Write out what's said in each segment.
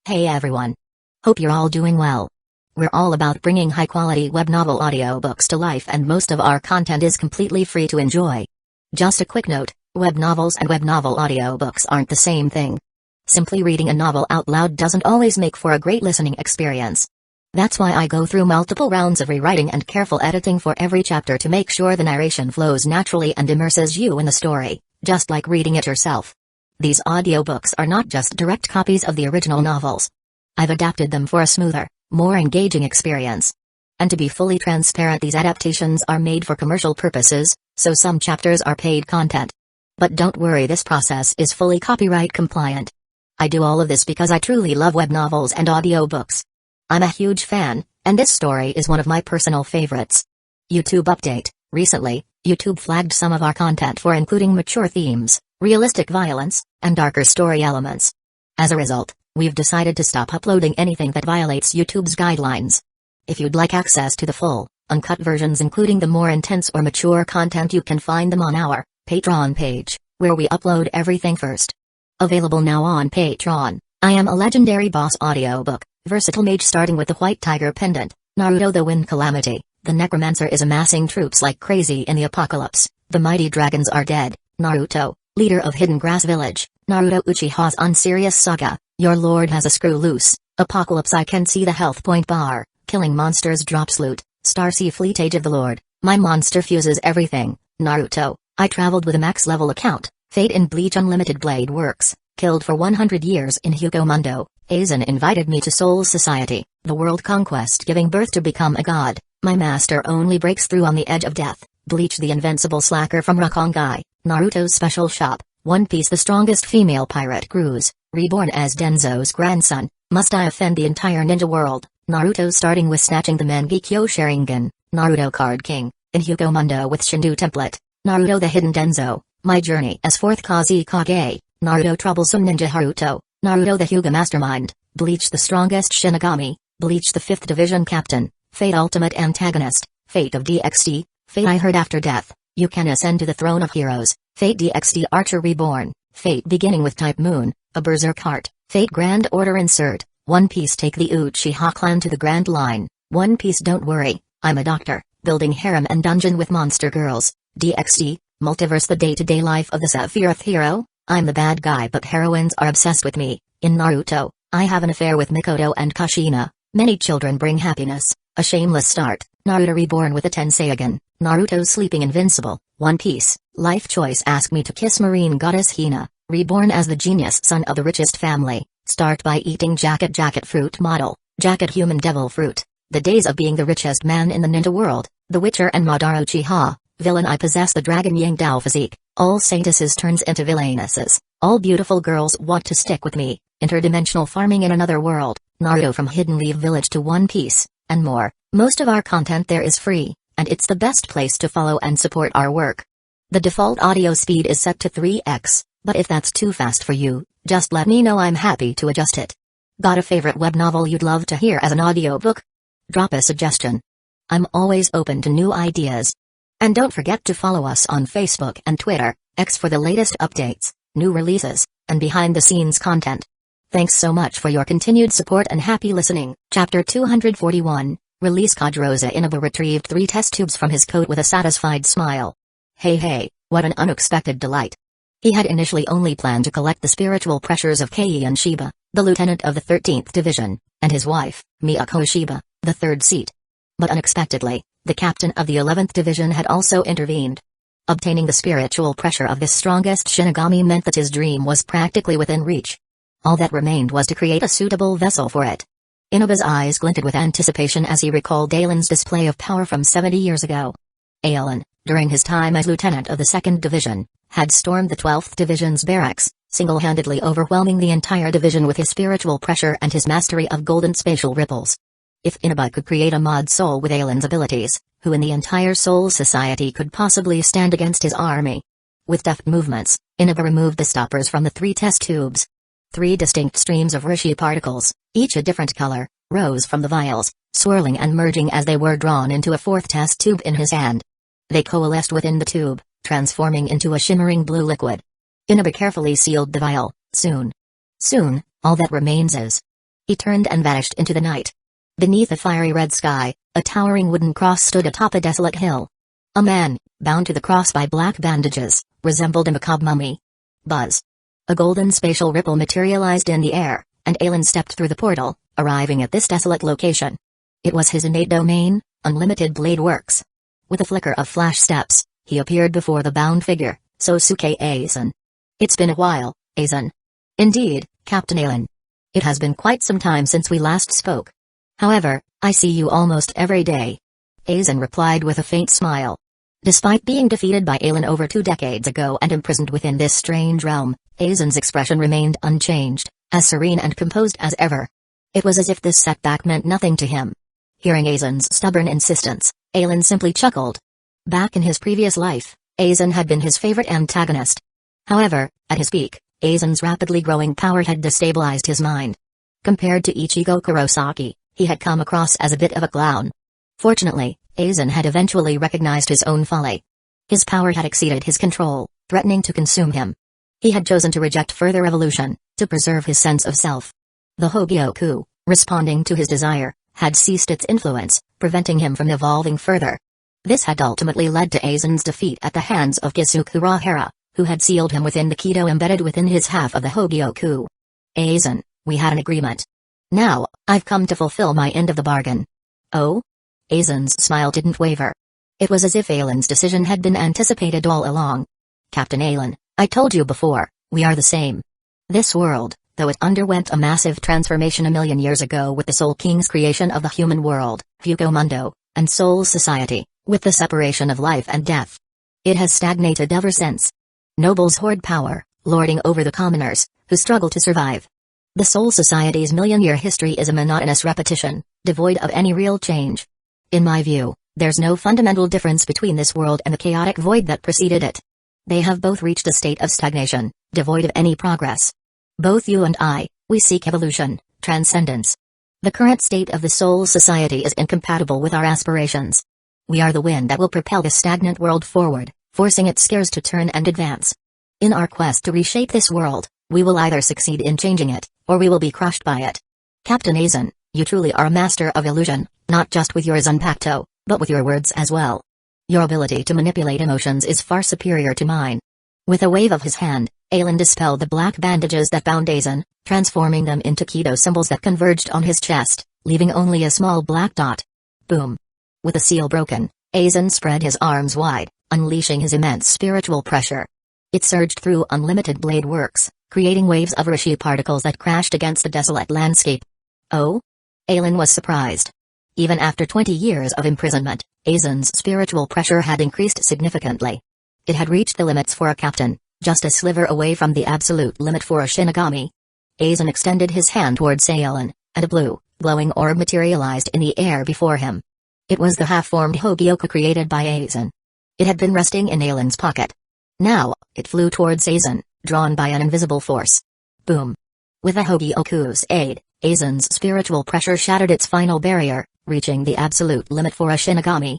Hey everyone. Hope you're all doing well. We're all about bringing high-quality web novel audiobooks to life, and most of our content is completely free to enjoy. Just a quick note, web novels and web novel audiobooks aren't the same thing. Simply reading a novel out loud doesn't always make for a great listening experience. That's why I go through multiple rounds of rewriting and careful editing for every chapter to make sure the narration flows naturally and immerses you in the story, just like reading it yourself. These audiobooks are not just direct copies of the original novels. I've adapted them for a smoother, more engaging experience. And to be fully transparent, these adaptations are made for commercial purposes, so some chapters are paid content. But don't worry, this process is fully copyright compliant. I do all of this because I truly love web novels and audiobooks. I'm a huge fan, and this story is one of my personal favorites. YouTube update: recently, YouTube flagged some of our content for including mature themes, realistic violence, and darker story elements. As a result, we've decided to stop uploading anything that violates YouTube's guidelines. If you'd like access to the full, uncut versions including the more intense or mature content, you can find them on our Patreon page, where we upload everything first. Available now on Patreon: I Am a Legendary Boss audiobook, Versatile Mage starting with the White Tiger Pendant, Naruto the Wind Calamity, the Necromancer is amassing troops like crazy in the apocalypse, the mighty dragons are dead, Naruto, leader of Hidden Grass Village, Naruto Uchiha's Unserious Saga, your lord has a screw loose, Apocalypse I can see the health point bar, killing monsters drops loot, Starsea Fleet Age of the Lord, my monster fuses everything, Naruto, I traveled with a max level account, Fate in Bleach Unlimited Blade Works, killed for 100 years in Hueco Mundo, Aizen invited me to Soul Society, the world conquest giving birth to become a god, my master only breaks through on the edge of death, Bleach the Invincible Slacker from Rukongai, Naruto's Special Shop, One Piece the strongest female pirate cruise, Reborn as Danzō's grandson, must I offend the entire ninja world, Naruto starting with snatching the Mangekyo Sharingan, Naruto Card King, in Hueco Mundo with Shindu template, Naruto the Hidden Danzō, my journey as 4th Kusagakure, Naruto Troublesome Ninja Haruto, Naruto the Hyuga Mastermind, Bleach the strongest Shinigami, Bleach the 5th Division Captain, Fate Ultimate Antagonist, Fate of DXD, Fate I Heard After Death, you can ascend to the throne of heroes, Fate DXD Archer Reborn, Fate beginning with Type Moon, a Berserk Heart, Fate Grand Order Insert, One Piece take the Uchiha clan to the Grand Line, One Piece don't worry, I'm a doctor, building harem and dungeon with monster girls, DXD, Multiverse the day-to-day life of the Sephiroth hero, I'm the bad guy but heroines are obsessed with me, in Naruto, I have an affair with Mikoto and Kushina, many children bring happiness, a shameless start, Naruto Reborn with a Tenseigan, Naruto sleeping invincible, One Piece, life choice ask me to kiss marine goddess Hina, reborn as the genius son of the richest family, start by eating jacket fruit model, jacket human devil fruit, the days of being the richest man in the ninja world, the Witcher and Madara Uchiha, villain I possess the dragon Yang Dao physique, all saintesses turns into villainesses, all beautiful girls want to stick with me, interdimensional farming in another world, Naruto from Hidden Leaf Village to One Piece, and more. Most of our content there is free, and it's the best place to follow and support our work. The default audio speed is set to 3x, but if that's too fast for you, just let me know, I'm happy to adjust it. Got a favorite web novel you'd love to hear as an audiobook? Drop a suggestion. I'm always open to new ideas. And don't forget to follow us on Facebook and Twitter, X for the latest updates, new releases, and behind-the-scenes content. Thanks so much for your continued support and happy listening. Chapter 241, Release Kadroza Inaba retrieved 3 test tubes from his coat with a satisfied smile. Hey, what an unexpected delight. He had initially only planned to collect the spiritual pressures of Kei and Shiba, the lieutenant of the 13th Division, and his wife, Miyako Shiba, the 3rd seat. But unexpectedly, the captain of the 11th Division had also intervened. Obtaining the spiritual pressure of this strongest Shinigami meant that his dream was practically within reach. All that remained was to create a suitable vessel for it. Inaba's eyes glinted with anticipation as he recalled Ailen's display of power from 70 years ago. Ailen, during his time as lieutenant of the 2nd Division, had stormed the 12th Division's barracks, single-handedly overwhelming the entire division with his spiritual pressure and his mastery of golden spatial ripples. If Inaba could create a mod soul with Ailen's abilities, who in the entire Soul Society could possibly stand against his army? With deft movements, Inaba removed the stoppers from the 3 test tubes. 3 distinct streams of Rishi particles, each a different color, rose from the vials, swirling and merging as they were drawn into a 4th test tube in his hand. They coalesced within the tube, transforming into a shimmering blue liquid. Inaba carefully sealed the vial. Soon, all that remains is He turned and vanished into the night. Beneath a fiery red sky, a towering wooden cross stood atop a desolate hill. A man, bound to the cross by black bandages, resembled a macabre mummy. Buzz. A golden spatial ripple materialized in the air, and Aizen stepped through the portal, arriving at this desolate location. It was his innate domain, Unlimited Blade Works. With a flicker of flash steps, he appeared before the bound figure, Sosuke Aizen. It's been a while, Aizen. Indeed, Captain Aizen. It has been quite some time since we last spoke. However, I see you almost every day. Aizen replied with a faint smile. Despite being defeated by Aizen over 2 decades ago and imprisoned within this strange realm, Aizen's expression remained unchanged, as serene and composed as ever. It was as if this setback meant nothing to him. Hearing Aizen's stubborn insistence, Aizen simply chuckled. Back in his previous life, Aizen had been his favorite antagonist. However, at his peak, Aizen's rapidly growing power had destabilized his mind. Compared to Ichigo Kurosaki, he had come across as a bit of a clown. Fortunately, Aizen had eventually recognized his own folly. His power had exceeded his control, threatening to consume him. He had chosen to reject further evolution, to preserve his sense of self. The Hueco, responding to his desire, had ceased its influence, preventing him from evolving further. This had ultimately led to Aizen's defeat at the hands of Kusagakure, who had sealed him within the Kido embedded within his half of the Hueco. Aizen, we had an agreement. Now, I've come to fulfill my end of the bargain. Oh? Aizen's smile didn't waver. It was as if Aizen's decision had been anticipated all along. Captain Aizen, I told you before, we are the same. This world, though it underwent a massive transformation a million years ago with the Soul King's creation of the human world, Hueco Mundo, and Soul Society, with the separation of life and death. It has stagnated ever since. Nobles hoard power, lording over the commoners, who struggle to survive. The Soul Society's million-year history is a monotonous repetition, devoid of any real change. In my view, there's no fundamental difference between this world and the chaotic void that preceded it. They have both reached a state of stagnation, devoid of any progress. Both you and I, we seek evolution, transcendence. The current state of the Soul Society is incompatible with our aspirations. We are the wind that will propel the stagnant world forward, forcing its gears to turn and advance. In our quest to reshape this world, we will either succeed in changing it, or we will be crushed by it. Captain Aizen, you truly are a master of illusion, not just with your Zanpakuto, but with your words as well. Your ability to manipulate emotions is far superior to mine. With a wave of his hand, Aizen dispelled the black bandages that bound Aizen, transforming them into Kido symbols that converged on his chest, leaving only a small black dot. Boom. With the seal broken, Aizen spread his arms wide, unleashing his immense spiritual pressure. It surged through Unlimited Blade Works, creating waves of Rishi particles that crashed against the desolate landscape. Oh? Aizen was surprised. Even after 20 years of imprisonment, Aizen's spiritual pressure had increased significantly. It had reached the limits for a captain, just a sliver away from the absolute limit for a Shinigami. Aizen extended his hand towards Aizen, and a blue, glowing orb materialized in the air before him. It was the half-formed Hueco created by Aizen. It had been resting in Aizen's pocket. Now, it flew towards Aizen, drawn by an invisible force. Boom. With the Hueco's aid, Aizen's spiritual pressure shattered its final barrier, reaching the absolute limit for a Shinigami.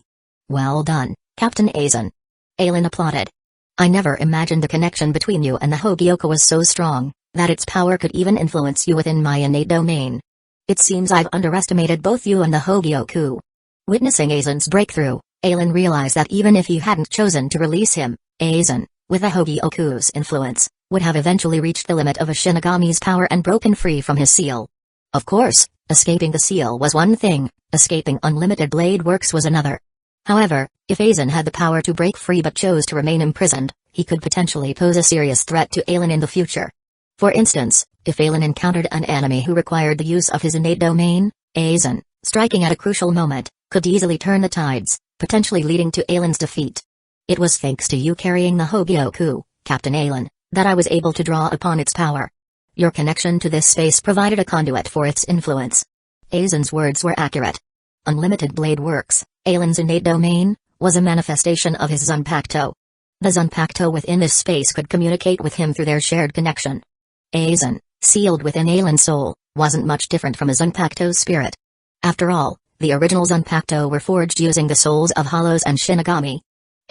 Well done, Captain Aizen. Aizen applauded. I never imagined the connection between you and the Hueco was so strong, that its power could even influence you within my innate domain. It seems I've underestimated both you and the Hueco. Witnessing Aizen's breakthrough, Aizen realized that even if he hadn't chosen to release him, Aizen, with the Hueco's influence, would have eventually reached the limit of a Shinigami's power and broken free from his seal. Of course, escaping the seal was one thing, escaping Unlimited Blade Works was another. However, if Aizen had the power to break free but chose to remain imprisoned, he could potentially pose a serious threat to Aizen in the future. For instance, if Aizen encountered an enemy who required the use of his innate domain, Aizen, striking at a crucial moment, could easily turn the tides, potentially leading to Aizen's defeat. It was thanks to you carrying the Hueco, Captain Aizen, that I was able to draw upon its power. Your connection to this space provided a conduit for its influence. Aizen's words were accurate. Unlimited Blade Works, Aizen's innate domain, was a manifestation of his Zanpakuto. The Zanpakuto within this space could communicate with him through their shared connection. Aizen, sealed within Aizen's soul, wasn't much different from a Zanpakuto's spirit. After all, the original Zanpakuto were forged using the souls of Hollows and Shinigami.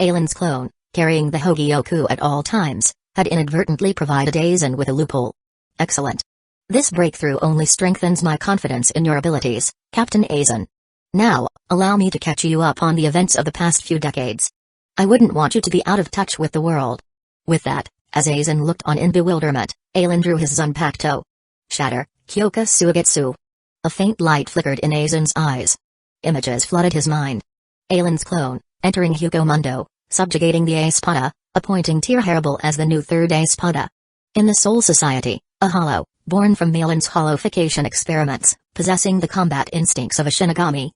Aizen's clone, carrying the Hueco at all times, had inadvertently provided Aizen with a loophole. Excellent. This breakthrough only strengthens my confidence in your abilities, Captain Aizen. Now, allow me to catch you up on the events of the past few decades. I wouldn't want you to be out of touch with the world. With that, as Aizen looked on in bewilderment, Aizen drew his Zanpakuto. Shatter, Kyoka Suigetsu. A faint light flickered in Aizen's eyes. Images flooded his mind. Aizen's clone, entering Hueco Mundo, subjugating the Espada, appointing Tirharable as the new third Espada. In the Soul Society, a hollow, born from Aizen's hollowification experiments, possessing the combat instincts of a Shinigami.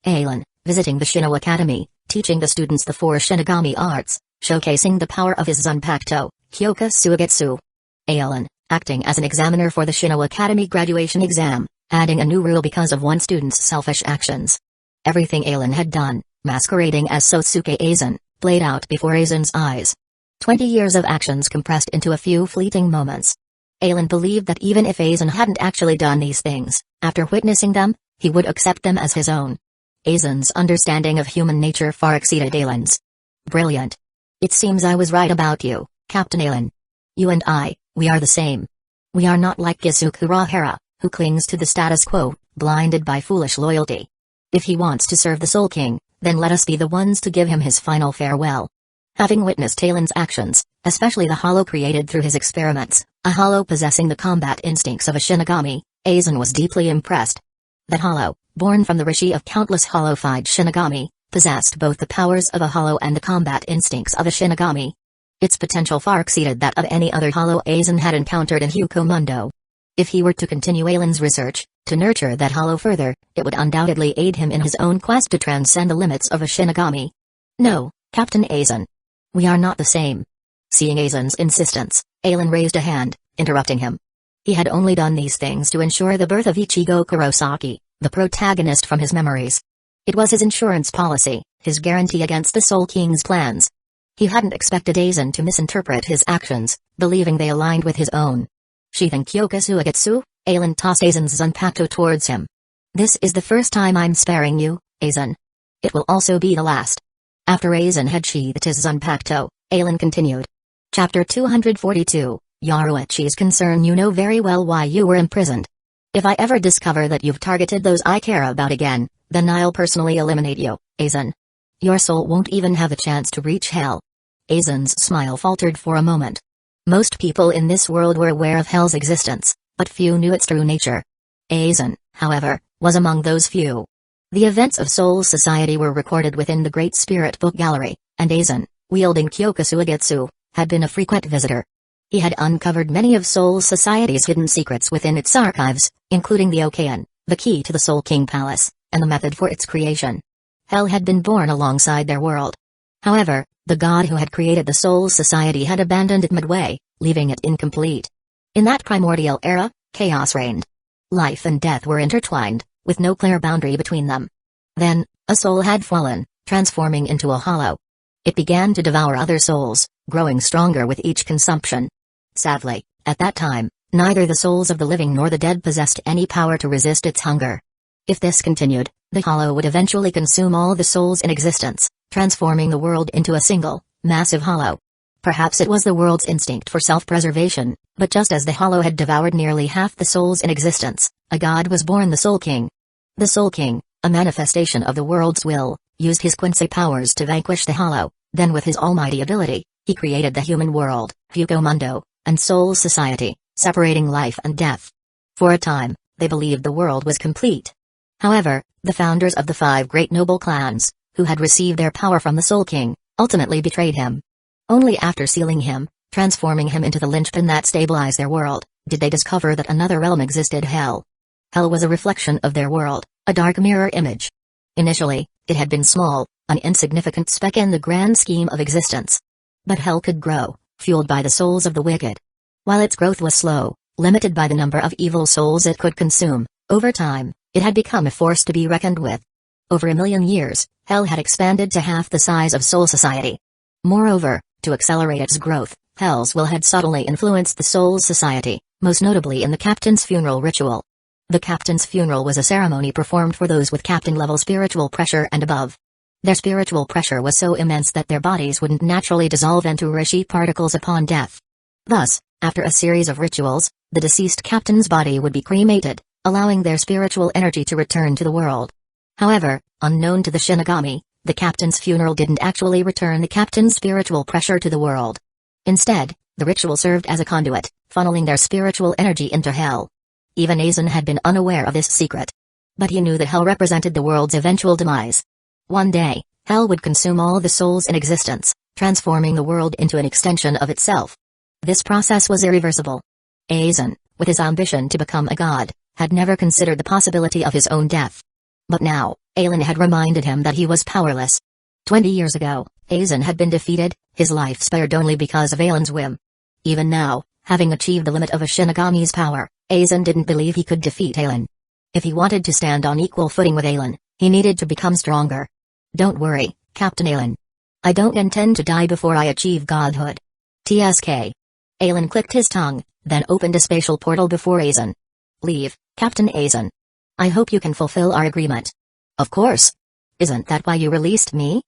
Aizen, visiting the Shino Academy, teaching the students the 4 Shinigami arts, showcasing the power of his Zanpakuto, Kyoka Suigetsu. Aizen, acting as an examiner for the Shino Academy graduation exam, adding a new rule because of one student's selfish actions. Everything Aizen had done, masquerading as Sosuke Aizen, played out before Aizen's eyes. 20 years of actions compressed into a few fleeting moments. Aizen believed that even if Aizen hadn't actually done these things, after witnessing them, he would accept them as his own. Aizen's understanding of human nature far exceeded Aizen's. Brilliant. It seems I was right about you, Captain Aizen. You and I, we are the same. We are not like Kusagakure, who clings to the status quo, blinded by foolish loyalty. If he wants to serve the Soul King, then let us be the ones to give him his final farewell. Having witnessed Aizen's actions, especially the hollow created through his experiments, a hollow possessing the combat instincts of a Shinigami, Aizen was deeply impressed. That hollow, born from the rishi of countless hollowified Shinigami, possessed both the powers of a hollow and the combat instincts of a Shinigami. Its potential far exceeded that of any other hollow Aizen had encountered in Hueco Mundo. If he were to continue Aizen's research, to nurture that hollow further, it would undoubtedly aid him in his own quest to transcend the limits of a Shinigami. No, Captain Aizen. We are not the same. Seeing Aizen's insistence, Aizen raised a hand, interrupting him. He had only done these things to ensure the birth of Ichigo Kurosaki, the protagonist from his memories. It was his insurance policy, his guarantee against the Soul King's plans. He hadn't expected Aizen to misinterpret his actions, believing they aligned with his own. Sheathing Kyoka Suigetsu, Aizen tossed Aizen's Zanpakuto towards him. This is the first time I'm sparing you, Aizen. It will also be the last. After Aizen had sheathed his Zanpakuto, Aizen continued. Chapter 242, Yaruichi's concern. You know very well why you were imprisoned. If I ever discover that you've targeted those I care about again, then I'll personally eliminate you, Aizen. Your soul won't even have a chance to reach hell. Aizen's smile faltered for a moment. Most people in this world were aware of hell's existence, but few knew its true nature. Aizen, however, was among those few. The events of Soul Society were recorded within the Great Spirit Book Gallery, and Aizen, wielding Kyoka Suigetsu, had been a frequent visitor. He had uncovered many of Soul Society's hidden secrets within its archives, including the Okayan, the key to the Soul King Palace, and the method for its creation. Hell had been born alongside their world. However, the god who had created the Soul Society had abandoned it midway, leaving it incomplete. In that primordial era, chaos reigned. Life and death were intertwined, with no clear boundary between them. Then, a soul had fallen, transforming into a hollow. It began to devour other souls, growing stronger with each consumption. Sadly, at that time, neither the souls of the living nor the dead possessed any power to resist its hunger. If this continued, the hollow would eventually consume all the souls in existence, transforming the world into a single, massive hollow. Perhaps it was the world's instinct for self-preservation, but just as the hollow had devoured nearly half the souls in existence, a god was born, the Soul King. The Soul King, a manifestation of the world's will, used his Quincy powers to vanquish the hollow, then with his almighty ability, he created the human world, Hueco Mundo, and Soul Society, separating life and death. For a time, they believed the world was complete. However, the founders of the 5 great noble clans, who had received their power from the Soul King, ultimately betrayed him. Only after sealing him, transforming him into the linchpin that stabilized their world, did they discover that another realm existed, Hell. Hell was a reflection of their world, a dark mirror image. Initially, it had been small, an insignificant speck in the grand scheme of existence. But Hell could grow, fueled by the souls of the wicked. While its growth was slow, limited by the number of evil souls it could consume, over time, it had become a force to be reckoned with. Over 1,000,000 years, Hell had expanded to half the size of Soul Society. Moreover, to accelerate its growth, Hell's will had subtly influenced the Soul Society, most notably in the captain's funeral ritual. The captain's funeral was a ceremony performed for those with captain-level spiritual pressure and above. Their spiritual pressure was so immense that their bodies wouldn't naturally dissolve into rishi particles upon death. Thus, After a series of rituals, the deceased captain's body would be cremated, allowing their spiritual energy to return to the world. However, unknown to the Shinigami, the captain's funeral didn't actually return the captain's spiritual pressure to the world. Instead, the ritual served as a conduit, funneling their spiritual energy into hell. Even Aizen had been unaware of this secret. But he knew that hell represented the world's eventual demise. One day, hell would consume all the souls in existence, transforming the world into an extension of itself. This process was irreversible. Aizen, with his ambition to become a god, had never considered the possibility of his own death. But now, Aizen had reminded him that he was powerless. 20 years ago, Aizen had been defeated, his life spared only because of Aizen's whim. Even now, having achieved the limit of a Shinigami's power, Aizen didn't believe he could defeat Aizen. If he wanted to stand on equal footing with Aizen, he needed to become stronger. Don't worry, Captain Aizen. I don't intend to die before I achieve godhood. TSK. Aizen clicked his tongue, then opened a spatial portal before Aizen. Leave, Captain Aizen. I hope you can fulfill our agreement. Of course. Isn't that why you released me?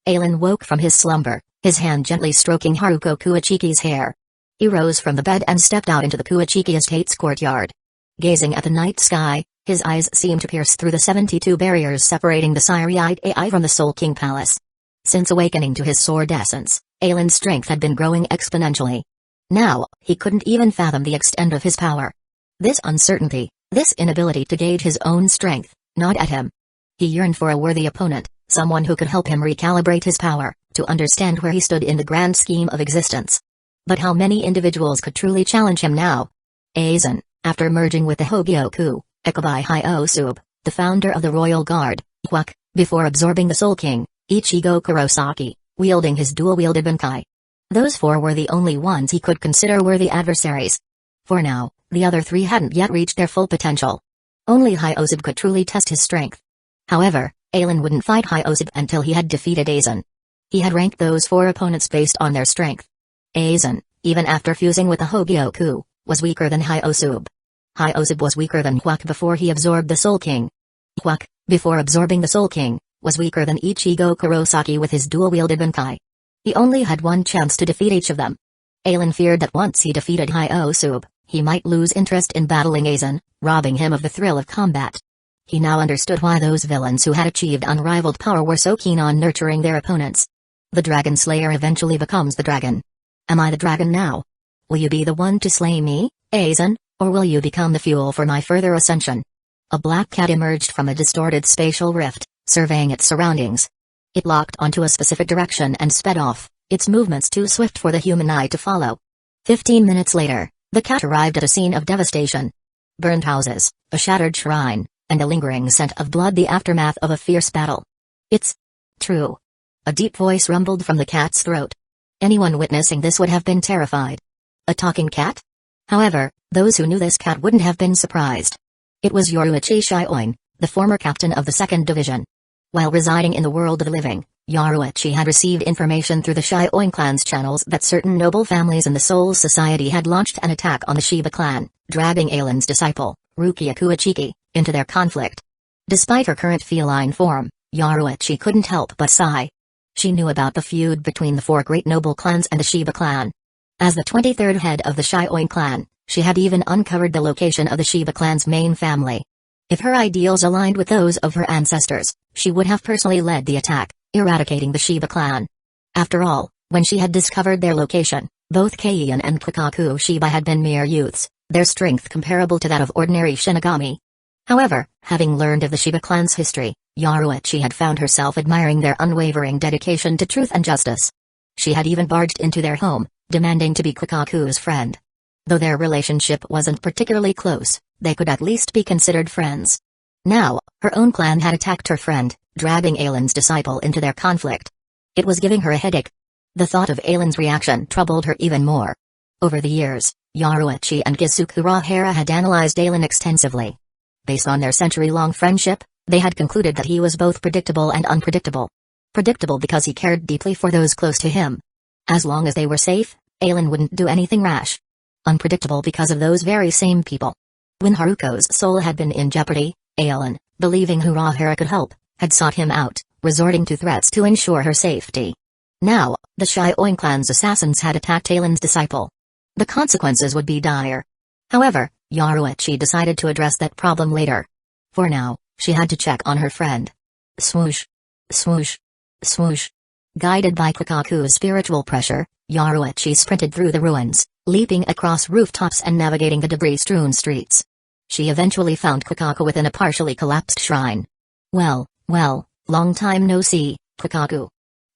Aizen woke from his slumber, his hand gently stroking Haruko Kuachiki's hair. He rose from the bed and stepped out into the Kuachiki estate's courtyard. Gazing at the night sky, his eyes seemed to pierce through the 72 barriers separating the Siriate AI from the Soul King Palace. Since awakening to his sword essence, Aizen's strength had been growing exponentially. Now, he couldn't even fathom the extent of his power. This uncertainty, this inability to gauge his own strength, gnawed at him. He yearned for a worthy opponent, someone who could help him recalibrate his power, to understand where he stood in the grand scheme of existence. But how many individuals could truly challenge him now? Aizen, after merging with the Hogyoku, Ekabai Hyosub, the founder of the Royal Guard, Hueco, before absorbing the Soul King, Ichigo Kurosaki, wielding his dual-wielded Bankai. Those four were the only ones he could consider worthy adversaries. For now, the other three hadn't yet reached their full potential. Only Hyosub could truly test his strength. However, Aizen wouldn't fight Hyosub until he had defeated Aizen. He had ranked those four opponents based on their strength. Aizen, even after fusing with the Hogyoku, was weaker than Hyosub. Hyosub was weaker than Hueco before he absorbed the Soul King. Hueco, before absorbing the Soul King, was weaker than Ichigo Kurosaki with his dual-wielded Bankai. He only had one chance to defeat each of them. Aizen feared that once he defeated Hyosub, he might lose interest in battling Aizen, robbing him of the thrill of combat. He now understood why those villains who had achieved unrivaled power were so keen on nurturing their opponents. The Dragon Slayer eventually becomes the dragon. Am I the dragon now? Will you be the one to slay me, Aizen, or will you become the fuel for my further ascension? A black cat emerged from a distorted spatial rift, surveying its surroundings. It locked onto a specific direction and sped off, its movements too swift for the human eye to follow. 15 minutes later, the cat arrived at a scene of devastation. Burned houses, a shattered shrine, and a lingering scent of blood, the aftermath of a fierce battle. It's true. A deep voice rumbled from the cat's throat. Anyone witnessing this would have been terrified. A talking cat? However, those who knew this cat wouldn't have been surprised. It was Yoruichi Shioin, the former captain of the 2nd Division. While residing in the world of the living, Yoruichi had received information through the Shioin clan's channels that certain noble families in the Soul Society had launched an attack on the Shiba clan, dragging Aizen's disciple, Rukia Kuachiki, into their conflict. Despite her current feline form, Yoruichi couldn't help but sigh. She knew about the feud between the 4 great noble clans and the Shiba clan. As the 23rd head of the Shioin clan, she had even uncovered the location of the Shiba clan's main family. If her ideals aligned with those of her ancestors, she would have personally led the attack, eradicating the Shiba clan. After all, when she had discovered their location, both Keion and Kakaku Shiba had been mere youths, their strength comparable to that of ordinary Shinigami. However, having learned of the Shiba clan's history, Yoruichi had found herself admiring their unwavering dedication to truth and justice. She had even barged into their home, demanding to be Kakaku's friend. Though their relationship wasn't particularly close, they could at least be considered friends. Now, her own clan had attacked her friend, dragging Aizen's disciple into their conflict. It was giving her a headache. The thought of Aizen's reaction troubled her even more. Over the years, Yoruichi and Kusagakure had analyzed Aizen extensively. Based on their century-long friendship, they had concluded that he was both predictable and unpredictable. Predictable because he cared deeply for those close to him. As long as they were safe, Aizen wouldn't do anything rash. Unpredictable because of those very same people. When Haruko's soul had been in jeopardy, Aizen, believing Urahara could help, had sought him out, resorting to threats to ensure her safety. Now, the Shioin clan's assassins had attacked Aizen's disciple. The consequences would be dire. However, Yoruichi decided to address that problem later. For now, she had to check on her friend. Swoosh. Swoosh. Swoosh. Guided by Kukaku's spiritual pressure, Yoruichi sprinted through the ruins, leaping across rooftops and navigating the debris-strewn streets. She eventually found Kukaku within a partially collapsed shrine. Well, long time no see, Kukaku.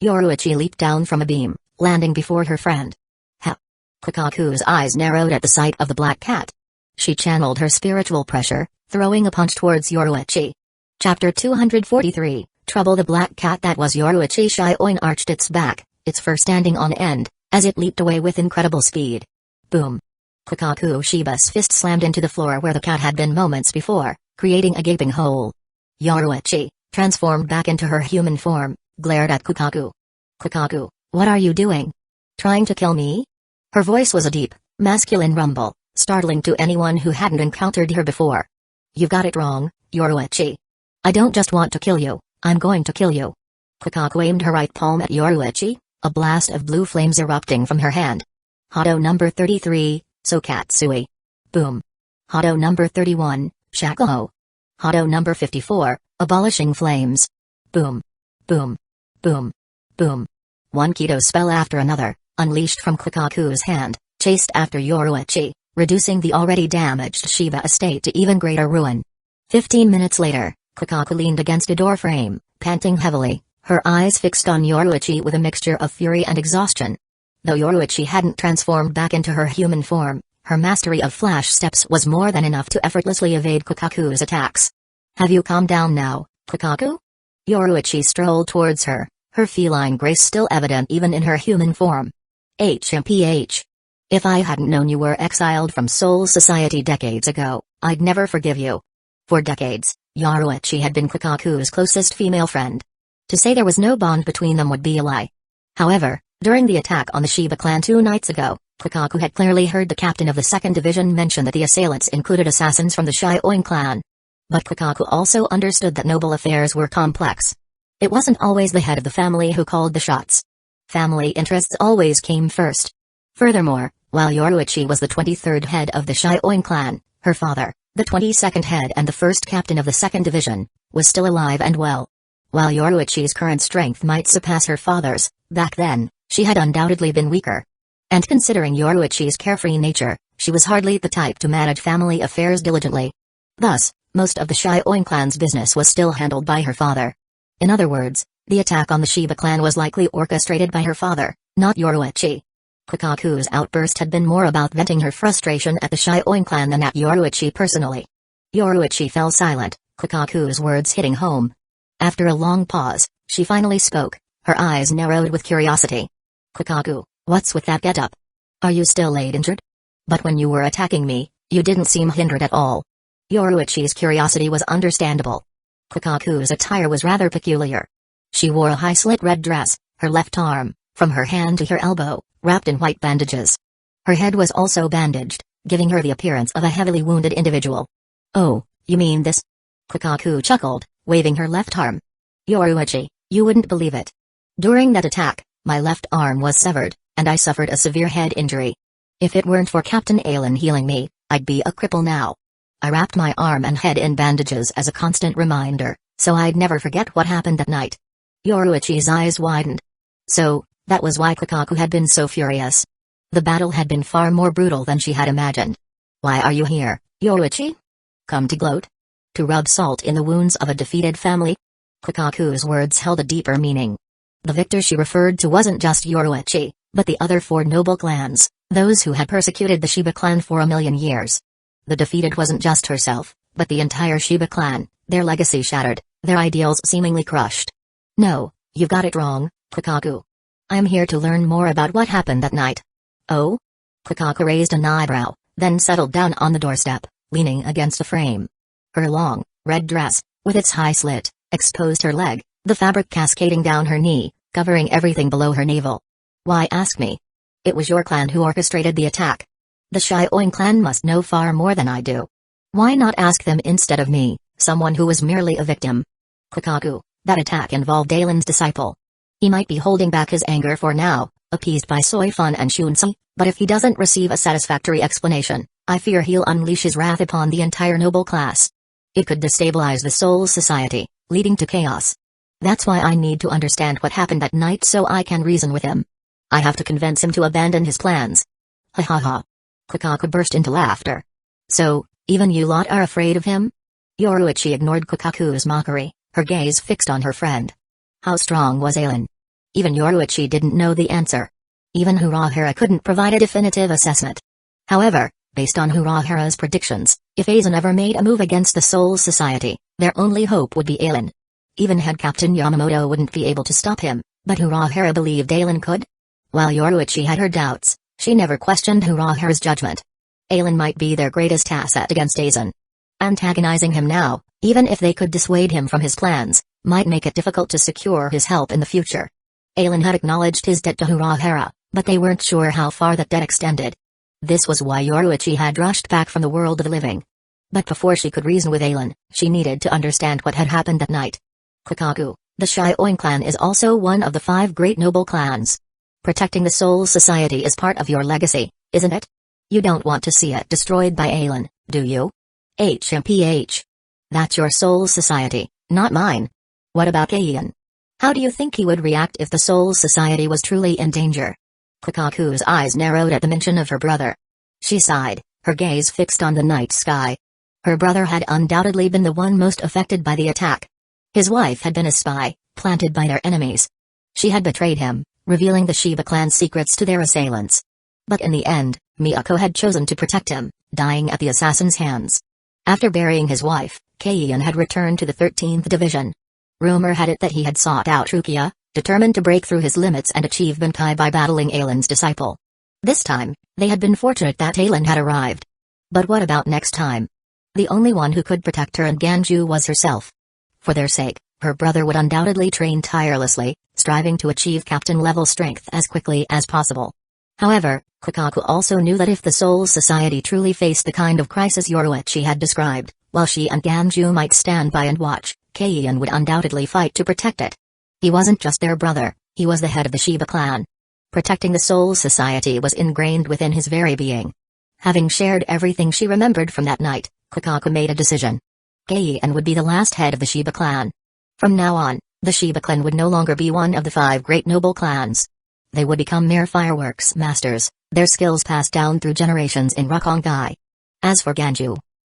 Yoruichi leaped down from a beam, landing before her friend. Ha! Kukaku's eyes narrowed at the sight of the black cat. She channeled her spiritual pressure, throwing a punch towards Yoruichi. Chapter 243, Trouble. The black cat that was Yoruichi Shioin arched its back, its fur standing on end, as it leaped away with incredible speed. Boom! Kukaku Shiba's fist slammed into the floor where the cat had been moments before, creating a gaping hole. Yoruichi, transformed back into her human form, glared at Kukaku. Kukaku, what are you doing? Trying to kill me? Her voice was a deep, masculine rumble, startling to anyone who hadn't encountered her before. You've got it wrong, Yoruichi. I don't just want to kill you, I'm going to kill you. Kukaku aimed her right palm at Yoruichi, a blast of blue flames erupting from her hand. Hado number 33, Sokatsui. Boom. Hado number 31, Shakuho. Hado number 54, Abolishing Flames. Boom. Boom. Boom. Boom. One Kido spell after another, unleashed from Kukaku's hand, chased after Yoruichi, reducing the already damaged Shiba estate to even greater ruin. 15 minutes later, Kukaku leaned against a door frame, panting heavily, her eyes fixed on Yoruichi with a mixture of fury and exhaustion. Though Yoruichi hadn't transformed back into her human form, her mastery of flash steps was more than enough to effortlessly evade Kukaku's attacks. Have you calmed down now, Kukaku? Yoruichi strolled towards her, her feline grace still evident even in her human form. HMPH. If I hadn't known you were exiled from Soul Society decades ago, I'd never forgive you. For decades, Yoruichi had been Kukaku's closest female friend. To say there was no bond between them would be a lie. However, during the attack on the Shiba clan 2 nights ago, Kukaku had clearly heard the captain of the 2nd Division mention that the assailants included assassins from the Shioin clan. But Kukaku also understood that noble affairs were complex. It wasn't always the head of the family who called the shots. Family interests always came first. Furthermore, while Yoruichi was the 23rd head of the Shioin clan, her father, the 22nd head and the 1st captain of the 2nd Division, was still alive and well. While Yoruichi's current strength might surpass her father's, back then, she had undoubtedly been weaker. And considering Yoruichi's carefree nature, she was hardly the type to manage family affairs diligently. Thus, most of the Shioin clan's business was still handled by her father. In other words, the attack on the Shiba clan was likely orchestrated by her father, not Yoruichi. Kukaku's outburst had been more about venting her frustration at the Shioin clan than at Yoruichi personally. Yoruichi fell silent, Kukaku's words hitting home. After a long pause, she finally spoke, her eyes narrowed with curiosity. Kukaku, what's with that getup? Are you still injured? But when you were attacking me, you didn't seem hindered at all. Yoruichi's curiosity was understandable. Kukaku's attire was rather peculiar. She wore a high-slit red dress, her left arm, from her hand to her elbow, wrapped in white bandages. Her head was also bandaged, giving her the appearance of a heavily wounded individual. Oh, you mean this? Kukaku chuckled, waving her left arm. Yoruichi, you wouldn't believe it. During that attack, my left arm was severed, and I suffered a severe head injury. If it weren't for Captain Aizen healing me, I'd be a cripple now. I wrapped my arm and head in bandages as a constant reminder, so I'd never forget what happened that night. Yoruichi's eyes widened. So, that was why Kukaku had been so furious. The battle had been far more brutal than she had imagined. Why are you here, Yoruichi? Come to gloat? To rub salt in the wounds of a defeated family? Kukaku's words held a deeper meaning. The victor she referred to wasn't just Yoruichi, but the other 4 noble clans, those who had persecuted the Shiba clan for 1,000,000 years. The defeated wasn't just herself, but the entire Shiba clan, their legacy shattered, their ideals seemingly crushed. No, you've got it wrong, Kukaku. I'm here to learn more about what happened that night. Oh? Kukaku raised an eyebrow, then settled down on the doorstep, leaning against a frame. Her long, red dress, with its high slit, exposed her leg, the fabric cascading down her knee, covering everything below her navel. Why ask me? It was your clan who orchestrated the attack. The Shioin clan must know far more than I do. Why not ask them instead of me, someone who was merely a victim? Kukaku, that attack involved Aizen's disciple. He might be holding back his anger for now, appeased by Soifun and Shunsi, but if he doesn't receive a satisfactory explanation, I fear he'll unleash his wrath upon the entire noble class. It could destabilize the Soul Society, leading to chaos. That's why I need to understand what happened that night so I can reason with him. I have to convince him to abandon his plans. Ha ha ha. Kukaku burst into laughter. So, even you lot are afraid of him? Yoruichi ignored Kukaku's mockery, her gaze fixed on her friend. How strong was Aizen? Even Yoruichi didn't know the answer. Even Urahara couldn't provide a definitive assessment. However, based on Urahara's predictions, if Aizen ever made a move against the Soul Society, their only hope would be Aizen. Even head Captain Yamamoto wouldn't be able to stop him, but Urahara believed Aizen could? While Yoruichi had her doubts, she never questioned Urahara's judgment. Aizen might be their greatest asset against Aizen. Antagonizing him now, even if they could dissuade him from his plans, might make it difficult to secure his help in the future. Aizen had acknowledged his debt to Urahara, but they weren't sure how far that debt extended. This was why Yoruichi had rushed back from the world of the living. But before she could reason with Aizen, she needed to understand what had happened that night. Kukaku, the Shioin clan is also one of the 5 great noble clans. Protecting the Soul Society is part of your legacy, isn't it? You don't want to see it destroyed by Aizen, do you? HMPH. That's your Soul Society, not mine. What about Aizen? How do you think he would react if the Soul Society was truly in danger? Kukaku's eyes narrowed at the mention of her brother. She sighed, her gaze fixed on the night sky. Her brother had undoubtedly been the one most affected by the attack. His wife had been a spy, planted by their enemies. She had betrayed him, revealing the Shiba clan's secrets to their assailants. But in the end, Miyako had chosen to protect him, dying at the assassin's hands. After burying his wife, Keion had returned to the 13th Division. Rumor had it that he had sought out Rukia, determined to break through his limits and achieve Bankai by battling Aizen's disciple. This time, they had been fortunate that Aizen had arrived. But what about next time? The only one who could protect her and Ganju was herself. For their sake, her brother would undoubtedly train tirelessly, striving to achieve captain-level strength as quickly as possible. However, Kukaku also knew that if the Soul Society truly faced the kind of crisis Yoruichi had described, while she and Ganju might stand by and watch, Keion would undoubtedly fight to protect it. He wasn't just their brother, he was the head of the Shiba clan. Protecting the Soul Society was ingrained within his very being. Having shared everything she remembered from that night, Kukaku made a decision. Keion would be the last head of the Shiba clan. From now on, the Shiba clan would no longer be one of the 5 great noble clans. They would become mere fireworks masters, their skills passed down through generations in Rukongai. As for Ganju,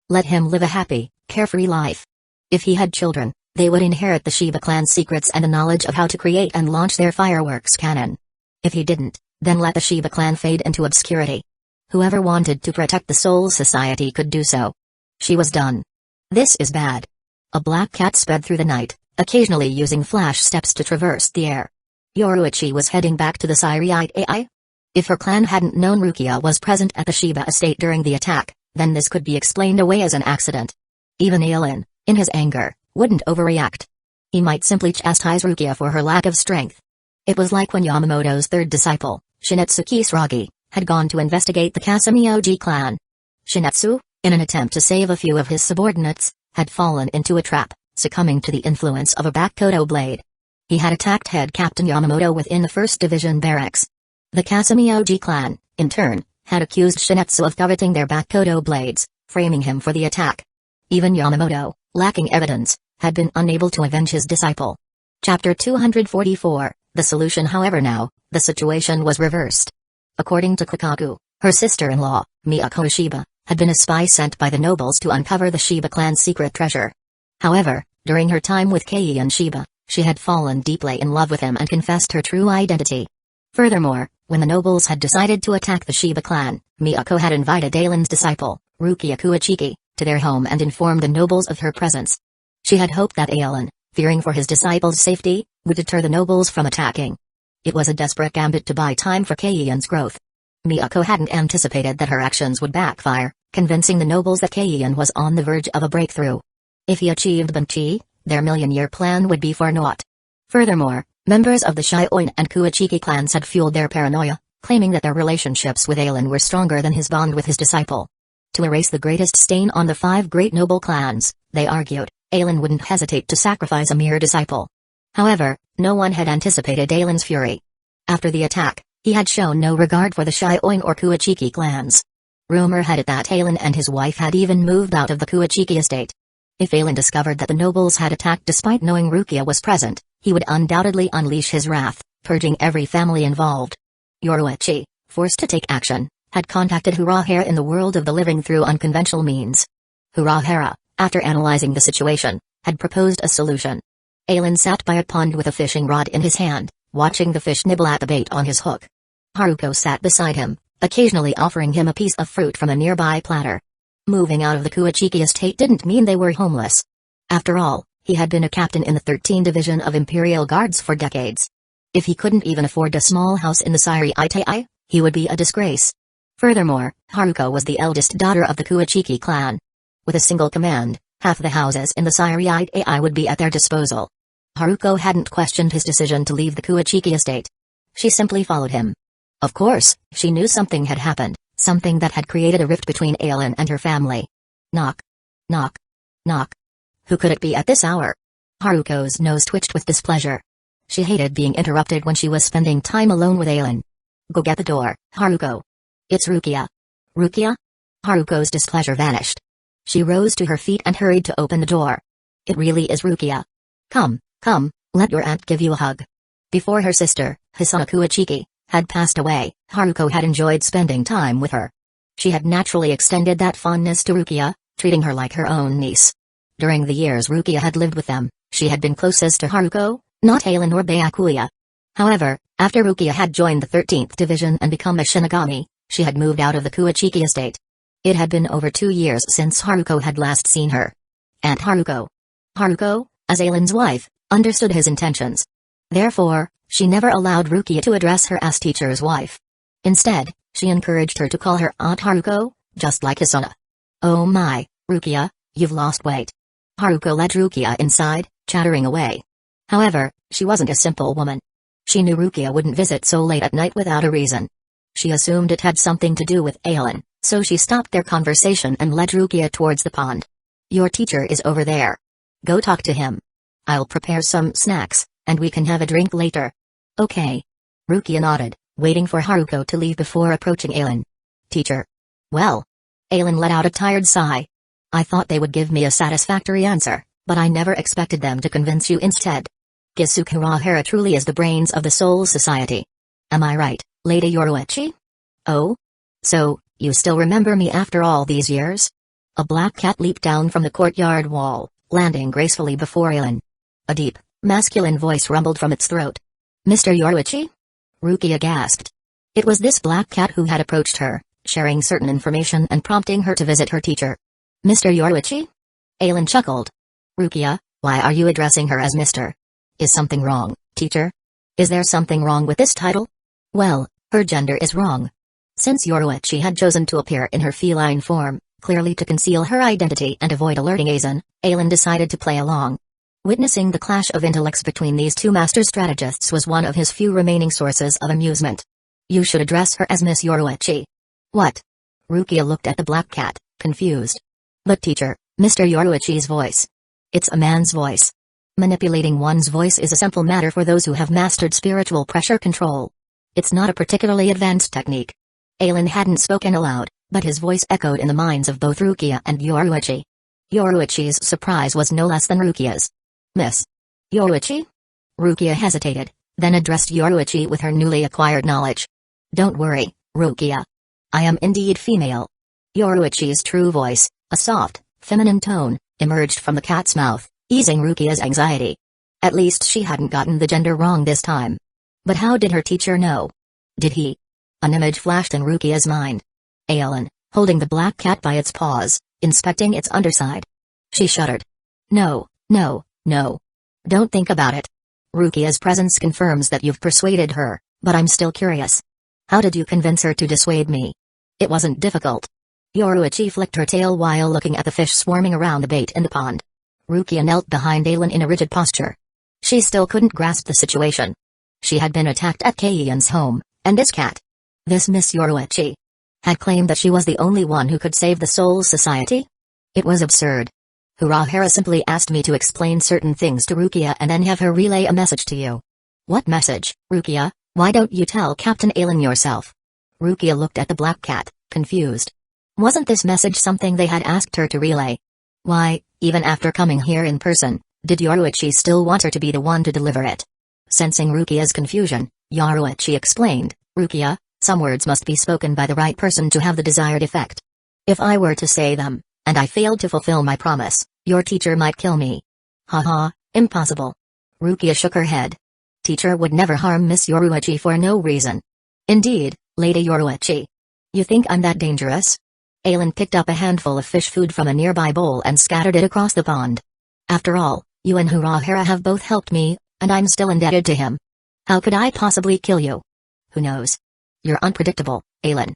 let him live a happy, carefree life. If he had children, they would inherit the Shiba clan's secrets and the knowledge of how to create and launch their fireworks cannon. If he didn't, then let the Shiba clan fade into obscurity. Whoever wanted to protect the Soul Society could do so. She was done. This is bad. A black cat sped through the night, occasionally using flash steps to traverse the air. Yoruichi was heading back to the Syriite AI? If her clan hadn't known Rukia was present at the Shiba estate during the attack, then this could be explained away as an accident. Even Aizen, in his anger, wouldn't overreact. He might simply chastise Rukia for her lack of strength. It was like when Yamamoto's 3rd disciple, Shinetsu Kisaragi, had gone to investigate the Casamioji clan. Shinetsu, in an attempt to save a few of his subordinates, had fallen into a trap, succumbing to the influence of a Bakuto blade. He had attacked head Captain Yamamoto within the 1st Division barracks. The Casamioji clan, in turn, had accused Shinetsu of coveting their Bakuto blades, framing him for the attack. Even Yamamoto, lacking evidence, had been unable to avenge his disciple. Chapter 244, The Solution. However, now, the situation was reversed. According to Kukaku, her sister-in-law, Miyako Shiba, had been a spy sent by the nobles to uncover the Shiba clan's secret treasure. However, during her time with Keion Shiba, she had fallen deeply in love with him and confessed her true identity. Furthermore, when the nobles had decided to attack the Shiba clan, Miyako had invited Aizen's disciple, Rukia Kuichiki, to their home and informed the nobles of her presence. She had hoped that Aizen, fearing for his disciple's safety, would deter the nobles from attacking. It was a desperate gambit to buy time for Keion's growth. Miyako hadn't anticipated that her actions would backfire, convincing the nobles that Keion was on the verge of a breakthrough. If he achieved Banchi, their million-year plan would be for naught. Furthermore, members of the Shioin and Kuichiki clans had fueled their paranoia, claiming that their relationships with Aizen were stronger than his bond with his disciple. To erase the greatest stain on the 5 great noble clans, they argued, Aizen wouldn't hesitate to sacrifice a mere disciple. However, no one had anticipated Aizen's fury. After the attack, He had shown no regard for the Shioin or Kuachiki clans. Rumor had it that Aizen and his wife had even moved out of the Kuachiki estate. If Aizen discovered that the nobles had attacked despite knowing Rukia was present, he would undoubtedly unleash his wrath, purging every family involved. Yoruichi, forced to take action, had contacted Urahara in the world of the living through unconventional means. Urahara, after analyzing the situation, had proposed a solution. Aizen sat by a pond with a fishing rod in his hand, watching the fish nibble at the bait on his hook. Haruko sat beside him, occasionally offering him a piece of fruit from a nearby platter. Moving out of the Kuachiki estate didn't mean they were homeless. After all, he had been a captain in the 13th Division of Imperial Guards for decades. If he couldn't even afford a small house in the Sairi Itai, he would be a disgrace. Furthermore, Haruko was the eldest daughter of the Kuachiki clan. With a single command, half the houses in the Sairi Itai would be at their disposal. Haruko hadn't questioned his decision to leave the Kuachiki estate. She simply followed him. Of course, she knew something had happened, something that had created a rift between Aizen and her family. Knock. Knock. Knock. Who could it be at this hour? Haruko's nose twitched with displeasure. She hated being interrupted when she was spending time alone with Aizen. Go get the door, Haruko. It's Rukia. Rukia? Haruko's displeasure vanished. She rose to her feet and hurried to open the door. It really is Rukia. Come, let your aunt give you a hug. Before her sister, Hisana Kuachiki, had passed away, Haruko had enjoyed spending time with her. She had naturally extended that fondness to Rukia, treating her like her own niece. During the years Rukia had lived with them, she had been closest to Haruko, not Aizen or Byakuya. However, after Rukia had joined the 13th Division and become a Shinigami, she had moved out of the Kuachiki estate. It had been over 2 years since Haruko had last seen her. Aunt Haruko. Haruko, as Aizen's wife, understood his intentions. Therefore, she never allowed Rukia to address her as teacher's wife. Instead, she encouraged her to call her Aunt Haruko, just like Hisana. Oh my, Rukia, you've lost weight. Haruko led Rukia inside, chattering away. However, she wasn't a simple woman. She knew Rukia wouldn't visit so late at night without a reason. She assumed it had something to do with Aizen, so she stopped their conversation and led Rukia towards the pond. Your teacher is over there. Go talk to him. I'll prepare some snacks, and we can have a drink later. Okay. Rukia nodded, waiting for Haruko to leave before approaching Aizen. Teacher. Well. Aizen let out a tired sigh. I thought they would give me a satisfactory answer, but I never expected them to convince you instead. Kisuke Urahara truly is the brains of the Soul Society. Am I right, Lady Yoruichi? Oh? So, you still remember me after all these years? A black cat leaped down from the courtyard wall, landing gracefully before Aizen. A deep, masculine voice rumbled from its throat. Mr. Yoruichi? Rukia gasped. It was this black cat who had approached her, sharing certain information and prompting her to visit her teacher. Mr. Yoruichi? Aizen chuckled. Rukia, why are you addressing her as Mr.? Is something wrong, teacher? Is there something wrong with this title? Well, her gender is wrong. Since Yoruichi had chosen to appear in her feline form, clearly to conceal her identity and avoid alerting Aizen decided to play along. Witnessing the clash of intellects between these two master strategists was one of his few remaining sources of amusement. You should address her as Miss Yoruichi. What? Rukia looked at the black cat, confused. But teacher, Mr. Yoruichi's voice. It's a man's voice. Manipulating one's voice is a simple matter for those who have mastered spiritual pressure control. It's not a particularly advanced technique. Aizen hadn't spoken aloud, but his voice echoed in the minds of both Rukia and Yoruichi. Yoruichi's surprise was no less than Rukia's. Miss Yoruichi? Rukia hesitated, then addressed Yoruichi with her newly acquired knowledge. Don't worry, Rukia. I am indeed female. Yoruichi's true voice, a soft, feminine tone, emerged from the cat's mouth, easing Rukia's anxiety. At least she hadn't gotten the gender wrong this time. But how did her teacher know? Did he? An image flashed in Rukia's mind. Aizen, holding the black cat by its paws, inspecting its underside. She shuddered. No. Don't think about it. Rukia's presence confirms that you've persuaded her, but I'm still curious. How did you convince her to dissuade me? It wasn't difficult. Yoruichi flicked her tail while looking at the fish swarming around the bait in the pond. Rukia knelt behind Aizen in a rigid posture. She still couldn't grasp the situation. She had been attacked at Keien's home, and this cat, this Miss Yoruichi, had claimed that she was the only one who could save the Soul Society? It was absurd. Urahara simply asked me to explain certain things to Rukia and then have her relay a message to you. What message, Rukia? Why don't you tell Captain Aizen yourself? Rukia looked at the black cat, confused. Wasn't this message something they had asked her to relay? Why, even after coming here in person, did Yoruichi still want her to be the one to deliver it? Sensing Rukia's confusion, Yoruichi explained, Rukia, some words must be spoken by the right person to have the desired effect. If I were to say them, and I failed to fulfill my promise, your teacher might kill me. Haha, impossible. Rukia shook her head. Teacher would never harm Miss Yoruichi for no reason. Indeed, Lady Yoruichi. You think I'm that dangerous? Aizen picked up a handful of fish food from a nearby bowl and scattered it across the pond. After all, you and Urahara have both helped me, and I'm still indebted to him. How could I possibly kill you? Who knows? You're unpredictable, Aizen.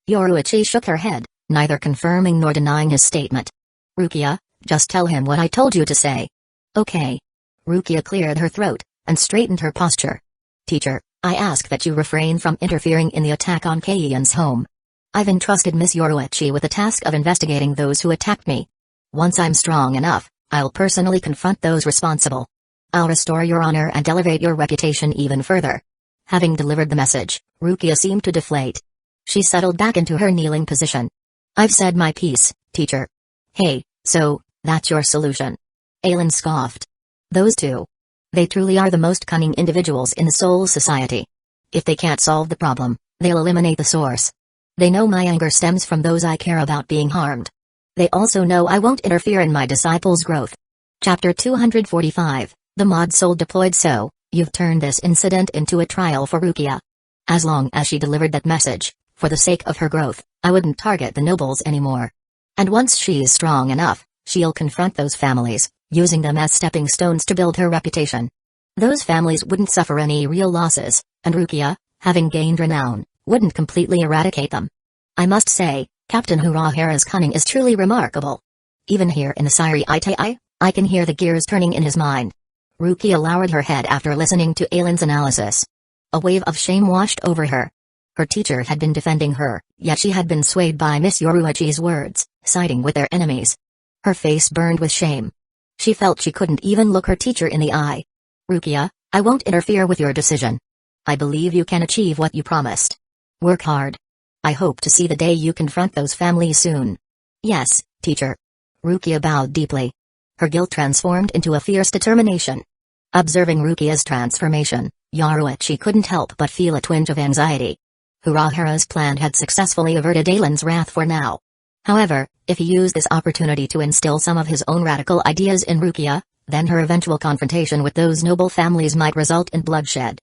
Yoruichi shook her head, neither confirming nor denying his statement. Rukia, just tell him what I told you to say. Okay. Rukia cleared her throat, and straightened her posture. Teacher, I ask that you refrain from interfering in the attack on Keian's home. I've entrusted Miss Yoruichi with the task of investigating those who attacked me. Once I'm strong enough, I'll personally confront those responsible. I'll restore your honor and elevate your reputation even further. Having delivered the message, Rukia seemed to deflate. She settled back into her kneeling position. I've said my piece, teacher. Hey, so, that's your solution. Aizen scoffed. Those two. They truly are the most cunning individuals in the Soul Society. If they can't solve the problem, they'll eliminate the source. They know my anger stems from those I care about being harmed. They also know I won't interfere in my disciples' growth. Chapter 245, The Mod Soul Deployed. So, you've turned this incident into a trial for Rukia. As long as she delivered that message, for the sake of her growth, I wouldn't target the nobles anymore. And once she's strong enough, she'll confront those families, using them as stepping stones to build her reputation. Those families wouldn't suffer any real losses, and Rukia, having gained renown, wouldn't completely eradicate them. I must say, Captain Urahara's cunning is truly remarkable. Even here in the Siri Itai, I can hear the gears turning in his mind. Rukia lowered her head after listening to Aizen's analysis. A wave of shame washed over her. Her teacher had been defending her, yet she had been swayed by Miss Yoruichi's words, siding with their enemies. Her face burned with shame. She felt she couldn't even look her teacher in the eye. Rukia, I won't interfere with your decision. I believe you can achieve what you promised. Work hard. I hope to see the day you confront those families soon. Yes, teacher. Rukia bowed deeply. Her guilt transformed into a fierce determination. Observing Rukia's transformation, Yoruichi couldn't help but feel a twinge of anxiety. Urahara's plan had successfully averted Aizen's wrath for now. However, if he used this opportunity to instill some of his own radical ideas in Rukia, then her eventual confrontation with those noble families might result in bloodshed.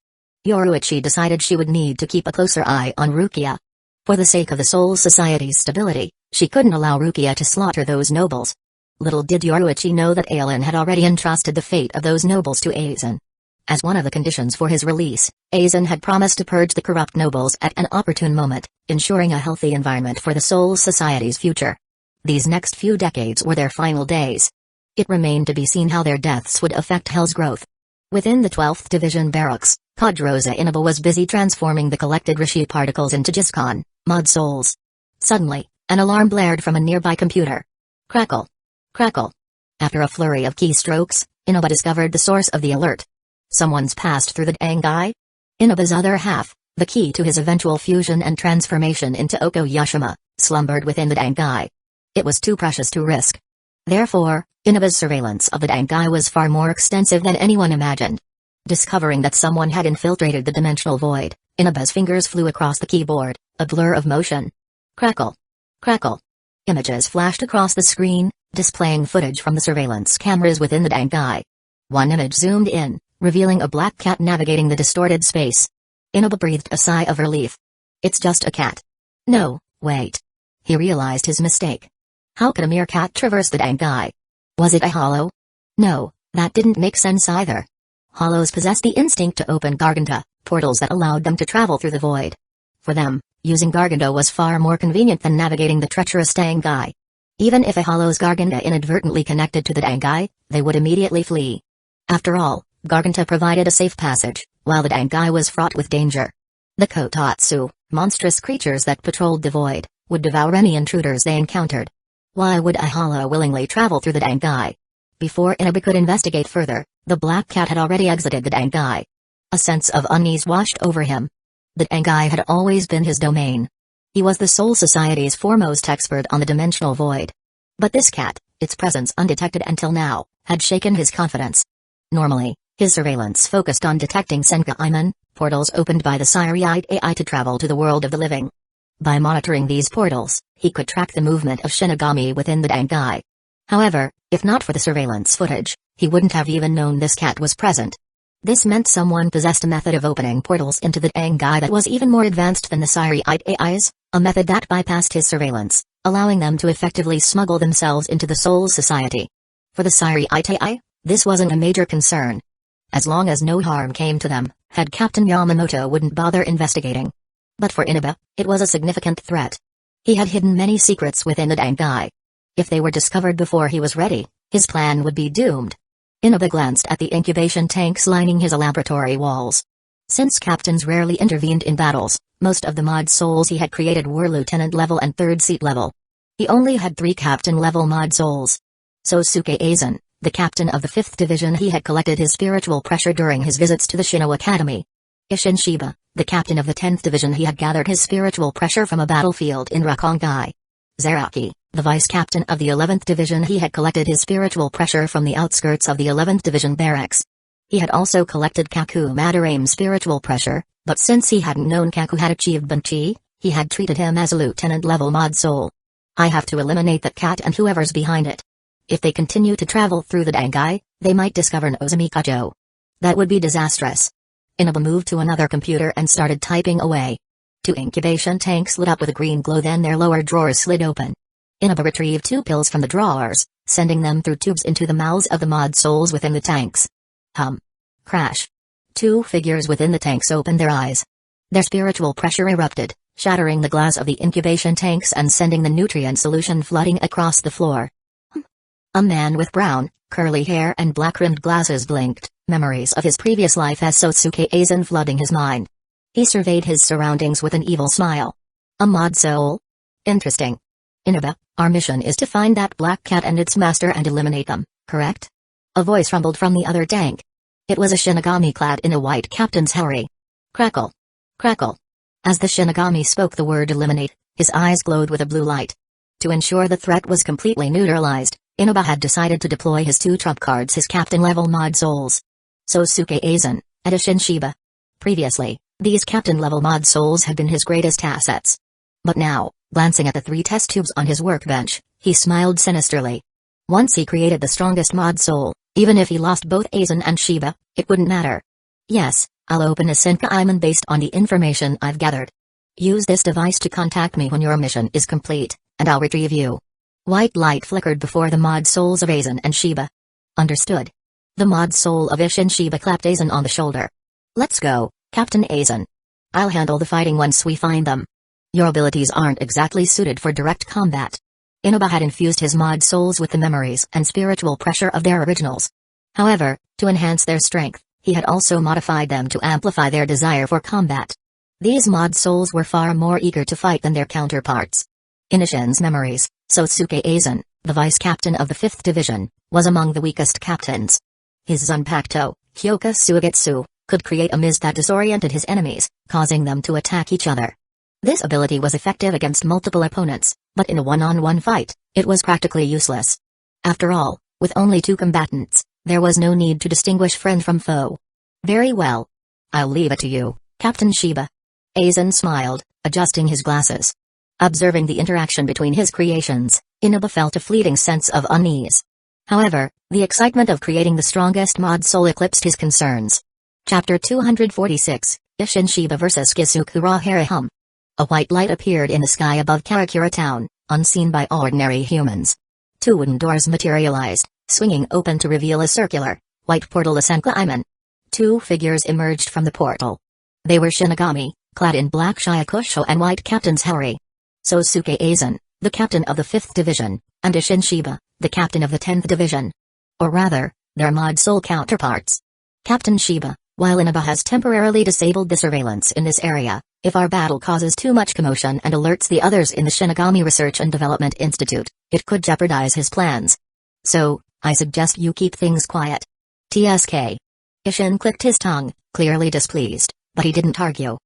Yoruichi decided she would need to keep a closer eye on Rukia. For the sake of the Soul Society's stability, she couldn't allow Rukia to slaughter those nobles. Little did Yoruichi know that Aizen had already entrusted the fate of those nobles to Aizen. As one of the conditions for his release, Aizen had promised to purge the corrupt nobles at an opportune moment, ensuring a healthy environment for the Soul Society's future. These next few decades were their final days. It remained to be seen how their deaths would affect Hell's growth. Within the 12th Division barracks, Kadroza Inaba was busy transforming the collected Rishi particles into Jiskan, Mod Souls. Suddenly, an alarm blared from a nearby computer. Crackle. Crackle. After a flurry of keystrokes, Inaba discovered the source of the alert. Someone's passed through the Dangai? Inaba's other half, the key to his eventual fusion and transformation into Oko Yashima, slumbered within the Dangai. It was too precious to risk. Therefore, Inaba's surveillance of the Dangai was far more extensive than anyone imagined. Discovering that someone had infiltrated the dimensional void, Inaba's fingers flew across the keyboard, a blur of motion. Crackle. Crackle. Images flashed across the screen, displaying footage from the surveillance cameras within the Dangai. One image zoomed in, revealing a black cat navigating the distorted space. Inaba breathed a sigh of relief. It's just a cat. No, wait. He realized his mistake. How could a mere cat traverse the Dangai? Was it a hollow? No, that didn't make sense either. Hollows possess the instinct to open Garganta, portals that allowed them to travel through the void. For them, using Garganta was far more convenient than navigating the treacherous Dangai. Even if a hollow's Garganta inadvertently connected to the Dangai, they would immediately flee. After all, Garganta provided a safe passage, while the Dangai was fraught with danger. The Kotatsu, monstrous creatures that patrolled the void, would devour any intruders they encountered. Why would a hollow willingly travel through the Dangai? Before Inaba could investigate further, the black cat had already exited the Dangai. A sense of unease washed over him. The Dangai had always been his domain. He was the Soul Society's foremost expert on the dimensional void. But this cat, its presence undetected until now, had shaken his confidence. Normally, his surveillance focused on detecting Senkaiman, portals opened by the Siriite AI to travel to the world of the living. By monitoring these portals, he could track the movement of Shinigami within the Dangai. However, if not for the surveillance footage, he wouldn't have even known this cat was present. This meant someone possessed a method of opening portals into the Dangai that was even more advanced than the Siriite AIs, a method that bypassed his surveillance, allowing them to effectively smuggle themselves into the Soul Society. For the Siriite AI, this wasn't a major concern. As long as no harm came to them, head Captain Yamamoto wouldn't bother investigating. But for Inaba, it was a significant threat. He had hidden many secrets within the Dangai. If they were discovered before he was ready, his plan would be doomed. Inaba glanced at the incubation tanks lining his laboratory walls. Since captains rarely intervened in battles, most of the mod souls he had created were lieutenant level and third seat level. He only had 3 captain level mod souls. Sosuke Aizen, the captain of the 5th division, he had collected his spiritual pressure during his visits to the Shino Academy. Isshin Shiba, the captain of the 10th division, he had gathered his spiritual pressure from a battlefield in Rukongai. Zaraki, the vice captain of the 11th division, he had collected his spiritual pressure from the outskirts of the 11th division barracks. He had also collected Kaku Madarame's spiritual pressure, but since he hadn't known Kaku had achieved Banchi, he had treated him as a lieutenant-level mod soul. I have to eliminate that cat and whoever's behind it. If they continue to travel through the Dangai, they might discover Nozomi Kajo. That would be disastrous. Inaba moved to another computer and started typing away. 2 incubation tanks lit up with a green glow, then their lower drawers slid open. Inaba retrieved 2 pills from the drawers, sending them through tubes into the mouths of the mod souls within the tanks. Hum. Crash. 2 figures within the tanks opened their eyes. Their spiritual pressure erupted, shattering the glass of the incubation tanks and sending the nutrient solution flooding across the floor. A man with brown, curly hair and black-rimmed glasses blinked, memories of his previous life as Sosuke Aizen flooding his mind. He surveyed his surroundings with an evil smile. A mod soul? Interesting. Inaba, our mission is to find that black cat and its master and eliminate them, correct? A voice rumbled from the other tank. It was a Shinigami clad in a white captain's hurry. Crackle. Crackle. As the Shinigami spoke the word eliminate, his eyes glowed with a blue light. To ensure the threat was completely neutralized, Inaba had decided to deploy his 2 trump cards, his captain-level mod souls. Sosuke Aizen, and Isshin Shiba. Previously, these captain-level mod souls had been his greatest assets. But now, glancing at the 3 test tubes on his workbench, he smiled sinisterly. Once he created the strongest mod soul, even if he lost both Aizen and Shiba, it wouldn't matter. Yes, I'll open a Senkaiman based on the information I've gathered. Use this device to contact me when your mission is complete, and I'll retrieve you. White light flickered before the mod souls of Aizen and Shiba. Understood. The mod soul of Isshin Shiba clapped Aizen on the shoulder. Let's go, Captain Aizen. I'll handle the fighting once we find them. Your abilities aren't exactly suited for direct combat. Inaba had infused his mod souls with the memories and spiritual pressure of their originals. However, to enhance their strength, he had also modified them to amplify their desire for combat. These mod souls were far more eager to fight than their counterparts. In Isshin's memories, Sosuke Aizen, the vice captain of the 5th division, was among the weakest captains. His Zanpakuto, Hyoka Suigetsu, could create a mist that disoriented his enemies, causing them to attack each other. This ability was effective against multiple opponents, but in a one-on-one fight, it was practically useless. After all, with only 2 combatants, there was no need to distinguish friend from foe. Very well. I'll leave it to you, Captain Shiba. Aizen smiled, adjusting his glasses. Observing the interaction between his creations, Inaba felt a fleeting sense of unease. However, the excitement of creating the strongest mod soul eclipsed his concerns. Chapter 246, Isshin Shiba vs. Kusagakure Harihum. A white light appeared in the sky above Karakura town, unseen by ordinary humans. 2 wooden doors materialized, swinging open to reveal a circular, white portal Senkaiman. 2 figures emerged from the portal. They were Shinigami, clad in black Shiakusho and white captain's hurry. Sosuke Aizen, the captain of the 5th division, and Isshin Shiba, the captain of the 10th division. Or rather, their mod soul counterparts. Captain Shiba, while Inaba has temporarily disabled the surveillance in this area, if our battle causes too much commotion and alerts the others in the Shinigami Research and Development Institute, it could jeopardize his plans. So, I suggest you keep things quiet. TSK. Isshin clicked his tongue, clearly displeased, but he didn't argue.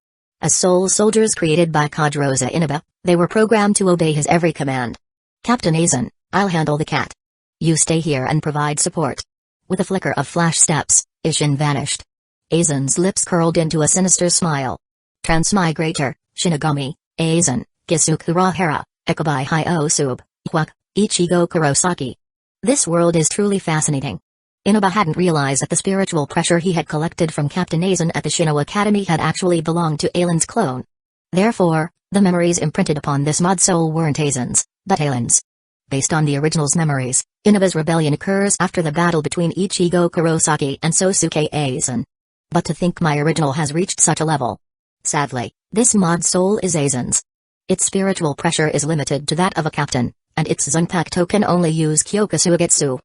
As soul soldiers created by Kadroza Inaba, they were programmed to obey his every command. Captain Aizen, I'll handle the cat. You stay here and provide support. With a flicker of flash steps, Isshin vanished. Aizen's lips curled into a sinister smile. Transmigrator, Shinigami, Aizen, Kusagakure, Ekabai Hyosub, Hueco, Ichigo Kurosaki. This world is truly fascinating. Inaba hadn't realized that the spiritual pressure he had collected from Captain Aizen at the Shino Academy had actually belonged to Aizen's clone. Therefore, the memories imprinted upon this mod soul weren't Aizen's, but Aizen's. Based on the original's memories, Inaba's rebellion occurs after the battle between Ichigo Kurosaki and Sosuke Aizen. But to think my original has reached such a level. Sadly, this mod soul is Aizen's. Its spiritual pressure is limited to that of a captain, and its Zanpakuto can only use Kyokusugetsu.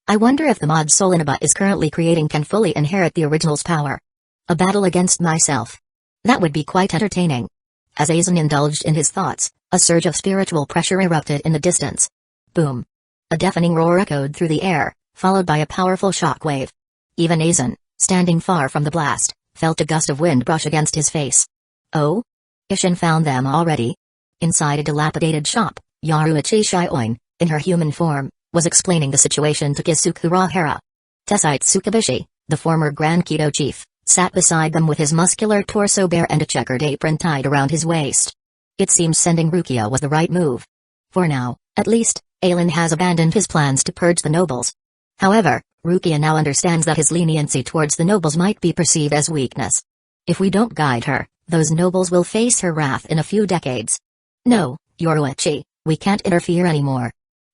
I wonder if the mod soul Inaba is currently creating can fully inherit the original's power. A battle against myself. That would be quite entertaining. As Aizen indulged in his thoughts, a surge of spiritual pressure erupted in the distance. Boom. A deafening roar echoed through the air, followed by a powerful shockwave. Even Aizen, standing far from the blast, felt a gust of wind brush against his face. Oh? Isshin found them already. Inside a dilapidated shop, Yaruichi Shioin, in her human form, was explaining the situation to Kusagakure. Tessite Tsukabushi, the former Grand Kido chief, sat beside them with his muscular torso bare and a checkered apron tied around his waist. It seems sending Rukia was the right move. For now, at least, Aizen has abandoned his plans to purge the nobles. However, Rukia now understands that his leniency towards the nobles might be perceived as weakness. If we don't guide her, those nobles will face her wrath in a few decades. No, Yoruichi, we can't interfere anymore.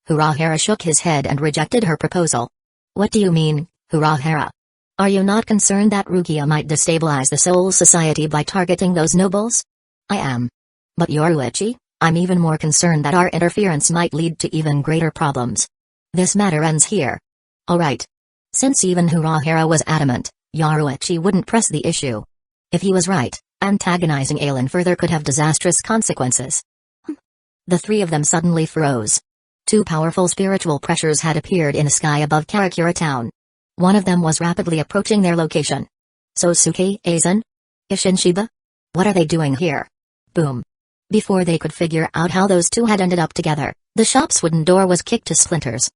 Urahara shook his head and rejected her proposal. What do you mean, Urahara? Are you not concerned that Rukia might destabilize the Soul Society by targeting those nobles? I am. But Yoruichi, I'm even more concerned that our interference might lead to even greater problems. This matter ends here. Alright. Since even Urahara was adamant, Yoruichi wouldn't press the issue. If he was right, antagonizing Aizen further could have disastrous consequences. The three of them suddenly froze. Two powerful spiritual pressures had appeared in the sky above Karakura town. One of them was rapidly approaching their location. Sosuke Aizen? Isshin Shiba? What are they doing here? Boom. Before they could figure out how those two had ended up together, the shop's wooden door was kicked to splinters.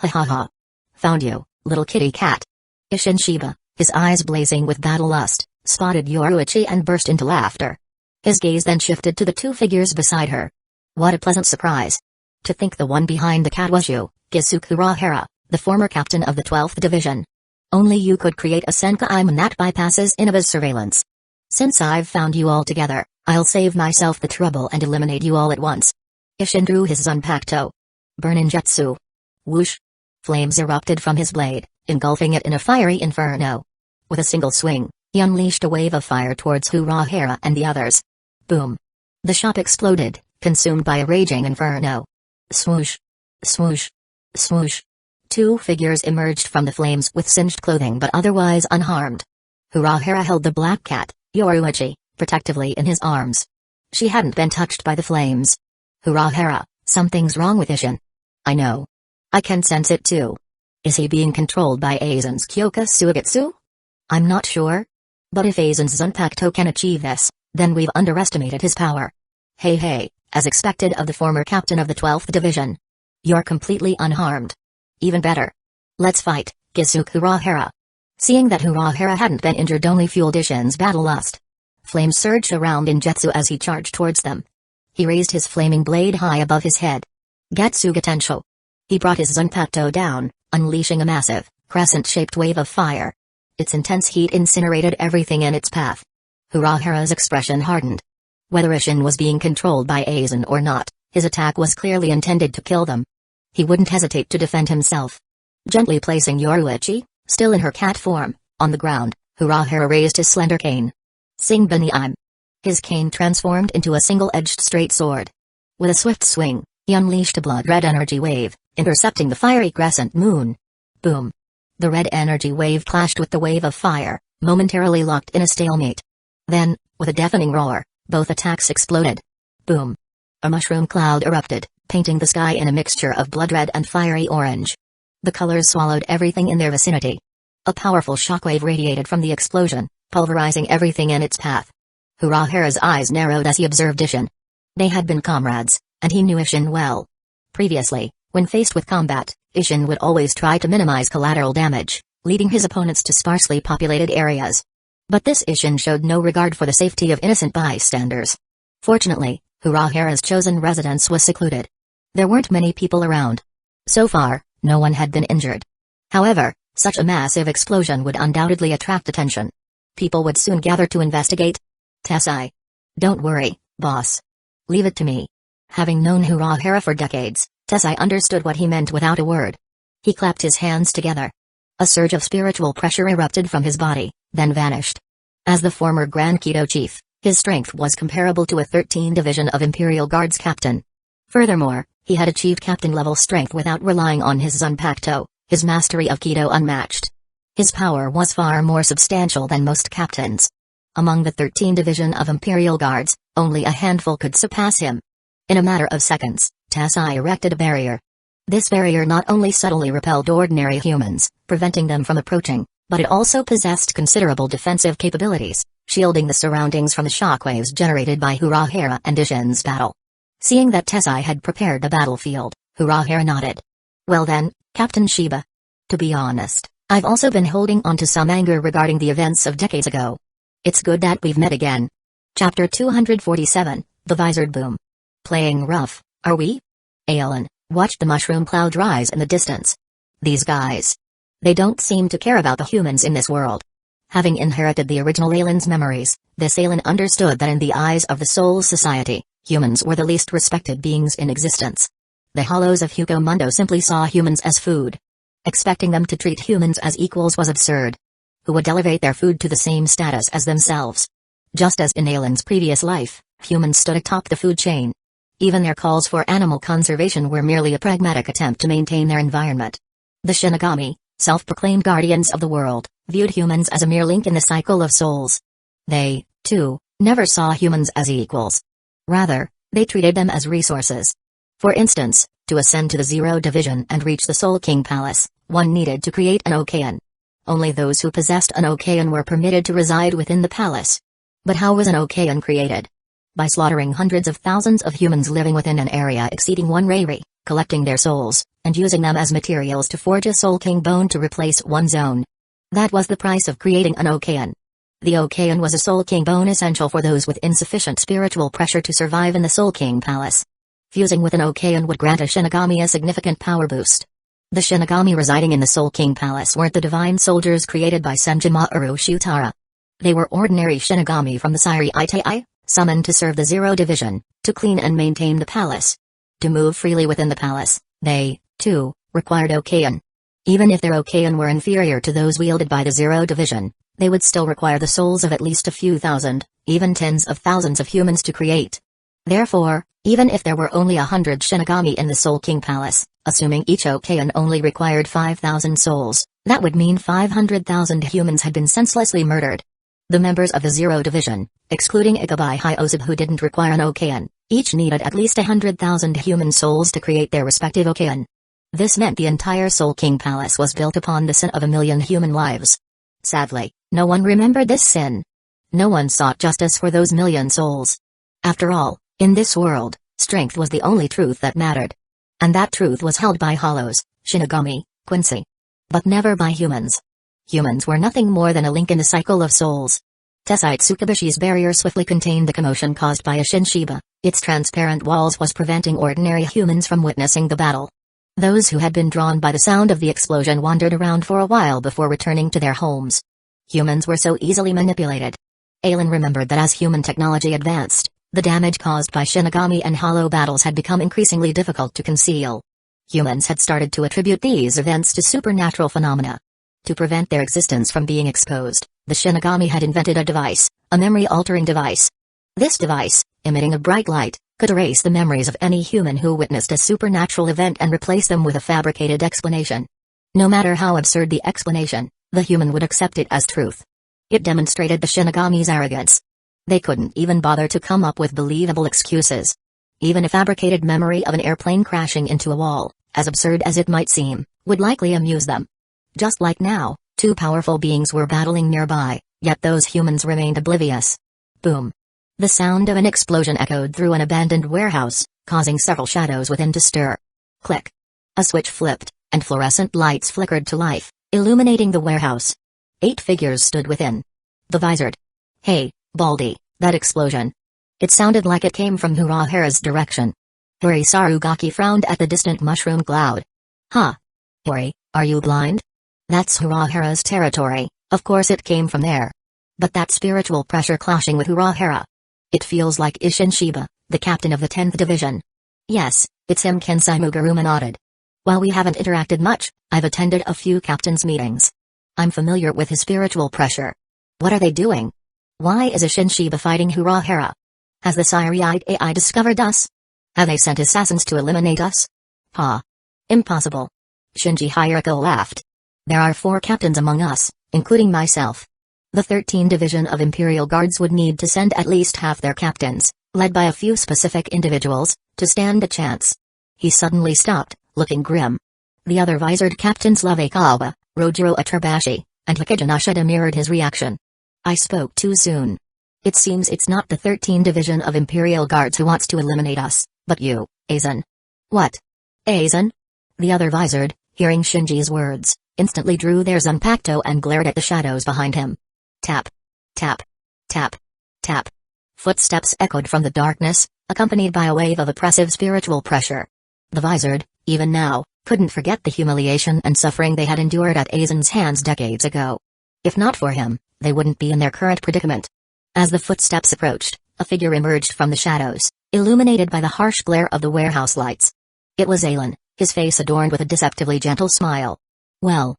Ha ha ha. Found you, little kitty cat. Isshin Shiba, his eyes blazing with battle lust, spotted Yoruichi and burst into laughter. His gaze then shifted to the two figures beside her. What a pleasant surprise. To think the one behind the cat was you, Kusagakure, the former captain of the 12th Division. Only you could create a Senkaimon that bypasses Inaba's surveillance. Since I've found you all together, I'll save myself the trouble and eliminate you all at once. Isshin drew his Zanpakuto. Burn Jutsu. Whoosh. Flames erupted from his blade, engulfing it in a fiery inferno. With a single swing, he unleashed a wave of fire towards Urahara and the others. Boom. The shop exploded, consumed by a raging inferno. Swoosh. Swoosh. Swoosh. Two figures emerged from the flames with singed clothing but otherwise unharmed. Urahara held the black cat, Yoruichi, protectively in his arms. She hadn't been touched by the flames. Urahara, something's wrong with Isshin. I know. I can sense it too. Is he being controlled by Aizen's Kyokusugetsu? I'm not sure. But if Aizen's Zanpakuto can achieve this, then we've underestimated his power. Hey, as expected of the former captain of the 12th Division. You're completely unharmed. Even better. Let's fight, Kusagakure. Seeing that Urahara hadn't been injured only fueled Isshin's battle lust. Flames surged around in Jetsu as he charged towards them. He raised his flaming blade high above his head. Gatsuga Tensho. He brought his Zanpakuto down, unleashing a massive, crescent-shaped wave of fire. Its intense heat incinerated everything in its path. Urahara's expression hardened. Whether Isshin was being controlled by Aizen or not, his attack was clearly intended to kill them. He wouldn't hesitate to defend himself. Gently placing Yoruichi, still in her cat form, on the ground, Urahara raised his slender cane. Sing Bani'im. His cane transformed into a single-edged straight sword. With a swift swing, he unleashed a blood-red energy wave, intercepting the fiery crescent moon. Boom. The red energy wave clashed with the wave of fire, momentarily locked in a stalemate. Then, with a deafening roar, both attacks exploded. Boom. A mushroom cloud erupted, painting the sky in a mixture of blood-red and fiery orange. The colors swallowed everything in their vicinity. A powerful shockwave radiated from the explosion, pulverizing everything in its path. Urahara's eyes narrowed as he observed Ishin. They had been comrades, and he knew Ishin well. Previously, when faced with combat, Ishin would always try to minimize collateral damage, leading his opponents to sparsely populated areas. But this Ishin showed no regard for the safety of innocent bystanders. Fortunately, Urahara's chosen residence was secluded. There weren't many people around. So far, no one had been injured. However, such a massive explosion would undoubtedly attract attention. People would soon gather to investigate. Tessai. Don't worry, boss. Leave it to me. Having known Urahara for decades, Tessai understood what he meant without a word. He clapped his hands together. A surge of spiritual pressure erupted from his body, then vanished. As the former Grand Keto chief, his strength was comparable to a 13th Division of Imperial Guards captain. Furthermore, he had achieved captain-level strength without relying on his Zanpakuto, his mastery of Keto unmatched. His power was far more substantial than most captains. Among the 13th Division of Imperial Guards, only a handful could surpass him. In a matter of seconds, Tessai erected a barrier. This barrier not only subtly repelled ordinary humans, preventing them from approaching, but it also possessed considerable defensive capabilities, shielding the surroundings from the shockwaves generated by Urahara and Ishin's battle. Seeing that Tessai had prepared the battlefield, Urahara nodded. Well then, Captain Shiba. To be honest, I've also been holding on to some anger regarding the events of decades ago. It's good that we've met again. Chapter 247, The Visored Boom. Playing rough, are we? Aizen watched the mushroom cloud rise in the distance. These guys. They don't seem to care about the humans in this world. Having inherited the original Aizen's memories, this Aizen understood that in the eyes of the Soul Society, humans were the least respected beings in existence. The hollows of Hueco Mundo simply saw humans as food. Expecting them to treat humans as equals was absurd. Who would elevate their food to the same status as themselves? Just as in Aizen's previous life, humans stood atop the food chain. Even their calls for animal conservation were merely a pragmatic attempt to maintain their environment. The Shinigami, self-proclaimed guardians of the world, viewed humans as a mere link in the cycle of souls. They, too, never saw humans as equals. Rather, they treated them as resources. For instance, to ascend to the Zero Division and reach the Soul King Palace, one needed to create an Okayan. Only those who possessed an Okayan were permitted to reside within the palace. But how was an Okayan created? By slaughtering hundreds of thousands of humans living within an area exceeding 1 Reiri, collecting their souls, and using them as materials to forge a Soul King bone to replace one's own. That was the price of creating an Okayan. The Okayan was a Soul King bone essential for those with insufficient spiritual pressure to survive in the Soul King Palace. Fusing with an Okayan would grant a Shinigami a significant power boost. The Shinigami residing in the Soul King Palace weren't the divine soldiers created by Senjimaru Shutara. They were ordinary Shinigami from the Siri Itai, summoned to serve the Zero Division, to clean and maintain the palace. To move freely within the palace, they, too, required Okayan. Even if their Okayan were inferior to those wielded by the Zero Division, they would still require the souls of at least a few thousand, even tens of thousands of humans to create. Therefore, even if there were only 100 Shinigami in the Soul King Palace, assuming each Okayan only required 5,000 souls, that would mean 500,000 humans had been senselessly murdered. The members of the Zero Division, excluding Ikabai Hyosub who didn't require an Okayan, each needed at least 100,000 human souls to create their respective Okayan. This meant the entire Soul King Palace was built upon the sin of 1 million human lives. Sadly, no one remembered this sin. No one sought justice for those million souls. After all, in this world, strength was the only truth that mattered. And that truth was held by hollows, Shinigami, Quincy. But never by humans. Humans were nothing more than a link in the cycle of souls. Tessai Tsukabishi's barrier swiftly contained the commotion caused by Ishin Shiba. Its transparent walls was preventing ordinary humans from witnessing the battle. Those who had been drawn by the sound of the explosion wandered around for a while before returning to their homes. Humans were so easily manipulated. Aizen remembered that as human technology advanced, the damage caused by Shinigami and hollow battles had become increasingly difficult to conceal. Humans had started to attribute these events to supernatural phenomena. To prevent their existence from being exposed, the Shinigami had invented a device, a memory-altering device. This device, emitting a bright light, could erase the memories of any human who witnessed a supernatural event and replace them with a fabricated explanation. No matter how absurd the explanation, the human would accept it as truth. It demonstrated the Shinigami's arrogance. They couldn't even bother to come up with believable excuses. Even a fabricated memory of an airplane crashing into a wall, as absurd as it might seem, would likely amuse them. Just like now, two powerful beings were battling nearby, Yet those humans remained oblivious. Boom. The sound of an explosion echoed through an abandoned warehouse, causing several shadows within to stir. Click. A switch flipped, and fluorescent lights flickered to life, illuminating the warehouse. 8 figures stood within. The visored. Hey, Baldy, that explosion. It sounded like it came from Urahara's direction. Hori Sarugaki frowned at the distant mushroom cloud. Huh. Hori, are you blind? That's Urahara's territory, of course it came from there. But that spiritual pressure clashing with Urahara. It feels like Isshin Shiba, the captain of the 10th Division. Yes, it's him, Kensai Mugaruma nodded. While we haven't interacted much, I've attended a few captains' meetings. I'm familiar with his spiritual pressure. What are they doing? Why is Isshin Shiba fighting Urahara? Has the Siri-eyed AI discovered us? Have they sent assassins to eliminate us? Ha. Impossible. Shinji Hirako laughed. There are 4 captains among us, including myself. The 13th Division of Imperial Guards would need to send at least half their captains, led by a few specific individuals, to stand a chance. He suddenly stopped, looking grim. The other visored captains Love Kawa, Rojiro Atrabashi, and Hikage Nashida mirrored his reaction. I spoke too soon. It seems it's not the 13th Division of Imperial Guards who wants to eliminate us, but you, Aizen. What? Aizen? The other visored, hearing Shinji's words, instantly drew their Zanpakuto and glared at the shadows behind him. Tap. Tap. Tap. Tap. Footsteps echoed from the darkness, accompanied by a wave of oppressive spiritual pressure. The visored, even now, couldn't forget the humiliation and suffering they had endured at Aizen's hands decades ago. If not for him, they wouldn't be in their current predicament. As the footsteps approached, a figure emerged from the shadows, illuminated by the harsh glare of the warehouse lights. It was Aizen, his face adorned with a deceptively gentle smile. Well,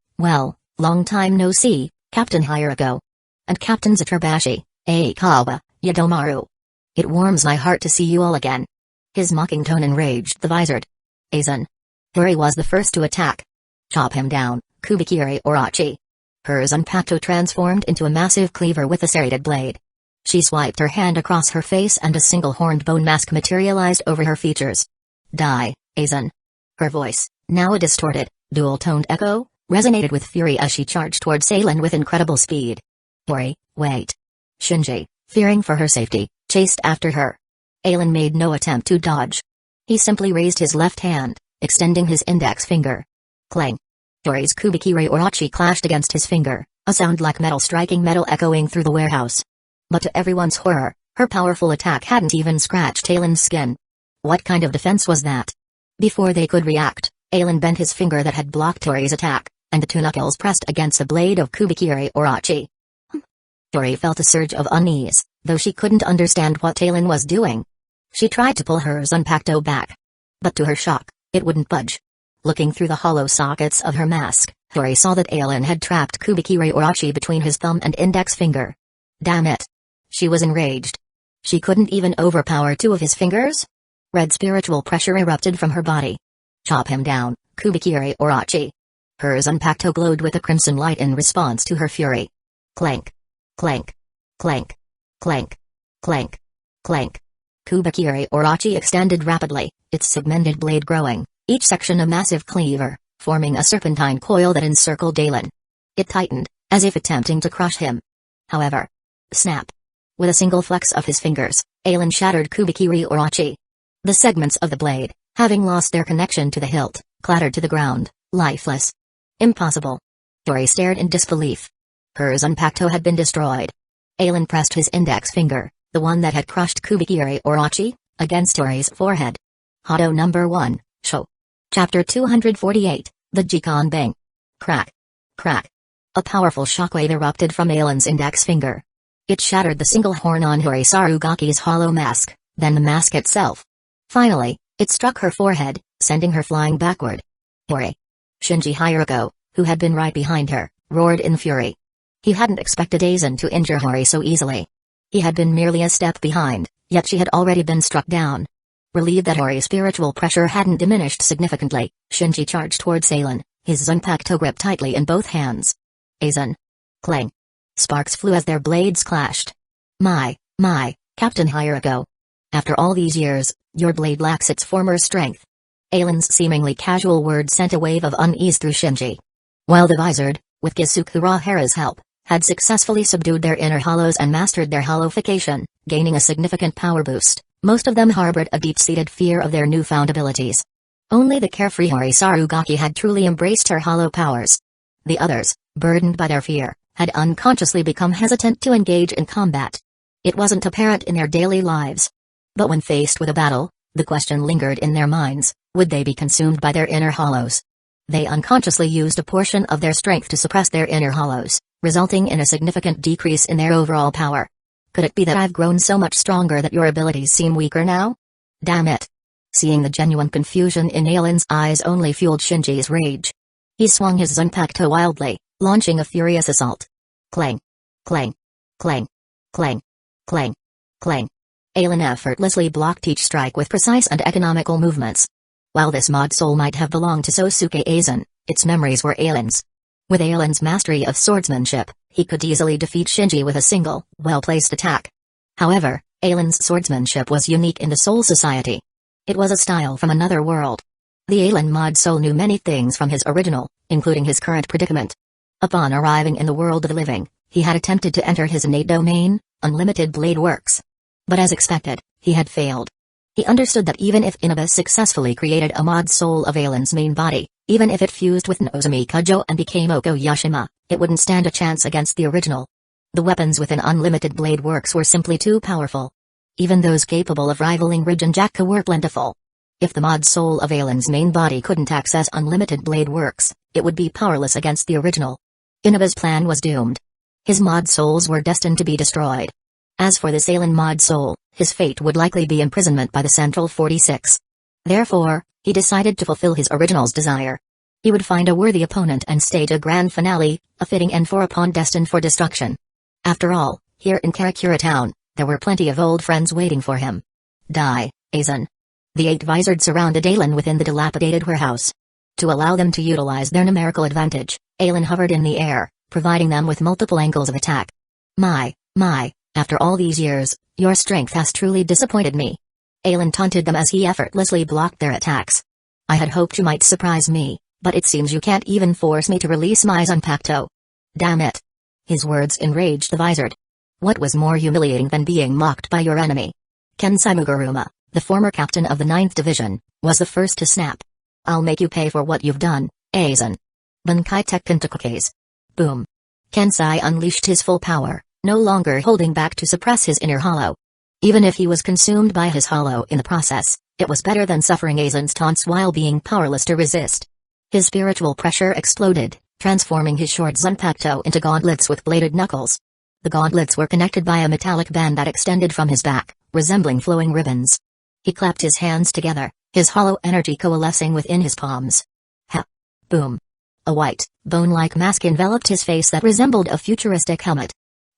long time no see, Captain Hirako. And Captains Atrabashi, Aikawa, Yadomaru. It warms my heart to see you all again. His mocking tone enraged the visored. Aizen. Hori was the first to attack. Chop him down, Kubikiri Orochi. Her Zanpakuto transformed into a massive cleaver with a serrated blade. She swiped her hand across her face and a single horned bone mask materialized over her features. Die, Aizen. Her voice, now a distorted, dual-toned echo, resonated with fury as she charged towards Aizen with incredible speed. Hori, wait. Shinji, fearing for her safety, chased after her. Aizen made no attempt to dodge. He simply raised his left hand, extending his index finger. Clang. Hori's Kubikiri Orochi clashed against his finger, a sound like metal striking metal echoing through the warehouse. But to everyone's horror, her powerful attack hadn't even scratched Aizen's skin. What kind of defense was that? Before they could react, Aizen bent his finger that had blocked Hori's attack, and the 2 knuckles pressed against the blade of Kubikiri Orochi. Hori felt a surge of unease, though she couldn't understand what Aizen was doing. She tried to pull her Zanpakuto back. But to her shock, it wouldn't budge. Looking through the hollow sockets of her mask, Hori saw that Aizen had trapped Kubikiri Orochi between his thumb and index finger. Damn it. She was enraged. She couldn't even overpower 2 of his fingers? Red spiritual pressure erupted from her body. Chop him down, Kubikiri Orochi. Her Zanpakuto glowed with a crimson light in response to her fury. Clank. Clank. Clank. Clank. Clank. Clank. Kubikiri Orochi extended rapidly, its segmented blade growing, each section a massive cleaver, forming a serpentine coil that encircled Aizen. It tightened, as if attempting to crush him. However. Snap. With a single flex of his fingers, Aizen shattered Kubikiri Orochi. The segments of the blade, having lost their connection to the hilt, clattered to the ground, lifeless. Impossible. Hori stared in disbelief. Her Zanpakuto had been destroyed. Aizen pressed his index finger, the one that had crushed Kubikiri Orochi, against Hori's forehead. Hado number 1, Show. Chapter 248, The Jikon Bang. Crack. Crack. A powerful shockwave erupted from Aizen's index finger. It shattered the single horn on Hori Sarugaki's hollow mask, then the mask itself. Finally, it struck her forehead, sending her flying backward. Hori. Shinji Hirako, who had been right behind her, roared in fury. He hadn't expected Aizen to injure Hori so easily. He had been merely a step behind, yet she had already been struck down. Relieved that Hori's spiritual pressure hadn't diminished significantly, Shinji charged towards Aizen, his Zanpakuto gripped tightly in both hands. Aizen. Clang. Sparks flew as their blades clashed. My, Captain Hirako. After all these years, your blade lacks its former strength. Aizen's seemingly casual words sent a wave of unease through Shinji. While the visored, with Kusagakure Urahara's help, had successfully subdued their inner hollows and mastered their hollowification, gaining a significant power boost. Most of them harbored a deep-seated fear of their newfound abilities. Only the carefree Hori Sarugaki had truly embraced her hollow powers. The others, burdened by their fear, had unconsciously become hesitant to engage in combat. It wasn't apparent in their daily lives. But when faced with a battle, the question lingered in their minds: would they be consumed by their inner hollows? They unconsciously used a portion of their strength to suppress their inner hollows, resulting in a significant decrease in their overall power. Could it be that I've grown so much stronger that your abilities seem weaker now? Damn it. Seeing the genuine confusion in Aizen's eyes only fueled Shinji's rage. He swung his Zanpakuto wildly, launching a furious assault. Clang. Clang. Clang. Clang. Clang. Clang. Aizen effortlessly blocked each strike with precise and economical movements. While this mod soul might have belonged to Sosuke Aizen, its memories were Aizen's. With Aizen's mastery of swordsmanship, he could easily defeat Shinji with a single, well-placed attack. However, Aizen's swordsmanship was unique in the Soul Society. It was a style from another world. The Aizen mod soul knew many things from his original, including his current predicament. Upon arriving in the world of the living, he had attempted to enter his innate domain, unlimited blade works. But as expected, he had failed. He understood that even if Inaba successfully created a mod soul of Aizen's main body, even if it fused with Nozomi Kujo and became Oko Yashima, it wouldn't stand a chance against the original. The weapons within unlimited blade works were simply too powerful. Even those capable of rivaling Rijin Jakka were plentiful. If the mod soul of Aizen's main body couldn't access unlimited blade works, it would be powerless against the original. Inaba's plan was doomed. His mod souls were destined to be destroyed. As for this Aizen mod soul, his fate would likely be imprisonment by the Central 46. Therefore, he decided to fulfill his original's desire. He would find a worthy opponent and stage a grand finale, a fitting end for a pawn destined for destruction. After all, here in Karakura town, there were plenty of old friends waiting for him. Die, Aizen. The 8 visored surrounded Aizen within the dilapidated warehouse. To allow them to utilize their numerical advantage, Aizen hovered in the air, providing them with multiple angles of attack. My, after all these years, your strength has truly disappointed me. Aizen taunted them as he effortlessly blocked their attacks. I had hoped you might surprise me, but it seems you can't even force me to release my Zanpakuto. Damn it. His words enraged the visored. What was more humiliating than being mocked by your enemy? Kensai Muguruma, the former captain of the 9th Division, was the first to snap. I'll make you pay for what you've done, Aizen. Bankai Tekken Tokukes. Boom. Kensai unleashed his full power, no longer holding back to suppress his inner hollow. Even if he was consumed by his hollow in the process, it was better than suffering Aizen's taunts while being powerless to resist. His spiritual pressure exploded, transforming his short Zanpakuto into gauntlets with bladed knuckles. The gauntlets were connected by a metallic band that extended from his back, resembling flowing ribbons. He clapped his hands together, his hollow energy coalescing within his palms. Ha! Boom! A white, bone-like mask enveloped his face that resembled a futuristic helmet.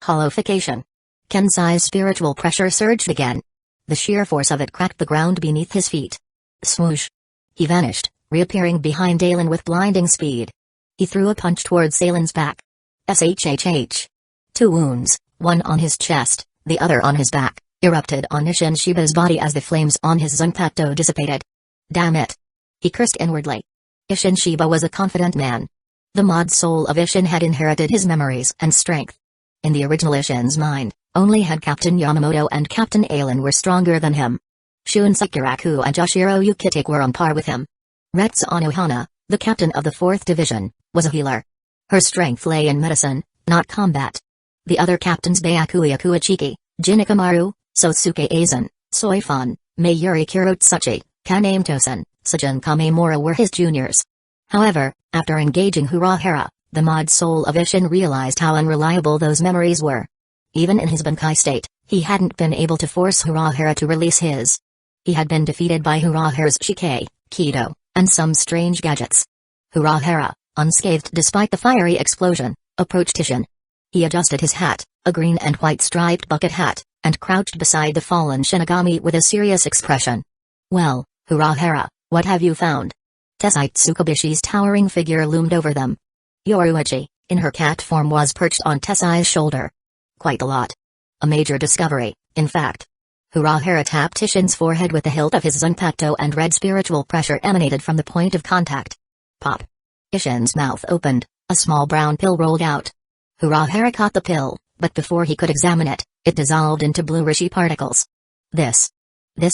Hollowification. Kensai's spiritual pressure surged again. The sheer force of it cracked the ground beneath his feet. Swoosh! He vanished, reappearing behind Aizen with blinding speed. He threw a punch towards Aizen's back. SHHH. 2 wounds, one on his chest, the other on his back, erupted on Isshin Shiba's body as the flames on his Zanpakuto dissipated. Damn it! He cursed inwardly. Isshin Shiba was a confident man. The mod soul of Isshin had inherited his memories and strength. In the original Isshin's mind, only had Captain Yamamoto and Captain Aizen were stronger than him. Shun Sekiraku and Yoshiro Yukitake were on par with him. Retsu Anohana, the captain of the 4th Division, was a healer. Her strength lay in medicine, not combat. The other captains Byakuya Kuichiki, Jinikamaru, Sosuke Aizen, Soifan, Mayuri Kurotsuchi, Kaname Tosen, Sajin Kamemura were his juniors. However, after engaging Urahara, the mod soul of Isshin realized how unreliable those memories were. Even in his Bankai state, he hadn't been able to force Urahara to release his. He had been defeated by Urahara's Shike, Kido, and some strange gadgets. Urahara, unscathed despite the fiery explosion, approached Isshin. He adjusted his hat, a green and white striped bucket hat, and crouched beside the fallen Shinigami with a serious expression. Well, Urahara, what have you found? Tessai Tsukabishi's towering figure loomed over them. Yoruichi, in her cat form, was perched on Tessai's shoulder. Quite a lot. A major discovery, in fact. Urahara tapped Isshin's forehead with the hilt of his Zanpakuto and red spiritual pressure emanated from the point of contact. Pop. Isshin's mouth opened, a small brown pill rolled out. Urahara caught the pill, but before he could examine it, it dissolved into blue rishi particles. This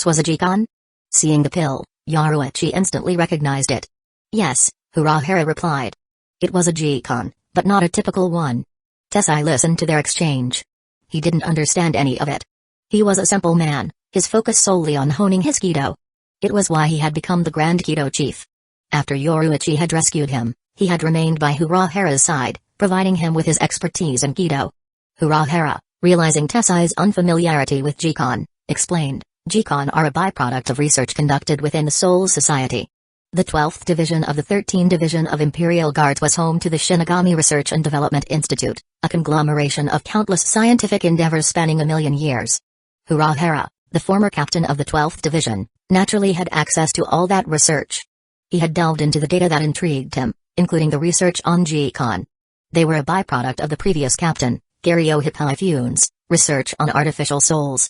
was a Jikon? Seeing the pill, Yoruichi instantly recognized it. Yes, Urahara replied. It was a Jikon, but not a typical one. Tessai listened to their exchange. He didn't understand any of it. He was a simple man, his focus solely on honing his Kido. It was why he had become the Grand Kido Chief. After Yoruichi had rescued him, he had remained by Urahara's side, providing him with his expertise in Kido. Urahara, realizing Tessai's unfamiliarity with Jikon, explained, Jikon are a byproduct of research conducted within the Soul Society. The 12th Division of the 13th Division of Imperial Guards was home to the Shinigami Research and Development Institute, a conglomeration of countless scientific endeavors spanning a million years. Urahara, the former captain of the 12th Division, naturally had access to all that research. He had delved into the data that intrigued him, including the research on Jikon. They were a byproduct of the previous captain, Garyo Hippolyfune's research on artificial souls.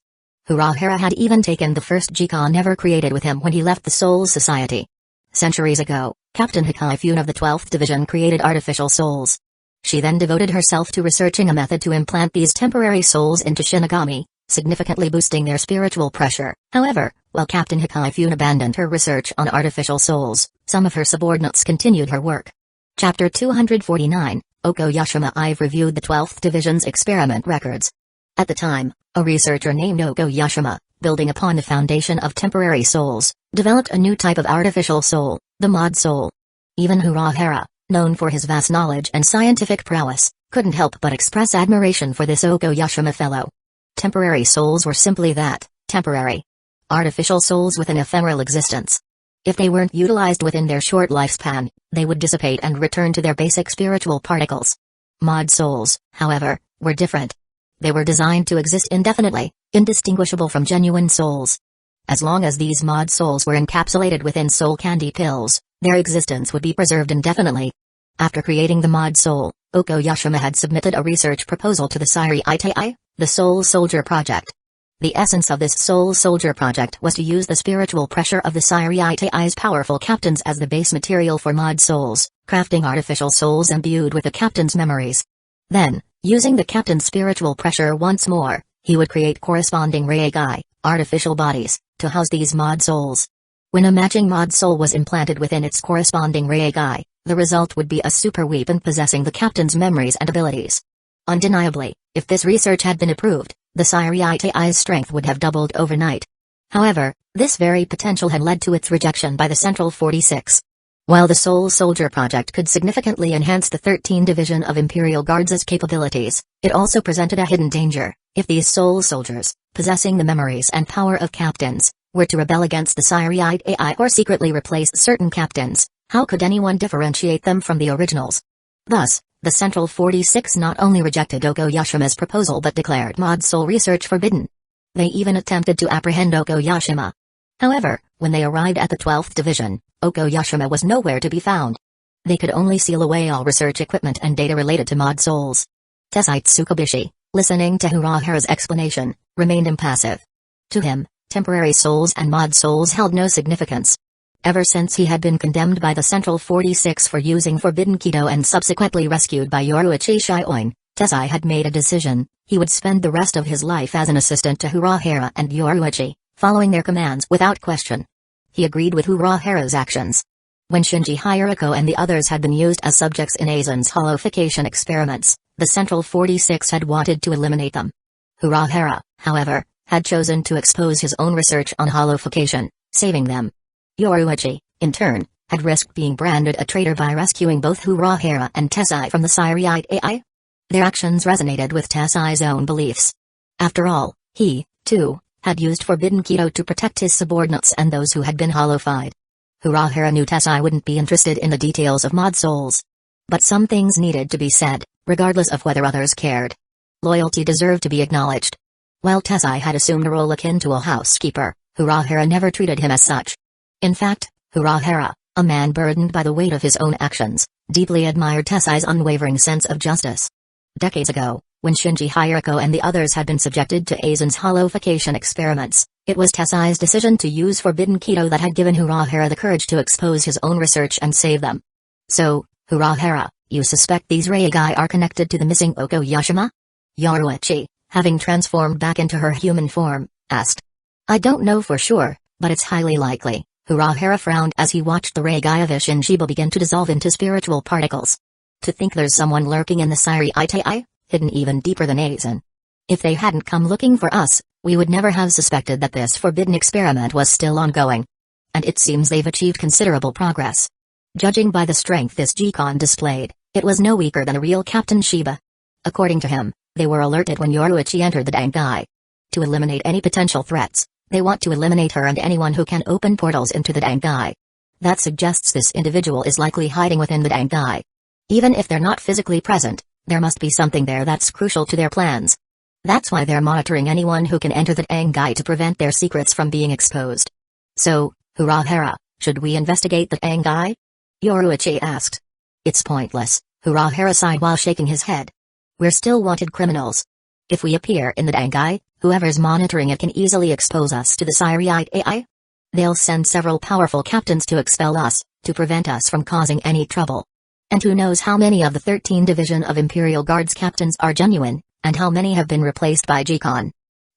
Urahara had even taken the first Jikon ever created with him when he left the Soul Society. Centuries ago, Captain Hippolyfune of the 12th Division created artificial souls. She then devoted herself to researching a method to implant these temporary souls into Shinigami, significantly boosting their spiritual pressure. However, while Captain Hippolyfune abandoned her research on artificial souls, some of her subordinates continued her work. Chapter 249, Oko Yashima. I've reviewed the 12th Division's experiment records. At the time, a researcher named Oko Yashima, building upon the foundation of temporary souls, developed a new type of artificial soul, the mod soul. Even Urahara, known for his vast knowledge and scientific prowess, couldn't help but express admiration for this Oko Yashima fellow. Temporary souls were simply that, temporary. Artificial souls with an ephemeral existence. If they weren't utilized within their short lifespan, they would dissipate and return to their basic spiritual particles. Mod souls, however, were different. They were designed to exist indefinitely, indistinguishable from genuine souls. As long as these mod souls were encapsulated within soul candy pills, their existence would be preserved indefinitely. After creating the mod soul, Oko Yashima had submitted a research proposal to the Sairi Itai, the Soul Soldier Project. The essence of this Soul Soldier Project was to use the spiritual pressure of the Sairi Itai's powerful captains as the base material for mod souls, crafting artificial souls imbued with the captain's memories. Then, using the captain's spiritual pressure once more, he would create corresponding Rukongai, artificial bodies, to house these mod souls. When a matching mod soul was implanted within its corresponding Rukongai, the result would be a super weapon possessing the captain's memories and abilities. Undeniably, if this research had been approved, the Sairi Itai's strength would have doubled overnight. However, this very potential had led to its rejection by the Central 46. While the Soul Soldier Project could significantly enhance the 13th Division of Imperial Guards' capabilities, it also presented a hidden danger. If these Soul Soldiers, possessing the memories and power of captains, were to rebel against the Sairi Itai or secretly replace certain captains, how could anyone differentiate them from the originals? Thus, the Central 46 not only rejected Oko Yashima's proposal but declared mod soul research forbidden. They even attempted to apprehend Oko Yashima. However, when they arrived at the 12th Division, Oko Yashima was nowhere to be found. They could only seal away all research equipment and data related to mod souls. Tessai Tsukubishi, listening to Urahara's explanation, remained impassive. To him, temporary souls and mod souls held no significance. Ever since he had been condemned by the Central 46 for using forbidden Kido and subsequently rescued by Yoruichi Shioin, Tessai had made a decision: he would spend the rest of his life as an assistant to Urahara and Yoruichi, following their commands without question. He agreed with Urahara's actions. When Shinji Hieriko and the others had been used as subjects in Aizen's holofication experiments, the Central 46 had wanted to eliminate them. Urahara, however, had chosen to expose his own research on holofication, saving them. Yoruichi, in turn, had risked being branded a traitor by rescuing both Urahara and Tessai from the Sairi Itai. Their actions resonated with Tessai's own beliefs. After all, he, too, had used forbidden Kido to protect his subordinates and those who had been holofied. Urahara knew Tessai wouldn't be interested in the details of mod souls. But some things needed to be said, regardless of whether others cared. Loyalty deserved to be acknowledged. While Tessai had assumed a role akin to a housekeeper, Urahara never treated him as such. In fact, Urahara, a man burdened by the weight of his own actions, deeply admired Tessai's unwavering sense of justice. Decades ago, when Shinji Hieriko and the others had been subjected to Aizen's holofication experiments, it was Tessai's decision to use forbidden Kido that had given Urahara the courage to expose his own research and save them. So, Urahara, You suspect these Reagai are connected to the missing Okoyashima? Yoruichi, having transformed back into her human form, asked. I don't know for sure, but it's highly likely. Urahara frowned as he watched the Reagai of Ishinshiba begin to dissolve into spiritual particles. To think there's someone lurking in the Siri Itai, hidden even deeper than Aizen. If they hadn't come looking for us, we would never have suspected that this forbidden experiment was still ongoing. And it seems they've achieved considerable progress. Judging by the strength this Jikon displayed, it was no weaker than a real Captain Shiba. According to him, they were alerted when Yoruichi entered the Dangai. To eliminate any potential threats, they want to eliminate her and anyone who can open portals into the Dangai. That suggests this individual is likely hiding within the Dangai. Even if they're not physically present, there must be something there that's crucial to their plans. That's why they're monitoring anyone who can enter the Dangai to prevent their secrets from being exposed. So, Urahara, should we investigate the Dangai? Yoruichi asked. It's pointless, Urahara sighed while shaking his head. We're still wanted criminals. If we appear in the Dangai, whoever's monitoring it can easily expose us to the Siriite AI. They'll send several powerful captains to expel us, to prevent us from causing any trouble. And who knows how many of the 13 Division of Imperial Guards captains are genuine, and how many have been replaced by Jikon.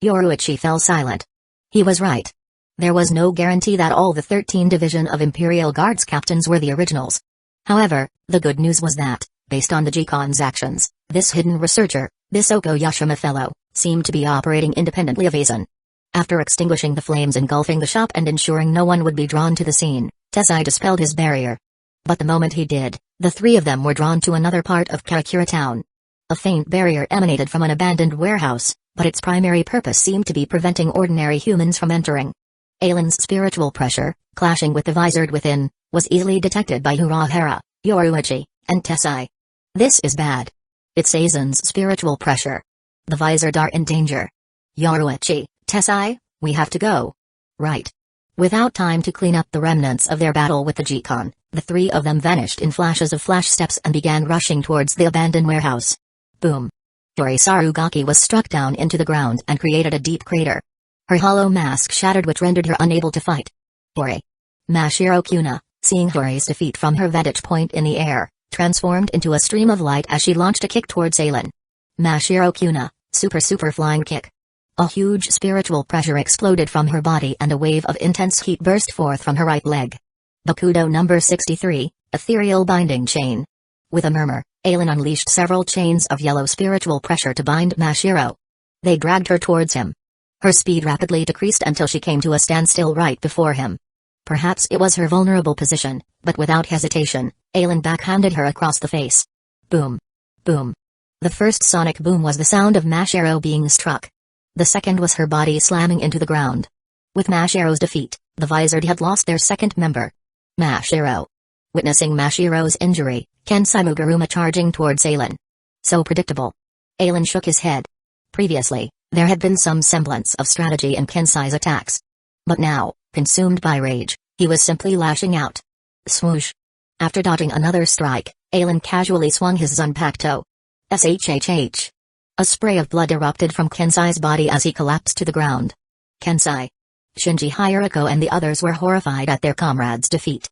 Yoruichi fell silent. He was right. There was no guarantee that all the 13 Division of Imperial Guards captains were the originals. However, the good news was that, based on the Jikon's actions, this hidden researcher, this Okoyashima fellow, seemed to be operating independently of Aizen. After extinguishing the flames engulfing the shop and ensuring no one would be drawn to the scene, Tessai dispelled his barrier. But the moment he did, the three of them were drawn to another part of Karakura town. A faint barrier emanated from an abandoned warehouse, but its primary purpose seemed to be preventing ordinary humans from entering. Aizen's spiritual pressure, clashing with the visored within, was easily detected by Urahara, Yoruichi, and Tessai. This is bad. It's Aizen's spiritual pressure. The visored are in danger. Yoruichi, Tessai, we have to go. Right. Without time to clean up the remnants of their battle with the Jikon, the three of them vanished in flashes of flash steps and began rushing towards the abandoned warehouse. Boom. Yori Sarugaki was struck down into the ground and created a deep crater. Her hollow mask shattered, which rendered her unable to fight. Hori. Mashiro Kuna, seeing Hori's defeat from her vantage point in the air, transformed into a stream of light as she launched a kick towards Aizen. Mashiro Kuna, super flying kick. A huge spiritual pressure exploded from her body and a wave of intense heat burst forth from her right leg. Bakudo number 63, Ethereal Binding Chain. With a murmur, Aizen unleashed several chains of yellow spiritual pressure to bind Mashiro. They dragged her towards him. Her speed rapidly decreased until she came to a standstill right before him. Perhaps it was her vulnerable position, but without hesitation, Aizen backhanded her across the face. Boom. Boom. The first sonic boom was the sound of Mashiro being struck. The second was her body slamming into the ground. With Mashiro's defeat, the Visored had lost their second member. Mashiro. Witnessing Mashiro's injury, Kensai Mugaruma charging towards Aizen. So predictable. Aizen shook his head. Previously, there had been some semblance of strategy in Kensai's attacks. But now, consumed by rage, he was simply lashing out. Swoosh. After dodging another strike, Aizen casually swung his Zanpakuto. SHHH. A spray of blood erupted from Kensai's body as he collapsed to the ground. Kensai. Shinji Hirako and the others were horrified at their comrade's defeat.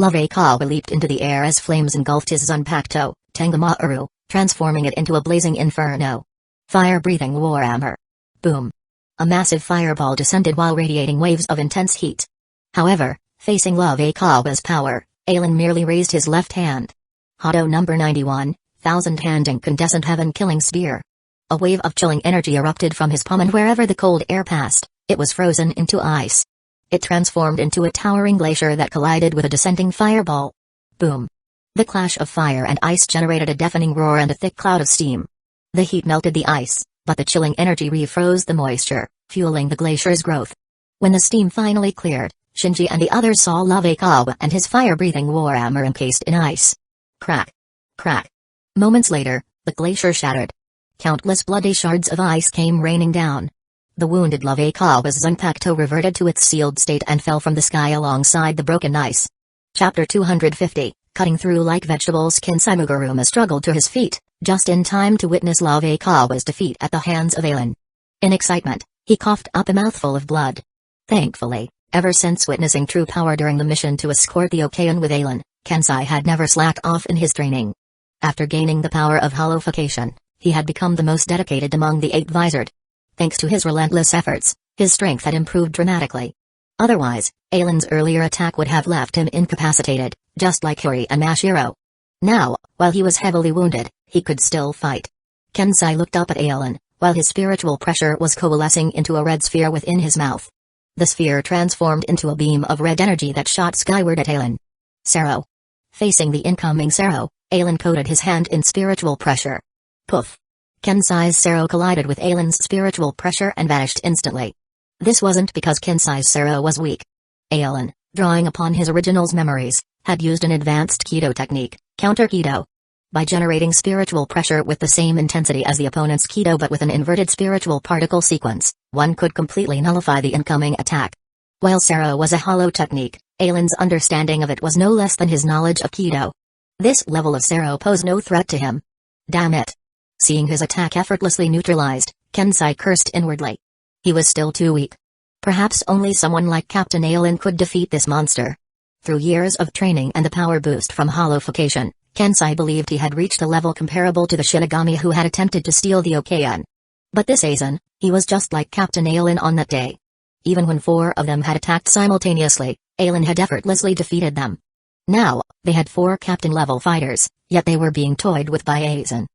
Lovekawa leaped into the air as flames engulfed his Zanpakuto, Tengamaru, transforming it into a blazing inferno. Fire-breathing warhammer. Boom. A massive fireball descended while radiating waves of intense heat. However, facing Lovekawa's power, Aizen merely raised his left hand. Hado number 91, Thousand-Hand Incandescent Heaven-Killing Spear. A wave of chilling energy erupted from his palm, and wherever the cold air passed, it was frozen into ice. It transformed into a towering glacier that collided with a descending fireball. Boom. The clash of fire and ice generated a deafening roar and a thick cloud of steam. The heat melted the ice, but the chilling energy refroze the moisture, fueling the glacier's growth. When the steam finally cleared, Shinji and the others saw Lovekawa and his fire-breathing warhammer encased in ice. Crack. Crack. Moments later, the glacier shattered. Countless bloody shards of ice came raining down. The wounded Lovekawa's Zanpakuto reverted to its sealed state and fell from the sky alongside the broken ice. Chapter 250, Cutting Through Like Vegetables. Kensai Mugaruma struggled to his feet, just in time to witness Lovekawa's defeat at the hands of Aizen. In excitement, he coughed up a mouthful of blood. Thankfully, ever since witnessing true power during the mission to escort the Okayan with Aizen, Kensai had never slacked off in his training. After gaining the power of hollowification, he had become the most dedicated among the 8 visored. Thanks to his relentless efforts, his strength had improved dramatically. Otherwise, Aizen's earlier attack would have left him incapacitated, just like Hori and Mashiro. Now, while he was heavily wounded, he could still fight. Kensai looked up at Aizen, while his spiritual pressure was coalescing into a red sphere within his mouth. The sphere transformed into a beam of red energy that shot skyward at Aizen. Sero. Facing the incoming Sero, Aizen coated his hand in spiritual pressure. Poof. Kensai's Sero collided with Aizen's spiritual pressure and vanished instantly. This wasn't because Kensai's Sero was weak. Aizen, drawing upon his original's memories, had used an advanced Kido technique, Counter Kido. By generating spiritual pressure with the same intensity as the opponent's Kido but with an inverted spiritual particle sequence, one could completely nullify the incoming attack. While Sero was a hollow technique, Aizen's understanding of it was no less than his knowledge of Kido. This level of Sero posed no threat to him. Damn it. Seeing his attack effortlessly neutralized, Kensai cursed inwardly. He was still too weak. Perhaps only someone like Captain Aizen could defeat this monster. Through years of training and the power boost from hollowification, Kensai believed he had reached a level comparable to the Shinigami who had attempted to steal the Okayan. But this Aizen, he was just like Captain Aizen on that day. Even when 4 of them had attacked simultaneously, Aizen had effortlessly defeated them. Now, they had 4 captain-level fighters, yet they were being toyed with by Aizen.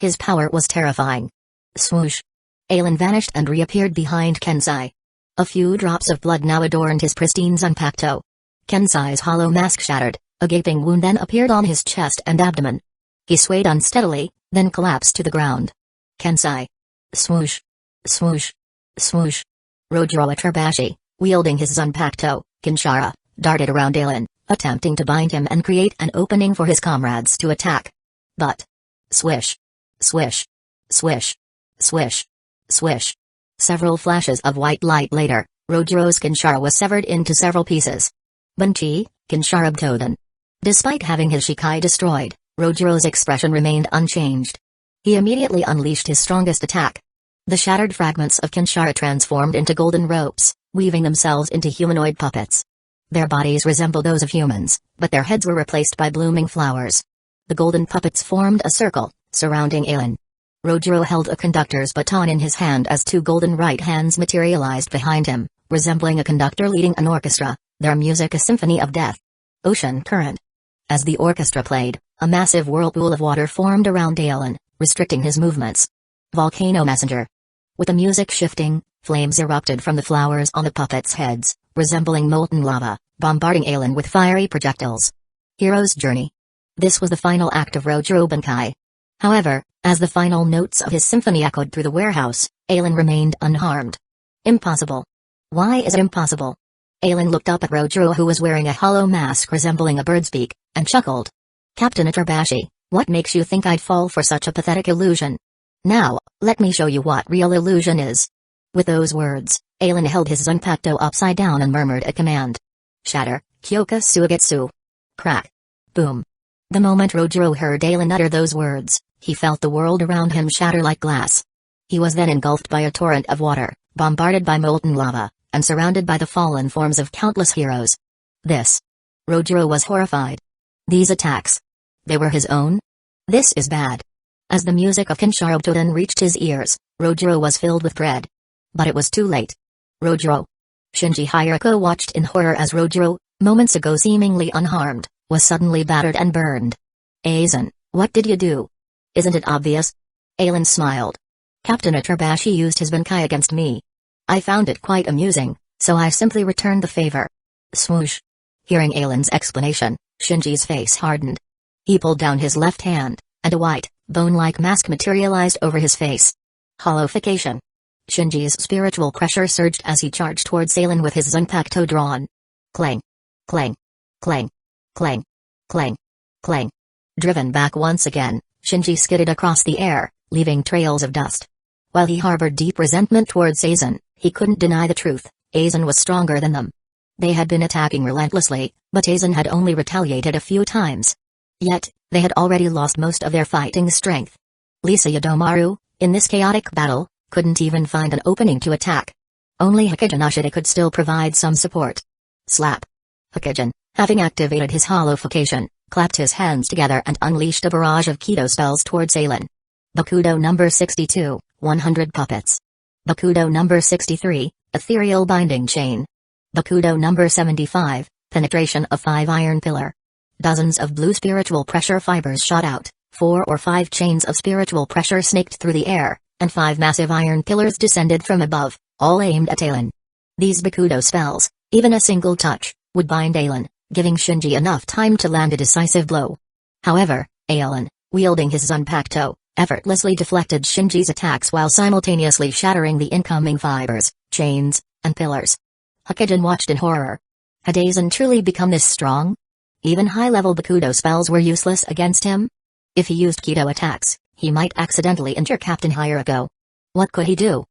His power was terrifying. Swoosh. Aizen vanished and reappeared behind Kensai. A few drops of blood now adorned his pristine Zanpakuto. Kensai's hollow mask shattered, a gaping wound then appeared on his chest and abdomen. He swayed unsteadily, then collapsed to the ground. Kensai. Swoosh. Swoosh. Swoosh. Rojiro Atrabashi, wielding his Zanpakuto, Kinshara, darted around Aizen, attempting to bind him and create an opening for his comrades to attack. But. Swish. Swish. Swish. Swish. Swish. Several flashes of white light later, Rojiro's Kinshara was severed into several pieces. Bunchi, Kinshara Btoden. Despite having his Shikai destroyed, Rojiro's expression remained unchanged. He immediately unleashed his strongest attack. The shattered fragments of Kinshara transformed into golden ropes, weaving themselves into humanoid puppets. Their bodies resembled those of humans, but their heads were replaced by blooming flowers. The golden puppets formed a circle, surrounding Aizen. Rojiro held a conductor's baton in his hand as 2 golden right hands materialized behind him, resembling a conductor leading an orchestra, their music a symphony of death. Ocean current. As the orchestra played, a massive whirlpool of water formed around Aizen, restricting his movements. Volcano messenger. With the music shifting, flames erupted from the flowers on the puppets' heads, resembling molten lava, bombarding Aizen with fiery projectiles. Hero's journey. This was the final act of Rojiro Bunkai. However, as the final notes of his symphony echoed through the warehouse, Aizen remained unharmed. Impossible. Why is it impossible? Aizen looked up at Rojiro, who was wearing a hollow mask resembling a bird's beak, and chuckled. Captain Atrabashi, what makes you think I'd fall for such a pathetic illusion? Now, let me show you what real illusion is. With those words, Aizen held his Zanpakuto upside down and murmured a command. Shatter, Kyoka Suigetsu. Crack. Boom. The moment Rojiro heard Aizen utter those words, he felt the world around him shatter like glass. He was then engulfed by a torrent of water, bombarded by molten lava, and surrounded by the fallen forms of countless heroes. This. Rojiro was horrified. These attacks. They were his own? This is bad. As the music of Kinshara Btoden reached his ears, Rojiro was filled with dread. But it was too late. Rojiro. Shinji Hyuko watched in horror as Rojiro, moments ago seemingly unharmed, was suddenly battered and burned. Aizen, what did you do? Isn't it obvious? Aizen smiled. Captain Atrabashi used his Bunkai against me. I found it quite amusing, so I simply returned the favor. Swoosh. Hearing Aizen's explanation, Shinji's face hardened. He pulled down his left hand, and a white, bone-like mask materialized over his face. Hollowification. Shinji's spiritual pressure surged as he charged towards Aizen with his Zanpakuto drawn. Clang. Clang. Clang. Clang. Clang. Clang. Driven back once again, Shinji skidded across the air, leaving trails of dust. While he harbored deep resentment towards Aizen, he couldn't deny the truth. Aizen was stronger than them. They had been attacking relentlessly, but Aizen had only retaliated a few times. Yet, they had already lost most of their fighting strength. Lisa Yadomaru, in this chaotic battle, couldn't even find an opening to attack. Only Hikijin Ashita could still provide some support. Slap. Hikijin, having activated his hollowification, clapped his hands together and unleashed a barrage of Kido spells towards Aizen. Bakudo number 62, 100 puppets. Bakudo number 63, ethereal binding chain. Bakudo number 75, penetration of 5 iron pillar. Dozens of blue spiritual pressure fibers shot out, 4 or 5 chains of spiritual pressure snaked through the air, and 5 massive iron pillars descended from above, all aimed at Aizen. These Bakudo spells, even a single touch, would bind Aizen, giving Shinji enough time to land a decisive blow. However, Aizen, wielding his Zanpakuto, effortlessly deflected Shinji's attacks while simultaneously shattering the incoming fibers, chains, and pillars. Hokujin watched in horror. Had Aizen truly become this strong? Even high-level Bakudo spells were useless against him? If he used Kido attacks, he might accidentally injure Captain Hueco. What could he do?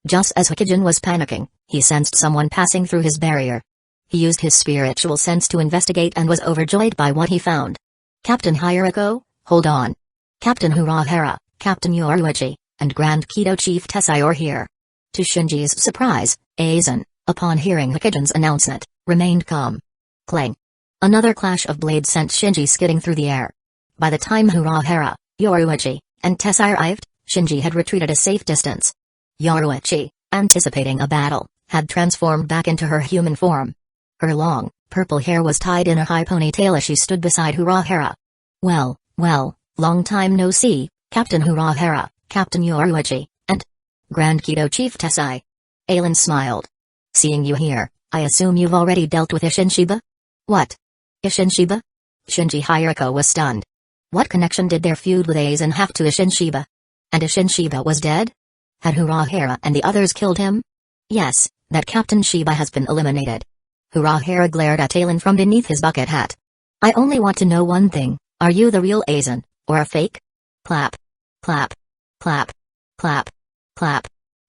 Just as Hokujin was panicking, he sensed someone passing through his barrier. He used his spiritual sense to investigate and was overjoyed by what he found. Captain Hueco, hold on. Captain Urahara, Captain Yoruichi, and Grand Kido Chief Tessai are here. To Shinji's surprise, Aizen, upon hearing Hokujin's announcement, remained calm. Clang. Another clash of blades sent Shinji skidding through the air. By the time Urahara, Yoruichi, and Tessai arrived, Shinji had retreated a safe distance. Yoruichi, anticipating a battle, had transformed back into her human form. Her long, purple hair was tied in a high ponytail as she stood beside Urahara. Well, long time no see, Captain Urahara, Captain Yoruichi, and Grand Kido Chief Tessai. Aizen smiled. Seeing you here, I assume you've already dealt with Ishinshiba? What? Ishinshiba? Shinji Hueco was stunned. What connection did their feud with Aizen have to Ishinshiba? And Ishinshiba was dead? Had Urahara and the others killed him? Yes, that Captain Shiba has been eliminated. Urahara glared at Aizen from beneath his bucket hat. I only want to know one thing, are you the real Aizen, or a fake? Clap. Clap. Clap. Clap. Clap.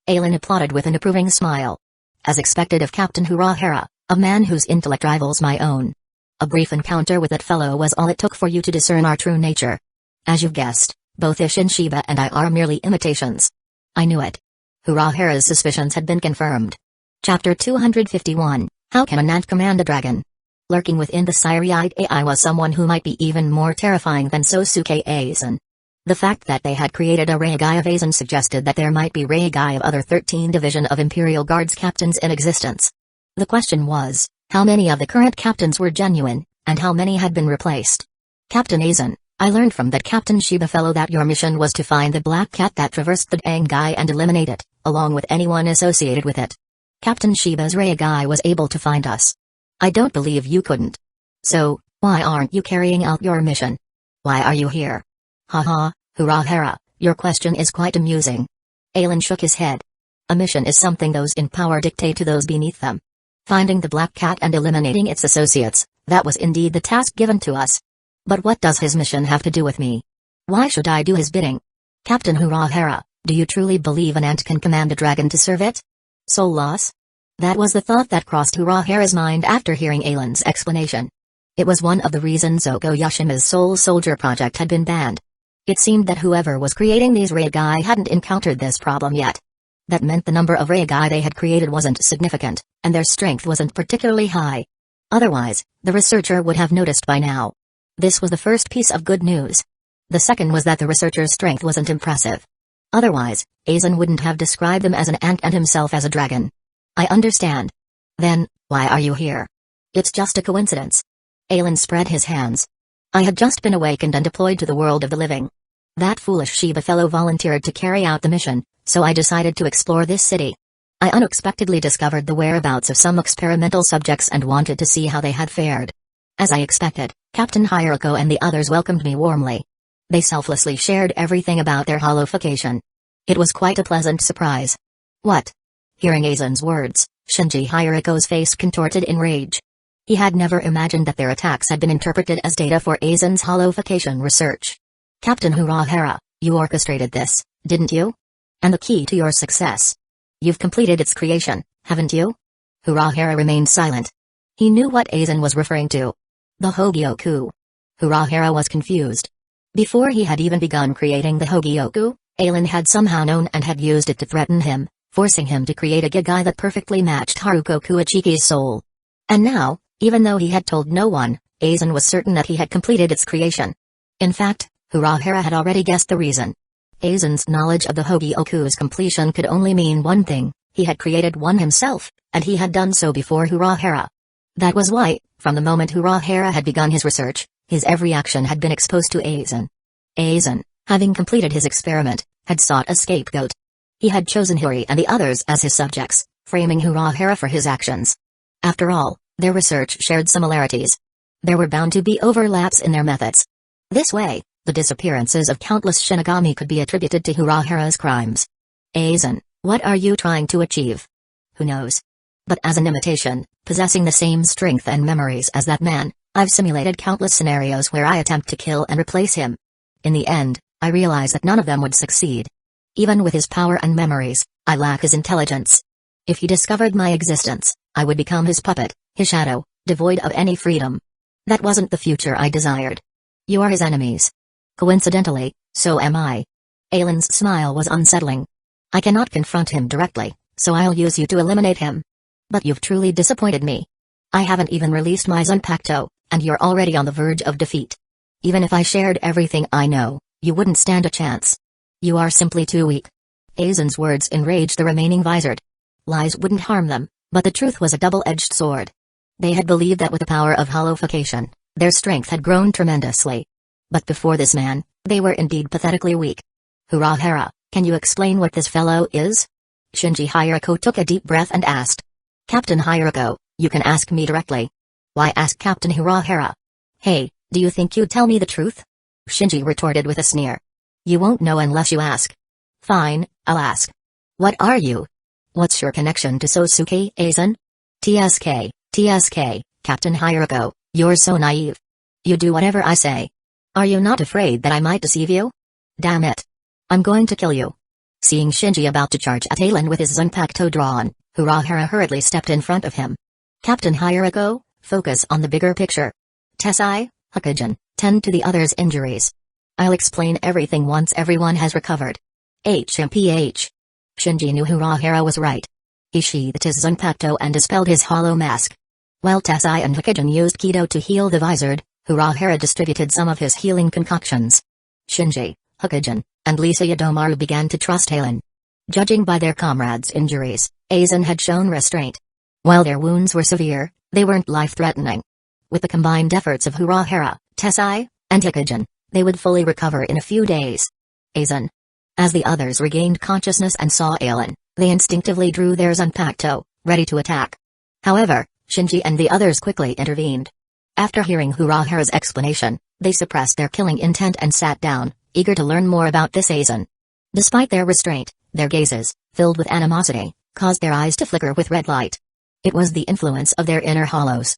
Aizen applauded with an approving smile. As expected of Captain Urahara, a man whose intellect rivals my own. A brief encounter with that fellow was all it took for you to discern our true nature. As you've guessed, both Ishinshiba and I are merely imitations. I knew it. Urahara's suspicions had been confirmed. Chapter 251, How Can an Ant Command a Dragon? Lurking within the Siri-eyed AI was someone who might be even more terrifying than Sosuke Aizen. The fact that they had created a Reigai of Aizen suggested that there might be Reigai of other 13 Division of Imperial Guards captains in existence. The question was, how many of the current captains were genuine, and how many had been replaced? Captain Aizen, I learned from that Captain Shiba fellow that your mission was to find the black cat that traversed the Dangai and eliminate it, along with anyone associated with it. Captain Shiba's Reigai was able to find us. I don't believe you couldn't. So, why aren't you carrying out your mission? Why are you here? Haha, Urahara, your question is quite amusing. Aizen shook his head. A mission is something those in power dictate to those beneath them. Finding the black cat and eliminating its associates, that was indeed the task given to us. But what does his mission have to do with me? Why should I do his bidding? Captain Urahara, do you truly believe an ant can command a dragon to serve it? Soul loss? That was the thought that crossed Urahara's mind after hearing Aizen's explanation. It was one of the reasons Oko Yoshima's Soul Soldier project had been banned. It seemed that whoever was creating these Reigai hadn't encountered this problem yet. That meant the number of Reigai they had created wasn't significant, and their strength wasn't particularly high. Otherwise, the researcher would have noticed by now. This was the first piece of good news. The second was that the researcher's strength wasn't impressive. Otherwise, Aizen wouldn't have described them as an ant and himself as a dragon. I understand. Then, why are you here? It's just a coincidence. Aizen spread his hands. I had just been awakened and deployed to the world of the living. That foolish Shiba fellow volunteered to carry out the mission, so I decided to explore this city. I unexpectedly discovered the whereabouts of some experimental subjects and wanted to see how they had fared. As I expected, Captain Hueco and the others welcomed me warmly. They selflessly shared everything about their holification. It was quite a pleasant surprise. What? Hearing Aizen's words, Shinji Hueco's face contorted in rage. He had never imagined that their attacks had been interpreted as data for Aizen's holification research. Captain Urahara, you orchestrated this, didn't you? And the key to your success. You've completed its creation, haven't you? Urahara remained silent. He knew what Aizen was referring to. The Hogyoku. Urahara was confused. Before he had even begun creating the Hogyoku, Aizen had somehow known and had used it to threaten him, forcing him to create a Gigai that perfectly matched Haruko Kuichiki's soul. And now, even though he had told no one, Aizen was certain that he had completed its creation. In fact, Urahara had already guessed the reason. Aizen's knowledge of the Hogyoku's completion could only mean one thing: he had created one himself, and he had done so before Urahara. That was why, from the moment Urahara had begun his research, his every action had been exposed to Aizen. Aizen, having completed his experiment, had sought a scapegoat. He had chosen Huri and the others as his subjects, framing Urahara for his actions. After all, their research shared similarities. There were bound to be overlaps in their methods. This way, the disappearances of countless Shinigami could be attributed to Urahara's crimes. Aizen, what are you trying to achieve? Who knows? But as an imitation, possessing the same strength and memories as that man, I've simulated countless scenarios where I attempt to kill and replace him. In the end, I realize that none of them would succeed. Even with his power and memories, I lack his intelligence. If he discovered my existence, I would become his puppet, his shadow, devoid of any freedom. That wasn't the future I desired. You are his enemies. Coincidentally, so am I. Ailen's smile was unsettling. I cannot confront him directly, so I'll use you to eliminate him. But you've truly disappointed me. I haven't even released my Zanpakuto, and you're already on the verge of defeat. Even if I shared everything I know, you wouldn't stand a chance. You are simply too weak. Aizen's words enraged the remaining Vizard. Lies wouldn't harm them, but the truth was a double-edged sword. They had believed that with the power of hollowification, their strength had grown tremendously. But before this man, they were indeed pathetically weak. Urahara, can you explain what this fellow is? Shinji Hirako took a deep breath and asked. Captain Hirako, you can ask me directly. Why ask Captain Urahara? Hey, do you think you'd tell me the truth? Shinji retorted with a sneer. You won't know unless you ask. Fine, I'll ask. What are you? What's your connection to Sosuke Aizen? TSK, Captain Hirako, you're so naive. You do whatever I say. Are you not afraid that I might deceive you? Damn it. I'm going to kill you. Seeing Shinji about to charge at Ailen with his Zanpakuto drawn, Urahara hurriedly stepped in front of him. Captain Hirako, focus on the bigger picture. Tessai, Hokujin, tend to the others' injuries. I'll explain everything once everyone has recovered. HMPH. Shinji knew Urahara was right. He sheathed his Zanpakuto and dispelled his hollow mask. While Tessai and Hokujin used Kido to heal the Vizard, Urahara distributed some of his healing concoctions. Shinji, Hokujin, and Lisa Yadomaru began to trust Ailen. Judging by their comrades' injuries, Aizen had shown restraint. While their wounds were severe, they weren't life-threatening. With the combined efforts of Urahara, Tessai, and Hokujin, they would fully recover in a few days. Aizen. As the others regained consciousness and saw Ailen, they instinctively drew their Zanpakuto, ready to attack. However, Shinji and the others quickly intervened. After hearing Urahara's explanation, they suppressed their killing intent and sat down, eager to learn more about this Aizen. Despite their restraint, their gazes, filled with animosity, caused their eyes to flicker with red light. It was the influence of their inner hollows.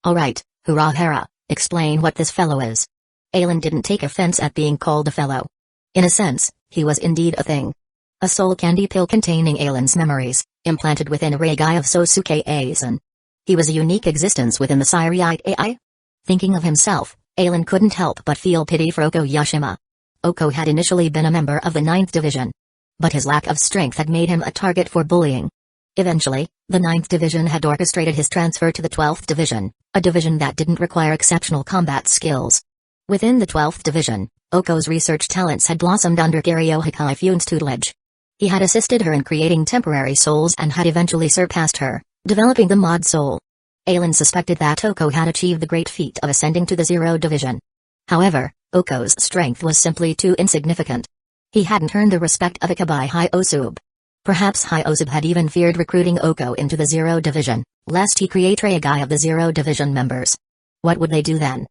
Alright, Urahara, explain what this fellow is. Ailen didn't take offense at being called a fellow. In a sense, he was indeed a thing. A soul candy pill containing Ailen's memories, implanted within a Regai of Sosuke Aizen. He was a unique existence within the Siriite AI. Thinking of himself, Ailen couldn't help but feel pity for Oko Yashima. Oko had initially been a member of the 9th Division. But his lack of strength had made him a target for bullying. Eventually, the 9th Division had orchestrated his transfer to the 12th Division, a division that didn't require exceptional combat skills. Within the 12th Division, Oko's research talents had blossomed under Garyo Hikaifune's tutelage. He had assisted her in creating temporary souls and had eventually surpassed her, developing the mod soul. Ailen suspected that Oko had achieved the great feat of ascending to the 0 Division. However, Oko's strength was simply too insignificant. He hadn't earned the respect of Ikabai Hyosub. Perhaps Hyosub had even feared recruiting Oko into the 0 Division, lest he create Regai of the 0 Division members. What would they do then?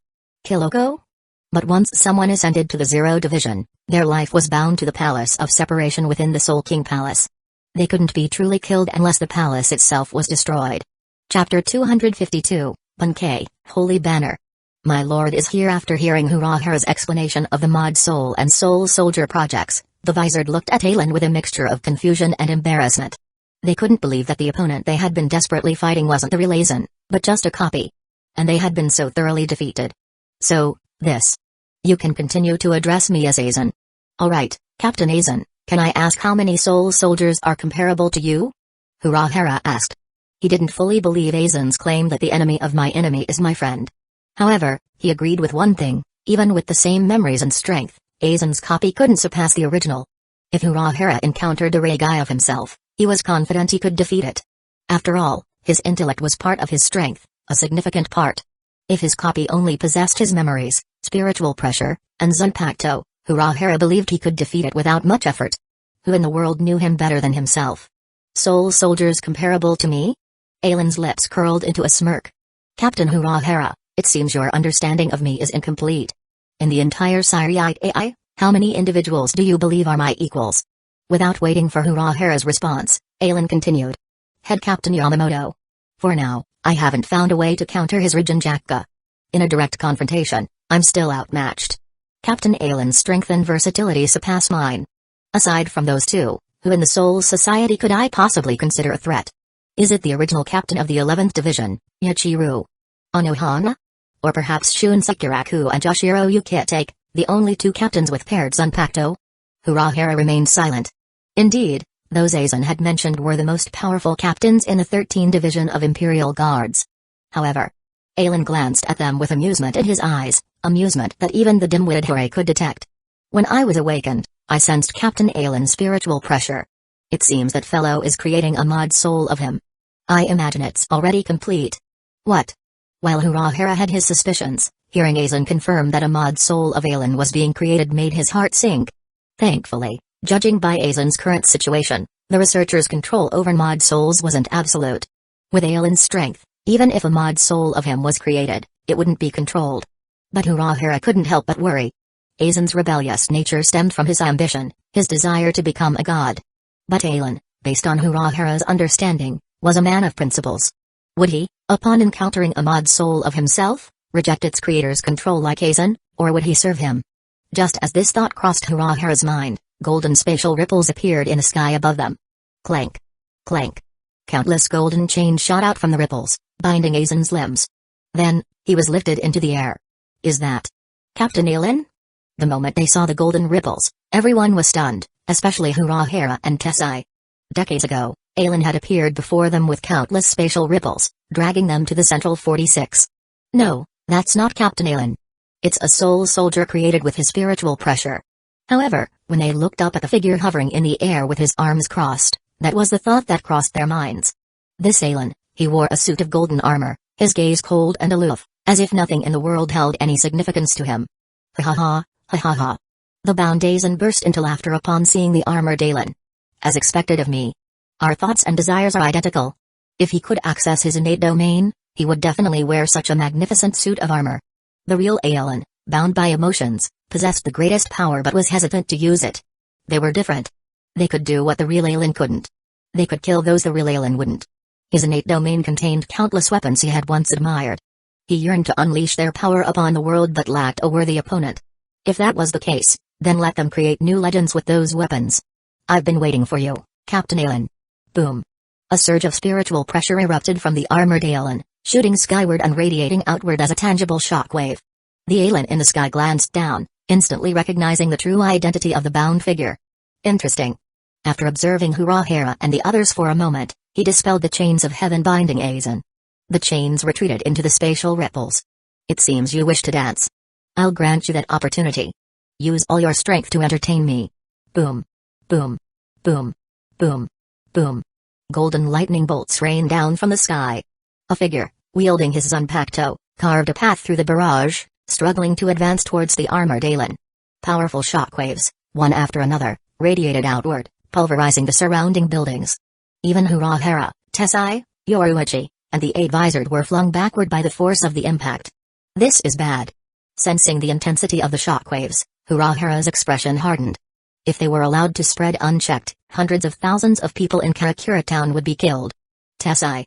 Kill Oko? But once someone ascended to the 0 Division, their life was bound to the Palace of Separation within the Soul King Palace. They couldn't be truly killed unless the palace itself was destroyed. Chapter 252, Bunkei, Holy Banner. My lord is here. After hearing Urahara's explanation of the Mod Soul and Soul Soldier projects, the Vizard looked at Ailen with a mixture of confusion and embarrassment. They couldn't believe that the opponent they had been desperately fighting wasn't the real Aizen, but just a copy. And they had been so thoroughly defeated. So, this. You can continue to address me as Aizen. Alright, Captain Aizen, can I ask how many Soul Soldiers are comparable to you? Urahara asked. He didn't fully believe Aizen's claim that the enemy of my enemy is my friend. However, he agreed with one thing: even with the same memories and strength, Aizen's copy couldn't surpass the original. If Urahara encountered a Regai of himself, he was confident he could defeat it. After all, his intellect was part of his strength, a significant part. If his copy only possessed his memories, spiritual pressure, and Zanpakuto, Urahara believed he could defeat it without much effort. Who in the world knew him better than himself? Soul soldiers comparable to me? Aizen's lips curled into a smirk. Captain Urahara, it seems your understanding of me is incomplete. In the entire Siriite AI, how many individuals do you believe are my equals? Without waiting for Urahara's response, Aizen continued. Head Captain Yamamoto. For now, I haven't found a way to counter his Rinjaku. In a direct confrontation, I'm still outmatched. Captain Aizen's strength and versatility surpass mine. Aside from those two, who in the Soul Society could I possibly consider a threat? Is it the original captain of the 11th Division, Yachiru Anohana? Or perhaps Shun Sakuraku and Joshiro Yukitake, the only two captains with paired Zanpakuto? Urahara remained silent. Indeed, those Aizen had mentioned were the most powerful captains in the 13th Division of Imperial Guards. However, Aizen glanced at them with amusement in his eyes, amusement that even the dim-witted Hore could detect. When I was awakened, I sensed Captain Aizen's spiritual pressure. It seems that fellow is creating a mod soul of him. I imagine it's already complete. What? While Urahara had his suspicions, hearing Aizen confirm that a mod soul of Aizen was being created made his heart sink. Thankfully, judging by Aizen's current situation, the researcher's control over mod souls wasn't absolute. With Aizen's strength, even if a mod soul of him was created, it wouldn't be controlled. But Urahara couldn't help but worry. Aizen's rebellious nature stemmed from his ambition, his desire to become a god. But Aizen, based on Urahara's understanding, was a man of principles. Would he, upon encountering a mod soul of himself, reject its creator's control like Aizen, or would he serve him? Just as this thought crossed Urahara's mind, golden spatial ripples appeared in the sky above them. Clank. Clank. Countless golden chains shot out from the ripples, binding Aizen's limbs. Then, he was lifted into the air. Is that Captain Aizen? The moment they saw the golden ripples, everyone was stunned, especially Urahara and Tessai. Decades ago, Aizen had appeared before them with countless spatial ripples, dragging them to the Central 46. No, that's not Captain Aizen. It's a soul soldier created with his spiritual pressure. However, when they looked up at the figure hovering in the air with his arms crossed, that was the thought that crossed their minds. This Aizen, he wore a suit of golden armor, his gaze cold and aloof, as if nothing in the world held any significance to him. Ha ha ha, ha ha ha. The bound Aizen burst into laughter upon seeing the armored Aizen. As expected of me. Our thoughts and desires are identical. If he could access his innate domain, he would definitely wear such a magnificent suit of armor. The real Aizen, bound by emotions, possessed the greatest power but was hesitant to use it. They were different. They could do what the real Aizen couldn't. They could kill those the real Aizen wouldn't. His innate domain contained countless weapons he had once admired. He yearned to unleash their power upon the world but lacked a worthy opponent. If that was the case, then let them create new legends with those weapons. I've been waiting for you, Captain Aizen. Boom. A surge of spiritual pressure erupted from the armored Aizen, shooting skyward and radiating outward as a tangible shockwave. The Aizen in the sky glanced down, instantly recognizing the true identity of the bound figure. Interesting. After observing Urahara and the others for a moment, he dispelled the chains of heaven binding Aizen. The chains retreated into the spatial ripples. It seems you wish to dance. I'll grant you that opportunity. Use all your strength to entertain me. Boom. Boom. Boom. Boom. Boom. Golden lightning bolts rained down from the sky. A figure, wielding his Zanpakuto, carved a path through the barrage, struggling to advance towards the armored Aizen. Powerful shockwaves, one after another, radiated outward, pulverizing the surrounding buildings. Even Urahara, Tessai, Yoruichi, and the Eight-Visored were flung backward by the force of the impact. This is bad. Sensing the intensity of the shockwaves, Urahara's expression hardened. If they were allowed to spread unchecked, hundreds of thousands of people in Karakura town would be killed. Tessai!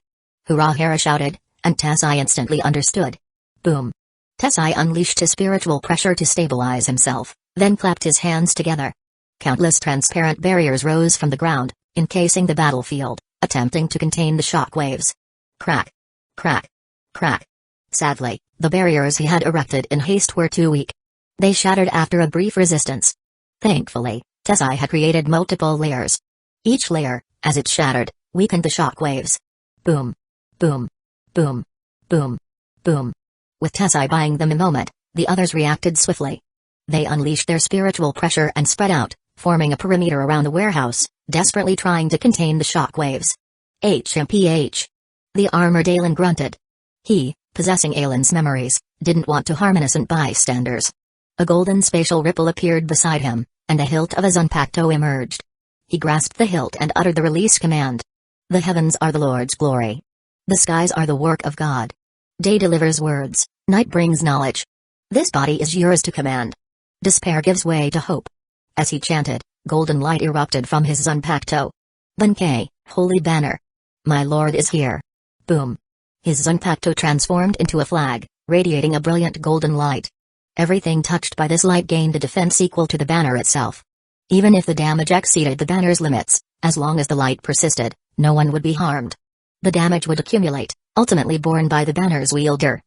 Urahara shouted, and Tessai instantly understood. Boom! Tessai unleashed his spiritual pressure to stabilize himself, then clapped his hands together. Countless transparent barriers rose from the ground, encasing the battlefield, attempting to contain the shockwaves. Crack! Crack! Crack! Sadly, the barriers he had erected in haste were too weak. They shattered after a brief resistance. Thankfully, Tessai had created multiple layers. Each layer, as it shattered, weakened the shockwaves. Boom. Boom. Boom. Boom. Boom. With Tessai buying them a moment, the others reacted swiftly. They unleashed their spiritual pressure and spread out, forming a perimeter around the warehouse, desperately trying to contain the shock waves. HMPH. The armored Aizen grunted. He, possessing Aizen's memories, didn't want to harm innocent bystanders. A golden spatial ripple appeared beside him, and the hilt of a Zanpakuto emerged. He grasped the hilt and uttered the release command. The heavens are the Lord's glory. The skies are the work of God. Day delivers words, night brings knowledge. This body is yours to command. Despair gives way to hope. As he chanted, golden light erupted from his Zanpakuto. Benkei, holy banner. My lord is here. Boom. His Zanpakuto transformed into a flag, radiating a brilliant golden light. Everything touched by this light gained a defense equal to the banner itself. Even if the damage exceeded the banner's limits, as long as the light persisted, no one would be harmed. The damage would accumulate, ultimately borne by the banner's wielder.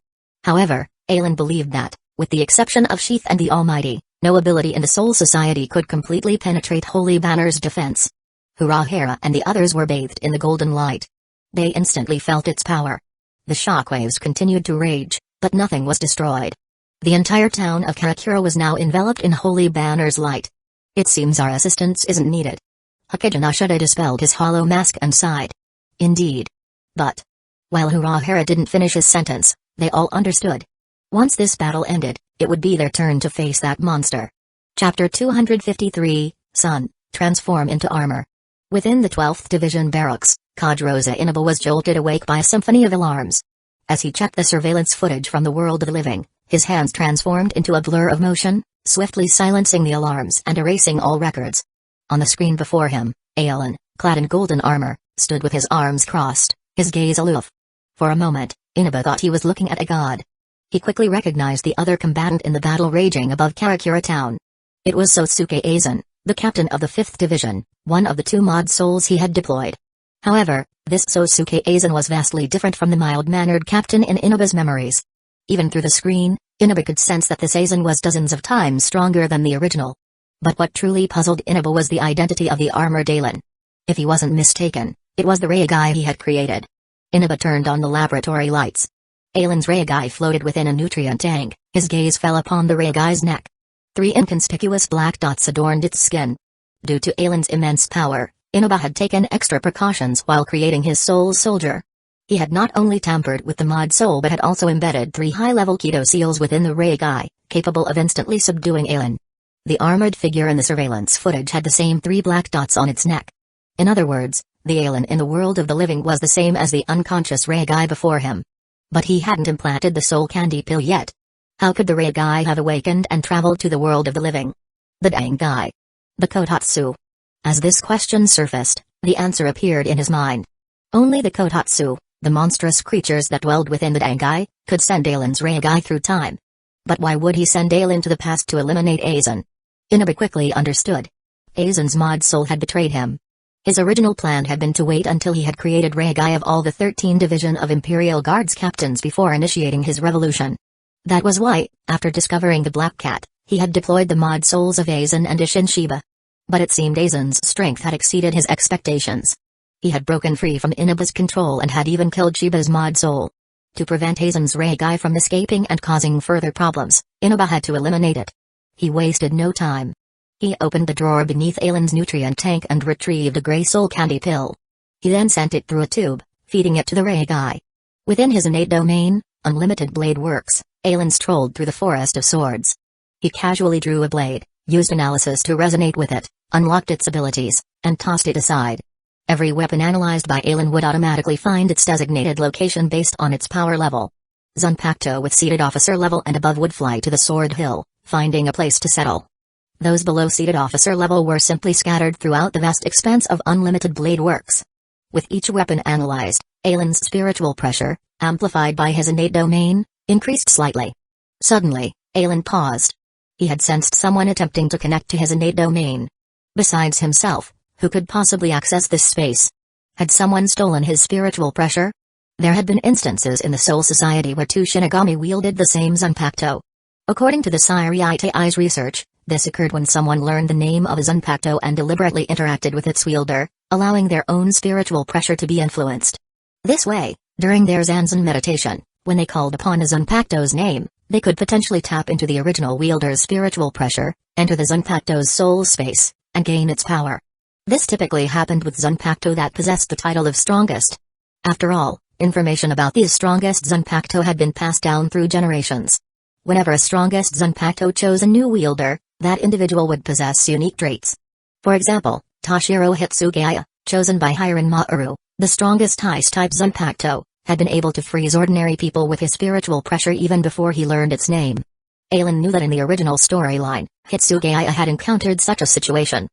However, Aizen believed that, with the exception of Sheath and the Almighty, no ability in the Soul Society could completely penetrate Holy Banner's defense. Urahara and the others were bathed in the golden light. They instantly felt its power. The shockwaves continued to rage, but nothing was destroyed. The entire town of Karakura was now enveloped in Holy Banner's light. It seems our assistance isn't needed. Hokage dispelled his hollow mask and sighed. Indeed. But, while Urahara didn't finish his sentence, they all understood. Once this battle ended, it would be their turn to face that monster. Chapter 253, Sun, Transform into Armor. Within the 12th Division barracks, Kajirosa Inaba was jolted awake by a symphony of alarms. As he checked the surveillance footage from the world of the living, his hands transformed into a blur of motion, swiftly silencing the alarms and erasing all records. On the screen before him, Aizen, clad in golden armor, stood with his arms crossed, his gaze aloof. For a moment, Inaba thought he was looking at a god. He quickly recognized the other combatant in the battle raging above Karakura town. It was Sosuke Aizen, the captain of the 5th Division, one of the 2 mod souls he had deployed. However, this Sosuke Aizen was vastly different from the mild-mannered captain in Inaba's memories. Even through the screen, Inaba could sense that this Aizen was dozens of times stronger than the original. But what truly puzzled Inaba was the identity of the armored Aizen. If he wasn't mistaken, it was the Rukongai he had created. Inaba turned on the laboratory lights. Aizen's Rukongai floated within a nutrient tank, his gaze fell upon the Rukongai's neck. 3 inconspicuous black dots adorned its skin. Due to Aizen's immense power, Inaba had taken extra precautions while creating his soul soldier. He had not only tampered with the mod soul but had also embedded 3 high-level Kido seals within the Rukongai, capable of instantly subduing Aizen. The armored figure in the surveillance footage had the same 3 black dots on its neck. In other words, the Aizen in the world of the living was the same as the unconscious Rukongai before him. But he hadn't implanted the soul candy pill yet. How could the Rukongai have awakened and traveled to the world of the living? The Dangai. The Kotatsu. As this question surfaced, the answer appeared in his mind. Only the Kotatsu, the monstrous creatures that dwelled within the Dangai, could send Aizen's Rukongai through time. But why would he send Aizen to the past to eliminate Aizen? Inaba quickly understood. Aizen's mod soul had betrayed him. His original plan had been to wait until he had created Rukongai of all the 13 Division of Imperial Guards captains before initiating his revolution. That was why, after discovering the Black Cat, he had deployed the mod souls of Aizen and Isshin Shiba. But it seemed Aizen's strength had exceeded his expectations. He had broken free from Inaba's control and had even killed Shiba's mod soul. To prevent Aizen's Rukongai from escaping and causing further problems, Inaba had to eliminate it. He wasted no time. He opened the drawer beneath Aizen's nutrient tank and retrieved a gray soul candy pill. He then sent it through a tube, feeding it to the Rukongai. Within his innate domain, Unlimited Blade Works, Aizen strolled through the forest of swords. He casually drew a blade, used analysis to resonate with it, unlocked its abilities, and tossed it aside. Every weapon analyzed by Aizen would automatically find its designated location based on its power level. Zanpakuto with seated officer level and above would fly to the sword hill, finding a place to settle. Those below seated officer level were simply scattered throughout the vast expanse of Unlimited Blade Works. With each weapon analyzed, Aizen's spiritual pressure, amplified by his innate domain, increased slightly. Suddenly, Aizen paused. He had sensed someone attempting to connect to his innate domain. Besides himself, who could possibly access this space? Had someone stolen his spiritual pressure? There had been instances in the Soul Society where 2 Shinigami wielded the same Zanpakuto. According to the Sirai's research, this occurred when someone learned the name of a Zanpakuto and deliberately interacted with its wielder, allowing their own spiritual pressure to be influenced. This way, during their Zanzen meditation, When they called upon a Zanpakuto's name, they could potentially tap into the original wielder's spiritual pressure, enter the Zanpakuto's soul space, and gain its power. This typically happened with Zanpakuto that possessed the title of strongest. After all, information about these strongest Zanpakuto had been passed down through generations. Whenever a strongest Zanpakuto chose a new wielder, that individual would possess unique traits. For example, Toshiro Hitsugaya, chosen by Hirin Maru, the strongest Ice-type Zanpakuto, had been able to freeze ordinary people with his spiritual pressure even before he learned its name. Aizen knew that in the original storyline, Hitsugaya had encountered such a situation.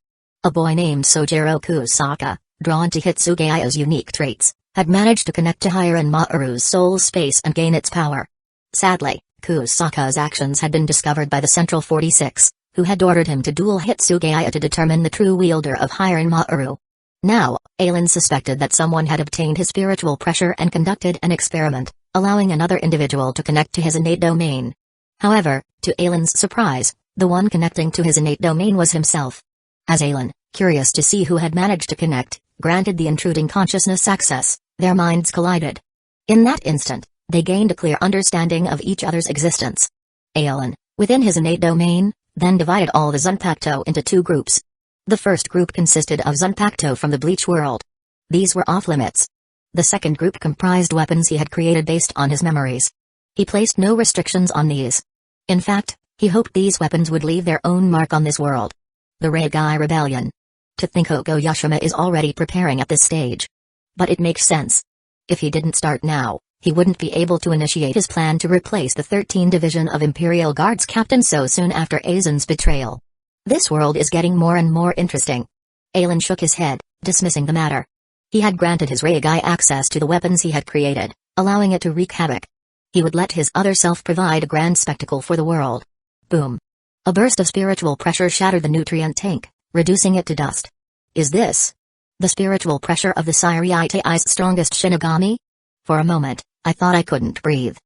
A boy named Sojiro Kusaka, drawn to Hitsugaya's unique traits, had managed to connect to Hirin Maru's soul space and gain its power. Sadly, Kusaka's actions had been discovered by the Central 46, who had ordered him to duel Hitsugaya to determine the true wielder of Hirin Maru. Now, Aizen suspected that someone had obtained his spiritual pressure and conducted an experiment, allowing another individual to connect to his innate domain. However, to Aizen's surprise, the one connecting to his innate domain was himself. As Aizen, curious to see who had managed to connect, granted the intruding consciousness access, their minds collided. In that instant, they gained a clear understanding of each other's existence. Aizen, within his innate domain, then divided all the Zanpakuto into two groups. The first group consisted of Zanpakuto from the Bleach world. These were off-limits. The second group comprised weapons he had created based on his memories. He placed no restrictions on these. In fact, he hoped these weapons would leave their own mark on this world. The Rukongai Rebellion. To think Hogoyashima is already preparing at this stage. But it makes sense. If he didn't start now, he wouldn't be able to initiate his plan to replace the 13th Division of Imperial Guards captain so soon after Aizen's betrayal. This world is getting more and more interesting. Aizen shook his head, dismissing the matter. He had granted his Rukongai access to the weapons he had created, allowing it to wreak havoc. He would let his other self provide a grand spectacle for the world. Boom. A burst of spiritual pressure shattered the nutrient tank, reducing it to dust. Is this the spiritual pressure of the Siriitei's strongest Shinigami? For a moment, I thought I couldn't breathe.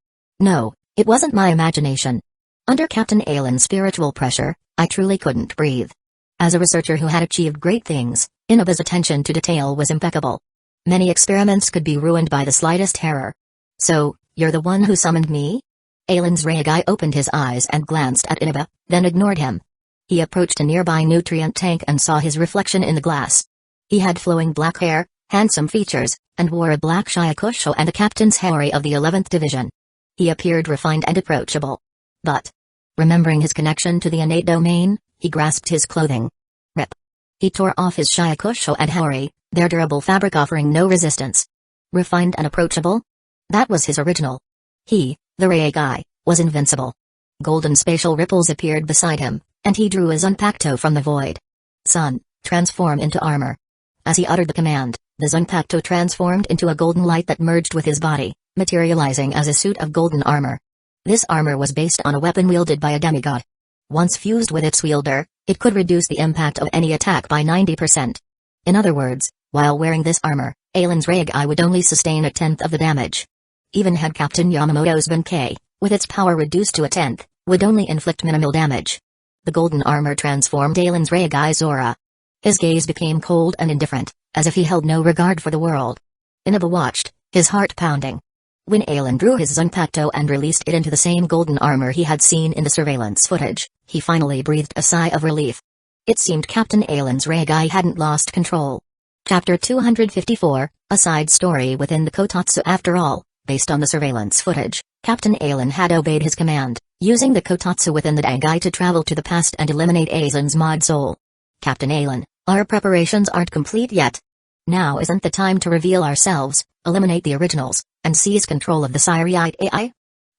No, it wasn't my imagination. Under Captain Aizen's spiritual pressure, I truly couldn't breathe. As a researcher who had achieved great things, Inaba's attention to detail was impeccable. Many experiments could be ruined by the slightest error. So, you're the one who summoned me? Aizen's Rukongai opened his eyes and glanced at Inaba, then ignored him. He approached a nearby nutrient tank and saw his reflection in the glass. He had flowing black hair, handsome features, and wore a black Shayakusho and the captain's Haori of the 11th Division. He appeared refined and approachable. But, remembering his connection to the innate domain, he grasped his clothing. Rip. He tore off his Shayakusho and Haori, their durable fabric offering no resistance. Refined and approachable? That was his original. He, the Rukongai, was invincible. Golden spatial ripples appeared beside him, and he drew a Zanpakuto from the void. Sun, transform into armor. As he uttered the command, the Zanpakuto transformed into a golden light that merged with his body, materializing as a suit of golden armor. This armor was based on a weapon wielded by a demigod. Once fused with its wielder, it could reduce the impact of any attack by 90%. In other words, while wearing this armor, Aizen's Rukongai would only sustain a tenth of the damage. Even had Captain Yamamoto's Benkei, with its power reduced to a tenth, would only inflict minimal damage. The golden armor transformed Aizen's Rukongai's aura. His gaze became cold and indifferent, as if he held no regard for the world. Inaba watched, his heart pounding. When Aizen drew his Zanpakuto and released it into the same golden armor he had seen in the surveillance footage, he finally breathed a sigh of relief. It seemed Captain Aizen's Rukongai hadn't lost control. Chapter 254, a side story within the Kotatsu. After all, based on the surveillance footage, Captain Aizen had obeyed his command, using the Kotatsu within the Dangai to travel to the past and eliminate Aizen's mod soul. Captain Aizen, our preparations aren't complete yet. Now isn't the time to reveal ourselves, eliminate the originals, and seize control of the Siriite AI?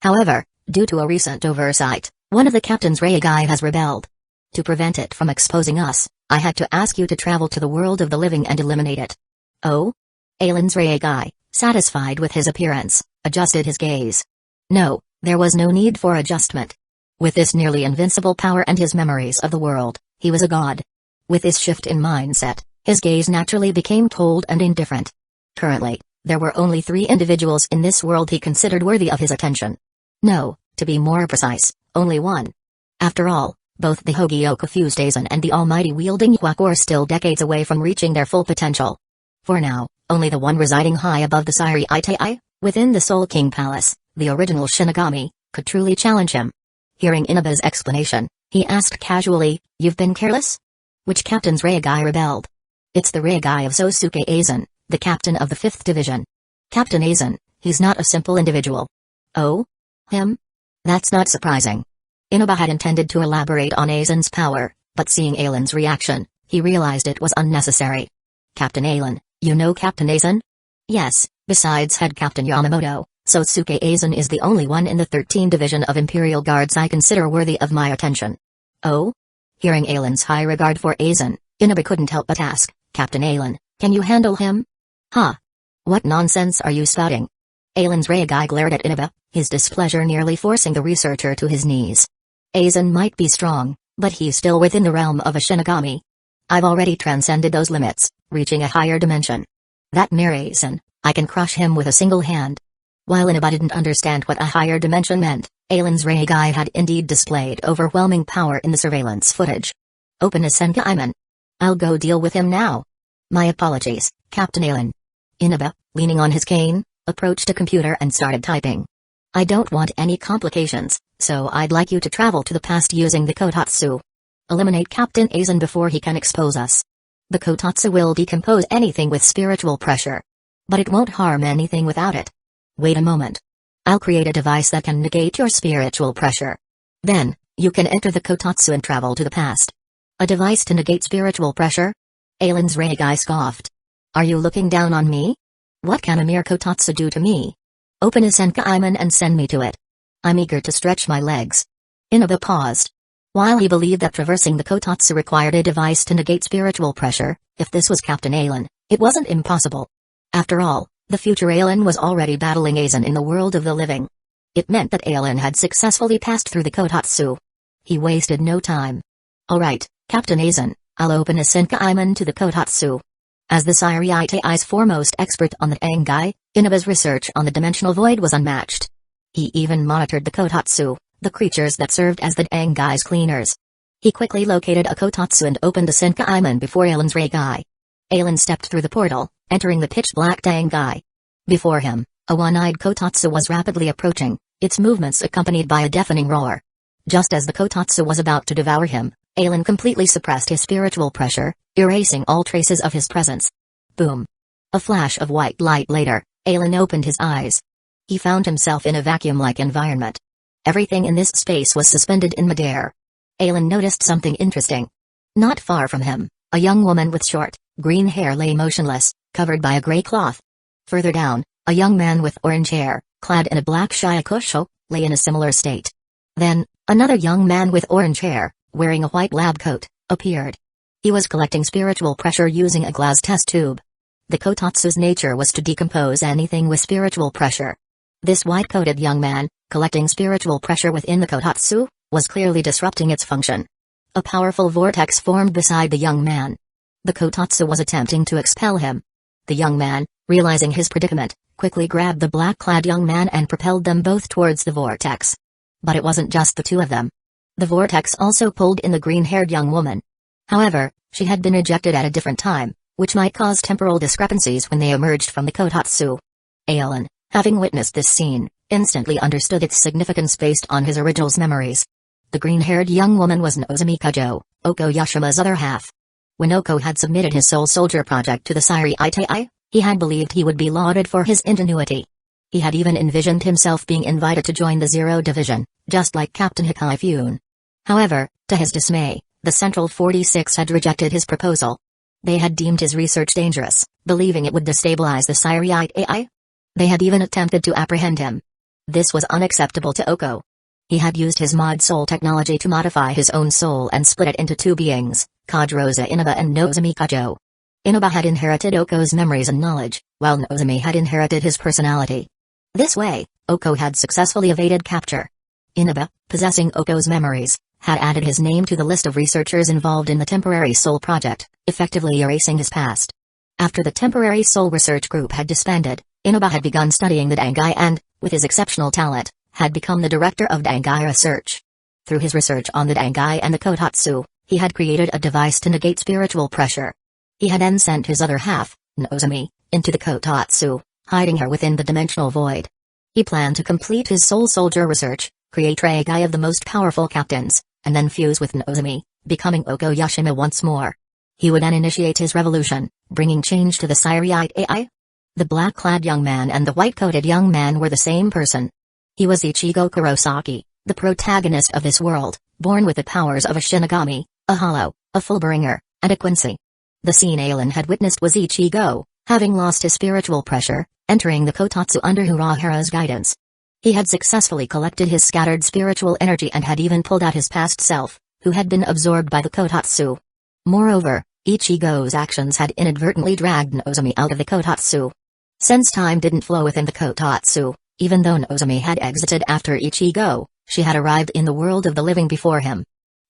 However, due to a recent oversight, one of the captain's Rukongai has rebelled. To prevent it from exposing us, I had to ask you to travel to the world of the living and eliminate it. Oh? Aizen's Rukongai, satisfied with his appearance, adjusted his gaze. No, there was no need for adjustment. With this nearly invincible power and his memories of the world, he was a god. With this shift in mindset, his gaze naturally became cold and indifferent. Currently, there were only 3 individuals in this world he considered worthy of his attention. No, to be more precise, only one. After all, both the Hogyoku fused Aizen and the almighty wielding Hueco are still decades away from reaching their full potential. For now, only the one residing high above the Siriite, within the Soul King Palace, the original Shinigami, could truly challenge him. Hearing Inaba's explanation, he asked casually, "You've been careless?" Which captain's Rukongai rebelled? "It's the Rukongai of Sosuke Aizen, the captain of the 5th Division. Captain Aizen, he's not a simple individual." "Oh? Him?" "That's not surprising." Inaba had intended to elaborate on Aizen's power, but seeing Aizen's reaction, he realized it was unnecessary. "Captain Aizen, you know Captain Aizen?" "Yes, besides head Captain Yamamoto, Sosuke Aizen is the only one in the 13th Division of Imperial Guards I consider worthy of my attention." "Oh?" Hearing Aizen's high regard for Aizen, Inaba couldn't help but ask, "Captain Aizen, can you handle him?" "Huh? What nonsense are you spouting?" Aizen's Rukongai glared at Inaba, his displeasure nearly forcing the researcher to his knees. "Aizen might be strong, but he's still within the realm of a Shinigami. I've already transcended those limits, reaching a higher dimension. That mere Aizen, I can crush him with a single hand." While Inaba didn't understand what a higher dimension meant, Aizen's Rukongai had indeed displayed overwhelming power in the surveillance footage. "Open a Senkaiman. I'll go deal with him now." "My apologies, Captain Aizen." Inaba, leaning on his cane, approached a computer and started typing. "I don't want any complications, so I'd like you to travel to the past using the Kotatsu. Eliminate Captain Aizen before he can expose us. The Kotatsu will decompose anything with spiritual pressure. But it won't harm anything without it. Wait a moment. I'll create a device that can negate your spiritual pressure. Then, you can enter the Kotatsu and travel to the past." "A device to negate spiritual pressure?" Aizen's Rukongai scoffed. "Are you looking down on me? What can a mere Kotatsu do to me? Open a Senkaiman and send me to it. I'm eager to stretch my legs." Inaba paused. While he believed that traversing the Kotatsu required a device to negate spiritual pressure, if this was Captain Aizen, it wasn't impossible. After all, the future Aizen was already battling Aizen in the world of the living. It meant that Aizen had successfully passed through the Kotatsu. He wasted no time. "Alright, Captain Aizen, I'll open a Senkaiman to the Kotatsu." As the Siriitai's foremost expert on the Dangai, Inaba's research on the dimensional void was unmatched. He even monitored the Kotatsu, the creatures that served as the Dangai's cleaners. He quickly located a Kotatsu and opened a Senkaiman before Aizen's Rukongai. Aizen stepped through the portal, entering the pitch-black Dangai. Before him, a one-eyed Kotatsu was rapidly approaching, its movements accompanied by a deafening roar. Just as the Kotatsu was about to devour him, Aizen completely suppressed his spiritual pressure, erasing all traces of his presence. Boom. A flash of white light later, Aizen opened his eyes. He found himself in a vacuum-like environment. Everything in this space was suspended in midair. Aizen noticed something interesting. Not far from him, a young woman with short, green hair lay motionless, covered by a gray cloth. Further down, a young man with orange hair, clad in a black shiakusho, lay in a similar state. Then, another young man with orange hair, wearing a white lab coat, appeared. He was collecting spiritual pressure using a glass test tube. The Kotatsu's nature was to decompose anything with spiritual pressure. This white-coated young man, collecting spiritual pressure within the Kotatsu, was clearly disrupting its function. A powerful vortex formed beside the young man. The Kotatsu was attempting to expel him. The young man, realizing his predicament, quickly grabbed the black-clad young man and propelled them both towards the vortex. But it wasn't just the two of them. The vortex also pulled in the green-haired young woman. However, she had been ejected at a different time, which might cause temporal discrepancies when they emerged from the Kotatsu. Aizen, having witnessed this scene, instantly understood its significance based on his original's memories. The green-haired young woman was Nozomi Kujo, Oko Yashima's other half. When Oko had submitted his Soul Soldier project to the Siriitai, he had believed he would be lauded for his ingenuity. He had even envisioned himself being invited to join the Zero Division, just like Captain Hikaifun. However, to his dismay, the Central 46 had rejected his proposal. They had deemed his research dangerous, believing it would destabilize the Siriitai. They had even attempted to apprehend him. This was unacceptable to Oko. He had used his mod soul technology to modify his own soul and split it into two beings, Kadroza Inaba and Nozomi Kujo. Inaba had inherited Oko's memories and knowledge, while Nozomi had inherited his personality. This way, Oko had successfully evaded capture. Inaba, possessing Oko's memories, had added his name to the list of researchers involved in the Temporary Soul Project, effectively erasing his past. After the Temporary Soul Research Group had disbanded, Inaba had begun studying the Dangai and, with his exceptional talent, had become the director of Dangai research. Through his research on the Dangai and the Kotatsu, he had created a device to negate spiritual pressure. He had then sent his other half, Nozomi, into the Kotatsu, hiding her within the dimensional void. He planned to complete his soul soldier research, create Rukongai of the most powerful captains, and then fuse with Nozomi, becoming Okoyashima once more. He would then initiate his revolution, bringing change to the Siriite AI. The black-clad young man and the white-coated young man were the same person. He was Ichigo Kurosaki, the protagonist of this world, born with the powers of a Shinigami, a Hollow, a Fullbringer, and a Quincy. The scene Aizen had witnessed was Ichigo, having lost his spiritual pressure, entering the Kotatsu under Urahara's guidance. He had successfully collected his scattered spiritual energy and had even pulled out his past self, who had been absorbed by the Kotatsu. Moreover, Ichigo's actions had inadvertently dragged Nozomi out of the Kotatsu. Since time didn't flow within the Kotatsu, even though Nozomi had exited after Ichigo, she had arrived in the world of the living before him.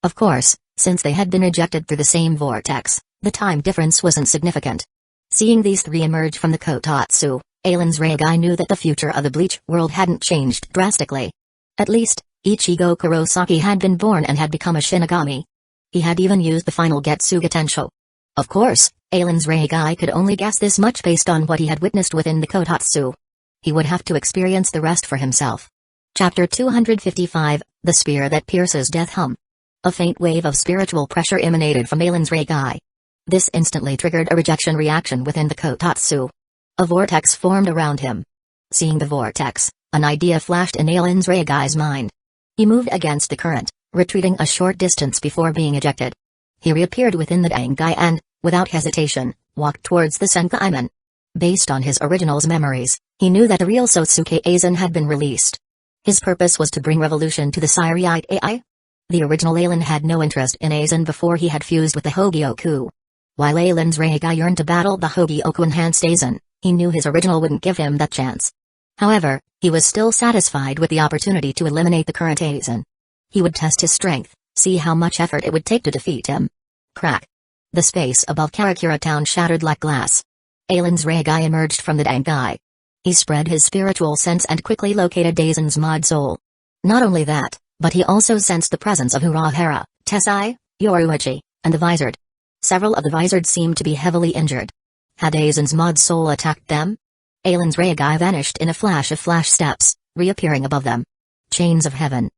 Of course, since they had been ejected through the same vortex, the time difference wasn't significant. Seeing these three emerge from the Kotatsu, Aizen's Rukongai knew that the future of the Bleach world hadn't changed drastically. At least, Ichigo Kurosaki had been born and had become a Shinigami. He had even used the final Getsuga Tensho. Of course, Aizen's Rukongai could only guess this much based on what he had witnessed within the Kotatsu. He would have to experience the rest for himself. Chapter 255, The Spear That Pierces Death Hum. A faint wave of spiritual pressure emanated from Aizen's Rukongai. This instantly triggered a rejection reaction within the Kotatsu. A vortex formed around him. Seeing the vortex, an idea flashed in Aizen's Rukongai's mind. He moved against the current, retreating a short distance before being ejected. He reappeared within the Dangai and, without hesitation, walked towards the Senkaiman. Based on his original's memories, he knew that the real Sosuke Aizen had been released. His purpose was to bring revolution to the Siriite AI. The original Aizen had no interest in Aizen before he had fused with the Hogyoku. While Aizen's Rukongai yearned to battle the Hogyoku-enhanced Aizen, he knew his original wouldn't give him that chance. However, he was still satisfied with the opportunity to eliminate the current Aizen. He would test his strength, see how much effort it would take to defeat him. Crack. The space above Karakura town shattered like glass. Aizen's Rukongai emerged from the Dangai. He spread his spiritual sense and quickly located Aizen's mod soul. Not only that, but he also sensed the presence of Urahara, Tessai, Yoruichi, and the Visored. Several of the Visored seemed to be heavily injured. Had Aizen's mod soul attacked them? Aizen's Rukongai vanished in a flash of flash steps, reappearing above them. Chains of heaven.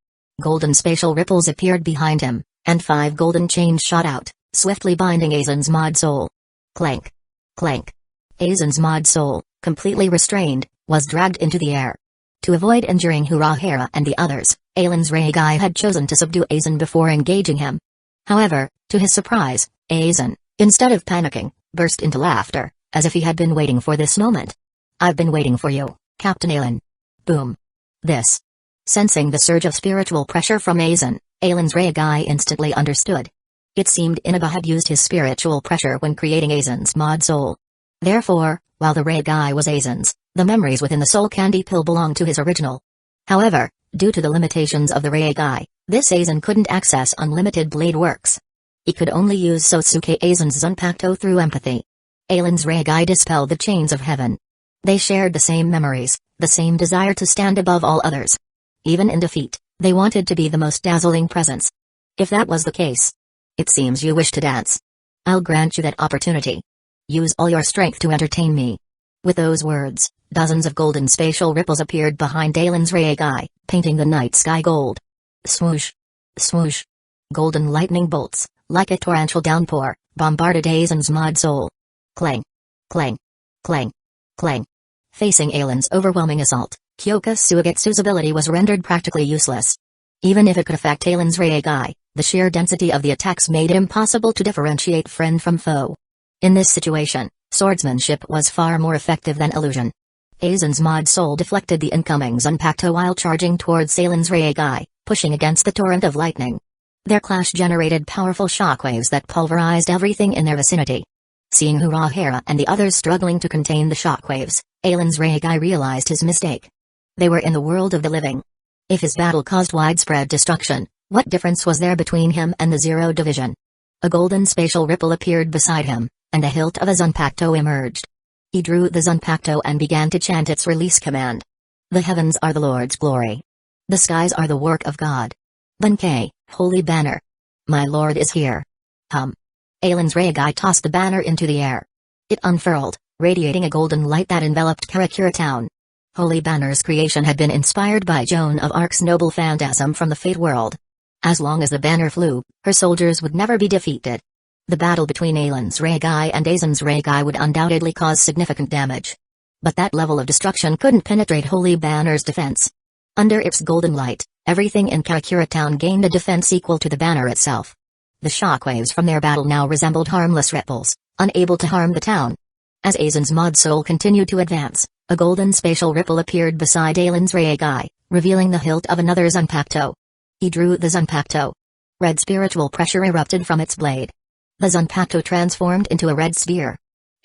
Golden spatial ripples appeared behind him, and 5 golden chains shot out, swiftly binding Aizen's mod soul. Clank. Clank. Aizen's mod soul, completely restrained, was dragged into the air. To avoid injuring Urahara and the others, Aizen's Rukongai had chosen to subdue Aizen before engaging him. However, to his surprise, Aizen, instead of panicking, burst into laughter, as if he had been waiting for this moment. "I've been waiting for you, Captain Aizen." Boom. This. Sensing the surge of spiritual pressure from Aizen's Rukongai instantly understood. It seemed Inoba had used his spiritual pressure when creating Aizen's mod soul. Therefore, while the Rukongai was Aizen's, the memories within the soul candy pill belonged to his original. However, due to the limitations of the Rukongai, this Aizen couldn't access unlimited blade works. He could only use Sosuke Aizen's Zanpakuto through empathy. Aizen's Rukongai dispelled the chains of heaven. They shared the same memories, the same desire to stand above all others. Even in defeat, they wanted to be the most dazzling presence. If that was the case. It seems you wish to dance. I'll grant you that opportunity. Use all your strength to entertain me. With those words, dozens of golden spatial ripples appeared behind Aizen's Rukongai, painting the night sky gold. Swoosh. Swoosh. Golden lightning bolts, like a torrential downpour, bombarded Aizen's mod soul. Clang. Clang. Clang. Clang. Facing Aizen's overwhelming assault, Kyoka Suigetsu's ability was rendered practically useless. Even if it could affect Aizen's Rukongai, the sheer density of the attacks made it impossible to differentiate friend from foe. In this situation, swordsmanship was far more effective than illusion. Aizen's mod soul deflected the incoming Zanpakuto while charging towards Aizen's Rukongai, pushing against the torrent of lightning. Their clash generated powerful shockwaves that pulverized everything in their vicinity. Seeing Urahara and the others struggling to contain the shockwaves, Aizen's Rukongai realized his mistake. They were in the world of the living. If his battle caused widespread destruction, what difference was there between him and the Zero Division? A golden spatial ripple appeared beside him, and the hilt of a Zanpakuto emerged. He drew the Zanpakuto and began to chant its release command. The heavens are the Lord's glory. The skies are the work of God. Benkei, holy banner. My Lord is here. Hum. Aizen's Rukongai tossed the banner into the air. It unfurled, radiating a golden light that enveloped Karakura town. Holy Banner's creation had been inspired by Joan of Arc's noble phantasm from the Fate world. As long as the banner flew, her soldiers would never be defeated. The battle between Aizen's Rukongai and Aizen's Rukongai would undoubtedly cause significant damage. But that level of destruction couldn't penetrate Holy Banner's defense. Under its golden light, everything in Kamakura town gained a defense equal to the banner itself. The shockwaves from their battle now resembled harmless ripples, unable to harm the town. As Aizen's mod soul continued to advance, a golden spatial ripple appeared beside Aizen's Rukongai, revealing the hilt of another Zanpakuto. He drew the Zanpakuto. Red spiritual pressure erupted from its blade. The Zanpakuto transformed into a red sphere.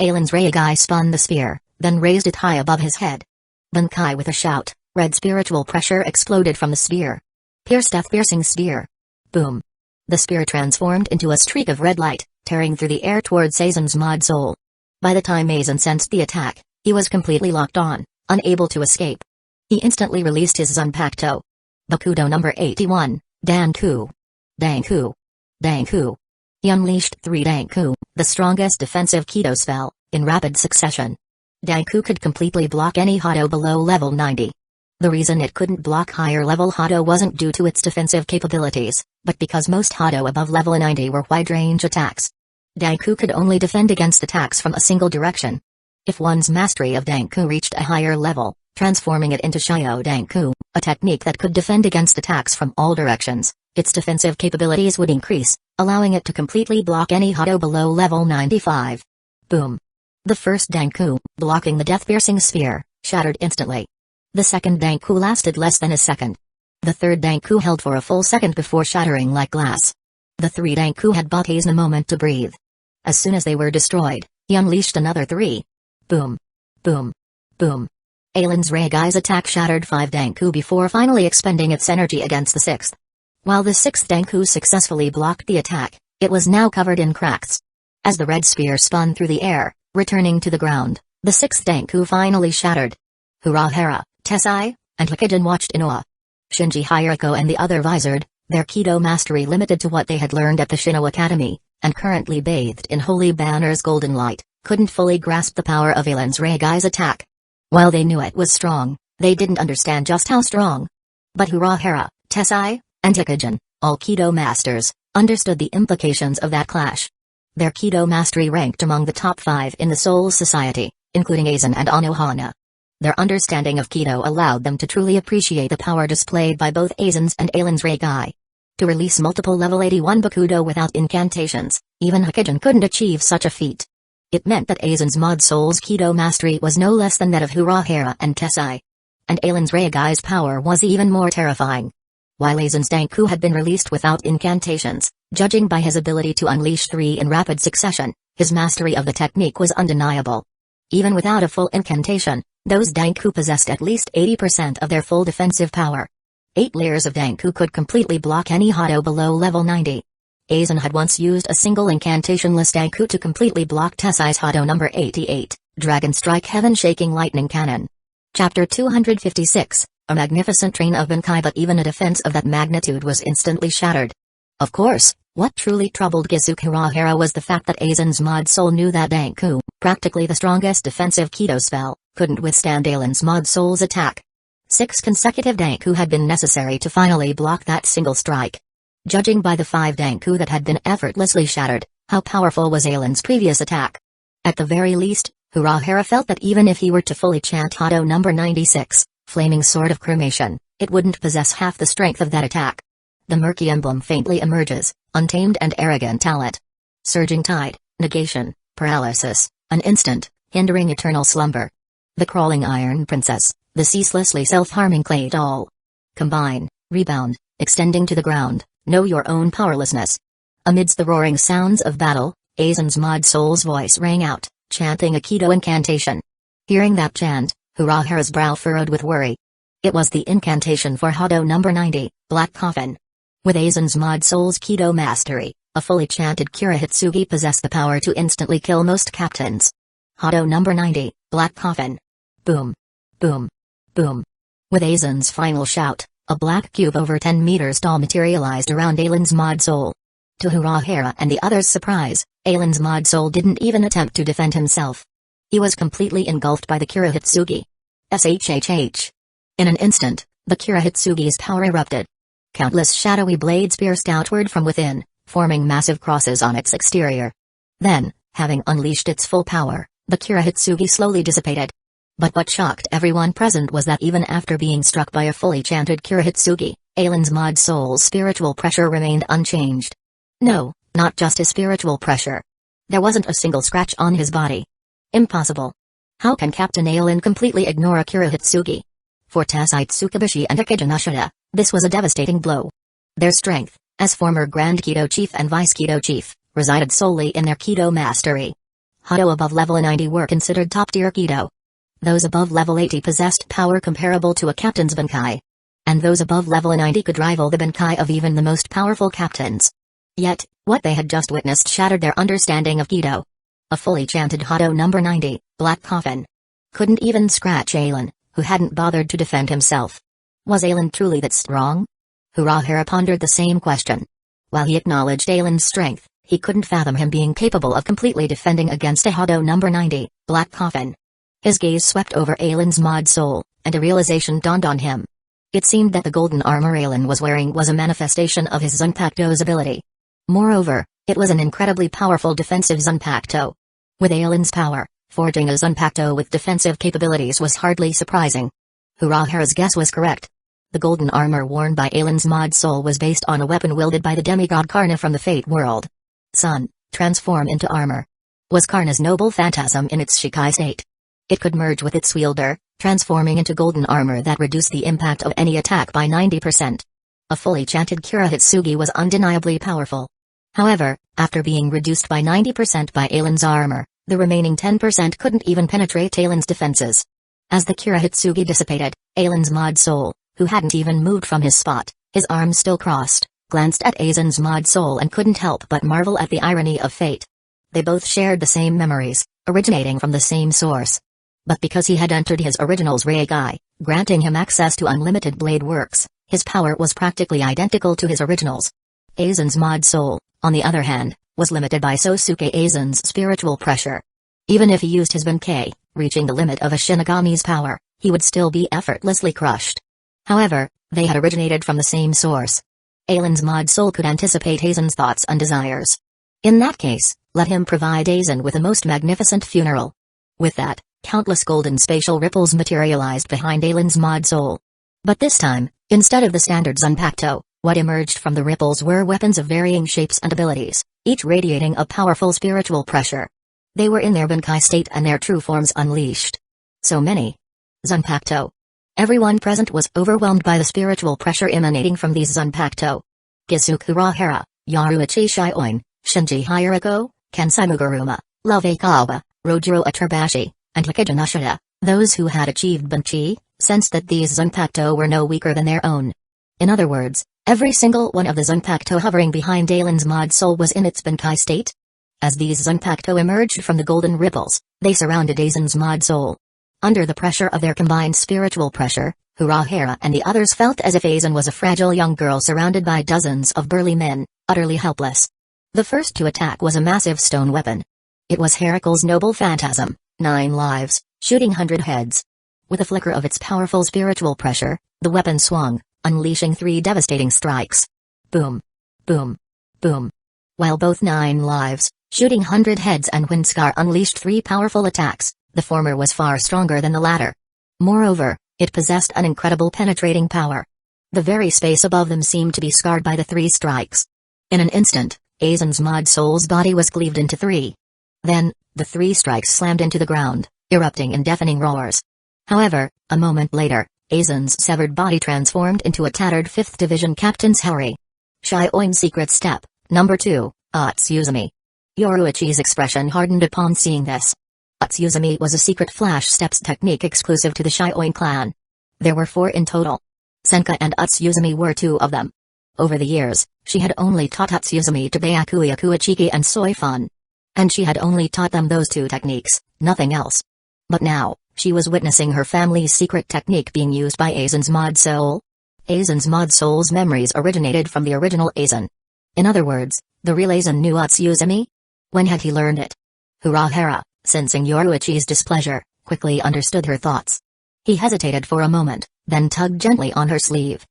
Aizen's Rukongai spun the spear, then raised it high above his head. Bunkai with a shout, red spiritual pressure exploded from the spear. Pierce death-piercing spear. Boom. The spear transformed into a streak of red light, tearing through the air towards Aizen's mod soul. By the time Aizen sensed the attack, he was completely locked on, unable to escape. He instantly released his Zanpakuto. Bakudo number 81, Danku. Danku. Danku. He unleashed 3 Danku, the strongest defensive Kido spell, in rapid succession. Danku could completely block any Hado below level 90. The reason it couldn't block higher level Hado wasn't due to its defensive capabilities, but because most Hado above level 90 were wide-range attacks. Danku could only defend against attacks from a single direction. If one's mastery of Danku reached a higher level, transforming it into Shio Danku, a technique that could defend against attacks from all directions, its defensive capabilities would increase, allowing it to completely block any Hado below level 95. Boom. The first Danku, blocking the death-piercing spear, shattered instantly. The second Danku lasted less than a second. The third Danku held for a full second before shattering like glass. The 3 Danku had bought Aizen a moment to breathe. As soon as they were destroyed, he unleashed another 3. Boom. Boom. Boom. Aizen's Rukonai's attack shattered 5 Danku before finally expending its energy against the 6th. While the 6th Danku successfully blocked the attack, it was now covered in cracks. As the red spear spun through the air, returning to the ground, the 6th Danku finally shattered. Urahara, Tessai, and Hikijin watched in awe. Shinji Hyuko and the other visored, their Kido mastery limited to what they had learned at the Shino Academy, and currently bathed in Holy Banner's golden light, couldn't fully grasp the power of Aizen's Rukonai's attack. While they knew it was strong, they didn't understand just how strong. But Urahara, Tessai, and Hikijin, all Kido masters, understood the implications of that clash. Their Kido mastery ranked among the top 5 in the Soul Society, including Aizen and Anohana. Their understanding of Kido allowed them to truly appreciate the power displayed by both Aizen's and Aizen's Rukongai. To release multiple level 81 Bakudo without incantations, even Hikijin couldn't achieve such a feat. It meant that Aizen's mod soul's Kido mastery was no less than that of Urahara and Tessai. And Aizen's Rukonai's power was even more terrifying. While Aizen's Danku had been released without incantations, judging by his ability to unleash 3 in rapid succession, his mastery of the technique was undeniable. Even without a full incantation, those Danku possessed at least 80% of their full defensive power. 8 layers of Danku could completely block any Hado below level 90. Aizen had once used a single incantationless Danku to completely block Tessai's Hado number 88, Dragon Strike Heaven-Shaking Lightning Cannon. Chapter 256, a magnificent train of Bankai, but even a defense of that magnitude was instantly shattered. Of course, what truly troubled Gizuki Urahara was the fact that Aizen's mod soul knew that Danku, practically the strongest defensive Kido spell, couldn't withstand Aizen's mod soul's attack. 6 consecutive Danku had been necessary to finally block that single strike. Judging by the 5 Danku that had been effortlessly shattered, how powerful was Aizen's previous attack? At the very least, Urahara felt that even if he were to fully chant Hado number 96, Flaming Sword of Cremation, it wouldn't possess half the strength of that attack. The murky emblem faintly emerges, untamed and arrogant talent. Surging tide, negation, paralysis, an instant, hindering eternal slumber. The crawling iron princess, the ceaselessly self-harming clay doll. Combine, rebound, extending to the ground, know your own powerlessness. Amidst the roaring sounds of battle, Aizen's mod soul's voice rang out, chanting a Kido incantation. Hearing that chant, Urahara's brow furrowed with worry. It was the incantation for Hado number 90, Black Coffin. With Aizen's mod soul's Kido mastery, a fully chanted Kurihitsugi possessed the power to instantly kill most captains. Hado number 90, Black Coffin. Boom. Boom. Boom. With Aizen's final shout, a black cube over 10 meters tall materialized around Aizen's mod soul. To Urahara and the others' surprise, Aizen's mod soul didn't even attempt to defend himself. He was completely engulfed by the Kurihitsugi. SHHH. In an instant, the Kurahitsugi's power erupted. Countless shadowy blades pierced outward from within, forming massive crosses on its exterior. Then, having unleashed its full power, the Kurahitsugi slowly dissipated. But what shocked everyone present was that even after being struck by a fully chanted Kurahitsugi, Aizen's mod soul's spiritual pressure remained unchanged. No, not just his spiritual pressure. There wasn't a single scratch on his body. Impossible. How can Captain Aizen completely ignore a Kurahitsugi? For Tassite Tsukabushi and Ikeda Nashida, this was a devastating blow. Their strength, as former Grand Kido Chief and Vice Kido Chief, resided solely in their Kido mastery. Hado above level 90 were considered top-tier Kido. Those above level 80 possessed power comparable to a captain's Bankai. And those above level 90 could rival the Bankai of even the most powerful captains. Yet, what they had just witnessed shattered their understanding of Kido. A fully chanted Hado number 90, Black Coffin. Couldn't even scratch Aizen, who hadn't bothered to defend himself. Was Aizen truly that strong? Urahara pondered the same question. While he acknowledged Aizen's strength, he couldn't fathom him being capable of completely defending against a Hado number 90, Black Coffin. His gaze swept over Aizen's mod soul, and a realization dawned on him. It seemed that the golden armor Aizen was wearing was a manifestation of his Zanpakuto's ability. Moreover, it was an incredibly powerful defensive Zanpakuto. With Aizen's power, forging a Zanpakuto with defensive capabilities was hardly surprising. Urahara's guess was correct. The golden armor worn by Aizen's mod soul was based on a weapon wielded by the demigod Karna from the Fate world. Sun, transform into armor. Was Karna's noble phantasm in its Shikai state. It could merge with its wielder, transforming into golden armor that reduced the impact of any attack by 90%. A fully chanted Kurahitsugi was undeniably powerful. However, after being reduced by 90% by Aizen's armor, the remaining 10% couldn't even penetrate Aizen's defenses. As the Kurahitsugi dissipated, Aizen's mod soul, who hadn't even moved from his spot, his arms still crossed, glanced at Aizen's mod soul and couldn't help but marvel at the irony of fate. They both shared the same memories, originating from the same source. But because he had entered his original's Reigai, granting him access to unlimited blade works, his power was practically identical to his original's. Aizen's mod soul, on the other hand, was limited by Sosuke Aizen's spiritual pressure. Even if he used his Benkei, reaching the limit of a Shinigami's power, he would still be effortlessly crushed. However, they had originated from the same source. Aizen's mod soul could anticipate Aizen's thoughts and desires. In that case, let him provide Aizen with a most magnificent funeral. With that, countless golden spatial ripples materialized behind Aizen's mod soul. But this time, instead of the standard Zanpakuto, what emerged from the ripples were weapons of varying shapes and abilities, each radiating a powerful spiritual pressure. They were in their Bankai state and their true forms unleashed. So many. Zanpakuto. Everyone present was overwhelmed by the spiritual pressure emanating from these Zanpakuto. Kisuke Urahara, Yaruichi Shioin, Shinji Hirako, Kensai Muguruma, Love Kawa, Rojiro Atrabashi, and Ikeda Nashida, those who had achieved Banchi, sensed that these Zanpakuto were no weaker than their own. In other words, every single one of the Zanpakuto hovering behind Aizen's mod soul was in its Bankai state. As these Zanpakuto emerged from the golden ripples, they surrounded Aizen's mod soul. Under the pressure of their combined spiritual pressure, Urahara and the others felt as if Aizen was a fragile young girl surrounded by dozens of burly men, utterly helpless. The first to attack was a massive stone weapon. It was Heracle's noble phantasm, 9 lives, shooting 100 heads. With a flicker of its powerful spiritual pressure, the weapon swung, unleashing 3 devastating strikes. Boom. Boom. Boom. While both 9 lives, shooting 100 heads and Windscar unleashed 3 powerful attacks, the former was far stronger than the latter. Moreover, it possessed an incredible penetrating power. The very space above them seemed to be scarred by the 3 strikes. In an instant, Aizen's mod soul's body was cleaved into 3. Then, the 3 strikes slammed into the ground, erupting in deafening roars. However, a moment later, Aizen's severed body transformed into a tattered 5th Division Captain's Harry. Shioin's secret step, number 2, Atsuzumi. Yoruichi's expression hardened upon seeing this. Atsuzumi was a secret flash steps technique exclusive to the Shioin clan. There were 4 in total. Senka and Atsuzumi were 2 of them. Over the years, she had only taught Atsuzumi to Byakuya Kuichiki and Soifun. And she had only taught them those 2 techniques, nothing else. But now, she was witnessing her family's secret technique being used by Aizen's mod soul. Aizen's mod soul's memories originated from the original Aizen. In other words, the real Aizen knew Atsuzumi? When had he learned it? Urahara, sensing Yoruichi's displeasure, quickly understood her thoughts. He hesitated for a moment, then tugged gently on her sleeve.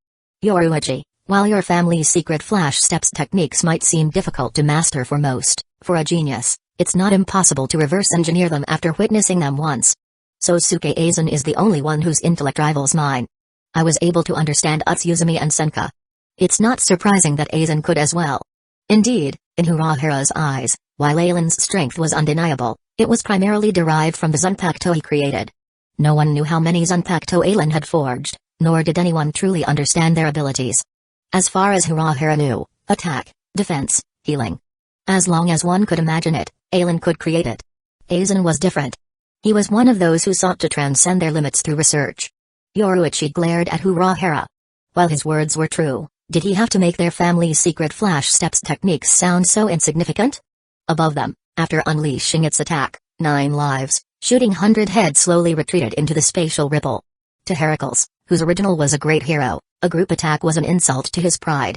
Yoruichi, while your family's secret flash steps techniques might seem difficult to master for most, for a genius, it's not impossible to reverse engineer them after witnessing them once. Sosuke Aizen is the only one whose intellect rivals mine. I was able to understand Utsuzumi and Senka. It's not surprising that Aizen could as well. Indeed, in Urahara's eyes, while Aizen's strength was undeniable, it was primarily derived from the Zanpakuto he created. No one knew how many Zanpakuto Aizen had forged, nor did anyone truly understand their abilities. As far as Urahara knew, attack, defense, healing. As long as one could imagine it, Aizen could create it. Aizen was different. He was one of those who sought to transcend their limits through research. Yoruichi glared at Urahara. While his words were true, did he have to make their family's secret flash steps techniques sound so insignificant? Above them, after unleashing its attack, 9 lives, shooting 100 heads slowly retreated into the spatial ripple. To Heracles, whose original was a great hero, a group attack was an insult to his pride.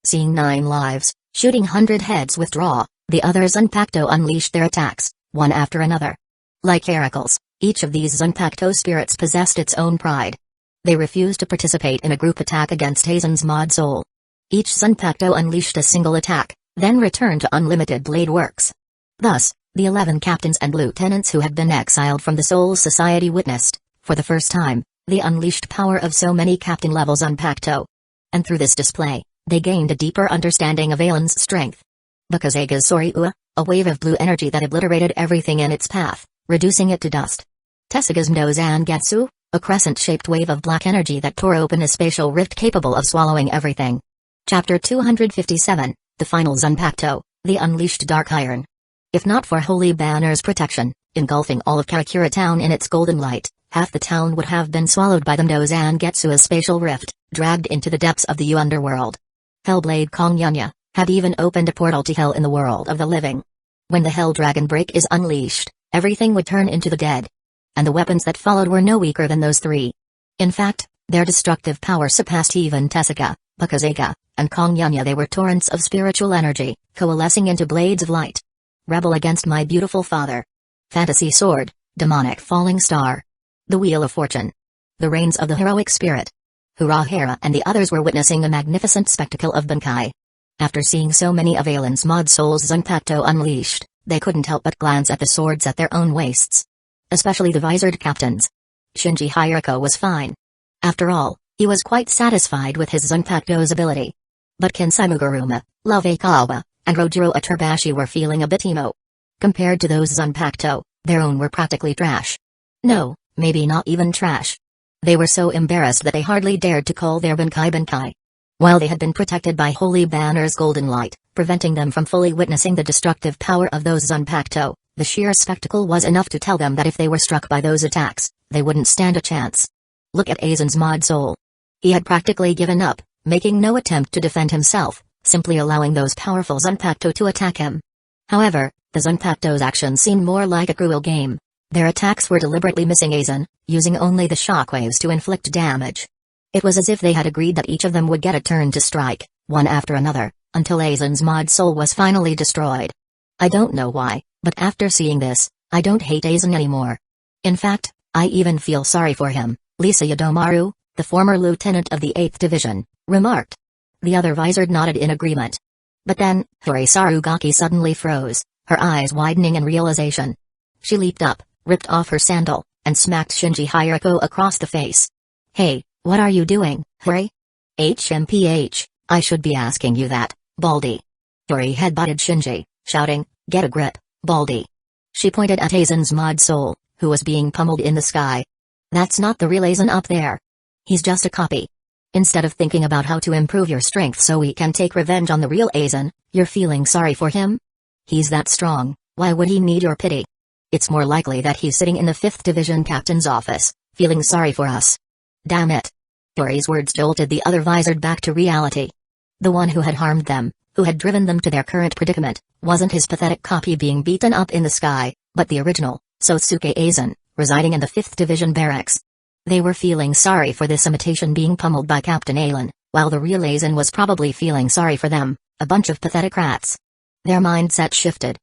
Seeing 9 lives, shooting 100 heads withdraw, the other Zanpakuto unleashed their attacks, one after another. Like Heracles, each of these Zanpakuto spirits possessed its own pride. They refused to participate in a group attack against Aizen's mod soul. Each Zanpakuto unleashed a single attack, then returned to unlimited blade works. Thus, the 11 captains and lieutenants who had been exiled from the Soul Society witnessed, for the first time, the unleashed power of so many captain-level Zanpakuto. And through this display, they gained a deeper understanding of Aizen's strength. Kusagakure Soryu, a wave of blue energy that obliterated everything in its path, reducing it to dust. Tesaga's no Zangetsu, a crescent-shaped wave of black energy that tore open a spatial rift capable of swallowing everything. Chapter 257, The Final Zanpakuto, The Unleashed Dark Iron. If not for Holy Banner's protection, engulfing all of Karakura town in its golden light, half the town would have been swallowed by the no Zangetsu's spatial rift, dragged into the depths of the underworld. Hellblade Kongyunya had even opened a portal to hell in the world of the living. When the Hell Dragon break is unleashed, everything would turn into the dead. And the weapons that followed were no weaker than those 3. In fact, their destructive power surpassed even Tezuka, Kusagakure, and Kongyunya. They were torrents of spiritual energy, coalescing into blades of light. Rebel against my beautiful father. Fantasy sword, demonic falling star. The wheel of fortune. The reins of the heroic spirit. Urahara and the others were witnessing a magnificent spectacle of Bankai. After seeing so many of Aizen's mod souls Zanpakuto unleashed, they couldn't help but glance at the swords at their own waists. Especially the visored captains. Shinji Hyuko was fine. After all, he was quite satisfied with his Zanpakuto's ability. But Kensei Muguruma, Love Akawa, and Rojiro Aturbashi were feeling a bit emo. Compared to those Zanpakuto, their own were practically trash. No, maybe not even trash. They were so embarrassed that they hardly dared to call their Bankai Bankai. While they had been protected by Holy Banner's golden light, preventing them from fully witnessing the destructive power of those Zanpakuto, the sheer spectacle was enough to tell them that if they were struck by those attacks, they wouldn't stand a chance. Look at Aizen's mod soul. He had practically given up, making no attempt to defend himself, simply allowing those powerful Zanpakuto to attack him. However, the Zanpakuto's actions seemed more like a cruel game. Their attacks were deliberately missing Aizen, using only the shockwaves to inflict damage. It was as if they had agreed that each of them would get a turn to strike, one after another, until Aizen's mod soul was finally destroyed. I don't know why, but after seeing this, I don't hate Aizen anymore. In fact, I even feel sorry for him, Lisa Yadomaru, the former lieutenant of the 8th Division, remarked. The other visored nodded in agreement. But then, Hori Sarugaki suddenly froze, her eyes widening in realization. She leaped up, ripped off her sandal, and smacked Shinji Hyuko across the face. Hey, what are you doing, Hori? HMPH, I should be asking you that, Baldy. Hori headbutted Shinji, shouting, get a grip, Baldy. She pointed at Aizen's mod soul, who was being pummeled in the sky. That's not the real Aizen up there. He's just a copy. Instead of thinking about how to improve your strength so we can take revenge on the real Aizen, you're feeling sorry for him? He's that strong, why would he need your pity? It's more likely that he's sitting in the 5th Division captain's office, feeling sorry for us. Damn it. Hori's words jolted the other visored back to reality. The one who had harmed them, who had driven them to their current predicament, wasn't his pathetic copy being beaten up in the sky, but the original, Sosuke Aizen, residing in the 5th Division barracks. They were feeling sorry for this imitation being pummeled by Captain Aizen, while the real Aizen was probably feeling sorry for them, a bunch of pathetic rats. Their mindset shifted.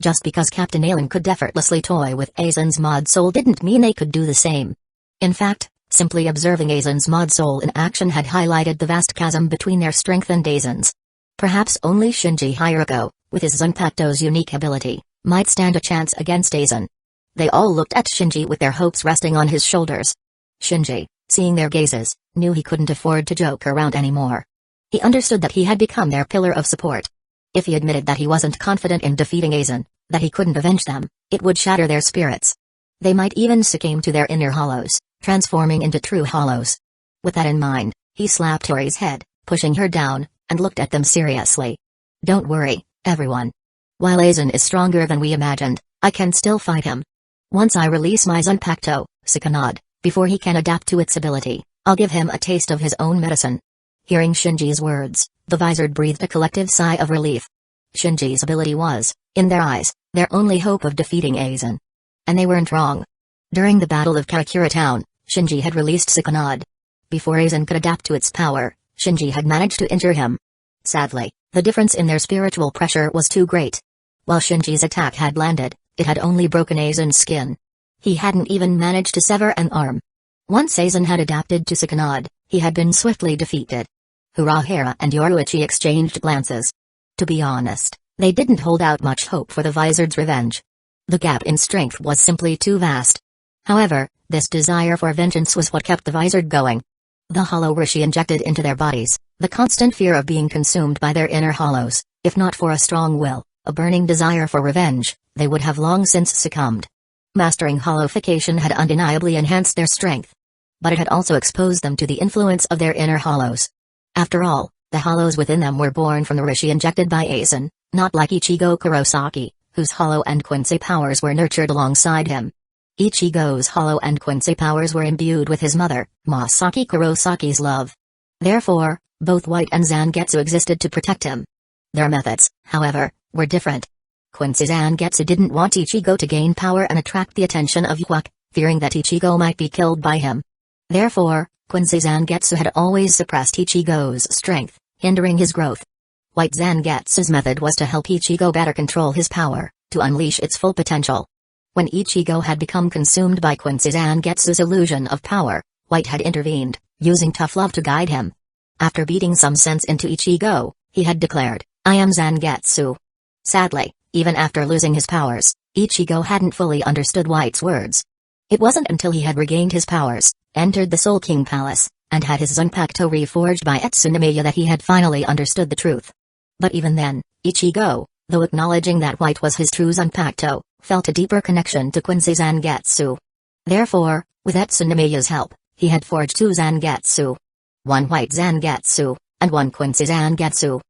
Just because Captain Aizen could effortlessly toy with Aizen's mod soul didn't mean they could do the same. In fact, Simply observing Aizen's mod soul in action had highlighted the vast chasm between their strength and Aizen's. Perhaps only Shinji Hyuko, with his Zanpakuto's unique ability, might stand a chance against Aizen. They all looked at Shinji with their hopes resting on his shoulders. Shinji, seeing their gazes, knew he couldn't afford to joke around anymore. He understood that he had become their pillar of support. If he admitted that he wasn't confident in defeating Aizen, that he couldn't avenge them, it would shatter their spirits. They might even succumb to their inner hollows, transforming into true hollows. With that in mind, he slapped Tori's head, pushing her down, and looked at them seriously. Don't worry, everyone. While Aizen is stronger than we imagined, I can still fight him. Once I release my Zanpakuto, Sukanod, before he can adapt to its ability, I'll give him a taste of his own medicine. Hearing Shinji's words, the Visored breathed a collective sigh of relief. Shinji's ability was, in their eyes, their only hope of defeating Aizen. And they weren't wrong. During the Battle of Karakura Town, Shinji had released Sukanod. Before Aizen could adapt to its power, Shinji had managed to injure him. Sadly, the difference in their spiritual pressure was too great. While Shinji's attack had landed, it had only broken Aizen's skin. He hadn't even managed to sever an arm. Once Aizen had adapted to Sukanod, he had been swiftly defeated. Urahara and Yoruichi exchanged glances. To be honest, they didn't hold out much hope for the Visored's revenge. The gap in strength was simply too vast. However, this desire for vengeance was what kept the Visored going. The hollow rishi injected into their bodies, the constant fear of being consumed by their inner hollows, if not for a strong will, a burning desire for revenge, they would have long since succumbed. Mastering hollowification had undeniably enhanced their strength. But it had also exposed them to the influence of their inner hollows. After all, the hollows within them were born from the rishi injected by Aizen, not like Ichigo Kurosaki, whose hollow and Quincy powers were nurtured alongside him. Ichigo's hollow and Quincy powers were imbued with his mother, Masaki Kurosaki's love. Therefore, both White and Zangetsu existed to protect him. Their methods, however, were different. Quincy Zangetsu didn't want Ichigo to gain power and attract the attention of Hueco, fearing that Ichigo might be killed by him. Therefore, Quincy Zangetsu had always suppressed Ichigo's strength, hindering his growth. White Zangetsu's method was to help Ichigo better control his power, to unleash its full potential. When Ichigo had become consumed by Quincy Zangetsu's illusion of power, White had intervened, using tough love to guide him. After beating some sense into Ichigo, he had declared, "I am Zangetsu." Sadly, even after losing his powers, Ichigo hadn't fully understood White's words. It wasn't until he had regained his powers, entered the Soul King Palace, and had his Zanpakuto reforged by Tsunemiya that he had finally understood the truth. But even then, Ichigo, though acknowledging that White was his true Zanpakuto, felt a deeper connection to Quincy Zangetsu. Therefore, with Tsunemiya's help, he had forged two Zangetsu. One White Zangetsu, and one Quincy Zangetsu.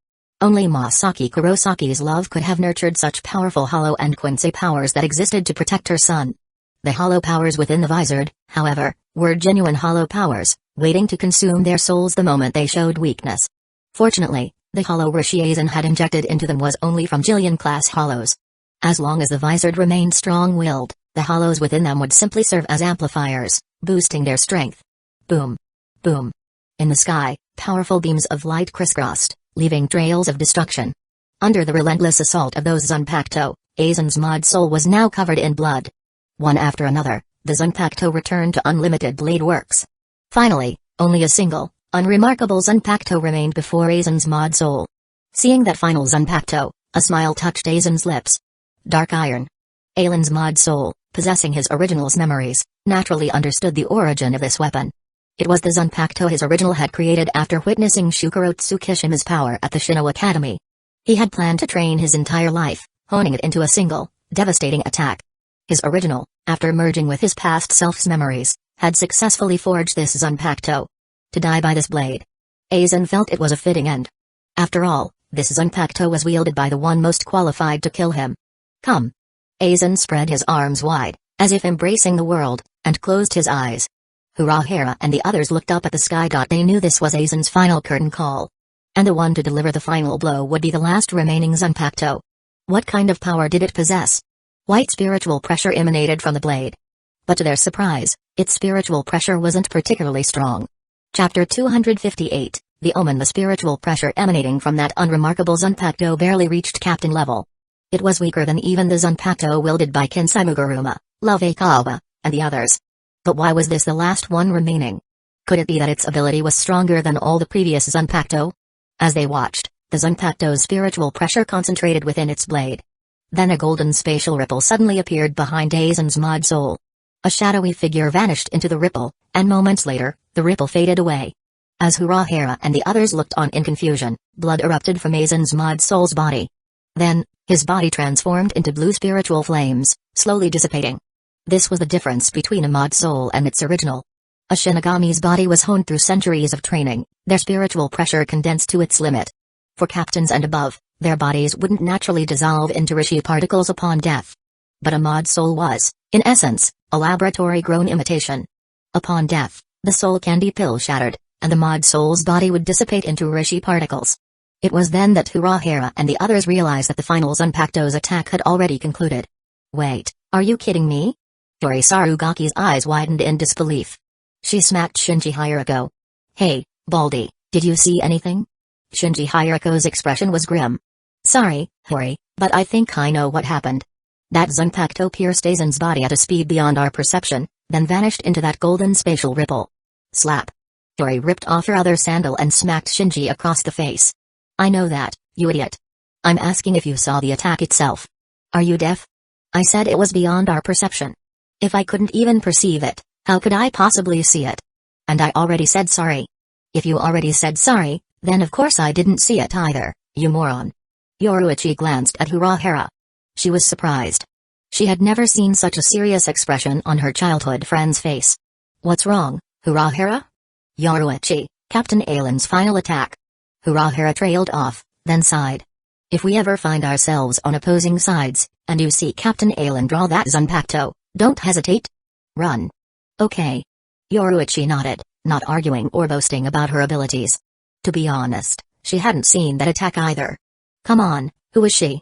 Only Masaki Kurosaki's love could have nurtured such powerful hollow and Quincy powers that existed to protect her son. The hollow powers within the Visored, however, were genuine hollow powers, waiting to consume their souls the moment they showed weakness. Fortunately, the hollow rishi Aizen had injected into them was only from Jillian-class hollows. As long as the Visored remained strong-willed, the hollows within them would simply serve as amplifiers, boosting their strength. Boom. Boom. In the sky, powerful beams of light crisscrossed, leaving trails of destruction. Under the relentless assault of those Zanpakuto, Aizen's mod soul was now covered in blood. One after another, the Zanpakuto returned to unlimited blade works. Finally, only a single, unremarkable Zanpakuto remained before Aizen's mod soul. Seeing that final Zanpakuto, a smile touched Aizen's lips. Dark Iron. Aizen's mod soul, possessing his original's memories, naturally understood the origin of this weapon. It was the Zanpakuto his original had created after witnessing Shukurotsu Kishima's power at the Shino Academy. He had planned to train his entire life, honing it into a single, devastating attack. His original, after merging with his past self's memories, had successfully forged this Zanpakuto. To die by this blade. Aizen felt it was a fitting end. After all, this Zanpakuto was wielded by the one most qualified to kill him. Come. Aizen spread his arms wide, as if embracing the world, and closed his eyes. Urahara and the others looked up at the sky. They knew this was Aizen's final curtain call. And the one to deliver the final blow would be the last remaining Zanpakuto. What kind of power did it possess? White spiritual pressure emanated from the blade. But to their surprise, its spiritual pressure wasn't particularly strong. Chapter 258, The Omen. The spiritual pressure emanating from that unremarkable Zanpakuto barely reached captain level. It was weaker than even the Zanpakuto wielded by Kinsaimuguruma, Love Kawa, and the others. But why was this the last one remaining? Could it be that its ability was stronger than all the previous Zanpakuto? As they watched, the Zanpakuto's spiritual pressure concentrated within its blade. Then a golden spatial ripple suddenly appeared behind Aizen's mod soul. A shadowy figure vanished into the ripple, and moments later, the ripple faded away. As Urahara and the others looked on in confusion, blood erupted from Aizen's mod soul's body. Then, his body transformed into blue spiritual flames, slowly dissipating. This was the difference between a mod soul and its original. A Shinigami's body was honed through centuries of training, their spiritual pressure condensed to its limit. For captains and above, their bodies wouldn't naturally dissolve into Rishi particles upon death. But a mod soul was, in essence, a laboratory-grown imitation. Upon death, the soul candy pill shattered, and the mod soul's body would dissipate into Rishi particles. It was then that Urahara and the others realized that the final Zanpakuto's attack had already concluded. Wait, are you kidding me? Tori Sarugaki's eyes widened in disbelief. She smacked Shinji Hiraku. Hey, Baldy, did you see anything? Shinji Hiraku's expression was grim. Sorry, Hori, but I think I know what happened. That Zanpakuto pierced Aizen's body at a speed beyond our perception, then vanished into that golden spatial ripple. Slap. Hori ripped off her other sandal and smacked Shinji across the face. I know that, you idiot. I'm asking if you saw the attack itself. Are you deaf? I said it was beyond our perception. If I couldn't even perceive it, how could I possibly see it? And I already said sorry. If you already said sorry, then of course I didn't see it either, you moron. Yoruichi glanced at Urahara. She was surprised. She had never seen such a serious expression on her childhood friend's face. What's wrong, Urahara? Yoruichi, Captain Aizen's final attack. Urahara trailed off, then sighed. If we ever find ourselves on opposing sides, and you see Captain Aizen draw that Zanpakuto, don't hesitate. Run. Okay. Yoruichi nodded, not arguing or boasting about her abilities. To be honest, she hadn't seen that attack either. Come on, who is she?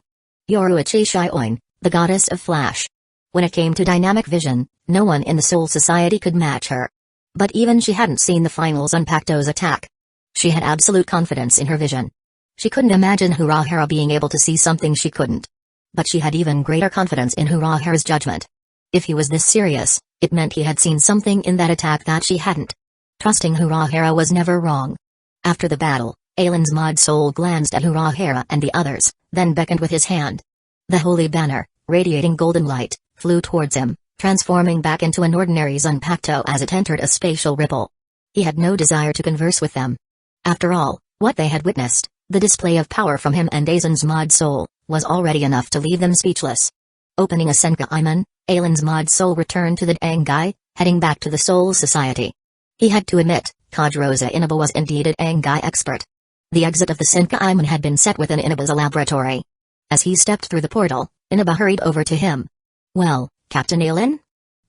Yoruichi Shioin, the goddess of flash. When it came to dynamic vision, no one in the Soul Society could match her. But even she hadn't seen the final Zanpakuto's attack. She had absolute confidence in her vision. She couldn't imagine Urahara being able to see something she couldn't. But she had even greater confidence in Urahara's judgment. If he was this serious, it meant he had seen something in that attack that she hadn't. Trusting Urahara was never wrong. After the battle, Aizen's mod soul glanced at Urahara and the others, then beckoned with his hand. The holy banner, radiating golden light, flew towards him, transforming back into an ordinary Zanpakuto as it entered a spatial ripple. He had no desire to converse with them. After all, what they had witnessed, the display of power from him and Aizen's mod soul, was already enough to leave them speechless. Opening a Senkaiman, Aizen's mod soul returned to the Dangai, heading back to the Soul Society. He had to admit, Kadrosa Inaba was indeed a Dangai expert. The exit of the Senkaiman had been set within Inaba's laboratory. As he stepped through the portal, Inaba hurried over to him. Well, Captain Aizen?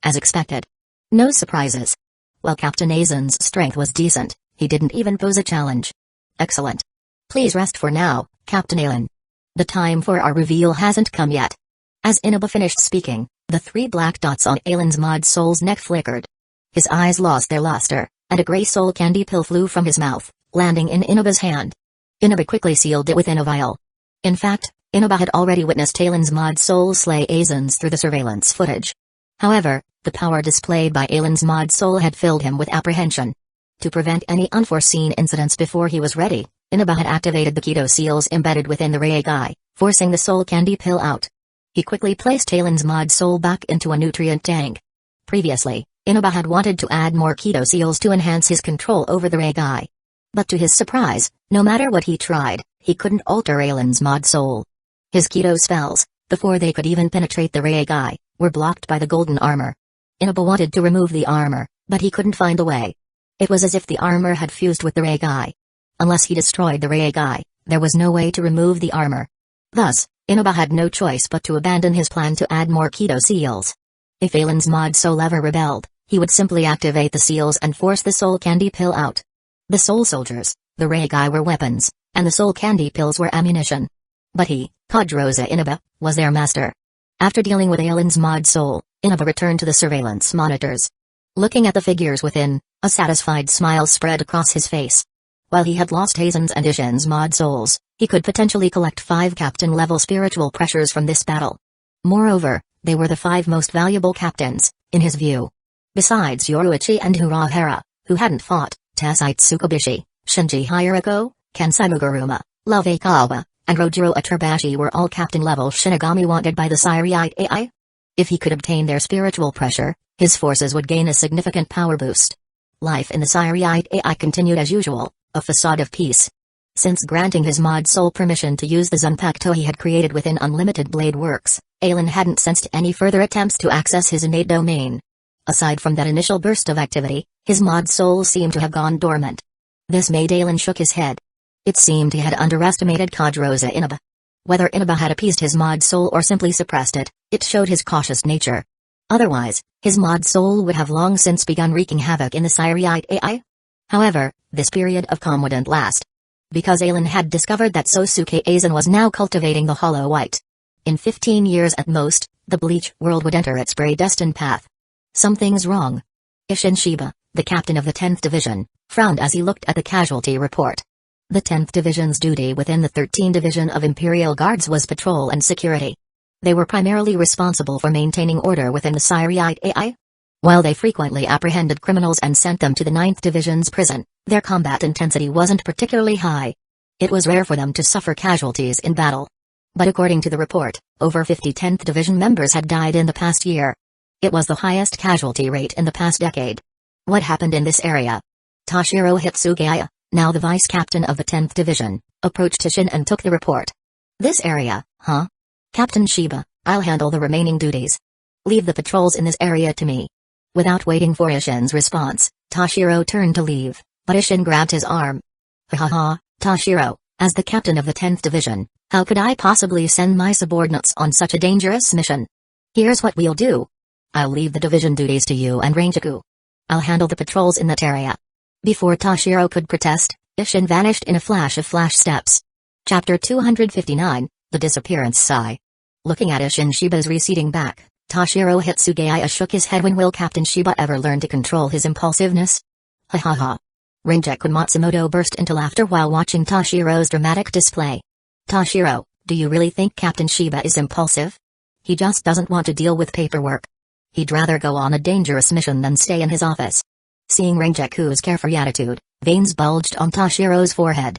As expected. No surprises. While Captain Aizen's strength was decent, he didn't even pose a challenge. Excellent. Please rest for now, Captain Aizen. The time for our reveal hasn't come yet. As Inaba finished speaking, the 3 black dots on Aizen's mod soul's neck flickered. His eyes lost their luster, and a gray soul candy pill flew from his mouth, landing in Inaba's hand. Inaba quickly sealed it within a vial. In fact, Inaba had already witnessed Aizen's mod soul slay Aizen's through the surveillance footage. However, the power displayed by Aizen's mod soul had filled him with apprehension. To prevent any unforeseen incidents before he was ready, Inaba had activated the Kido seals embedded within the Rukongai, forcing the soul candy pill out. He quickly placed Aizen's mod soul back into a nutrient tank. Previously, Inaba had wanted to add more Kido seals to enhance his control over the Rukongai. But to his surprise, no matter what he tried, he couldn't alter Aizen's mod soul. His Kido spells, before they could even penetrate the Rukongai, were blocked by the golden armor. Inaba wanted to remove the armor, but he couldn't find a way. It was as if the armor had fused with the Rukongai. Unless he destroyed the Rukongai, there was no way to remove the armor. Thus, Inaba had no choice but to abandon his plan to add more Kido seals. If Aizen's mod soul ever rebelled, he would simply activate the seals and force the soul candy pill out. The soul soldiers, the Rukongai were weapons, and the soul candy pills were ammunition. But he, Kadrosa Inaba, was their master. After dealing with Aizen's mod soul, Inaba returned to the surveillance monitors. Looking at the figures within, a satisfied smile spread across his face. While he had lost Aizen's and Ishin's mod souls, he could potentially collect 5 captain-level spiritual pressures from this battle. Moreover, they were the 5 most valuable captains, in his view. Besides Yoruichi and Urahara, who hadn't fought, Tessite Tsukubishi, Shinji Hirako, Ken Samuguruma, Love Akawa, and Rojiro Aturbashi were all captain-level Shinigami wanted by the Siriite AI. If he could obtain their spiritual pressure, his forces would gain a significant power boost. Life in the Siriite AI continued as usual, a facade of peace. Since granting his mod soul permission to use the Zanpakuto he had created within Unlimited Blade Works, Aizen hadn't sensed any further attempts to access his innate domain. Aside from that initial burst of activity, his mod soul seemed to have gone dormant. This made Aizen shook his head. It seemed he had underestimated Kadrosa Inaba. Whether Inaba had appeased his mod soul or simply suppressed it, it showed his cautious nature. Otherwise, his mod soul would have long since begun wreaking havoc in the Siriite AI. However, this period of calm wouldn't last. Because Aizen had discovered that Sosuke Aizen was now cultivating the Hollow White. In 15 years at most, the Bleach world would enter its predestined path. Something's wrong. Isshin Shiba, the captain of the 10th Division, frowned as he looked at the casualty report. The 10th Division's duty within the 13th Division of Imperial Guards was patrol and security. They were primarily responsible for maintaining order within the Siriite AI. While they frequently apprehended criminals and sent them to the 9th Division's prison, their combat intensity wasn't particularly high. It was rare for them to suffer casualties in battle. But according to the report, over 50 10th Division members had died in the past year. It was the highest casualty rate in the past decade. What happened in this area? Toshiro Hitsugaya, now the vice captain of the 10th Division, approached Isshin and took the report. This area, huh? Captain Shiba, I'll handle the remaining duties. Leave the patrols in this area to me. Without waiting for Isshin's response, Toshiro turned to leave, but Isshin grabbed his arm. Ha, Toshiro, as the captain of the 10th Division, how could I possibly send my subordinates on such a dangerous mission? Here's what we'll do. I'll leave the division duties to you and Ranjaku. I'll handle the patrols in that area. Before Toshiro could protest, Isshin vanished in a flash of flash steps. Chapter 259, The Disappearance Sigh. Looking at Isshin Shiba's receding back, Toshiro Hitsugaya shook his head. When will Captain Shiba ever learn to control his impulsiveness? Ha ha ha. Rinjaku Matsumoto burst into laughter while watching Toshiro's dramatic display. Toshiro, do you really think Captain Shiba is impulsive? He just doesn't want to deal with paperwork. He'd rather go on a dangerous mission than stay in his office. Seeing Rinjaku's carefree attitude, veins bulged on Toshiro's forehead.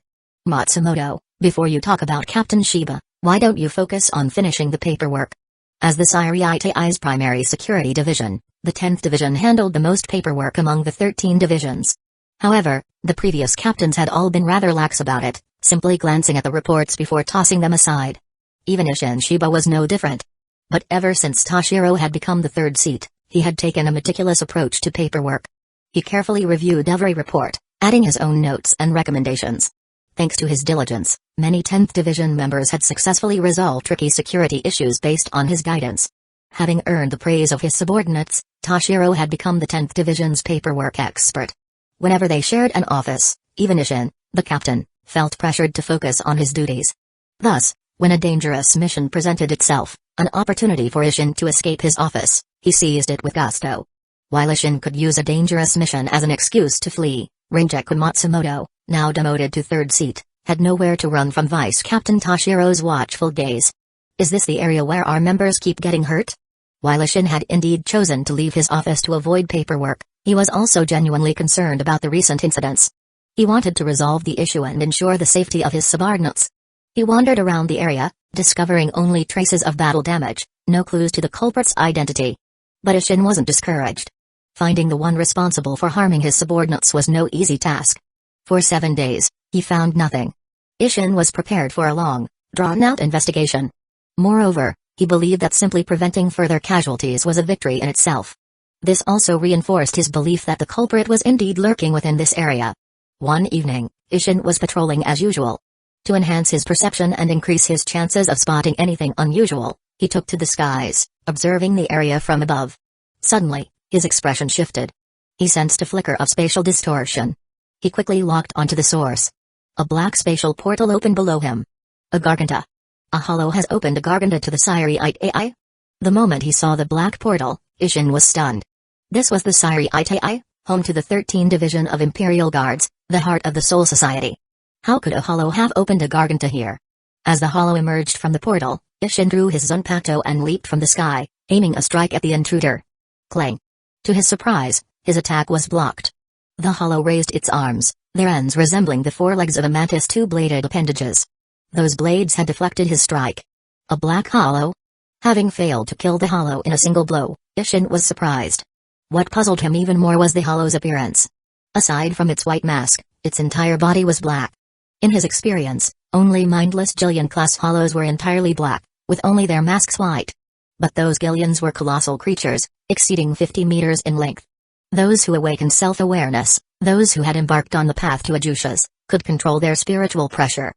Matsumoto, before you talk about Captain Shiba, why don't you focus on finishing the paperwork? As the Siriite AI's primary security division, the 10th Division handled the most paperwork among the 13 divisions. However, the previous captains had all been rather lax about it, simply glancing at the reports before tossing them aside. Even Isshin Shiba was no different. But ever since Toshiro had become the third seat, he had taken a meticulous approach to paperwork. He carefully reviewed every report, adding his own notes and recommendations. Thanks to his diligence, many 10th Division members had successfully resolved tricky security issues based on his guidance. Having earned the praise of his subordinates, Toshiro had become the 10th Division's paperwork expert. Whenever they shared an office, even Isshin, the captain, felt pressured to focus on his duties. Thus, when a dangerous mission presented itself, an opportunity for Isshin to escape his office, he seized it with gusto. While Isshin could use a dangerous mission as an excuse to flee, Rinjaku Matsumoto, now demoted to third seat, had nowhere to run from Vice Captain Toshiro's watchful gaze. Is this the area where our members keep getting hurt? While Isshin had indeed chosen to leave his office to avoid paperwork, he was also genuinely concerned about the recent incidents. He wanted to resolve the issue and ensure the safety of his subordinates. He wandered around the area, discovering only traces of battle damage, no clues to the culprit's identity. But Isshin wasn't discouraged. Finding the one responsible for harming his subordinates was no easy task. For 7 days, he found nothing. Isshin was prepared for a long, drawn-out investigation. Moreover, he believed that simply preventing further casualties was a victory in itself. This also reinforced his belief that the culprit was indeed lurking within this area. One evening, Isshin was patrolling as usual. To enhance his perception and increase his chances of spotting anything unusual, he took to the skies, observing the area from above. Suddenly, his expression shifted. He sensed a flicker of spatial distortion. He quickly locked onto the source. A black spatial portal opened below him. A Garganta. A hollow has opened a Garganta to the Siriite AI? The moment he saw the black portal, Isshin was stunned. This was the Siriite AI, home to the 13th Division of Imperial Guards, the heart of the Soul Society. How could a hollow have opened a Garganta here? As the hollow emerged from the portal, Isshin drew his Zanpakuto and leaped from the sky, aiming a strike at the intruder. Clang. To his surprise, his attack was blocked. The hollow raised its arms, their ends resembling the forelegs of a mantis' two-bladed appendages. Those blades had deflected his strike. A black hollow? Having failed to kill the hollow in a single blow, Isshin was surprised. What puzzled him even more was the hollow's appearance. Aside from its white mask, its entire body was black. In his experience, only mindless Gillian-class hollows were entirely black, with only their masks white. But those Gillians were colossal creatures, exceeding 50 meters in length. Those who awakened self-awareness, those who had embarked on the path to Uchiha, could control their spiritual pressure.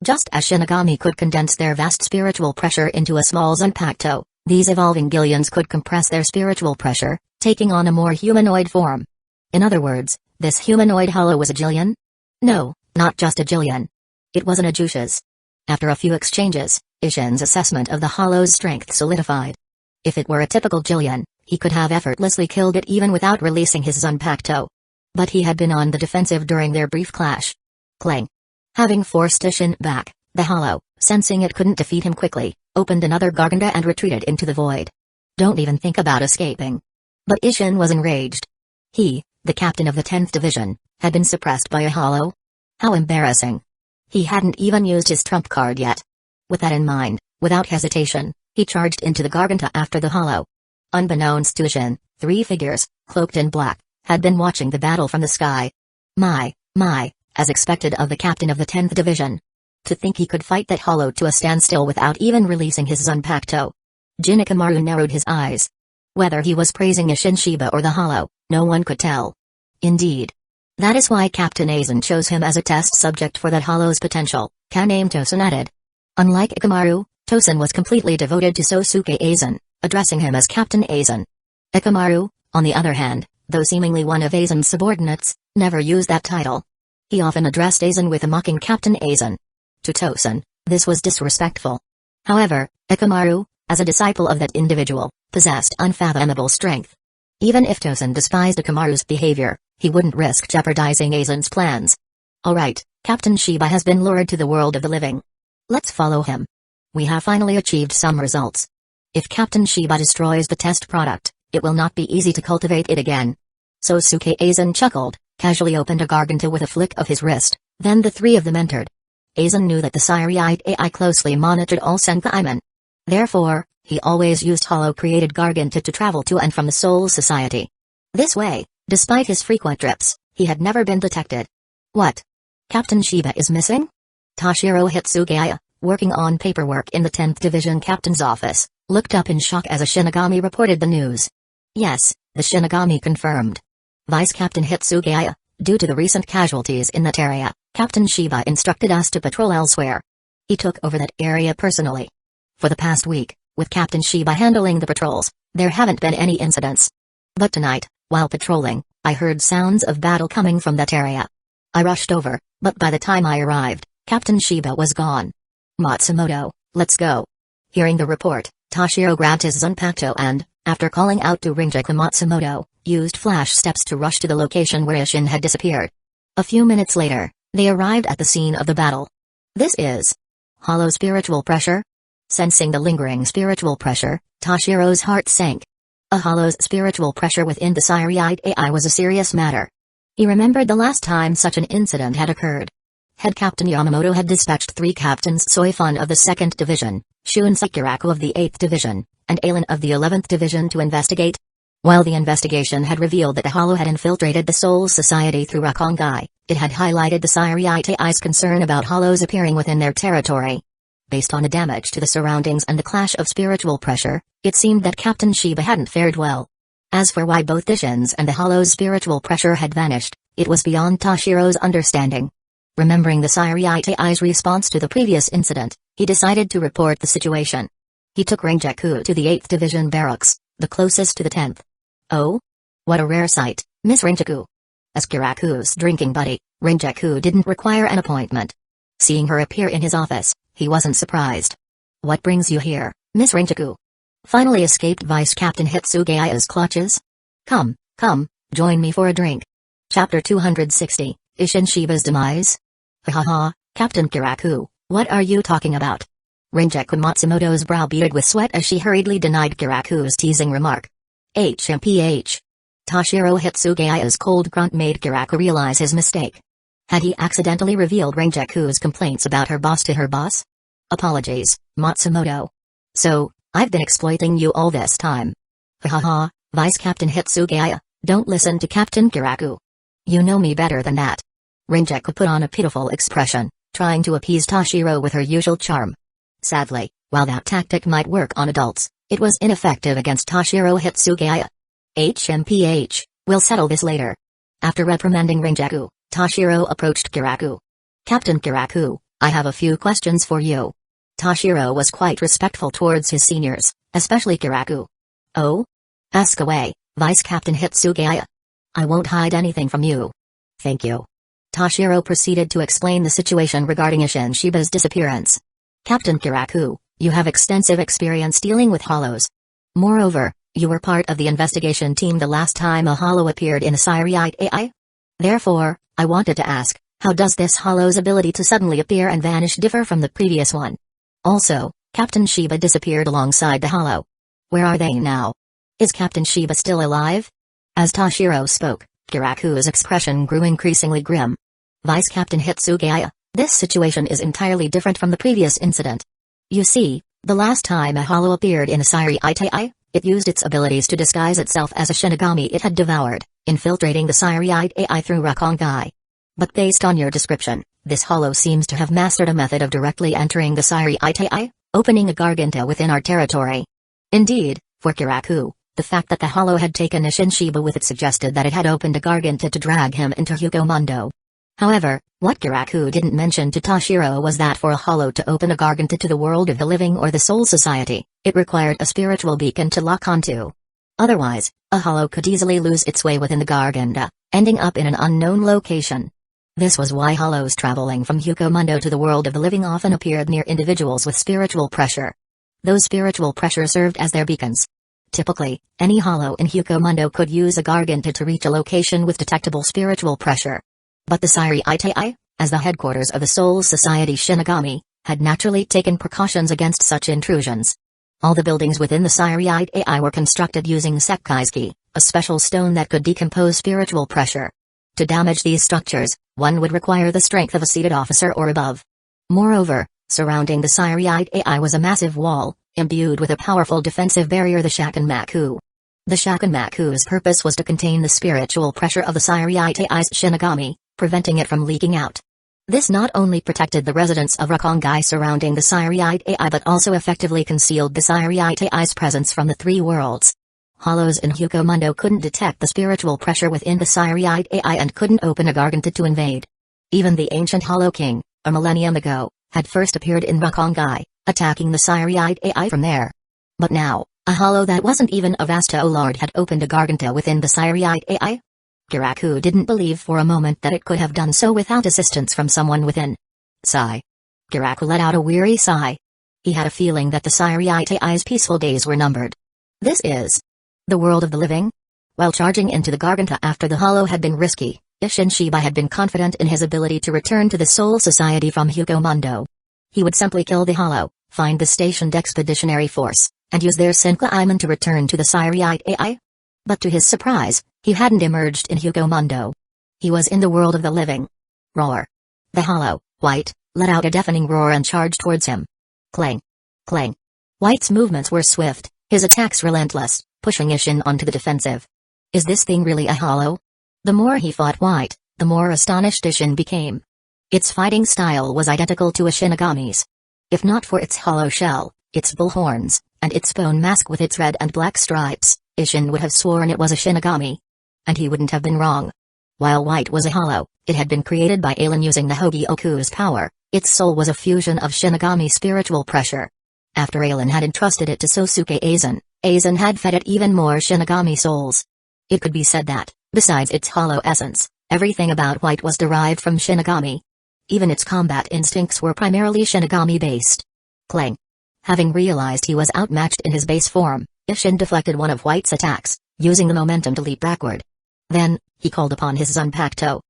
Just as Shinigami could condense their vast spiritual pressure into a small Zanpakuto, these evolving Gillians could compress their spiritual pressure, taking on a more humanoid form. In other words, this humanoid hollow was a Gillian? No, not just a Gillian. It was an Uchiha. After a few exchanges, Isshin's assessment of the hollow's strength solidified. If it were a typical Gillian, he could have effortlessly killed it even without releasing his Zanpakuto. But he had been on the defensive during their brief clash. Clang. Having forced Isshin back, the hollow, sensing it couldn't defeat him quickly, opened another garganta and retreated into the void. Don't even think about escaping. But Isshin was enraged. He, the captain of the 10th Division, had been suppressed by a hollow? How embarrassing. He hadn't even used his trump card yet. With that in mind, without hesitation, he charged into the garganta after the hollow. Unbeknownst to Isshin, 3 figures, cloaked in black, had been watching the battle from the sky. My, as expected of the captain of the 10th Division. To think he could fight that hollow to a standstill without even releasing his Zanpakuto. Jin Ikamaru narrowed his eyes. Whether he was praising Isshin Shiba or the hollow, no one could tell. Indeed. That is why Captain Aizen chose him as a test subject for that hollow's potential, Kaname Tosen added. Unlike Ikamaru, Tosen was completely devoted to Sosuke Aizen, addressing him as Captain Aizen. Ikamaru, on the other hand, though seemingly one of Aizen's subordinates, never used that title. He often addressed Aizen with a mocking Captain Aizen. To Tosen, this was disrespectful. However, Ikamaru, as a disciple of that individual, possessed unfathomable strength. Even if Tosen despised Ikamaru's behavior, he wouldn't risk jeopardizing Aizen's plans. Alright, Captain Shiba has been lured to the world of the living. Let's follow him. We have finally achieved some results. If Captain Shiba destroys the test product, it will not be easy to cultivate it again. Sosuke Aizen chuckled, casually opened a garganta with a flick of his wrist, then the 3 of them entered. Aizen knew that the Siriite AI closely monitored all Senkaimen. Therefore, he always used hollow-created garganta to travel to and from the Soul Society. This way, despite his frequent trips, he had never been detected. What? Captain Shiba is missing? Toshiro Hitsugaya, working on paperwork in the 10th Division Captain's office, looked up in shock as a Shinigami reported the news. Yes, the Shinigami confirmed. Vice Captain Hitsugaya, due to the recent casualties in that area, Captain Shiba instructed us to patrol elsewhere. He took over that area personally. For the past week, with Captain Shiba handling the patrols, there haven't been any incidents. But tonight, while patrolling, I heard sounds of battle coming from that area. I rushed over, but by the time I arrived, Captain Shiba was gone. Matsumoto, let's go. Hearing the report, Toshiro grabbed his Zanpakuto and, after calling out to Rinjaku Matsumoto, used flash steps to rush to the location where Isshin had disappeared. A few minutes later, they arrived at the scene of the battle. This is hollow spiritual pressure? Sensing the lingering spiritual pressure, Toshiro's heart sank. A hollow's spiritual pressure within the Siriite AI was a serious matter. He remembered the last time such an incident had occurred. Head Captain Yamamoto had dispatched 3 captains Soifun of the 2nd Division, Shun Sekiraku of the 8th Division, and Ailen of the 11th Division to investigate. While the investigation had revealed that the hollow had infiltrated the Soul Society through Rukongai, it had highlighted the Siriite AI's concern about hollows appearing within their territory. Based on the damage to the surroundings and the clash of spiritual pressure, it seemed that Captain Shiba hadn't fared well. As for why both Isshin's and the hollow's spiritual pressure had vanished, it was beyond Toshiro's understanding. Remembering the Siriite AI's response to the previous incident, he decided to report the situation. He took Rinjaku to the 8th Division barracks, the closest to the 10th. Oh? What a rare sight, Miss Rinjaku. As Kiraku's drinking buddy, Rinjaku didn't require an appointment. Seeing her appear in his office, he wasn't surprised. What brings you here, Miss Rinjaku? Finally escaped Vice Captain Hitsugaya's clutches? Come, join me for a drink. Chapter 260, Isshin Shiba's Demise? Ha, Captain Kiraku, what are you talking about? Rinjaku Matsumoto's brow beaded with sweat as she hurriedly denied Kiraku's teasing remark. HMPH. Toshiro Hitsugaya's cold grunt made Kiraku realize his mistake. Had he accidentally revealed Renjaku's complaints about her boss to her boss? Apologies, Matsumoto. So, I've been exploiting you all this time. Haha, Vice Captain Hitsugaya, don't listen to Captain Kiraku. You know me better than that. Renjaku put on a pitiful expression, trying to appease Toshiro with her usual charm. Sadly, while that tactic might work on adults, it was ineffective against Toshiro Hitsugaya. HMPH, we'll settle this later. After reprimanding Renjaku, Toshiro approached Kiraku. Captain Kiraku, I have a few questions for you. Toshiro was quite respectful towards his seniors, especially Kiraku. Oh? Ask away, Vice Captain Hitsugaya. I won't hide anything from you. Thank you. Toshiro proceeded to explain the situation regarding Isshin Shiba's disappearance. Captain Kiraku, you have extensive experience dealing with hollows. Moreover, you were part of the investigation team the last time a hollow appeared in a Siriite AI? Therefore, I wanted to ask, how does this hollow's ability to suddenly appear and vanish differ from the previous one? Also, Captain Shiba disappeared alongside the hollow. Where are they now? Is Captain Shiba still alive? As Toshiro spoke, Kiraku's expression grew increasingly grim. Vice Captain Hitsugaya, this situation is entirely different from the previous incident. You see, the last time a hollow appeared in a Siriite AI, it used its abilities to disguise itself as a Shinigami it had devoured, infiltrating the Siriite AI through Rukongai. But based on your description, this hollow seems to have mastered a method of directly entering the Siriite AI, opening a Garganta within our territory. Indeed, for Kiraku, the fact that the hollow had taken Isshin Shiba with it suggested that it had opened a Garganta to drag him into Hueco Mundo. However, what Kiraku didn't mention to Toshiro was that for a hollow to open a Garganta to the world of the living or the Soul Society, it required a spiritual beacon to lock onto. Otherwise, a hollow could easily lose its way within the Garganta, ending up in an unknown location. This was why hollows traveling from Hueco Mundo to the world of the living often appeared near individuals with spiritual pressure. Those spiritual pressure served as their beacons. Typically, any hollow in Hueco Mundo could use a Garganta to reach a location with detectable spiritual pressure. But the Siriite AI, as the headquarters of the Soul Society Shinigami, had naturally taken precautions against such intrusions. All the buildings within the Siriite AI were constructed using Sekaizuki, a special stone that could decompose spiritual pressure. To damage these structures, one would require the strength of a seated officer or above. Moreover, surrounding the Siriite AI was a massive wall, imbued with a powerful defensive barrier, the Shakunmaku. The Shakunmaku's purpose was to contain the spiritual pressure of the Siriite AI's Shinigami, preventing it from leaking out. This not only protected the residents of Rukongai surrounding the Siriite AI but also effectively concealed the Siriite AI's presence from the three worlds. Hollows in Hueco Mundo couldn't detect the spiritual pressure within the Siriite AI and couldn't open a Garganta to invade. Even the ancient Hollow King, a millennium ago, had first appeared in Rukongai, attacking the Siriite AI from there. But now, a hollow that wasn't even a Vasto Lord had opened a Garganta within the Siriite AI? Kiraku didn't believe for a moment that it could have done so without assistance from someone within. Sigh. Kiraku let out a weary sigh. He had a feeling that the Siriite AI's peaceful days were numbered. This is the world of the living? While charging into the Garganta after the hollow had been risky, Isshin Shiba had been confident in his ability to return to the Soul Society from Hueco Mundo. He would simply kill the hollow, find the stationed expeditionary force, and use their Senka to return to the Siriite AI. But to his surprise, he hadn't emerged in Hueco Mundo. He was in the world of the living. Roar. The hollow, White, let out a deafening roar and charged towards him. Clang. Clang. White's movements were swift, his attacks relentless, pushing Isshin onto the defensive. Is this thing really a hollow? The more he fought White, the more astonished Isshin became. Its fighting style was identical to a Shinigami's. If not for its hollow shell, its bull horns, and its bone mask with its red and black stripes, Isshin would have sworn it was a Shinigami. And he wouldn't have been wrong. While White was a hollow, it had been created by Aizen using the Hogyoku's power. Its soul was a fusion of Shinigami spiritual pressure. After Aizen had entrusted it to Sosuke Aizen, Aizen had fed it even more Shinigami souls. It could be said that, besides its hollow essence, everything about White was derived from Shinigami. Even its combat instincts were primarily Shinigami-based. Clang. Having realized he was outmatched in his base form, Isshin deflected one of White's attacks, using the momentum to leap backward. Then, he called upon his Zanpakuto.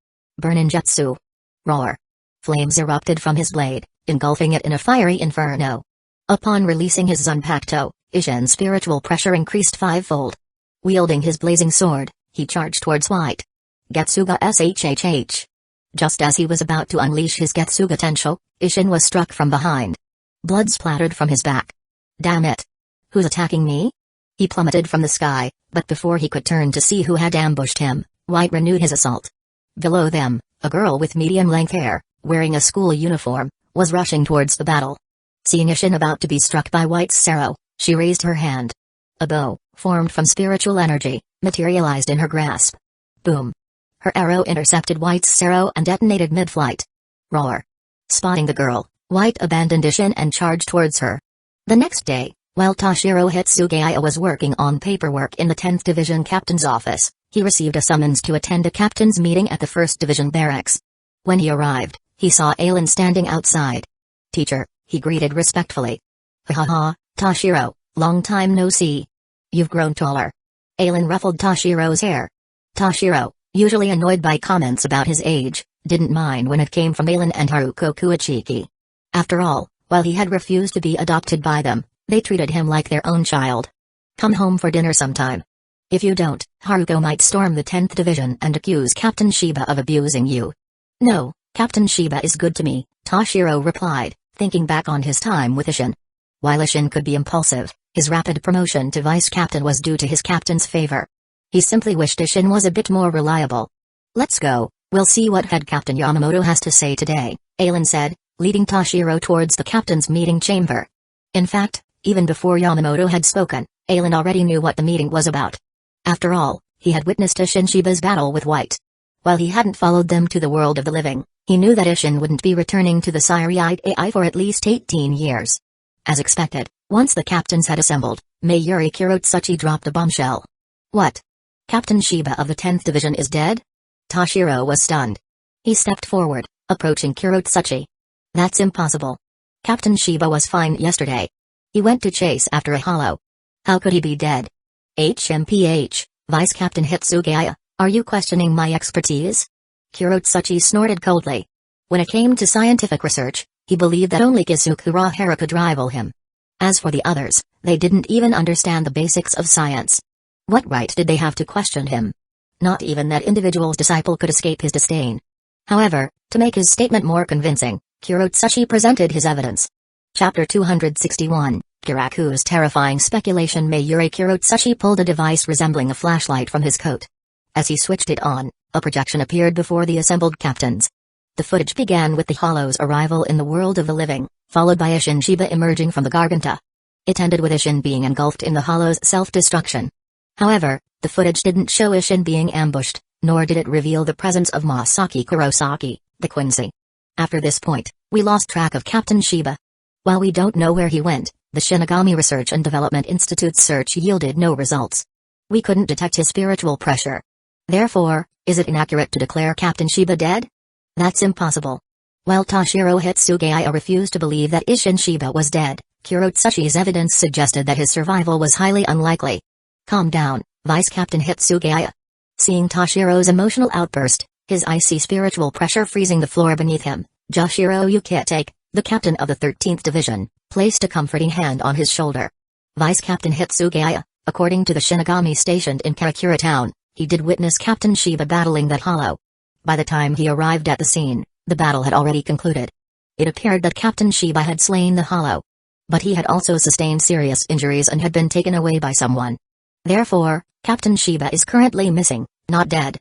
Burninjutsu. Roar. Flames erupted from his blade, engulfing it in a fiery inferno. Upon releasing his Zanpakuto, Isshin's spiritual pressure increased fivefold. Wielding his blazing sword, He charged towards White. Getsuga SHHH. Just as he was about to unleash his Getsuga Tensho, Isshin was struck from behind. Blood splattered from his back. Damn it! Who's attacking me? He plummeted from the sky, but before he could turn to see who had ambushed him, White renewed his assault. Below them, a girl with medium-length hair, wearing a school uniform, was rushing towards the battle. Seeing Isshin about to be struck by White's Sero, she raised her hand. A bow, formed from spiritual energy, materialized in her grasp. Boom! Her arrow intercepted White's Sero and detonated mid-flight. Roar! Spotting the girl, White abandoned Isshin and charged towards her. The next day, while Toshiro Hitsugaya was working on paperwork in the 10th Division Captain's office, he received a summons to attend a captain's meeting at the 1st Division barracks. When he arrived, he saw Aizen standing outside. "Teacher," he greeted respectfully. "Ha ha, Toshiro, long time no see. You've grown taller." Aizen ruffled Toshiro's hair. Toshiro, usually annoyed by comments about his age, didn't mind when it came from Aizen and Haruko Kuichiki. After all, while he had refused to be adopted by them, they treated him like their own child. "Come home for dinner sometime. If you don't, Haruko might storm the 10th Division and accuse Captain Shiba of abusing you." "No, Captain Shiba is good to me," Toshiro replied, thinking back on his time with Isshin. While Isshin could be impulsive, his rapid promotion to vice captain was due to his captain's favor. He simply wished Isshin was a bit more reliable. "Let's go, we'll see what head captain Yamamoto has to say today," Aizen said, leading Toshiro towards the captain's meeting chamber. In fact, even before Yamamoto had spoken, Aizen already knew what the meeting was about. After all, he had witnessed Isshin Shiba's battle with White. While he hadn't followed them to the world of the living, he knew that Isshin wouldn't be returning to the Siriate AI for at least 18 years. As expected, once the captains had assembled, Mayuri Kurotsuchi dropped a bombshell. "What? Captain Shiba of the 10th Division is dead?" Toshiro was stunned. He stepped forward, approaching Kurotsuchi. "That's impossible. Captain Shiba was fine yesterday. He went to chase after a hollow. How could he be dead?" "HMPH, Vice Captain Hitsugaya, are you questioning my expertise?" Kurotsuchi snorted coldly. When it came to scientific research, he believed that only Kusagakure could rival him. As for the others, they didn't even understand the basics of science. What right did they have to question him? Not even that individual's disciple could escape his disdain. However, to make his statement more convincing, Kurotsuchi presented his evidence. Chapter 261, Kiraku's terrifying speculation. Mayuri Kurotsuchi pulled a device resembling a flashlight from his coat. As he switched it on, a projection appeared before the assembled captains. The footage began with the Hollow's arrival in the world of the living, followed by Isshin Shiba emerging from the Garganta. It ended with Isshin being engulfed in the Hollow's self-destruction. However, the footage didn't show Isshin being ambushed, nor did it reveal the presence of Masaki Kurosaki, the Quincy. After this point, we lost track of Captain Shiba. While we don't know where he went, the Shinigami Research and Development Institute's search yielded no results. We couldn't detect his spiritual pressure. Therefore, is it inaccurate to declare Captain Shiba dead? That's impossible. While Toshiro Hitsugaya refused to believe that Isshin Shiba was dead, Kurotsuchi's evidence suggested that his survival was highly unlikely. "Calm down, Vice Captain Hitsugaya." Seeing Toshiro's emotional outburst, his icy spiritual pressure freezing the floor beneath him, Joshiro Yukitake, the captain of the 13th Division, placed a comforting hand on his shoulder. "Vice Captain Hitsugaya, according to the Shinigami stationed in Karakura town, he did witness Captain Shiba battling that hollow. By the time he arrived at the scene, the battle had already concluded. It appeared that Captain Shiba had slain the hollow. But he had also sustained serious injuries and had been taken away by someone. Therefore, Captain Shiba is currently missing, not dead."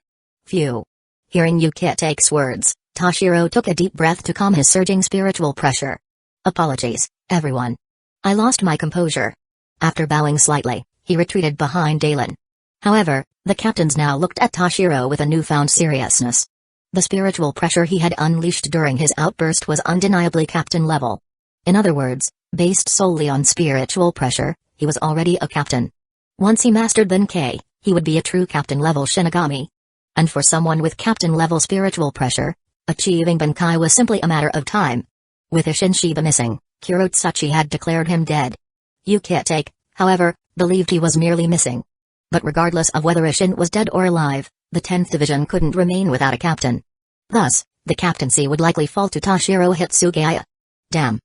Phew. Hearing Yukitake's words, Toshiro took a deep breath to calm his surging spiritual pressure. "Apologies, everyone. I lost my composure." After bowing slightly, he retreated behind Aizen. However, the captains now looked at Toshiro with a newfound seriousness. The spiritual pressure he had unleashed during his outburst was undeniably captain level. In other words, based solely on spiritual pressure, he was already a captain. Once he mastered Benkei, he would be a true captain-level Shinigami. And for someone with captain-level spiritual pressure, achieving Benkei was simply a matter of time. With Isshin Shiba missing, Kurotsuchi had declared him dead. Yukitake, however, believed he was merely missing. But regardless of whether Isshin was dead or alive, the 10th Division couldn't remain without a captain. Thus, the captaincy would likely fall to Toshiro Hitsugaya. Damn.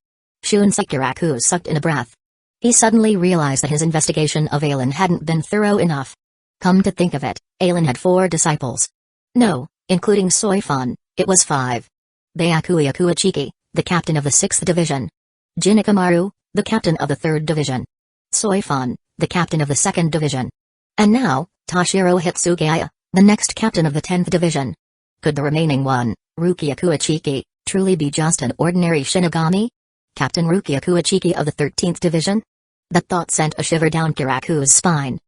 Shunsei Kiraku sucked in a breath. He suddenly realized that his investigation of Aizen hadn't been thorough enough. Come to think of it, Aizen had 4 disciples. No, including Soifun, it was 5. Byakuya Kuachiki, the captain of the 6th division. Jinakamaru, the captain of the 3rd division. Soifun, the captain of the 2nd division. And now, Toshiro Hitsugaya, the next captain of the 10th division. Could the remaining one, Rukia Kuachiki, truly be just an ordinary Shinigami? Captain Rukia Kuachiki of the 13th division? That thought sent a shiver down Kiraku's spine.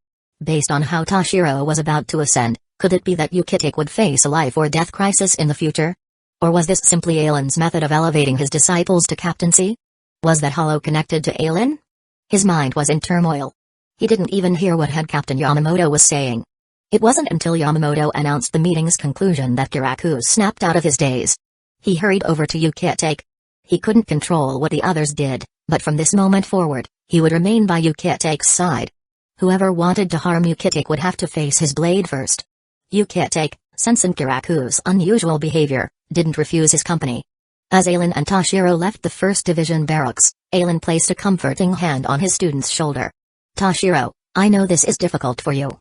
Based on how Toshiro was about to ascend, could it be that Uchiha would face a life-or-death crisis in the future? Or was this simply Aizen's method of elevating his disciples to captaincy? Was that hollow connected to Aizen? His mind was in turmoil. He didn't even hear what head Captain Yamamoto was saying. It wasn't until Yamamoto announced the meeting's conclusion that Kiraku snapped out of his daze. He hurried over to Uchiha. He couldn't control what the others did, but from this moment forward, he would remain by Uchiha's side. Whoever wanted to harm Uchiha would have to face his blade first. Uchiha, sensing Kiraku's unusual behavior, didn't refuse his company. As Aizen and Toshiro left the 1st Division barracks, Aizen placed a comforting hand on his student's shoulder. Toshiro, I know this is difficult for you.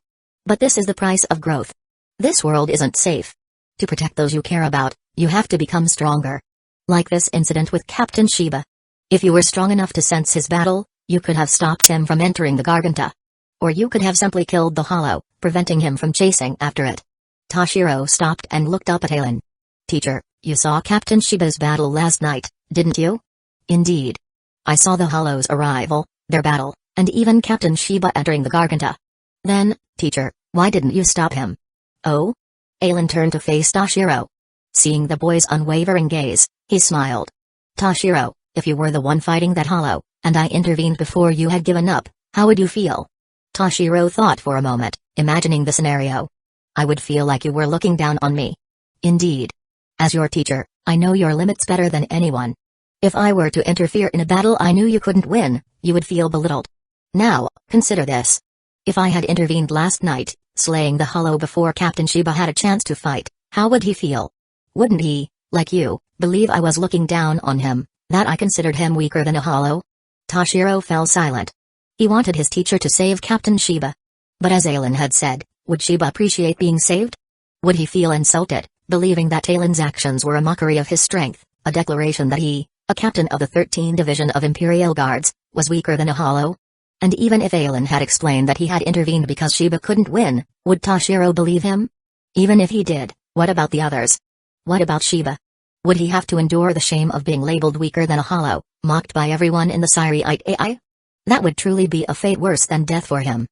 But this is the price of growth. This world isn't safe. To protect those you care about, you have to become stronger. Like this incident with Captain Shiba. If you were strong enough to sense his battle, you could have stopped him from entering the Garganta. Or you could have simply killed the hollow, preventing him from chasing after it. Toshiro stopped and looked up at Aizen. Teacher, you saw Captain Shiba's battle last night, didn't you? Indeed. I saw the hollow's arrival, their battle, and even Captain Shiba entering the Garganta. Then, teacher, why didn't you stop him? Oh? Aizen turned to face Toshiro. Seeing the boy's unwavering gaze, he smiled. Toshiro, if you were the one fighting that hollow, and I intervened before you had given up, how would you feel? Toshiro thought for a moment, imagining the scenario. I would feel like you were looking down on me. Indeed. As your teacher, I know your limits better than anyone. If I were to interfere in a battle I knew you couldn't win, you would feel belittled. Now, consider this. If I had intervened last night, slaying the hollow before Captain Shiba had a chance to fight, how would he feel? Wouldn't he, like you, believe I was looking down on him, that I considered him weaker than a hollow? Toshiro fell silent. He wanted his teacher to save Captain Shiba. But as Aizen had said, would Shiba appreciate being saved? Would he feel insulted, believing that Aizen's actions were a mockery of his strength, a declaration that he, a captain of the 13th Division of Imperial Guards, was weaker than a hollow? And even if Aizen had explained that he had intervened because Shiba couldn't win, would Toshiro believe him? Even if he did, what about the others? What about Shiba? Would he have to endure the shame of being labeled weaker than a hollow, mocked by everyone in the Siriite AI? That would truly be a fate worse than death for him.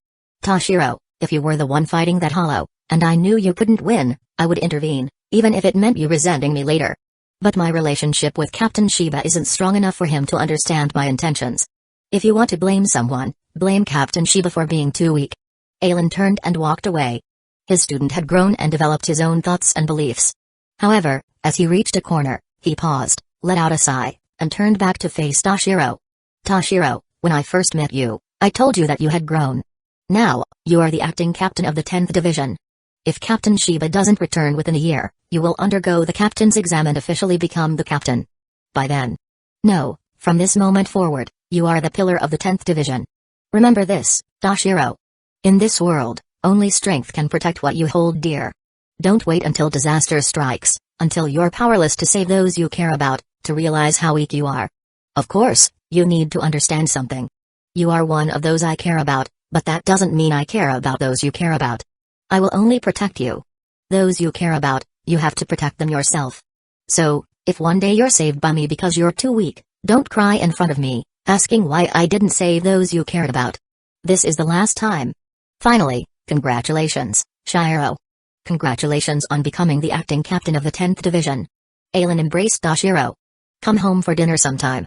Toshiro, if you were the one fighting that hollow, and I knew you couldn't win, I would intervene, even if it meant you resenting me later. But my relationship with Captain Shiba isn't strong enough for him to understand my intentions. If you want to blame someone, blame Captain Shiba for being too weak. Aizen turned and walked away. His student had grown and developed his own thoughts and beliefs. However, as he reached a corner, he paused, let out a sigh, and turned back to face Toshiro. Toshiro, when I first met you, I told you that you had grown. Now, you are the acting captain of the 10th Division. If Captain Shiba doesn't return within a year, you will undergo the captain's exam and officially become the captain. By then. No, from this moment forward, you are the pillar of the 10th Division. Remember this, Toshiro. In this world, only strength can protect what you hold dear. Don't wait until disaster strikes, until you're powerless to save those you care about, to realize how weak you are. Of course, you need to understand something. You are one of those I care about, but that doesn't mean I care about those you care about. I will only protect you. Those you care about, you have to protect them yourself. So, if one day you're saved by me because you're too weak, don't cry in front of me, asking why I didn't save those you cared about. This is the last time. Finally, congratulations, Shiro. Congratulations on becoming the acting captain of the 10th Division. Aizen embraced Toshiro. Come home for dinner sometime.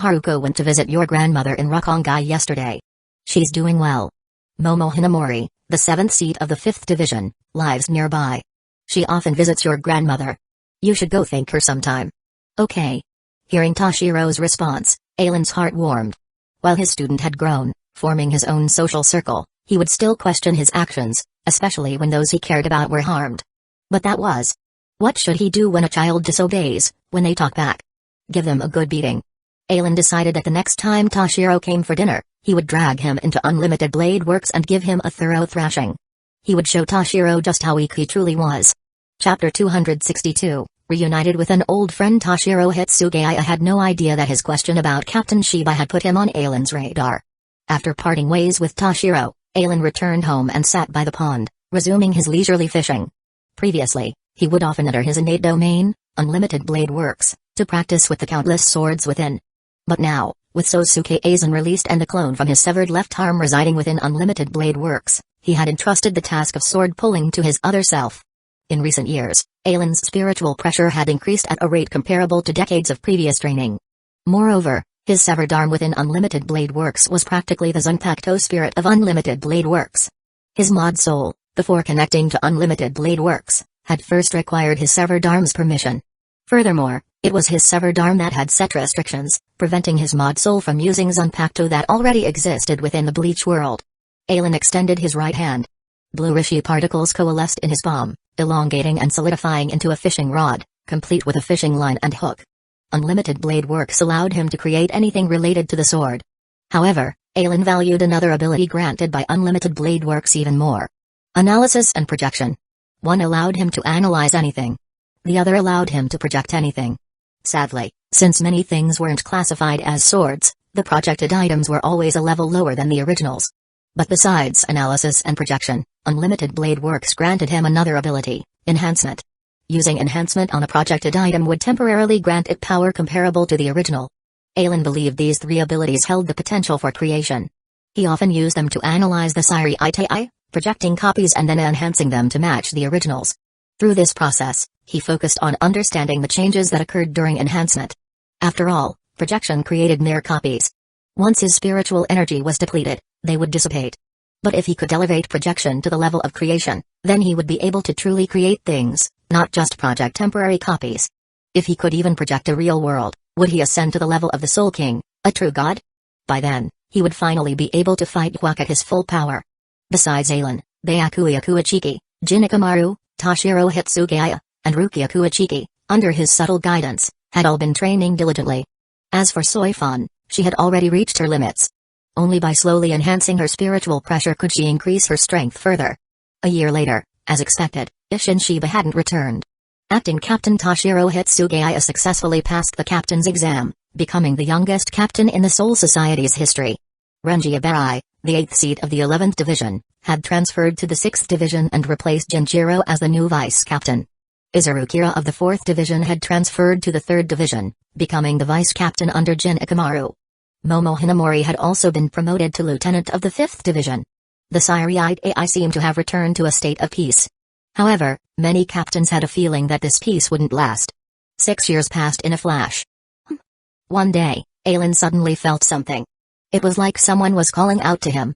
Haruko went to visit your grandmother in Rukongai yesterday. She's doing well. Momo Hinamori, the 7th seat of the 5th Division, lives nearby. She often visits your grandmother. You should go thank her sometime. Okay. Hearing Toshiro's response, Aizen's heart warmed. While his student had grown, forming his own social circle, he would still question his actions, especially when those he cared about were harmed. But that was. What should he do when a child disobeys, when they talk back? Give them a good beating. Aizen decided that the next time Toshiro came for dinner, he would drag him into Unlimited Blade Works and give him a thorough thrashing. He would show Toshiro just how weak he truly was. Chapter 262. Reunited with an old friend. Toshiro Hitsugaya had no idea that his question about Captain Shiba had put him on Ailen's radar. After parting ways with Toshiro, Ailen returned home and sat by the pond, resuming his leisurely fishing. Previously, he would often enter his innate domain, Unlimited Blade Works, to practice with the countless swords within. But now, with Sosuke Aizen released and a clone from his severed left arm residing within Unlimited Blade Works, he had entrusted the task of sword pulling to his other self. In recent years, Ailen's spiritual pressure had increased at a rate comparable to decades of previous training. Moreover, his severed arm within Unlimited Blade Works was practically the Zanpakuto spirit of Unlimited Blade Works. His mod soul, before connecting to Unlimited Blade Works, had first required his severed arm's permission. Furthermore, it was his severed arm that had set restrictions, preventing his mod soul from using Zanpakuto that already existed within the Bleach world. Ailen extended his right hand. Blue Rishi particles coalesced in his palm, elongating and solidifying into a fishing rod, complete with a fishing line and hook. Unlimited Blade Works allowed him to create anything related to the sword. However, Ailen valued another ability granted by Unlimited Blade Works even more. Analysis and projection. One allowed him to analyze anything. The other allowed him to project anything. Sadly, since many things weren't classified as swords, the projected items were always a level lower than the originals. But besides analysis and projection, Unlimited Blade Works granted him another ability, enhancement. Using enhancement on a projected item would temporarily grant it power comparable to the original. Ailen believed these three abilities held the potential for creation. He often used them to analyze the Siri Itai, projecting copies and then enhancing them to match the originals. Through this process, he focused on understanding the changes that occurred during enhancement. After all, projection created mere copies. Once his spiritual energy was depleted, they would dissipate. But if he could elevate projection to the level of creation, then he would be able to truly create things, not just project temporary copies. If he could even project a real world, would he ascend to the level of the Soul King, a true god? By then, he would finally be able to fight Hueco at his full power. Besides Ailen, Byakuya Kuichiki, Jinikamaru, Toshiro Hitsugaya, and Rukia Kuichiki, under his subtle guidance, had all been training diligently. As for Soifan, she had already reached her limits. Only by slowly enhancing her spiritual pressure could she increase her strength further. A year later, as expected, Isshin Shiba hadn't returned. Acting Captain Toshiro Hitsugaya successfully passed the captain's exam, becoming the youngest captain in the Soul Society's history. Renji Abarai, the 8th seat of the 11th Division, had transferred to the 6th Division and replaced Jinjiro as the new vice-captain. Izuru Kira of the 4th Division had transferred to the 3rd Division, becoming the vice-captain under Jin Ikamaru. Momo Hinamori had also been promoted to lieutenant of the 5th Division. The Siri AI seemed to have returned to a state of peace. However, many captains had a feeling that this peace wouldn't last. 6 years passed in a flash. One day, Ailen suddenly felt something. It was like someone was calling out to him.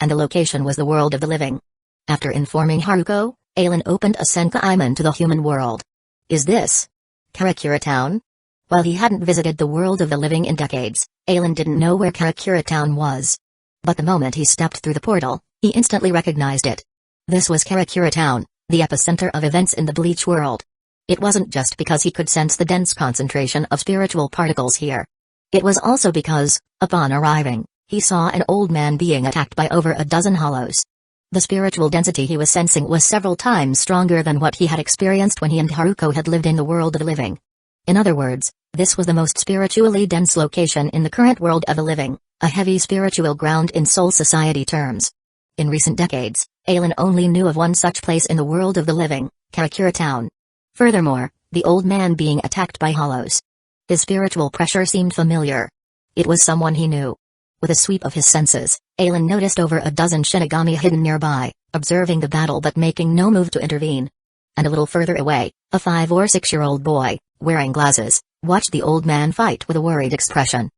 And the location was the world of the living. After informing Haruko, Ailen opened a Senkaiman to the human world. Is this Karakura Town? While he hadn't visited the world of the living in decades, Ailen didn't know where Karakura Town was. But the moment he stepped through the portal, he instantly recognized it. This was Karakura Town, the epicenter of events in the Bleach world. It wasn't just because he could sense the dense concentration of spiritual particles here. It was also because, upon arriving, he saw an old man being attacked by over a dozen hollows. The spiritual density he was sensing was several times stronger than what he had experienced when he and Haruko had lived in the world of the living. In other words, this was the most spiritually dense location in the current world of the living, a heavy spiritual ground in Soul Society terms. In recent decades, Ailen only knew of one such place in the world of the living, Karakura Town. Furthermore, the old man being attacked by hollows. His spiritual pressure seemed familiar. It was someone he knew. With a sweep of his senses, Ailen noticed over a dozen Shinigami hidden nearby, observing the battle but making no move to intervene. And a little further away, a 5 or 6-year-old boy, wearing glasses, watched the old man fight with a worried expression.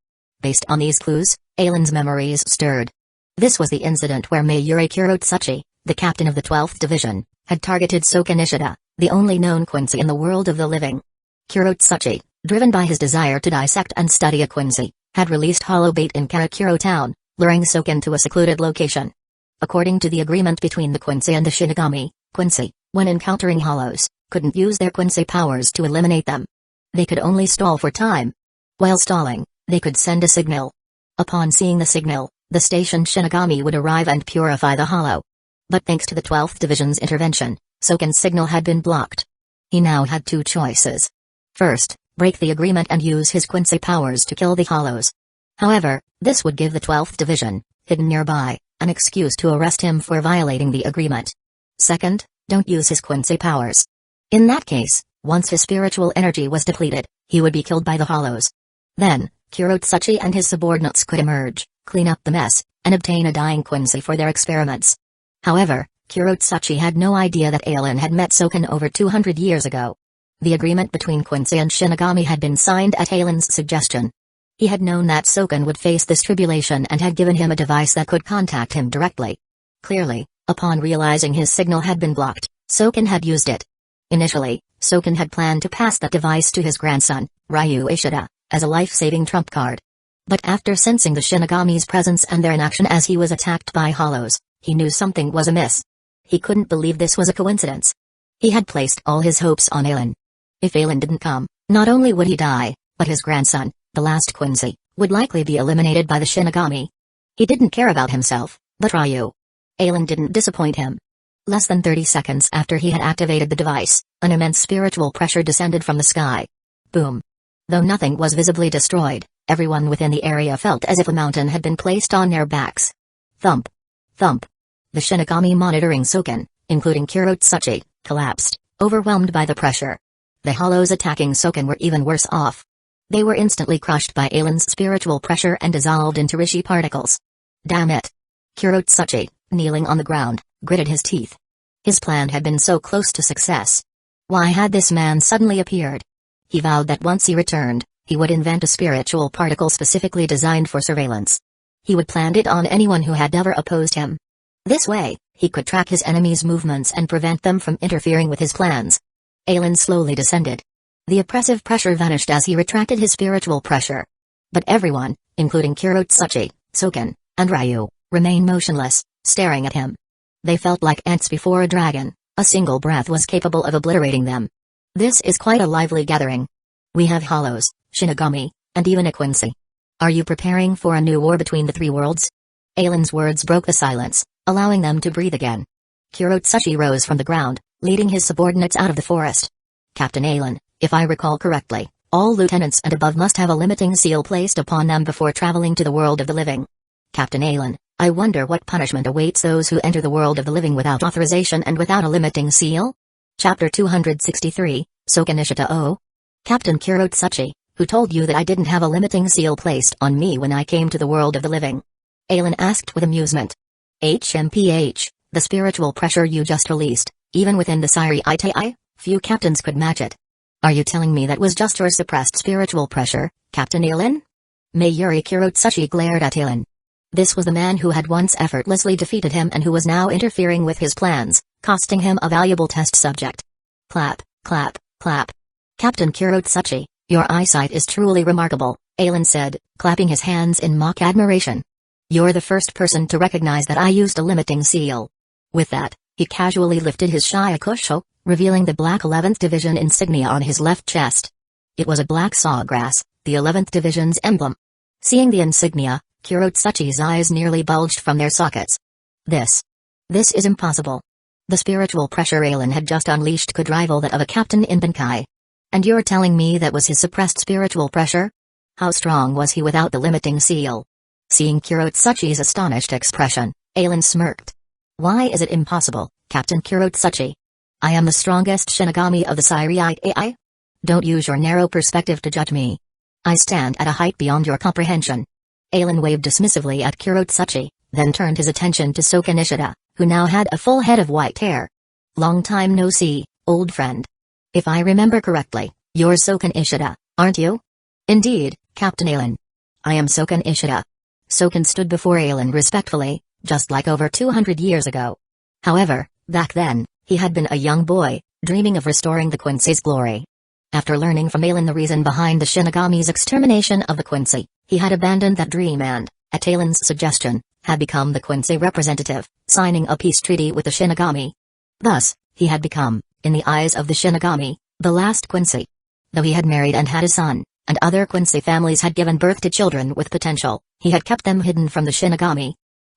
Based on these clues, Ailen's memories stirred. This was the incident where Mayuri Kurotsuchi, the captain of the 12th Division, had targeted Soka Nishida, the only known Quincy in the world of the living. Kurotsuchi, driven by his desire to dissect and study a Quincy, had released hollow bait in Karakura Town, luring Soken to a secluded location. According to the agreement between the Quincy and the Shinigami, Quincy, when encountering hollows, couldn't use their Quincy powers to eliminate them. They could only stall for time. While stalling, they could send a signal. Upon seeing the signal, the stationed Shinigami would arrive and purify the hollow. But thanks to the 12th Division's intervention, Soken's signal had been blocked. He now had two choices. First, break the agreement and use his Quincy powers to kill the Hollows. However, this would give the 12th Division, hidden nearby, an excuse to arrest him for violating the agreement. Second, don't use his Quincy powers. In that case, once his spiritual energy was depleted, he would be killed by the Hollows. Then, Kurotsuchi and his subordinates could emerge, clean up the mess, and obtain a dying Quincy for their experiments. However, Kurotsuchi had no idea that Aizen had met Soken over 200 years ago. The agreement between Quincy and Shinigami had been signed at Aizen's suggestion. He had known that Soken would face this tribulation and had given him a device that could contact him directly. Clearly, upon realizing his signal had been blocked, Soken had used it. Initially, Soken had planned to pass that device to his grandson, Ryu Ishida, as a life-saving trump card. But after sensing the Shinigami's presence and their inaction as he was attacked by Hollows, he knew something was amiss. He couldn't believe this was a coincidence. He had placed all his hopes on Aizen. If Aizen didn't come, not only would he die, but his grandson, the last Quincy, would likely be eliminated by the Shinigami. He didn't care about himself, but Ryu. Aizen didn't disappoint him. Less than 30 seconds after he had activated the device, an immense spiritual pressure descended from the sky. Boom. Though nothing was visibly destroyed, everyone within the area felt as if a mountain had been placed on their backs. Thump. Thump. The Shinigami monitoring Soken, including Kurotsuchi, collapsed, overwhelmed by the pressure. The Hollows attacking Soken were even worse off. They were instantly crushed by Aizen's spiritual pressure and dissolved into Rishi particles. Damn it. Kurotsuchi, kneeling on the ground, gritted his teeth. His plan had been so close to success. Why had this man suddenly appeared? He vowed that once he returned, he would invent a spiritual particle specifically designed for surveillance. He would plant it on anyone who had ever opposed him. This way, he could track his enemies' movements and prevent them from interfering with his plans. Aizen slowly descended. The oppressive pressure vanished as he retracted his spiritual pressure. But everyone, including Kurotsuchi, Soken, and Ryu, remained motionless, staring at him. They felt like ants before a dragon. A single breath was capable of obliterating them. This is quite a lively gathering. We have Hollows, Shinigami, and even a Quincy. Are you preparing for a new war between the three worlds? Aizen's words broke the silence, allowing them to breathe again. Kurotsuchi rose from the ground, leading his subordinates out of the forest. Captain Aizen, if I recall correctly, all lieutenants and above must have a limiting seal placed upon them before traveling to the world of the living. Captain Aizen, I wonder what punishment awaits those who enter the world of the living without authorization and without a limiting seal? Chapter 263, Soken Ishida O. Captain Kurotsuchi, who told you that I didn't have a limiting seal placed on me when I came to the world of the living? Aizen asked with amusement. HMPH, the spiritual pressure you just released, even within the Siri Itai, few captains could match it. Are you telling me that was just your suppressed spiritual pressure, Captain Aizen? Mayuri Kurotsuchi glared at Aizen. This was the man who had once effortlessly defeated him and who was now interfering with his plans, costing him a valuable test subject. Clap, clap, clap. Captain Kurotsuchi, your eyesight is truly remarkable, Aizen said, clapping his hands in mock admiration. You're the first person to recognize that I used a limiting seal. With that, he casually lifted his Shiakusho, revealing the black 11th Division insignia on his left chest. It was a black sawgrass, the 11th Division's emblem. Seeing the insignia, Kurotsuchi's eyes nearly bulged from their sockets. This is impossible. The spiritual pressure Aizen had just unleashed could rival that of a captain in Bankai. And you're telling me that was his suppressed spiritual pressure? How strong was he without the limiting seal? Seeing Kurotsuchi's astonished expression, Aizen smirked. Why is it impossible, Captain Kurotsuchi? I am the strongest Shinigami of the Siriite AI. Don't use your narrow perspective to judge me. I stand at a height beyond your comprehension. Aizen waved dismissively at Kurotsuchi, then turned his attention to Soken Ishida, who now had a full head of white hair. Long time no see, old friend. If I remember correctly, you're Soken Ishida, aren't you? Indeed, Captain Aizen. I am Soken Ishida. Soken stood before Aizen respectfully, just like over 200 years ago. However, back then, he had been a young boy, dreaming of restoring the Quincy's glory. After learning from Aizen the reason behind the Shinigami's extermination of the Quincy, he had abandoned that dream and, at Aizen's suggestion, had become the Quincy representative, signing a peace treaty with the Shinigami. Thus, he had become, in the eyes of the Shinigami, the last Quincy. Though he had married and had a son, and other Quincy families had given birth to children with potential, he had kept them hidden from the Shinigami.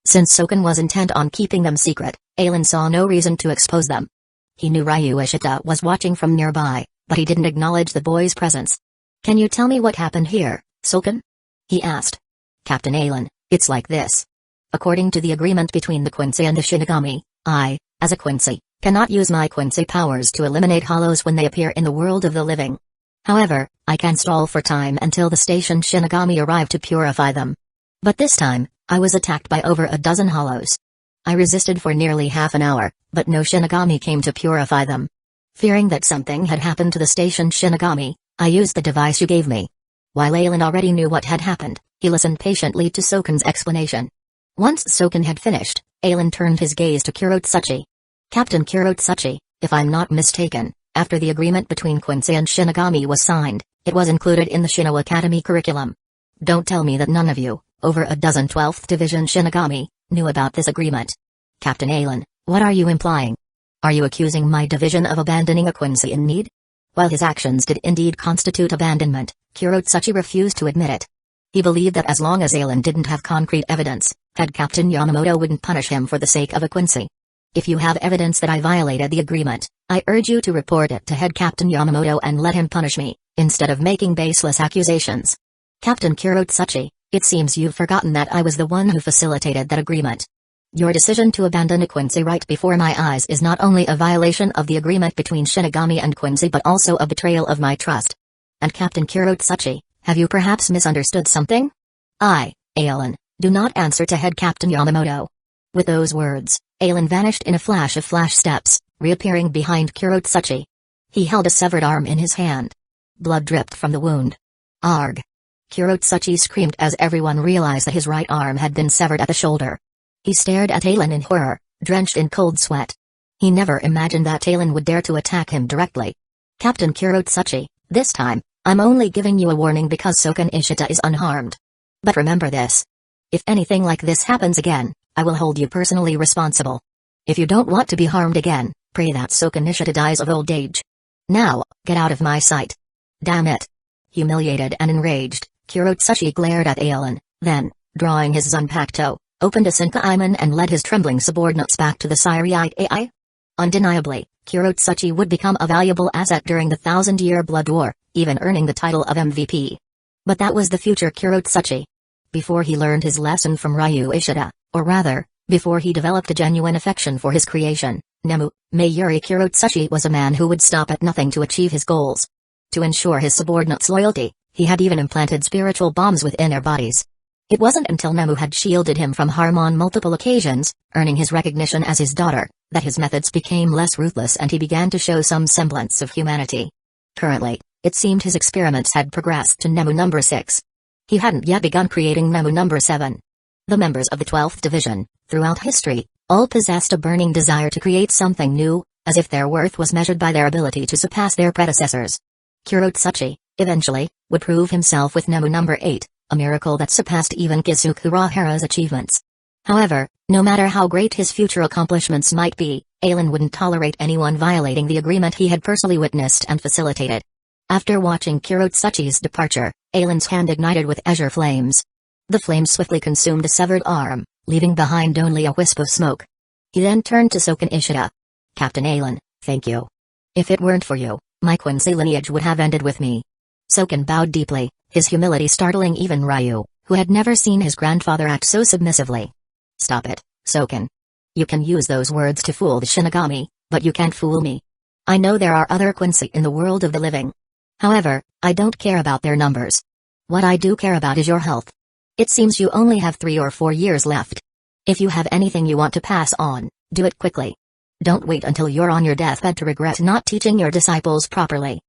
Since Soken was intent on keeping them secret, Aizen saw no reason to expose them. He knew Ryu Ishida was watching from nearby, but he didn't acknowledge the boy's presence. "Can you tell me what happened here, Soken?" he asked. "Captain Aizen, it's like this. According to the agreement between the Quincy and the Shinigami, I, as a Quincy, cannot use my Quincy powers to eliminate hollows when they appear in the world of the living. However, I can stall for time until the station Shinigami arrive to purify them. But this time, I was attacked by over a dozen hollows. I resisted for nearly half an hour, but no Shinigami came to purify them. Fearing that something had happened to the station Shinigami, I used the device you gave me." While Aizen already knew what had happened, he listened patiently to Soken's explanation. Once Soken had finished, Aizen turned his gaze to Kurotsuchi. "Captain Kurotsuchi, if I'm not mistaken, after the agreement between Quincy and Shinigami was signed, it was included in the Shino Academy curriculum. Don't tell me that none of you, over a dozen 12th Division Shinigami, knew about this agreement. Captain Aizen, what are you implying? Are you accusing my division of abandoning a Quincy in need?" While his actions did indeed constitute abandonment, Kurotsuchi refused to admit it. He believed that as long as Aizen didn't have concrete evidence, Head Captain Yamamoto wouldn't punish him for the sake of a Quincy. "If you have evidence that I violated the agreement, I urge you to report it to Head Captain Yamamoto and let him punish me, instead of making baseless accusations. Captain Kurotsuchi, it seems you've forgotten that I was the one who facilitated that agreement. Your decision to abandon a Quincy right before my eyes is not only a violation of the agreement between Shinigami and Quincy but also a betrayal of my trust. And Captain Kurotsuchi, have you perhaps misunderstood something? I, Aizen, do not answer to Head Captain Yamamoto." With those words, Aizen vanished in a flash of flash steps, reappearing behind Kurotsuchi. He held a severed arm in his hand. Blood dripped from the wound. "Arg!" Kurotsuchi screamed as everyone realized that his right arm had been severed at the shoulder. He stared at Aizen in horror, drenched in cold sweat. He never imagined that Aizen would dare to attack him directly. "Captain Kurotsuchi, this time, I'm only giving you a warning because Soken Ishida is unharmed. But remember this. If anything like this happens again, I will hold you personally responsible. If you don't want to be harmed again, pray that Soken Ishida dies of old age. Now, get out of my sight." "Damn it." Humiliated and enraged, Kurotsuchi glared at Aizen, then, drawing his Zanpakuto, opened a Senkaiman and led his trembling subordinates back to the Siriite AI. Undeniably, Kurotsuchi would become a valuable asset during the 1,000-year Blood War, even earning the title of MVP. But that was the future Kurotsuchi. Before he learned his lesson from Ryu Ishida, or rather, before he developed a genuine affection for his creation, Mayuri Kurotsuchi was a man who would stop at nothing to achieve his goals. To ensure his subordinates' loyalty, he had even implanted spiritual bombs within their bodies. It wasn't until Nemu had shielded him from harm on multiple occasions, earning his recognition as his daughter, that his methods became less ruthless and he began to show some semblance of humanity. Currently, it seemed his experiments had progressed to Nemu number 6. He hadn't yet begun creating Nemu number 7. The members of the 12th Division, throughout history, all possessed a burning desire to create something new, as if their worth was measured by their ability to surpass their predecessors. Kurotsuchi, eventually, would prove himself with Nemu number 8. A miracle that surpassed even Kizukurahara's achievements. However, no matter how great his future accomplishments might be, Aizen wouldn't tolerate anyone violating the agreement he had personally witnessed and facilitated. After watching Kurotsuchi's departure, Aizen's hand ignited with azure flames. The flames swiftly consumed the severed arm, leaving behind only a wisp of smoke. He then turned to Soken Ishida. "Captain Aizen, thank you. If it weren't for you, my Quincy lineage would have ended with me." Soken bowed deeply, his humility startling even Ryu, who had never seen his grandfather act so submissively. "Stop it, Soken. You can use those words to fool the Shinigami, but you can't fool me. I know there are other Quincy in the world of the living. However, I don't care about their numbers. What I do care about is your health. It seems you only have 3 or 4 years left. If you have anything you want to pass on, do it quickly. Don't wait until you're on your deathbed to regret not teaching your disciples properly."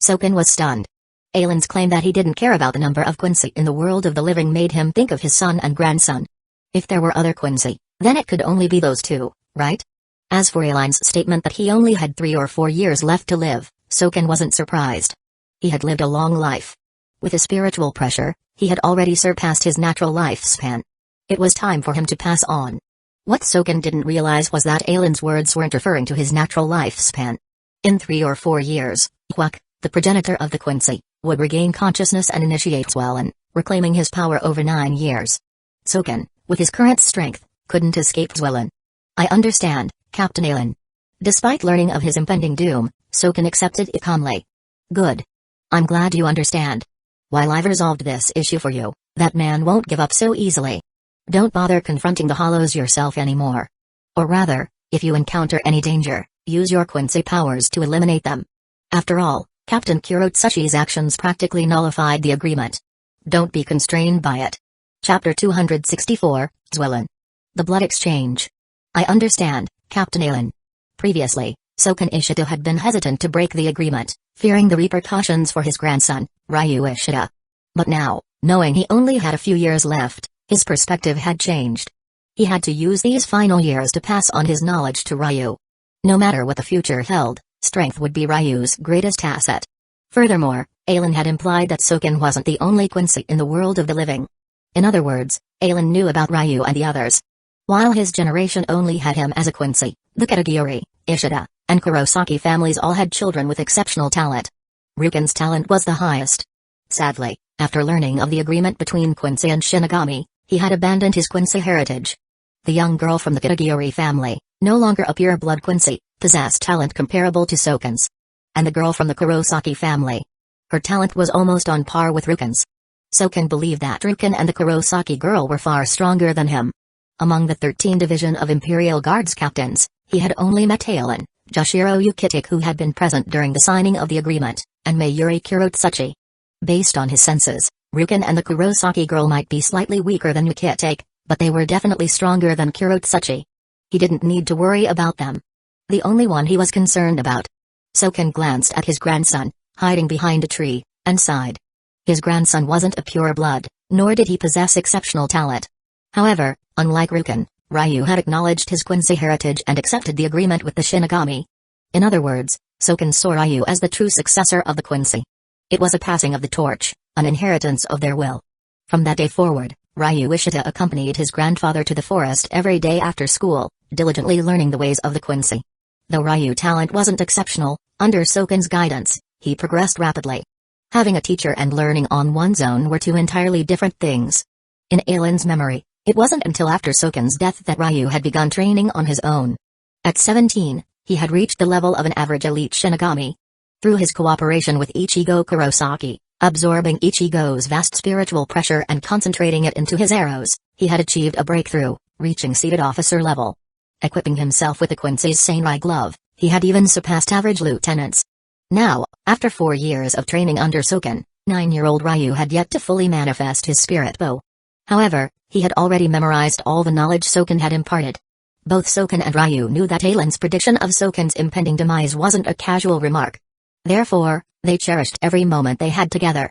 Soken was stunned. Aizen's claim that he didn't care about the number of Quincy in the world of the living made him think of his son and grandson. If there were other Quincy, then it could only be those two, right? As for Aizen's statement that he only had 3 or 4 years left to live, Soken wasn't surprised. He had lived a long life. With his spiritual pressure, he had already surpassed his natural lifespan. It was time for him to pass on. What Soken didn't realize was that Aizen's words weren't referring to his natural lifespan. In 3 or 4 years, Hueco, the progenitor of the Quincy, would regain consciousness and initiate Swellen, reclaiming his power over 9 years. Soken, with his current strength, couldn't escape Zwillen. I understand, Captain Aizen. Despite learning of his impending doom, Soken accepted it calmly. Good. I'm glad you understand. While I've resolved this issue for you, that man won't give up so easily. Don't bother confronting the Hollows yourself anymore. Or rather, if you encounter any danger, use your Quincy powers to eliminate them. After all, Captain Kurotsuchi's actions practically nullified the agreement. Don't be constrained by it. Chapter 264, Zwillen. The Blood Exchange. I understand, Captain Aizen. Previously, Soken Ishida had been hesitant to break the agreement, fearing the repercussions for his grandson, Ryu Ishida. But now, knowing he only had a few years left, his perspective had changed. He had to use these final years to pass on his knowledge to Ryu. No matter what the future held, strength would be Ryu's greatest asset. Furthermore, Aizen had implied that Soken wasn't the only Quincy in the world of the living. In other words, Aizen knew about Ryu and the others. While his generation only had him as a Quincy, the Katagiri, Ishida, and Kurosaki families all had children with exceptional talent. Ruken's talent was the highest. Sadly, after learning of the agreement between Quincy and Shinigami, he had abandoned his Quincy heritage. The young girl from the Katagiri family, no longer a pure-blood Quincy, possessed talent comparable to Soken's. And the girl from the Kurosaki family. Her talent was almost on par with Ruken's. Soken believed that Ruken and the Kurosaki girl were far stronger than him. Among the 13 Division of Imperial Guards captains, he had only met Aizen, Joshiro Yukitik who had been present during the signing of the agreement, and Mayuri Kurotsuchi. Based on his senses, Ruken and the Kurosaki girl might be slightly weaker than Yukitik, but they were definitely stronger than Kurotsuchi. He didn't need to worry about them. The only one he was concerned about. Soken glanced at his grandson, hiding behind a tree, and sighed. His grandson wasn't a pure blood, nor did he possess exceptional talent. However, unlike Ruken, Ryu had acknowledged his Quincy heritage and accepted the agreement with the Shinigami. In other words, Soken saw Ryu as the true successor of the Quincy. It was a passing of the torch, an inheritance of their will. From that day forward, Ryu Ishida accompanied his grandfather to the forest every day after school, diligently learning the ways of the Quincy. Though Ryu's talent wasn't exceptional, under Soken's guidance, he progressed rapidly. Having a teacher and learning on one's own were two entirely different things. In Aizen's memory, it wasn't until after Soken's death that Ryu had begun training on his own. At 17, he had reached the level of an average elite Shinigami. Through his cooperation with Ichigo Kurosaki, absorbing Ichigo's vast spiritual pressure and concentrating it into his arrows, he had achieved a breakthrough, reaching seated officer level. Equipping himself with the Quincy's Samurai glove, he had even surpassed average lieutenants. Now, after 4 years of training under Soken, 9-year-old Ryu had yet to fully manifest his spirit bow. However, he had already memorized all the knowledge Soken had imparted. Both Soken and Ryu knew that Aizen's prediction of Soken's impending demise wasn't a casual remark. Therefore, they cherished every moment they had together.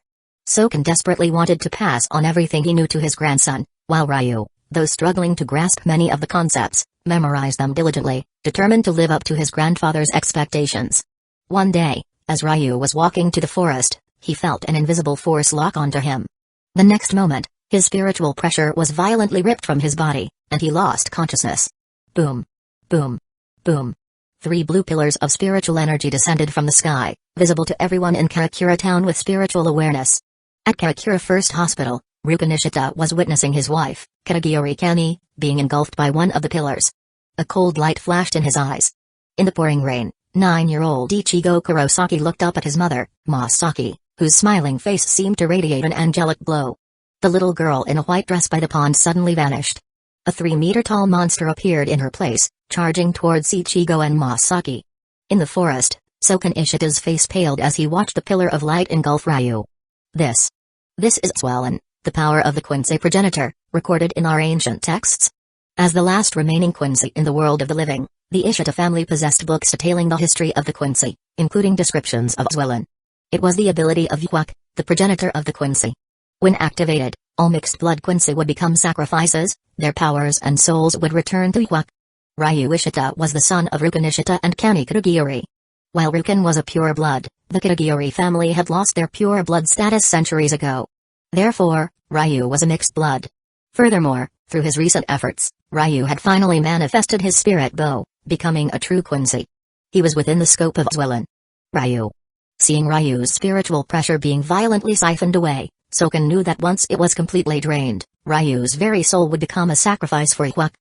Soken desperately wanted to pass on everything he knew to his grandson, while Ryu, though struggling to grasp many of the concepts, memorized them diligently, determined to live up to his grandfather's expectations. One day, as Ryu was walking to the forest, he felt an invisible force lock onto him. The next moment, his spiritual pressure was violently ripped from his body, and he lost consciousness. Boom. Boom. Boom. 3 blue pillars of spiritual energy descended from the sky, visible to everyone in Karakura town with spiritual awareness. At Karakura First Hospital, Ruken Ishida was witnessing his wife, Katagiri Kami, being engulfed by one of the pillars. A cold light flashed in his eyes. In the pouring rain, 9-year-old Ichigo Kurosaki looked up at his mother, Masaki, whose smiling face seemed to radiate an angelic glow. The little girl in a white dress by the pond suddenly vanished. A 3-meter-tall monster appeared in her place, charging towards Ichigo and Masaki. In the forest, Soken Ishida's face paled as he watched the pillar of light engulf Ryu. This is Zwillen, the power of the Quincy progenitor, recorded in our ancient texts. As the last remaining Quincy in the world of the living, the Ishida family possessed books detailing the history of the Quincy, including descriptions of Zwillen. It was the ability of Hueco, the progenitor of the Quincy. When activated, all mixed-blood Quincy would become sacrifices, their powers and souls would return to Hueco. Ryu Ishida was the son of Ruken Ishida and Kami Katagiri. While Ruken was a pure blood, the Katagiri family had lost their pure blood status centuries ago. Therefore, Ryu was a mixed blood. Furthermore, through his recent efforts, Ryu had finally manifested his spirit bow, becoming a true Quincy. He was within the scope of Zwillen. Ryu. Seeing Ryu's spiritual pressure being violently siphoned away, Soken knew that once it was completely drained, Ryu's very soul would become a sacrifice for Hueco.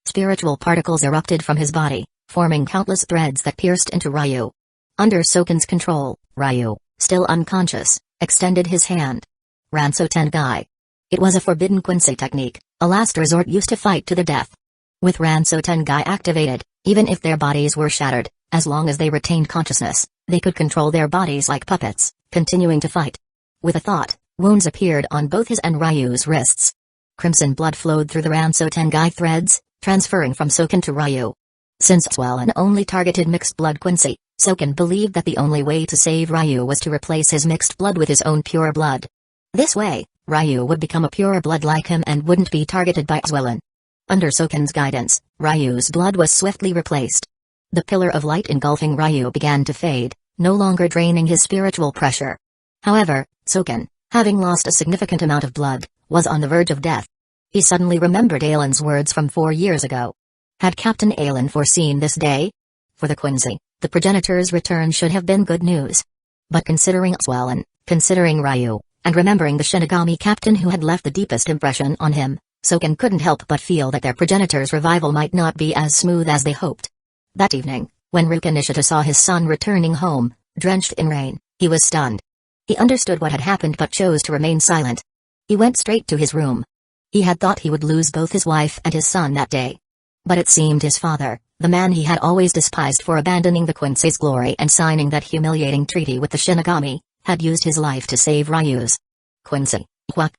Spiritual particles erupted from his body, forming countless threads that pierced into Ryu. Under Soken's control, Ryu, still unconscious, extended his hand. Ranso Tengai. It was a forbidden Quincy technique, a last resort used to fight to the death. With Ranso Tengai activated, even if their bodies were shattered, as long as they retained consciousness, they could control their bodies like puppets, continuing to fight. With a thought, wounds appeared on both his and Ryu's wrists. Crimson blood flowed through the Ranso Tengai threads, transferring from Soken to Ryu. Since Swellen only targeted mixed blood Quincy, Soken believed that the only way to save Ryu was to replace his mixed blood with his own pure blood. This way, Ryu would become a pure blood like him and wouldn't be targeted by Swellen. Under Soken's guidance, Ryu's blood was swiftly replaced. The pillar of light engulfing Ryu began to fade, no longer draining his spiritual pressure. However, Soken, having lost a significant amount of blood, was on the verge of death. He suddenly remembered Ailen's words from 4 years ago. Had Captain Ailen foreseen this day? For the Quincy, the progenitor's return should have been good news. But considering Swellen, considering Ryu, and remembering the Shinigami captain who had left the deepest impression on him, Soken couldn't help but feel that their progenitor's revival might not be as smooth as they hoped. That evening, when Rukongai saw his son returning home, drenched in rain, he was stunned. He understood what had happened but chose to remain silent. He went straight to his room. He had thought he would lose both his wife and his son that day. But it seemed his father, the man he had always despised for abandoning the Quincy's glory and signing that humiliating treaty with the Shinigami, had used his life to save Ryu's. Quincy, what?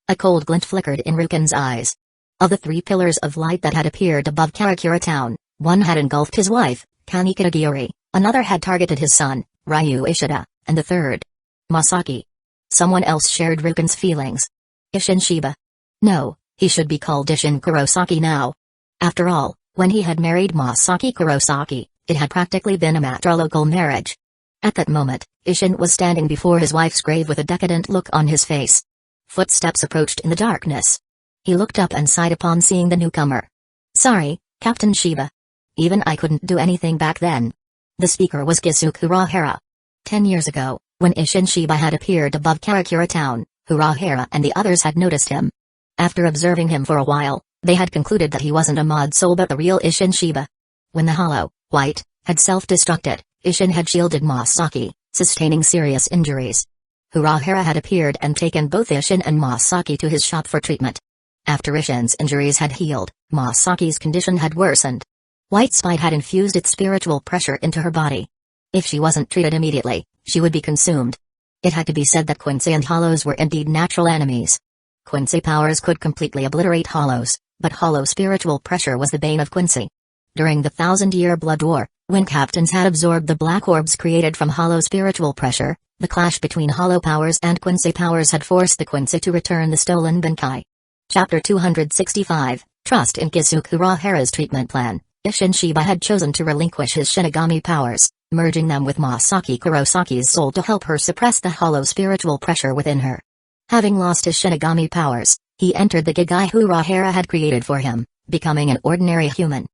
A cold glint flickered in Ruken's eyes. Of the 3 pillars of light that had appeared above Karakura town, one had engulfed his wife, Kanikitagiri, another had targeted his son, Ryu Ishida, and the third, Masaki. Someone else shared Ruken's feelings. Isshin Shiba. No, he should be called Isshin Kurosaki now. After all, when he had married Masaki Kurosaki, it had practically been a matrilocal marriage. At that moment, Isshin was standing before his wife's grave with a decadent look on his face. Footsteps approached in the darkness. He looked up and sighed upon seeing the newcomer. Sorry, Captain Shiba. Even I couldn't do anything back then. The speaker was Kisuke Urahara. 10 years ago, when Isshin Shiba had appeared above Karakura town, Urahara and the others had noticed him. After observing him for a while, they had concluded that he wasn't a mod soul but the real Isshin Shiba. When the hollow, white, had self-destructed, Isshin had shielded Masaki, sustaining serious injuries. Urahara had appeared and taken both Isshin and Masaki to his shop for treatment. After Isshin's injuries had healed, Masaki's condition had worsened. White Spite had infused its spiritual pressure into her body. If she wasn't treated immediately, she would be consumed. It had to be said that Quincy and Hollows were indeed natural enemies. Quincy powers could completely obliterate Hollows, but Hollow spiritual pressure was the bane of Quincy. During the 1,000-year Blood War, when captains had absorbed the black orbs created from Hollow spiritual pressure, the clash between Hollow powers and Quincy powers had forced the Quincy to return the stolen Bankai. Chapter 265, Trust in Kisuke Urahara's treatment plan. Isshin Shiba had chosen to relinquish his Shinigami powers, merging them with Masaki Kurosaki's soul to help her suppress the Hollow spiritual pressure within her. Having lost his Shinigami powers, he entered the Gigai Urahara had created for him, becoming an ordinary human.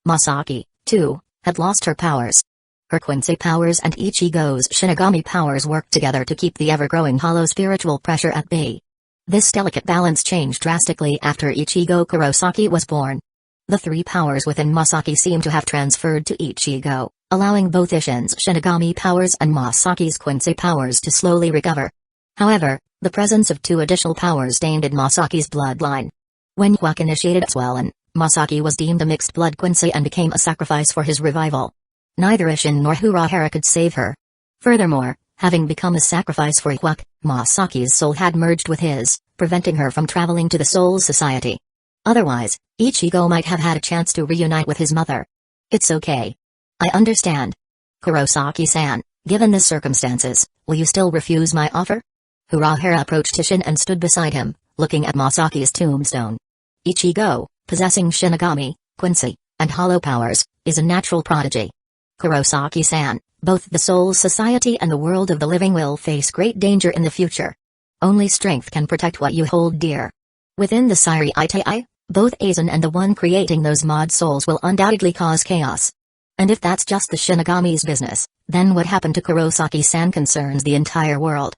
Masaki, too, had lost her powers. Her Quincy powers and Ichigo's Shinigami powers worked together to keep the ever-growing Hollow spiritual pressure at bay. This delicate balance changed drastically after Ichigo Kurosaki was born. The 3 powers within Masaki seemed to have transferred to Ichigo, allowing both Isshin's Shinigami powers and Masaki's Quincy powers to slowly recover. However, the presence of 2 additional powers tainted Masaki's bloodline. When Hueco initiated Swellen, Masaki was deemed a mixed blood Quincy and became a sacrifice for his revival. Neither Isshin nor Urahara could save her. Furthermore, having become a sacrifice for Hueco, Masaki's soul had merged with his, preventing her from traveling to the Soul Society. Otherwise, Ichigo might have had a chance to reunite with his mother. It's okay. I understand. Kurosaki-san, given the circumstances, will you still refuse my offer? Urahara approached Isshin and stood beside him, looking at Masaki's tombstone. Ichigo, possessing Shinigami, Quincy, and Hollow powers, is a natural prodigy. Kurosaki-san, both the Soul Society and the world of the living will face great danger in the future. Only strength can protect what you hold dear. Within the Siri Itai, both Aizen and the one creating those mod souls will undoubtedly cause chaos. And if that's just the Shinigami's business, then what happened to Kurosaki-san concerns the entire world.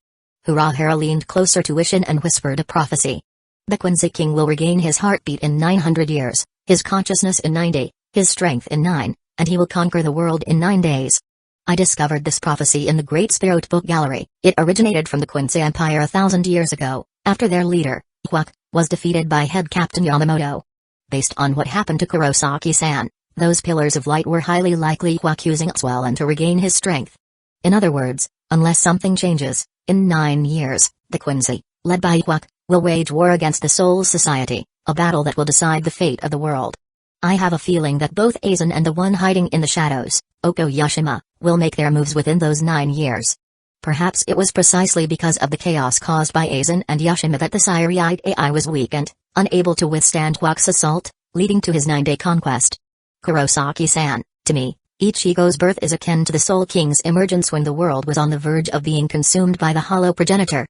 Urahara leaned closer to Isshin and whispered a prophecy. The Quincy King will regain his heartbeat in 900 years, His consciousness in 90, his strength in 9, and he will conquer the world in 9 days. I discovered this prophecy in the Great Spirit Book Gallery. It originated from the Quincy Empire 1,000 years ago, after their leader, Hueco, was defeated by head captain Yamamoto. Based on what happened to Kurosaki-san, those pillars of light were highly likely Hueco using Swellen to regain his strength. In other words, unless something changes, in 9 years, the Quincy, led by Hueco, will wage war against the Soul Society, a battle that will decide the fate of the world. I have a feeling that both Aizen and the one hiding in the shadows, Okoyashima, will make their moves within those 9 years. Perhaps it was precisely because of the chaos caused by Aizen and Yashima that the Siriite AI was weakened, unable to withstand Hueco's assault, leading to his 9-day conquest. Kurosaki-san, to me, Ichigo's birth is akin to the Soul King's emergence when the world was on the verge of being consumed by the Hollow Progenitor.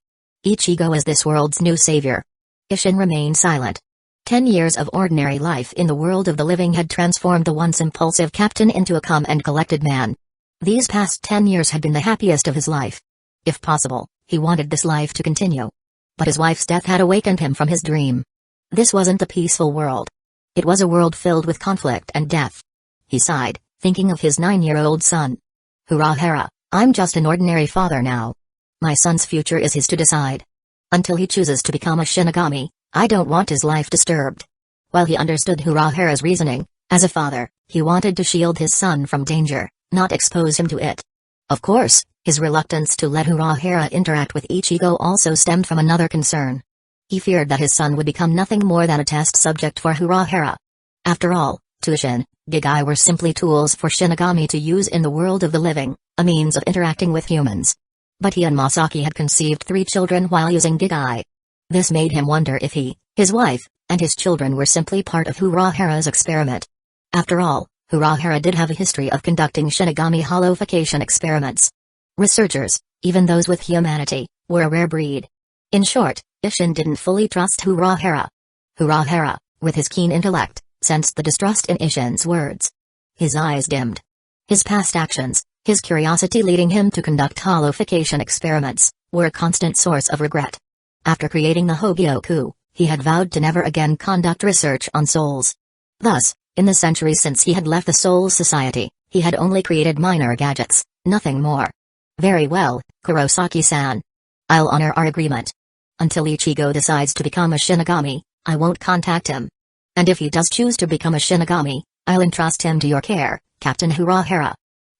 Ichigo is this world's new savior. Isshin remained silent. 10 years of ordinary life in the world of the living had transformed the once impulsive captain into a calm and collected man. These past 10 years had been the happiest of his life. If possible, he wanted this life to continue. But his wife's death had awakened him from his dream. This wasn't a peaceful world. It was a world filled with conflict and death. He sighed, thinking of his 9-year-old son. Urahara, I'm just an ordinary father now. My son's future is his to decide. Until he chooses to become a Shinigami, I don't want his life disturbed. While he understood Urahara's reasoning, as a father, he wanted to shield his son from danger, not expose him to it. Of course, his reluctance to let Urahara interact with Ichigo also stemmed from another concern. He feared that his son would become nothing more than a test subject for Urahara. After all, to Isshin, Gigai were simply tools for Shinigami to use in the world of the living, a means of interacting with humans. But he and Masaki had conceived 3 children while using Gigai. This made him wonder if he, his wife, and his children were simply part of Urahara's experiment. After all, Urahara did have a history of conducting Shinigami hollowification experiments. Researchers, even those with humanity, were a rare breed. In short, Isshin didn't fully trust Urahara. Urahara, with his keen intellect, sensed the distrust in Isshin's words. His eyes dimmed. His past actions, his curiosity leading him to conduct hollowification experiments, were a constant source of regret. After creating the Hogyoku, he had vowed to never again conduct research on souls. Thus, in the centuries since he had left the Soul Society, he had only created minor gadgets, nothing more. Very well, Kurosaki-san. I'll honor our agreement. Until Ichigo decides to become a Shinigami, I won't contact him. And if he does choose to become a Shinigami, I'll entrust him to your care, Captain Urahara.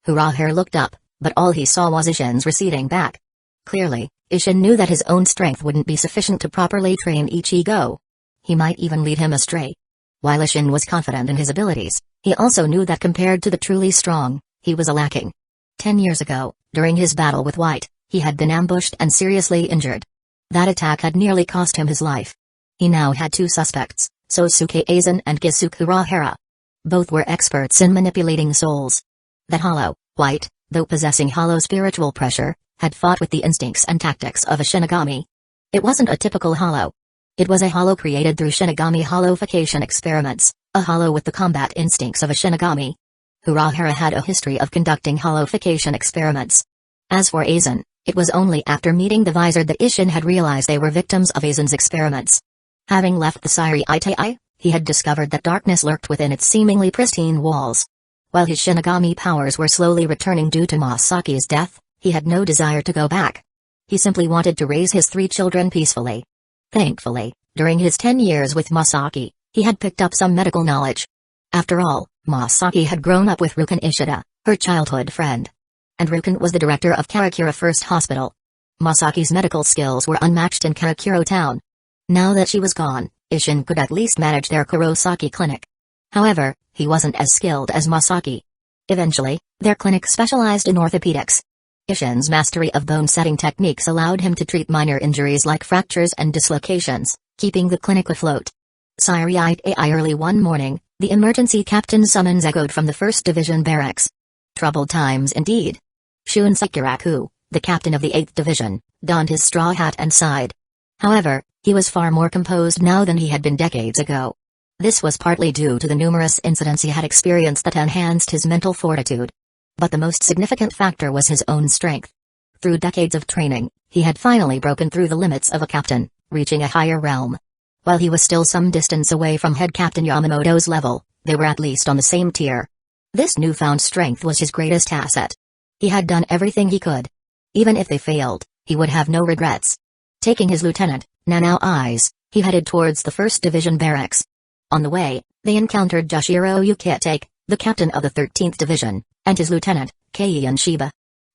Urahara looked up, but all he saw was Isshin's receding back. Clearly, Isshin knew that his own strength wouldn't be sufficient to properly train Ichigo. He might even lead him astray. While Isshin was confident in his abilities, he also knew that compared to the truly strong, he was lacking. 10 years ago, during his battle with White, he had been ambushed and seriously injured. That attack had nearly cost him his life. He now had 2 suspects, Sosuke Aizen and Gisuke Urahara. Both were experts in manipulating souls. That hollow, White, though possessing hollow spiritual pressure, had fought with the instincts and tactics of a Shinigami. It wasn't a typical hollow. It was a hollow created through Shinigami hollowification experiments, a hollow with the combat instincts of a Shinigami. Urahara had a history of conducting hollowification experiments. As for Aizen, it was only after meeting the Visor that Isshin had realized they were victims of Aizen's experiments. Having left the Siriite AI, he had discovered that darkness lurked within its seemingly pristine walls. While his Shinigami powers were slowly returning due to Masaki's death, he had no desire to go back. He simply wanted to raise his 3 children peacefully. Thankfully, during his 10 years with Masaki, he had picked up some medical knowledge. After all, Masaki had grown up with Rukun Ishida, her childhood friend. And Rukun was the director of Karakura First Hospital. Masaki's medical skills were unmatched in Karakura town. Now that she was gone, Isshin could at least manage their Kurosaki clinic. However, he wasn't as skilled as Masaki. Eventually, their clinic specialized in orthopedics. Isshin's mastery of bone-setting techniques allowed him to treat minor injuries like fractures and dislocations, keeping the clinic afloat. Siriite AI early one morning, the emergency captain's summons echoed from the 1st Division barracks. Troubled times indeed. Shun Sakuraku, the captain of the 8th Division, donned his straw hat and sighed. However, he was far more composed now than he had been decades ago. This was partly due to the numerous incidents he had experienced that enhanced his mental fortitude. But the most significant factor was his own strength. Through decades of training, he had finally broken through the limits of a captain, reaching a higher realm. While he was still some distance away from head captain Yamamoto's level, they were at least on the same tier. This newfound strength was his greatest asset. He had done everything he could. Even if they failed, he would have no regrets. Taking his lieutenant, Nanao Eyes, he headed towards the 1st Division barracks. On the way, they encountered Joshiro Yukitake, the captain of the 13th Division, and his lieutenant, Kei and Shiba.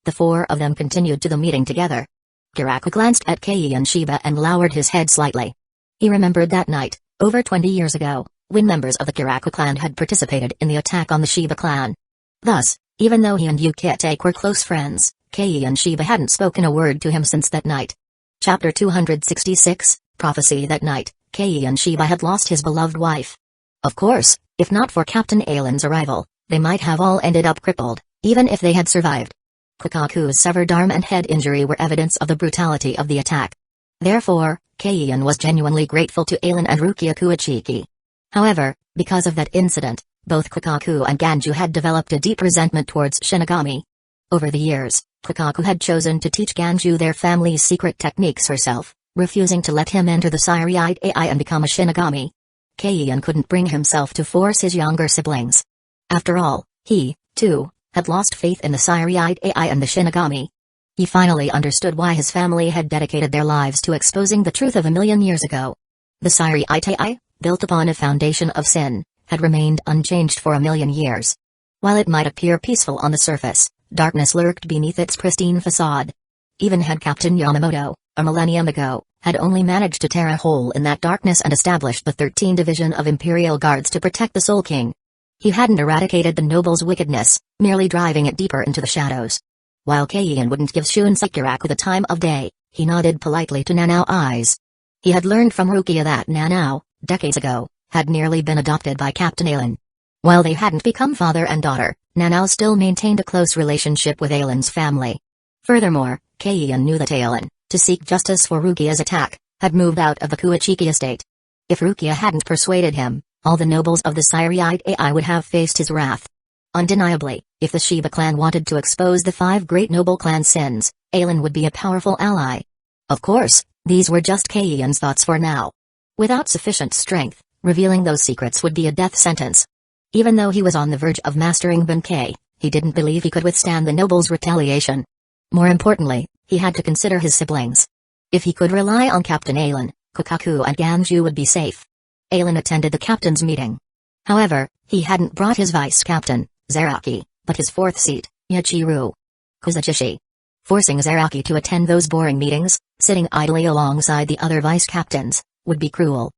The four of them continued to the meeting together. Kiraku glanced at Kei and Shiba and lowered his head slightly. He remembered that night, over 20 years ago, when members of the Kiraku clan had participated in the attack on the Shiba clan. Thus, even though he and Yukitake were close friends, Kei and Shiba hadn't spoken a word to him since that night. Chapter 266, Prophecy. That night, Kei and Shiba had lost his beloved wife. Of course, if not for Captain Aizen's arrival, they might have all ended up crippled, even if they had survived. Kukaku's severed arm and head injury were evidence of the brutality of the attack. Therefore, Keian was genuinely grateful to Aizen and Rukia Kuichiki. However, because of that incident, both Kukaku and Ganju had developed a deep resentment towards Shinigami. Over the years, Kukaku had chosen to teach Ganju their family's secret techniques herself, refusing to let him enter the Siriite AI and become a Shinigami. Keian couldn't bring himself to force his younger siblings. After all, he, too, had lost faith in the Siriite AI and the Shinigami. He finally understood why his family had dedicated their lives to exposing the truth of 1,000,000 years ago. The Siriite AI, built upon a foundation of sin, had remained unchanged for 1,000,000 years. While it might appear peaceful on the surface, darkness lurked beneath its pristine facade. Even had Captain Yamamoto, a millennium ago, had only managed to tear a hole in that darkness and established the 13th Division of Imperial Guards to protect the Soul King. He hadn't eradicated the noble's wickedness, merely driving it deeper into the shadows. While Keian wouldn't give Shun Sekiraku the time of day, he nodded politely to Nanao Eyes. He had learned from Rukia that Nanao, decades ago, had nearly been adopted by Captain Aizen. While they hadn't become father and daughter, Nanao still maintained a close relationship with Aizen's family. Furthermore, Keian knew that Aizen, to seek justice for Rukia's attack, had moved out of the Kuichiki estate. If Rukia hadn't persuaded him, all the nobles of the Siriite AI would have faced his wrath. Undeniably, if the Shiba clan wanted to expose the 5 great noble clan sins, Aizen would be a powerful ally. Of course, these were just Keian's thoughts for now. Without sufficient strength, revealing those secrets would be a death sentence. Even though he was on the verge of mastering Benkei, he didn't believe he could withstand the noble's retaliation. More importantly, he had to consider his siblings. If he could rely on Captain Aizen, Kukaku and Ganju would be safe. Aizen attended the captain's meeting. However, he hadn't brought his vice-captain, Zaraki, but his 4th seat, Yachiru Kuzachishi. Forcing Zaraki to attend those boring meetings, sitting idly alongside the other vice-captains, would be cruel.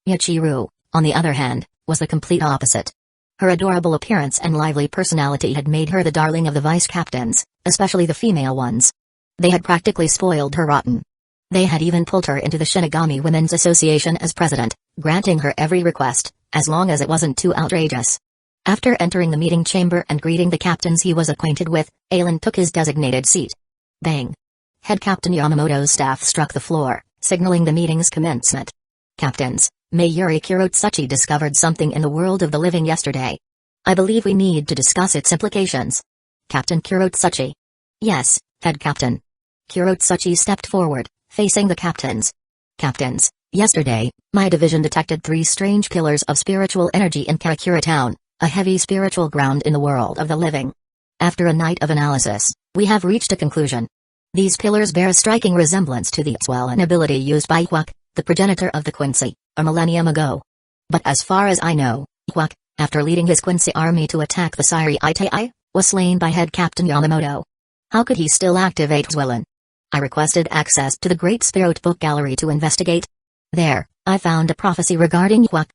Yachiru, on the other hand, was the complete opposite. Her adorable appearance and lively personality had made her the darling of the vice-captains, especially the female ones. They had practically spoiled her rotten. They had even pulled her into the Shinigami Women's Association as president, granting her every request, as long as it wasn't too outrageous. After entering the meeting chamber and greeting the captains he was acquainted with, Aizen took his designated seat. Bang! Head Captain Yamamoto's staff struck the floor, signaling the meeting's commencement. Captains, Mayuri Kurotsuchi discovered something in the world of the living yesterday. I believe we need to discuss its implications. Captain Kurotsuchi. Yes, Head Captain. Kurotsuchi stepped forward, facing the captains. Captains, yesterday, my division detected 3 strange pillars of spiritual energy in Karakura Town, a heavy spiritual ground in the world of the living. After a night of analysis, we have reached a conclusion. These pillars bear a striking resemblance to the Swellan ability used by Hueco, the progenitor of the Quincy, a millennium ago. But as far as I know, Hueco, after leading his Quincy army to attack the Siriite AI, was slain by Head Captain Yamamoto. How could he still activate Swellan? I requested access to the Great Spirit Book Gallery to investigate. There, I found a prophecy regarding Hueco.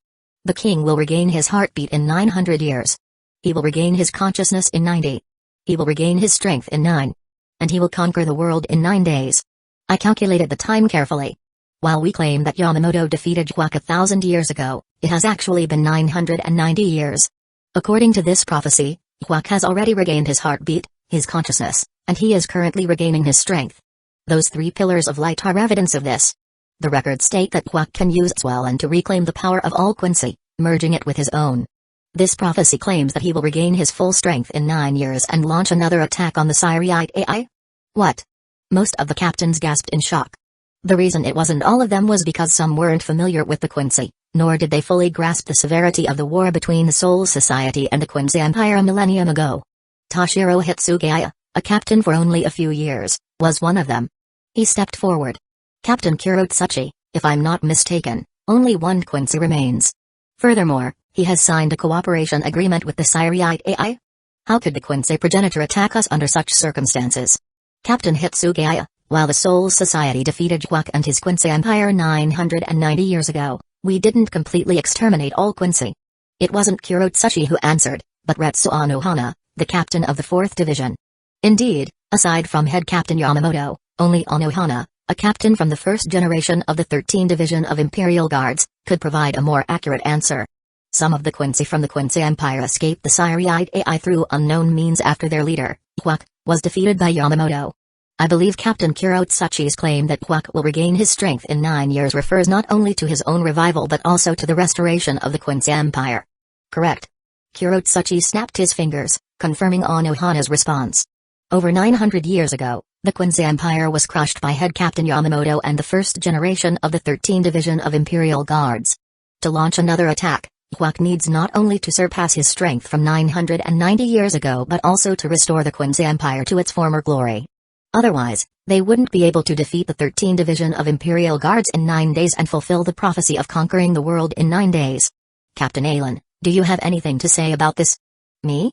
The king will regain his heartbeat in 900 years. He will regain his consciousness in 90. He will regain his strength in 9. And he will conquer the world in 9 days. I calculated the time carefully. While we claim that Yamamoto defeated Hueco 1,000 years ago, it has actually been 990 years. According to this prophecy, Hueco has already regained his heartbeat, his consciousness, and he is currently regaining his strength. Those 3 pillars of light are evidence of this. The records state that Hueco can use Swellan to reclaim the power of all Quincy, merging it with his own. This prophecy claims that he will regain his full strength in 9 years and launch another attack on the Siriite AI? What? Most of the captains gasped in shock. The reason it wasn't all of them was because some weren't familiar with the Quincy, nor did they fully grasp the severity of the war between the Soul Society and the Quincy Empire a millennium ago. Toshiro Hitsugaya, a captain for only a few years, was one of them. He stepped forward. Captain Kurotsuchi, if I'm not mistaken, only one Quincy remains. Furthermore, he has signed a cooperation agreement with the Siriite AI. How could the Quincy progenitor attack us under such circumstances? Captain Hitsugaya, while the Soul Society defeated Hueco and his Quincy Empire 990 years ago, we didn't completely exterminate all Quincy. It wasn't Kurotsuchi who answered, but Retsu Anohana, the captain of the 4th Division. Indeed, aside from head captain Yamamoto, only Anohana, a captain from the first generation of the 13th Division of Imperial Guards, could provide a more accurate answer. Some of the Quincy from the Quincy Empire escaped the Siriite AI through unknown means after their leader, Hueco, was defeated by Yamamoto. I believe Captain Kurotsuchi's claim that Hueco will regain his strength in 9 years refers not only to his own revival but also to the restoration of the Quincy Empire. Correct. Kurotsuchi snapped his fingers, confirming Anohana's response. Over 900 years ago, the Quincy Empire was crushed by head Captain Yamamoto and the first generation of the 13th Division of Imperial Guards. To launch another attack, Hueco needs not only to surpass his strength from 990 years ago but also to restore the Quincy Empire to its former glory. Otherwise, they wouldn't be able to defeat the 13th Division of Imperial Guards in 9 days and fulfill the prophecy of conquering the world in 9 days. Captain Aizen, do you have anything to say about this? Me?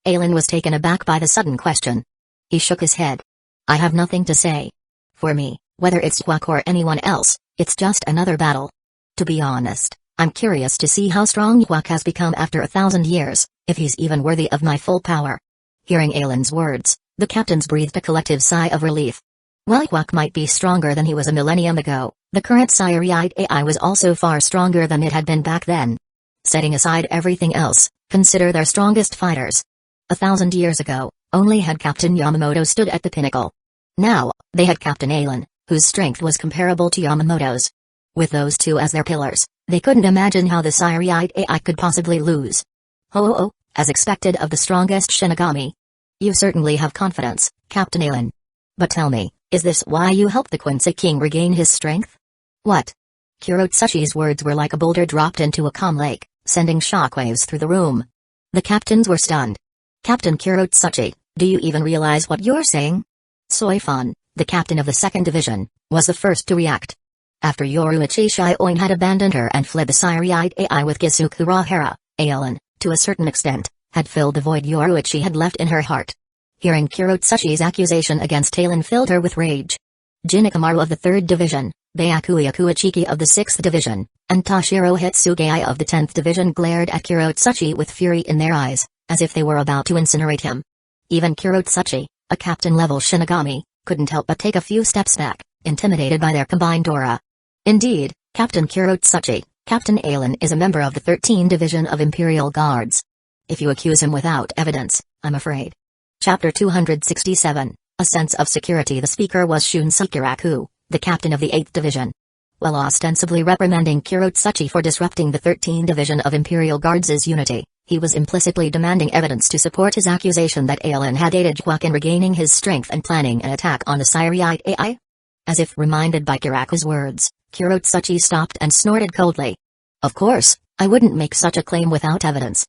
Aizen was taken aback by the sudden question. He shook his head. I have nothing to say. For me, whether it's Hueco or anyone else, it's just another battle. To be honest, I'm curious to see how strong Hueco has become after 1,000 years, if he's even worthy of my full power. Hearing Aizen's words, the captains breathed a collective sigh of relief. While Hueco might be stronger than he was a millennium ago, the current Siriite AI was also far stronger than it had been back then. Setting aside everything else, consider their strongest fighters. 1,000 years ago, only had Captain Yamamoto stood at the pinnacle. Now, they had Captain Aizen, whose strength was comparable to Yamamoto's. With those two as their pillars, they couldn't imagine how the Siriite AI could possibly lose. Ho-oh, as expected of the strongest Shinigami. You certainly have confidence, Captain Aizen. But tell me, is this why you helped the Quincy King regain his strength? What? Kurotsuchi's words were like a boulder dropped into a calm lake, sending shockwaves through the room. The captains were stunned. Captain Kurotsuchi, do you even realize what you're saying? Soifan, the captain of the 2nd Division, was the first to react. After Yoruichi Shioin had abandoned her and fled the Siriite AI with Kusagakure, Aizen, to a certain extent, had filled the void Yoruichi had left in her heart. Hearing Kurotsuchi's accusation against Aizen filled her with rage. Jinakamaru of the 3rd Division, Byakuya Kuichiki of the 6th Division, and Toshiro Hitsugaya of the 10th Division glared at Kurotsuchi with fury in their eyes, as if they were about to incinerate him. Even Kurotsuchi, a captain-level Shinigami, couldn't help but take a few steps back, intimidated by their combined aura. Indeed, Captain Kurotsuchi, Captain Aizen is a member of the 13th Division of Imperial Guards. If you accuse him without evidence, I'm afraid. Chapter 267, A Sense of Security. The speaker was Shun Sakuraku, the captain of the 8th Division. While ostensibly reprimanding Kurotsuchi for disrupting the 13th Division of Imperial Guards' unity, he was implicitly demanding evidence to support his accusation that Aizen had aided Hueco in regaining his strength and planning an attack on the Siriite AI. As if reminded by Kiraku's words, Kurotsuchi stopped and snorted coldly. Of course, I wouldn't make such a claim without evidence.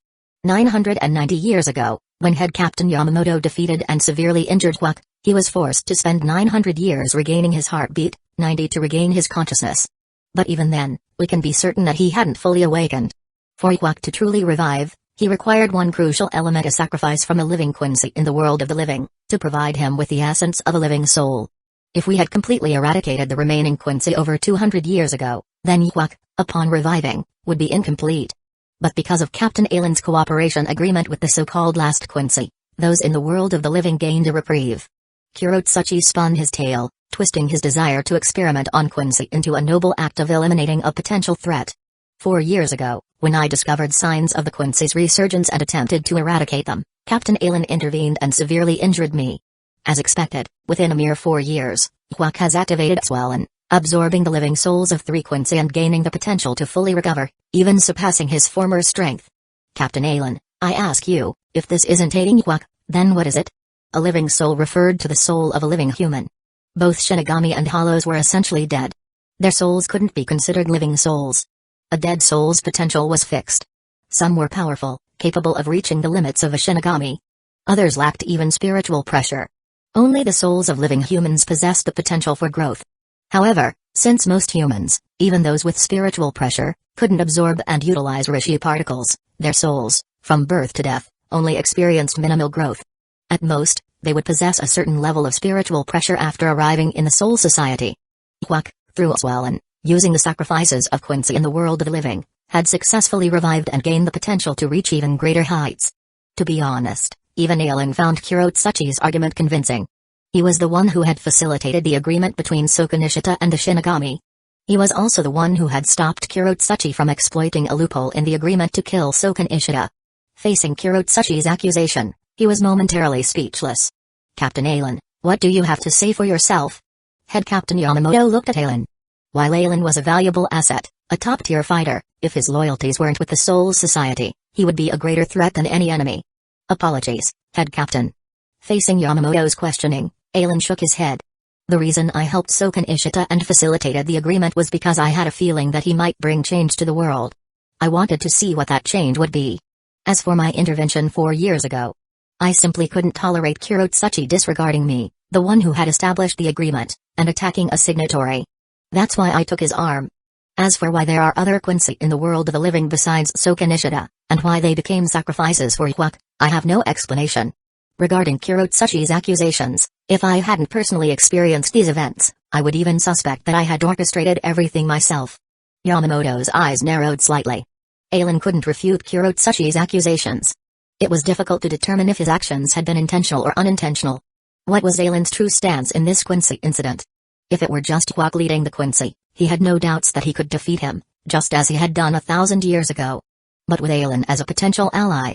990 years ago, when head Captain Yamamoto defeated and severely injured Hueco, he was forced to spend 900 years regaining his heartbeat, 90 to regain his consciousness. But even then, we can be certain that he hadn't fully awakened. For Hueco to truly revive, he required one crucial element: a sacrifice from a living Quincy in the world of the living, to provide him with the essence of a living soul. If we had completely eradicated the remaining Quincy over 200 years ago, then Hueco, upon reviving, would be incomplete. But because of Captain Aizen's cooperation agreement with the so-called last Quincy, those in the world of the living gained a reprieve. Kurotsuchi spun his tale, twisting his desire to experiment on Quincy into a noble act of eliminating a potential threat. 4 years ago, when I discovered signs of the Quincy's resurgence and attempted to eradicate them, Captain Aizen intervened and severely injured me. As expected, within a mere 4 years, Hueco has activated its well, absorbing the living souls of 3 Quincy and gaining the potential to fully recover, even surpassing his former strength. Captain Aizen, I ask you, if this isn't aiding Hueco, then what is it? A living soul referred to the soul of a living human. Both Shinigami and Hollows were essentially dead. Their souls couldn't be considered living souls. A dead soul's potential was fixed. Some were powerful, capable of reaching the limits of a Shinigami. Others lacked even spiritual pressure. Only the souls of living humans possessed the potential for growth. However, since most humans, even those with spiritual pressure, couldn't absorb and utilize Rishi particles, their souls, from birth to death, only experienced minimal growth. At most, they would possess a certain level of spiritual pressure after arriving in the Soul Society. Hueco, through Swellen, using the sacrifices of Quincy in the world of the living, had successfully revived and gained the potential to reach even greater heights. To be honest, even Aizen found Kurotsuchi's argument convincing. He was the one who had facilitated the agreement between Soka Nishita and the Shinigami. He was also the one who had stopped Kurotsuchi from exploiting a loophole in the agreement to kill Soka Nishita. Facing Kurotsuchi's accusation, he was momentarily speechless. Captain Aizen, what do you have to say for yourself? Head Captain Yamamoto looked at Aizen. While Aizen was a valuable asset, a top-tier fighter, if his loyalties weren't with the Soul Society, he would be a greater threat than any enemy. Apologies, Head Captain. Facing Yamamoto's questioning, Aizen shook his head. The reason I helped Soka Nishita and facilitated the agreement was because I had a feeling that he might bring change to the world. I wanted to see what that change would be. As for my intervention 4 years ago, I simply couldn't tolerate Kurotsuchi disregarding me, the one who had established the agreement, and attacking a signatory. That's why I took his arm. As for why there are other Quincy in the world of the living besides Soka Nishita, and why they became sacrifices for Hueco, I have no explanation. Regarding Kurotsuchi's accusations, if I hadn't personally experienced these events, I would even suspect that I had orchestrated everything myself. Yamamoto's eyes narrowed slightly. Aizen couldn't refute Kurotsuchi's accusations. It was difficult to determine if his actions had been intentional or unintentional. What was Aizen's true stance in this Quincy incident? If it were just Hueco leading the Quincy, he had no doubts that he could defeat him, just as he had done 1,000 years ago. But with Aizen as a potential ally,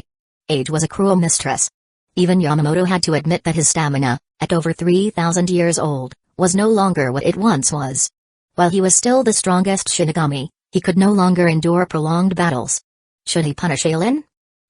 age was a cruel mistress. Even Yamamoto had to admit that his stamina, at over 3,000 years old, was no longer what it once was. While he was still the strongest Shinigami, he could no longer endure prolonged battles. Should he punish Aizen?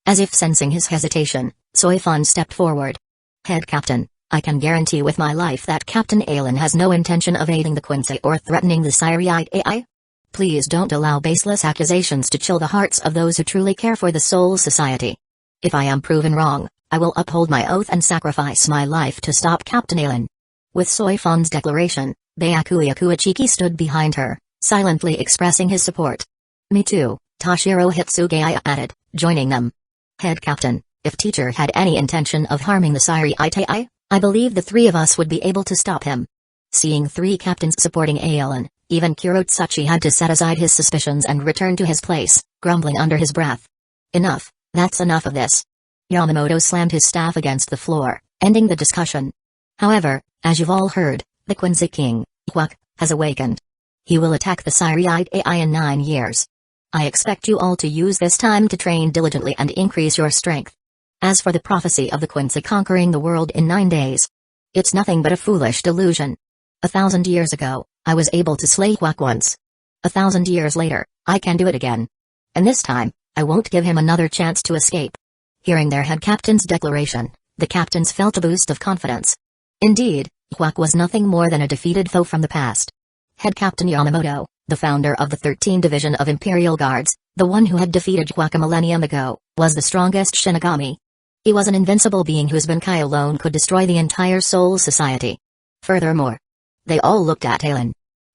As if sensing his hesitation, Soifun stepped forward. Head Captain, I can guarantee with my life that Captain Aizen has no intention of aiding the Quincy or threatening the Siriite AI. Please don't allow baseless accusations to chill the hearts of those who truly care for the Soul Society. If I am proven wrong, I will uphold my oath and sacrifice my life to stop Captain Aizen. With Soifun's declaration, Byakuya Kuichiki stood behind her, silently expressing his support. Me too, Toshiro Hitsugaya added, joining them. Head Captain, if teacher had any intention of harming the Siriite, I believe the three of us would be able to stop him. Seeing 3 captains supporting Aizen, even Kurotsuchi had to set aside his suspicions and return to his place, grumbling under his breath. Enough, that's enough of this. Yamamoto slammed his staff against the floor, ending the discussion. However, as you've all heard, the Quincy King, Hueco, has awakened. He will attack the Siriite AI in 9 years. I expect you all to use this time to train diligently and increase your strength. As for the prophecy of the Quincy conquering the world in 9 days, it's nothing but a foolish delusion. 1,000 years ago, I was able to slay Hueco once. 1,000 years later, I can do it again. And this time, I won't give him another chance to escape. Hearing their head captain's declaration, the captains felt a boost of confidence. Indeed, Hueco was nothing more than a defeated foe from the past. Head Captain Yamamoto, the founder of the 13th Division of Imperial Guards, the one who had defeated Hueco a millennium ago, was the strongest Shinigami. He was an invincible being whose Bankai alone could destroy the entire Soul Society. Furthermore, they all looked at Aizen,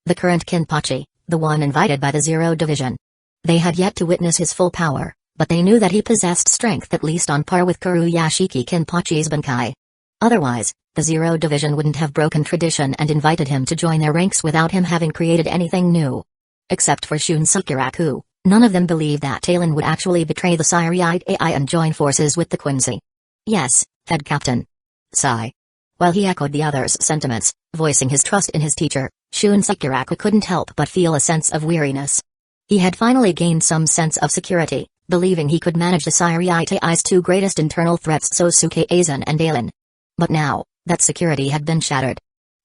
the current Kinpachi, the one invited by the Zero Division. They had yet to witness his full power, but they knew that he possessed strength at least on par with Kuruyashiki Kinpachi's Bankai. Otherwise, the Zero Division wouldn't have broken tradition and invited him to join their ranks without him having created anything new. Except for Shun Sakuraku, none of them believed that Aizen would actually betray the Siriite AI and join forces with the Quincy. Yes, Head Captain. Sigh. While he echoed the others' sentiments, voicing his trust in his teacher, Shun Sakuraku couldn't help but feel a sense of weariness. He had finally gained some sense of security, believing he could manage the Siriite AI's 2 greatest internal threats, Sosuke Aizen and Aizen. But now, that security had been shattered.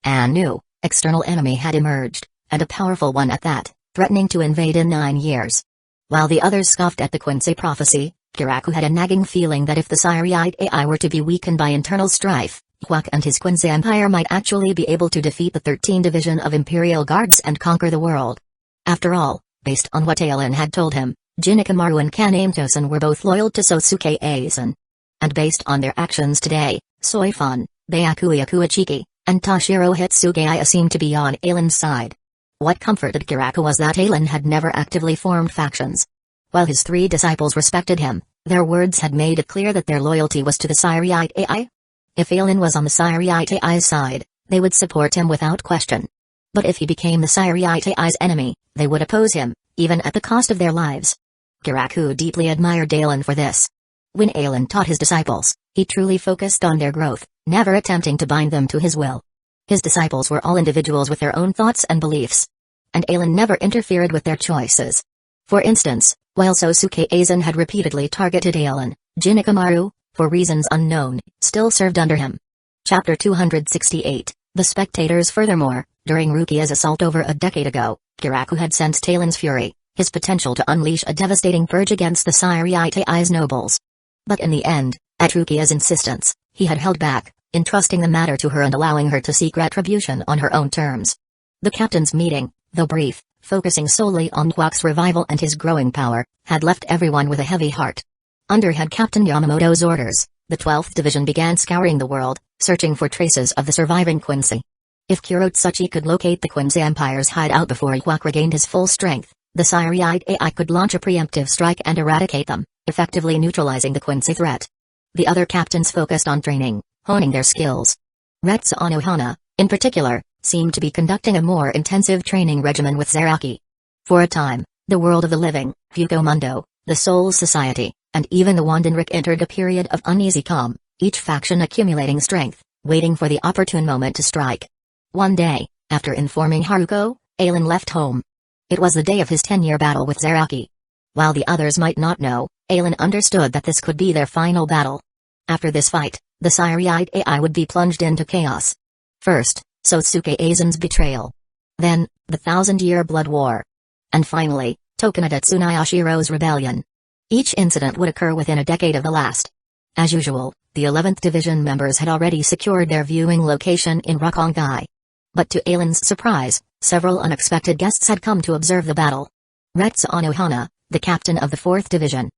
A new, external enemy had emerged, and a powerful one at that, threatening to invade in 9 years. While the others scoffed at the Quincy prophecy, Kiraku had a nagging feeling that if the Siriite AI were to be weakened by internal strife, Hueco and his Quincy Empire might actually be able to defeat the 13th Division of Imperial Guards and conquer the world. After all, based on what Aizen had told him, Jinikamaru and Kaname Tosen were both loyal to Sosuke Aizen. And based on their actions today, Soifun, Byakuya Kuichiki, and Toshiro Hitsugaya seemed to be on Aizen's side. What comforted Kiraku was that Aizen had never actively formed factions. While his three disciples respected him, their words had made it clear that their loyalty was to the Siriite Ai. If Aizen was on the Siriite Ai's side, they would support him without question. But if he became the Siriite Ai's enemy, they would oppose him, even at the cost of their lives. Kiraku deeply admired Aizen for this. When Aizen taught his disciples, he truly focused on their growth, never attempting to bind them to his will. His disciples were all individuals with their own thoughts and beliefs. And Aizen never interfered with their choices. For instance, while Sosuke Aizen had repeatedly targeted Aizen, Jinikamaru, for reasons unknown, still served under him. Chapter 268, The Spectators. Furthermore, during Rukia's assault over a decade ago, Kiraku had sensed Aizen's fury, his potential to unleash a devastating purge against the Siriite Ai's nobles. But in the end, at Rukia's insistence, he had held back, entrusting the matter to her and allowing her to seek retribution on her own terms. The captain's meeting, though brief, focusing solely on Hueco's revival and his growing power, had left everyone with a heavy heart. Under head Captain Yamamoto's orders, the 12th Division began scouring the world, searching for traces of the surviving Quincy. If Kurotsuchi could locate the Quincy Empire's hideout before Hueco regained his full strength, the Siriite Ai could launch a preemptive strike and eradicate them, effectively neutralizing the Quincy threat. The other captains focused on training, honing their skills. Retsu Anohana, in particular, seemed to be conducting a more intensive training regimen with Zaraki. For a time, the world of the living, Hueco Mundo, the Soul Society, and even the Wandenrick entered a period of uneasy calm, each faction accumulating strength, waiting for the opportune moment to strike. One day, after informing Haruko, Aizen left home. It was the day of his 10-year battle with Zaraki. While the others might not know, Aizen understood that this could be their final battle. After this fight, the Siriite Ai would be plunged into chaos. First, Sosuke Aizen's betrayal. Then, the 1,000-year blood war. And finally, Tokunoda Tsunayashiro's rebellion. Each incident would occur within a decade of the last. As usual, the 11th Division members had already secured their viewing location in Rukongai. But to Aizen's surprise, several unexpected guests had come to observe the battle. Retsu Anohana, the captain of the 4th Division.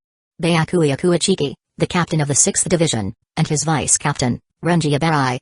Byakuya Kuichiki, the captain of the 6th Division, and his vice-captain, Renji Abarai.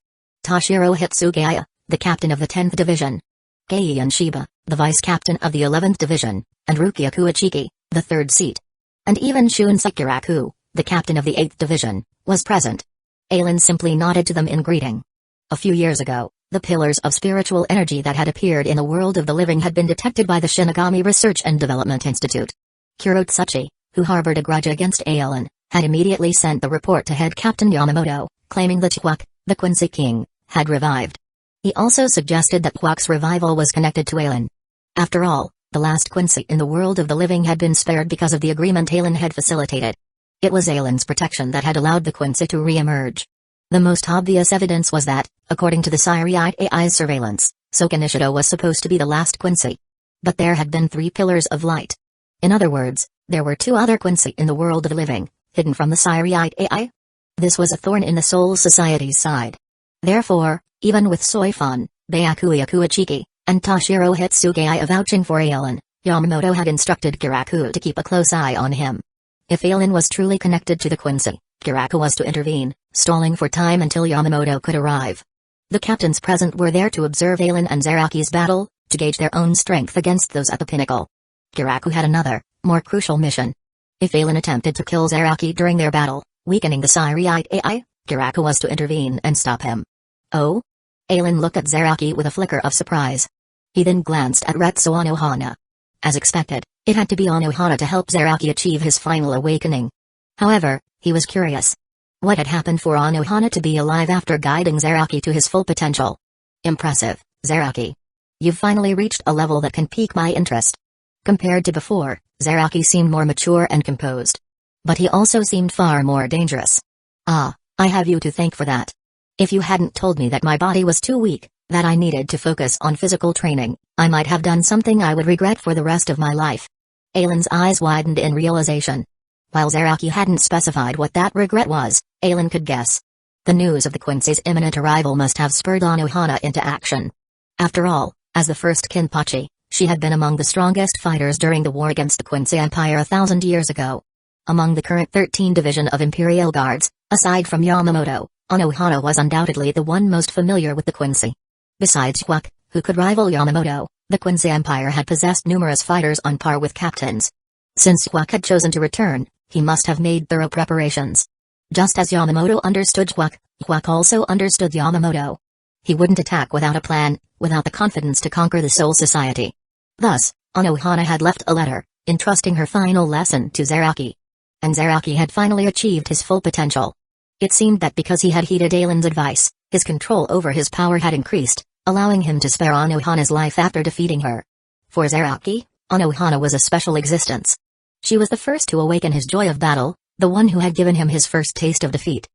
Toshiro Hitsugaya, the captain of the 10th Division. Keion Shiba, the vice-captain of the 11th Division, and Rukia Kuichiki, the 3rd seat. And even Shunsei Kiraku, the captain of the 8th Division, was present. Aizen simply nodded to them in greeting. A few years ago, the pillars of spiritual energy that had appeared in the world of the living had been detected by the Shinigami Research and Development Institute. Kurotsuchi, who harbored a grudge against Aizen, had immediately sent the report to head Captain Yamamoto, claiming that Hueco, the Quincy King, had revived. He also suggested that Hueco's revival was connected to Aizen. After all, the last Quincy in the world of the living had been spared because of the agreement Aizen had facilitated. It was Aizen's protection that had allowed the Quincy to re-emerge. The most obvious evidence was that, according to the Siriite Ai's surveillance, Soka Nishido was supposed to be the last Quincy. But there had been 3 pillars of light. In other words, there were 2 other Quincy in the world of the living, hidden from the Siriite Ai. This was a thorn in the Soul Society's side. Therefore, even with Soifun, Byakuya Kuichiki, and Toshiro Hitsugaya vouching for Aizen, Yamamoto had instructed Kiraku to keep a close eye on him. If Aizen was truly connected to the Quincy, Kiraku was to intervene, stalling for time until Yamamoto could arrive. The captains present were there to observe Aizen and Zaraki's battle, to gauge their own strength against those at the pinnacle. Kiraku had another, more crucial mission. If Aizen attempted to kill Zaraki during their battle, weakening the Siriite Ai, Kiraku was to intervene and stop him. Oh? Aizen looked at Zaraki with a flicker of surprise. He then glanced at Retsu Anohana. As expected, it had to be Anohana to help Zaraki achieve his final awakening. However, he was curious. What had happened for Anohana to be alive after guiding Zaraki to his full potential? Impressive, Zaraki. You've finally reached a level that can pique my interest. Compared to before, Zaraki seemed more mature and composed. But he also seemed far more dangerous. Ah, I have you to thank for that. If you hadn't told me that my body was too weak, that I needed to focus on physical training, I might have done something I would regret for the rest of my life. Aizen's eyes widened in realization. While Zaraki hadn't specified what that regret was, Aizen could guess. The news of the Quincy's imminent arrival must have spurred Anohana into action. After all, as the first Kenpachi, she had been among the strongest fighters during the war against the Quincy Empire 1,000 years ago. Among the current 13 division of Imperial Guards, aside from Yamamoto, Anohana was undoubtedly the one most familiar with the Quincy. Besides Hueco, who could rival Yamamoto, the Quincy Empire had possessed numerous fighters on par with captains. Since Hueco had chosen to return, he must have made thorough preparations. Just as Yamamoto understood Hueco, Hueco also understood Yamamoto. He wouldn't attack without a plan, without the confidence to conquer the Soul Society. Thus, Anohana had left a letter, entrusting her final lesson to Zaraki. And Zaraki had finally achieved his full potential. It seemed that because he had heeded Ailen's advice, his control over his power had increased, allowing him to spare Anohana's life after defeating her. For Zaraki, Anohana was a special existence. She was the first to awaken his joy of battle, the one who had given him his first taste of defeat.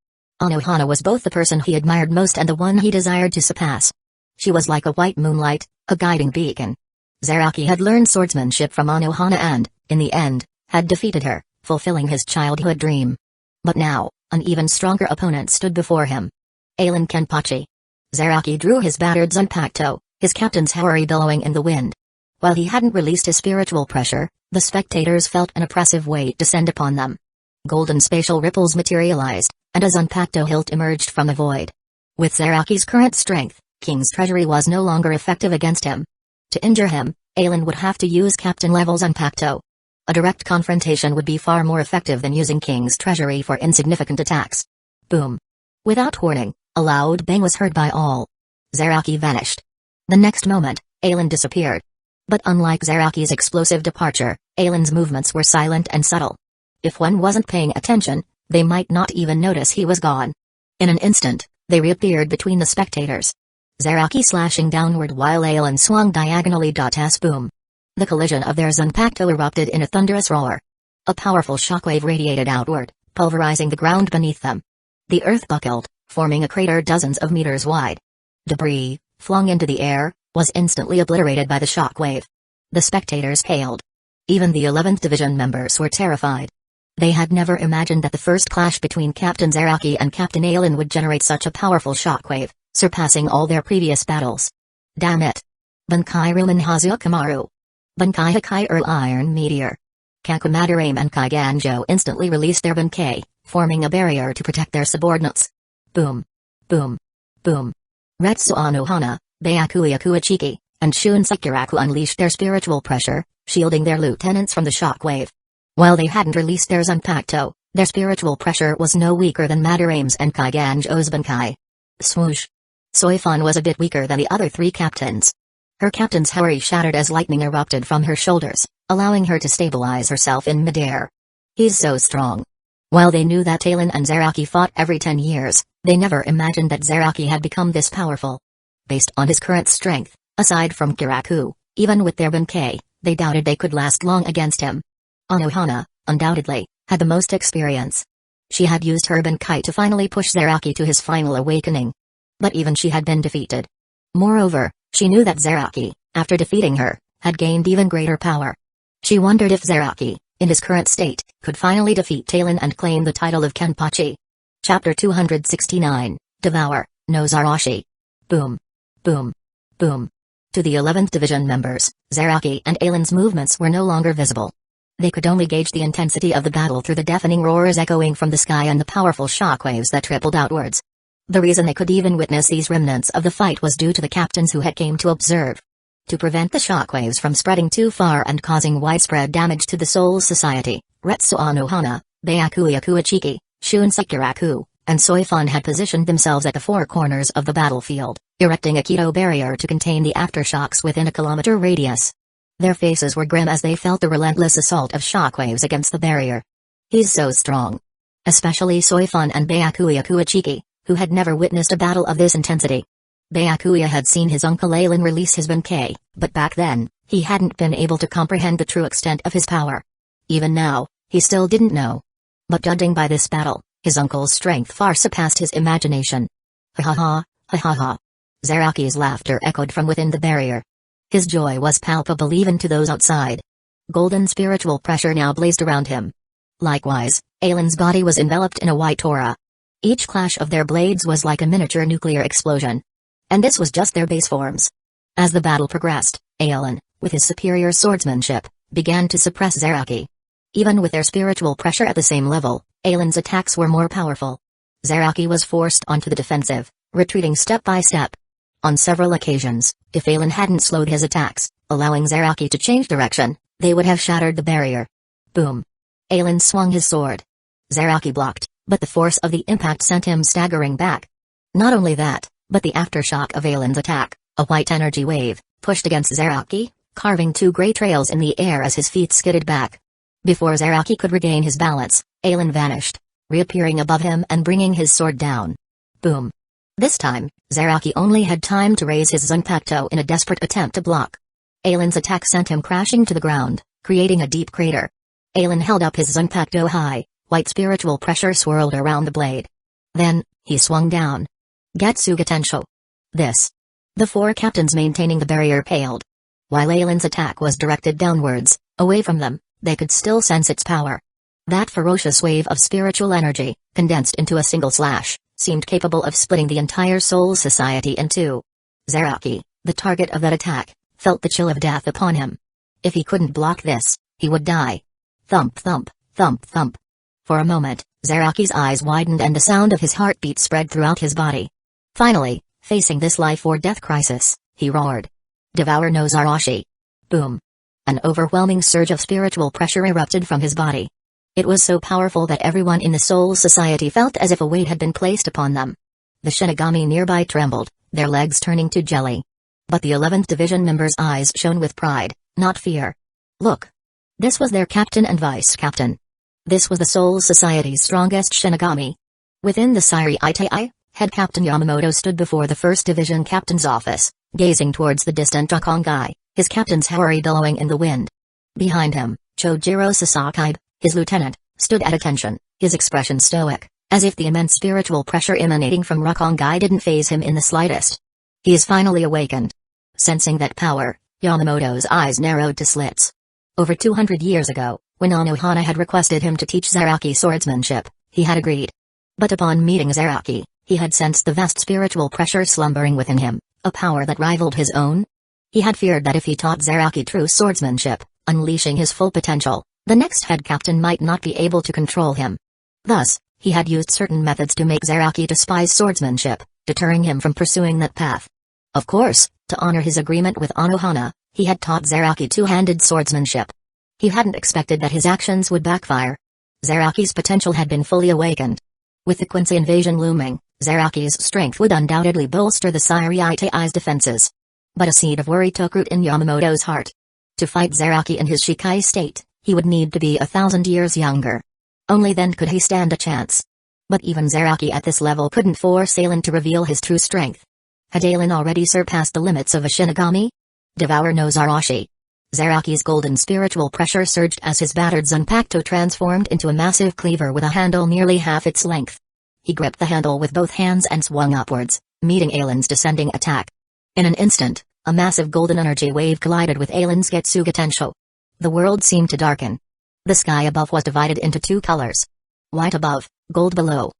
Anohana was both the person he admired most and the one he desired to surpass. She was like a white moonlight, a guiding beacon. Zaraki had learned swordsmanship from Anohana and, in the end, had defeated her, fulfilling his childhood dream. But now, an even stronger opponent stood before him. Ailen Kenpachi. Zaraki drew his battered Zanpakuto, his captain's houri billowing in the wind. While he hadn't released his spiritual pressure, the spectators felt an oppressive weight descend upon them. Golden spatial ripples materialized, and a Zanpakuto hilt emerged from the void. With Zaraki's current strength, King's treasury was no longer effective against him. To injure him, Ailen would have to use captain-level Zanpakuto. A direct confrontation would be far more effective than using King's treasury for insignificant attacks. Boom. Without warning, a loud bang was heard by all. Zaraki vanished. The next moment, Ailen disappeared. But unlike Zaraki's explosive departure, Ailen's movements were silent and subtle. If one wasn't paying attention, they might not even notice he was gone. In an instant, they reappeared between the spectators. Zaraki slashing downward while Ailen swung diagonally. Boom. The collision of their Zanpakuto erupted in a thunderous roar. A powerful shockwave radiated outward, pulverizing the ground beneath them. The earth buckled, forming a crater dozens of meters wide. Debris, flung into the air, was instantly obliterated by the shockwave. The spectators paled. Even the 11th Division members were terrified. They had never imagined that the first clash between Captain Zaraki and Captain Ailen would generate such a powerful shockwave, surpassing all their previous battles. Damn it! Bankai Rumen Hazukamaru. Bankai Hakai Iron Meteor. Kakumadare and Kaiganjo instantly released their Bankai, forming a barrier to protect their subordinates. Boom. Boom. Boom. Retsu Anohana, Byakuya Kuachiki, and Shun Sekiraku unleashed their spiritual pressure, shielding their lieutenants from the shockwave. While they hadn't released their Zanpakuto, their spiritual pressure was no weaker than Madarame's and Kaiganjo's Bankai. Swoosh. Soifan was a bit weaker than the other three captains. Her captain's houri shattered as lightning erupted from her shoulders, allowing her to stabilize herself in midair. He's so strong. While they knew that Ailen and Zaraki fought every 10 years, they never imagined that Zaraki had become this powerful. Based on his current strength, aside from Kiraku, even with their Bankai, they doubted they could last long against him. Anohana, undoubtedly, had the most experience. She had used her Bankai to finally push Zaraki to his final awakening. But even she had been defeated. Moreover, she knew that Zaraki, after defeating her, had gained even greater power. She wondered if Zaraki, in his current state, could finally defeat Ailen and claim the title of Kenpachi. Chapter 269, Devour, no Zarashi. Boom. Boom. Boom. To the 11th Division members, Zaraki and Ailen's movements were no longer visible. They could only gauge the intensity of the battle through the deafening roars echoing from the sky and the powerful shockwaves that rippled outwards. The reason they could even witness these remnants of the fight was due to the captains who had came to observe. To prevent the shockwaves from spreading too far and causing widespread damage to the Soul Society, Retsu Anohana, Byakuya Kuachiki, Shun Sekiraku, and Soifan had positioned themselves at the four corners of the battlefield, erecting a Keto barrier to contain the aftershocks within a kilometer radius. Their faces were grim as they felt the relentless assault of shockwaves against the barrier. He's so strong. Especially Soifan and Byakuya Kuachiki, who had never witnessed a battle of this intensity. Byakuya had seen his uncle Ailen release his Bankai, but back then, he hadn't been able to comprehend the true extent of his power. Even now, he still didn't know. But judging by this battle, his uncle's strength far surpassed his imagination. Ha ha ha, ha ha ha. Zaraki's laughter echoed from within the barrier. His joy was palpable even to those outside. Golden spiritual pressure now blazed around him. Likewise, Ailen's body was enveloped in a white aura. Each clash of their blades was like a miniature nuclear explosion. And this was just their base forms. As the battle progressed, Aizen, with his superior swordsmanship, began to suppress Zaraki. Even with their spiritual pressure at the same level, Aizen's attacks were more powerful. Zaraki was forced onto the defensive, retreating step by step. On several occasions, if Aizen hadn't slowed his attacks, allowing Zaraki to change direction, they would have shattered the barrier. Boom. Aizen swung his sword. Zaraki blocked, but the force of the impact sent him staggering back. Not only that, but the aftershock of Aizen's attack, a white energy wave, pushed against Zaraki, carving two gray trails in the air as his feet skidded back. Before Zaraki could regain his balance, Aizen vanished, reappearing above him and bringing his sword down. Boom. This time, Zaraki only had time to raise his Zanpakuto in a desperate attempt to block. Aizen's attack sent him crashing to the ground, creating a deep crater. Aizen held up his Zanpakuto high, white spiritual pressure swirled around the blade. Then, he swung down. Getsuga Tensho. This. The four captains maintaining the barrier paled. While Aizen's attack was directed downwards, away from them, they could still sense its power. That ferocious wave of spiritual energy, condensed into a single slash, seemed capable of splitting the entire Soul Society in two. Zaraki, the target of that attack, felt the chill of death upon him. If he couldn't block this, he would die. Thump thump, thump thump. For a moment, Zaraki's eyes widened and the sound of his heartbeat spread throughout his body. Finally, facing this life-or-death crisis, he roared. Devour no Zarashi. Boom. An overwhelming surge of spiritual pressure erupted from his body. It was so powerful that everyone in the Soul Society felt as if a weight had been placed upon them. The Shinigami nearby trembled, their legs turning to jelly. But the 11th Division members' eyes shone with pride, not fear. Look. This was their captain and vice-captain. This was the Soul Society's strongest Shinigami. Within the Siri Itai, Head Captain Yamamoto stood before the 1st Division captain's office, gazing towards the distant Rukongai, his captain's houri billowing in the wind. Behind him, Chojiro Sasaki, his lieutenant, stood at attention, his expression stoic, as if the immense spiritual pressure emanating from Rukongai didn't faze him in the slightest. He is finally awakened. Sensing that power, Yamamoto's eyes narrowed to slits. Over 200 years ago, when Anohana had requested him to teach Zaraki swordsmanship, he had agreed. But upon meeting Zaraki, he had sensed the vast spiritual pressure slumbering within him, a power that rivaled his own. He had feared that if he taught Zaraki true swordsmanship, unleashing his full potential, the next head captain might not be able to control him. Thus, he had used certain methods to make Zaraki despise swordsmanship, deterring him from pursuing that path. Of course, to honor his agreement with Anohana, he had taught Zaraki two-handed swordsmanship. He hadn't expected that his actions would backfire. Zaraki's potential had been fully awakened. With the Quincy invasion looming, Zaraki's strength would undoubtedly bolster the Siri Itai's defenses. But a seed of worry took root in Yamamoto's heart. To fight Zaraki in his Shikai state, he would need to be 1,000 years younger. Only then could he stand a chance. But even Zaraki at this level couldn't force Aizen to reveal his true strength. Had Aizen already surpassed the limits of a Shinigami? Devour no Zarashi. Zaraki's golden spiritual pressure surged as his battered Zanpakuto transformed into a massive cleaver with a handle nearly half its length. He gripped the handle with both hands and swung upwards, meeting Aizen's descending attack. In an instant, a massive golden energy wave collided with Aizen's Getsuga Tensho. The world seemed to darken. The sky above was divided into two colors. White above, gold below.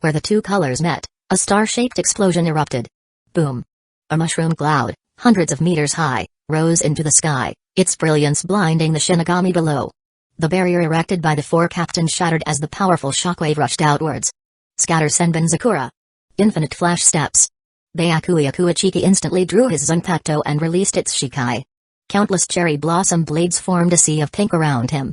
Where the two colors met, a star-shaped explosion erupted. Boom. A mushroom cloud, hundreds of meters high, rose into the sky, its brilliance blinding the Shinigami below. The barrier erected by the four captains shattered as the powerful shockwave rushed outwards. Scatter Senbon Zakura. Infinite flash steps. Byakuya Kuichiki instantly drew his Zanpakuto and released its Shikai. Countless cherry blossom blades formed a sea of pink around him.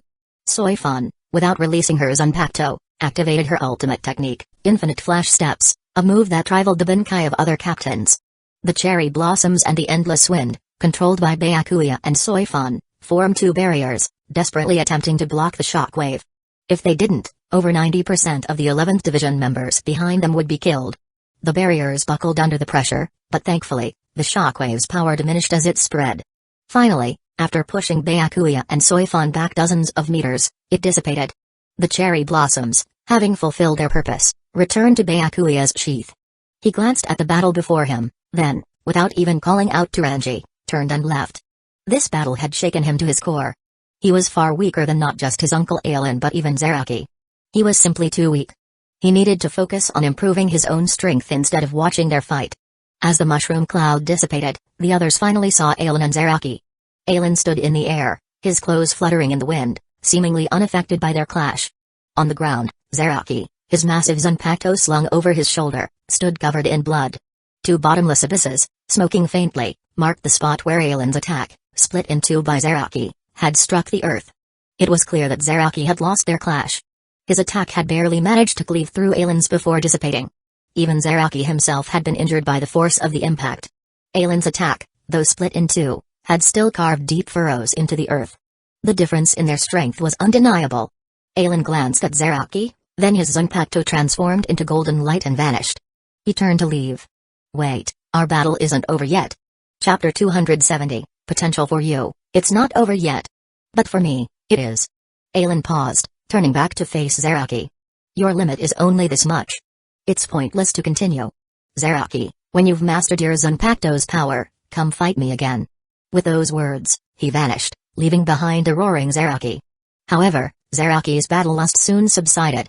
Soifan, without releasing her Zanpakuto, activated her ultimate technique, Infinite Flash Steps, a move that rivaled the Benkai of other captains. The cherry blossoms and the endless wind, controlled by Byakuya and Soifan, formed two barriers, desperately attempting to block the shockwave. If they didn't, over 90% of the 11th Division members behind them would be killed. The barriers buckled under the pressure, but thankfully, the shockwave's power diminished as it spread. Finally, after pushing Byakuya and Soifan back dozens of meters, it dissipated. The cherry blossoms, having fulfilled their purpose, returned to Byakuya's sheath. He glanced at the battle before him, then, without even calling out to Ranji, turned and left. This battle had shaken him to his core. He was far weaker than not just his uncle Aizen but even Zaraki. He was simply too weak. He needed to focus on improving his own strength instead of watching their fight. As the mushroom cloud dissipated, the others finally saw Aizen and Zaraki. Aizen stood in the air, his clothes fluttering in the wind, seemingly unaffected by their clash. On the ground, Zaraki, his massive Zanpakuto slung over his shoulder, stood covered in blood. Two bottomless abysses, smoking faintly, marked the spot where Aizen's attack, split in two by Zaraki, had struck the earth. It was clear that Zaraki had lost their clash. His attack had barely managed to cleave through Aizen's before dissipating. Even Zaraki himself had been injured by the force of the impact. Aizen's attack, though split in two, had still carved deep furrows into the earth. The difference in their strength was undeniable. Aizen glanced at Zaraki, then his Zanpakuto transformed into golden light and vanished. He turned to leave. Wait, our battle isn't over yet. Chapter 270, Potential for you, it's not over yet. But for me, it is. Aizen paused, turning back to face Zaraki. Your limit is only this much. It's pointless to continue. Zaraki, when you've mastered your Zanpakuto's power, come fight me again. With those words, he vanished, leaving behind a roaring Zaraki. However, Zaraki's battle lust soon subsided.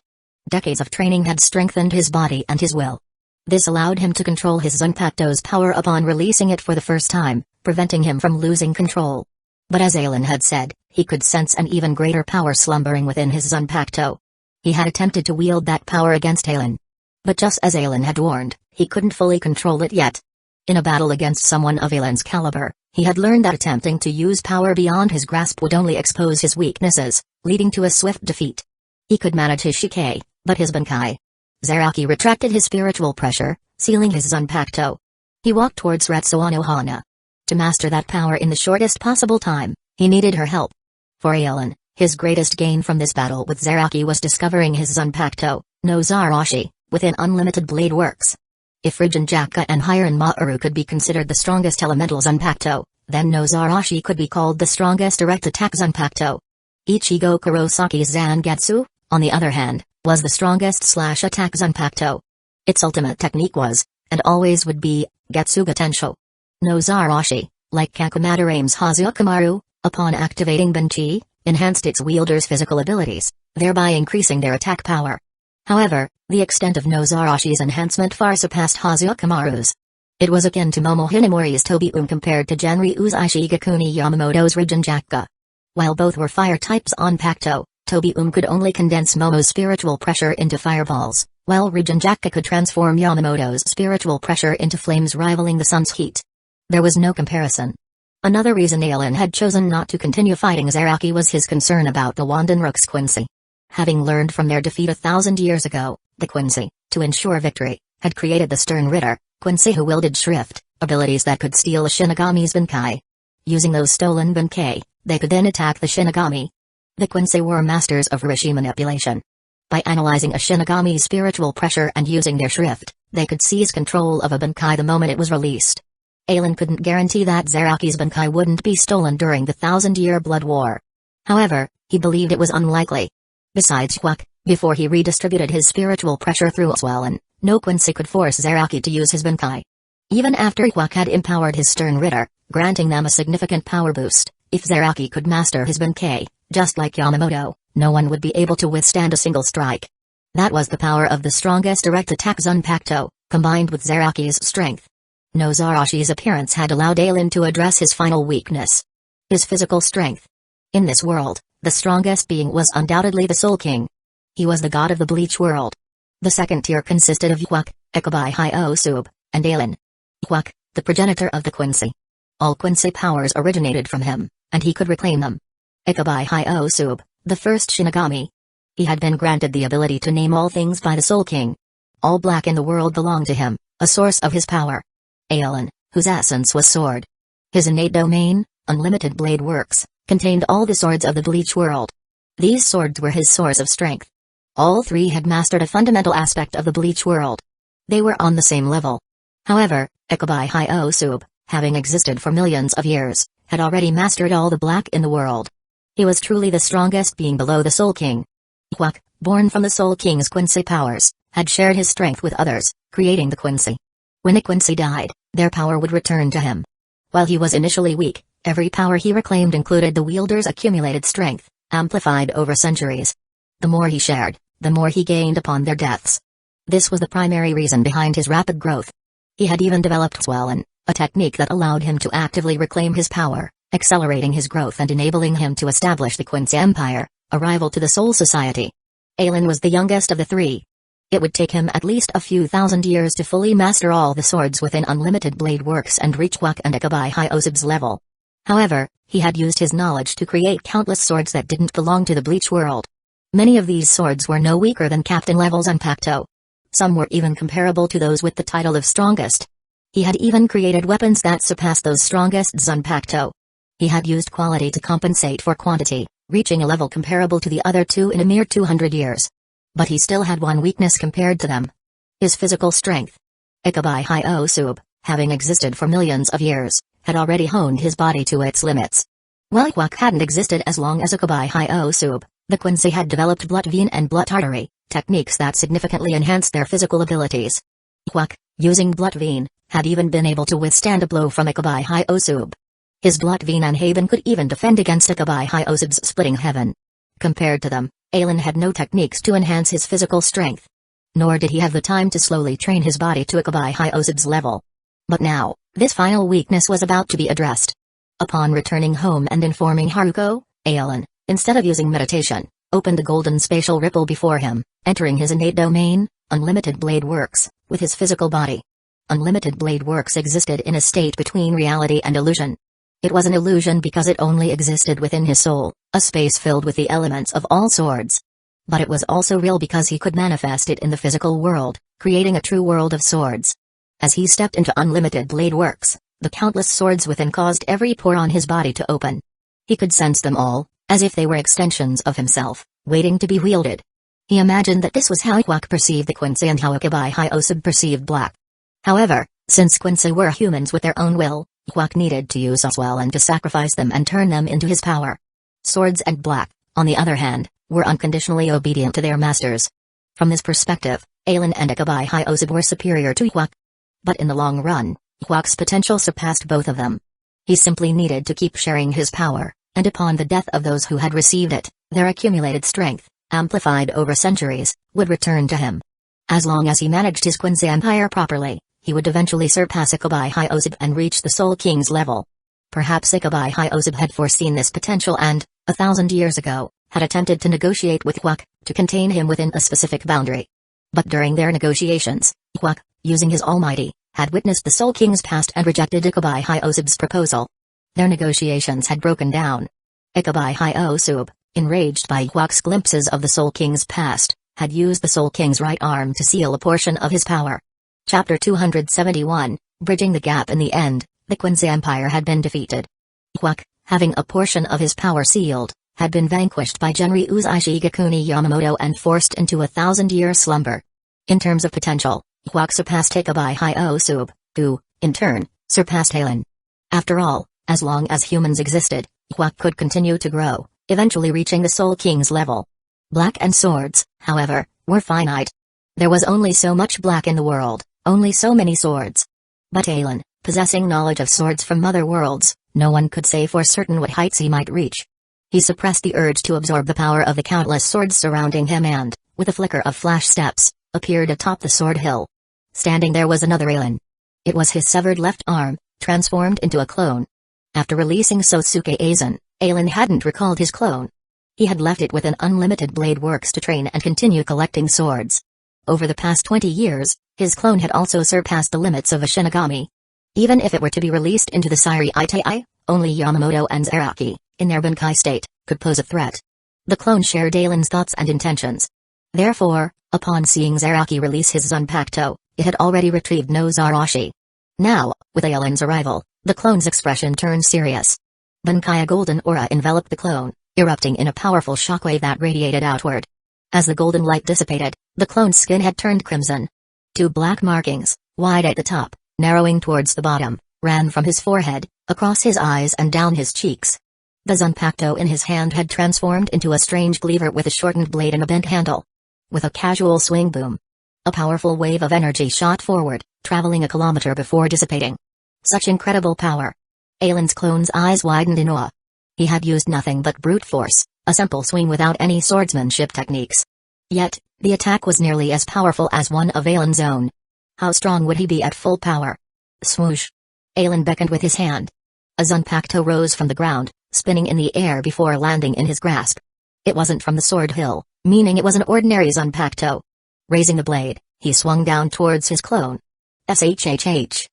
Decades of training had strengthened his body and his will. This allowed him to control his Zanpakuto's power upon releasing it for the first time, preventing him from losing control. But as Aizen had said, he could sense an even greater power slumbering within his Zanpakuto. He had attempted to wield that power against Aizen. But just as Aizen had warned, he couldn't fully control it yet. In a battle against someone of Aizen's caliber, he had learned that attempting to use power beyond his grasp would only expose his weaknesses, leading to a swift defeat. He could manage his Shike, but his Bankai. Zaraki retracted his spiritual pressure, sealing his Zanpakuto. He walked towards Retsuano Hana. To master that power in the shortest possible time, he needed her help. For Aizen, his greatest gain from this battle with Zaraki was discovering his Zanpakuto, no Zarashi, within unlimited blade works. If Rukongai and Hiren Maru could be considered the strongest elemental Zanpakuto, then no Zarashi could be called the strongest direct attack Zanpakuto. Ichigo Kurosaki's Zangetsu, on the other hand, was the strongest slash attack Zanpakuto. Its ultimate technique was, and always would be, Getsuga Tensho. No Zarashi, like Kakumadarame's Hazukumaru, upon activating Banchi, enhanced its wielder's physical abilities, thereby increasing their attack power. However, the extent of no Zarashi's enhancement far surpassed Hazukumaru's. It was akin to Momo Hinamori's Tobium compared to Genryu's Ishigakuni Yamamoto's Rukongai. While both were fire types on Pakuto, Tobium could only condense Momo's spiritual pressure into fireballs, while Rukongai could transform Yamamoto's spiritual pressure into flames rivaling the sun's heat. There was no comparison. Another reason Aizen had chosen not to continue fighting Zaraki was his concern about the Wandenrook's Quincy. Having learned from their defeat 1,000 years ago, the Quincy, to ensure victory, had created the Stern Ritter, Quincy who wielded Shrift, abilities that could steal a Shinigami's Bankai. Using those stolen Bankai, they could then attack the Shinigami. The Quincy were masters of Rishi manipulation. By analyzing a Shinigami's spiritual pressure and using their Shrift, they could seize control of a Bankai the moment it was released. Aizen couldn't guarantee that Zaraki's Bankai wouldn't be stolen during the 1,000-year Blood War. However, he believed it was unlikely. Besides Hueco, before he redistributed his spiritual pressure through Swellen, no Quincy could force Zaraki to use his Bankai. Even after Hueco had empowered his Stern Ritter, granting them a significant power boost, if Zaraki could master his Bankai, just like Yamamoto, no one would be able to withstand a single strike. That was the power of the strongest direct attack Zanpakuto, combined with Zaraki's strength. No Zarashi's appearance had allowed Aizen to address his final weakness. His physical strength. In this world, the strongest being was undoubtedly the Soul King. He was the god of the Bleach world. The second tier consisted of Hueco, Ikubai Hyosub, and Aizen. Hueco, the progenitor of the Quincy. All Quincy powers originated from him, and he could reclaim them. Ikubai Hyosub, the first Shinigami. He had been granted the ability to name all things by the Soul King. All black in the world belonged to him, a source of his power. Aizen, whose essence was sword. His innate domain, unlimited blade works, contained all the swords of the Bleach world. These swords were his source of strength. All three had mastered a fundamental aspect of the Bleach world. They were on the same level. However, Ikubai Hyosub, having existed for millions of years, had already mastered all the black in the world. He was truly the strongest being below the Soul King. Hueco, born from the Soul King's Quincy powers, had shared his strength with others, creating the Quincy. When a Quincy died, their power would return to him. While he was initially weak, every power he reclaimed included the wielder's accumulated strength, amplified over centuries. The more he shared, the more he gained upon their deaths. This was the primary reason behind his rapid growth. He had even developed Swellen, a technique that allowed him to actively reclaim his power, accelerating his growth and enabling him to establish the Quincy Empire, a rival to the Soul Society. Aizen was the youngest of the three. It would take him at least a few thousand years to fully master all the swords within Unlimited Blade Works and reach Hueco and Ikubai Hyosub's level. However, he had used his knowledge to create countless swords that didn't belong to the Bleach world. Many of these swords were no weaker than Captain level Zanpakuto. Some were even comparable to those with the title of strongest. He had even created weapons that surpassed those strongest Zanpakuto. He had used quality to compensate for quantity, reaching a level comparable to the other two in a mere 200 years. But he still had one weakness compared to them. His physical strength. Ikubai Hyosub, having existed for millions of years, had already honed his body to its limits. While Hueco hadn't existed as long as Ikubai Hyosub, the Quincy had developed blood vein and blood artery, techniques that significantly enhanced their physical abilities. Hueco, using blood vein, had even been able to withstand a blow from Ikubai Hyosub. His blood vein and Haven could even defend against Ikubai Hyosub's splitting heaven. Compared to them, Aizen had no techniques to enhance his physical strength. Nor did he have the time to slowly train his body to Ikubai Hyosub's level. But now, this final weakness was about to be addressed. Upon returning home and informing Haruko, Aizen, instead of using meditation, opened a golden spatial ripple before him, entering his innate domain, Unlimited Blade Works, with his physical body. Unlimited Blade Works existed in a state between reality and illusion. It was an illusion because it only existed within his soul, a space filled with the elements of all swords. But it was also real because he could manifest it in the physical world, creating a true world of swords. As he stepped into Unlimited Blade Works, the countless swords within caused every pore on his body to open. He could sense them all, as if they were extensions of himself, waiting to be wielded. He imagined that this was how Hueco perceived the Quincy and how Ikubai Hyosub perceived Black. However, since Quincy were humans with their own will, Hueco needed to use Swellen to sacrifice them and turn them into his power. Swords and Black, on the other hand, were unconditionally obedient to their masters. From this perspective, Aizen and Ikubai Hyosub were superior to Hueco. But in the long run, Hueco's potential surpassed both of them. He simply needed to keep sharing his power, and upon the death of those who had received it, their accumulated strength, amplified over centuries, would return to him. As long as he managed his Quincy Empire properly, he would eventually surpass Ikubai Hyosub and reach the Soul King's level. Perhaps Ikubai Hyosub had foreseen this potential and, 1,000 years ago, had attempted to negotiate with Hueco, to contain him within a specific boundary. But during their negotiations, Hueco, using his Almighty, had witnessed the Soul King's past and rejected Ikubai Hyosub's proposal. Their negotiations had broken down. Ikubai Hyosub, enraged by Hueco's glimpses of the Soul King's past, had used the Soul King's right arm to seal a portion of his power. Chapter 271, Bridging the Gap. In the end, the Quincy Empire had been defeated. Hueco, having a portion of his power sealed, had been vanquished by Genryu's Ishigakuni Yamamoto and forced into a 1,000-year slumber. In terms of potential, Hueco surpassed Ikubai Hyosub, who, in turn, surpassed Aizen. After all, as long as humans existed, Hueco could continue to grow, eventually reaching the Soul King's level. Black and swords, however, were finite. There was only so much black in the world, only so many swords. But Aizen, possessing knowledge of swords from other worlds, no one could say for certain what heights he might reach. He suppressed the urge to absorb the power of the countless swords surrounding him and, with a flicker of flash steps, appeared atop the sword hill. Standing there was another Aizen. It was his severed left arm, transformed into a clone. After releasing Sosuke Aizen hadn't recalled his clone. He had left it within Unlimited Blade Works to train and continue collecting swords. Over the past 20 years, his clone had also surpassed the limits of a Shinigami. Even if it were to be released into the Siri Itai, only Yamamoto and Zaraki, in their Bankai state, could pose a threat. The clone shared Aizen's thoughts and intentions. Therefore, upon seeing Zaraki release his Zanpakuto, it had already retrieved no Zarashi. Now, with Aizen's arrival, the clone's expression turned serious. Bankai, a golden aura enveloped the clone, erupting in a powerful shockwave that radiated outward. As the golden light dissipated, the clone's skin had turned crimson. Two black markings, wide at the top, narrowing towards the bottom, ran from his forehead, across his eyes and down his cheeks. The Zanpakuto in his hand had transformed into a strange cleaver with a shortened blade and a bent handle. With a casual swing boom, a powerful wave of energy shot forward, traveling a kilometer before dissipating. Such incredible power. Aizen's clone's eyes widened in awe. He had used nothing but brute force, a simple swing without any swordsmanship techniques. Yet, The attack was nearly as powerful as one of Ailen's own. How strong would he be at full power? Swoosh! Ailen beckoned with his hand. A Zanpakuto rose from the ground, spinning in the air before landing in his grasp. It wasn't from the sword hill, meaning it was an ordinary Zanpakuto. Raising the blade, he swung down towards his clone. Shhh.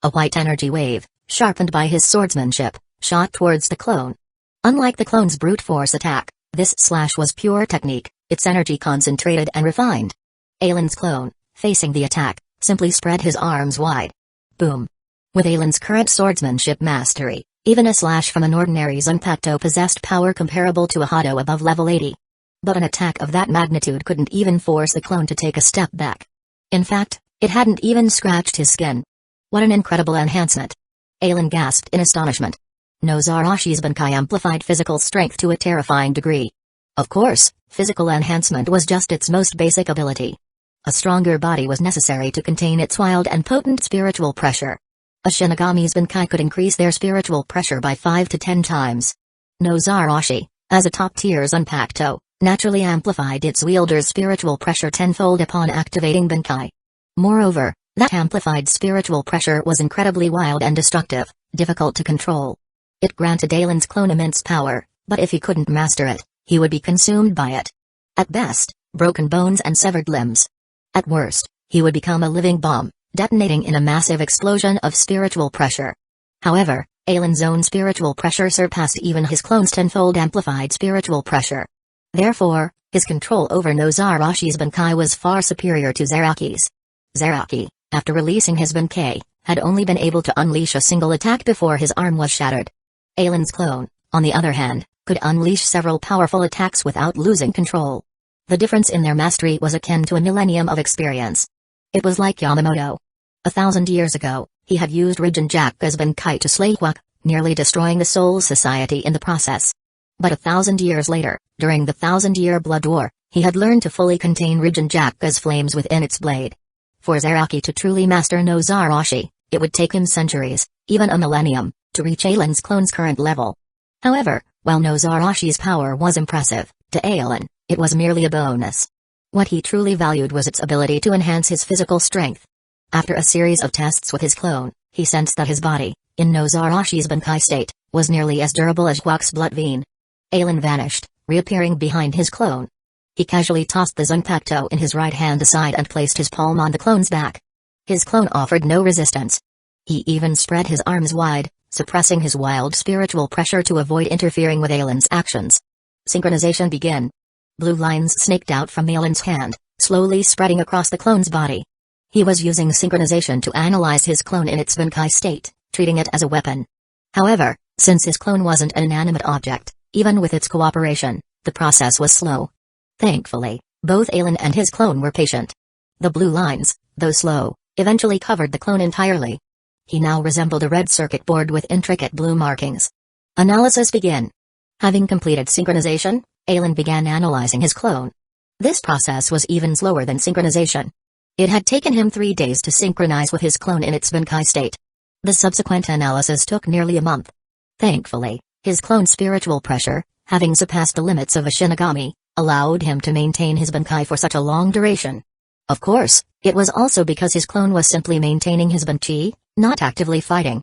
A white energy wave, sharpened by his swordsmanship, shot towards the clone. Unlike the clone's brute force attack, this slash was pure technique, its energy concentrated and refined. Ailen's clone, facing the attack, simply spread his arms wide. Boom. With Ailen's current swordsmanship mastery, even a slash from an ordinary Zanpakuto possessed power comparable to a Hado above level 80. But an attack of that magnitude couldn't even force the clone to take a step back. In fact, it hadn't even scratched his skin. What an incredible enhancement! Ailen gasped in astonishment. Nozarashi's Bankai amplified physical strength to a terrifying degree. Of course, physical enhancement was just its most basic ability. A stronger body was necessary to contain its wild and potent spiritual pressure. A Shinigami's Bankai could increase their spiritual pressure by 5 to 10 times. Nozarashi, as a top-tier Zanpakuto, naturally amplified its wielder's spiritual pressure tenfold upon activating Bankai. Moreover, that amplified spiritual pressure was incredibly wild and destructive, difficult to control. It granted Ailen's clone immense power, but if he couldn't master it, he would be consumed by it. At best, broken bones and severed limbs. At worst, he would become a living bomb, detonating in a massive explosion of spiritual pressure. However, Ailen's own spiritual pressure surpassed even his clone's tenfold amplified spiritual pressure. Therefore, his control over Nozarashi's Bankai was far superior to Zaraki's. Zaraki, after releasing his Bankai, had only been able to unleash a single attack before his arm was shattered. Ailen's clone, on the other hand, could unleash several powerful attacks without losing control. The difference in their mastery was akin to a millennium of experience. It was like Yamamoto. 1,000 years ago, he had used Rijinjaku's Bankai to slay Hueco, nearly destroying the Soul Society in the process. But 1,000 years later, during the 1,000-year Blood War, he had learned to fully contain Rijinjaku's flames within its blade. For Zaraki to truly master Nozarashi, it would take him centuries, even a millennium, to reach Ailen's clone's current level. However, while Nozarashi's power was impressive, to Ailen, it was merely a bonus. What he truly valued was its ability to enhance his physical strength. After a series of tests with his clone, he sensed that his body, in Nozarashi's Bankai state, was nearly as durable as Hueco's blood vein. Ailen vanished, reappearing behind his clone. He casually tossed the Zanpakuto in his right hand aside and placed his palm on the clone's back. His clone offered no resistance. He even spread his arms wide, suppressing his wild spiritual pressure to avoid interfering with Ailen's actions. Synchronization began. Blue lines snaked out from Ailen's hand, slowly spreading across the clone's body. He was using synchronization to analyze his clone in its Bankai state, treating it as a weapon. However, since his clone wasn't an inanimate object, even with its cooperation, the process was slow. Thankfully, both Ailen and his clone were patient. The blue lines, though slow, eventually covered the clone entirely. He now resembled a red circuit board with intricate blue markings. Analysis began. Having completed synchronization, Ailen began analyzing his clone. This process was even slower than synchronization. It had taken him 3 days to synchronize with his clone in its Bankai state. The subsequent analysis took nearly a month. Thankfully, his clone's spiritual pressure, having surpassed the limits of a Shinigami, allowed him to maintain his Bankai for such a long duration. Of course, it was also because his clone was simply maintaining his Banchi, not actively fighting.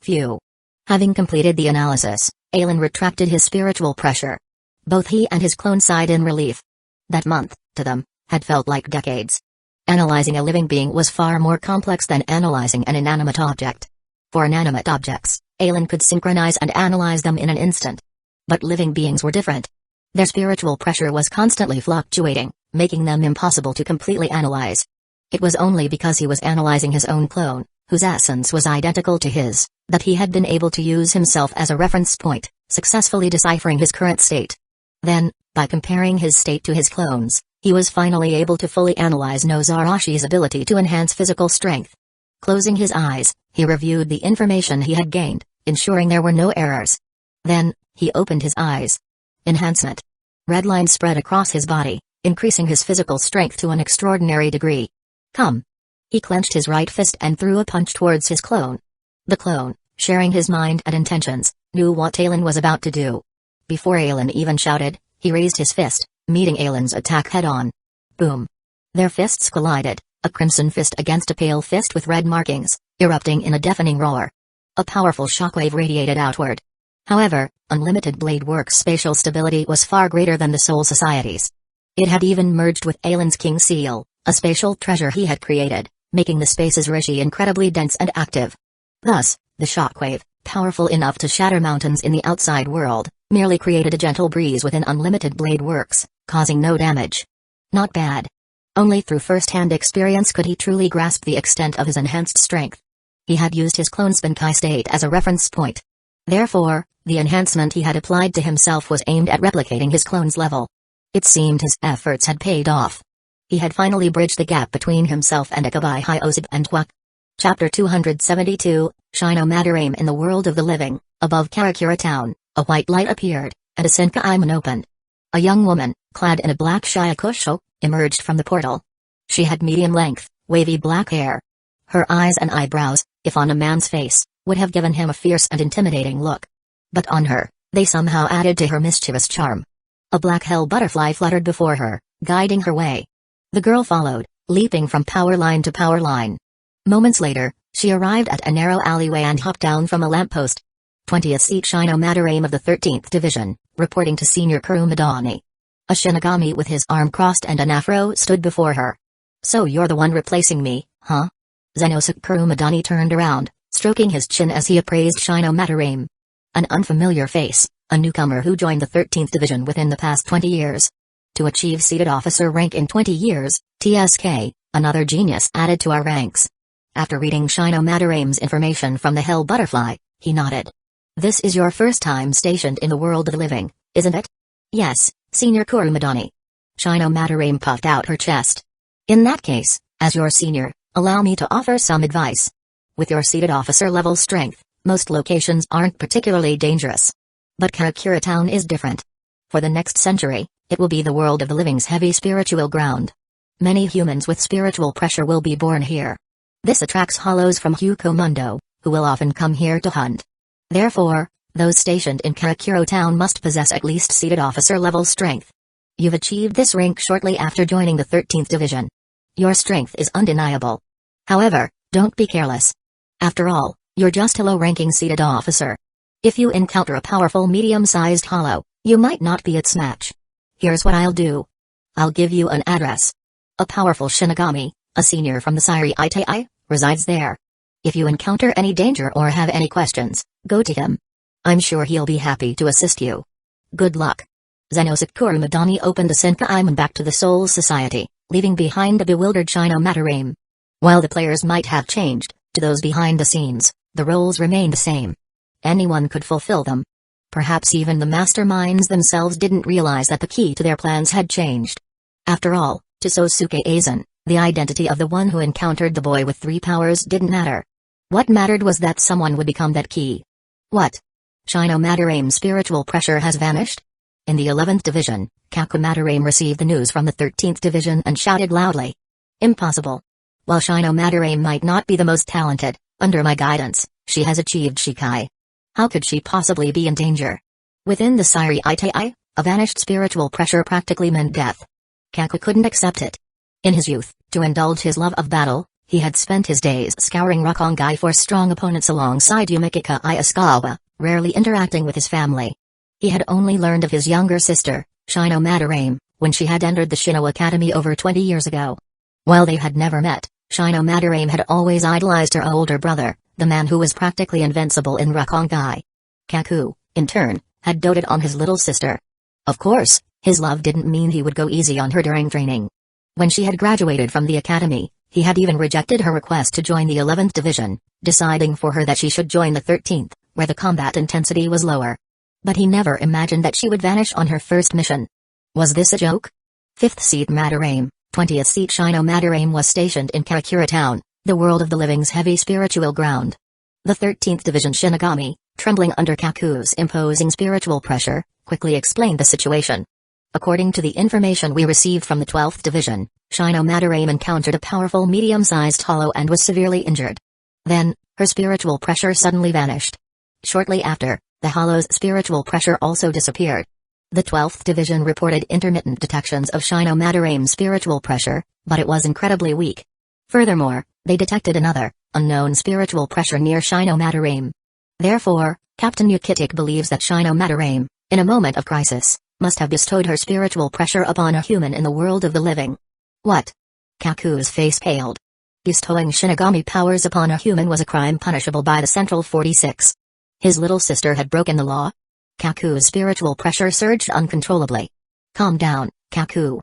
Phew. Having completed the analysis, Ailen retracted his spiritual pressure. Both he and his clone sighed in relief. That month, to them, had felt like decades. Analyzing a living being was far more complex than analyzing an inanimate object. For inanimate objects, Ailen could synchronize and analyze them in an instant. But living beings were different. Their spiritual pressure was constantly fluctuating, making them impossible to completely analyze. It was only because he was analyzing his own clone, whose essence was identical to his, that he had been able to use himself as a reference point, successfully deciphering his current state. Then, by comparing his state to his clone's, he was finally able to fully analyze Nozarashi's ability to enhance physical strength. Closing his eyes, he reviewed the information he had gained, ensuring there were no errors. Then, he opened his eyes. Enhancement. Red lines spread across his body, increasing his physical strength to an extraordinary degree. Come. He clenched his right fist and threw a punch towards his clone. The clone, sharing his mind and intentions, knew what Ailen was about to do. Before Ailen even shouted, he raised his fist, meeting Ailen's attack head-on. Boom. Their fists collided, a crimson fist against a pale fist with red markings, erupting in a deafening roar. A powerful shockwave radiated outward. However, Unlimited Blade Works' spatial stability was far greater than the Soul Society's. It had even merged with Aizen's King Seal, a spatial treasure he had created, making the space's Rishi incredibly dense and active. Thus, the shockwave, powerful enough to shatter mountains in the outside world, merely created a gentle breeze within Unlimited Blade Works, causing no damage. Not bad. Only through first-hand experience could he truly grasp the extent of his enhanced strength. He had used his clone Spinkai state as a reference point. Therefore, the enhancement he had applied to himself was aimed at replicating his clone's level. It seemed his efforts had paid off. He had finally bridged the gap between himself and Akabai Hyosib and Hueco. Chapter 272, Shino Madarame in the World of the Living. Above Karakura Town, a white light appeared, and a Senkai opened. A young woman, clad in a black Shyakusho, emerged from the portal. She had medium-length, wavy black hair. Her eyes and eyebrows, if on a man's face, would have given him a fierce and intimidating look. But on her, they somehow added to her mischievous charm. A black hell butterfly fluttered before her, guiding her way. The girl followed, leaping from power line to power line. Moments later, she arrived at a narrow alleyway and hopped down from a lamppost. 20th Seat Shino Madarame of the 13th Division, reporting to Senior Kurumadani. A Shinigami with his arm crossed and an afro stood before her. So you're the one replacing me, huh? Zenosuke Kurumadani turned around, stroking his chin as he appraised Shino Madarame. An unfamiliar face, a newcomer who joined the 13th Division within the past 20 years. To achieve seated officer rank in 20 years, TSK, another genius added to our ranks. After reading Shino Madarame's information from the Hell Butterfly, he nodded. This is your first time stationed in the world of the living, isn't it? Yes, Senior Kurumadani. Shino Madarame puffed out her chest. In that case, as your senior, allow me to offer some advice. With your seated officer level strength, most locations aren't particularly dangerous. But Karakura Town is different. For the next century, it will be the world of the living's heavy spiritual ground. Many humans with spiritual pressure will be born here. This attracts hollows from Hueco Mundo, who will often come here to hunt. Therefore, those stationed in Karakura Town must possess at least seated officer level strength. You've achieved this rank shortly after joining the 13th Division. Your strength is undeniable. However, don't be careless. After all, you're just a low-ranking seated officer. If you encounter a powerful medium-sized hollow, you might not be its match. Here's what I'll do. I'll give you an address. A powerful Shinigami, a senior from the Sairi Itai, resides there. If you encounter any danger or have any questions, go to him. I'm sure he'll be happy to assist you. Good luck. Zenosuke Kurumadani opened a Senkai back to the Soul Society, leaving behind the bewildered Shino Madarame. While the players might have changed, to those behind the scenes, the roles remained the same. Anyone could fulfill them. Perhaps even the masterminds themselves didn't realize that the key to their plans had changed. After all, to Sosuke Aizen, the identity of the one who encountered the boy with 3 powers didn't matter. What mattered was that someone would become that key. What? Shino Madarame's spiritual pressure has vanished? In the 11th Division, Kaku Madarame received the news from the 13th Division and shouted loudly. Impossible. While Shino Madarame might not be the most talented, under my guidance, she has achieved Shikai. How could she possibly be in danger? Within the Sairi Itai, a vanished spiritual pressure practically meant death. Kaku couldn't accept it. In his youth, to indulge his love of battle, he had spent his days scouring Rukongai for strong opponents alongside Yumikika Asukawa, rarely interacting with his family. He had only learned of his younger sister, Shino Madarame, when she had entered the Shino Academy over 20 years ago. While they had never met, Shino Madarame had always idolized her older brother, the man who was practically invincible in Rukongai. Kaku, in turn, had doted on his little sister. Of course, his love didn't mean he would go easy on her during training. When she had graduated from the academy, he had even rejected her request to join the 11th Division, deciding for her that she should join the 13th, where the combat intensity was lower. But he never imagined that she would vanish on her first mission. Was this a joke? 5th Seat Madarame, 20th Seat Shino Madarame was stationed in Karakura Town, the world of the living's heavy spiritual ground. The 13th Division Shinigami, trembling under Kaku's imposing spiritual pressure, quickly explained the situation. According to the information we received from the 12th Division, Shino Madarame encountered a powerful medium-sized hollow and was severely injured. Then, her spiritual pressure suddenly vanished. Shortly after, the hollow's spiritual pressure also disappeared. The 12th Division reported intermittent detections of Shino-Madarame's spiritual pressure, but it was incredibly weak. Furthermore, they detected another, unknown spiritual pressure near Shino-Madarame. Therefore, Captain Yukitik believes that Shino-Madarame, in a moment of crisis, must have bestowed her spiritual pressure upon a human in the world of the living. What? Kaku's face paled. Bestowing Shinigami powers upon a human was a crime punishable by the Central 46. His little sister had broken the law? Kaku's spiritual pressure surged uncontrollably. Calm down, Kaku.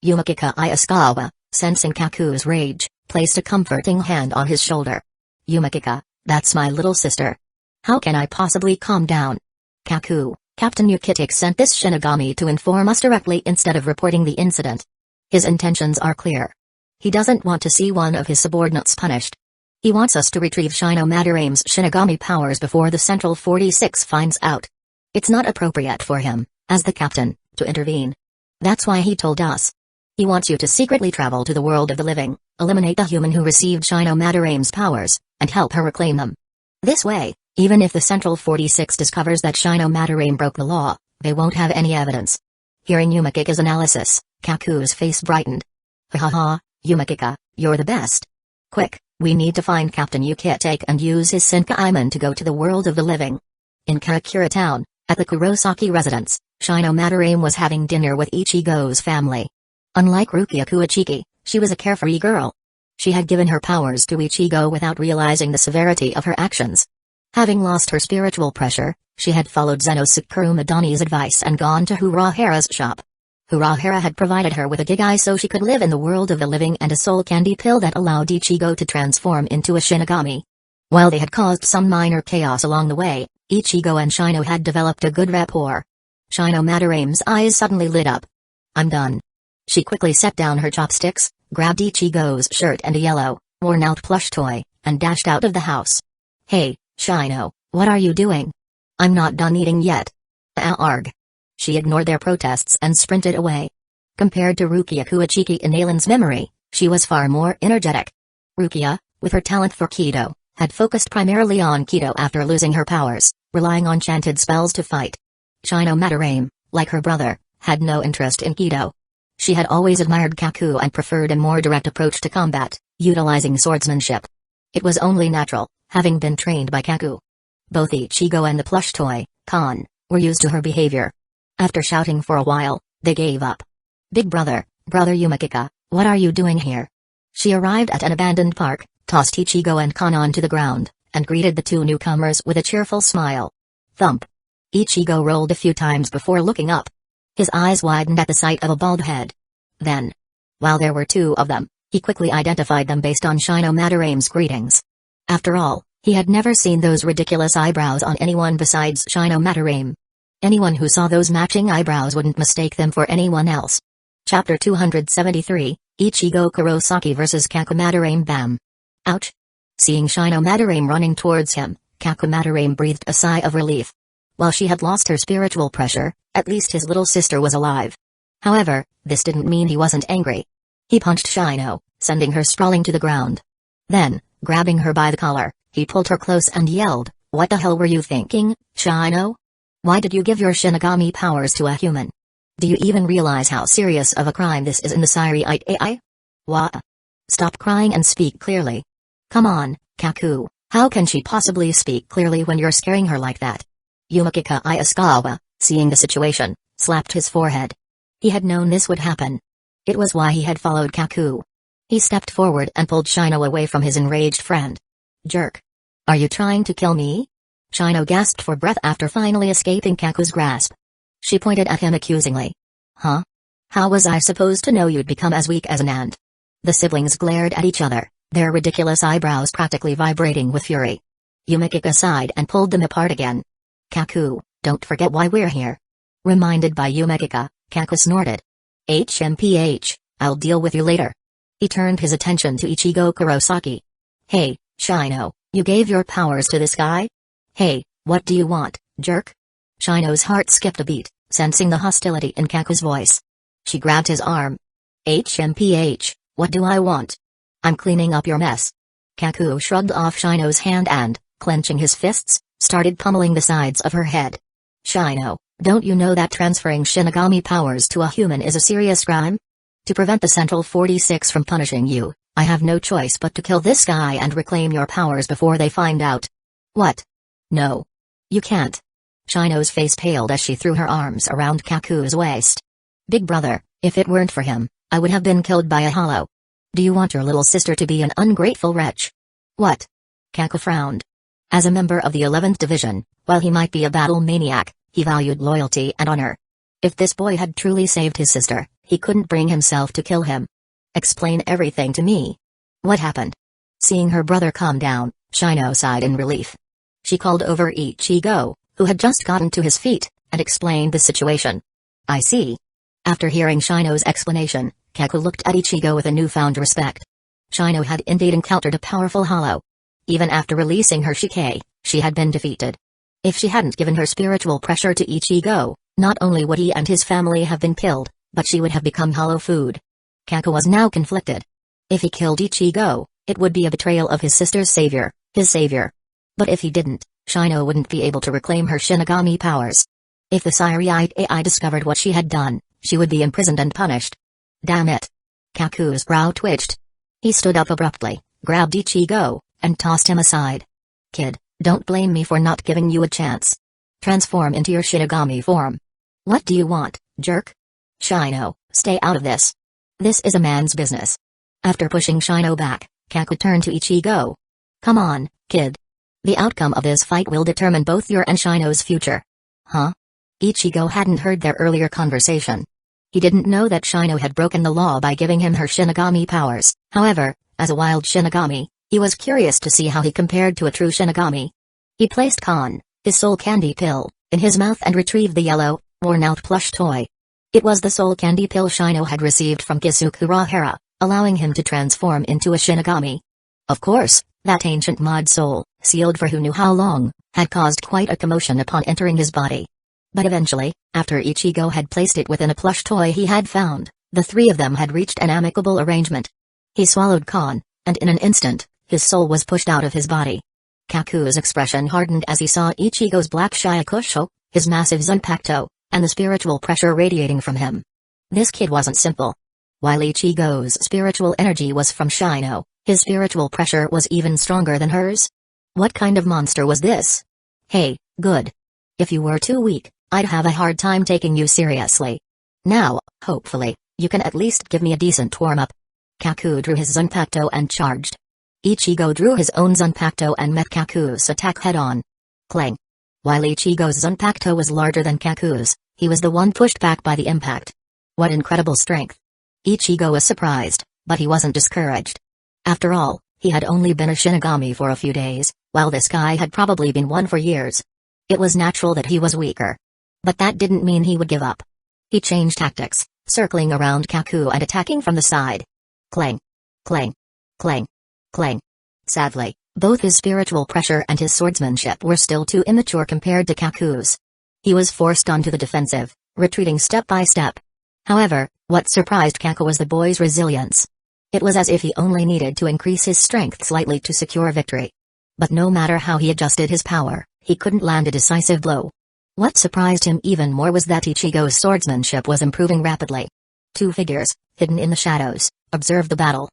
Yumikika Isukawa, sensing Kaku's rage, placed a comforting hand on his shoulder. Yumikika, that's my little sister. How can I possibly calm down? Kaku, Captain Yukitik sent this Shinigami to inform us directly instead of reporting the incident. His intentions are clear. He doesn't want to see one of his subordinates punished. He wants us to retrieve Shino-Madarame's Shinigami powers before the Central 46 finds out. It's not appropriate for him, as the captain, to intervene. That's why he told us. He wants you to secretly travel to the world of the living, eliminate the human who received Shino-Madarame's powers, and help her reclaim them. This way, even if the Central 46 discovers that Shino-Madarame broke the law, they won't have any evidence. Hearing Yumikika's analysis, Kaku's face brightened. Ha ha ha, Yumikika, you're the best. Quick, we need to find Captain Yukitik and use his Senkaiman to go to the world of the living. In Karakura town, at the Kurosaki residence, Shino-Madarame was having dinner with Ichigo's family. Unlike Rukia Kuachiki, she was a carefree girl. She had given her powers to Ichigo without realizing the severity of her actions. Having lost her spiritual pressure, she had followed Zeno Sakurumadani's advice and gone to Hurahara's shop. Hurahara had provided her with a gigai so she could live in the world of the living and a soul candy pill that allowed Ichigo to transform into a Shinigami. While they had caused some minor chaos along the way, Ichigo and Shino had developed a good rapport. Shino-Madarame's eyes suddenly lit up. I'm done. She quickly set down her chopsticks, grabbed Ichigo's shirt and a yellow, worn-out plush toy, and dashed out of the house. Hey, Shino, what are you doing? I'm not done eating yet. Arg. She ignored their protests and sprinted away. Compared to Rukia Kuachiki in Ailen's memory, she was far more energetic. Rukia, with her talent for Kido, had focused primarily on Kido after losing her powers, relying on chanted spells to fight. Shino-Madarame, like her brother, had no interest in Kido. She had always admired Kaku and preferred a more direct approach to combat, utilizing swordsmanship. It was only natural, having been trained by Kaku. Both Ichigo and the plush toy, Kan, were used to her behavior. After shouting for a while, they gave up. Big brother, Brother Yumikika, what are you doing here? She arrived at an abandoned park, tossed Ichigo and Kan onto the ground, and greeted the two newcomers with a cheerful smile. Thump. Ichigo rolled a few times before looking up. His eyes widened at the sight of a bald head. Then, while there were two of them, he quickly identified them based on Shino-Madarame's greetings. After all, he had never seen those ridiculous eyebrows on anyone besides Shino-Madarame. Anyone who saw those matching eyebrows wouldn't mistake them for anyone else. Chapter 273, Ichigo Kurosaki vs Kaku-Madarame. Bam. Ouch. Seeing Shino-Madarame running towards him, Kaku-Madarame breathed a sigh of relief. While she had lost her spiritual pressure, at least his little sister was alive. However, this didn't mean he wasn't angry. He punched Shino, sending her sprawling to the ground. Then, grabbing her by the collar, he pulled her close and yelled, "What the hell were you thinking, Shino? Why did you give your Shinigami powers to a human? Do you even realize how serious of a crime this is in the Siriite AI? What? Stop crying and speak clearly. Come on, Kaku, how can she possibly speak clearly when you're scaring her like that?" Yumikika Isukawa, seeing the situation, slapped his forehead. He had known this would happen. It was why he had followed Kaku. He stepped forward and pulled Shino away from his enraged friend. Jerk. Are you trying to kill me? Shino gasped for breath after finally escaping Kaku's grasp. She pointed at him accusingly. Huh? How was I supposed to know you'd become as weak as an ant? The siblings glared at each other, their ridiculous eyebrows practically vibrating with fury. Yumikika sighed and pulled them apart again. Kaku, don't forget why we're here. Reminded by Yumikika, Kaku snorted. HMPH, I'll deal with you later. He turned his attention to Ichigo Kurosaki. Hey, Shino, you gave your powers to this guy? Hey, what do you want, jerk? Shino's heart skipped a beat, sensing the hostility in Kaku's voice. She grabbed his arm. HMPH, what do I want? I'm cleaning up your mess. Kaku shrugged off Shino's hand and, clenching his fists, started pummeling the sides of her head. Shino, Don't you know that transferring Shinigami powers to a human is a serious crime? To prevent the Central 46 from punishing you, I have no choice but to kill this guy and reclaim your powers before they find out. What? No. You can't. Shino's face paled as she threw her arms around Kaku's waist. Big brother, if it weren't for him, I would have been killed by a hollow. Do you want your little sister to be an ungrateful wretch? What? Kaku frowned. As a member of the 11th Division, while he might be a battle maniac, he valued loyalty and honor. If this boy had truly saved his sister, he couldn't bring himself to kill him. Explain everything to me. What happened? Seeing her brother calm down, Shino sighed in relief. She called over Ichigo, who had just gotten to his feet, and explained the situation. I see. After hearing Shino's explanation, Kaku looked at Ichigo with a newfound respect. Shino had indeed encountered a powerful hollow. Even after releasing her Shike, she had been defeated. If she hadn't given her spiritual pressure to Ichigo, not only would he and his family have been killed, but she would have become hollow food. Kaku was now conflicted. If he killed Ichigo, it would be a betrayal of his sister's savior, his savior. But if he didn't, Shino wouldn't be able to reclaim her Shinigami powers. If the Siriite AI discovered what she had done, she would be imprisoned and punished. Damn it. Kaku's brow twitched. He stood up abruptly, grabbed Ichigo, and tossed him aside. Kid, don't blame me for not giving you a chance. Transform into your Shinigami form. What do you want, jerk? Shino, stay out of this. This is a man's business. After pushing Shino back, Kaku turned to Ichigo. Come on, kid. The outcome of this fight will determine both your and Shino's future. Huh? Ichigo hadn't heard their earlier conversation. He didn't know that Shino had broken the law by giving him her Shinigami powers. However, as a wild Shinigami, he was curious to see how he compared to a true Shinigami. He placed Kon, his soul candy pill, in his mouth and retrieved the yellow, worn-out plush toy. It was the soul candy pill Shino had received from Kusagakure, allowing him to transform into a Shinigami. Of course, that ancient mod soul, sealed for who knew how long, had caused quite a commotion upon entering his body. But eventually, after Ichigo had placed it within a plush toy he had found, the three of them had reached an amicable arrangement. He swallowed Kon, and in an instant, his soul was pushed out of his body. Kaku's expression hardened as he saw Ichigo's black Shyakusho, his massive Zanpakuto, and the spiritual pressure radiating from him. This kid wasn't simple. While Ichigo's spiritual energy was from Shino, his spiritual pressure was even stronger than hers. What kind of monster was this? Hey, good. If you were too weak, I'd have a hard time taking you seriously. Now, hopefully, you can at least give me a decent warm-up. Kaku drew his Zanpakuto and charged. Ichigo drew his own Zanpakuto and met Kaku's attack head-on. Clang. While Ichigo's Zanpakuto was larger than Kaku's, he was the one pushed back by the impact. What incredible strength. Ichigo was surprised, but he wasn't discouraged. After all, he had only been a Shinigami for a few days, while this guy had probably been one for years. It was natural that he was weaker. But that didn't mean he would give up. He changed tactics, circling around Kaku and attacking from the side. Clang. Clang. Clang. Clang. Sadly, both his spiritual pressure and his swordsmanship were still too immature compared to Kaku's. He was forced onto the defensive, retreating step by step. However, what surprised Kaku was the boy's resilience. It was as if he only needed to increase his strength slightly to secure victory. But no matter how he adjusted his power, he couldn't land a decisive blow. What surprised him even more was that Ichigo's swordsmanship was improving rapidly. Two figures, hidden in the shadows, observed the battle.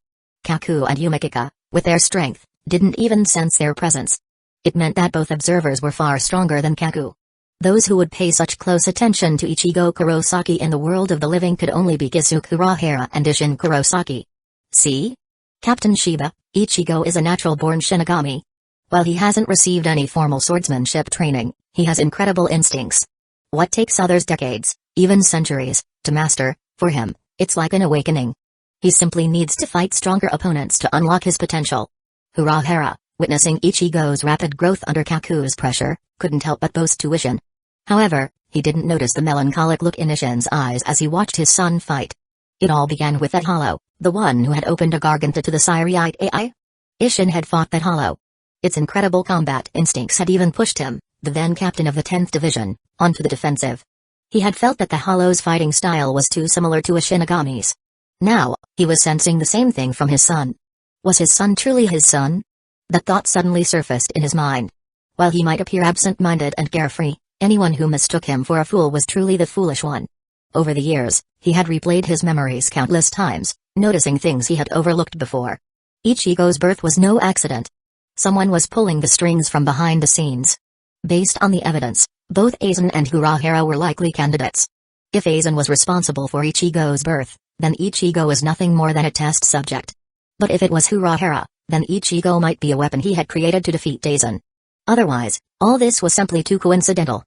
Kaku and Yumikika, with their strength, didn't even sense their presence. It meant that both observers were far stronger than Kaku. Those who would pay such close attention to Ichigo Kurosaki in the world of the living could only be Kusagakure and Isshin Kurosaki. See? Captain Shiba, Ichigo is a natural-born Shinigami. While he hasn't received any formal swordsmanship training, he has incredible instincts. What takes others decades, even centuries, to master, for him, it's like an awakening. He simply needs to fight stronger opponents to unlock his potential. Urahara, witnessing Ichigo's rapid growth under Kaku's pressure, couldn't help but boast to Isshin. However, he didn't notice the melancholic look in Isshin's eyes as he watched his son fight. It all began with that hollow, the one who had opened a garganta to the Siriite AI. Isshin had fought that hollow. Its incredible combat instincts had even pushed him, the then captain of the 10th Division, onto the defensive. He had felt that the hollow's fighting style was too similar to a Shinigami's. Now, he was sensing the same thing from his son. Was his son truly his son? That thought suddenly surfaced in his mind. While he might appear absent-minded and carefree, Anyone who mistook him for a fool was truly the foolish one. Over the years, he had replayed his memories countless times, noticing things he had overlooked before. Ichigo's birth was no accident. Someone was pulling the strings from behind the scenes. Based on the evidence, both Aizen and Urahara were likely candidates. If Aizen was responsible for Ichigo's birth, then Ichigo was nothing more than a test subject. But if it was Urahara, then Ichigo might be a weapon he had created to defeat Aizen. Otherwise, all this was simply too coincidental.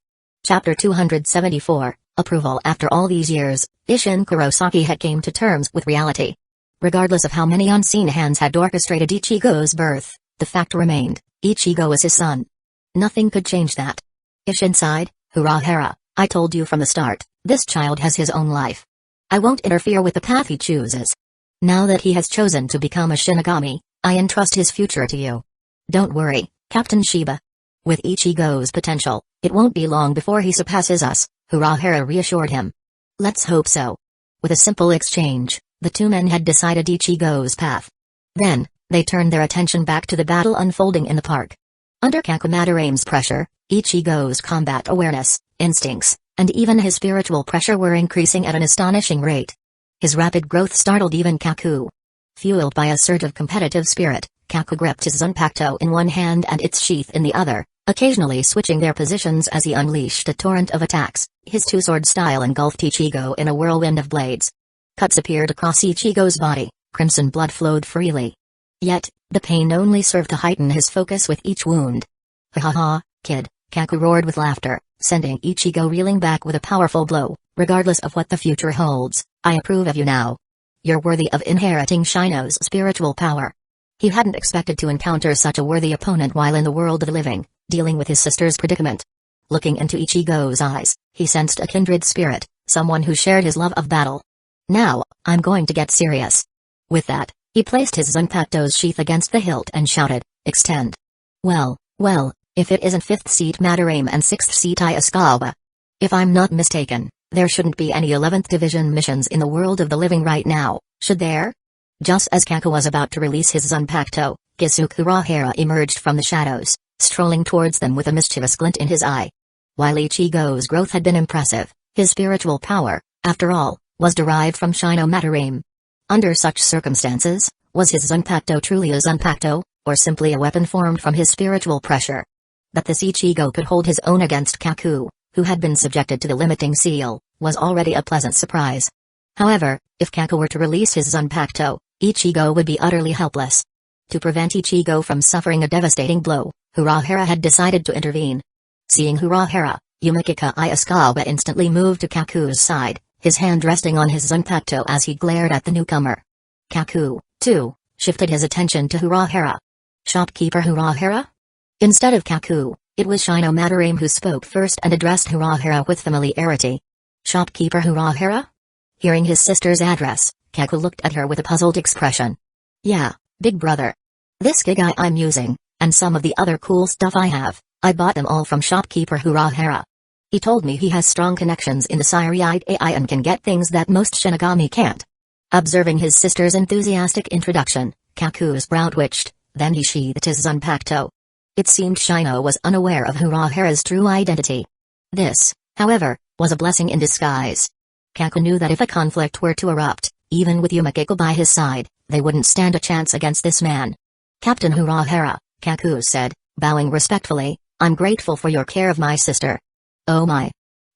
Chapter 274, Approval. After all these years, Isshin Kurosaki had came to terms with reality. Regardless of how many unseen hands had orchestrated Ichigo's birth, the fact remained, Ichigo was his son. Nothing could change that. Isshin sighed, Urahara, I told you from the start, this child has his own life. I won't interfere with the path he chooses. Now that he has chosen to become a Shinigami, I entrust his future to you. Don't worry, Captain Shiba. With Ichigo's potential, it won't be long before he surpasses us, Urahara reassured him. Let's hope so. With a simple exchange, the two men had decided Ichigo's path. Then, they turned their attention back to the battle unfolding in the park. Under Kakumadarame's pressure, Ichigo's combat awareness, instincts, and even his spiritual pressure were increasing at an astonishing rate. His rapid growth startled even Kaku. Fueled by a surge of competitive spirit, Kaku gripped his Zanpakuto in one hand and its sheath in the other, occasionally switching their positions as he unleashed a torrent of attacks. His two-sword style engulfed Ichigo in a whirlwind of blades. Cuts appeared across Ichigo's body, crimson blood flowed freely. Yet, the pain only served to heighten his focus with each wound. Ha ha ha, kid, Kaku roared with laughter, sending Ichigo reeling back with a powerful blow. Regardless of what the future holds, I approve of you now. You're worthy of inheriting Shino's spiritual power. He hadn't expected to encounter such a worthy opponent while in the world of the living, dealing with his sister's predicament. Looking into Ichigo's eyes, he sensed a kindred spirit, someone who shared his love of battle. Now, I'm going to get serious. With that, he placed his Zanpakuto's sheath against the hilt and shouted, extend. Well, if it isn't 5th seat Madarame and 6th seat Asukawa. If I'm not mistaken, there shouldn't be any 11th Division missions in the world of the living right now, should there? Just as Kaku was about to release his Zanpakuto, Kisuke Urahara emerged from the shadows, strolling towards them with a mischievous glint in his eye. While Ichigo's growth had been impressive, his spiritual power, after all, was derived from Shino Madarame. Under such circumstances, was his Zanpakuto truly a Zanpakuto, or simply a weapon formed from his spiritual pressure? That this Ichigo could hold his own against Kaku, who had been subjected to the limiting seal, was already a pleasant surprise. However, if Kaku were to release his Zanpakuto, Ichigo would be utterly helpless. To prevent Ichigo from suffering a devastating blow, Urahara had decided to intervene. Seeing Urahara, Yumikika Asukawa instantly moved to Kaku's side, his hand resting on his Zanpakuto as he glared at the newcomer. Kaku, too, shifted his attention to Urahara. Shopkeeper Urahara? Instead of Kaku, it was Shino Madarame who spoke first and addressed Urahara with familiarity. Shopkeeper Urahara? Hearing his sister's address, Kaku looked at her with a puzzled expression. Yeah, big brother. This Gigai I'm using, and some of the other cool stuff I have, I bought them all from shopkeeper Urahara. He told me he has strong connections in the Siriate AI and can get things that most Shinigami can't. Observing his sister's enthusiastic introduction, Kaku's brow twitched, then he sheathed his Zanpakuto. It seemed Shino was unaware of Urahara's true identity. This, however, was a blessing in disguise. Kaku knew that if a conflict were to erupt, even with Yumikiko by his side, they wouldn't stand a chance against this man. Captain Urahara, Kaku said, bowing respectfully, I'm grateful for your care of my sister. Oh my.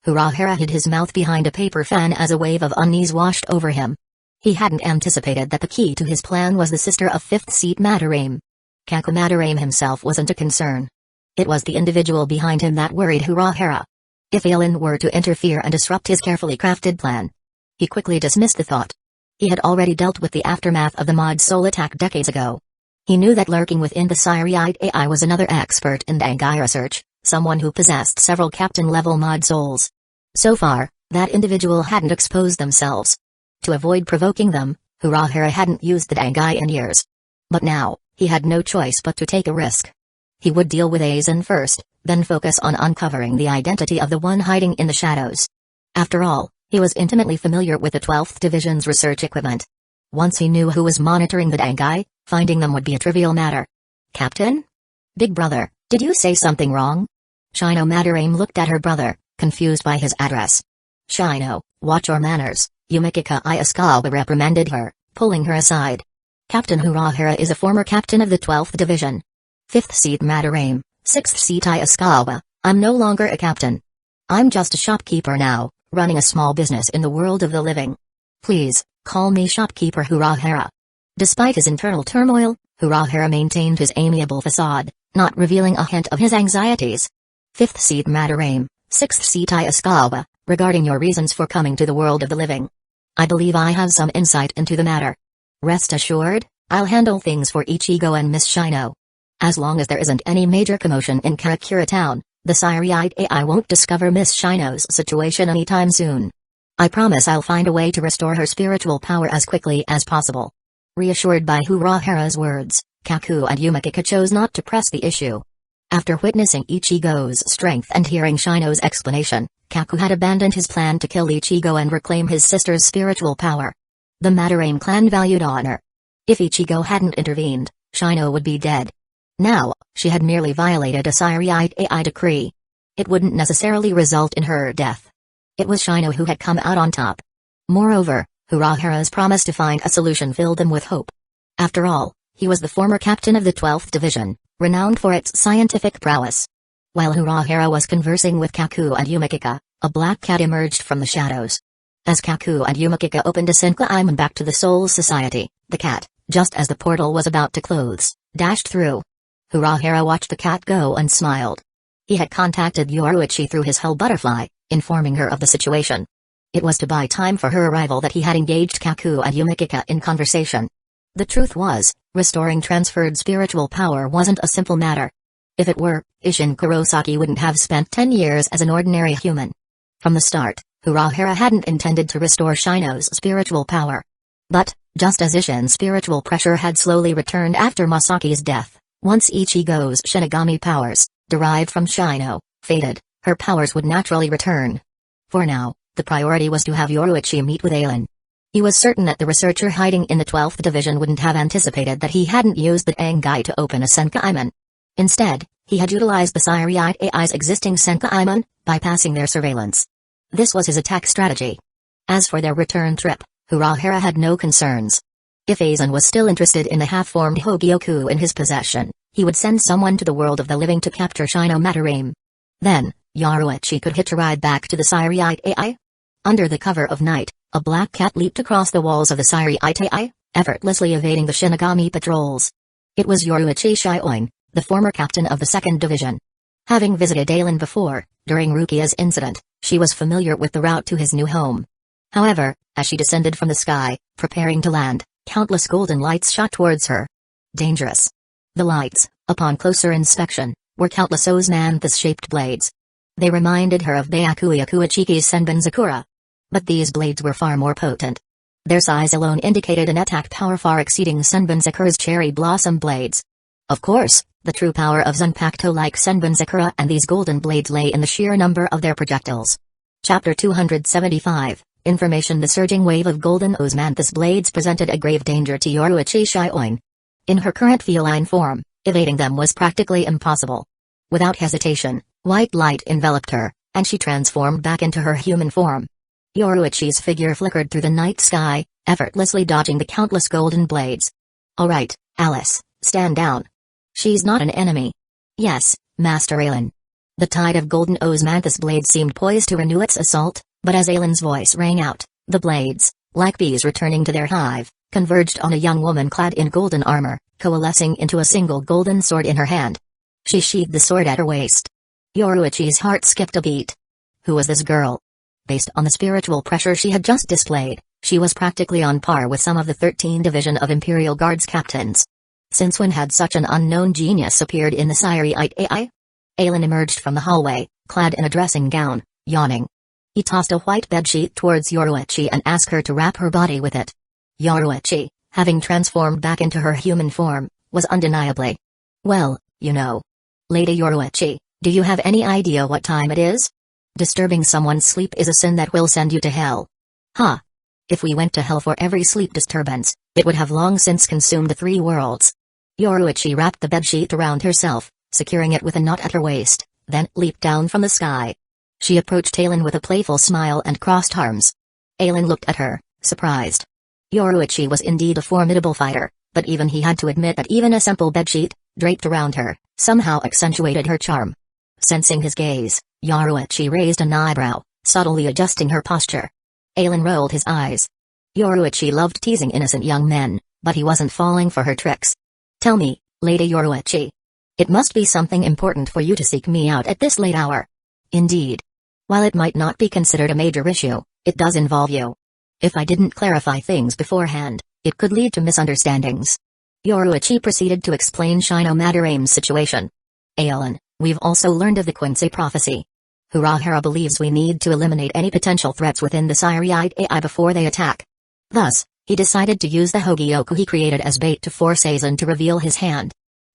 Urahara hid his mouth behind a paper fan as a wave of unease washed over him. He hadn't anticipated that the key to his plan was the sister of 5th seat Madarame. Kaku Madarame himself wasn't a concern. It was the individual behind him that worried Urahara. If Aizen were to interfere and disrupt his carefully crafted plan, he quickly dismissed the thought. He had already dealt with the aftermath of the Mod Soul attack decades ago. He knew that lurking within the Siriate AI was another expert in Dangai research, someone who possessed several captain-level Mod Souls. So far, that individual hadn't exposed themselves. To avoid provoking them, Urahara hadn't used the Dangai in years. But now, he had no choice but to take a risk. He would deal with Aizen first, then focus on uncovering the identity of the one hiding in the shadows. After all, he was intimately familiar with the 12th Division's research equipment. Once he knew who was monitoring the Dangai, finding them would be a trivial matter. Captain? Big brother, did you say something wrong? Shino Madarame looked at her brother, confused by his address. Shino, watch your manners, Yumikika Iasukawa reprimanded her, pulling her aside. Captain Urahara is a former captain of the 12th Division. 5th seat Madarame, 6th seat Iasukawa, I'm no longer a captain. I'm just a shopkeeper now, running a small business in the world of the living. Please, call me shopkeeper Urahara. Despite his internal turmoil, Urahara maintained his amiable facade, not revealing a hint of his anxieties. 5th seat Madarame, 6th seat Iasukawa, regarding your reasons for coming to the world of the living. I believe I have some insight into the matter. Rest assured, I'll handle things for Ichigo and Miss Shino. As long as there isn't any major commotion in Karakura town, the Siriite AI won't discover Miss Shino's situation anytime soon. I promise I'll find a way to restore her spiritual power as quickly as possible. Reassured by Urahara's words, Kaku and Yumikika chose not to press the issue. After witnessing Ichigo's strength and hearing Shino's explanation, Kaku had abandoned his plan to kill Ichigo and reclaim his sister's spiritual power. The Madarame clan valued honor. If Ichigo hadn't intervened, Shino would be dead. Now, she had merely violated a Siriite AI decree. It wouldn't necessarily result in her death. It was Shino who had come out on top. Moreover, Urahara's promise to find a solution filled them with hope. After all, he was the former captain of the 12th Division, renowned for its scientific prowess. While Urahara was conversing with Kaku and Yumikika, a black cat emerged from the shadows. As Kaku and Yumikika opened a Senkaiman back to the Soul Society, the cat, just as the portal was about to close, dashed through. Urahara watched the cat go and smiled. He had contacted Yoruichi through his Hell Butterfly, informing her of the situation. It was to buy time for her arrival that he had engaged Kaku and Yumikika in conversation. The truth was, restoring transferred spiritual power wasn't a simple matter. If it were, Isshin Kurosaki wouldn't have spent 10 years as an ordinary human. From the start, Urahara hadn't intended to restore Shino's spiritual power. But, just as Isshin's spiritual pressure had slowly returned after Masaki's death, once Ichigo's Shinigami powers, derived from Shino, faded, her powers would naturally return. For now, the priority was to have Yoruichi meet with Aizen. He was certain that the researcher hiding in the 12th Division wouldn't have anticipated that he hadn't used the Engai to open a Senkaiman. Instead, he had utilized the Siriite AI's existing Senkaiman, bypassing their surveillance. This was his attack strategy. As for their return trip, Urahara had no concerns. If Aizen was still interested in the half-formed Hogyoku in his possession, he would send someone to the world of the living to capture Shino Madarame. Then, Yoruichi could hitch a ride back to the Siriite AI. Under the cover of night, a black cat leaped across the walls of the Siriite AI, effortlessly evading the Shinigami patrols. It was Yoruichi Shioin, the former captain of the 2nd Division. Having visited Aizen before, during Rukia's incident, she was familiar with the route to his new home. However, as she descended from the sky, preparing to land, countless golden lights shot towards her. Dangerous. The lights, upon closer inspection, were countless Osmanthus-shaped blades. They reminded her of Byakuya Kuichiki's Senbenzakura. But these blades were far more potent. Their size alone indicated an attack power far exceeding Senbenzakura's cherry blossom blades. Of course, the true power of Zanpakuto like Senbenzakura and these golden blades lay in the sheer number of their projectiles. Chapter 275, Information. The surging wave of golden Osmanthus blades presented a grave danger to Yoruichi Shioin. In her current feline form, evading them was practically impossible. Without hesitation, white light enveloped her, and she transformed back into her human form. Yoruichi's figure flickered through the night sky, effortlessly dodging the countless golden blades. "All right, Alice, stand down. She's not an enemy." "Yes, Master Aizen." The tide of golden Osmanthus blades seemed poised to renew its assault, but as Aizen's voice rang out, the blades, like bees returning to their hive, converged on a young woman clad in golden armor, coalescing into a single golden sword in her hand. She sheathed the sword at her waist. Yoruichi's heart skipped a beat. Who was this girl? Based on the spiritual pressure she had just displayed, she was practically on par with some of the 13th Division of Imperial Guards captains. Since when had such an unknown genius appeared in the Siriite AI? Aizen emerged from the hallway, clad in a dressing gown, yawning. He tossed a white bedsheet towards Yoruichi and asked her to wrap her body with it. Yoruichi, having transformed back into her human form, was undeniably. "Well, you know. Lady Yoruichi, do you have any idea what time it is? Disturbing someone's sleep is a sin that will send you to hell." "Huh. If we went to hell for every sleep disturbance, it would have long since consumed the 3 worlds." Yoruichi wrapped the bedsheet around herself, securing it with a knot at her waist, then leaped down from the sky. She approached Aizen with a playful smile and crossed arms. Aizen looked at her, surprised. Yoruichi was indeed a formidable fighter, but even he had to admit that even a simple bedsheet, draped around her, somehow accentuated her charm. Sensing his gaze, Yoruichi raised an eyebrow, subtly adjusting her posture. Aizen rolled his eyes. Yoruichi loved teasing innocent young men, but he wasn't falling for her tricks. "Tell me, Lady Yoruichi. It must be something important for you to seek me out at this late hour." "Indeed. While it might not be considered a major issue, it does involve you. If I didn't clarify things beforehand, it could lead to misunderstandings." Yoruichi proceeded to explain Shino Madarame's situation. "Aizen, we've also learned of the Quincy prophecy. Urahara believes we need to eliminate any potential threats within the Siriite AI before they attack. Thus, he decided to use the Hogyoku he created as bait to force Aizen to reveal his hand.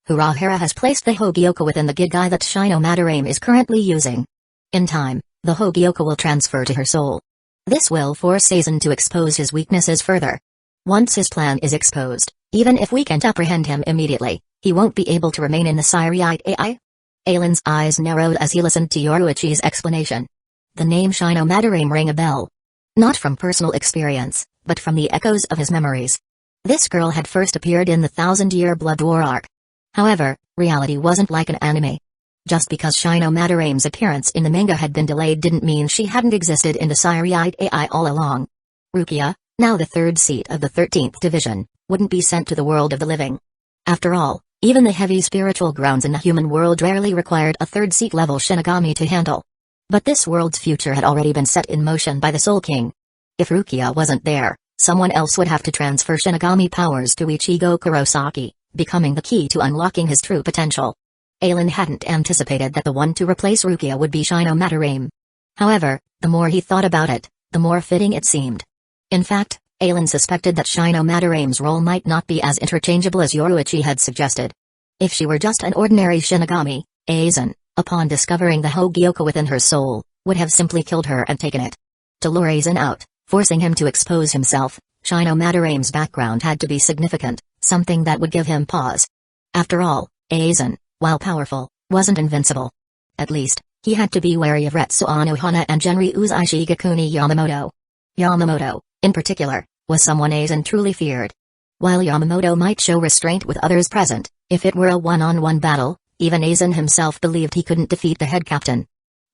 Urahara has placed the Hogyoku within the Gigai that Shino Madarame is currently using. In time, the Hogyoku will transfer to her soul. This will force Aizen to expose his weaknesses further. Once his plan is exposed, even if we can't apprehend him immediately, he won't be able to remain in the Siriite AI." Aizen's eyes narrowed as he listened to Yoruichi's explanation. The name Shino Madarame rang a bell. Not from personal experience, but from the echoes of his memories. This girl had first appeared in the Thousand-Year Blood War arc. However, reality wasn't like an anime. Just because Shino Madarame's appearance in the manga had been delayed didn't mean she hadn't existed in the Siriite AI all along. Rukia, now the third seat of the 13th Division, wouldn't be sent to the world of the living. After all, even the heavy spiritual grounds in the human world rarely required a third-seat level Shinigami to handle. But this world's future had already been set in motion by the Soul King. If Rukia wasn't there, someone else would have to transfer Shinigami powers to Ichigo Kurosaki, becoming the key to unlocking his true potential. Aizen hadn't anticipated that the one to replace Rukia would be Shino Madarame. However, the more he thought about it, the more fitting it seemed. In fact, Aizen suspected that Shino Madarame's role might not be as interchangeable as Yoruichi had suggested. If she were just an ordinary Shinigami, Aizen, upon discovering the Hogyoku within her soul, would have simply killed her and taken it. To lure Aizen out, forcing him to expose himself, Shino Madarame's background had to be significant, something that would give him pause. After all, Aizen, while powerful, wasn't invincible. At least, he had to be wary of Retsuo Hana and Genryu's Ishigakuni Yamamoto. Yamamoto, in particular, was someone Aizen truly feared. While Yamamoto might show restraint with others present, if it were a one-on-one battle, even Aizen himself believed he couldn't defeat the head captain.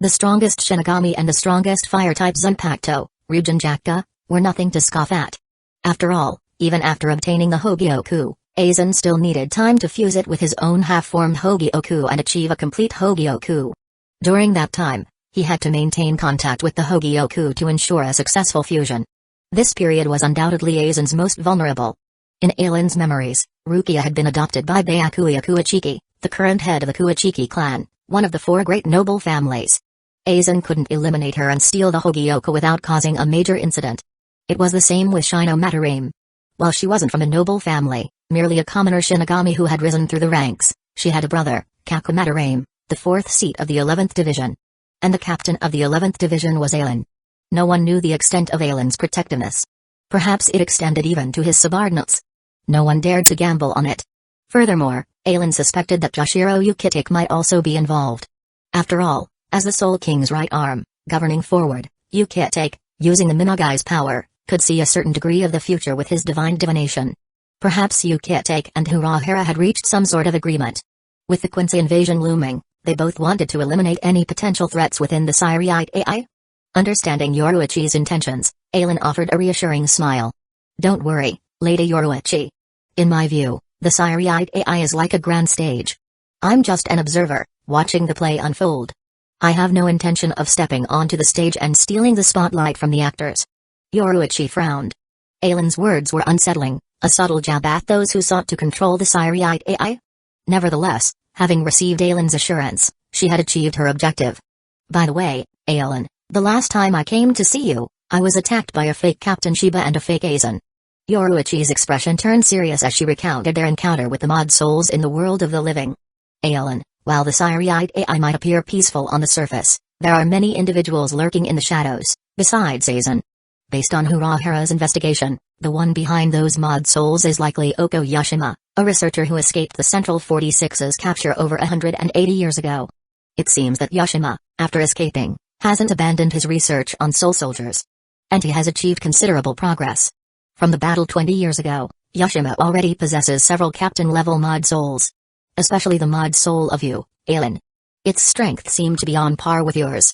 The strongest Shinigami and the strongest fire-type Zanpakuto, Ryujin Jakka, were nothing to scoff at. After all, even after obtaining the Hogyoku, Aizen still needed time to fuse it with his own half-formed Hogyoku and achieve a complete Hogyoku. During that time, he had to maintain contact with the Hogyoku to ensure a successful fusion. This period was undoubtedly Aizen's most vulnerable. In Aizen's memories, Rukia had been adopted by Byakuya Kuachiki, the current head of the Kuachiki clan, one of the four great noble families. Aizen couldn't eliminate her and steal the Hogyoku without causing a major incident. It was the same with Shino Madarame. While she wasn't from a noble family, merely a commoner Shinigami who had risen through the ranks, she had a brother, Kaku Madarame, the 4th seat of the 11th Division. And the captain of the 11th Division was Aizen. No one knew the extent of Aizen's protectiveness. Perhaps it extended even to his subordinates. No one dared to gamble on it. Furthermore, Aizen suspected that Joshiro Yukitake might also be involved. After all, as the Soul King's right arm, governing forward, Yukitake, using the Minagai's power, could see a certain degree of the future with his divine divination. Perhaps Yukitake and Urahara had reached some sort of agreement. With the Quincy invasion looming, they both wanted to eliminate any potential threats within the Siriite AI. Understanding Yoruichi's intentions, Aizen offered a reassuring smile. "Don't worry, Lady Yoruichi. In my view, the Siriite AI is like a grand stage. I'm just an observer, watching the play unfold. I have no intention of stepping onto the stage and stealing the spotlight from the actors." Yoruichi frowned. Aizen's words were unsettling, a subtle jab at those who sought to control the Siriite AI. Nevertheless, having received Aizen's assurance, she had achieved her objective. "By the way, Aizen, the last time I came to see you, I was attacked by a fake Captain Shiba and a fake Aizen." Yoruichi's expression turned serious as she recounted their encounter with the mod souls in the world of the living. "Aizen, while the Siriite AI might appear peaceful on the surface, there are many individuals lurking in the shadows, besides Aizen. Based on Urahara's investigation, the one behind those mod souls is likely Oko Yashima, a researcher who escaped the Central 46's capture over 180 years ago." It seems that Yoshima, after escaping, hasn't abandoned his research on soul soldiers. And he has achieved considerable progress. From the battle 20 years ago, Yoshima already possesses several captain-level mod souls. Especially the mod soul of you, Aizen. Its strength seemed to be on par with yours.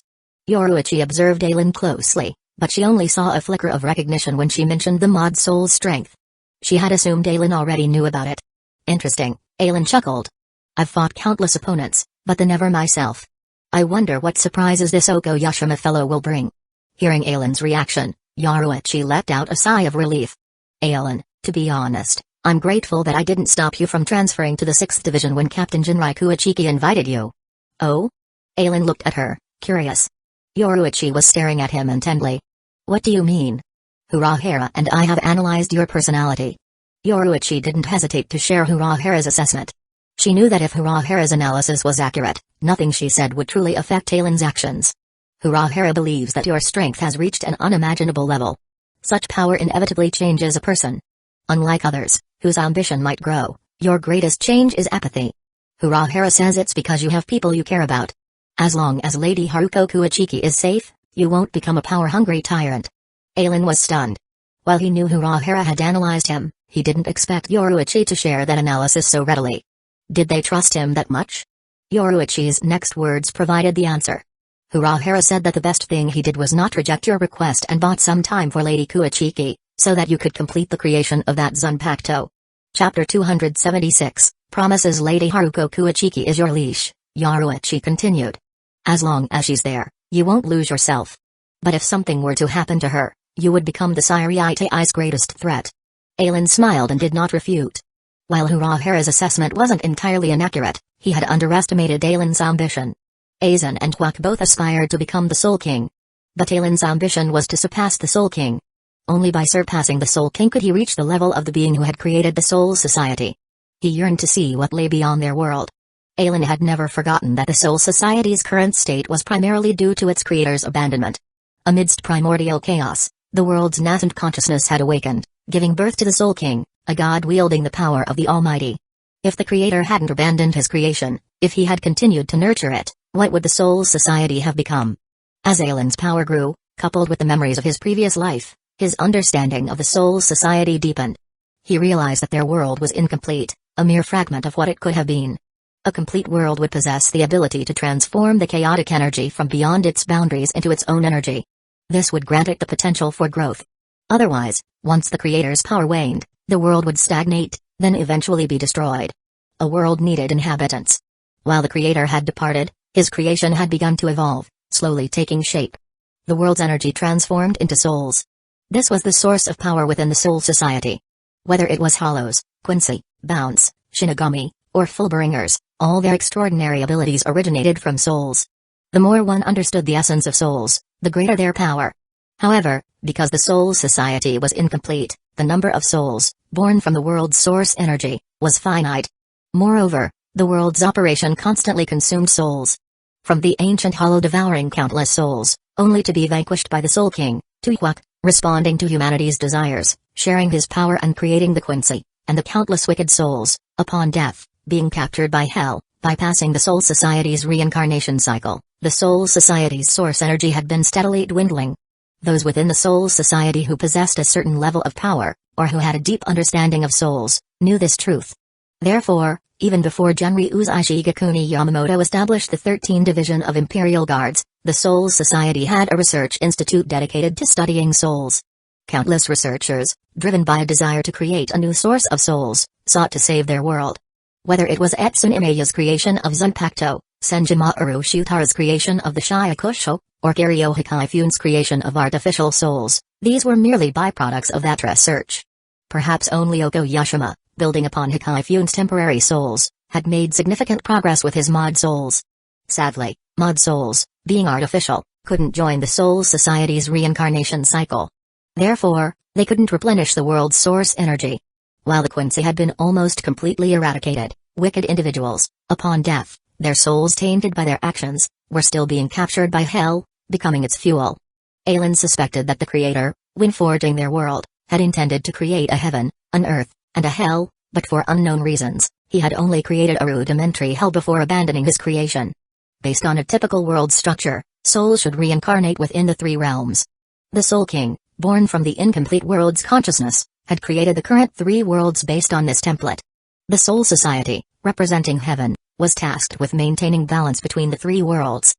Yoruichi observed Aizen closely, but she only saw a flicker of recognition when she mentioned the mod soul's strength. She had assumed Aizen already knew about it. Interesting, Aizen chuckled. I've fought countless opponents, but never myself. I wonder what surprises this Oko Yoshima fellow will bring. Hearing Aizen's reaction, Yoruichi let out a sigh of relief. Aizen, to be honest, I'm grateful that I didn't stop you from transferring to the 6th Division when Captain Jinrai Kuachiki invited you. Oh? Aizen looked at her, curious. Yoruichi was staring at him intently. What do you mean? Urahara and I have analyzed your personality. Yoruichi didn't hesitate to share Urahara's assessment. She knew that if Urahara's analysis was accurate, nothing she said would truly affect Aizen's actions. Urahara believes that your strength has reached an unimaginable level. Such power inevitably changes a person. Unlike others, whose ambition might grow, your greatest change is apathy. Urahara says it's because you have people you care about. As long as Lady Haruko Kuachiki is safe, you won't become a power-hungry tyrant. Aizen was stunned. While he knew Urahara had analyzed him, he didn't expect Yoruichi to share that analysis so readily. Did they trust him that much? Yoruichi's next words provided the answer. Urahara said that the best thing he did was not reject your request and bought some time for Lady Kuachiki, so that you could complete the creation of that Zanpakuto. Chapter 276, Promises Lady Haruko Kuachiki is your leash, Yoruichi continued. As long as she's there, you won't lose yourself. But if something were to happen to her, you would become the Siriitai's greatest threat. Aizen smiled and did not refute. While Urahara's assessment wasn't entirely inaccurate, he had underestimated Aizen's ambition. Aizen and Hueco both aspired to become the Soul King. But Aizen's ambition was to surpass the Soul King. Only by surpassing the Soul King could he reach the level of the being who had created the Soul Society. He yearned to see what lay beyond their world. Aizen had never forgotten that the Soul Society's current state was primarily due to its creator's abandonment. Amidst primordial chaos, the world's nascent consciousness had awakened, giving birth to the Soul King, a god wielding the power of the Almighty. If the creator hadn't abandoned his creation, if he had continued to nurture it, what would the Soul Society have become? As Aizen's power grew, coupled with the memories of his previous life, his understanding of the Soul Society deepened. He realized that their world was incomplete, a mere fragment of what it could have been. A complete world would possess the ability to transform the chaotic energy from beyond its boundaries into its own energy. This would grant it the potential for growth. Otherwise, once the creator's power waned, the world would stagnate, then eventually be destroyed. A world needed inhabitants. While the creator had departed, his creation had begun to evolve, slowly taking shape. The world's energy transformed into souls. This was the source of power within the Soul Society. Whether it was Hollows, Quincy, Bounce, Shinigami, or Fullbringers, all their extraordinary abilities originated from souls. The more one understood the essence of souls, the greater their power. However, because the Soul Society was incomplete, the number of souls, born from the world's source energy, was finite. Moreover, the world's operation constantly consumed souls. From the ancient Hollow devouring countless souls, only to be vanquished by the Soul King, to Hueco, responding to humanity's desires, sharing his power and creating the Quincy, and the countless wicked souls, upon death, being captured by hell, bypassing the Soul Society's reincarnation cycle. The Soul Society's source energy had been steadily dwindling. Those within the Soul Society who possessed a certain level of power, or who had a deep understanding of souls, knew this truth. Therefore, even before Genryu's Ishigakuni Yamamoto established the 13th Division of Imperial Guards, the Soul Society had a research institute dedicated to studying souls. Countless researchers, driven by a desire to create a new source of souls, sought to save their world. Whether it was Etsunomiya's creation of Zanpakuto, Senjimaru Shutara's creation of the Shyakusho, or Kiryu Hikaifune's creation of artificial souls, these were merely byproducts of that research. Perhaps only Oko Yoshima, building upon Hikaifune's temporary souls, had made significant progress with his mod souls. Sadly, mod souls, being artificial, couldn't join the Soul Society's reincarnation cycle. Therefore, they couldn't replenish the world's source energy. While the Quincy had been almost completely eradicated, wicked individuals, upon death, their souls tainted by their actions, were still being captured by hell, becoming its fuel. Aizen suspected that the Creator, when forging their world, had intended to create a heaven, an earth, and a hell, but for unknown reasons, he had only created a rudimentary hell before abandoning his creation. Based on a typical world structure, souls should reincarnate within the three realms. The Soul King, born from the incomplete world's consciousness, had created the current three worlds based on this template. The Soul Society, representing heaven, was tasked with maintaining balance between the three worlds.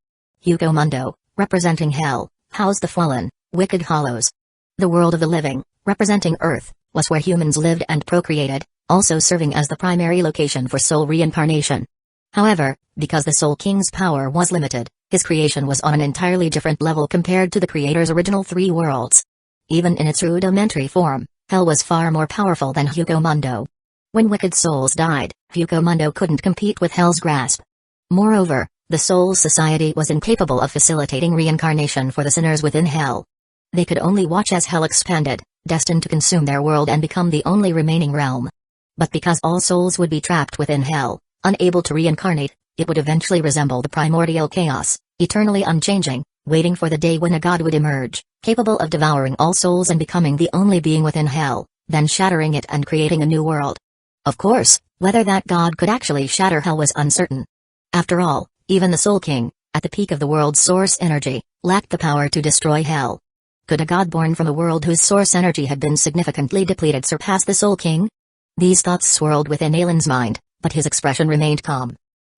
Mundo, representing hell, housed the fallen, wicked hollows. The world of the living, representing earth, was where humans lived and procreated, also serving as the primary location for soul reincarnation. However, because the Soul King's power was limited, his creation was on an entirely different level compared to the creator's original three worlds. Even in its rudimentary form, hell was far more powerful than Mundo. When wicked souls died, Mundo couldn't compete with hell's grasp. Moreover, the Soul Society was incapable of facilitating reincarnation for the sinners within hell. They could only watch as hell expanded, destined to consume their world and become the only remaining realm. But because all souls would be trapped within hell, unable to reincarnate, it would eventually resemble the primordial chaos, eternally unchanging, waiting for the day when a god would emerge, capable of devouring all souls and becoming the only being within hell, then shattering it and creating a new world. Of course, whether that god could actually shatter hell was uncertain. After all, even the Soul King, at the peak of the world's source energy, lacked the power to destroy hell. Could a god born from a world whose source energy had been significantly depleted surpass the Soul King? These thoughts swirled within Aizen's mind, but his expression remained calm.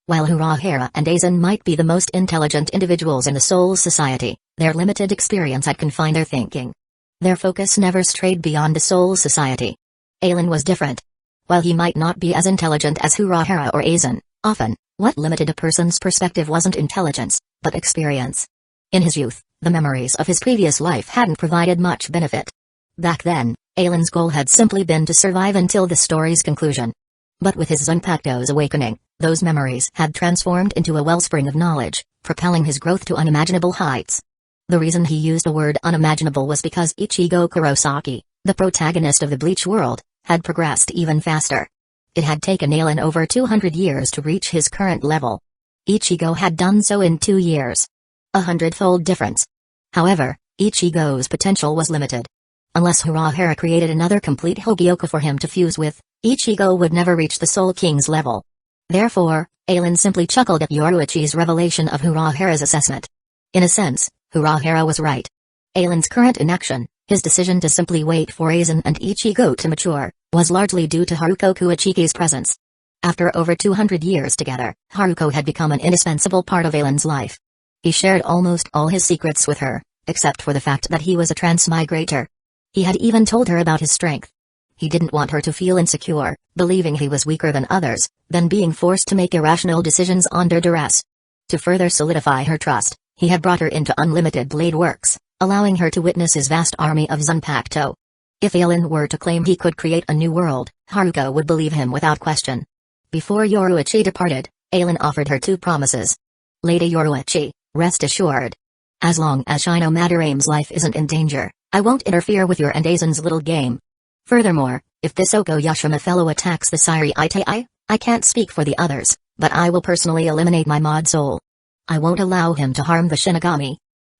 While Urahara and Aizen might be the most intelligent individuals in the Soul Society, their limited experience had confined their thinking. Their focus never strayed beyond the Soul Society. Aizen was different. While he might not be as intelligent as Urahara or Aizen, often, what limited a person's perspective wasn't intelligence, but experience. In his youth, the memories of his previous life hadn't provided much benefit. Back then, Aizen's goal had simply been to survive until the story's conclusion. But with his Zanpakuto's awakening, those memories had transformed into a wellspring of knowledge, propelling his growth to unimaginable heights. The reason he used the word unimaginable was because Ichigo Kurosaki, the protagonist of the Bleach world, had progressed even faster. It had taken Aizen over 200 years to reach his current level. Ichigo had done so in 2 years. 100-fold difference. However, Ichigo's potential was limited. Unless Urahara created another complete Hokioka for him to fuse with, Ichigo would never reach the Soul King's level. Therefore, Aizen simply chuckled at Yoruichi's revelation of Urahara's assessment. In a sense, Urahara was right. Aizen's current inaction, his decision to simply wait for Aizen and Ichigo to mature, was largely due to Haruko Kuichiki's presence. After over 200 years together, Haruko had become an indispensable part of Aizen's life. He shared almost all his secrets with her, except for the fact that he was a transmigrator. He had even told her about his strength. He didn't want her to feel insecure, believing he was weaker than others, then being forced to make irrational decisions under duress. To further solidify her trust, he had brought her into Unlimited Blade Works, allowing her to witness his vast army of Zanpakuto. If Aizen were to claim he could create a new world, Haruko would believe him without question. Before Yoruichi departed, Aizen offered her 2 promises. Lady Yoruichi, rest assured. As long as Shino Madarame's life isn't in danger, I won't interfere with your and Aizen's little game. Furthermore, if this Okoyashima fellow attacks the Sairi Itai, I can't speak for the others, but I will personally eliminate my mod soul. I won't allow him to harm the Shinigami.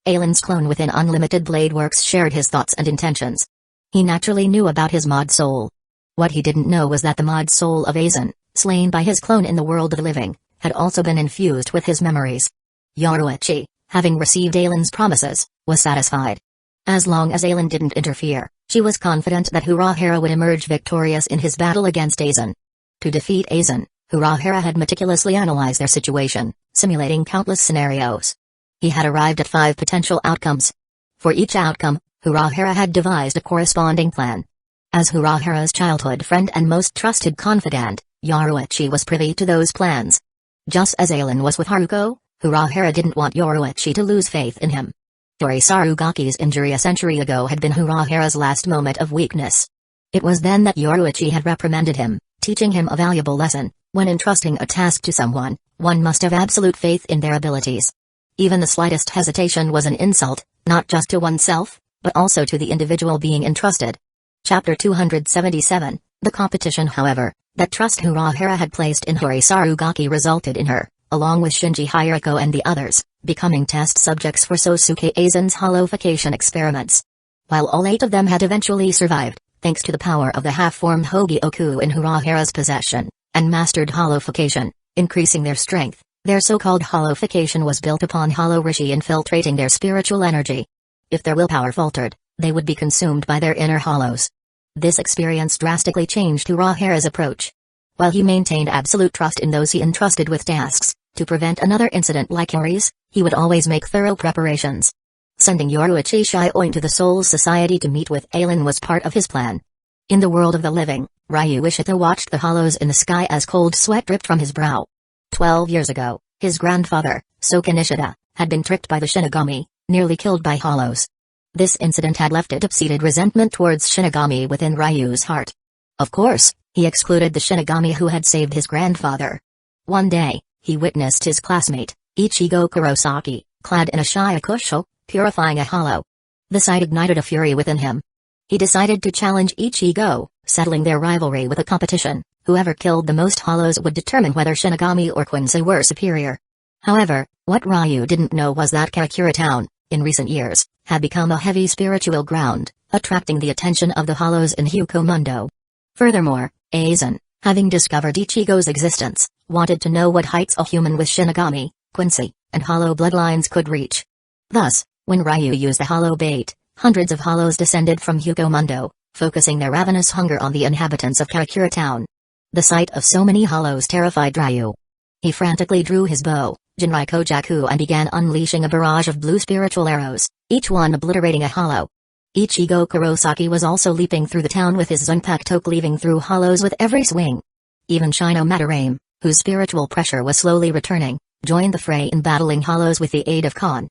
Aizen's clone within Unlimited Blade Works shared his thoughts and intentions. He naturally knew about his mod soul. What he didn't know was that the mod soul of Aizen, slain by his clone in the world of the living, had also been infused with his memories. Yoruichi, having received Aizen's promises, was satisfied. As long as Aizen didn't interfere, she was confident that Urahara would emerge victorious in his battle against Aizen. To defeat Aizen, Urahara had meticulously analyzed their situation, simulating countless scenarios. He had arrived at 5 potential outcomes. For each outcome, Urahara had devised a corresponding plan. As Urahara's childhood friend and most trusted confidant, Yoruichi was privy to those plans. Just as Aizen was with Haruko, Urahara didn't want Yoruichi to lose faith in him. Tori Sarugaki's injury a century ago had been Urahara's last moment of weakness. It was then that Yoruichi had reprimanded him, teaching him a valuable lesson: when entrusting a task to someone, one must have absolute faith in their abilities. Even the slightest hesitation was an insult, not just to oneself, but also to the individual being entrusted. Chapter 277, The Competition. However, that trust Urahara had placed in Tori Sarugaki resulted in her, along with Shinji Hirako and the others, becoming test subjects for Sosuke Aizen's holofication experiments. While all 8 of them had eventually survived, thanks to the power of the half-formed Hogyoku in Urahara's possession, and mastered holofication, increasing their strength, Their so-called hollowification was built upon hollow rishi infiltrating their spiritual energy. If their willpower faltered, they would be consumed by their inner hollows. This experience drastically changed Urahara's approach. While he maintained absolute trust in those he entrusted with tasks, to prevent another incident like Yori's, he would always make thorough preparations. Sending Yoru Uchiha to the Soul Society to meet with Aizen was part of his plan. In the world of the living, Ryu Ishida watched the hollows in the sky as cold sweat dripped from his brow. 12 years ago, his grandfather, Soken Ishida, had been tricked by the Shinigami, nearly killed by hollows. This incident had left a deep-seated resentment towards Shinigami within Ryu's heart. Of course, he excluded the Shinigami who had saved his grandfather. One day, he witnessed his classmate, Ichigo Kurosaki, clad in a Shyakusho, purifying a hollow. The sight ignited a fury within him. He decided to challenge Ichigo, settling their rivalry with a competition. Whoever killed the most hollows would determine whether Shinigami or Quincy were superior. However, what Ryu didn't know was that Karakura Town, in recent years, had become a heavy spiritual ground, attracting the attention of the hollows in Hueco Mundo. Furthermore, Aizen, having discovered Ichigo's existence, wanted to know what heights a human with Shinigami, Quincy, and hollow bloodlines could reach. Thus, when Ryu used the hollow bait, hundreds of hollows descended from Hueco Mundo, focusing their ravenous hunger on the inhabitants of Karakura Town. The sight of so many hollows terrified Ryu. He frantically drew his bow, Jinrai Kojaku, and began unleashing a barrage of blue spiritual arrows, each one obliterating a hollow. Ichigo Kurosaki was also leaping through the town with his Zanpakuto cleaving through hollows with every swing. Even Shino Madarame, whose spiritual pressure was slowly returning, joined the fray in battling hollows with the aid of Kon.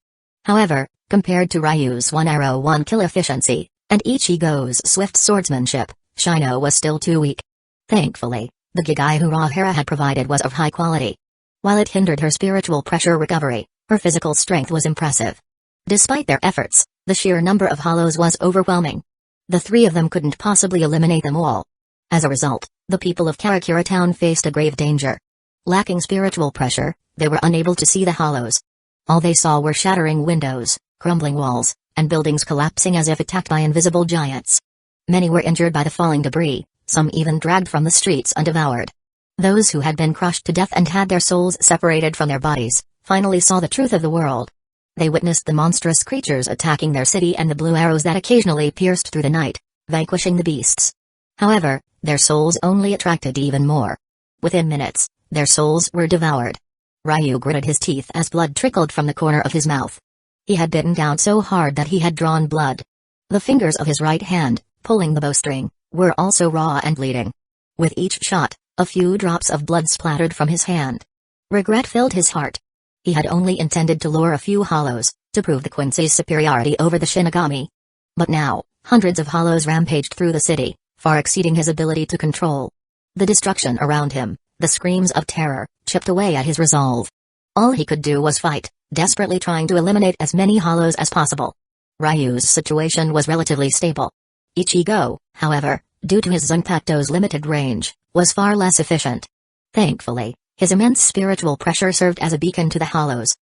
However, compared to Ryu's one-arrow one-kill efficiency, and Ichigo's swift swordsmanship, Shino was still too weak. Thankfully, the Gigai Urahara had provided was of high quality. While it hindered her spiritual pressure recovery, her physical strength was impressive. Despite their efforts, the sheer number of hollows was overwhelming. The three of them couldn't possibly eliminate them all. As a result, the people of Karakura Town faced a grave danger. Lacking spiritual pressure, they were unable to see the hollows. All they saw were shattering windows, crumbling walls, and buildings collapsing as if attacked by invisible giants. Many were injured by the falling debris, some even dragged from the streets and devoured. Those who had been crushed to death and had their souls separated from their bodies, finally saw the truth of the world. They witnessed the monstrous creatures attacking their city and the blue arrows that occasionally pierced through the night, vanquishing the beasts. However, their souls only attracted even more. Within minutes, their souls were devoured. Ryu gritted his teeth as blood trickled from the corner of his mouth. He had bitten down so hard that he had drawn blood. The fingers of his right hand, pulling the bowstring, were also raw and bleeding. With each shot, a few drops of blood splattered from his hand. Regret filled his heart. He had only intended to lure a few hollows, to prove the Quincy's superiority over the Shinigami. But now, hundreds of hollows rampaged through the city, far exceeding his ability to control. The destruction around him, the screams of terror, chipped away at his resolve. All he could do was fight, desperately trying to eliminate as many hollows as possible. Ryu's situation was relatively stable. Ichigo, however, due to his Zanpakuto's limited range, was far less efficient. Thankfully, his immense spiritual pressure served as a beacon to the hollows.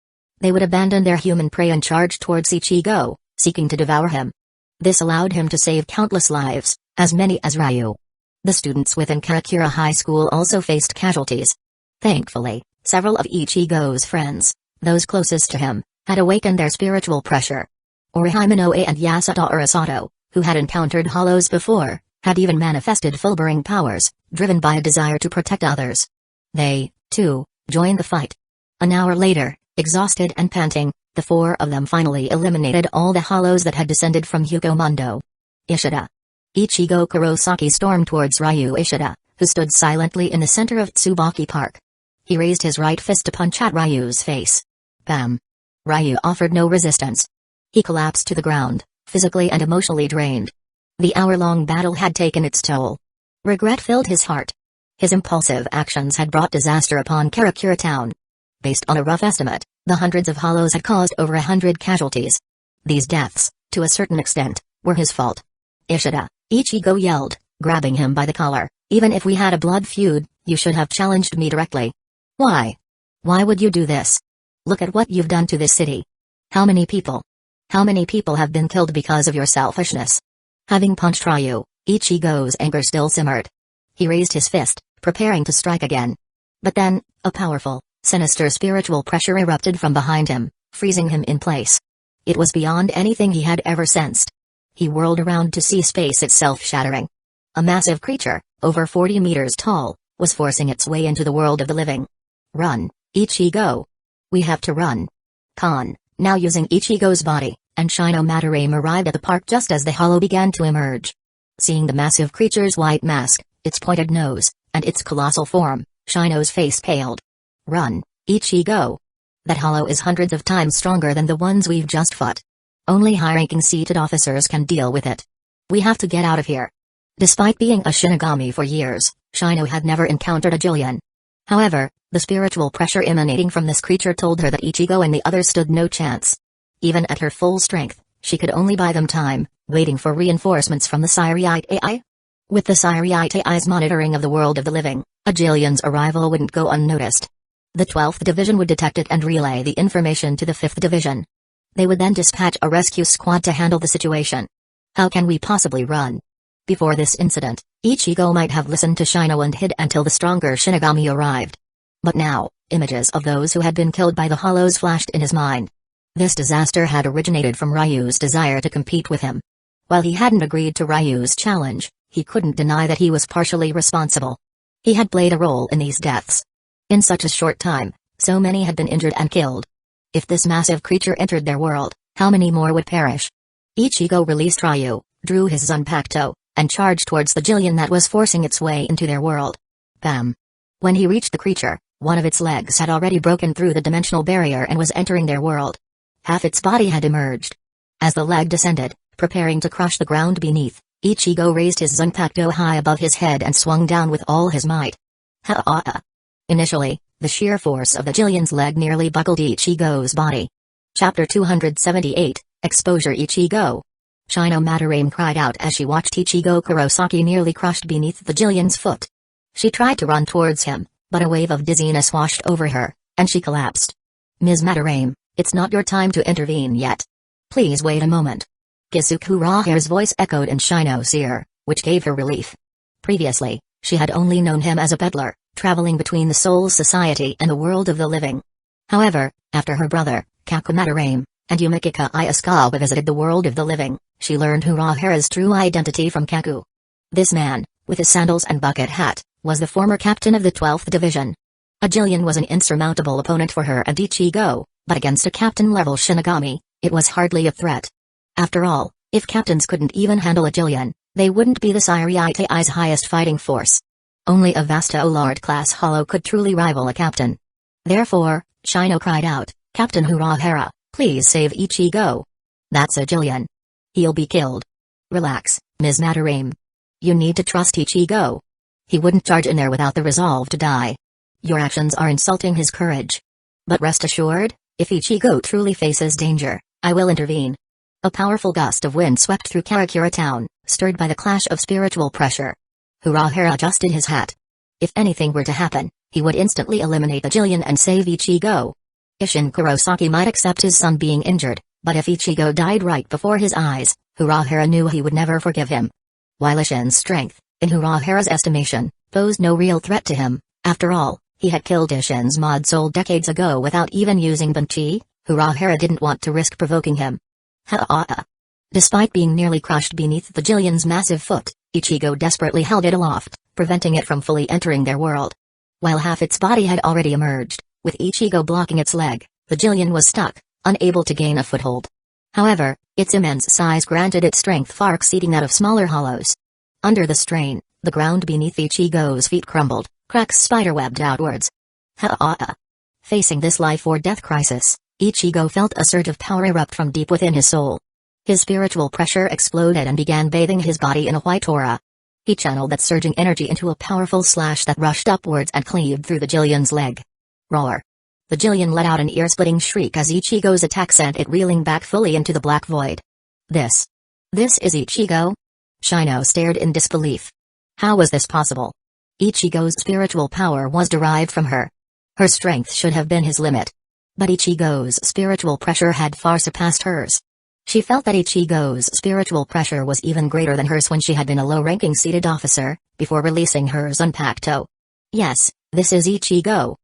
They would abandon their human prey and charge towards Ichigo, seeking to devour him. This allowed him to save countless lives, as many as Ryu. The students within Karakura High School also faced casualties. Thankfully, several of Ichigo's friends, those closest to him, had awakened their spiritual pressure. Orihime Minoe and Yasuda Urasato, who had encountered hollows before, had even manifested fulgurating powers, driven by a desire to protect others. They, too, joined the fight. An hour later, exhausted and panting, the four of them finally eliminated all the hollows that had descended from Hueco Mundo. Ishida. Ichigo Kurosaki stormed towards Ryu Ishida, who stood silently in the center of Tsubaki Park. He raised his right fist to punch at Ryu's face. Bam! Ryu offered no resistance. He collapsed to the ground, physically and emotionally drained. The hour-long battle had taken its toll. Regret filled his heart. His impulsive actions had brought disaster upon Karakura Town. Based on a rough estimate, the hundreds of hollows had caused over 100 casualties. These deaths, to a certain extent, were his fault. Ishida, Ichigo yelled, grabbing him by the collar, even if we had a blood feud, you should have challenged me directly. Why? Why would you do this? Look at what you've done to this city. How many people? How many people have been killed because of your selfishness? Having punched Ryu, Ichigo's anger still simmered. He raised his fist, preparing to strike again. But then, a powerful, Sinister spiritual pressure erupted from behind him, freezing him in place. It was beyond anything he had ever sensed. He whirled around to see space itself shattering. A massive creature, over 40 meters tall, was forcing its way into the world of the living. Run, Ichigo. We have to run. Khan, now using Ichigo's body, and Shino Madarame arrived at the park just as the hollow began to emerge. Seeing the massive creature's white mask, its pointed nose, and its colossal form, Shino's face paled. Run, Ichigo. That hollow is hundreds of times stronger than the ones we've just fought. Only high-ranking seated officers can deal with it. We have to get out of here. Despite being a Shinigami for years, Shino had never encountered a Jillian. However, the spiritual pressure emanating from this creature told her that Ichigo and the others stood no chance. Even at her full strength, she could only buy them time, waiting for reinforcements from the Siriite AI. With the Siriite AI's monitoring of the world of the living, a Jillian's arrival wouldn't go unnoticed. The 12th Division would detect it and relay the information to the 5th Division. They would then dispatch a rescue squad to handle the situation. How can we possibly run? Before this incident, Ichigo might have listened to Shino and hid until the stronger Shinigami arrived. But now, images of those who had been killed by the hollows flashed in his mind. This disaster had originated from Ryu's desire to compete with him. While he hadn't agreed to Ryu's challenge, he couldn't deny that he was partially responsible. He had played a role in these deaths. In such a short time, so many had been injured and killed. If this massive creature entered their world, how many more would perish? Ichigo released Ryu, drew his Zanpakuto, and charged towards the Jillian that was forcing its way into their world. Bam! When he reached the creature, one of its legs had already broken through the dimensional barrier and was entering their world. Half its body had emerged. As the leg descended, preparing to crush the ground beneath, Ichigo raised his Zanpakuto high above his head and swung down with all his might. Ha-ah! Initially, the sheer force of the Jillian's leg nearly buckled Ichigo's body. Chapter 278, Exposure Ichigo. Shino Madarame cried out as she watched Ichigo Kurosaki nearly crushed beneath the Jillian's foot. She tried to run towards him, but a wave of dizziness washed over her, and she collapsed. Ms. Madarame, it's not your time to intervene yet. Please wait a moment. Kusagakura's voice echoed in Shino's ear, which gave her relief. Previously, she had only known him as a peddler, traveling between the Soul Society and the world of the living. However, after her brother, Kakumadarame, and Yumikika Isukawa visited the world of the living, she learned Urahara's true identity from Kaku. This man, with his sandals and bucket hat, was the former captain of the 12th Division. A Jillian was an insurmountable opponent for her and Ichigo, but against a captain-level Shinigami, it was hardly a threat. After all, if captains couldn't even handle a Jillian, they wouldn't be the Siriite AI's highest fighting force. Only a Vasto Lord-class hollow could truly rival a captain. Therefore, Shino cried out, Captain Urahara, please save Ichigo. That's a Jillian. He'll be killed. Relax, Ms. Madarame. You need to trust Ichigo. He wouldn't charge in there without the resolve to die. Your actions are insulting his courage. But rest assured, if Ichigo truly faces danger, I will intervene. A powerful gust of wind swept through Karakura town, stirred by the clash of spiritual pressure. Urahara adjusted his hat. If anything were to happen, he would instantly eliminate the Jillian and save Ichigo. Isshin Kurosaki might accept his son being injured, but if Ichigo died right before his eyes, Urahara knew he would never forgive him. While Isshin's strength, in Urahara's estimation, posed no real threat to him, after all, he had killed Isshin's mod soul decades ago without even using Banchi, Urahara didn't want to risk provoking him. Ha-ah! Despite being nearly crushed beneath the Jillian's massive foot, Ichigo desperately held it aloft, preventing it from fully entering their world. While half its body had already emerged, with Ichigo blocking its leg, the Jillian was stuck, unable to gain a foothold. However, its immense size granted it strength far exceeding that of smaller hollows. Under the strain, the ground beneath Ichigo's feet crumbled, cracks spiderwebbed outwards. Ha-ah! Facing this life-or-death crisis, Ichigo felt a surge of power erupt from deep within his soul. His spiritual pressure exploded and began bathing his body in a white aura. He channeled that surging energy into a powerful slash that rushed upwards and cleaved through the Jillian's leg. Roar! The Jillian let out an ear-splitting shriek as Ichigo's attack sent it reeling back fully into the black void. This is Ichigo? Shino stared in disbelief. How was this possible? Ichigo's spiritual power was derived from her. Her strength should have been his limit. But Ichigo's spiritual pressure had far surpassed hers. She felt that Ichigo's spiritual pressure was even greater than hers when she had been a low-ranking seated officer, before releasing her Zanpakuto. Yes, this is Ichigo.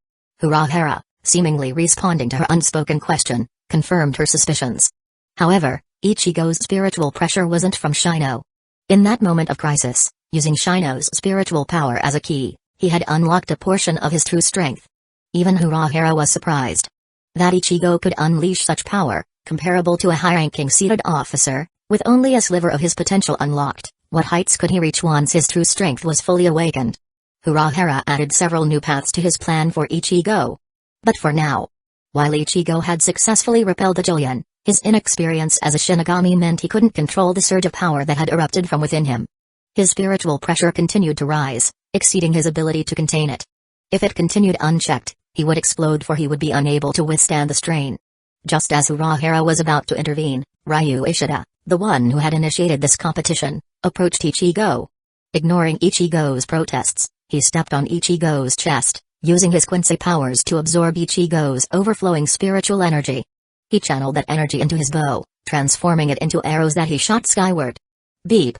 Urahara, seemingly responding to her unspoken question, confirmed her suspicions. However, Ichigo's spiritual pressure wasn't from Shino. In that moment of crisis, using Shino's spiritual power as a key, he had unlocked a portion of his true strength. Even Urahara was surprised that Ichigo could unleash such power, comparable to a high-ranking seated officer, with only a sliver of his potential unlocked. What heights could he reach once his true strength was fully awakened? Urahara added several new paths to his plan for Ichigo. But for now, while Ichigo had successfully repelled the Jillian, his inexperience as a Shinigami meant he couldn't control the surge of power that had erupted from within him. His spiritual pressure continued to rise, exceeding his ability to contain it. If it continued unchecked, he would explode, for he would be unable to withstand the strain. Just as Urahara was about to intervene, Ryu Ishida, the one who had initiated this competition, approached Ichigo. Ignoring Ichigo's protests, he stepped on Ichigo's chest, using his Quincy powers to absorb Ichigo's overflowing spiritual energy. He channeled that energy into his bow, transforming it into arrows that he shot skyward. Beep.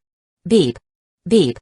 Beep. Beep.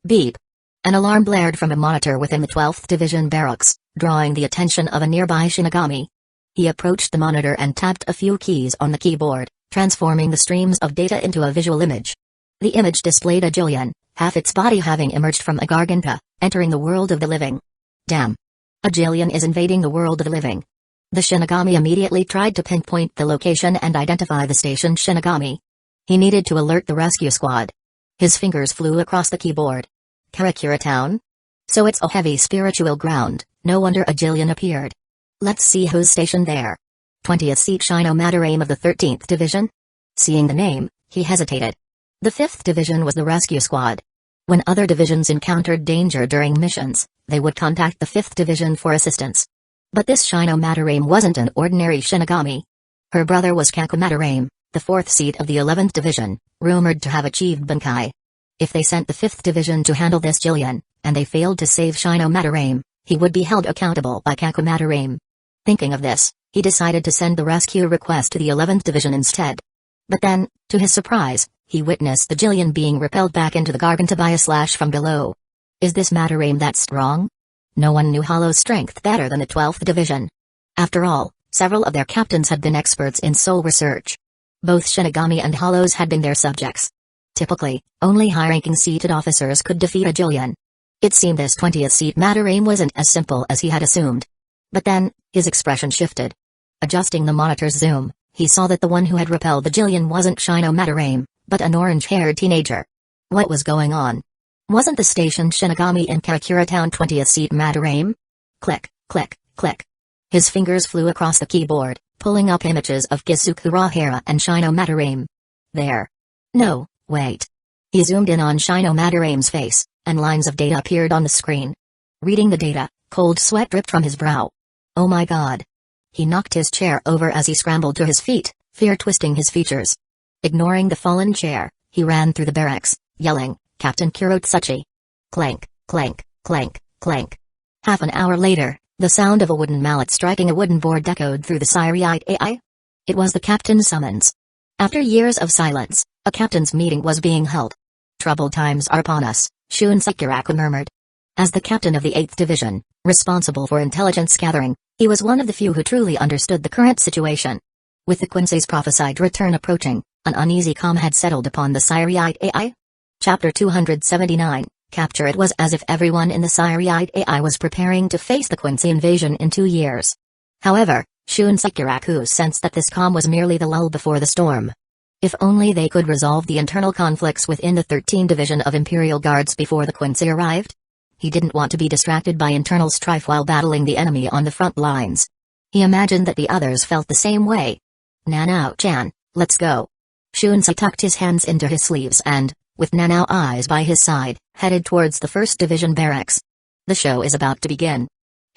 Beep. An alarm blared from a monitor within the 12th Division barracks, drawing the attention of a nearby Shinigami. He approached the monitor and tapped a few keys on the keyboard, transforming the streams of data into a visual image. The image displayed a Jillian, half its body having emerged from a Garganta, entering the world of the living. Damn. A Jillian is invading the world of the living. The Shinigami immediately tried to pinpoint the location and identify the stationed Shinigami. He needed to alert the rescue squad. His fingers flew across the keyboard. Karakura Town? So it's a heavy spiritual ground, no wonder a Jillian appeared. Let's see who's stationed there. 20th Seat Shino Madarame of the 13th Division? Seeing the name, he hesitated. The 5th Division was the rescue squad. When other divisions encountered danger during missions, they would contact the 5th Division for assistance. But this Shino Madarame wasn't an ordinary Shinigami. Her brother was Kaku Madarame, the 4th seat of the 11th Division, rumored to have achieved Bankai. If they sent the 5th Division to handle this Jillian, and they failed to save Shino Madarame, he would be held accountable by Kaku Madarame. Thinking of this, he decided to send the rescue request to the 11th Division instead. But then, to his surprise, he witnessed the Jillian being repelled back into the Garganta by a slash from below. Is this Madarame that strong? No one knew Hollow's strength better than the 12th Division. After all, several of their captains had been experts in soul research. Both Shinigami and Hollows had been their subjects. Typically, only high-ranking seated officers could defeat a Jillian. It seemed this 20th seat Madarame wasn't as simple as he had assumed. But then, his expression shifted. Adjusting the monitor's zoom, he saw that the one who had repelled the Jillian wasn't Shino Madarame, but an orange-haired teenager. What was going on? Wasn't the stationed Shinigami in Karakura Town 20th seat Madarame? Click, click, click. His fingers flew across the keyboard, pulling up images of Kisuke Urahara and Shino Madarame. There. No, wait. He zoomed in on Shino Madarame's face, and lines of data appeared on the screen. Reading the data, cold sweat dripped from his brow. Oh my god. He knocked his chair over as he scrambled to his feet, fear twisting his features. Ignoring the fallen chair, he ran through the barracks, yelling, Captain Kurotsuchi. Clank, clank, clank, clank. Half an hour later, the sound of a wooden mallet striking a wooden board echoed through the Siriite AI. It was the captain's summons. After years of silence, a captain's meeting was being held. Troubled times are upon us, Shun Sekiraku murmured. As the captain of the 8th Division, responsible for intelligence gathering, he was one of the few who truly understood the current situation. With the Quincy's prophesied return approaching, an uneasy calm had settled upon the Siriite AI. Chapter 279, Capture. It was as if everyone in the Siriite AI was preparing to face the Quincy invasion in 2 years. However, Shun Sekiraku sensed that this calm was merely the lull before the storm. If only they could resolve the internal conflicts within the 13th Division of Imperial Guards before the Quincy arrived. He didn't want to be distracted by internal strife while battling the enemy on the front lines. He imagined that the others felt the same way. Nanao-chan, let's go. Shunse tucked his hands into his sleeves and, with Nanao eyes by his side, headed towards the 1st Division barracks. The show is about to begin.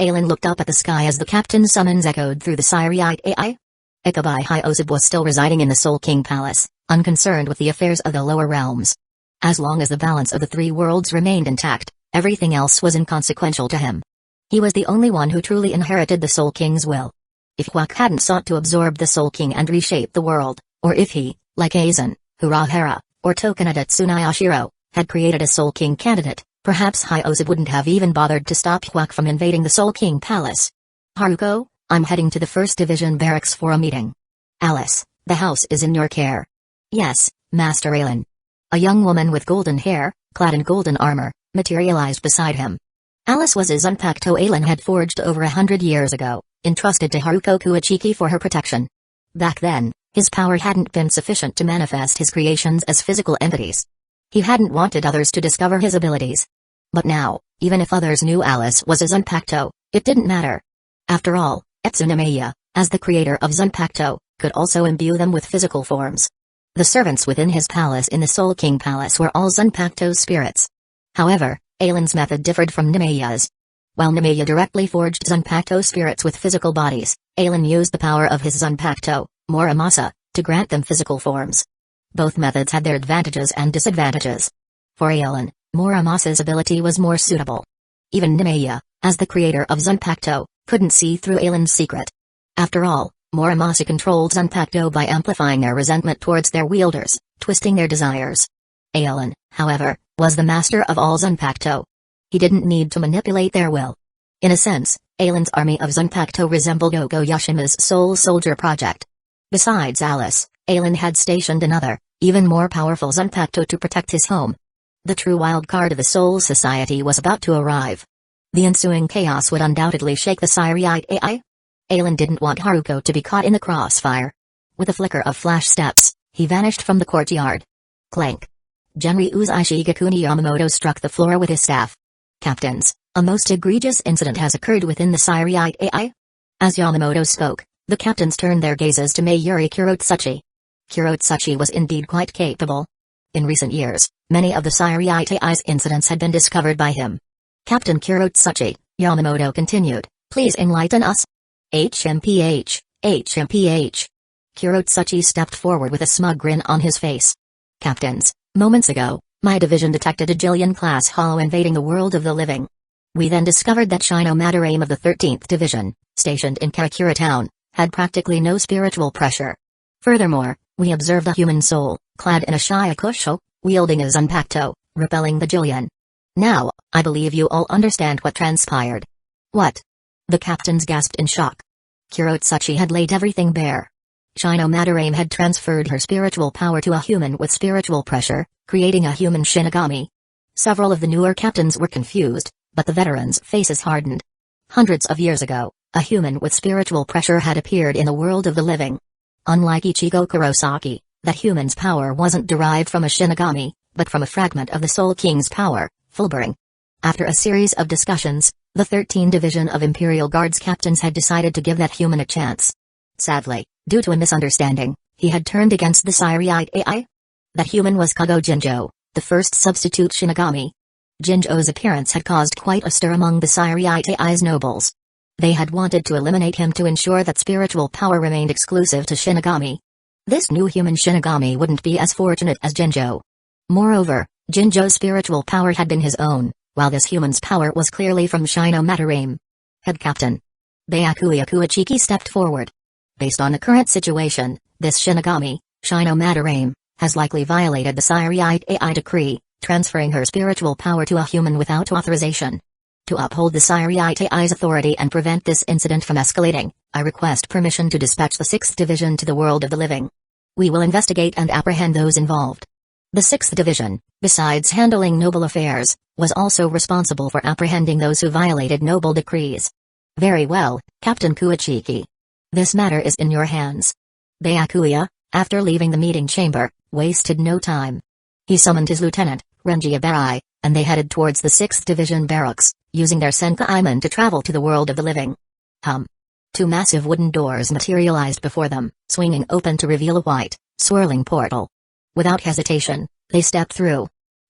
Aelin looked up at the sky as the captain's summons echoed through the Siriite AI. Ikabai Hyosub was still residing in the Soul King Palace, unconcerned with the affairs of the lower realms. As long as the balance of the 3 worlds remained intact, everything else was inconsequential to him. He was the only one who truly inherited the Soul King's will. If Hueco hadn't sought to absorb the Soul King and reshape the world, or if he, like Aizen, Urahara, or Tokunaga Tsunayashiro, had created a Soul King candidate, perhaps Hyosub wouldn't have even bothered to stop Hueco from invading the Soul King Palace. Haruko, I'm heading to the 1st Division barracks for a meeting. Alice, the house is in your care. Yes, Master Aizen. A young woman with golden hair, clad in golden armor, materialized beside him. Alice was a Zanpakuto Aizen had forged over 100 years ago, entrusted to Haruko Kuachiki for her protection. Back then, his power hadn't been sufficient to manifest his creations as physical entities. He hadn't wanted others to discover his abilities. But now, even if others knew Alice was a Zanpakuto, it didn't matter. After all, Etsunomiya, as the creator of Zanpakuto, could also imbue them with physical forms. The servants within his palace in the Soul King Palace were all Zanpakuto spirits. However, Aizen's method differed from Namiya's. While Namiya directly forged Zanpakuto spirits with physical bodies, Aizen used the power of his Zanpakuto, Muramasa, to grant them physical forms. Both methods had their advantages and disadvantages. For Aizen, Muramasa's ability was more suitable. Even Namiya, as the creator of Zanpakuto, couldn't see through Aizen's secret. After all, Muramasa controlled Zanpakuto by amplifying their resentment towards their wielders, twisting their desires. Aizen, however, was the master of all Zanpakuto. He didn't need to manipulate their will. In a sense, Aizen's army of Zanpakuto resembled Oko Yashima's Soul Soldier project. Besides Alice, Aizen had stationed another, even more powerful Zanpakuto to protect his home. The true wild card of the Soul Society was about to arrive. The ensuing chaos would undoubtedly shake the Siriite AI. Aizen didn't want Haruko to be caught in the crossfire. With a flicker of flash steps, he vanished from the courtyard. Clank. Genri Uzaishigakuni Yamamoto struck the floor with his staff. Captains, a most egregious incident has occurred within the Siriite AI. As Yamamoto spoke, the captains turned their gazes to Mayuri Kurotsuchi. Kurotsuchi was indeed quite capable. In recent years, many of the Siriite AI's incidents had been discovered by him. Captain Kurotsuchi, Yamamoto continued, please enlighten us. HMPH. Kurotsuchi stepped forward with a smug grin on his face. Captains, moments ago, my division detected a Jillian-class hollow invading the world of the living. We then discovered that Shino Madarame of the 13th Division, stationed in Karakura Town, had practically no spiritual pressure. Furthermore, we observed a human soul, clad in a Shiakusho, wielding a Zanpakuto, repelling the Jillian. Now, I believe you all understand what transpired. What? The captains gasped in shock. Kurotsuchi had laid everything bare. Shino Madarame had transferred her spiritual power to a human with spiritual pressure, creating a human Shinigami. Several of the newer captains were confused, but the veterans' faces hardened. Hundreds of years ago, a human with spiritual pressure had appeared in the world of the living. Unlike Ichigo Kurosaki, that human's power wasn't derived from a Shinigami, but from a fragment of the Soul King's power, Fulbering. After a series of discussions, the 13th Division of Imperial Guards captains had decided to give that human a chance. Sadly, due to a misunderstanding, he had turned against the Siriite AI. That human was Kago Jinjo, the first substitute Shinigami. Jinjo's appearance had caused quite a stir among the Siriite AI's nobles. They had wanted to eliminate him to ensure that spiritual power remained exclusive to Shinigami. This new human Shinigami wouldn't be as fortunate as Jinjo. Moreover, Jinjo's spiritual power had been his own, while this human's power was clearly from Shino Madarame. Head Captain Byakuya Kuachiki stepped forward. Based on the current situation, this Shinigami, Shino Madarame, has likely violated the Siriite AI decree, transferring her spiritual power to a human without authorization. To uphold the Siriite AI's authority and prevent this incident from escalating, I request permission to dispatch the 6th Division to the world of the living. We will investigate and apprehend those involved. The 6th Division, besides handling noble affairs, was also responsible for apprehending those who violated noble decrees. Very well, Captain Kuachiki. This matter is in your hands. Byakuya, after leaving the meeting chamber, wasted no time. He summoned his lieutenant, Renji Abarai, and they headed towards the 6th Division barracks, using their Senkaiman to travel to the world of the living. Two massive wooden doors materialized before them, swinging open to reveal a white, swirling portal. Without hesitation, they stepped through.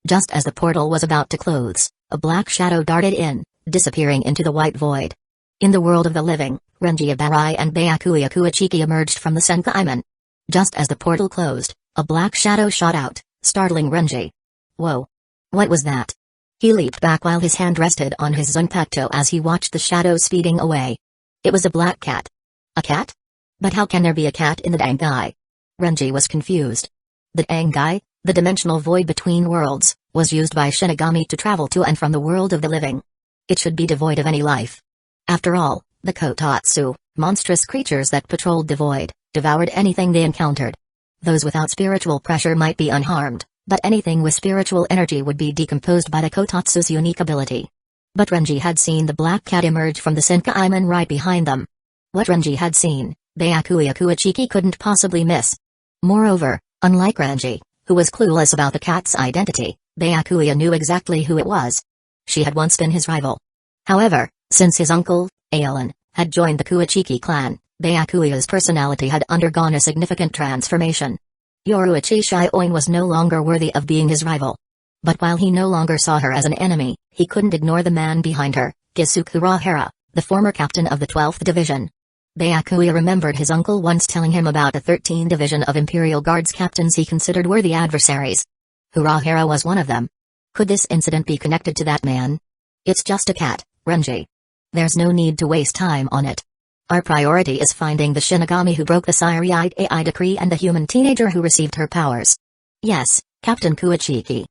Just as the portal was about to close, a black shadow darted in, disappearing into the white void. In the world of the living, Renji Abarai and Byakuya Kuachiki emerged from the Senkaiman. Just as the portal closed, a black shadow shot out, startling Renji. Whoa! What was that? He leaped back while his hand rested on his Zanpakuto as he watched the shadow speeding away. It was a black cat. A cat? But how can there be a cat in the Dangai? Renji was confused. The Dangai, the dimensional void between worlds, was used by Shinigami to travel to and from the world of the living. It should be devoid of any life. After all, the Kotatsu, Monstrous creatures that patrolled the void, devoured anything they encountered. Those without spiritual pressure might be unharmed, but anything with spiritual energy would be decomposed by the Kotatsu's unique ability. But Renji had seen the black cat emerge from the Senkaiman right behind them. What Renji had seen, Byakuya Kuachiki couldn't possibly miss. Moreover, unlike Renji, who was clueless about the cat's identity, Byakuya knew exactly who it was. She had once been his rival. However, since his uncle, Aizen, had joined the Kuachiki clan, Byakuya's personality had undergone a significant transformation. Yoruichi Shioin was no longer worthy of being his rival. But while he no longer saw her as an enemy, he couldn't ignore the man behind her, Gisuke Urahara, the former captain of the 12th Division. Byakuya remembered his uncle once telling him about the 13th Division of Imperial Guards captains he considered worthy adversaries. Urahara was one of them. Could this incident be connected to that man? It's just a cat, Renji. There's no need to waste time on it. Our priority is finding the Shinigami who broke the Siriite AI decree and the human teenager who received her powers. Yes, Captain Kuachiki.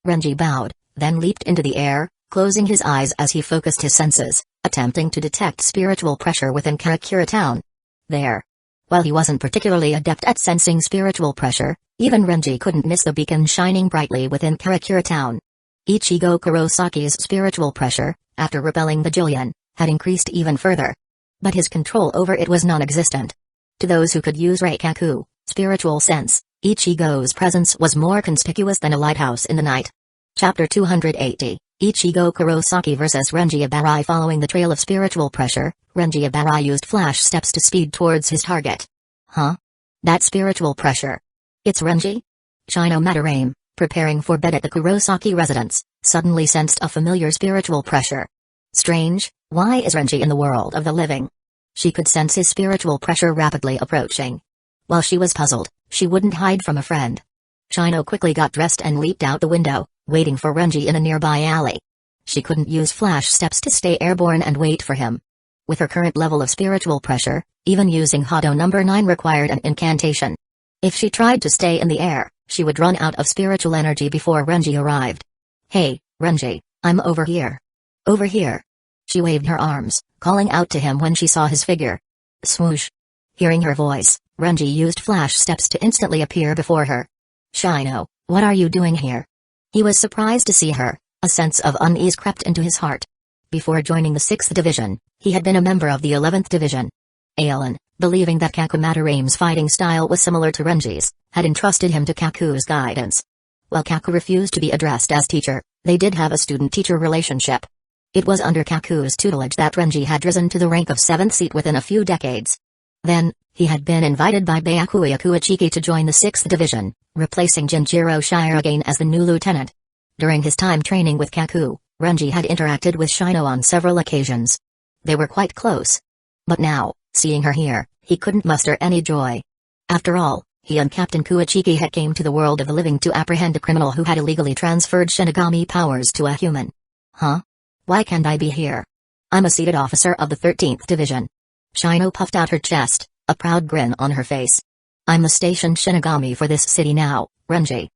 Renji bowed, then leaped into the air, closing his eyes as he focused his senses, attempting to detect spiritual pressure within Karakura town. There. While he wasn't particularly adept at sensing spiritual pressure, even Renji couldn't miss the beacon shining brightly within Karakura town. Ichigo Kurosaki's spiritual pressure, after repelling the Julian, had increased even further. But his control over it was non-existent. To those who could use Reikaku, spiritual sense, Ichigo's presence was more conspicuous than a lighthouse in the night. Chapter 280, Ichigo Kurosaki vs Renji Ibarai. Following the trail of spiritual pressure, Renji Ibarai used flash steps to speed towards his target. Huh? That spiritual pressure. It's Renji? Shino Madarame, preparing for bed at the Kurosaki residence, suddenly sensed a familiar spiritual pressure. Strange, why is Renji in the world of the living? She could sense his spiritual pressure rapidly approaching. While she was puzzled, she wouldn't hide from a friend. Shino quickly got dressed and leaped out the window, waiting for Renji in a nearby alley. She couldn't use flash steps to stay airborne and wait for him. With her current level of spiritual pressure, even using Hado number 9 required an incantation. If she tried to stay in the air, she would run out of spiritual energy before Renji arrived. Hey, Renji, I'm over here. Over here. She waved her arms, calling out to him when she saw his figure. Swoosh. Hearing her voice, Renji used flash steps to instantly appear before her. Shino, what are you doing here? He was surprised to see her. A sense of unease crept into his heart. Before joining the 6th Division, he had been a member of the 11th Division. Aizen, believing that Kaku Madarame's fighting style was similar to Renji's, had entrusted him to Kaku's guidance. While Kaku refused to be addressed as teacher, they did have a student-teacher relationship. It was under Kaku's tutelage that Renji had risen to the rank of 7th seat within a few decades. Then, he had been invited by Byakuya Kuachiki to join the 6th Division, replacing Jinjiro Shirogane as the new lieutenant. During his time training with Kaku, Renji had interacted with Shino on several occasions. They were quite close. But now, seeing her here, he couldn't muster any joy. After all, he and Captain Kuachiki had came to the world of the living to apprehend a criminal who had illegally transferred Shinigami powers to a human. Huh? Why can't I be here? I'm a seated officer of the 13th Division. Shino puffed out her chest, a proud grin on her face. I'm the station Shinigami for this city now, Renji.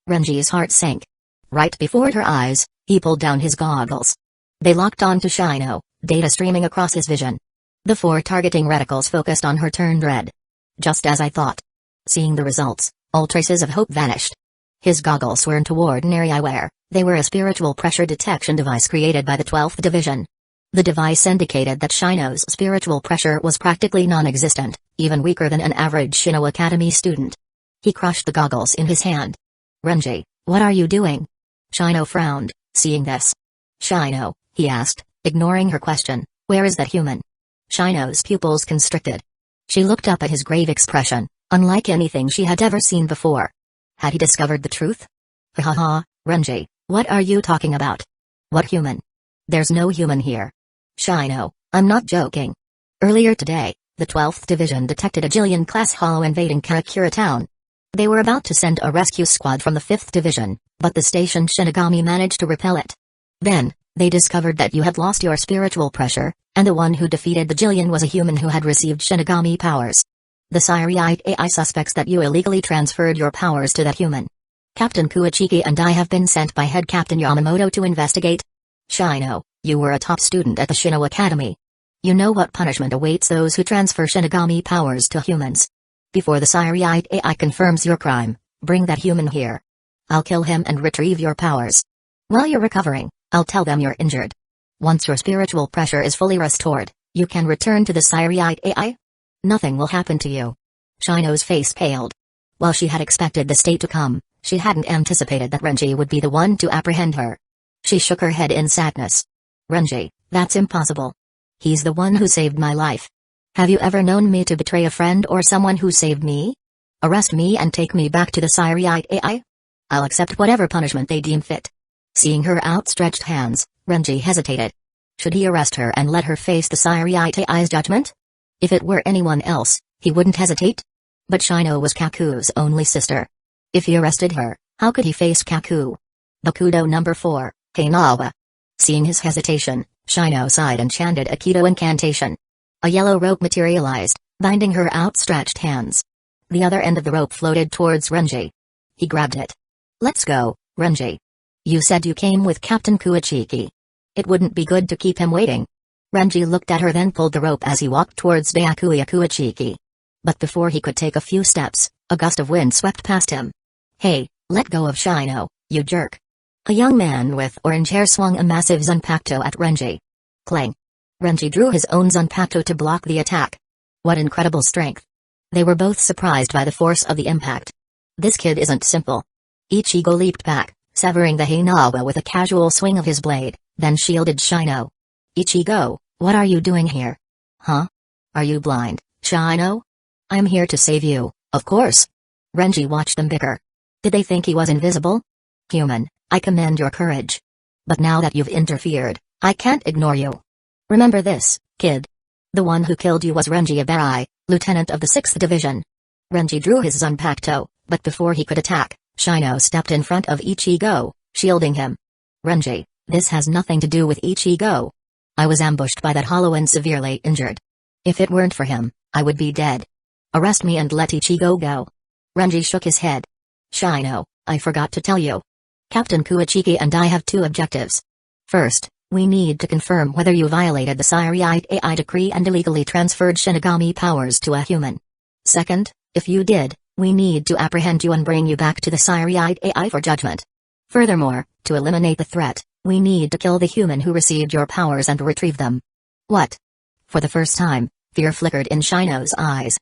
Renji's heart sank. Right before her eyes, he pulled down his goggles. They locked onto Shino, data streaming across his vision. The 4 targeting reticles focused on her turned red. Just as I thought. Seeing the results, all traces of hope vanished. His goggles weren't ordinary eyewear, they were a spiritual pressure detection device created by the 12th Division. The device indicated that Shino's spiritual pressure was practically non-existent, even weaker than an average Shino Academy student. He crushed the goggles in his hand. Renji, what are you doing? Shino frowned, seeing this. Shino, he asked, ignoring her question, where is that human? Shino's pupils constricted. She looked up at his grave expression, unlike anything she had ever seen before. Had he discovered the truth? Ha ha ha, Renji, what are you talking about? What human? There's no human here. Shino, I'm not joking. Earlier today, the 12th Division detected a Jillian-class hollow invading Karakura town. They were about to send a rescue squad from the 5th Division, but the station Shinigami managed to repel it. Then, they discovered that you had lost your spiritual pressure, and the one who defeated the Jillian was a human who had received Shinigami powers. The Siriite AI suspects that you illegally transferred your powers to that human. Captain Kuachiki and I have been sent by Head Captain Yamamoto to investigate. Shino, you were a top student at the Shino Academy. You know what punishment awaits those who transfer Shinigami powers to humans. Before the Siriite AI confirms your crime, bring that human here. I'll kill him and retrieve your powers. While you're recovering, I'll tell them you're injured. Once your spiritual pressure is fully restored, you can return to the Siriite AI. Nothing will happen to you. Shino's face paled. While she had expected the state to come, she hadn't anticipated that Renji would be the one to apprehend her. She shook her head in sadness. Renji, that's impossible. He's the one who saved my life. Have you ever known me to betray a friend or someone who saved me? Arrest me and take me back to the Siriite AI? I'll accept whatever punishment they deem fit. Seeing her outstretched hands, Renji hesitated. Should he arrest her and let her face the Siriite AI's judgment? If it were anyone else, he wouldn't hesitate. But Shino was Kaku's only sister. If he arrested her, how could he face Kaku? Bakudo number 4, Heinawa. Seeing his hesitation, Shino sighed and chanted a Kido incantation. A yellow rope materialized, binding her outstretched hands. The other end of the rope floated towards Renji. He grabbed it. Let's go, Renji. You said you came with Captain Kuachiki. It wouldn't be good to keep him waiting. Renji looked at her, then pulled the rope as he walked towards Byakuya Kuachiki. But before he could take a few steps, a gust of wind swept past him. Hey, let go of Shino, you jerk. A young man with orange hair swung a massive Zanpakuto at Renji. Clang. Renji drew his own Zanpakuto to block the attack. What incredible strength. They were both surprised by the force of the impact. This kid isn't simple. Ichigo leaped back, severing the Heinawa with a casual swing of his blade, then shielded Shino. Ichigo, what are you doing here? Huh? Are you blind, Shino? I'm here to save you, of course. Renji watched them bicker. Did they think he was invisible? Human, I commend your courage. But now that you've interfered, I can't ignore you. Remember this, kid. The one who killed you was Renji Abarai, lieutenant of the 6th Division. Renji drew his Zanpakuto, but before he could attack, Shino stepped in front of Ichigo, shielding him. Renji, this has nothing to do with Ichigo. I was ambushed by that hollow and severely injured. If it weren't for him, I would be dead. Arrest me and let Ichigo go. Renji shook his head. Shino, I forgot to tell you. Captain Kuachiki and I have 2 objectives. First, we need to confirm whether you violated the Siriite AI decree and illegally transferred Shinigami powers to a human. Second, if you did, we need to apprehend you and bring you back to the Siriite AI for judgment. Furthermore, to eliminate the threat, we need to kill the human who received your powers and retrieve them. What? For the first time, fear flickered in Shino's eyes.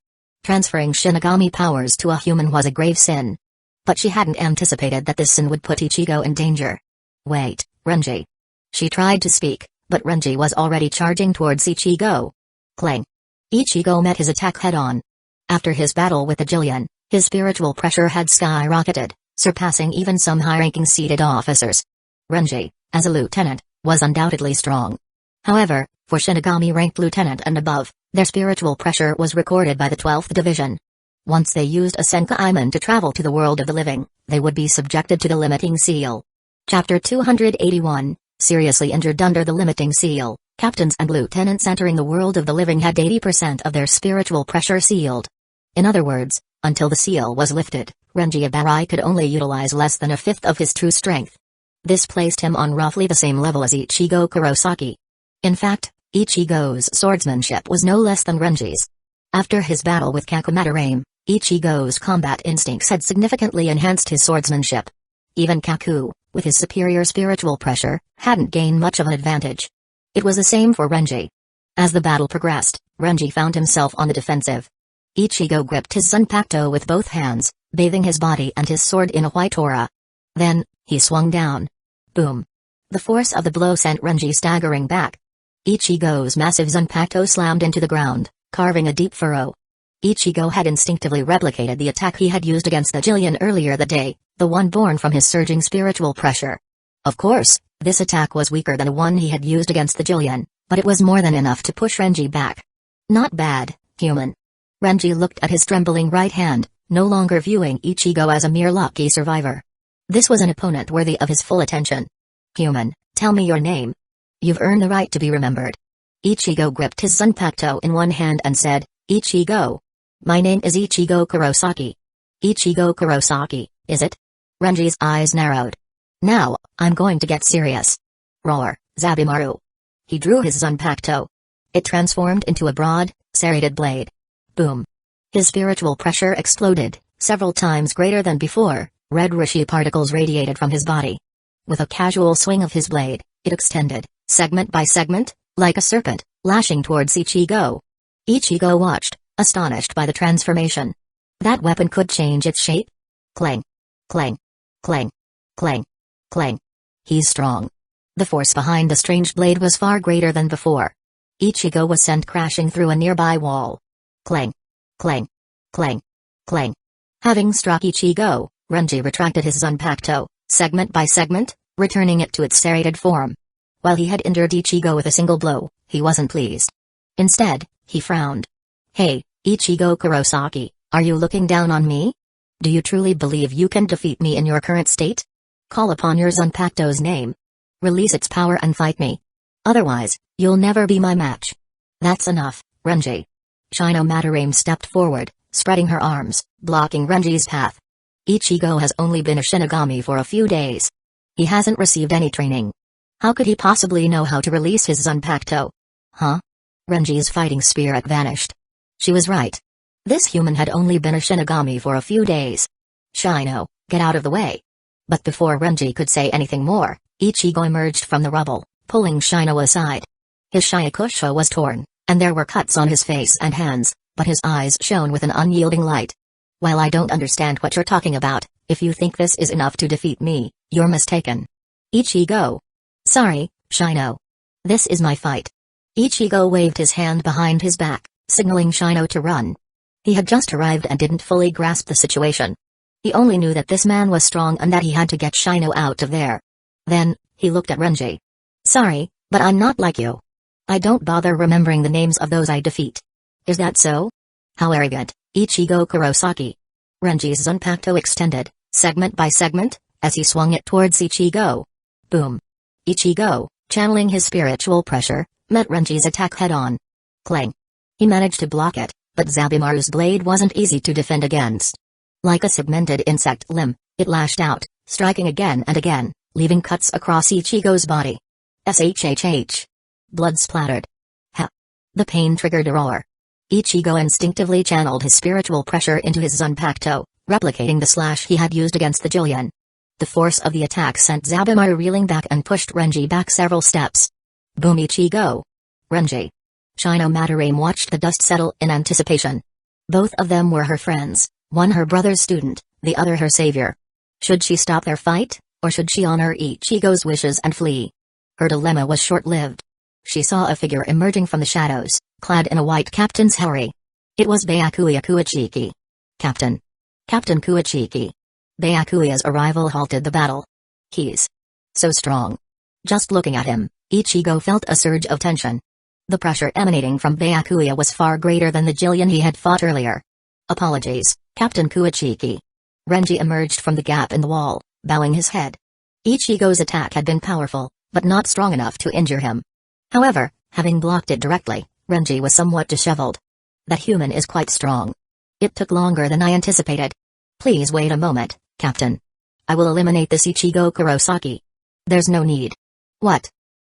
Transferring Shinigami powers to a human was a grave sin. But she hadn't anticipated that this sin would put Ichigo in danger. Wait, Renji. She tried to speak, but Renji was already charging towards Ichigo. Clang. Ichigo met his attack head-on. After his battle with the Jillian, his spiritual pressure had skyrocketed, surpassing even some high-ranking seated officers. Renji, as a lieutenant, was undoubtedly strong. However, for Shinigami-ranked lieutenant and above, their spiritual pressure was recorded by the 12th Division. Once they used a Senkaiman to travel to the world of the living, they would be subjected to the limiting seal. Chapter 281, Seriously injured under the limiting seal, captains and lieutenants entering the world of the living had 80% of their spiritual pressure sealed. In other words, until the seal was lifted, Renji Abarai could only utilize less than a fifth of his true strength. This placed him on roughly the same level as Ichigo Kurosaki. In fact, Ichigo's swordsmanship was no less than Renji's. After his battle with Kakumataraim, Ichigo's combat instincts had significantly enhanced his swordsmanship. Even Kaku, with his superior spiritual pressure, hadn't gained much of an advantage. It was the same for Renji. As the battle progressed, Renji found himself on the defensive. Ichigo gripped his Zanpakuto with both hands, bathing his body and his sword in a white aura. Then, he swung down. Boom. The force of the blow sent Renji staggering back. Ichigo's massive Zanpakuto slammed into the ground, carving a deep furrow. Ichigo had instinctively replicated the attack he had used against the Jillian earlier that day, the one born from his surging spiritual pressure. Of course, this attack was weaker than the one he had used against the Jillian, but it was more than enough to push Renji back. Not bad, human. Renji looked at his trembling right hand, no longer viewing Ichigo as a mere lucky survivor. This was an opponent worthy of his full attention. Human, tell me your name. You've earned the right to be remembered. Ichigo gripped his Zanpakuto in one hand and said, Ichigo. My name is Ichigo Kurosaki. Ichigo Kurosaki, is it? Renji's eyes narrowed. Now, I'm going to get serious. Roar, Zabimaru. He drew his Zanpakuto. It transformed into a broad, serrated blade. Boom. His spiritual pressure exploded, several times greater than before. Red Rishi particles radiated from his body. With a casual swing of his blade, it extended, segment by segment, like a serpent, lashing towards Ichigo. Ichigo watched, astonished by the transformation. That weapon could change its shape? Clang. Clang. Clang. Clang. Clang. He's strong. The force behind the strange blade was far greater than before. Ichigo was sent crashing through a nearby wall. Clang. Clang. Clang. Clang. Having struck Ichigo, Renji retracted his Zanpakuto, segment by segment, returning it to its serrated form. While he had injured Ichigo with a single blow, he wasn't pleased. Instead, he frowned. Hey, Ichigo Kurosaki, are you looking down on me? Do you truly believe you can defeat me in your current state? Call upon your Zanpakuto's name. Release its power and fight me. Otherwise, you'll never be my match. That's enough, Renji. Shino Madarame stepped forward, spreading her arms, blocking Renji's path. Ichigo has only been a Shinigami for a few days. He hasn't received any training. How could he possibly know how to release his Zanpakuto? Huh? Renji's fighting spirit vanished. She was right. This human had only been a Shinigami for a few days. Shino, get out of the way. But before Renji could say anything more, Ichigo emerged from the rubble, pulling Shino aside. His Shyakusha was torn, and there were cuts on his face and hands, but his eyes shone with an unyielding light. While I don't understand what you're talking about, if you think this is enough to defeat me, you're mistaken. Ichigo. Sorry, Shino. This is my fight. Ichigo waved his hand behind his back, signaling Shino to run. He had just arrived and didn't fully grasp the situation. He only knew that this man was strong and that he had to get Shino out of there. Then, he looked at Renji. Sorry, but I'm not like you. I don't bother remembering the names of those I defeat. Is that so? How arrogant, Ichigo Kurosaki. Renji's Zanpakuto extended, segment by segment, as he swung it towards Ichigo. Boom. Ichigo, channeling his spiritual pressure, met Renji's attack head-on. Clang. He managed to block it, but Zabimaru's blade wasn't easy to defend against. Like a segmented insect limb, it lashed out, striking again and again, leaving cuts across Ichigo's body. SHHH. Blood splattered. Ha! The pain triggered a roar. Ichigo instinctively channeled his spiritual pressure into his Zanpakuto, replicating the slash he had used against the Jillian. The force of the attack sent Zabimaru reeling back and pushed Renji back several steps. Boom Ichigo! Renji. Shino Madarame watched the dust settle in anticipation. Both of them were her friends, one her brother's student, the other her savior. Should she stop their fight, or should she honor Ichigo's wishes and flee? Her dilemma was short-lived. She saw a figure emerging from the shadows, clad in a white captain's hurry. It was Byakuya Kuichiki. Captain. Captain Kuichiki. Byakuya's arrival halted the battle. He's so strong. Just looking at him, Ichigo felt a surge of tension. The pressure emanating from Byakuya was far greater than the Jillian he had fought earlier. Apologies, Captain Kuichiki. Renji emerged from the gap in the wall, bowing his head. Ichigo's attack had been powerful, but not strong enough to injure him. However, having blocked it directly, Renji was somewhat disheveled. That human is quite strong. It took longer than I anticipated. Please wait a moment, Captain. I will eliminate this Ichigo Kurosaki. There's no need. What?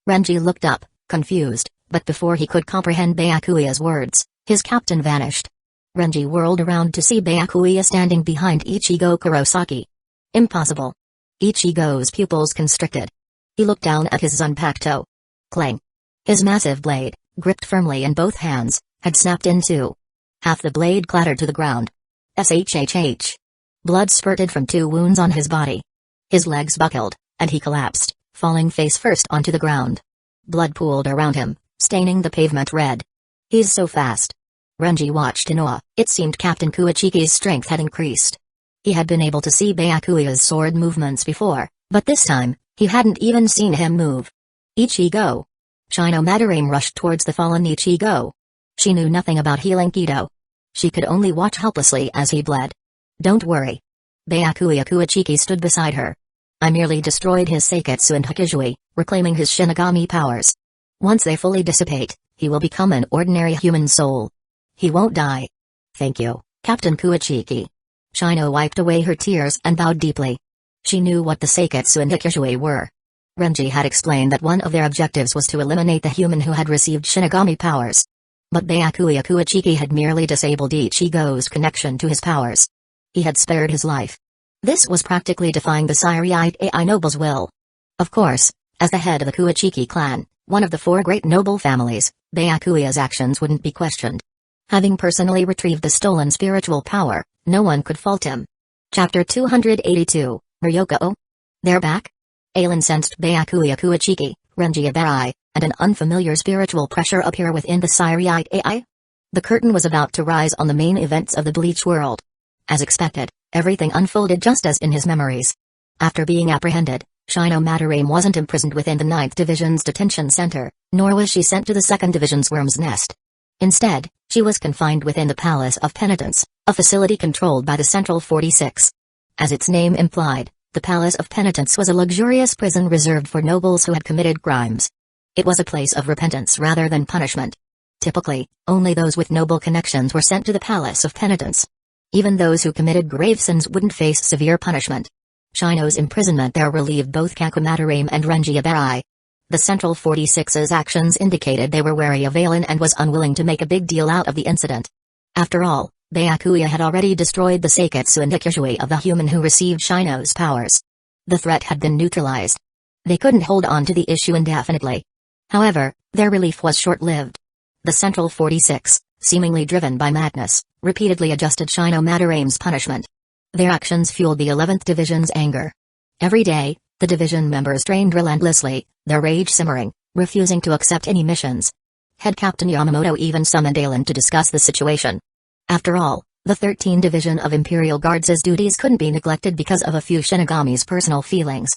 Renji looked up, confused, but before he could comprehend Byakuya's words, his captain vanished. Renji whirled around to see Byakuya standing behind Ichigo Kurosaki. Impossible. Ichigo's pupils constricted. He looked down at his Zanpakuto. Clang. His massive blade, gripped firmly in both hands, had snapped in two. Half the blade clattered to the ground. SHHH. Blood spurted from two wounds on his body. His legs buckled, and he collapsed, falling face first onto the ground. Blood pooled around him, staining the pavement red. He's so fast. Renji watched in awe. It seemed Captain Kuichiki's strength had increased. He had been able to see Byakuya's sword movements before, but this time, he hadn't even seen him move. Ichigo. Shino Madarame rushed towards the fallen Ichigo. She knew nothing about healing Kido. She could only watch helplessly as he bled. Don't worry. Byakuya Kuichiki stood beside her. I merely destroyed his Seiketsu and Hikijui, reclaiming his Shinigami powers. Once they fully dissipate, he will become an ordinary human soul. He won't die. Thank you, Captain Kuichiki. Shino wiped away her tears and bowed deeply. She knew what the Seiketsu and Hikijui were. Renji had explained that one of their objectives was to eliminate the human who had received Shinigami powers. But Byakuya Kuichiki had merely disabled Ichigo's connection to his powers. He had spared his life. This was practically defying the Siriite AI noble's will. Of course, as the head of the Kuichiki clan, one of the 4 great noble families, Byakuya's actions wouldn't be questioned. Having personally retrieved the stolen spiritual power, no one could fault him. Chapter 282, Ryoko? They're back? Aizen sensed Byakuya Kuichiki, Renji Abai, and an unfamiliar spiritual pressure appear within the Siriite AI. The curtain was about to rise on the main events of the Bleach world. As expected, everything unfolded just as in his memories. After being apprehended, Shino Madarame wasn't imprisoned within the 9th Division's detention center, nor was she sent to the 2nd Division's Worm's Nest. Instead, she was confined within the Palace of Penitence, a facility controlled by the Central 46. As its name implied, the Palace of Penitence was a luxurious prison reserved for nobles who had committed crimes. It was a place of repentance rather than punishment. Typically, only those with noble connections were sent to the Palace of Penitence. Even those who committed grave sins wouldn't face severe punishment. Shino's imprisonment there relieved both Kakumadarame and Renji Abai. The Central 46's actions indicated they were wary of Aizen and was unwilling to make a big deal out of the incident. After all, Byakuya had already destroyed the Seiketsu and Ikishui of the human who received Shino's powers. The threat had been neutralized. They couldn't hold on to the issue indefinitely. However, their relief was short-lived. The Central 46, seemingly driven by madness, repeatedly adjusted Shino Madarame's punishment. Their actions fueled the 11th Division's anger. Every day, the division members trained relentlessly, their rage simmering, refusing to accept any missions. Head Captain Yamamoto even summoned Aizen to discuss the situation. After all, the 13th Division of Imperial Guards' duties couldn't be neglected because of a few Shinigami's personal feelings.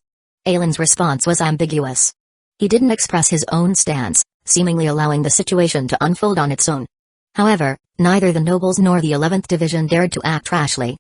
Aizen's response was ambiguous. He didn't express his own stance, seemingly allowing the situation to unfold on its own. However, neither the nobles nor the 11th Division dared to act rashly.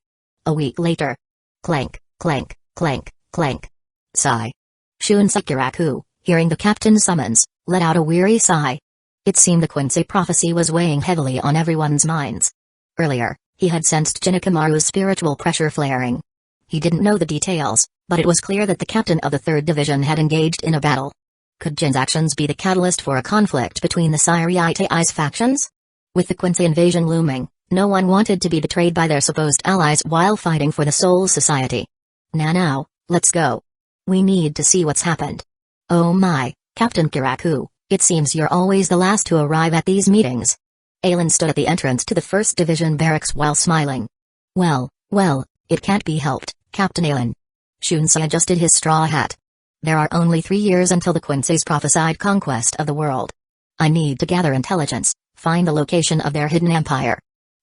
A week later. Clank, clank, clank, clank. Sigh. Shun Sakuraku, hearing the captain's summons, let out a weary sigh. It seemed the Quincy prophecy was weighing heavily on everyone's minds. Earlier, he had sensed Jinakamaru's spiritual pressure flaring. He didn't know the details, but it was clear that the captain of the 3rd Division had engaged in a battle. Could Jin's actions be the catalyst for a conflict between the Siriite AI's factions? With the Quincy invasion looming, no one wanted to be betrayed by their supposed allies while fighting for the Soul Society. Now, let's go. We need to see what's happened. Oh my, Captain Kiraku, it seems you're always the last to arrive at these meetings. Aizen stood at the entrance to the 1st Division barracks while smiling. Well, it can't be helped, Captain Aizen. Shunsei adjusted his straw hat. There are only 3 years until the Quincy's prophesied conquest of the world. I need to gather intelligence, find the location of their hidden empire.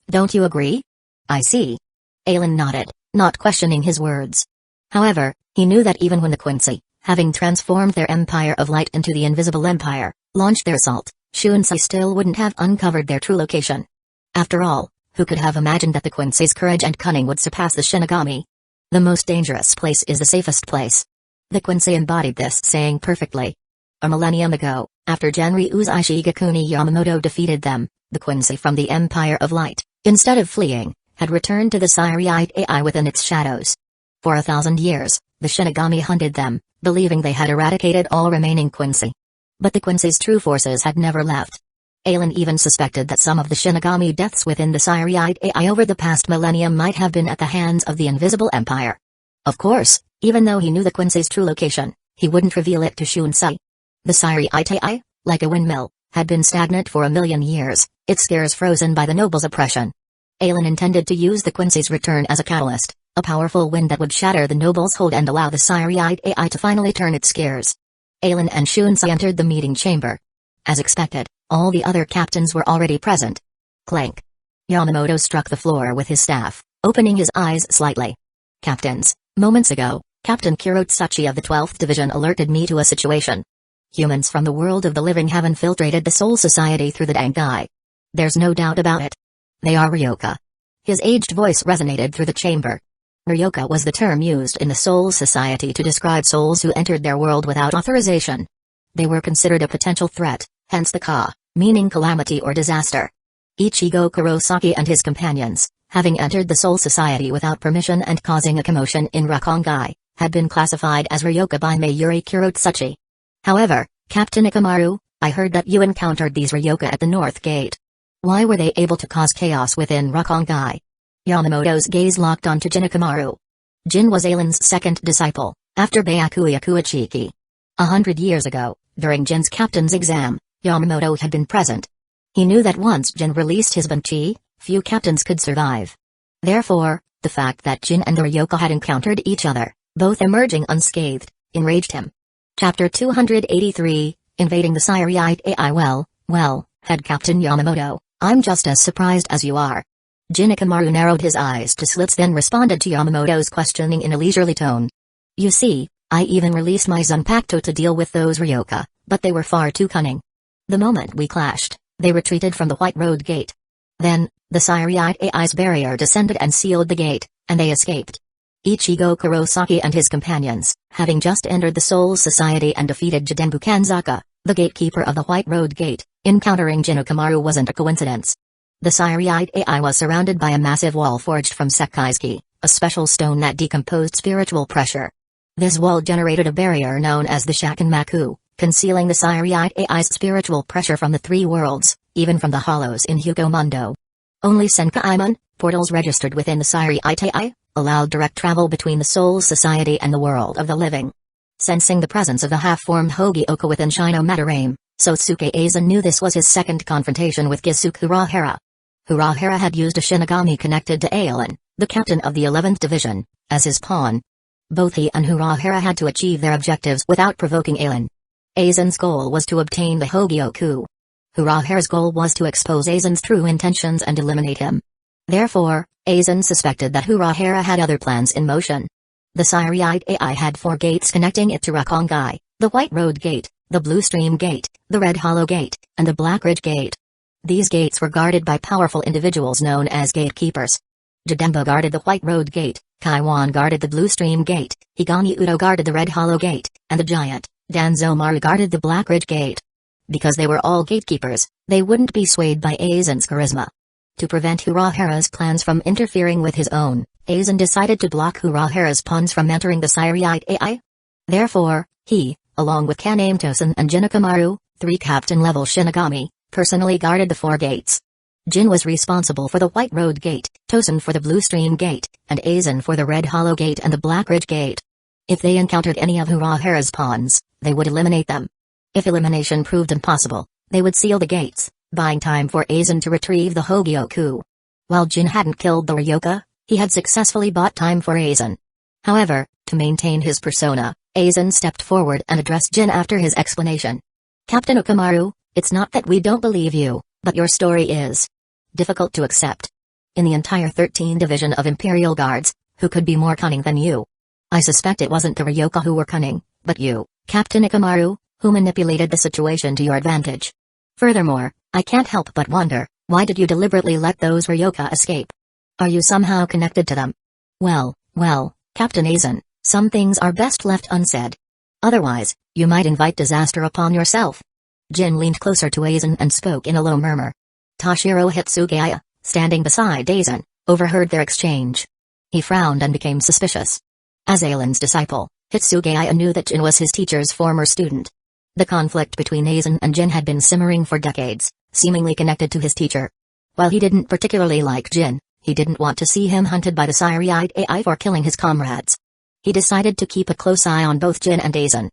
Don't you agree? I see. Aizen nodded, not questioning his words. However, he knew that even when the Quincy, having transformed their Empire of Light into the Invisible Empire, launched their assault, Shunsei still wouldn't have uncovered their true location. After all, who could have imagined that the Quincy's courage and cunning would surpass the Shinigami? The most dangerous place is the safest place. The Quincy embodied this saying perfectly. A millennium ago, after Genryu's Ishigakuni Yamamoto defeated them, the Quincy from the Empire of Light, instead of fleeing, had returned to the Siriite AI within its shadows. For 1,000 years, the Shinigami hunted them, believing they had eradicated all remaining Quincy. But the Quincy's true forces had never left. Aizen even suspected that some of the Shinigami deaths within the Siriite AI over the past millennium might have been at the hands of the Invisible Empire. Of course, even though he knew the Quincy's true location, he wouldn't reveal it to Shunsei. The Siriite AI, like a windmill, had been stagnant for 1,000,000 years, its gears frozen by the nobles' oppression. Aizen intended to use the Quincy's return as a catalyst, a powerful wind that would shatter the nobles' hold and allow the Siriite AI to finally turn its gears. Aizen and Shunsei entered the meeting chamber. As expected, all the other captains were already present. Clank. Yamamoto struck the floor with his staff, opening his eyes slightly. Captains, moments ago, Captain Kirotsuchi of the 12th Division alerted me to a situation. Humans from the world of the living have infiltrated the Soul Society through the Dangai. There's no doubt about it. They are Ryoka. His aged voice resonated through the chamber. Ryoka was the term used in the Soul Society to describe souls who entered their world without authorization. They were considered a potential threat, hence the Ka, meaning calamity or disaster. Ichigo Kurosaki and his companions, having entered the Soul Society without permission and causing a commotion in Rukongai, had been classified as Ryoka by Mayuri Kurotsuchi. However, Captain Ikamaru, I heard that you encountered these Ryoka at the North Gate. Why were they able to cause chaos within Rukongai? Yamamoto's gaze locked onto Jin Ikamaru. Jin was Aizen's second disciple, after Byakuya Kuichiki. 100 years ago, during Jin's captain's exam, Yamamoto had been present. He knew that once Jin released his Banchi, few captains could survive. Therefore, the fact that Jin and the Ryoka had encountered each other, both emerging unscathed, enraged him. Chapter 283, Invading the Siriite AI. Well, Head Captain Yamamoto, I'm just as surprised as you are. Jin Ikamaru narrowed his eyes to slits, then responded to Yamamoto's questioning in a leisurely tone. You see, I even released my Zanpakuto to deal with those Ryoka, but they were far too cunning. The moment we clashed, they retreated from the White Road Gate. Then, the Siriite AI's barrier descended and sealed the gate, and they escaped. Ichigo Kurosaki and his companions, having just entered the Soul Society and defeated Jidenbu Kanzaka, the gatekeeper of the White Road Gate, encountering Jin Ikamaru wasn't a coincidence. The Siriite AI was surrounded by a massive wall forged from Sekaizuki, a special stone that decomposed spiritual pressure. This wall generated a barrier known as the Shakinmaku, concealing the Siriite AI's spiritual pressure from the three worlds, even from the hollows in Hueco Mundo. Only Senkaiman, portals registered within the Siriite AI, allowed direct travel between the Soul Society and the world of the living. Sensing the presence of the half-formed Hogioka within Shino Madarame, Sosuke Aizen knew this was his second confrontation with Gisuke Urahara. Urahara had used a Shinigami connected to Aizen, the captain of the 11th Division, as his pawn. Both he and Urahara had to achieve their objectives without provoking Aizen. Aizen's goal was to obtain the Hogioku. Urahara's goal was to expose Aizen's true intentions and eliminate him. Therefore, Aizen suspected that Urahara had other plans in motion. The Siriite AI had 4 gates connecting it to Rukongai, the White Road Gate, the Blue Stream Gate, the Red Hollow Gate, and the Black Ridge Gate. These gates were guarded by powerful individuals known as gatekeepers. Jidenbu guarded the White Road Gate, Kaiwan guarded the Blue Stream Gate, Higami Udo guarded the Red Hollow Gate, and the giant, Danzō Maru guarded the Black Ridge Gate. Because they were all gatekeepers, they wouldn't be swayed by Aizen's charisma. To prevent Urahara's plans from interfering with his own, Aizen decided to block Urahara's pawns from entering the Siriite AI. Therefore, he, along with Kaname Tosen and Jin Ikamaru, 3 captain-level Shinigami, personally guarded the 4 gates. Jin was responsible for the White Road Gate, Tosen for the Blue Stream Gate, and Aizen for the Red Hollow Gate and the Black Ridge Gate. If they encountered any of Urahara's pawns, they would eliminate them. If elimination proved impossible, they would seal the gates, buying time for Aizen to retrieve the Hogioku. While Jin hadn't killed the Ryoka, he had successfully bought time for Aizen. However, to maintain his persona, Aizen stepped forward and addressed Jin after his explanation. Captain Ikamaru, it's not that we don't believe you, but your story is difficult to accept. In the entire 13 division of Imperial Guards, who could be more cunning than you? I suspect it wasn't the Ryoka who were cunning, but you, Captain Ikamaru, who manipulated the situation to your advantage. Furthermore, I can't help but wonder, why did you deliberately let those Ryoka escape? Are you somehow connected to them? Well, Captain Aizen, some things are best left unsaid. Otherwise, you might invite disaster upon yourself. Jin leaned closer to Aizen and spoke in a low murmur. Toshiro Hitsugaya, standing beside Aizen, overheard their exchange. He frowned and became suspicious. As Aizen's disciple, Hitsugaya knew that Jin was his teacher's former student. The conflict between Aizen and Jin had been simmering for decades, seemingly connected to his teacher. While he didn't particularly like Jin, he didn't want to see him hunted by the Siriite AI for killing his comrades. He decided to keep a close eye on both Jin and Aizen.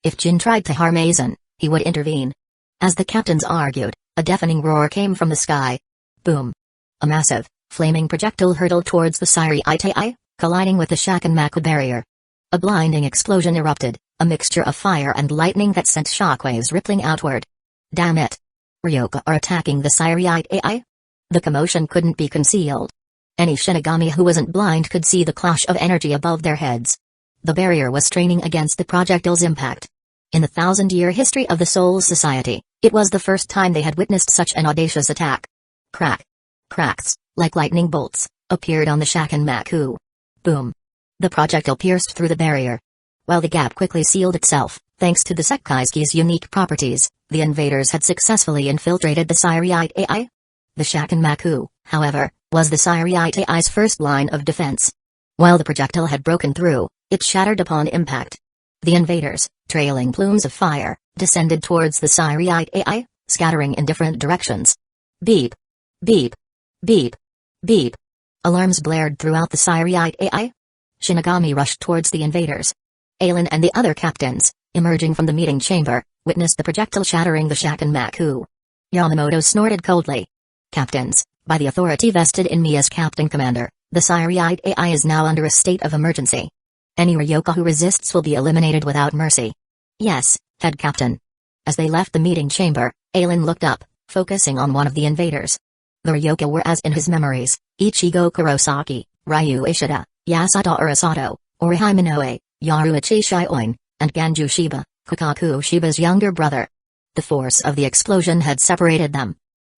If Jin tried to harm Aizen, he would intervene. As the captains argued, a deafening roar came from the sky. Boom! A massive, flaming projectile hurtled towards the Siriite AI, colliding with the Shakinmaku barrier. A blinding explosion erupted, a mixture of fire and lightning that sent shockwaves rippling outward. Damn it! Ryoka are attacking the Siriite AI? The commotion couldn't be concealed. Any Shinigami who wasn't blind could see the clash of energy above their heads. The barrier was straining against the projectile's impact. In the 1,000-year history of the Soul Society, it was the first time they had witnessed such an audacious attack. Crack! Cracks, like lightning bolts, appeared on the Shakinmaku. Boom! The projectile pierced through the barrier. While the gap quickly sealed itself, thanks to the Sekaizuki's unique properties, the invaders had successfully infiltrated the Siriite AI. The Shakinmaku, however, was the Siriite AI's first line of defense. While the projectile had broken through, It shattered upon impact. The invaders, trailing plumes of fire, descended towards the Siriite AI, scattering in different directions. Beep. Beep. Beep. Beep. Alarms blared throughout the Siriite AI. Shinigami rushed towards the invaders. Aizen and the other captains, emerging from the meeting chamber, witnessed the projectile shattering the Shakunmaku. Yamamoto snorted coldly. Captains, by the authority vested in me as Captain Commander, the Siriite AI is now under a state of emergency. Any Ryoka who resists will be eliminated without mercy. Yes, Head Captain. As they left the meeting chamber, Aizen looked up, focusing on one of the invaders. The Ryoka were as in his memories: Ichigo Kurosaki, Ryu Ishida, Yasuda Urasato, Orihime Minoue, Yaruichi Shioin, and Ganju Shiba, Kokaku Shiba's younger brother. The force of the explosion had separated them.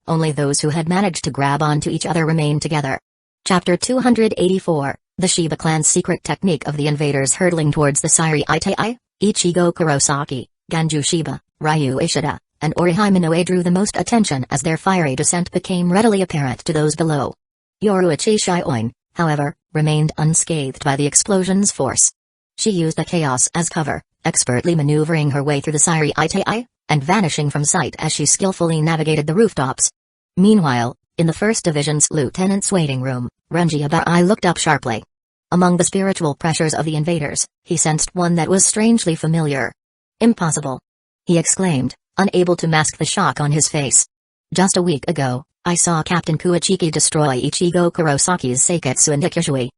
Only those who had managed to grab onto each other remained together. Chapter 284, The Shiba Clan's Secret Technique of the Invaders Hurtling Towards the Siriite AI. Ichigo Kurosaki, Ganju Shiba, Ryu Ishida, and Orihime Minoue drew the most attention as their fiery descent became readily apparent to those below. Yoruichi Shioin, however, remained unscathed by the explosion's force. She used the chaos as cover, expertly maneuvering her way through the Siriite AI, and vanishing from sight as she skillfully navigated the rooftops. Meanwhile, in the 1st Division's lieutenant's waiting room, Renji Abai looked up sharply. Among the spiritual pressures of the invaders, he sensed one that was strangely familiar. Impossible! He exclaimed, unable to mask the shock on his face. Just a week ago, I saw Captain Kuichiki destroy Ichigo Kurosaki's Seiketsu and Hikishui.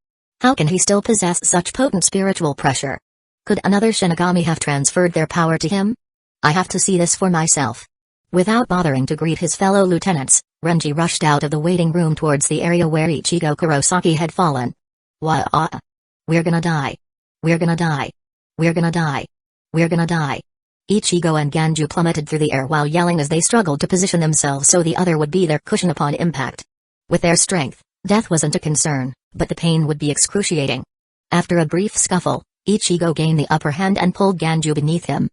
How can he still possess such potent spiritual pressure? Could another Shinigami have transferred their power to him? I have to see this for myself. Without bothering to greet his fellow lieutenants, Renji rushed out of the waiting room towards the area where Ichigo Kurosaki had fallen. Wah! We're gonna die. We're gonna die. We're gonna die. We're gonna die. Ichigo and Ganju plummeted through the air while yelling as they struggled to position themselves so the other would be their cushion upon impact. With their strength, death wasn't a concern, but the pain would be excruciating. After a brief scuffle, Ichigo gained the upper hand and pulled Ganju beneath him.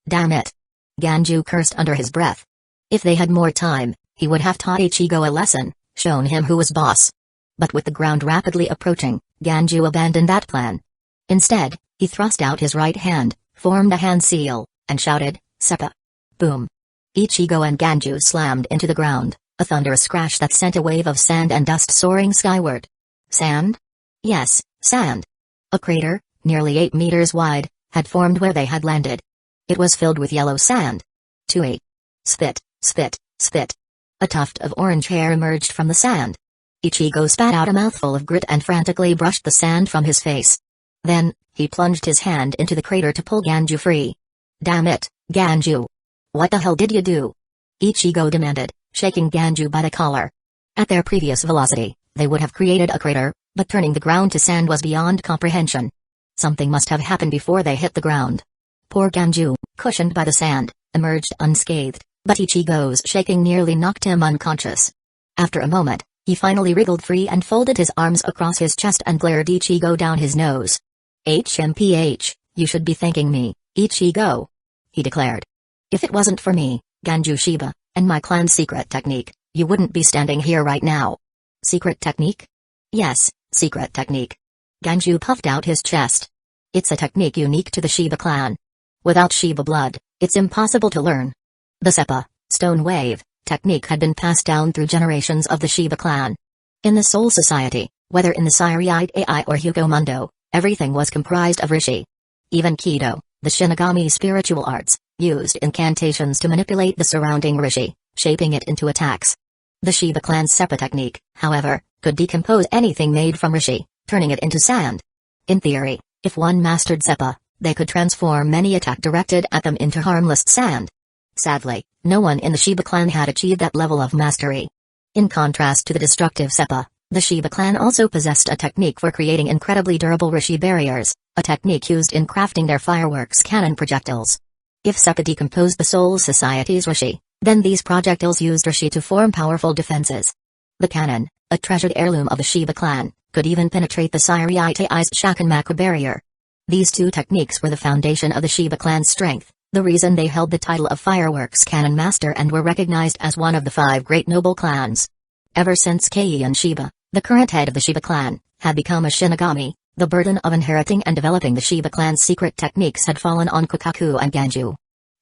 Damn it! Ganju cursed under his breath. If they had more time, he would have taught Ichigo a lesson, shown him who was boss. But with the ground rapidly approaching, Ganju abandoned that plan. Instead, he thrust out his right hand, formed a hand seal, and shouted, Seppa! Boom! Ichigo and Ganju slammed into the ground, a thunderous crash that sent a wave of sand and dust soaring skyward. Sand? Yes, sand. A crater, nearly 8 meters wide, had formed where they had landed. It was filled with yellow sand. Tui! Spit, spit, spit. A tuft of orange hair emerged from the sand. Ichigo spat out a mouthful of grit and frantically brushed the sand from his face. Then, he plunged his hand into the crater to pull Ganju free. Damn it, Ganju! What the hell did you do? Ichigo demanded, shaking Ganju by the collar. At their previous velocity, they would have created a crater, but turning the ground to sand was beyond comprehension. Something must have happened before they hit the ground. Poor Ganju, cushioned by the sand, emerged unscathed, but Ichigo's shaking nearly knocked him unconscious. After a moment, he finally wriggled free and folded his arms across his chest and glared Ichigo down his nose. HMPH, you should be thanking me, Ichigo, he declared. If it wasn't for me, Ganju Shiba, and my clan's secret technique, you wouldn't be standing here right now. Secret technique? Yes, secret technique. Ganju puffed out his chest. It's a technique unique to the Shiba clan. Without Shiba blood, it's impossible to learn. The Seppa, Stone Wave, technique had been passed down through generations of the Shiba clan. In the Soul Society, whether in the Siriite AI or Hueco Mundo, everything was comprised of Rishi. Even Kido, the Shinigami spiritual arts, used incantations to manipulate the surrounding Rishi, shaping it into attacks. The Shiba clan's Seppa technique, however, could decompose anything made from Rishi, turning it into sand. In theory, if one mastered Seppa, they could transform any attack directed at them into harmless sand. Sadly, no one in the Shiba clan had achieved that level of mastery. In contrast to the destructive Seppa, the Shiba clan also possessed a technique for creating incredibly durable Rishi barriers, a technique used in crafting their fireworks cannon projectiles. If Seppa decomposed the Soul Society's Rishi, then these projectiles used Rishi to form powerful defenses. The cannon, a treasured heirloom of the Shiba clan, could even penetrate the Siriite AI's Shakunmaku barrier. These two techniques were the foundation of the Shiba clan's strength, the reason they held the title of Fireworks Cannon Master and were recognized as one of the 5 great noble clans. Ever since Keion Shiba, the current head of the Shiba clan, had become a Shinigami, The burden of inheriting and developing the Shiba clan's secret techniques had fallen on Kokaku and Ganju.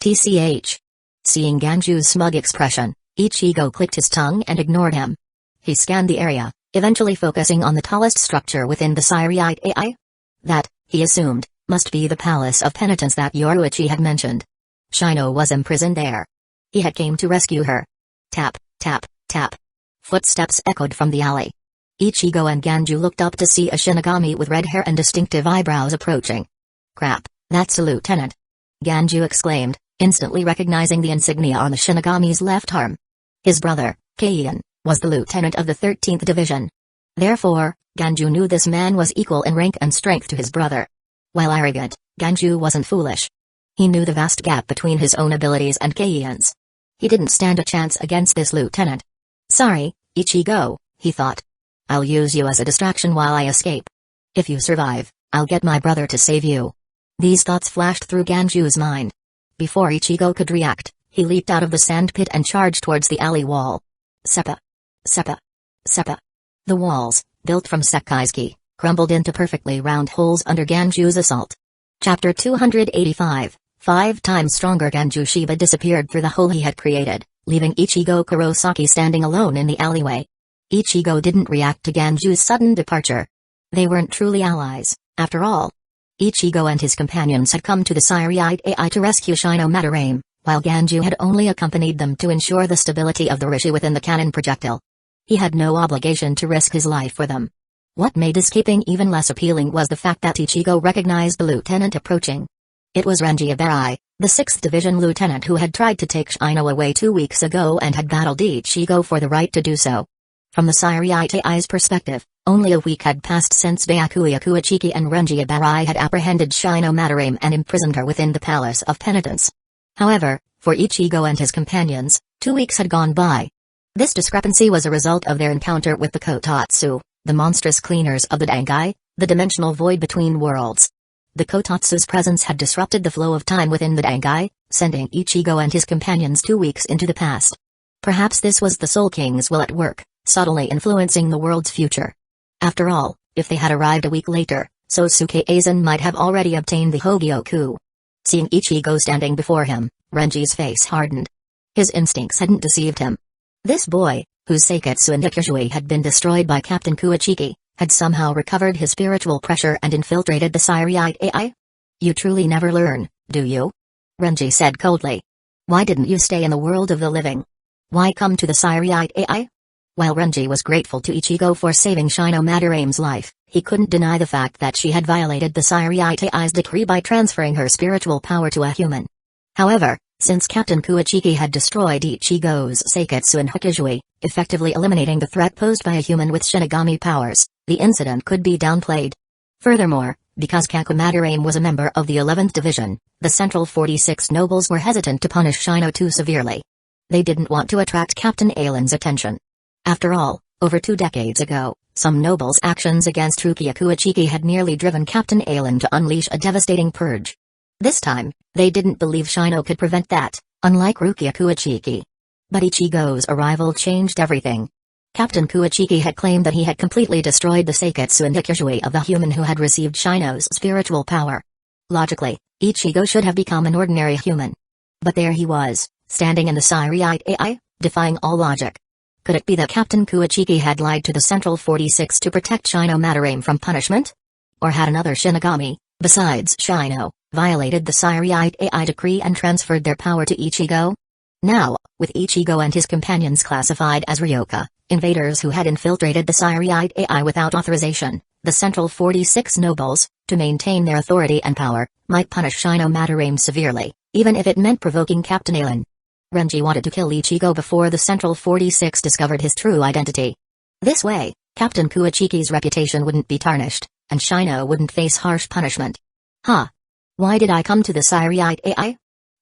TCH. Seeing Ganju's smug expression, Ichigo clicked his tongue and ignored him. He scanned the area, eventually focusing on the tallest structure within the Siriite AI. That, he assumed, must be the Palace of Penitence that Yoruichi had mentioned. Shino was imprisoned there. He had came to rescue her. Tap, tap, tap. Footsteps echoed from the alley. Ichigo and Ganju looked up to see a Shinigami with red hair and distinctive eyebrows approaching. Crap, that's a lieutenant. Ganju exclaimed, instantly recognizing the insignia on the Shinigami's left arm. His brother, Keion, was the lieutenant of the 13th Division. Therefore, Ganju knew this man was equal in rank and strength to his brother. While arrogant, Ganju wasn't foolish. He knew the vast gap between his own abilities and Keion's. He didn't stand a chance against this lieutenant. Sorry, Ichigo, he thought. I'll use you as a distraction while I escape. If you survive, I'll get my brother to save you. These thoughts flashed through Ganju's mind. Before Ichigo could react, he leaped out of the sand pit and charged towards the alley wall. Seppa. Seppa. Seppa. The walls, built from Sekai's crumbled into perfectly round holes under Ganju's assault. Chapter 285. 5 times stronger Ganju Shiba disappeared through the hole he had created, leaving Ichigo Kurosaki standing alone in the alleyway. Ichigo didn't react to Ganju's sudden departure. They weren't truly allies, after all. Ichigo and his companions had come to the Siriite AI to rescue Shino Madarame, while Ganju had only accompanied them to ensure the stability of the Rishi within the cannon projectile. He had no obligation to risk his life for them. What made escaping even less appealing was the fact that Ichigo recognized the lieutenant approaching. It was Renji Ibarai, the 6th Division lieutenant who had tried to take Shino away 2 weeks ago and had battled Ichigo for the right to do so. From the Siriite AI's perspective, only a week had passed since Byakuya Kuichiki and Renji Ibarai had apprehended Shino Madarame and imprisoned her within the Palace of Penitence. However, for Ichigo and his companions, 2 weeks had gone by. This discrepancy was a result of their encounter with the Kotatsu, the monstrous cleaners of the Dangai, the dimensional void between worlds. The Kotatsu's presence had disrupted the flow of time within the Dangai, sending Ichigo and his companions 2 weeks into the past. Perhaps this was the Soul King's will at work, subtly influencing the world's future. After all, if they had arrived a week later, Sosuke Aizen might have already obtained the Hogyoku. Seeing Ichigo standing before him, Renji's face hardened. His instincts hadn't deceived him. This boy, whose Seiketsu and Hikishui had been destroyed by Captain Kuichiki, had somehow recovered his spiritual pressure and infiltrated the Siriite AI? You truly never learn, do you? Renji said coldly. Why didn't you stay in the world of the living? Why come to the Siriite AI? While Renji was grateful to Ichigo for saving Shino Madarame's life, he couldn't deny the fact that she had violated the Siriite AI's decree by transferring her spiritual power to a human. However, since Captain Kuichiki had destroyed Ichigo's Seiketsu and Hikishui, effectively eliminating the threat posed by a human with Shinigami powers, the incident could be downplayed. Furthermore, because Kaku Madarame was a member of the 11th Division, the Central 46 nobles were hesitant to punish Shino too severely. They didn't want to attract Captain Ailen's attention. After all, over 2 decades ago, some nobles' actions against Rukia Kuichiki had nearly driven Captain Ailen to unleash a devastating purge. This time, they didn't believe Shino could prevent that, unlike Rukia Kuichiki. But Ichigo's arrival changed everything. Captain Kuichiki had claimed that he had completely destroyed the Seiketsu and Hikishui of the human who had received Shino's spiritual power. Logically, Ichigo should have become an ordinary human. But there he was, standing in the Siriite AI, defying all logic. Could it be that Captain Kuichiki had lied to the Central 46 to protect Shino Madarame from punishment? Or had another Shinigami, besides Shino, violated the Siriite AI decree and transferred their power to Ichigo? Now, with Ichigo and his companions classified as Ryoka, invaders who had infiltrated the Siriite AI without authorization, the Central 46 nobles, to maintain their authority and power, might punish Shino Madarame severely, even if it meant provoking Captain Ailen. Renji wanted to kill Ichigo before the Central 46 discovered his true identity. This way, Captain Kuichiki's reputation wouldn't be tarnished, and Shino wouldn't face harsh punishment. Huh? Why did I come to the Siriite AI?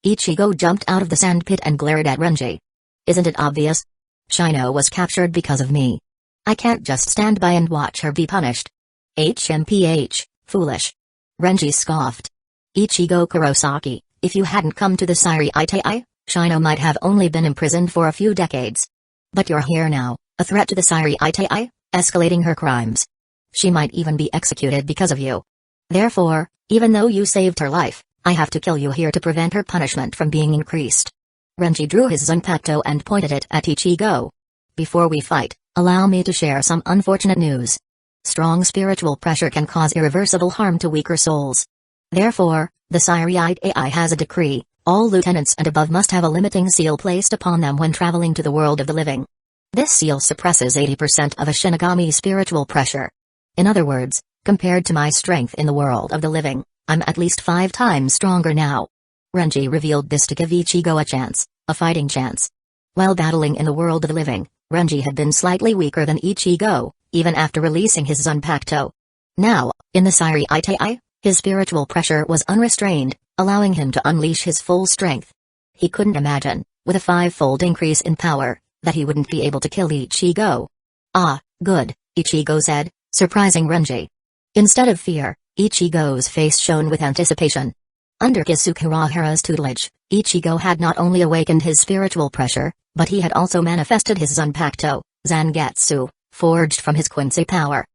Ichigo jumped out of the sand pit and glared at Renji. Isn't it obvious? Shino was captured because of me. I can't just stand by and watch her be punished. HMPH, foolish. Renji scoffed. Ichigo Kurosaki, if you hadn't come to the Siriite AI, Shino might have only been imprisoned for a few decades. But you're here now, a threat to the Siriite AI, escalating her crimes. she might even be executed because of you. Therefore, even though you saved her life, I have to kill you here to prevent her punishment from being increased." Renji drew his Zanpakuto and pointed it at Ichigo. "Before we fight, allow me to share some unfortunate news. Strong spiritual pressure can cause irreversible harm to weaker souls. Therefore, the Siriite AI has a decree: all lieutenants and above must have a limiting seal placed upon them when traveling to the world of the living. This seal suppresses 80% of a Shinigami spiritual pressure. In other words, compared to my strength in the world of the living, I'm at least 5 times stronger now." Renji revealed this to give Ichigo a chance, a fighting chance. While battling in the world of the living, Renji had been slightly weaker than Ichigo, even after releasing his Zanpakuto. Now, in the Siriite AI, his spiritual pressure was unrestrained, allowing him to unleash his full strength. He couldn't imagine, with a 5-fold increase in power, that he wouldn't be able to kill Ichigo. "Ah, good," Ichigo said, surprising Renji. Instead of fear, Ichigo's face shone with anticipation. Under Kusagakura's tutelage, Ichigo had not only awakened his spiritual pressure, but he had also manifested his Zanpakuto, Zangetsu, forged from his Quincy power.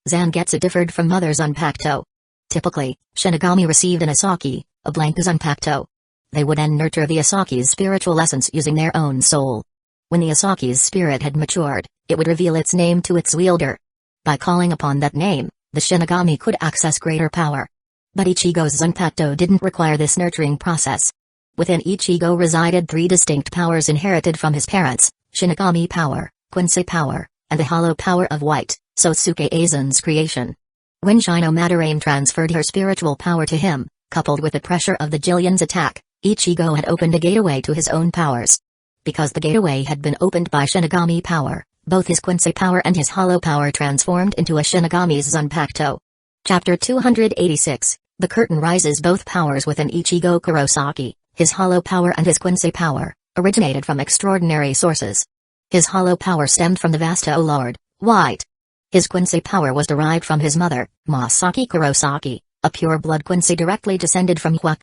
Zangetsu differed from Mother Zanpakuto. Typically, Shinigami received an Asaki, a blank Zanpakuto. They would then nurture the Asaki's spiritual essence using their own soul. When the Asaki's spirit had matured, it would reveal its name to its wielder. By calling upon that name, the Shinigami could access greater power. But Ichigo's Zanpakuto didn't require this nurturing process. Within Ichigo resided 3 distinct powers inherited from his parents: Shinigami power, Quincy power, and the hollow power of White, Sosuke Aizen's creation. When Shino Madarame transferred her spiritual power to him, coupled with the pressure of the Jillian's attack, Ichigo had opened a gateway to his own powers. Because the gateway had been opened by Shinigami power, both his Quincy power and his hollow power transformed into a Shinigami's Zanpakuto. Chapter 286, The Curtain Rises. Both powers within Ichigo Kurosaki, his hollow power and his Quincy power, originated from extraordinary sources. His hollow power stemmed from the vast Lord, White. His Quincy power was derived from his mother, Masaki Kurosaki, a pure-blood Quincy directly descended from Hueco.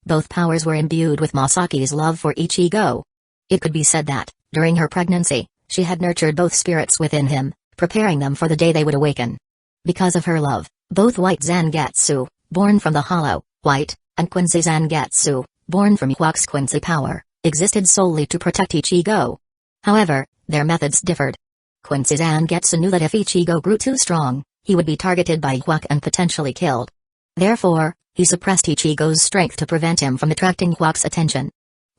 Both powers were imbued with Masaki's love for Ichigo. It could be said that, during her pregnancy, she had nurtured both spirits within him, preparing them for the day they would awaken. Because of her love, both White Zangetsu, born from the hollow, White, and Quincy Zangetsu, born from Hueco's Quincy power, existed solely to protect Ichigo. However, their methods differed. Quincy Zangetsu knew that if Ichigo grew too strong, he would be targeted by Hueco and potentially killed. Therefore, he suppressed Ichigo's strength to prevent him from attracting Hueco's attention.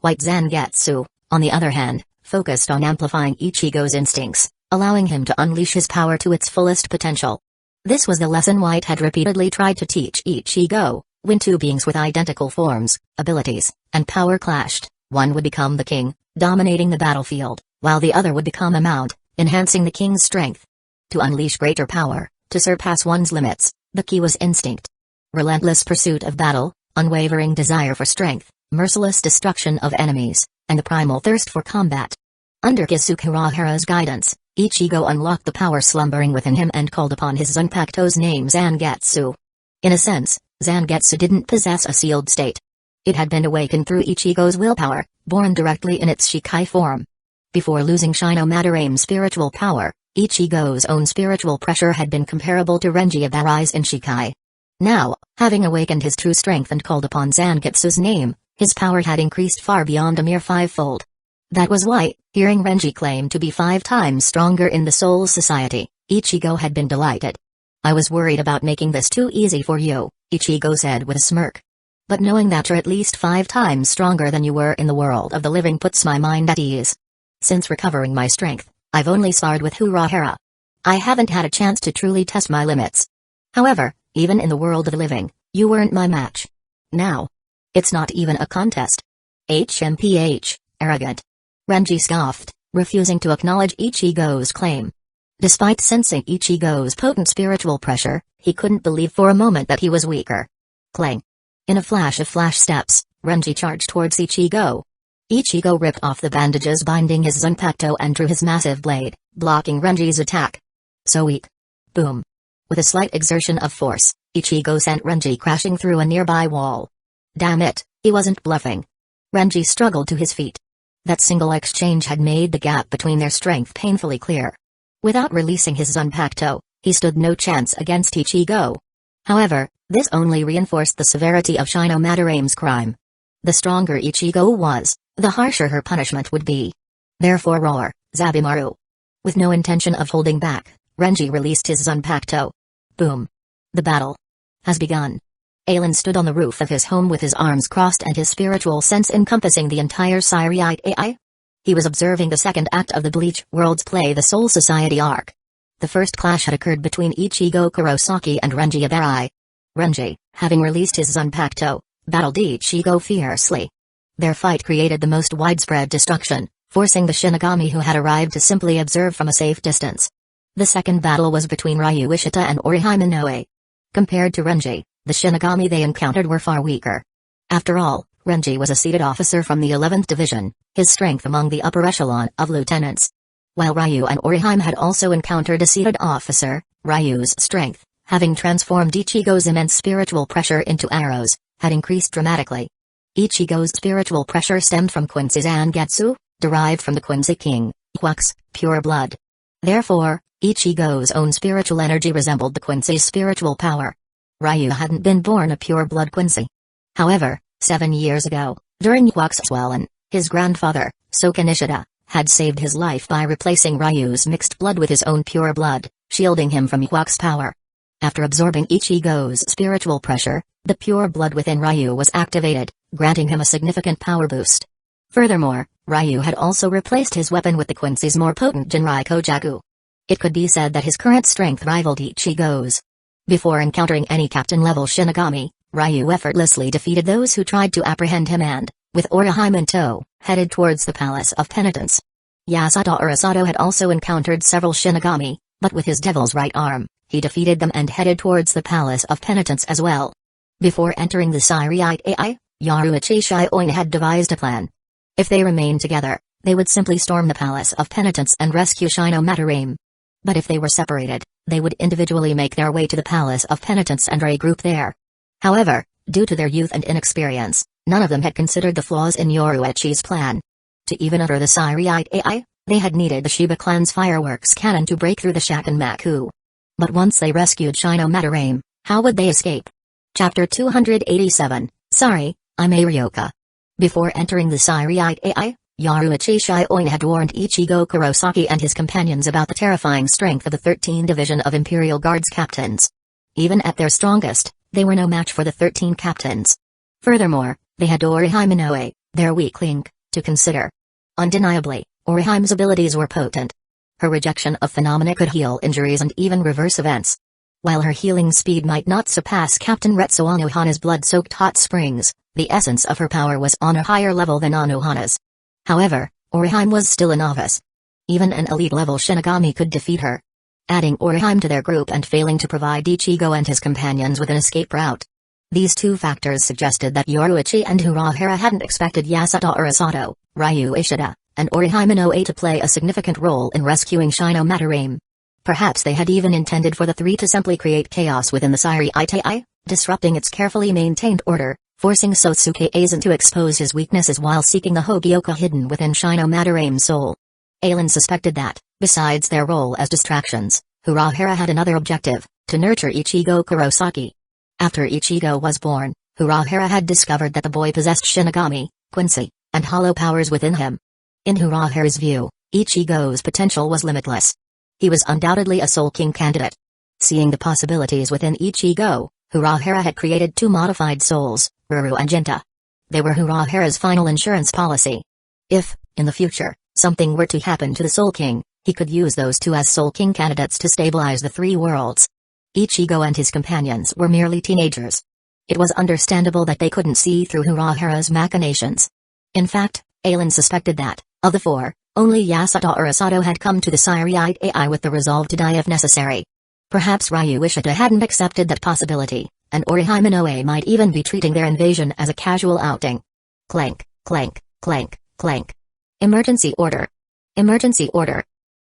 White Zangetsu, on the other hand, focused on amplifying Ichigo's instincts, allowing him to unleash his power to its fullest potential. This was the lesson White had repeatedly tried to teach Ichigo: when 2 beings with identical forms, abilities, and power clashed, one would become the king, dominating the battlefield, while the other would become a mount, enhancing the king's strength. To unleash greater power, to surpass one's limits, the key was instinct. Relentless pursuit of battle, unwavering desire for strength, merciless destruction of enemies, and the primal thirst for combat. Under Kusagakura's guidance, Ichigo unlocked the power slumbering within him and called upon his Zanpakuto's name Zangetsu. In a sense, Zangetsu didn't possess a sealed state. It had been awakened through Ichigo's willpower, born directly in its Shikai form. Before losing Shino Madarame's spiritual power, Ichigo's own spiritual pressure had been comparable to Renji Ibari's in Shikai. Now, having awakened his true strength and called upon Zangetsu's name, his power had increased far beyond a mere 5-fold. That was why, hearing Renji claim to be 5 times stronger in the Soul Society, Ichigo had been delighted. "I was worried about making this too easy for you," Ichigo said with a smirk. "But knowing that you're at least 5 times stronger than you were in the world of the living puts my mind at ease. Since recovering my strength, I've only sparred with Urahara. I haven't had a chance to truly test my limits. However, even in the world of the living, you weren't my match. Now, it's not even a contest." "HMPH, arrogant." Renji scoffed, refusing to acknowledge Ichigo's claim. Despite sensing Ichigo's potent spiritual pressure, he couldn't believe for a moment that he was weaker. Clang! In a flash of flash steps, Renji charged towards Ichigo. Ichigo ripped off the bandages binding his Zanpakuto and drew his massive blade, blocking Renji's attack. So weak. Boom. With a slight exertion of force, Ichigo sent Renji crashing through a nearby wall. Damn it, he wasn't bluffing. Renji struggled to his feet. That single exchange had made the gap between their strength painfully clear. Without releasing his Zanpakuto, He stood no chance against Ichigo. However, this only reinforced the severity of Shino Madarame's crime. The stronger Ichigo was, the harsher her punishment would be. Therefore roar, Zabimaru. With no intention of holding back, Renji released his Zanpakuto. Boom. The battle has begun. Aizen stood on the roof of his home with his arms crossed and his spiritual sense encompassing the entire Siriite AI. He was observing the second act of the Bleach Worlds play the Soul Society arc. The first clash had occurred between Ichigo Kurosaki and Renji Abarai. Renji, having released his Zanpakuto, battled Ichigo fiercely. Their fight created the most widespread destruction, forcing the Shinigami who had arrived to simply observe from a safe distance. The second battle was between Ryu Ishita and Orihime Inoue. Compared to Renji, the Shinigami they encountered were far weaker. After all, Renji was a seated officer from the 11th Division, his strength among the upper echelon of lieutenants. While Ryu and Orihime had also encountered a seated officer, Ryu's strength, having transformed Ichigo's immense spiritual pressure into arrows, had increased dramatically. Ichigo's spiritual pressure stemmed from Quincy's Angetsu, derived from the Quincy King, Hueco's pure blood. Therefore, Ichigo's own spiritual energy resembled the Quincy's spiritual power. Ryu hadn't been born a pure-blood Quincy. However, 7 years ago, during Hueco's swelling, his grandfather, Soken Ishida, had saved his life by replacing Ryu's mixed blood with his own pure blood, shielding him from Hueco's power. After absorbing Ichigo's spiritual pressure, the pure blood within Ryu was activated, granting him a significant power boost. Furthermore, Ryu had also replaced his weapon with the Quincy's more potent Jinrai Kojaku. It could be said that his current strength rivaled Ichigo's. Before encountering any captain-level Shinigami, Ryu effortlessly defeated those who tried to apprehend him and, with Orihime in tow, headed towards the Palace of Penitence. Yasuto Urasato had also encountered several Shinigami, but with his devil's right arm, he defeated them and headed towards the Palace of Penitence as well. Before entering the Siriite AI, Yaruichi Shioin had devised a plan. If they remained together, they would simply storm the Palace of Penitence and rescue Shino Madarame. But if they were separated, they would individually make their way to the Palace of Penitence and regroup there. However, due to their youth and inexperience, none of them had considered the flaws in Yoruichi's plan. To even enter the Siriite AI, they had needed the Shiba clan's fireworks cannon to break through the Shakunmaku. But once they rescued Shino Madarame, how would they escape? Chapter 287, Sorry, I'm a Ryoka. Before entering the Siriite AI, Yaruichi Shioin had warned Ichigo Kurosaki and his companions about the terrifying strength of the 13th Division of Imperial Guards captains. Even at their strongest, they were no match for the 13 captains. Furthermore, they had Orihime Inoue, their weak link, to consider. Undeniably, Orihime's abilities were potent. Her rejection of phenomena could heal injuries and even reverse events. While her healing speed might not surpass Captain Retsuo Anohana's blood-soaked hot springs, the essence of her power was on a higher level than Anohana's. However, Orihime was still a novice. Even an elite-level Shinigami could defeat her. Adding Orihime to their group and failing to provide Ichigo and his companions with an escape route. These two factors suggested that Yoruichi and Urahara hadn't expected Yasuto Urasato, Ryu Ishida, and Orihime Inoue to play a significant role in rescuing Shino Madarame. Perhaps they had even intended for the three to simply create chaos within the Siriite AI, disrupting its carefully maintained order, forcing Sosuke Aizen to expose his weaknesses while seeking the Hogyoka hidden within Shino Madarame's soul. Aizen suspected that, besides their role as distractions, Urahara had another objective, to nurture Ichigo Kurosaki. After Ichigo was born, Urahara had discovered that the boy possessed Shinigami, Quincy, and hollow powers within him. In Urahara's view, Ichigo's potential was limitless. He was undoubtedly a Soul King candidate. Seeing the possibilities within Ichigo, Urahara had created two modified souls, Ruru and Jinta. They were Urahara's final insurance policy. If, in the future, something were to happen to the Soul King, he could use those two as Soul King candidates to stabilize the three worlds. Ichigo and his companions were merely teenagers. It was understandable that they couldn't see through Urahara's machinations. In fact, Aizen suspected that, of the four, only Yasuto Urasato had come to the Siriite AI with the resolve to die if necessary. Perhaps Ryu Ishida hadn't accepted that possibility, and Orihime Inoue might even be treating their invasion as a casual outing. Clank, clank, clank, clank. Emergency order. Emergency order.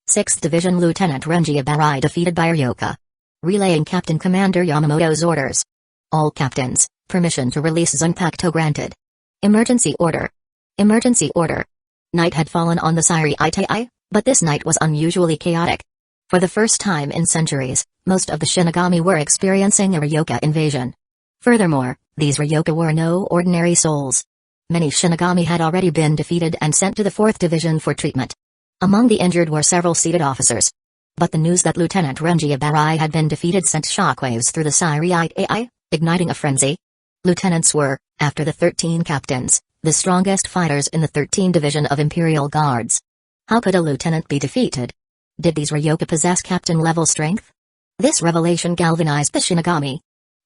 6th Division Lieutenant Renji Abarai defeated by Ryoka. Relaying Captain Commander Yamamoto's orders. All captains, permission to release Zanpakuto granted. Emergency order. Emergency order. Night had fallen on the Siriite AI, but this night was unusually chaotic. For the first time in centuries, Most of the Shinigami were experiencing a Ryoka invasion. Furthermore, these Ryoka were no ordinary souls. Many Shinigami had already been defeated and sent to the 4th Division for treatment. Among the injured were several seated officers. But the news that Lieutenant Renji Abarai had been defeated sent shockwaves through the Siriite AI, igniting a frenzy. Lieutenants were, after the 13 captains, the strongest fighters in the 13th Division of Imperial Guards. How could a lieutenant be defeated? Did these Ryoka possess captain-level strength? This revelation galvanized the Shinigami.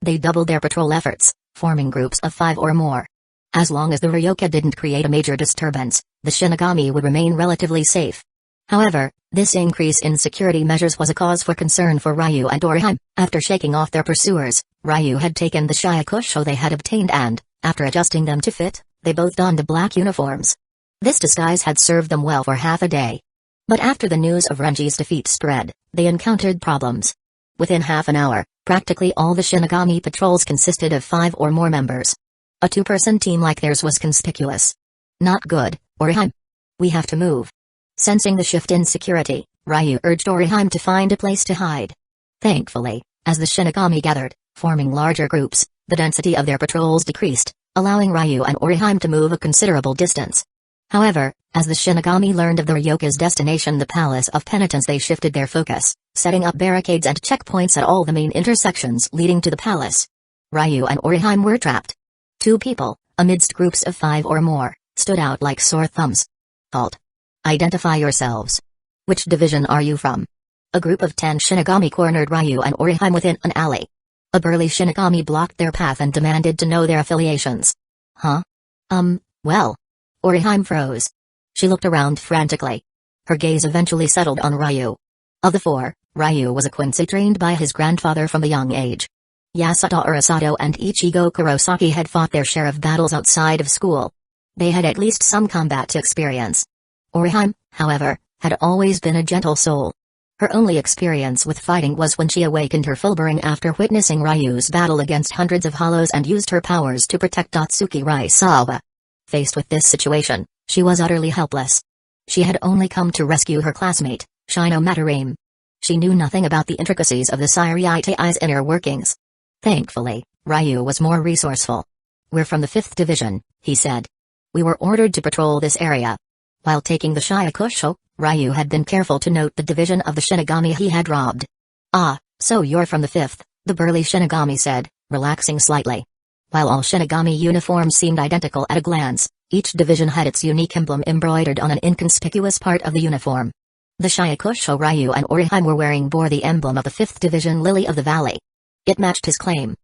They doubled their patrol efforts, forming groups of 5 or more. As long as the Ryoka didn't create a major disturbance, the Shinigami would remain relatively safe. However, this increase in security measures was a cause for concern for Ryu and Orihime. After shaking off their pursuers, Ryu had taken the Hyakusho they had obtained and, after adjusting them to fit, they both donned black uniforms. This disguise had served them well for half a day. But after the news of Renji's defeat spread, they encountered problems. Within half an hour, practically all the Shinigami patrols consisted of 5 or more members. A 2-person team like theirs was conspicuous. Not good, Orihime. We have to move. Sensing the shift in security, Ryu urged Orihime to find a place to hide. Thankfully, as the Shinigami gathered, forming larger groups, the density of their patrols decreased, allowing Ryu and Orihime to move a considerable distance. However, as the Shinigami learned of the Ryoka's destination, the Palace of Penitence, they shifted their focus, setting up barricades and checkpoints at all the main intersections leading to the palace. Ryu and Orihime were trapped. 2 people, amidst groups of 5 or more, stood out like sore thumbs. Halt. Identify yourselves. Which division are you from? A group of 10 Shinigami cornered Ryu and Orihime within an alley. A burly Shinigami blocked their path and demanded to know their affiliations. Huh? Well. Orihime froze. She looked around frantically. Her gaze eventually settled on Ryu. Of the 4, Ryu was a Quincy trained by his grandfather from a young age. Yasuto Urasato and Ichigo Kurosaki had fought their share of battles outside of school. They had at least some combat experience. Orihime, however, had always been a gentle soul. Her only experience with fighting was when she awakened her Fullbring after witnessing Ryu's battle against hundreds of hollows and used her powers to protect Tatsuki Raisawa. Faced with this situation, she was utterly helpless. She had only come to rescue her classmate, Shino Matarame. She knew nothing about the intricacies of the Siriite's inner workings. Thankfully, Ryu was more resourceful. We're from the 5th Division, he said. We were ordered to patrol this area. While taking the Hyakusho, Ryu had been careful to note the division of the Shinigami he had robbed. Ah, so you're from the 5th, the burly Shinigami said, relaxing slightly. While all Shinigami uniforms seemed identical at a glance, each division had its unique emblem embroidered on an inconspicuous part of the uniform. The Hyakusho Ryu and Orihime were wearing bore the emblem of the 5th Division Lily of the Valley. It matched his claim.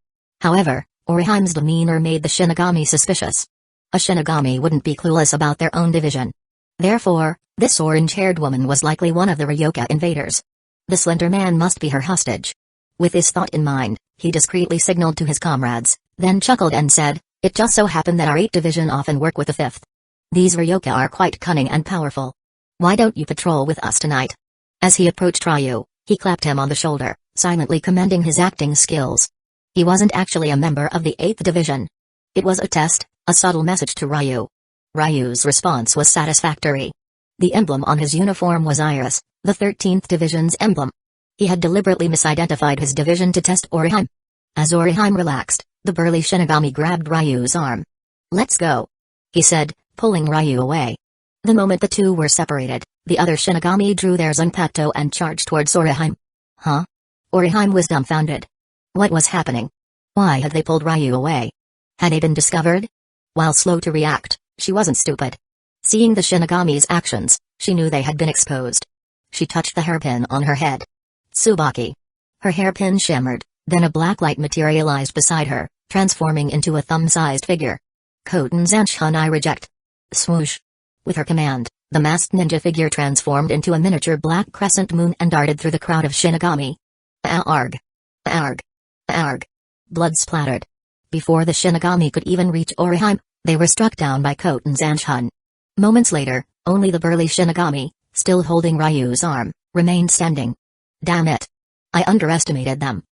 However, Orihime's demeanor made the Shinigami suspicious. A Shinigami wouldn't be clueless about their own division. Therefore, this orange-haired woman was likely one of the Ryoka invaders. The slender man must be her hostage. With this thought in mind, he discreetly signaled to his comrades, then chuckled and said, "It just so happened that our 8th Division often work with the 5th. These Ryoka are quite cunning and powerful. Why don't you patrol with us tonight?" As he approached Ryu, he clapped him on the shoulder, silently commending his acting skills. He wasn't actually a member of the 8th Division. It was a test, a subtle message to Ryu. Ryu's response was satisfactory. The emblem on his uniform was Iris, the 13th Division's emblem. He had deliberately misidentified his division to test Orihime. As Orihime relaxed, the burly Shinigami grabbed Ryu's arm. "Let's go," he said, pulling Ryu away. The moment the two were separated, the other Shinigami drew their Zanpakuto and charged towards Orihime. Huh? Orihime was dumbfounded. What was happening? Why had they pulled Ryu away? Had they been discovered? While slow to react, she wasn't stupid. Seeing the Shinigami's actions, she knew they had been exposed. She touched the hairpin on her head. Tsubaki. Her hairpin shimmered, then a black light materialized beside her, transforming into a thumb-sized figure. Koten Zanshin I reject. Swoosh. With her command, the masked ninja figure transformed into a miniature black crescent moon and darted through the crowd of Shinigami. Arg. Arg. Arg. Blood splattered. Before the Shinigami could even reach Orihime, they were struck down by Koten Zanshin. Moments later, only the burly Shinigami, still holding Ryu's arm, remained standing. Damn it. I underestimated them.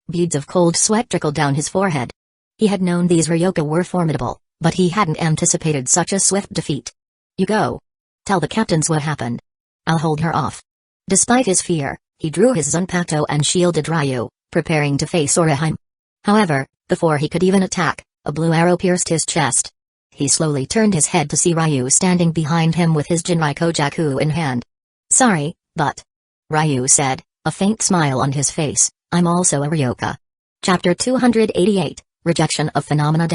Beads of cold sweat trickled down his forehead. He had known these Ryoka were formidable, but he hadn't anticipated such a swift defeat. You go. Tell the captains what happened. I'll hold her off. Despite his fear, He drew his Zanpakuto and shielded Ryu, preparing to face Orihime. However, before he could even attack, a blue arrow pierced his chest. He slowly turned his head to see Ryu standing behind him with his Jinrai Kojaku in hand. "Sorry, but," Ryu said, a faint smile on his face, "I'm also a Ryoka." Chapter 288, Rejection of Phenomena.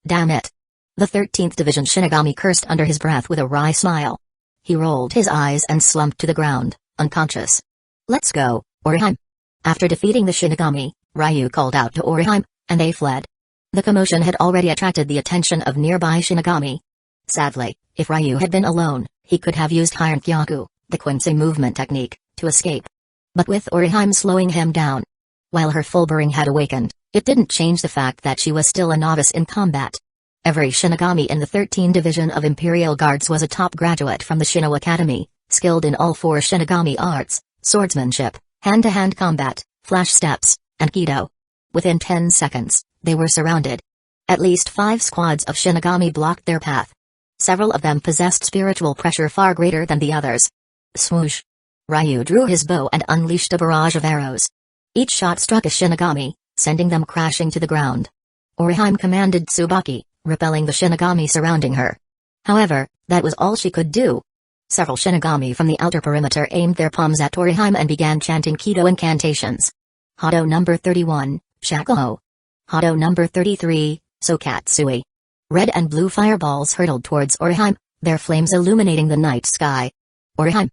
Damn it. The 13th Division Shinigami cursed under his breath with a wry smile. He rolled his eyes and slumped to the ground, unconscious. "Let's go, Orihime." After defeating the Shinigami, Ryu called out to Orihime, and they fled. The commotion had already attracted the attention of nearby Shinigami. Sadly, if Ryu had been alone, he could have used Hienkyaku, the Quincy movement technique, to escape. But with Orihime slowing him down, while her Fullbring had awakened, it didn't change the fact that she was still a novice in combat. Every Shinigami in the 13th Division of Imperial Guards was a top graduate from the Shino Academy, skilled in all 4 Shinigami arts: swordsmanship, hand-to-hand combat, flash steps, and Kido. Within 10 seconds, they were surrounded. At least 5 squads of Shinigami blocked their path. Several of them possessed spiritual pressure far greater than the others. Swoosh! Ryu drew his bow and unleashed a barrage of arrows. Each shot struck a Shinigami, sending them crashing to the ground. Orihime commanded Tsubaki, repelling the Shinigami surrounding her. However, that was all she could do. Several Shinigami from the outer perimeter aimed their palms at Orihime and began chanting Kido incantations. Hado number 31, Shakuho. Hado number 33, Sokatsui. Red and blue fireballs hurtled towards Orihime, their flames illuminating the night sky. Orihime.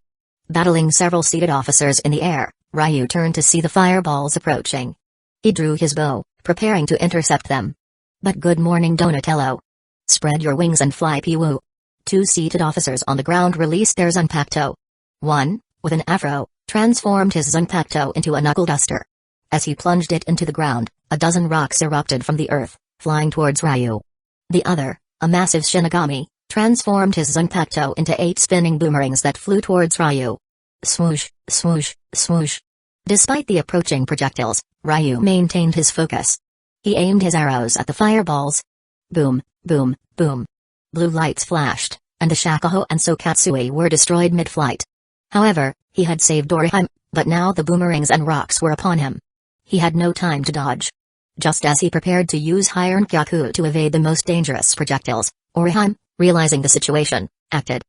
Battling several seated officers in the air, Ryu turned to see the fireballs approaching. He drew his bow, preparing to intercept them. But good morning, Donatello. Spread your wings and fly, Piwu. 2 seated officers on the ground released their Zanpakuto. One, with an afro, transformed his Zanpakuto into a knuckle duster. As he plunged it into the ground, a dozen rocks erupted from the earth, flying towards Ryu. The other, a massive Shinigami, transformed his Zanpakuto into 8 spinning boomerangs that flew towards Ryu. Swoosh, swoosh, swoosh. Despite the approaching projectiles, Ryu maintained his focus. He aimed his arrows at the fireballs. Boom, boom, boom. Blue lights flashed, and the Shakuho and Sokatsui were destroyed mid-flight. However, he had saved Orihime, but now the boomerangs and rocks were upon him. He had no time to dodge. Just as he prepared to use Hienkyaku to evade the most dangerous projectiles, Orihime, realizing the situation, acted.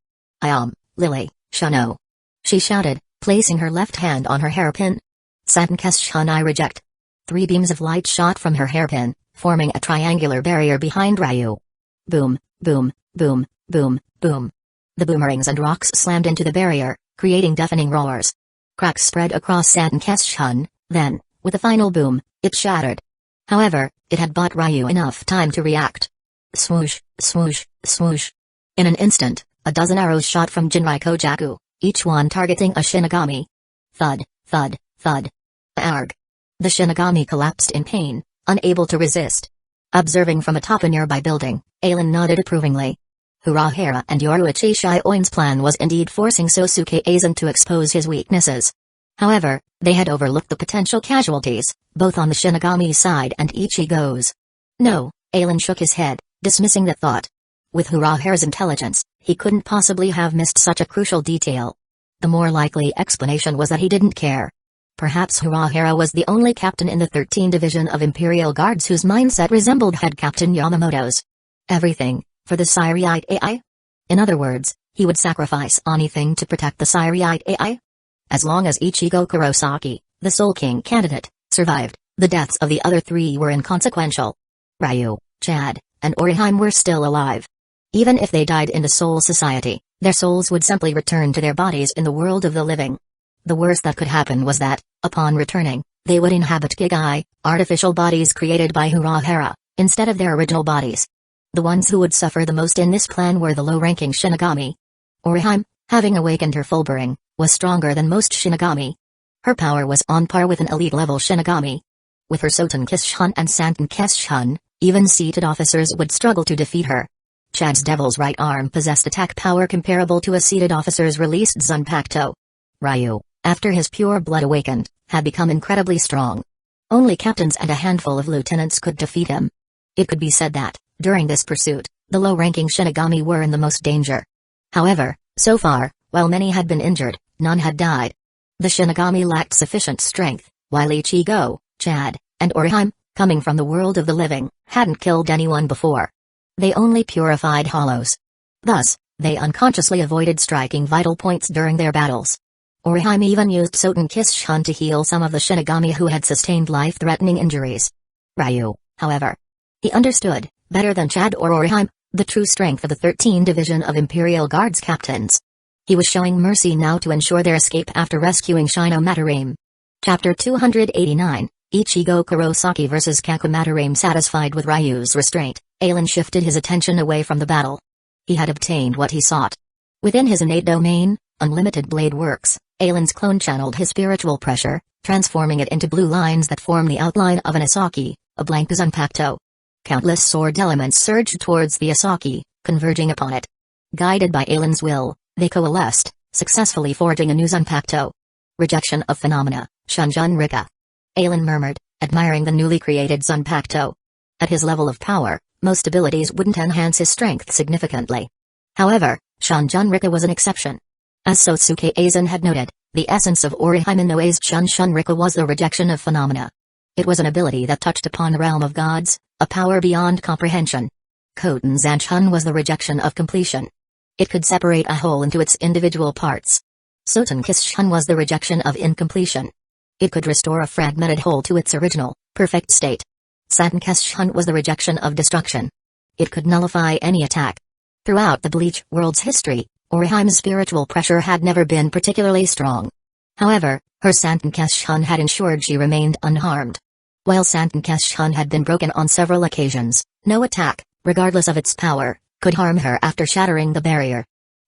Lily, Shunno. She shouted, placing her left hand on her hairpin. Santenkeshun I reject. 3 beams of light shot from her hairpin, forming a triangular barrier behind Ryu. Boom, boom, boom, boom, boom. The boomerangs and rocks slammed into the barrier, creating deafening roars. Cracks spread across Santenkeshun, then, with a final boom, it shattered. However, it had bought Ryu enough time to react. Swoosh, swoosh, swoosh. In an instant, a dozen arrows shot from Jinrai Kojaku, each one targeting a Shinigami. Thud, thud, thud. Arg. The Shinigami collapsed in pain, unable to resist. Observing from atop a nearby building, Aizen nodded approvingly. Urahara and Yoruichi Shioin's plan was indeed forcing Sosuke Aizen to expose his weaknesses. However, they had overlooked the potential casualties, both on the Shinigami side and Ichigo's. No, Aizen shook his head, dismissing that thought. With Urahara's intelligence, he couldn't possibly have missed such a crucial detail. The more likely explanation was that he didn't care. Perhaps Urahara was the only captain in the 13th Division of Imperial Guards whose mindset resembled Head Captain Yamamoto's. Everything, for the Siriite AI? In other words, he would sacrifice anything to protect the Siriite AI? As long as Ichigo Kurosaki, the Soul King candidate, survived, the deaths of the other 3 were inconsequential. Ryu, Chad, and Orihime were still alive. Even if they died in the Soul Society, their souls would simply return to their bodies in the world of the living. The worst that could happen was that, upon returning, they would inhabit Gigai, artificial bodies created by Urahara, instead of their original bodies. The ones who would suffer the most in this plan were the low-ranking Shinigami. Orihime, having awakened her Fullbring, was stronger than most Shinigami. Her power was on par with an elite-level Shinigami. With her Sotenkeshun and Santenkeshun, even seated officers would struggle to defeat her. Chad's Devil's right arm possessed attack power comparable to a seated officer's released Zanpakuto. Ryu, after his pure blood awakened, had become incredibly strong. Only captains and a handful of lieutenants could defeat him. It could be said that, during this pursuit, the low-ranking Shinigami were in the most danger. However, so far, while many had been injured, none had died. The Shinigami lacked sufficient strength, while Ichigo, Chad, and Orihime, coming from the world of the living, hadn't killed anyone before. They only purified hollows. Thus, they unconsciously avoided striking vital points during their battles. Orihime even used Soten Kisshin to heal some of the Shinigami who had sustained life-threatening injuries. Ryu, however, he understood, better than Chad or Orihime, the true strength of the 13 Division of Imperial Guards captains. He was showing mercy now to ensure their escape after rescuing Shino Madarame. Chapter 289, Ichigo Kurosaki vs. Kaku Madarame. Satisfied with Ryu's restraint, Aizen shifted his attention away from the battle. He had obtained what he sought. Within his innate domain, Unlimited Blade Works, Aizen's clone channeled his spiritual pressure, transforming it into blue lines that form the outline of an Asaki, a blank Zanpakuto. Countless sword elements surged towards the Asaki, converging upon it. Guided by Aizen's will, they coalesced, successfully forging a new Zanpakuto. Rejection of phenomena, Shunjun Rika. Aizen murmured, admiring the newly created Zanpakuto. At his level of power, most abilities wouldn't enhance his strength significantly. However, Shunjun Rika was an exception. As Sosuke Aizen had noted, the essence of Orihime Inoue's Shunjun Rika was the rejection of phenomena. It was an ability that touched upon the realm of gods, a power beyond comprehension. Koten Zanchun was the rejection of completion. It could separate a whole into its individual parts. Soten Kisshin was the rejection of incompletion. It could restore a fragmented whole to its original, perfect state. Saten Kisshin was the rejection of destruction. It could nullify any attack. Throughout the Bleach world's history, Orihime's spiritual pressure had never been particularly strong. However, her Saten Kisshin had ensured she remained unharmed. While Saten Kisshin had been broken on several occasions, no attack, regardless of its power, could harm her after shattering the barrier.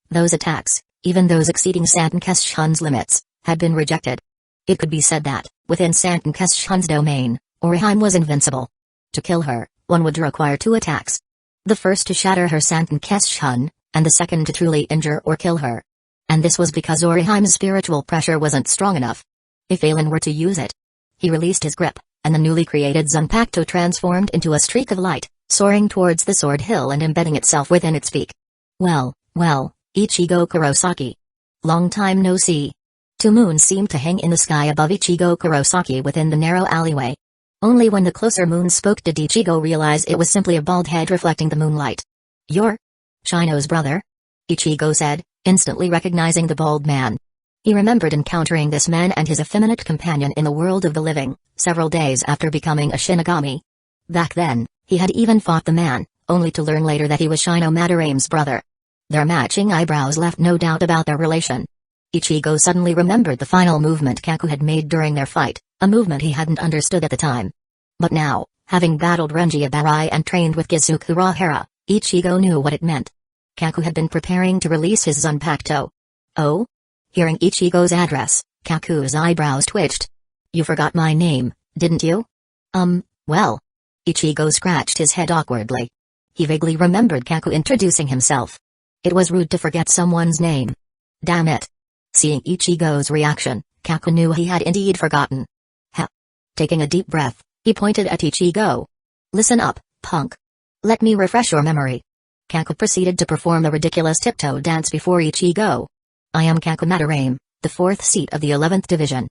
Those attacks, even those exceeding Saten Kisshin's limits, had been rejected. It could be said that, within Saten Kisshin's domain, Orihime was invincible. To kill her, one would require 2 attacks. The first to shatter her Saten Kisshin, and the second to truly injure or kill her. And this was because Orihime's spiritual pressure wasn't strong enough. If Aizen were to use it, he released his grip, and the newly created Zanpakuto transformed into a streak of light, soaring towards the sword hill and embedding itself within its peak. Well, Ichigo Kurosaki. Long time no see. 2 moons seemed to hang in the sky above Ichigo Kurosaki within the narrow alleyway. Only when the closer moon spoke did Ichigo realize it was simply a bald head reflecting the moonlight. "You're Shino's brother?" Ichigo said, instantly recognizing the bald man. He remembered encountering this man and his effeminate companion in the world of the living, several days after becoming a Shinigami. Back then, he had even fought the man, only to learn later that he was Shino Madarame's brother. Their matching eyebrows left no doubt about their relation. Ichigo suddenly remembered the final movement Kaku had made during their fight, a movement he hadn't understood at the time. But now, having battled Renji Abarai and trained with Gizukura Hara, Ichigo knew what it meant. Kaku had been preparing to release his Zanpakuto. Oh? Hearing Ichigo's address, Kaku's eyebrows twitched. "You forgot my name, didn't you?" Well. Ichigo scratched his head awkwardly. He vaguely remembered Kaku introducing himself. It was rude to forget someone's name. Damn it. Seeing Ichigo's reaction, Kaku knew he had indeed forgotten. Ha! Taking a deep breath, he pointed at Ichigo. "Listen up, punk. Let me refresh your memory." Kaku proceeded to perform the ridiculous tiptoe dance before Ichigo. "I am Kaku Madarame, the 4th seat of the 11th Division.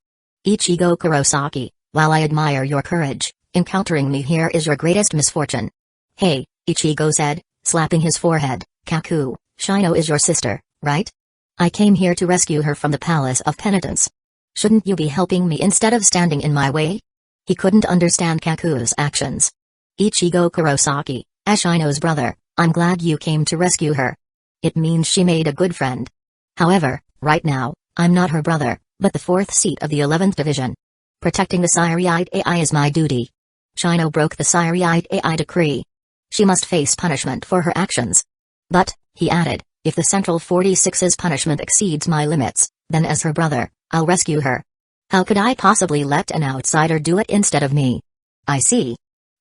Ichigo Kurosaki, while I admire your courage, encountering me here is your greatest misfortune." "Hey," Ichigo said, slapping his forehead, "Kaku, Shino is your sister, right? I came here to rescue her from the Palace of Penitence. Shouldn't you be helping me instead of standing in my way?" He couldn't understand Kaku's actions. "Ichigo Kurosaki, as Shino's brother, I'm glad you came to rescue her. It means she made a good friend. However, right now, I'm not her brother, but the 4th seat of the 11th Division. Protecting the Siriite AI is my duty. Shino broke the Siriite AI decree. She must face punishment for her actions. But," he added, "if the Central 46's punishment exceeds my limits, then as her brother, I'll rescue her. How could I possibly let an outsider do it instead of me?" "I see."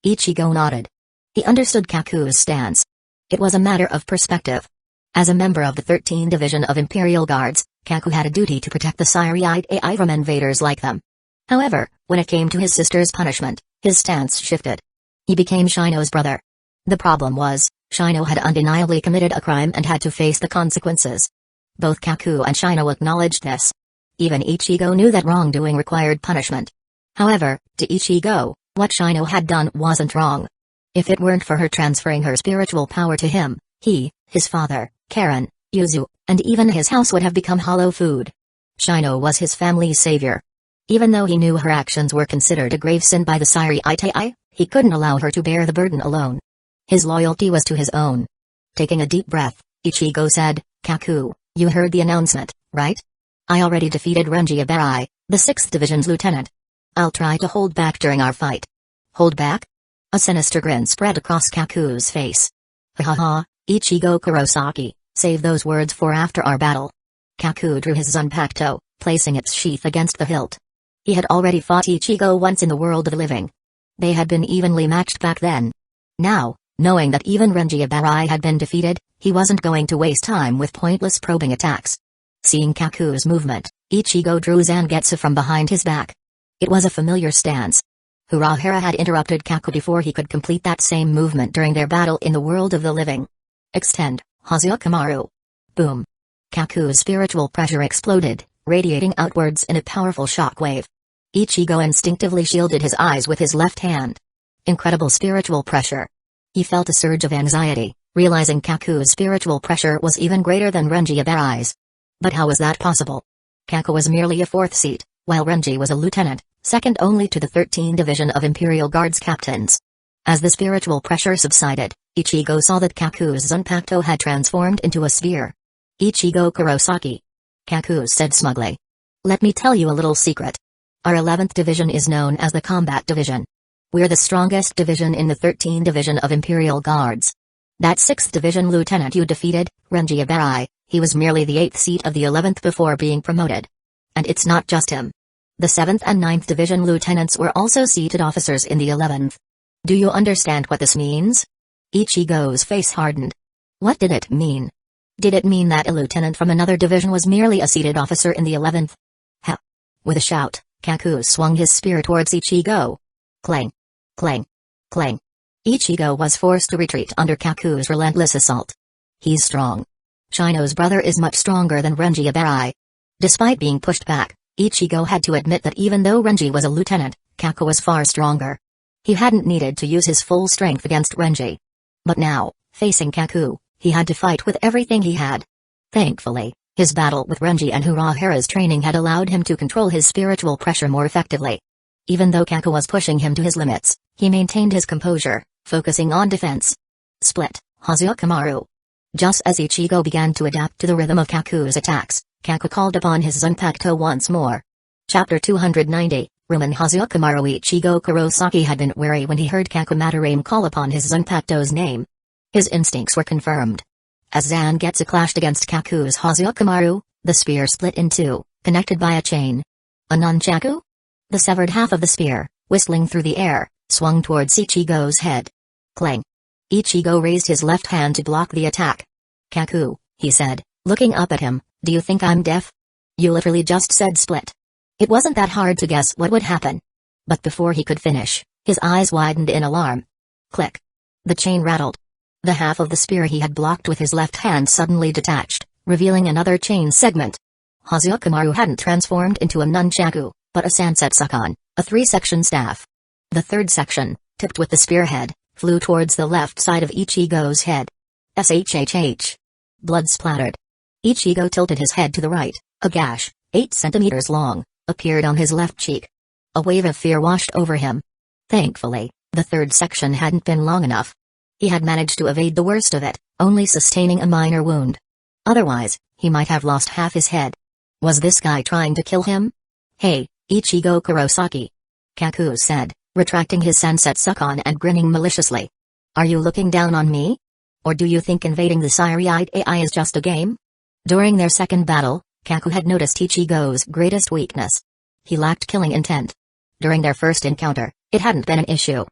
Ichigo nodded. He understood Kaku's stance. It was a matter of perspective. As a member of the 13th Division of Imperial Guards, Kaku had a duty to protect the Siriite AI from invaders like them. However, when it came to his sister's punishment, his stance shifted. He became Shino's brother. The problem was, Shino had undeniably committed a crime and had to face the consequences. Both Kaku and Shino acknowledged this. Even Ichigo knew that wrongdoing required punishment. However, to Ichigo, what Shino had done wasn't wrong. If it weren't for her transferring her spiritual power to him, he, his father, Karen, Yuzu, and even his house would have become hollow food. Shino was his family's savior. Even though he knew her actions were considered a grave sin by the Sariitai, he couldn't allow her to bear the burden alone. His loyalty was to his own. Taking a deep breath, Ichigo said, "Kaku, you heard the announcement, right? I already defeated Renji Abarai, the 6th Division's lieutenant. I'll try to hold back during our fight." Hold back? A sinister grin spread across Kaku's face. "Ha ha, Ichigo Kurosaki, save those words for after our battle." Kaku drew his Zanpakuto, placing its sheath against the hilt. He had already fought Ichigo once in the world of the living. They had been evenly matched back then. Now, knowing that even Renji Abarai had been defeated, he wasn't going to waste time with pointless probing attacks. Seeing Kaku's movement, Ichigo drew Zangetsu from behind his back. It was a familiar stance. Urahara had interrupted Kaku before he could complete that same movement during their battle in the world of the living. Extend, Hazuokamaru. Boom. Kaku's spiritual pressure exploded, radiating outwards in a powerful shockwave. Ichigo instinctively shielded his eyes with his left hand. Incredible spiritual pressure. He felt a surge of anxiety, realizing Kaku's spiritual pressure was even greater than Renji Abarai's. But how was that possible? Kaku was merely a 4th seat, while Renji was a lieutenant, second only to the 13th Division of Imperial Guards captains. As the spiritual pressure subsided, Ichigo saw that Kaku's Zanpakuto had transformed into a sphere. "Ichigo Kurosaki," Kaku said smugly. "Let me tell you a little secret. Our 11th Division is known as the Combat Division. We're the strongest division in the 13th Division of Imperial Guards. That 6th Division lieutenant you defeated, Renji Abarai, he was merely the 8th seat of the 11th before being promoted. And it's not just him. The 7th and 9th Division lieutenants were also seated officers in the 11th. Do you understand what this means?" Ichigo's face hardened. What did it mean? Did it mean that a lieutenant from another division was merely a seated officer in the 11th? Ha! With a shout, Kaku swung his spear towards Ichigo. Clang! Clang! Clang! Ichigo was forced to retreat under Kaku's relentless assault. He's strong. Shino's brother is much stronger than Renji Abarai. Despite being pushed back, Ichigo had to admit that even though Renji was a lieutenant, Kaku was far stronger. He hadn't needed to use his full strength against Renji. But now, facing Kaku, he had to fight with everything he had. Thankfully, his battle with Renji and Urahara's training had allowed him to control his spiritual pressure more effectively. Even though Kaku was pushing him to his limits, he maintained his composure, focusing on defense. Split, Hazuokamaru. Just as Ichigo began to adapt to the rhythm of Kaku's attacks, Kaku called upon his Zanpakuto once more. Chapter 290, Rumen Hazuokamaru. Ichigo Kurosaki had been wary when he heard Kaku Madarame call upon his Zanpakuto's name. His instincts were confirmed. As Zangetsu clashed against Kaku's Hazuokamaru, the spear split in two, connected by a chain. A nunchaku? The severed half of the spear, whistling through the air, swung towards Ichigo's head. Clang! Ichigo raised his left hand to block the attack. "Kaku," he said, looking up at him, "do you think I'm deaf? You literally just said split." It wasn't that hard to guess what would happen. But before he could finish, his eyes widened in alarm. Click! The chain rattled. The half of the spear he had blocked with his left hand suddenly detached, revealing another chain segment. Hazuokamaru hadn't transformed into a nunchaku, but a sansetsukan, a 3-section staff. The third section, tipped with the spearhead, flew towards the left side of Ichigo's head. Shhh. Blood splattered. Ichigo tilted his head to the right. A gash, 8 centimeters long, appeared on his left cheek. A wave of fear washed over him. Thankfully, the third section hadn't been long enough. He had managed to evade the worst of it, only sustaining a minor wound. Otherwise, he might have lost half his head. Was this guy trying to kill him? "Hey, Ichigo Kurosaki," Kaku said, retracting his sansetsukan and grinning maliciously. "Are you looking down on me? Or do you think invading the Sariite AI is just a game?" During their second battle, Kaku had noticed Ichigo's greatest weakness. He lacked killing intent. During their first encounter, it hadn't been an issue.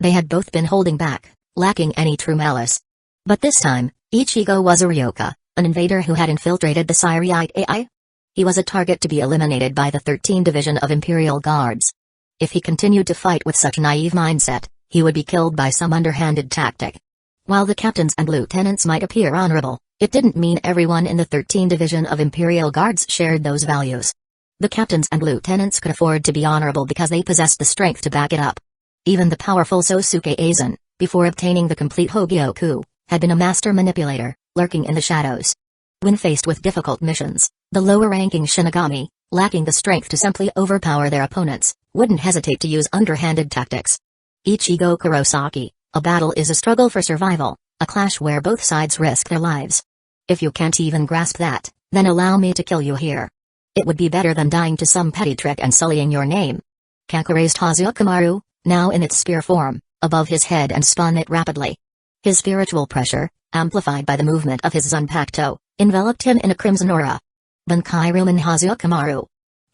They had both been holding back, lacking any true malice. But this time, Ichigo was a ryoka, an invader who had infiltrated the Sariite AI. He was a target to be eliminated by the 13th Division of Imperial Guards. If he continued to fight with such naive mindset, he would be killed by some underhanded tactic. While the captains and lieutenants might appear honorable, it didn't mean everyone in the 13th Division of Imperial Guards shared those values. The captains and lieutenants could afford to be honorable because they possessed the strength to back it up. Even the powerful Sosuke Aizen, before obtaining the complete Hogyoku, had been a master manipulator, lurking in the shadows. When faced with difficult missions, the lower-ranking Shinigami, lacking the strength to simply overpower their opponents, wouldn't hesitate to use underhanded tactics. Ichigo Kurosaki, a battle is a struggle for survival, a clash where both sides risk their lives. If you can't even grasp that, then allow me to kill you here. It would be better than dying to some petty trick and sullying your name. Kaku raised Hazukumaru, now in its spear form, above his head and spun it rapidly. His spiritual pressure, amplified by the movement of his Zanpakuto, enveloped him in a crimson aura. Bankai Rumen Hazukumaru.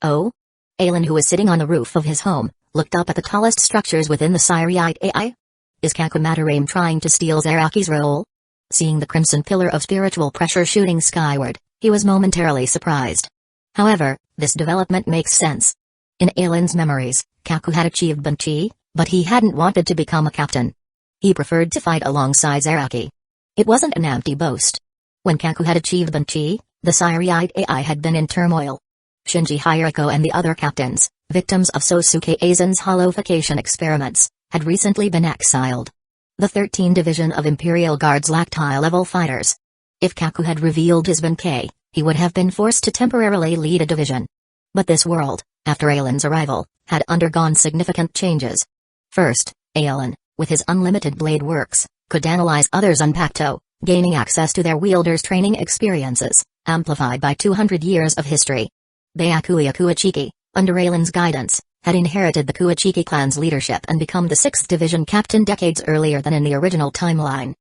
Oh? Aizen, who was sitting on the roof of his home, looked up at the tallest structures within the Siriite AI. Is Kakumatarame trying to steal Zaraki's role? Seeing the crimson pillar of spiritual pressure shooting skyward, he was momentarily surprised. However, this development makes sense. In Aizen's memories, Kaku had achieved Banchi, but he hadn't wanted to become a captain. He preferred to fight alongside Zaraki. It wasn't an empty boast. When Kaku had achieved Banchi, the Siriite AI had been in turmoil. Shinji Hirako and the other captains, victims of Sosuke Aizen's holofication experiments, had recently been exiled. The 13th Division of Imperial Guards lacked high-level fighters. If Kaku had revealed his Bankai, he would have been forced to temporarily lead a division. But this world, after Aizen's arrival, had undergone significant changes. First, Aizen, with his unlimited blade works, could analyze others' Zanpakuto, gaining access to their wielders' training experiences, amplified by 200 years of history. Byakuya Kuachiki, under Aizen's guidance, had inherited the Kuachiki clan's leadership and become the 6th Division captain decades earlier than in the original timeline.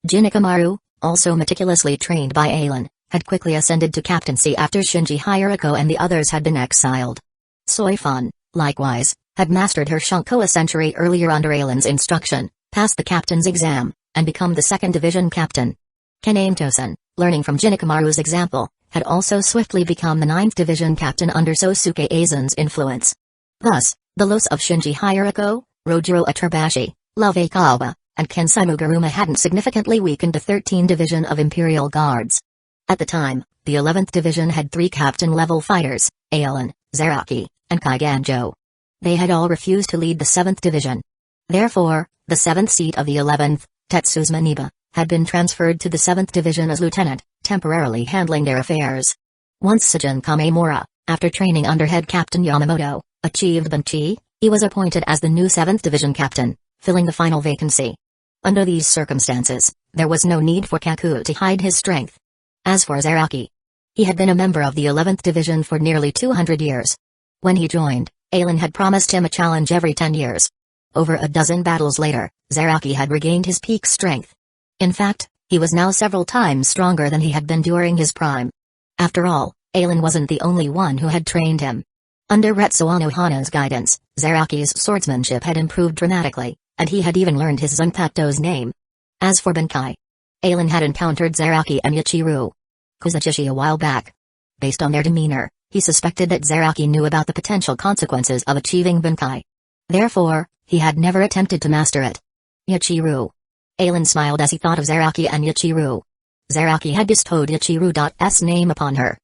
Jinikamaru, also meticulously trained by Aizen, had quickly ascended to captaincy after Shinji Hirako and the others had been exiled. Soifun, likewise, had mastered her Shunko a century earlier under Aizen's instruction, passed the captain's exam, and become the 2nd Division captain. Kename Tosen, learning from Jinikamaru's example, had also swiftly become the 9th Division captain under Sosuke Aizen's influence. Thus, the loss of Shinji Hirako, Rojiro Aturbashi, Love Kawa, and Kensai Mugaruma hadn't significantly weakened the 13th Division of Imperial Guards. At the time, the 11th Division had 3 captain-level fighters, Aizen, Zaraki, and Kaiganjo. They had all refused to lead the 7th Division. Therefore, the 7th seat of the 11th, Tetsuzuma Niba, had been transferred to the 7th Division as lieutenant, temporarily handling their affairs. Once Sajin Kamemura, after training under head captain Yamamoto, achieved Banchi, he was appointed as the new 7th Division captain, filling the final vacancy. Under these circumstances, there was no need for Kaku to hide his strength. As for Zaraki, he had been a member of the 11th Division for nearly 200 years. When he joined, Aizen had promised him a challenge every 10 years. Over a dozen battles later, Zaraki had regained his peak strength. In fact, he was now several times stronger than he had been during his prime. After all, Aizen wasn't the only one who had trained him. Under Retsuano Hana's guidance, Zaraki's swordsmanship had improved dramatically, and he had even learned his Zanpakuto's name. As for Bankai, Aizen had encountered Zaraki and Yachiru Kusajishi a while back. Based on their demeanor, he suspected that Zaraki knew about the potential consequences of achieving Bankai. Therefore, he had never attempted to master it. Yachiru. Aizen smiled as he thought of Zaraki and Yachiru. Zaraki had bestowed Yachiru's name upon her.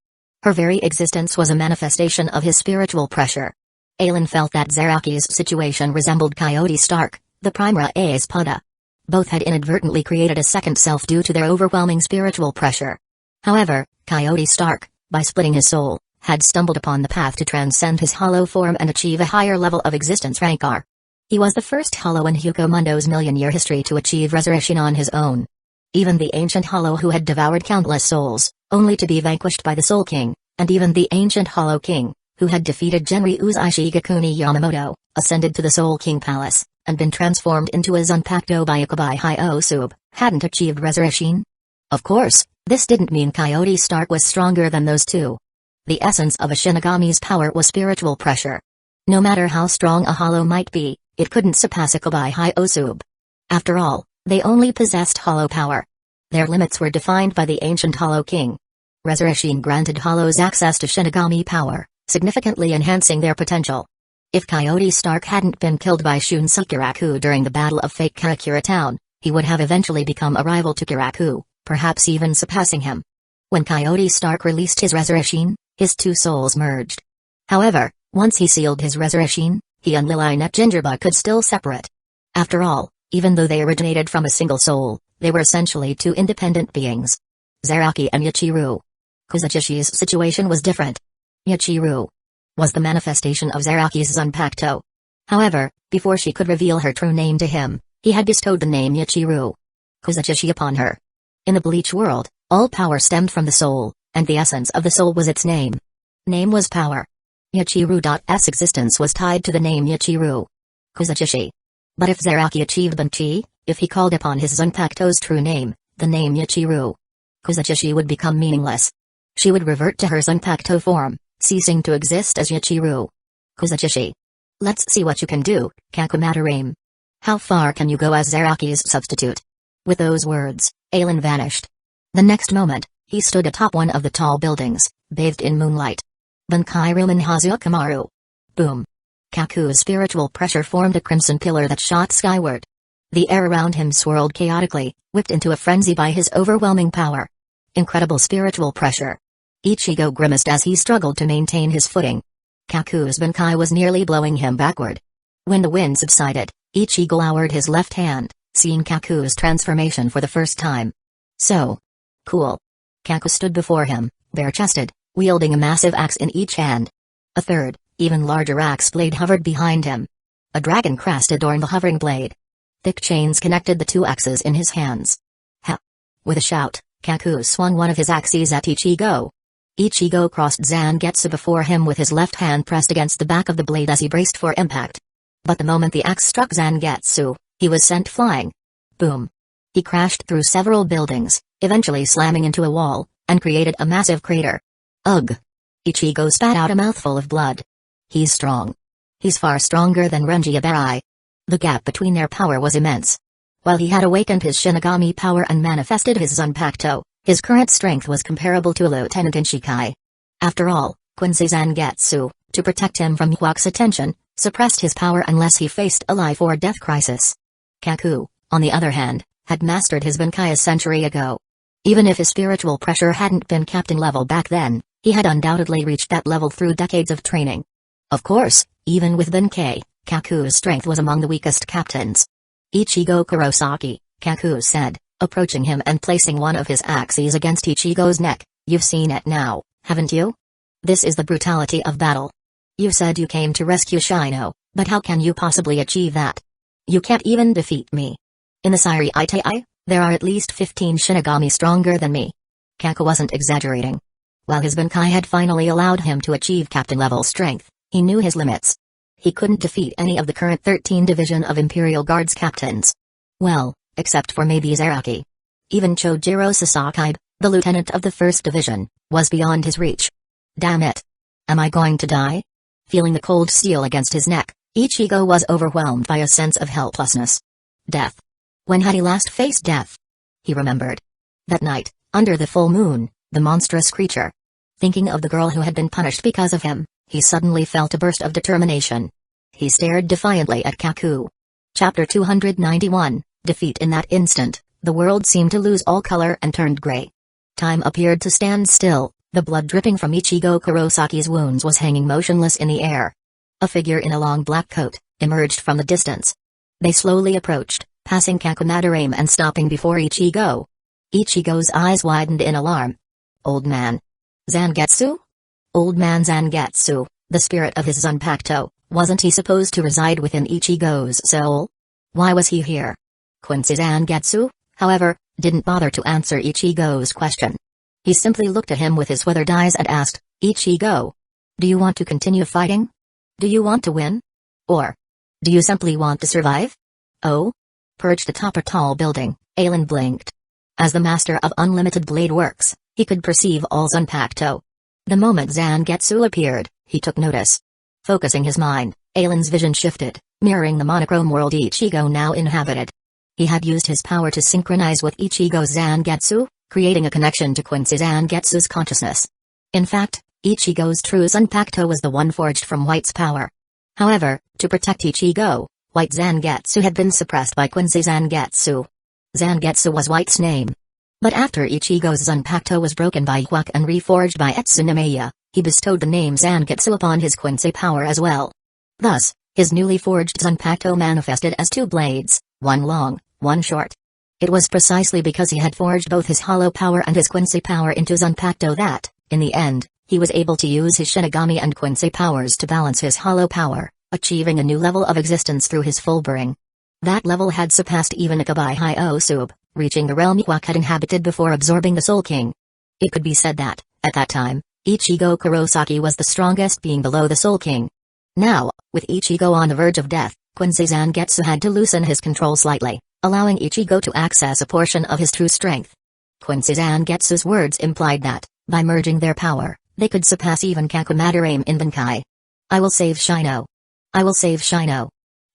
Her very existence was a manifestation of his spiritual pressure. Aizen felt that Zaraki's situation resembled Coyote Stark, the Primera Espada. Both had inadvertently created a second self due to their overwhelming spiritual pressure. However, Coyote Stark, by splitting his soul, had stumbled upon the path to transcend his hollow form and achieve a higher level of existence rank R. He was the first hollow in Hueco Mundo's million-year history to achieve resurrection on his own. Even the ancient hollow who had devoured countless souls, only to be vanquished by the Soul King, and even the ancient Hollow King, who had defeated Genryu's Ishigakuni Yamamoto, ascended to the Soul King Palace, and been transformed into a Zanpakuto by Ikubai Hyosub, hadn't achieved resurrection. Of course, this didn't mean Coyote Stark was stronger than those two. The essence of a Shinigami's power was spiritual pressure. No matter how strong a hollow might be, it couldn't surpass Ikubai Hyosub. After all, they only possessed hollow power. Their limits were defined by the ancient Hollow King. Resurrection granted hollows access to Shinigami power, significantly enhancing their potential. If Coyote Stark hadn't been killed by Shun Sukiraku during the Battle of Fake Karakura Town, he would have eventually become a rival to Kiraku, perhaps even surpassing him. When Coyote Stark released his resurrection, his two souls merged. However, once he sealed his resurrection, he and Lilinette Gingerba could still separate. After all, even though they originated from a single soul, they were essentially two independent beings. Zaraki and Yachiru. Kusagakishi's situation was different. Yachiru was the manifestation of Zaraki's Zanpakuto. However, before she could reveal her true name to him, he had bestowed the name Yachiru Kusagakishi upon her. In the Bleach world, all power stemmed from the soul, and the essence of the soul was its name. Name was power. Yachiru's existence was tied to the name Yachiru Kusagakishi. But if Zaraki achieved Banchi, if he called upon his Zanpakuto's true name, the name Yachiru Kusagakishi would become meaningless. She would revert to her Zanpakuto form, ceasing to exist as Yachiru Kusagakishi. Let's see what you can do, Kakumatarame. How far can you go as Zaraki's substitute? With those words, Aizen vanished. The next moment, he stood atop one of the tall buildings, bathed in moonlight. Bankai Rumen Hazukumaru. Boom. Kaku's spiritual pressure formed a crimson pillar that shot skyward. The air around him swirled chaotically, whipped into a frenzy by his overwhelming power. Incredible spiritual pressure. Ichigo grimaced as he struggled to maintain his footing. Kaku's Bankai was nearly blowing him backward. When the wind subsided, Ichigo lowered his left hand, seeing Kaku's transformation for the first time. So cool. Kaku stood before him, bare-chested, wielding a massive axe in each hand. A third, even larger axe blade hovered behind him. A dragon crest adorned the hovering blade. Thick chains connected the two axes in his hands. Ha! With a shout, Kaku swung one of his axes at Ichigo. Ichigo crossed Zangetsu before him with his left hand pressed against the back of the blade as he braced for impact. But the moment the axe struck Zangetsu, he was sent flying. Boom. He crashed through several buildings, eventually slamming into a wall, and created a massive crater. Ugh! Ichigo spat out a mouthful of blood. He's strong. He's far stronger than Renji Abarai. The gap between their power was immense. While he had awakened his Shinigami power and manifested his Zanpakuto, his current strength was comparable to a lieutenant in Shikai. After all, Quincy Zangetsu, to protect him from Hueco's attention, suppressed his power unless he faced a life or death crisis. Kaku, on the other hand, had mastered his Bankai a century ago. Even if his spiritual pressure hadn't been captain level back then, he had undoubtedly reached that level through decades of training. Of course, even with Bankai, Kaku's strength was among the weakest captains. Ichigo Kurosaki, Kaku said, approaching him and placing one of his axes against Ichigo's neck. You've seen it now, haven't you? This is the brutality of battle. You said you came to rescue Shino, but how can you possibly achieve that? You can't even defeat me. In the Siri Itai, there are at least 15 Shinigami stronger than me. Kaku wasn't exaggerating. While his Bankai had finally allowed him to achieve captain-level strength, he knew his limits. He couldn't defeat any of the current 13 Division of Imperial Guards captains. Well, except for maybe Zaraki. Even Chojiro Sasaki, the lieutenant of the 1st Division, was beyond his reach. Damn it. Am I going to die? Feeling the cold steel against his neck, Ichigo was overwhelmed by a sense of helplessness. Death. When had he last faced death? He remembered. That night, under the full moon, the monstrous creature. Thinking of the girl who had been punished because of him, he suddenly felt a burst of determination. He stared defiantly at Kaku. Chapter 291, Defeat. In that instant, the world seemed to lose all color and turned gray. Time appeared to stand still, the blood dripping from Ichigo Kurosaki's wounds was hanging motionless in the air. A figure in a long black coat emerged from the distance. They slowly approached, passing Kakumatarame and stopping before Ichigo. Ichigo's eyes widened in alarm. Old man. Zangetsu? Old man Zangetsu, the spirit of his Zanpakuto, wasn't he supposed to reside within Ichigo's soul? Why was he here? Quincy Zangetsu, however, didn't bother to answer Ichigo's question. He simply looked at him with his withered eyes and asked, Ichigo, do you want to continue fighting? Do you want to win? Or do you simply want to survive? Oh? Perched atop a tall building, Aizen blinked. As the master of unlimited blade works, he could perceive all Zanpakuto. The moment Zangetsu appeared, he took notice. Focusing his mind, Aizen's vision shifted, mirroring the monochrome world Ichigo now inhabited. He had used his power to synchronize with Ichigo's Zangetsu, creating a connection to Quincy Zangetsu's consciousness. In fact, Ichigo's true Zanpakuto was the one forged from White's power. However, to protect Ichigo, White Zangetsu had been suppressed by Quincy Zangetsu. Zangetsu was White's name. But after Ichigo's Zanpakuto was broken by Hueco and reforged by Tsunemaya, he bestowed the name Zangetsu upon his Quincy power as well. Thus, his newly forged Zanpakuto manifested as two blades, one long, one short. It was precisely because he had forged both his hollow power and his Quincy power into Zanpakuto that, in the end, he was able to use his Shinigami and Quincy powers to balance his hollow power, achieving a new level of existence through his full being. That level had surpassed even Ikabai Hyosub, reaching the realm Iwak had inhabited before absorbing the Soul King. It could be said that, at that time, Ichigo Kurosaki was the strongest being below the Soul King. Now, with Ichigo on the verge of death, Quincy Zangetsu had to loosen his control slightly, allowing Ichigo to access a portion of his true strength. Quincy Zangetsu's words implied that, by merging their power, they could surpass even Kakumadarame in Bankai. I will save Shino. I will save Shino.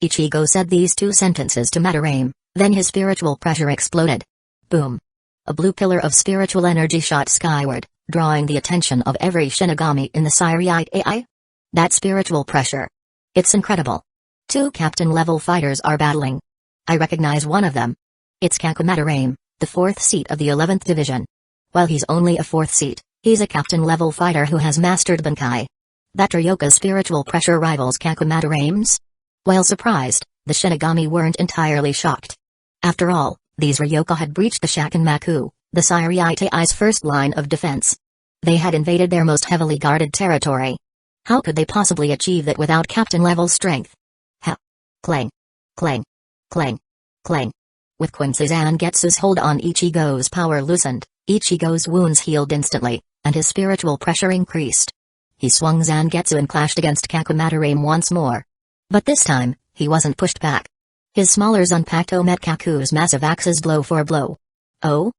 Ichigo said these two sentences to Madarame, then his spiritual pressure exploded. Boom. A blue pillar of spiritual energy shot skyward, drawing the attention of every Shinigami in the Siriate AI. That spiritual pressure. It's incredible. Two captain-level fighters are battling. I recognize one of them. It's Kakumadarame, the 4th seat of the 11th division. While he's only a 4th seat, he's a captain-level fighter who has mastered Bankai. That Ryoka's spiritual pressure rivals Kakumadarame's? While surprised, the Shinigami weren't entirely shocked. After all, these Ryoka had breached the Shakinmaku, the Siriate AI's first line of defense. They had invaded their most heavily guarded territory. How could they possibly achieve that without captain-level strength? Ha! Clang! Clang! Clang! Clang! With Quincy Zangetsu's hold on Ichigo's power loosened, Ichigo's wounds healed instantly, and his spiritual pressure increased. He swung Zangetsu and clashed against Kakumadarame once more. But this time, he wasn't pushed back. His smaller Zanpakuto met Kaku's massive axes blow for blow. Oh?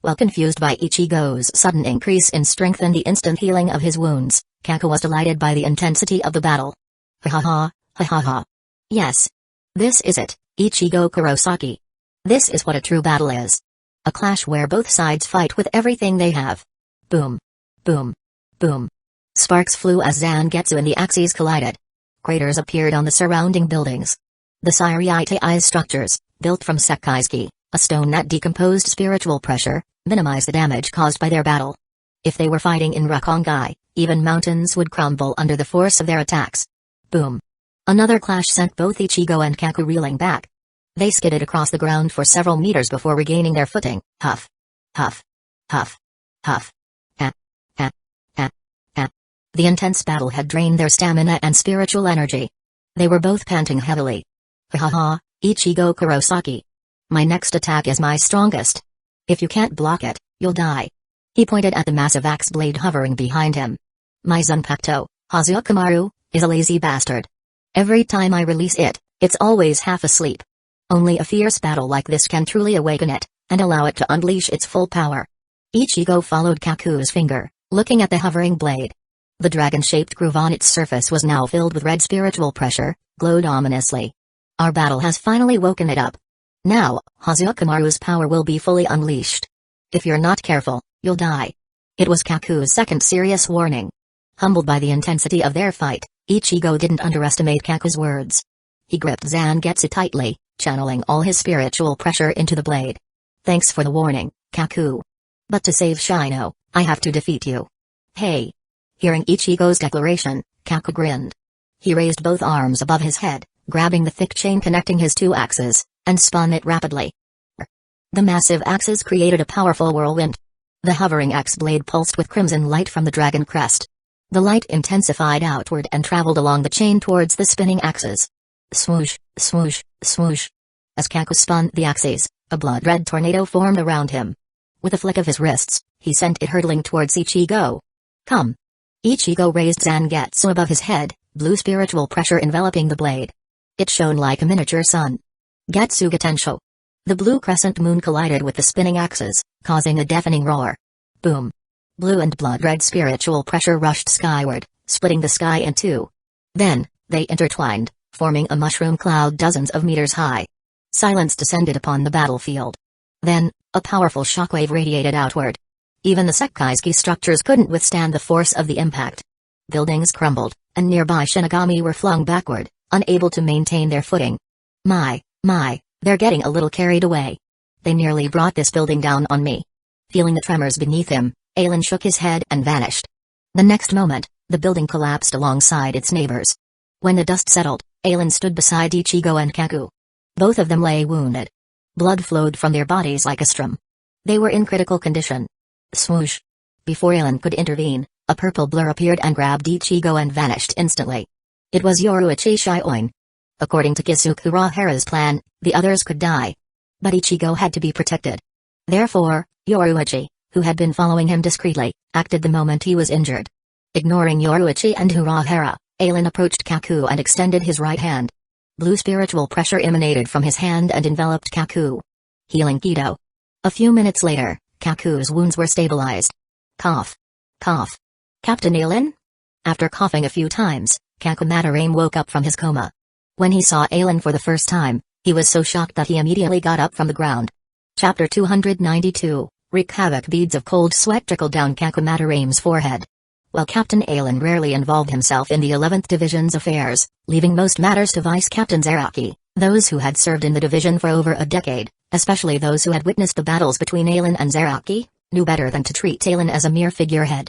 Well, confused by Ichigo's sudden increase in strength and the instant healing of his wounds, Kaku was delighted by the intensity of the battle. Ha ha ha, ha ha ha. Yes. This is it, Ichigo Kurosaki. This is what a true battle is. A clash where both sides fight with everything they have. Boom. Boom. Boom. Sparks flew as Zangetsu and the axes collided. Craters appeared on the surrounding buildings. The Siriate AI's structures, built from Sekaizuki, a stone that decomposed spiritual pressure, minimized the damage caused by their battle. If they were fighting in Rukongai, even mountains would crumble under the force of their attacks. Boom. Another clash sent both Ichigo and Kaku reeling back. They skidded across the ground for several meters before regaining their footing. Huff. Huff. Huff. Huff. Ah. Ah. Ah. Ah. The intense battle had drained their stamina and spiritual energy. They were both panting heavily. Ha ha ha, Ichigo Kurosaki. My next attack is my strongest. If you can't block it, you'll die. He pointed at the massive axe blade hovering behind him. My Zanpakuto, Hazuokumaru, is a lazy bastard. Every time I release it, it's always half asleep. Only a fierce battle like this can truly awaken it, and allow it to unleash its full power. Ichigo followed Kaku's finger, looking at the hovering blade. The dragon-shaped groove on its surface was now filled with red spiritual pressure, glowed ominously. Our battle has finally woken it up. Now, Hazuokumaru's power will be fully unleashed. If you're not careful, you'll die. It was Kaku's second serious warning. Humbled by the intensity of their fight, Ichigo didn't underestimate Kaku's words. He gripped Zangetsu tightly, channeling all his spiritual pressure into the blade. Thanks for the warning, Kaku. But to save Shino, I have to defeat you. Hey. Hearing Ichigo's declaration, Kaku grinned. He raised both arms above his head, grabbing the thick chain connecting his two axes, and spun it rapidly. The massive axes created a powerful whirlwind. The hovering axe blade pulsed with crimson light from the dragon crest. The light intensified outward and traveled along the chain towards the spinning axes. Swoosh, swoosh, swoosh. As Kaku spun the axes, a blood-red tornado formed around him. With a flick of his wrists, he sent it hurtling towards Ichigo. Come. Ichigo raised Zangetsu above his head, blue spiritual pressure enveloping the blade. It shone like a miniature sun. Gatsuga Tensho. The blue crescent moon collided with the spinning axes, causing a deafening roar. Boom. Blue and blood-red spiritual pressure rushed skyward, splitting the sky in two. Then, they intertwined, forming a mushroom cloud dozens of meters high. Silence descended upon the battlefield. Then, a powerful shockwave radiated outward. Even the Sekaizuki structures couldn't withstand the force of the impact. Buildings crumbled, and nearby Shinigami were flung backward, unable to maintain their footing. My, they're getting a little carried away. They nearly brought this building down on me. Feeling the tremors beneath him, Aizen shook his head and vanished. The next moment, The building collapsed alongside its neighbors. When the dust settled, Aizen stood beside Ichigo and Kaku. Both of them lay wounded. Blood flowed from their bodies like a stream. They were in critical condition. Swoosh. Before Aizen could intervene, a purple blur appeared and grabbed Ichigo and vanished instantly. It was Yoruichi Shioin. According to Kusagakure plan, the others could die. But Ichigo had to be protected. Therefore, Yoruichi, who had been following him discreetly, acted the moment he was injured. Ignoring Yoruichi and Urahara, Aizen approached Kaku and extended his right hand. Blue spiritual pressure emanated from his hand and enveloped Kaku. Healing Kido. A few minutes later, Kaku's wounds were stabilized. Cough. Cough. Captain Aizen? After coughing a few times, Kakumataraim woke up from his coma. When he saw Aizen for the first time, he was so shocked that he immediately got up from the ground. Chapter 292, Wreak Havoc. Beads of cold sweat trickled down Kakumataraim's forehead. While Captain Aizen rarely involved himself in the 11th Division's affairs, leaving most matters to Vice Captain Zaraki, those who had served in the division for over a decade, especially those who had witnessed the battles between Aizen and Zaraki, knew better than to treat Aizen as a mere figurehead.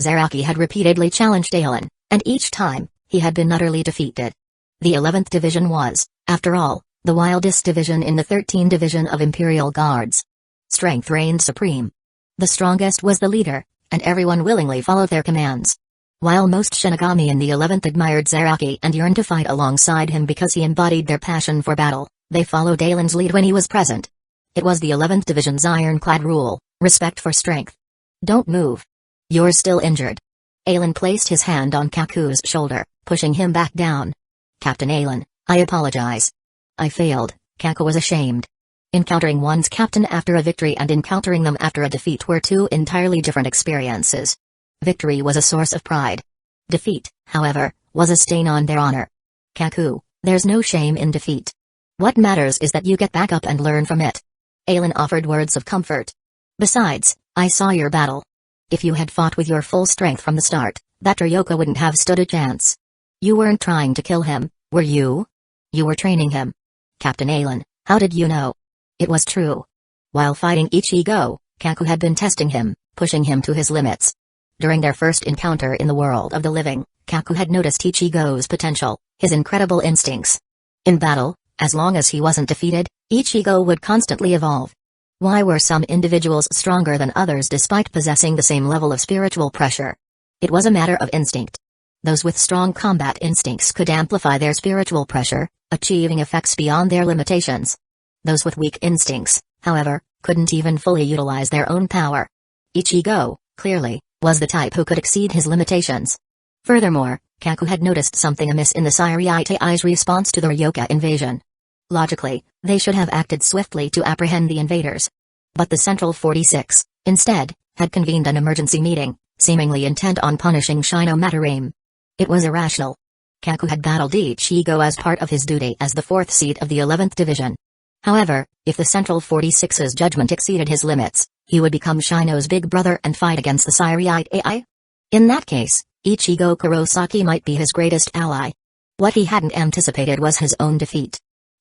Zaraki had repeatedly challenged Aizen, and each time, he had been utterly defeated. The 11th Division was, after all, the wildest division in the 13th Division of Imperial Guards. Strength reigned supreme. The strongest was the leader, and everyone willingly followed their commands. While most Shinigami in the 11th admired Zaraki and yearned to fight alongside him because he embodied their passion for battle, they followed Aizen's lead when he was present. It was the 11th Division's ironclad rule: respect for strength. Don't move. You're still injured. Aizen placed his hand on Kaku's shoulder, pushing him back down. Captain Aizen, I apologize. I failed. Kaku was ashamed. Encountering one's captain after a victory and encountering them after a defeat were two entirely different experiences. Victory was a source of pride. Defeat, however, was a stain on their honor. Kaku, there's no shame in defeat. What matters is that you get back up and learn from it. Aizen offered words of comfort. Besides, I saw your battle. If you had fought with your full strength from the start, that Ryoko wouldn't have stood a chance. You weren't trying to kill him, were you? You were training him. Captain Aizen, how did you know? It was true. While fighting Ichigo, Kaku had been testing him, pushing him to his limits. During their first encounter in the world of the living, Kaku had noticed Ichigo's potential, his incredible instincts. In battle, as long as he wasn't defeated, Ichigo would constantly evolve. Why were some individuals stronger than others despite possessing the same level of spiritual pressure? It was a matter of instinct. Those with strong combat instincts could amplify their spiritual pressure, achieving effects beyond their limitations. Those with weak instincts, however, couldn't even fully utilize their own power. Ichigo, clearly, was the type who could exceed his limitations. Furthermore, Kaku had noticed something amiss in the Sariitai's response to the Ryoka invasion. Logically, they should have acted swiftly to apprehend the invaders. But the Central 46, instead, had convened an emergency meeting, seemingly intent on punishing Shinomataraim. It was irrational. Kaku had battled Ichigo as part of his duty as the 4th seat of the 11th Division. However, if the Central 46's judgment exceeded his limits, he would become Shino's big brother and fight against the Sariite. In that case, Ichigo Kurosaki might be his greatest ally. What he hadn't anticipated was his own defeat.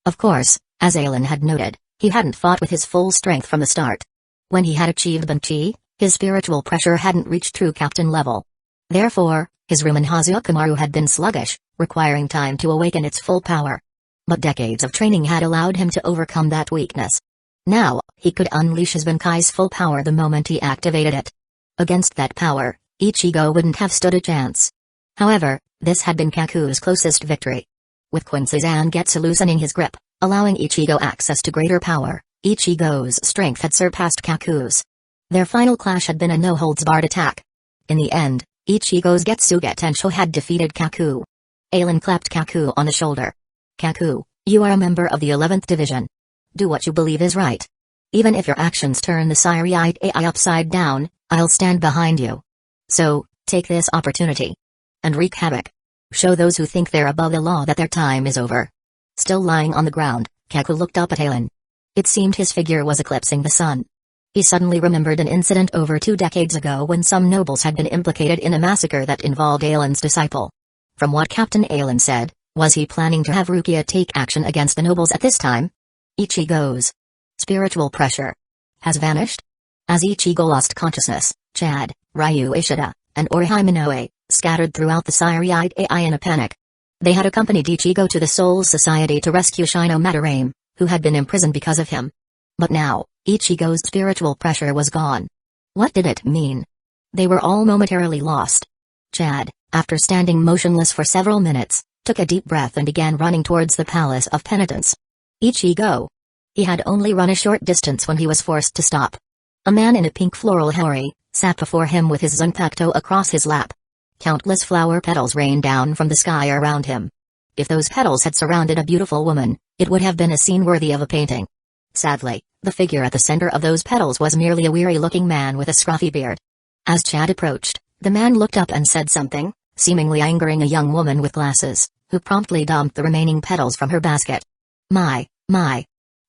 Of course, as Aizen had noted, he hadn't fought with his full strength from the start. When he had achieved Banchi, his spiritual pressure hadn't reached true captain level. Therefore, his Rumen Hazukumaru had been sluggish, requiring time to awaken its full power. But decades of training had allowed him to overcome that weakness. Now, he could unleash his Bankai's full power the moment he activated it. Against that power, Ichigo wouldn't have stood a chance. However, this had been Kaku's closest victory. With Quincy Zangetsu loosening his grip, allowing Ichigo access to greater power, Ichigo's strength had surpassed Kaku's. Their final clash had been a no-holds-barred attack. In the end, Ichigo's Getsuga Tensho had defeated Kaku. Aizen clapped Kaku on the shoulder. Kaku, you are a member of the 11th Division. Do what you believe is right. Even if your actions turn the Sariite upside down, I'll stand behind you. So, take this opportunity. And wreak havoc. Show those who think they're above the law that their time is over. Still lying on the ground, Kaku looked up at Aizen. It seemed his figure was eclipsing the sun. He suddenly remembered an incident over 2 decades ago when some nobles had been implicated in a massacre that involved Aizen's disciple. From what Captain Aizen said, was he planning to have Rukia take action against the nobles at this time? Ichigo's spiritual pressure has vanished. As Ichigo lost consciousness, Chad, Ryu Ishida, and Orihime Minoue, scattered throughout the Siriate AI in a panic. They had accompanied Ichigo to the Soul Society to rescue Shino Madarame, who had been imprisoned because of him. But now, Ichigo's spiritual pressure was gone. What did it mean? They were all momentarily lost. Chad, after standing motionless for several minutes, took a deep breath and began running towards the Palace of Penitence. Ichigo. He had only run a short distance when he was forced to stop. A man in a pink floral hori sat before him with his zanpakuto across his lap. Countless flower petals rained down from the sky around him. If those petals had surrounded a beautiful woman, it would have been a scene worthy of a painting. Sadly, the figure at the center of those petals was merely a weary-looking man with a scruffy beard. As Chad approached, the man looked up and said something, seemingly angering a young woman with glasses, who promptly dumped the remaining petals from her basket. My.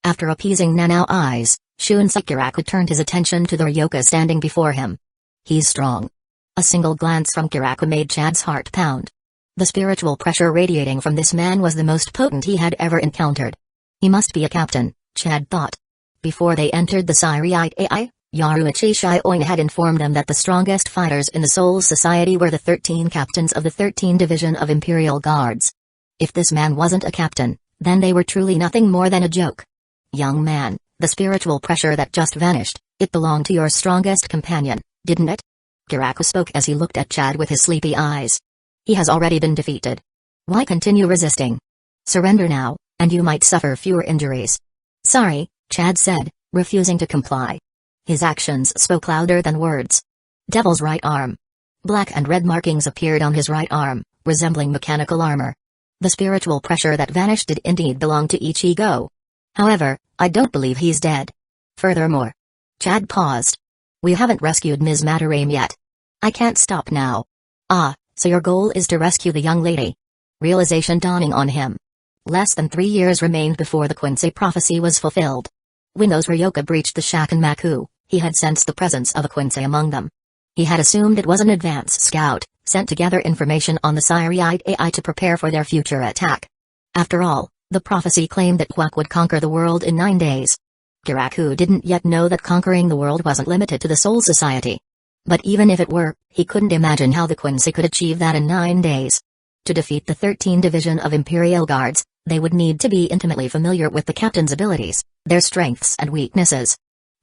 After appeasing Nanao eyes, Shunsei turned his attention to the Ryoka standing before him. He's strong. A single glance from Kiraku made Chad's heart pound. The spiritual pressure radiating from this man was the most potent he had ever encountered. He must be a captain, Chad thought. Before they entered the Siriate AI, Yaruichi Shioin had informed them that the strongest fighters in the Soul Society were the 13 captains of the 13 Division of Imperial Guards. If this man wasn't a captain, then they were truly nothing more than a joke. Young man, the spiritual pressure that just vanished, it belonged to your strongest companion, didn't it? Kiraku spoke as he looked at Chad with his sleepy eyes. He has already been defeated. Why continue resisting? Surrender now, and you might suffer fewer injuries. Sorry, Chad said, refusing to comply. His actions spoke louder than words. Devil's right arm. Black and red markings appeared on his right arm, resembling mechanical armor. The spiritual pressure that vanished did indeed belong to Ichigo. However, I don't believe he's dead. Furthermore. Chad paused. We haven't rescued Ms. Madarame yet. I can't stop now. Ah, so your goal is to rescue the young lady. Realization dawning on him. Less than 3 years remained before the Quincy prophecy was fulfilled. When those Ryoka breached the Shakinmaku, he had sensed the presence of a Quincy among them. He had assumed it was an advance scout, sent to gather information on the Siriate AI to prepare for their future attack. After all, the prophecy claimed that Hueco would conquer the world in 9 days. Kiraku didn't yet know that conquering the world wasn't limited to the Soul Society. But even if it were, he couldn't imagine how the Quincy could achieve that in 9 days. To defeat the 13 Division of Imperial Guards, they would need to be intimately familiar with the captain's abilities, their strengths and weaknesses.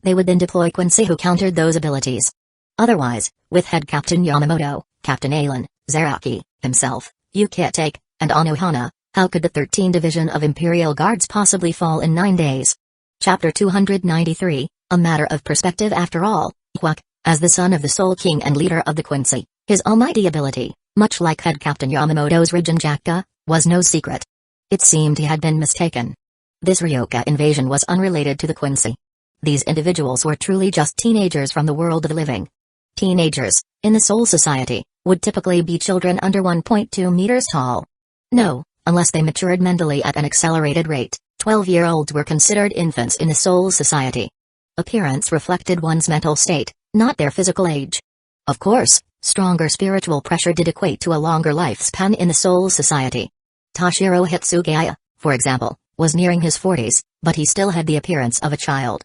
They would then deploy Quincy who countered those abilities. Otherwise, with head Captain Yamamoto, Captain Aizen, Zaraki, himself, Yukitake, and Anohana, how could the 13 Division of Imperial Guards possibly fall in 9 days? Chapter 293, A Matter of Perspective. After all, Hueco, as the son of the Soul King and leader of the Quincy, his almighty ability, much like head Captain Yamamoto's Ringenjaka, was no secret. It seemed he had been mistaken. This Ryoka invasion was unrelated to the Quincy. These individuals were truly just teenagers from the world of the living. Teenagers, in the Soul Society, would typically be children under 1.2 meters tall. No, unless they matured mentally at an accelerated rate, 12-year-olds were considered infants in the Soul Society. Appearance reflected one's mental state, not their physical age. Of course, stronger spiritual pressure did equate to a longer lifespan in the Soul Society. Toshiro Hitsugaya, for example, was nearing his 40s, but he still had the appearance of a child.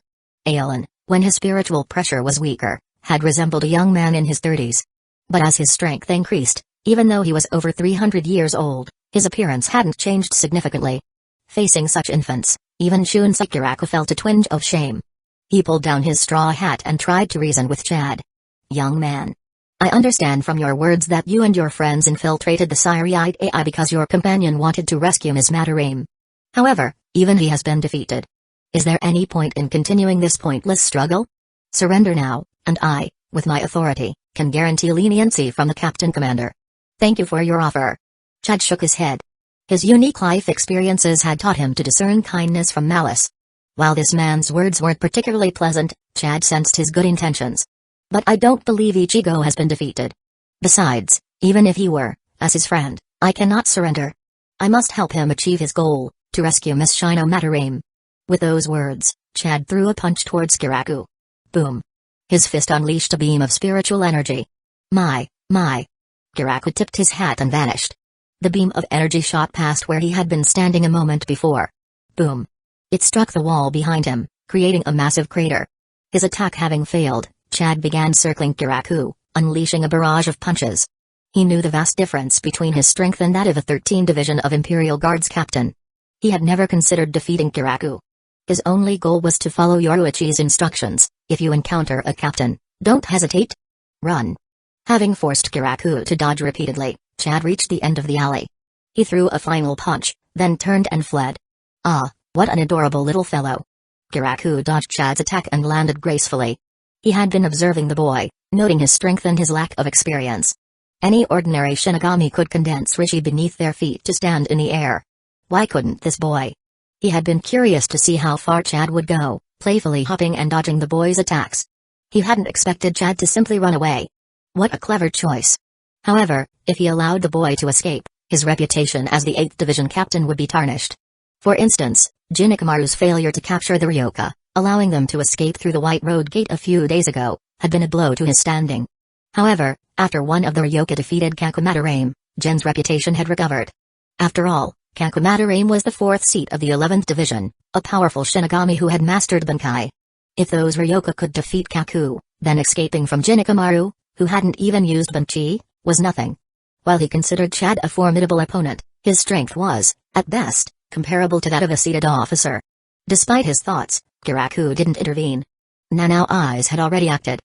Aizen, when his spiritual pressure was weaker, had resembled a young man in his 30s. But as his strength increased, even though he was over 300 years old, his appearance hadn't changed significantly. Facing such infants, even Shunsei felt a twinge of shame. He pulled down his straw hat and tried to reason with Chad. Young man. I understand from your words that you and your friends infiltrated the Siriate AI because your companion wanted to rescue Ms. Madarame. However, even he has been defeated. Is there any point in continuing this pointless struggle? Surrender now, and I, with my authority, can guarantee leniency from the Captain Commander. Thank you for your offer. Chad shook his head. His unique life experiences had taught him to discern kindness from malice. While this man's words weren't particularly pleasant, Chad sensed his good intentions. But I don't believe Ichigo has been defeated. Besides, even if he were, as his friend, I cannot surrender. I must help him achieve his goal, to rescue Miss Shino Madarame. With those words, Chad threw a punch towards Kiraku. Boom. His fist unleashed a beam of spiritual energy. My. Kiraku tipped his hat and vanished. The beam of energy shot past where he had been standing a moment before. Boom. It struck the wall behind him, creating a massive crater. His attack having failed, Chad began circling Kiraku, unleashing a barrage of punches. He knew the vast difference between his strength and that of a 13th Division of Imperial Guards captain. He had never considered defeating Kiraku. His only goal was to follow Yoruichi's instructions: if you encounter a captain, don't hesitate. Run. Having forced Kiraku to dodge repeatedly, Chad reached the end of the alley. He threw a final punch, then turned and fled. Ah, what an adorable little fellow. Kiraku dodged Chad's attack and landed gracefully. He had been observing the boy, noting his strength and his lack of experience. Any ordinary Shinigami could condense Rishi beneath their feet to stand in the air. Why couldn't this boy? He had been curious to see how far Chad would go, playfully hopping and dodging the boy's attacks. He hadn't expected Chad to simply run away. What a clever choice. However, if he allowed the boy to escape, his reputation as the 8th Division captain would be tarnished. For instance, Jinikamaru's failure to capture the Ryoka, allowing them to escape through the White Road Gate a few days ago, had been a blow to his standing. However, after one of the Ryoka defeated Kakumatarame, Jin's reputation had recovered. After all, Kakumatarame was the 4th seat of the 11th Division, a powerful Shinigami who had mastered Bankai. If those Ryoka could defeat Kaku, then escaping from Jinikamaru, who hadn't even used Banchi, was nothing. While he considered Chad a formidable opponent, his strength was, at best, comparable to that of a seated officer. Despite his thoughts, Kiraku didn't intervene. Nanao Eyes had already acted.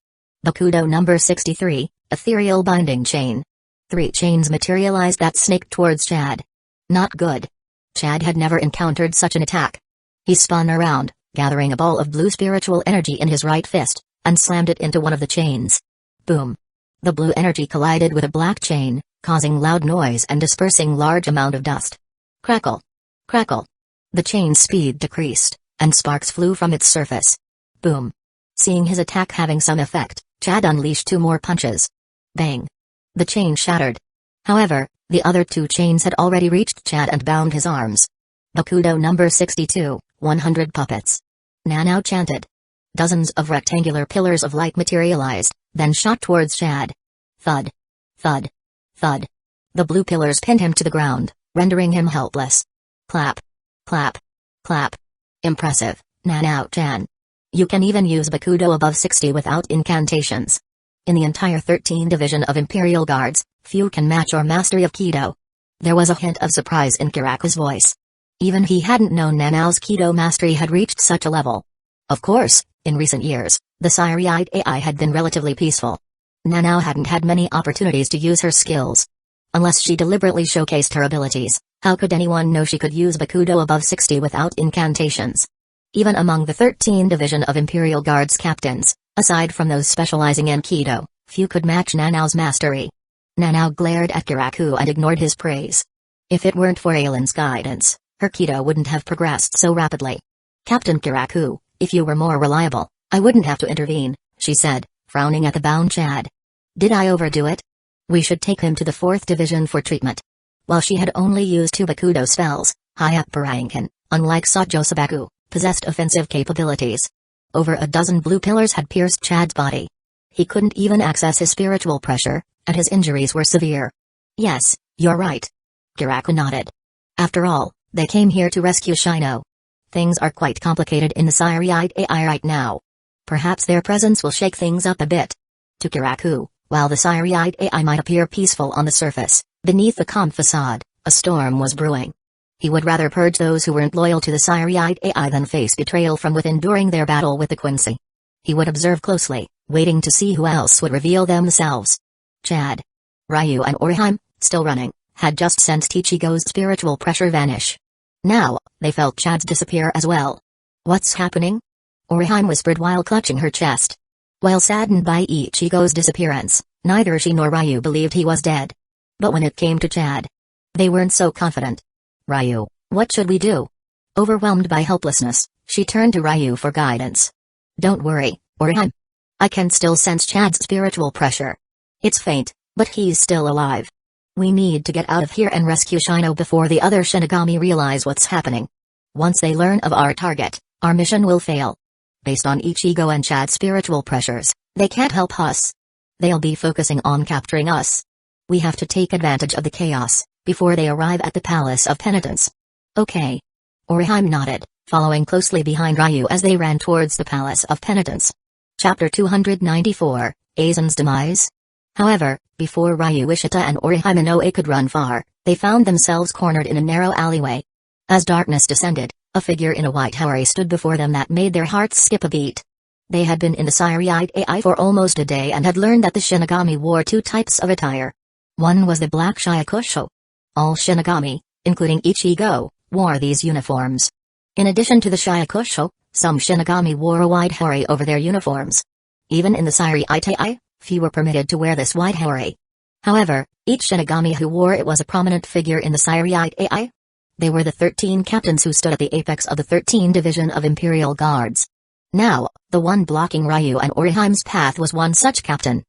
Bakudo number 63, Ethereal Binding Chain. 3 chains materialized that snaked towards Chad. Not good. Chad had never encountered such an attack. He spun around, gathering a ball of blue spiritual energy in his right fist, and slammed it into one of the chains. Boom. The blue energy collided with a black chain, causing loud noise and dispersing large amount of dust. Crackle. Crackle. The chain's speed decreased, and sparks flew from its surface. Boom. Seeing his attack having some effect, Chad unleashed 2 more punches. Bang. The chain shattered. However, the other 2 chains had already reached Chad and bound his arms. Bakudo number 62, 100 puppets. Nanao chanted. Dozens of rectangular pillars of light materialized, then shot towards Chad. Thud. Thud. Thud. The blue pillars pinned him to the ground, rendering him helpless. Clap. Clap. Clap. Impressive, Nanao-chan. You can even use Bakudo above 60 without incantations. In the entire 13th Division of Imperial Guards, few can match your mastery of Kido. There was a hint of surprise in Kiraku's voice. Even he hadn't known Nanao's Kido mastery had reached such a level. Of course, in recent years, the Siriate AI had been relatively peaceful. Nanao hadn't had many opportunities to use her skills. Unless she deliberately showcased her abilities, how could anyone know she could use Bakudo above 60 without incantations? Even among the 13th Division of Imperial Guards captains, aside from those specializing in Kido, few could match Nanao's mastery. Nanao glared at Kiraku and ignored his praise. If it weren't for Ailen's guidance, her Kido wouldn't have progressed so rapidly. Captain Kiraku, if you were more reliable, I wouldn't have to intervene, she said, frowning at the bound Chad. Did I overdo it? We should take him to the 4th Division for treatment. While she had only used 2 Bakudo spells, Hyakurankan, unlike Sajo-Sabaku, possessed offensive capabilities. Over a dozen blue pillars had pierced Chad's body. He couldn't even access his spiritual pressure, and his injuries were severe. Yes, you're right. Kiraku nodded. After all, they came here to rescue Shino. Things are quite complicated in the Siriate AI right now. Perhaps their presence will shake things up a bit. To Kiraku, while the Siriate AI might appear peaceful on the surface, beneath the calm facade, a storm was brewing. He would rather purge those who weren't loyal to the Siriate AI than face betrayal from within during their battle with the Quincy. He would observe closely, waiting to see who else would reveal themselves. Chad, Ryu and Oriheim, still running, had just sensed Ichigo's spiritual pressure vanish. Now, they felt Chad's disappear as well. What's happening? Oriheim whispered while clutching her chest. While saddened by Ichigo's disappearance, neither she nor Ryu believed he was dead. But when it came to Chad, they weren't so confident. Ryu, what should we do? Overwhelmed by helplessness, she turned to Ryu for guidance. Don't worry, Oriheim. I can still sense Chad's spiritual pressure. It's faint, but he's still alive. We need to get out of here and rescue Shino before the other Shinigami realize what's happening. Once they learn of our target, our mission will fail. Based on Ichigo and Chad's spiritual pressures, they can't help us. They'll be focusing on capturing us. We have to take advantage of the chaos before they arrive at the Palace of Penitence. Okay. Oriheim nodded, following closely behind Ryu as they ran towards the Palace of Penitence. Chapter 294, Aizen's Demise. However, before Ryu Ishita and Orihime Inoue could run far, they found themselves cornered in a narrow alleyway. As darkness descended, a figure in a white hori stood before them that made their hearts skip a beat. They had been in the Siriite AI for almost a day and had learned that the Shinigami wore two types of attire. One was the black Hyakusho. All Shinigami, including Ichigo, wore these uniforms. In addition to the Hyakusho, some Shinigami wore a white hori over their uniforms. Even in the Siriite AI, few were permitted to wear this white hori. However, each Shinigami who wore it was a prominent figure in the Siriite AI. They were the 13 captains who stood at the apex of the 13 Division of Imperial Guards. Now, the one blocking Ryu and Orihime's path was one such captain.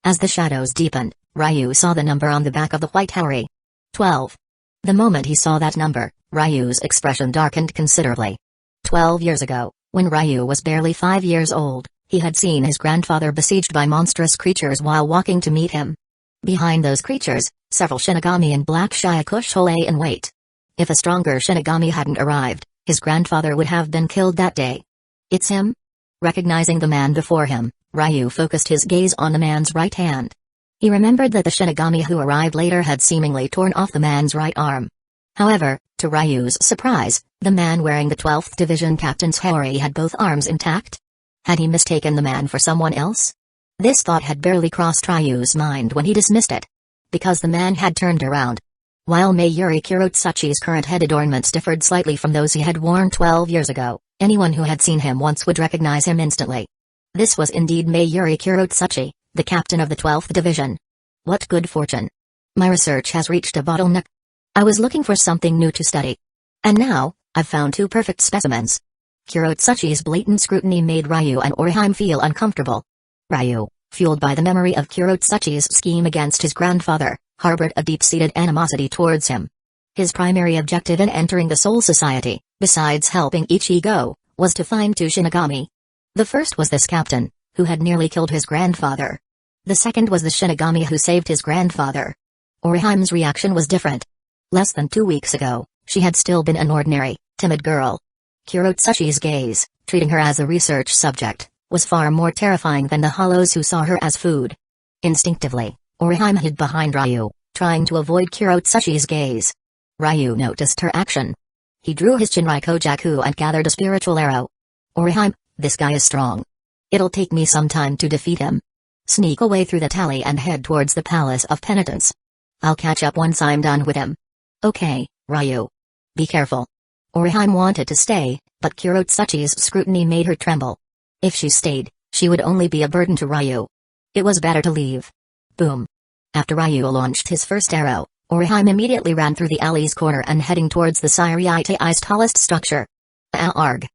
As the shadows deepened, Ryu saw the number on the back of the white hori. 12. The moment he saw that number, Ryu's expression darkened considerably. 12 years ago, when Ryu was barely 5 years old, he had seen his grandfather besieged by monstrous creatures while walking to meet him. Behind those creatures, several Shinigami in black Hyakusho lay in wait. If a stronger Shinigami hadn't arrived, his grandfather would have been killed that day. It's him? Recognizing the man before him, Ryu focused his gaze on the man's right hand. He remembered that the Shinigami who arrived later had seemingly torn off the man's right arm. However, to Ryu's surprise, the man wearing the 12th Division captain's hori had both arms intact. Had he mistaken the man for someone else? This thought had barely crossed Ryu's mind when he dismissed it. Because the man had turned around. While Mayuri Kurotsuchi's current head adornments differed slightly from those he had worn 12 years ago, anyone who had seen him once would recognize him instantly. This was indeed Mayuri Kurotsuchi, the captain of the 12th Division. What good fortune. My research has reached a bottleneck. I was looking for something new to study. And now, I've found two perfect specimens. Kurotsuchi's blatant scrutiny made Ryu and Orihime feel uncomfortable. Ryu, fueled by the memory of Kurotsuchi's scheme against his grandfather, harbored a deep-seated animosity towards him. His primary objective in entering the Soul Society, besides helping Ichigo, was to find two Shinigami. The first was this captain, who had nearly killed his grandfather. The second was the Shinigami who saved his grandfather. Orihime's reaction was different. Less than 2 weeks ago, she had still been an ordinary, timid girl. Kurotsuchi's gaze, treating her as a research subject, was far more terrifying than the hollows who saw her as food. Instinctively, Orihime hid behind Ryu, trying to avoid Kurotsuchi's gaze. Ryu noticed her action. He drew his Shinrai Kojaku and gathered a spiritual arrow. Orihime, this guy is strong. It'll take me some time to defeat him. Sneak away through the tally and head towards the Palace of Penitence. I'll catch up once I'm done with him. Okay, Ryu. Be careful. Orihime wanted to stay, but Kurotsuchi's scrutiny made her tremble. If she stayed, she would only be a burden to Ryu. It was better to leave. Boom. After Ryu launched his first arrow, Orihime immediately ran through the alley's corner and heading towards the Siriite AI's tallest structure. Arg.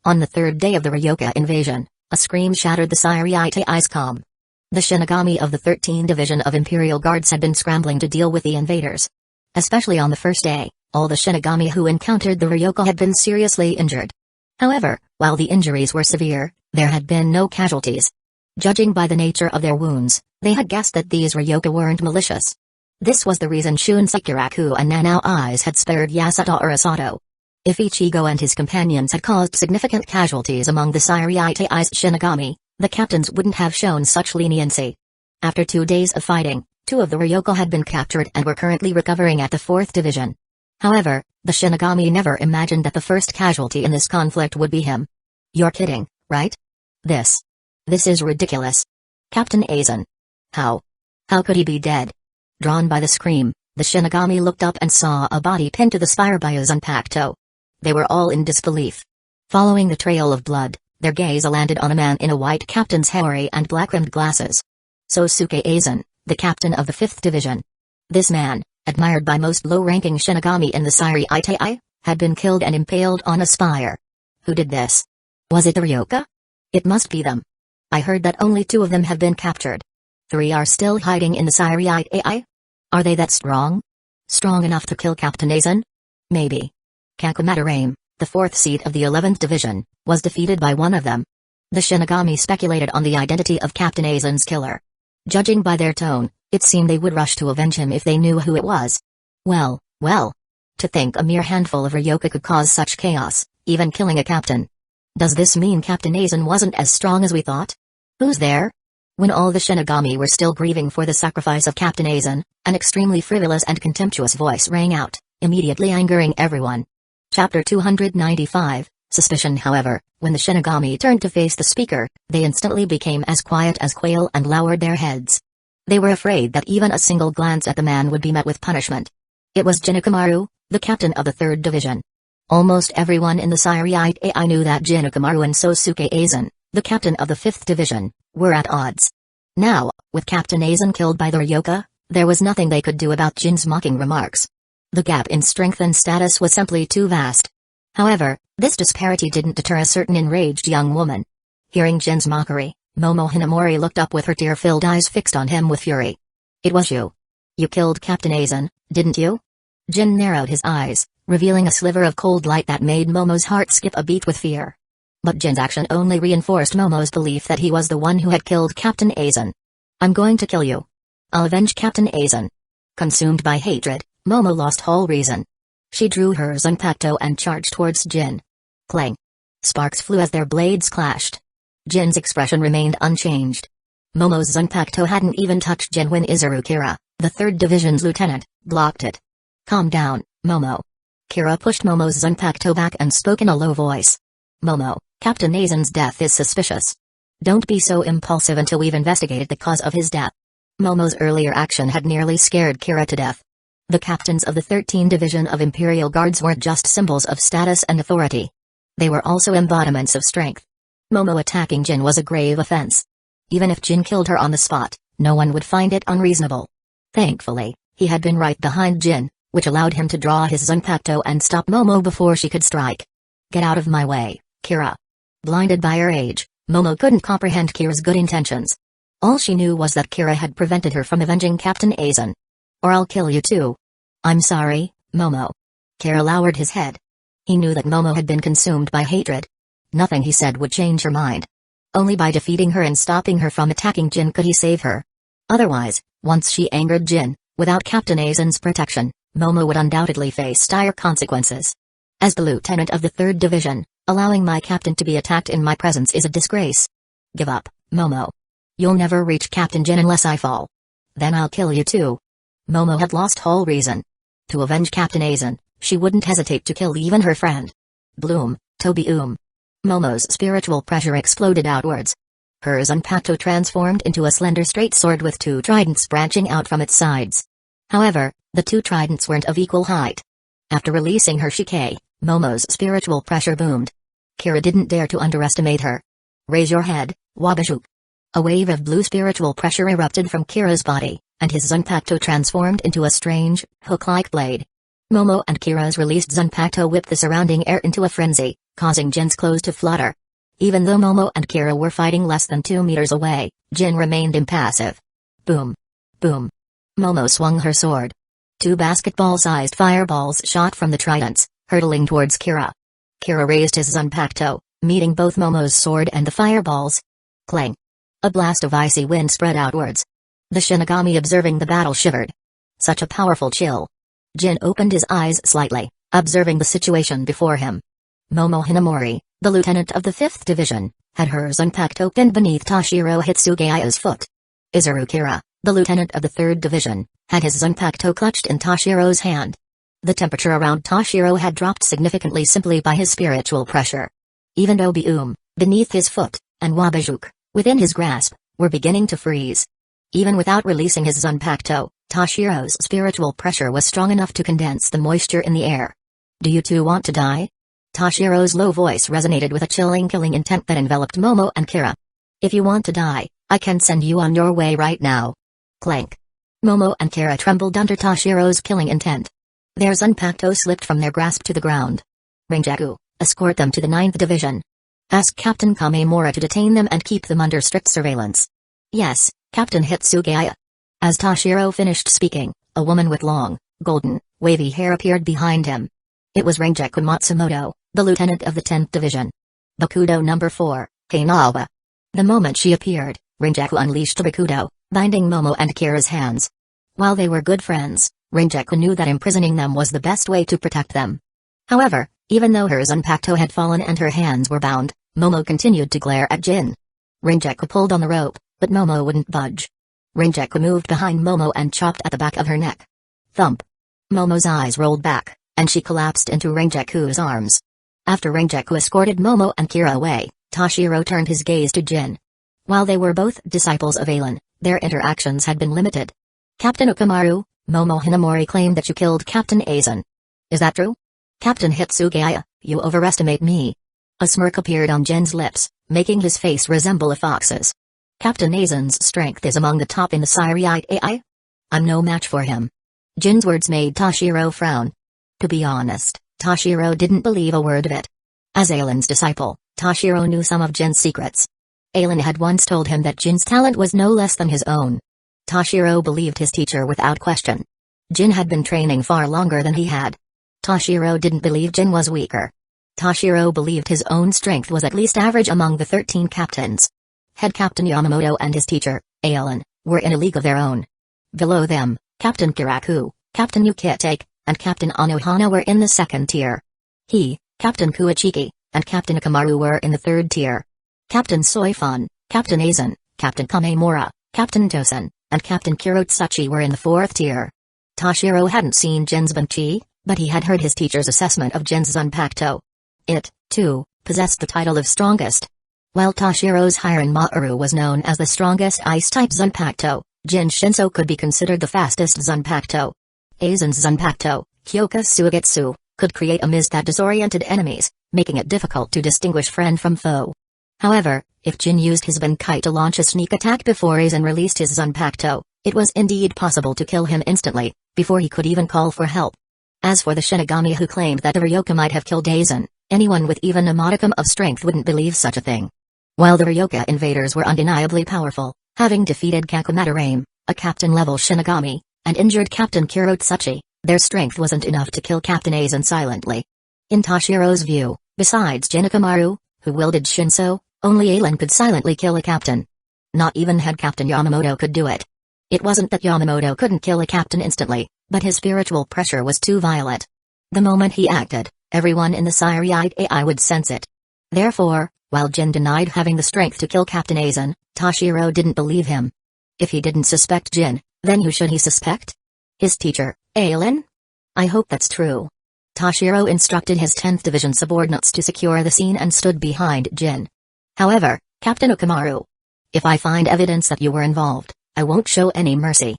On the third day of the Ryoka invasion, a scream shattered the Siriite AI's calm. The Shinigami of the 13th Division of Imperial Guards had been scrambling to deal with the invaders. Especially on the first day, all the Shinigami who encountered the Ryoka had been seriously injured. However, while the injuries were severe, there had been no casualties. Judging by the nature of their wounds, they had guessed that these Ryoka weren't malicious. This was the reason Shun Sekiraku and Nanao Eyes had spared Yasuto Urasato. If Ichigo and his companions had caused significant casualties among the Siriite AI's Shinigami, the captains wouldn't have shown such leniency. After 2 days of fighting, 2 of the Ryoka had been captured and were currently recovering at the 4th Division. However, the Shinigami never imagined that the first casualty in this conflict would be him. You're kidding, right? This is ridiculous. Captain Aizen. How could he be dead? Drawn by the scream, the Shinigami looked up and saw a body pinned to the spire by a Zanpakuto. They were all in disbelief. Following the trail of blood, their gaze landed on a man in a white captain's hori and black-rimmed glasses. Sosuke Aizen, the captain of the 5th Division. This man, admired by most low-ranking Shinigami in the Siriite AI, had been killed and impaled on a spire. Who did this? Was it the Ryoka? It must be them. I heard that only 2 of them have been captured. 3 are still hiding in the Siriite AI? Are they that strong? Strong enough to kill Captain Aizen? Maybe. Kakumataraim, the 4th seat of the 11th Division, was defeated by one of them. The Shinigami speculated on the identity of Captain Aizen's killer. Judging by their tone, it seemed they would rush to avenge him if they knew who it was. Well. To think a mere handful of Ryoka could cause such chaos, even killing a captain. Does this mean Captain Aizen wasn't as strong as we thought? Who's there? When all the Shinigami were still grieving for the sacrifice of Captain Aizen, an extremely frivolous and contemptuous voice rang out, immediately angering everyone. Chapter 295, Suspicion. However, when the Shinigami turned to face the speaker, they instantly became as quiet as quail and lowered their heads. They were afraid that even a single glance at the man would be met with punishment. It was Jinakamaru, the captain of the 3rd Division. Almost everyone in the Siriate AI knew that Jinakamaru and Sosuke Aizen, the captain of the 5th Division, were at odds. Now, with Captain Aizen killed by the Ryoka, there was nothing they could do about Jin's mocking remarks. The gap in strength and status was simply too vast. However, this disparity didn't deter a certain enraged young woman. Hearing Jin's mockery, Momo Hinamori looked up with her tear-filled eyes fixed on him with fury. "It was you. You killed Captain Aizen, didn't you?" Jin narrowed his eyes, revealing a sliver of cold light that made Momo's heart skip a beat with fear. But Jin's action only reinforced Momo's belief that he was the one who had killed Captain Aizen. "I'm going to kill you. I'll avenge Captain Aizen." Consumed by hatred, Momo lost all reason. She drew her Zanpakuto and charged towards Jin. Clang! Sparks flew as their blades clashed. Jin's expression remained unchanged. Momo's Zanpakuto hadn't even touched Jin when Kira, the 3rd Division's lieutenant, blocked it. "Calm down, Momo." Kira pushed Momo's Zanpakuto back and spoke in a low voice. "Momo, Captain Aizen's death is suspicious. Don't be so impulsive until we've investigated the cause of his death." Momo's earlier action had nearly scared Kira to death. The captains of the 13th Division of Imperial Guards weren't just symbols of status and authority. They were also embodiments of strength. Momo attacking Jin was a grave offense. Even if Jin killed her on the spot, no one would find it unreasonable. Thankfully, he had been right behind Jin, which allowed him to draw his Zanpakuto and stop Momo before she could strike. "Get out of my way, Kira." Blinded by her rage, Momo couldn't comprehend Kira's good intentions. All she knew was that Kira had prevented her from avenging Captain Aizen. "Or I'll kill you too." "I'm sorry, Momo." Kira lowered his head. He knew that Momo had been consumed by hatred. Nothing he said would change her mind. Only by defeating her and stopping her from attacking Jin could he save her. Otherwise, once she angered Jin, without Captain Aizen's protection, Momo would undoubtedly face dire consequences. "As the lieutenant of the 3rd Division, allowing my captain to be attacked in my presence is a disgrace. Give up, Momo. You'll never reach Captain Jin unless I fall. Then I'll kill you too." Momo had lost all reason. To avenge Captain Aizen, she wouldn't hesitate to kill even her friend. Bloom, Tobium. Momo's spiritual pressure exploded outwards. Her Zanpakuto transformed into a slender straight sword with 2 tridents branching out from its sides. However, the 2 tridents weren't of equal height. After releasing her Shike, Momo's spiritual pressure boomed. Kira didn't dare to underestimate her. "Raise your head, Wabajuk." A wave of blue spiritual pressure erupted from Kira's body, and his Zanpakuto transformed into a strange, hook-like blade. Momo and Kira's released Zanpakuto whipped the surrounding air into a frenzy, causing Jin's clothes to flutter. Even though Momo and Kira were fighting less than 2 meters away, Jin remained impassive. Boom! Boom! Momo swung her sword. 2 basketball-sized fireballs shot from the tridents, hurtling towards Kira. Kira raised his Zanpakuto, meeting both Momo's sword and the fireballs. Clang! A blast of icy wind spread outwards. The Shinigami observing the battle shivered. Such a powerful chill. Jin opened his eyes slightly, observing the situation before him. Momo Hinamori, the lieutenant of the 5th Division, had her Zanpakuto pinned beneath Toshiro Hitsugaya's foot. Kira, the lieutenant of the 3rd Division, had his Zanpakuto clutched in Toshiro's hand. The temperature around Toshiro had dropped significantly simply by his spiritual pressure. Even Obium, beneath his foot, and Wabajuk, within his grasp, were beginning to freeze. Even without releasing his Zanpakuto, Toshiro's spiritual pressure was strong enough to condense the moisture in the air. "Do you two want to die?" Toshiro's low voice resonated with a chilling killing intent that enveloped Momo and Kira. "If you want to die, I can send you on your way right now." Clank. Momo and Kira trembled under Toshiro's killing intent. Their Zanpakuto slipped from their grasp to the ground. "Renjaku, escort them to the 9th Division. Ask Captain Kamemura to detain them and keep them under strict surveillance." "Yes, Captain Hitsugaya." As Toshiro finished speaking, a woman with long, golden, wavy hair appeared behind him. It was Renjaku Matsumoto, the lieutenant of the 10th Division. Bakudo number 4, Kainawa. The moment she appeared, Renjaku unleashed the Bakudo, binding Momo and Kira's hands. While they were good friends, Renjaku knew that imprisoning them was the best way to protect them. However, even though her Zanpakuto had fallen and her hands were bound, Momo continued to glare at Jin. Renjaku pulled on the rope, But Momo wouldn't budge. Rinjaku moved behind Momo and chopped at the back of her neck. Thump. Momo's eyes rolled back, and she collapsed into Rinjaku's arms. After Rinjaku escorted Momo and Kira away, Toshiro turned his gaze to Jin. While they were both disciples of Aizen, their interactions had been limited. Captain Ukamaru, Momo Hinamori claimed that you killed Captain Aizen. Is that true? Captain Hitsugaya, you overestimate me. A smirk appeared on Jin's lips, making his face resemble a fox's. Captain Aizen's strength is among the top in the Siriite AI? I'm no match for him. Jin's words made Toshiro frown. To be honest, Toshiro didn't believe a word of it. As Aizen's disciple, Toshiro knew some of Jin's secrets. Aizen had once told him that Jin's talent was no less than his own. Toshiro believed his teacher without question. Jin had been training far longer than he had. Toshiro didn't believe Jin was weaker. Toshiro believed his own strength was at least average among the 13 captains. Head Captain Yamamoto and his teacher, Aizen, were in a league of their own. Below them, Captain Kiraku, Captain Yukitake, and Captain Anohana were in the second tier. He, Captain Kuichiki, and Captain Akamaru were in the third tier. Captain Soifan, Captain Aizen, Captain Kamemura, Captain Tosen, and Captain Kirotsuchi were in the fourth tier. Toshiro hadn't seen Jin's Banchi, but he had heard his teacher's assessment of Jin's Zanpakuto. It, too, possessed the title of strongest. While Toshiro's Hiran Maru was known as the strongest ice-type Zanpakuto, Jin Shinso could be considered the fastest Zanpakuto. Aizen's Zanpakuto, Kyoka Suigetsu, could create a mist that disoriented enemies, making it difficult to distinguish friend from foe. However, if Jin used his Bankai to launch a sneak attack before Aizen released his Zanpakuto, it was indeed possible to kill him instantly, before he could even call for help. As for the Shinigami who claimed that the Ryoka might have killed Aizen, anyone with even a modicum of strength wouldn't believe such a thing. While the Ryoka invaders were undeniably powerful, having defeated Kakumatarame, a captain-level Shinigami, and injured Captain Kirotsuchi, their strength wasn't enough to kill Captain Aizen silently. In Toshiro's view, besides Jin Akamaru, who wielded Shinso, only Aizen could silently kill a captain. Not even head Captain Yamamoto could do it. It wasn't that Yamamoto couldn't kill a captain instantly, but his spiritual pressure was too violent. The moment he acted, everyone in the Siriite AI would sense it. Therefore, while Jin denied having the strength to kill Captain Aizen, Toshiro didn't believe him. If he didn't suspect Jin, then who should he suspect? His teacher, Aizen? I hope that's true. Toshiro instructed his 10th Division subordinates to secure the scene and stood behind Jin. However, Captain Ukamaru, if I find evidence that you were involved, I won't show any mercy.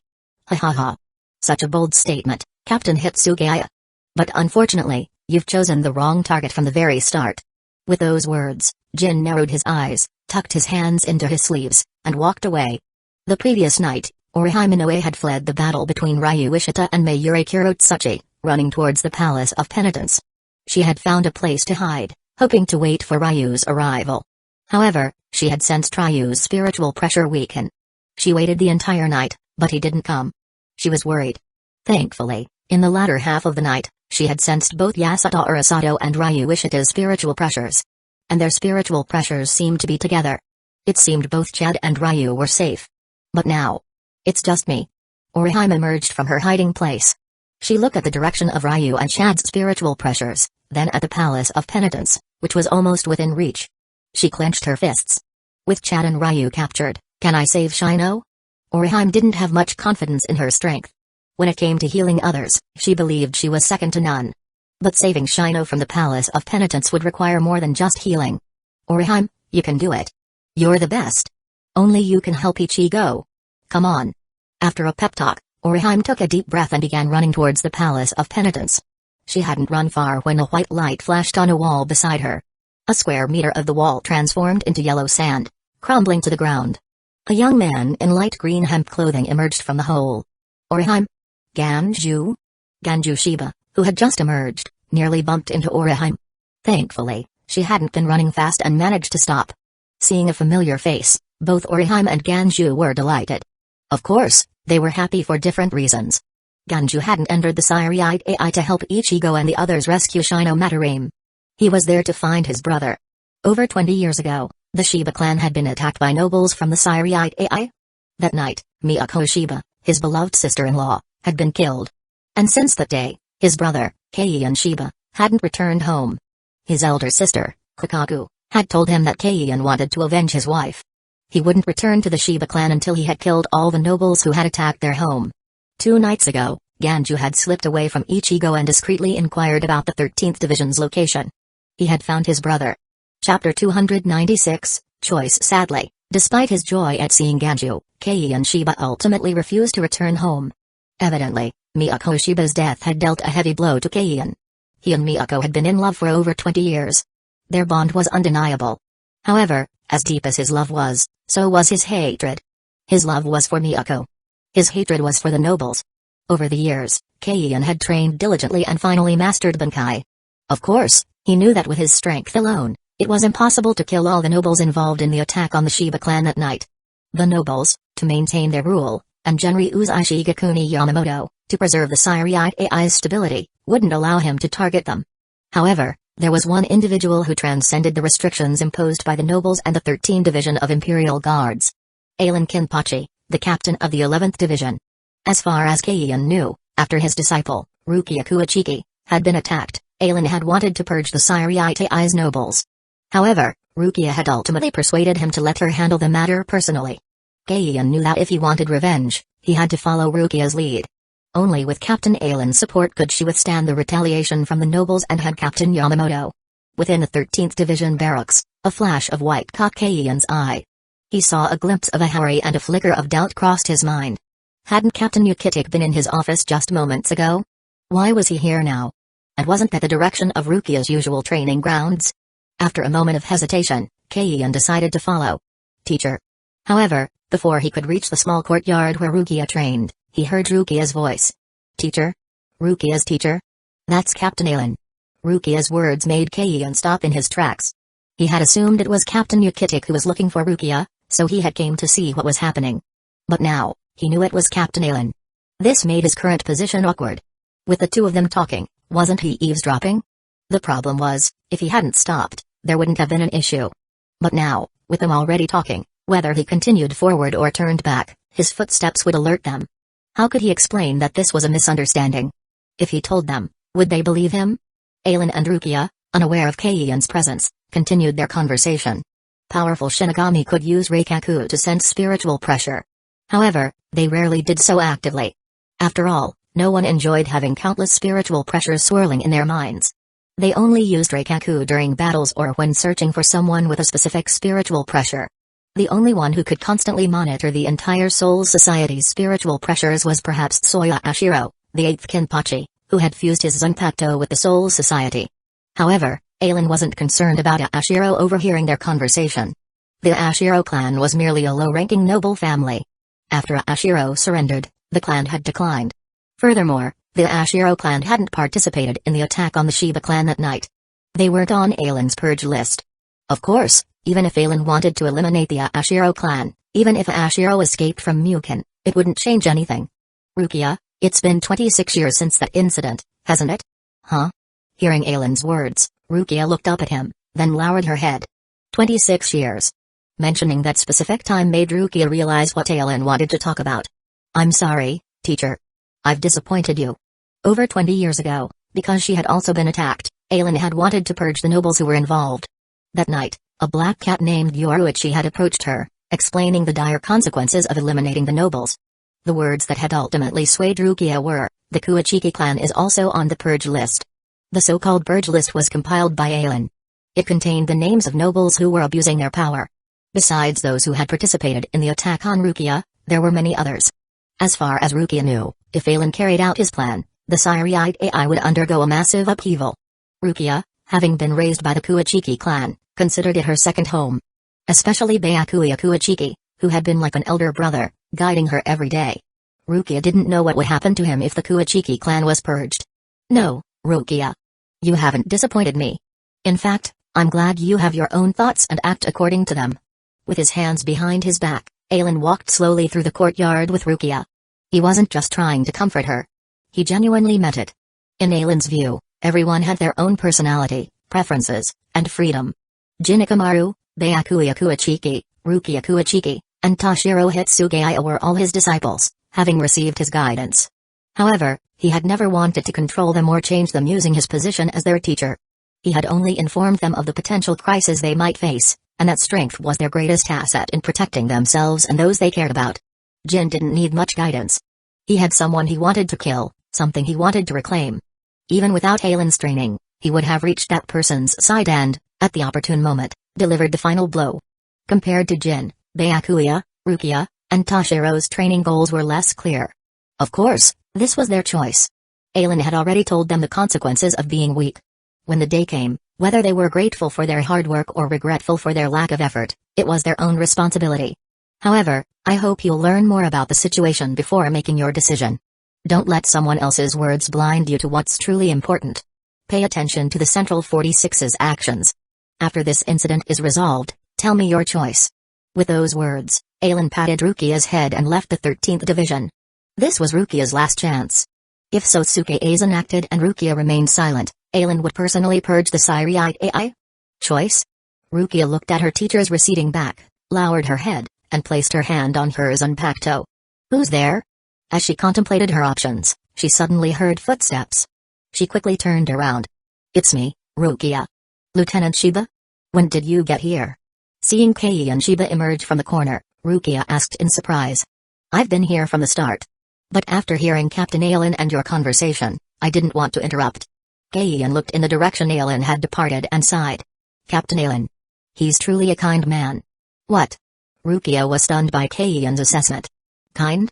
Ha ha ha. Such a bold statement, Captain Hitsugaya. But unfortunately, you've chosen the wrong target from the very start. With those words, Jin narrowed his eyes, tucked his hands into his sleeves, and walked away. The previous night, Orihime Inoue had fled the battle between Ryu Ishita and Mayuri Kirotsuchi, running towards the Palace of Penitence. She had found a place to hide, hoping to wait for Ryu's arrival. However, she had sensed Ryu's spiritual pressure weaken. She waited the entire night, but he didn't come. She was worried. Thankfully, in the latter half of the night, she had sensed both Yasuto Urasato and Ryu Ishita's spiritual pressures. And their spiritual pressures seemed to be together. It seemed both Chad and Ryu were safe. But now, it's just me. Orihime emerged from her hiding place. She looked at the direction of Ryu and Chad's spiritual pressures, then at the Palace of Penitence, which was almost within reach. She clenched her fists. With Chad and Ryu captured, can I save Shino? Orihime didn't have much confidence in her strength. When it came to healing others, she believed she was second to none. But saving Shino from the Palace of Penitence would require more than just healing. Orihime, you can do it. You're the best. Only you can help Ichigo. Come on. After a pep talk, Orihime took a deep breath and began running towards the Palace of Penitence. She hadn't run far when a white light flashed on a wall beside her. A square meter of the wall transformed into yellow sand, crumbling to the ground. A young man in light green hemp clothing emerged from the hole. Orihime? Ganju? Ganju Shiba, who had just emerged, nearly bumped into Orihime. Thankfully, she hadn't been running fast and managed to stop. Seeing a familiar face, both Orihime and Ganju were delighted. Of course, they were happy for different reasons. Ganju hadn't entered the Siriite AI to help Ichigo and the others rescue Shino Matarame. He was there to find his brother. Over 20 years ago, the Shiba clan had been attacked by nobles from the Siriite AI. That night, Miyako Shiba, his beloved sister-in-law, had been killed. And since that day, his brother, Keion Shiba, hadn't returned home. His elder sister, Kakaku, had told him that Keion wanted to avenge his wife. He wouldn't return to the Shiba clan until he had killed all the nobles who had attacked their home. 2 nights ago, Ganju had slipped away from Ichigo and discreetly inquired about the 13th Division's location. He had found his brother. Chapter 296, Choice. Sadly, despite his joy at seeing Ganju, Kei and Shiba ultimately refused to return home. Evidently, Miyako Shiba's death had dealt a heavy blow to Kei. He and Miyako had been in love for over 20 years. Their bond was undeniable. However, as deep as his love was, so was his hatred. His love was for Miyako. His hatred was for the nobles. Over the years, Kei had trained diligently and finally mastered Bankai. Of course, he knew that with his strength alone, it was impossible to kill all the nobles involved in the attack on the Shiba clan that night. The nobles, to maintain their rule, and Genryu's Ishigakuni Yamamoto, to preserve the Siriate AI's stability, wouldn't allow him to target them. However, there was one individual who transcended the restrictions imposed by the nobles and the 13th Division of Imperial Guards. Aizen Kinpachi, the captain of the 11th Division. As far as Keian knew, after his disciple, Rukia Kuachiki, had been attacked, Aizen had wanted to purge the Siriate AI's nobles. However, Rukia had ultimately persuaded him to let her handle the matter personally. Keian knew that if he wanted revenge, he had to follow Rukia's lead. Only with Captain Aizen's support could she withstand the retaliation from the nobles and had Captain Yamamoto. Within the 13th Division barracks, a flash of white caught Keian's eye. He saw a glimpse of a hurry and a flicker of doubt crossed his mind. Hadn't Captain Yukitik been in his office just moments ago? Why was he here now? And wasn't that the direction of Rukia's usual training grounds? After a moment of hesitation, Keian decided to follow. Teacher. However, before he could reach the small courtyard where Rukia trained, he heard Rukia's voice. Teacher? Rukia's teacher? That's Captain Aizen. Rukia's words made Keian stop in his tracks. He had assumed it was Captain Yukitik who was looking for Rukia, so he had came to see what was happening. But now, he knew it was Captain Aizen. This made his current position awkward. With the two of them talking, wasn't he eavesdropping? The problem was, if he hadn't stopped, there wouldn't have been an issue. But now, with them already talking, whether he continued forward or turned back, his footsteps would alert them. How could he explain that this was a misunderstanding? If he told them, would they believe him? Aizen and Rukia, unaware of Keian's presence, continued their conversation. Powerful Shinigami could use Reikaku to sense spiritual pressure. However, they rarely did so actively. After all, no one enjoyed having countless spiritual pressures swirling in their minds. They only used Reikaku during battles or when searching for someone with a specific spiritual pressure. The only one who could constantly monitor the entire Soul Society's spiritual pressures was perhaps Tsuya Ashiro, the 8th Kinpachi, who had fused his Zanpakuto with the Soul Society. However, Aizen wasn't concerned about Ashiro overhearing their conversation. The Ashiro clan was merely a low-ranking noble family. After Ashiro surrendered, the clan had declined. Furthermore, the Ashiro clan hadn't participated in the attack on the Shiba clan that night. They weren't on Aizen's purge list. Of course, even if Aizen wanted to eliminate the Ashiro clan, even if Ashiro escaped from Mukin, it wouldn't change anything. Rukia, it's been 26 years since that incident, hasn't it? Huh? Hearing Aizen's words, Rukia looked up at him, then lowered her head. 26 years. Mentioning that specific time made Rukia realize what Aizen wanted to talk about. I'm sorry, teacher. I've disappointed you. Over 20 years ago, because she had also been attacked, Aizen had wanted to purge the nobles who were involved. That night, a black cat named Yoruichi had approached her, explaining the dire consequences of eliminating the nobles. The words that had ultimately swayed Rukia were, the Kuachiki clan is also on the purge list. The so-called purge list was compiled by Aizen. It contained the names of nobles who were abusing their power. Besides those who had participated in the attack on Rukia, there were many others. As far as Rukia knew, if Aizen carried out his plan, the Siriate AI would undergo a massive upheaval. Rukia, having been raised by the Kuachiki clan, considered it her second home. Especially Byakuya Kuachiki, who had been like an elder brother, guiding her every day. Rukia didn't know what would happen to him if the Kuachiki clan was purged. No, Rukia. You haven't disappointed me. In fact, I'm glad you have your own thoughts and act according to them. With his hands behind his back, Aizen walked slowly through the courtyard with Rukia. He wasn't just trying to comfort her. He genuinely meant it. In Aizen's view, everyone had their own personality, preferences, and freedom. Jinikamaru, Byakuya Kuachiki, Rukia Kuachiki, and Toshiro Hitsugaya were all his disciples, having received his guidance. However, he had never wanted to control them or change them using his position as their teacher. He had only informed them of the potential crisis they might face, and that strength was their greatest asset in protecting themselves and those they cared about. Jin didn't need much guidance. He had someone he wanted to kill, something he wanted to reclaim. Even without Aizen's training, he would have reached that person's side and, at the opportune moment, delivered the final blow. Compared to Jin, Byakuya, Rukia, and Tashiro's training goals were less clear. Of course, this was their choice. Aizen had already told them the consequences of being weak. When the day came, whether they were grateful for their hard work or regretful for their lack of effort, it was their own responsibility. However, I hope you'll learn more about the situation before making your decision. Don't let someone else's words blind you to what's truly important. Pay attention to the Central 46's actions. After this incident is resolved, tell me your choice. With those words, Aizen patted Rukia's head and left the 13th Division. This was Rukia's last chance. If Sosuke Aizen acted and Rukia remained silent, Aizen would personally purge the Siriite AI. Choice? Rukia looked at her teacher's receding back, lowered her head, and placed her hand on hers unpacked toe. Who's there? As she contemplated her options, she suddenly heard footsteps. She quickly turned around. It's me, Rukia. Lieutenant Shiba? When did you get here? Seeing Kei and Shiba emerge from the corner, Rukia asked in surprise. I've been here from the start. But after hearing Captain Aizen and your conversation, I didn't want to interrupt. Kei-en looked in the direction Aizen had departed and sighed. Captain Aizen. He's truly a kind man. What? Rukia was stunned by Kei-en's assessment. Kind?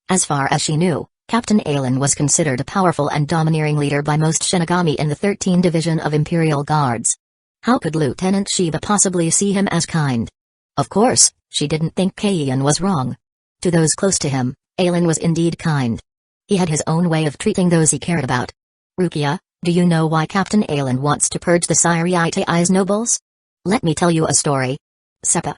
As far as she knew, Captain Aizen was considered a powerful and domineering leader by most Shinigami in the 13th Division of Imperial Guards. How could Lieutenant Shiba possibly see him as kind? Of course, she didn't think Kei-en was wrong. To those close to him, Aizen was indeed kind. He had his own way of treating those he cared about. Rukia, do you know why Captain Aizen wants to purge the Siriite Ai's nobles? Let me tell you a story. Seppa.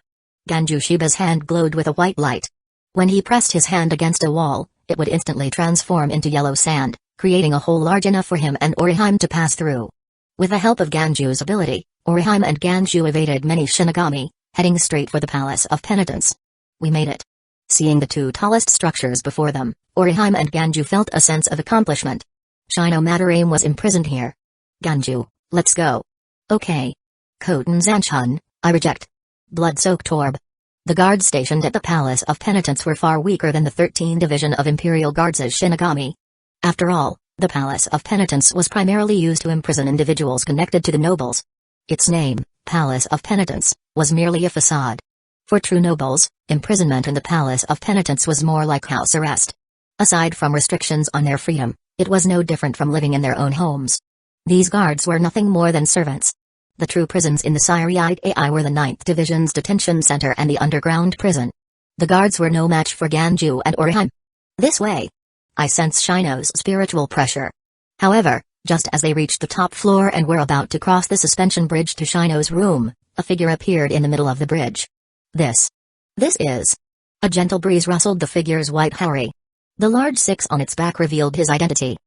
Ganju Shiba's hand glowed with a white light. When he pressed his hand against a wall, it would instantly transform into yellow sand, creating a hole large enough for him and Oriheim to pass through. With the help of Ganju's ability, Oriheim and Ganju evaded many Shinigami, heading straight for the Palace of Penitence. We made it. Seeing the two tallest structures before them, Oriheim and Ganju felt a sense of accomplishment. Shino Madarame was imprisoned here. Ganju, let's go. Okay. Koten Zanshun, I reject. Blood-soaked orb. The guards stationed at the Palace of Penitence were far weaker than the 13th Division of Imperial Guards as Shinigami. After all, the Palace of Penitence was primarily used to imprison individuals connected to the nobles. Its name, Palace of Penitence, was merely a facade. For true nobles, imprisonment in the Palace of Penitence was more like house arrest. Aside from restrictions on their freedom, it was no different from living in their own homes. These guards were nothing more than servants. The true prisons in the Siriite AI were the 9th Division's detention center and the underground prison. The guards were no match for Ganju and Oriheim. This way. I sense Shino's spiritual pressure. However, just as they reached the top floor and were about to cross the suspension bridge to Shino's room, a figure appeared in the middle of the bridge. This is. A gentle breeze rustled the figure's white hori. The large 6 on its back revealed his identity.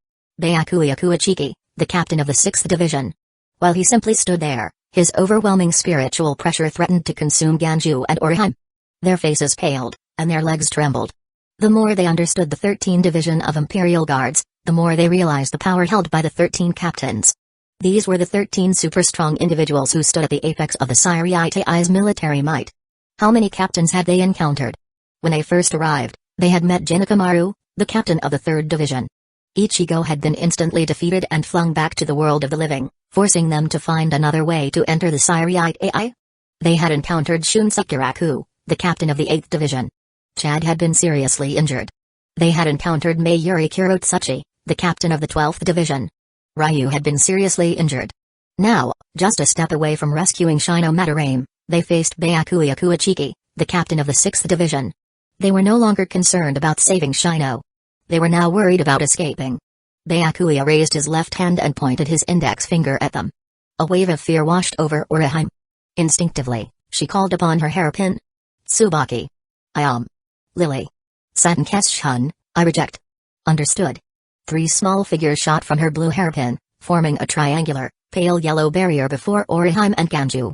Byakuya Kuichiki, the captain of the 6th Division. While he simply stood there, his overwhelming spiritual pressure threatened to consume Ganju and Oriheim. Their faces paled, and their legs trembled. The more they understood the 13th Division of Imperial Guards, the more they realized the power held by the 13 captains. These were the 13 super-strong individuals who stood at the apex of the Siriite Ai's military might. How many captains had they encountered? When they first arrived, they had met Jinakamaru, the captain of the 3rd Division. Ichigo had been instantly defeated and flung back to the world of the living, forcing them to find another way to enter the Siriite AI. They had encountered Shun Sakuraku, the captain of the 8th Division. Chad had been seriously injured. They had encountered Mayuri Kirotsuchi, the captain of the 12th Division. Ryu had been seriously injured. Now, just a step away from rescuing Shino Madarame, they faced Byakuya Kuichiki, the captain of the 6th Division. They were no longer concerned about saving Shino. They were now worried about escaping. Byakuya raised his left hand and pointed his index finger at them. A wave of fear washed over Oriheim. Instinctively, she called upon her hairpin. Tsubaki. Lily. Satenkeshun, I reject. Understood. 3 small figures shot from her blue hairpin, forming a triangular, pale yellow barrier before Oriheim and Ganju.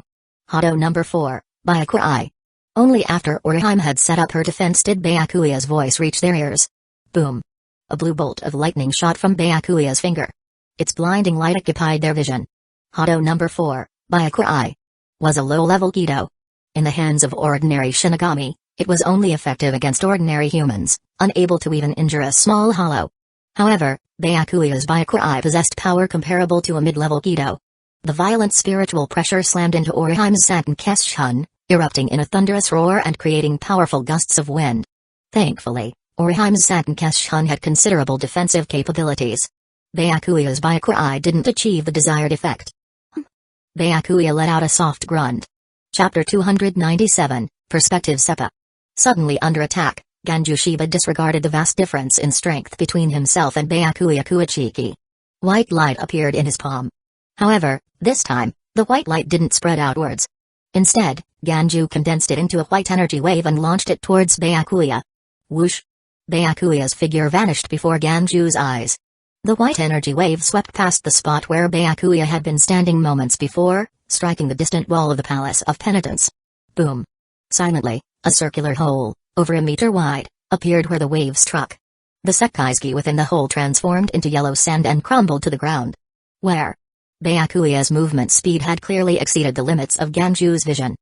Hado number 4, Byakuya. Only after Oriheim had set up her defense did Byakuya's voice reach their ears. Boom. A blue bolt of lightning shot from Byakuya's finger. Its blinding light occupied their vision. Hado number 4, Byakuya. Was a low-level Kido. In the hands of ordinary Shinigami, it was only effective against ordinary humans, unable to even injure a small hollow. However, Byakuya's Byakurai possessed power comparable to a mid-level Kido. The violent spiritual pressure slammed into Orihime's Santenkeshun, erupting in a thunderous roar and creating powerful gusts of wind. Thankfully, Orihime's Santenkeshun had considerable defensive capabilities. Byakuya's Byakurai didn't achieve the desired effect. Byakuya let out a soft grunt. Chapter 297, Perspective Seppa. Suddenly under attack, Ganju Shiba disregarded the vast difference in strength between himself and Byakuya Kuachiki. White light appeared in his palm. However, this time, the white light didn't spread outwards. Instead, Ganju condensed it into a white energy wave and launched it towards Byakuya. Whoosh! Byakuya's figure vanished before Ganju's eyes. The white energy wave swept past the spot where Byakuya had been standing moments before, striking the distant wall of the Palace of Penitence. Boom! Silently, a circular hole, over a meter wide, appeared where the wave struck. The Sekaizuki within the hole transformed into yellow sand and crumbled to the ground. Where? Byakuya's movement speed had clearly exceeded the limits of Ganju's vision.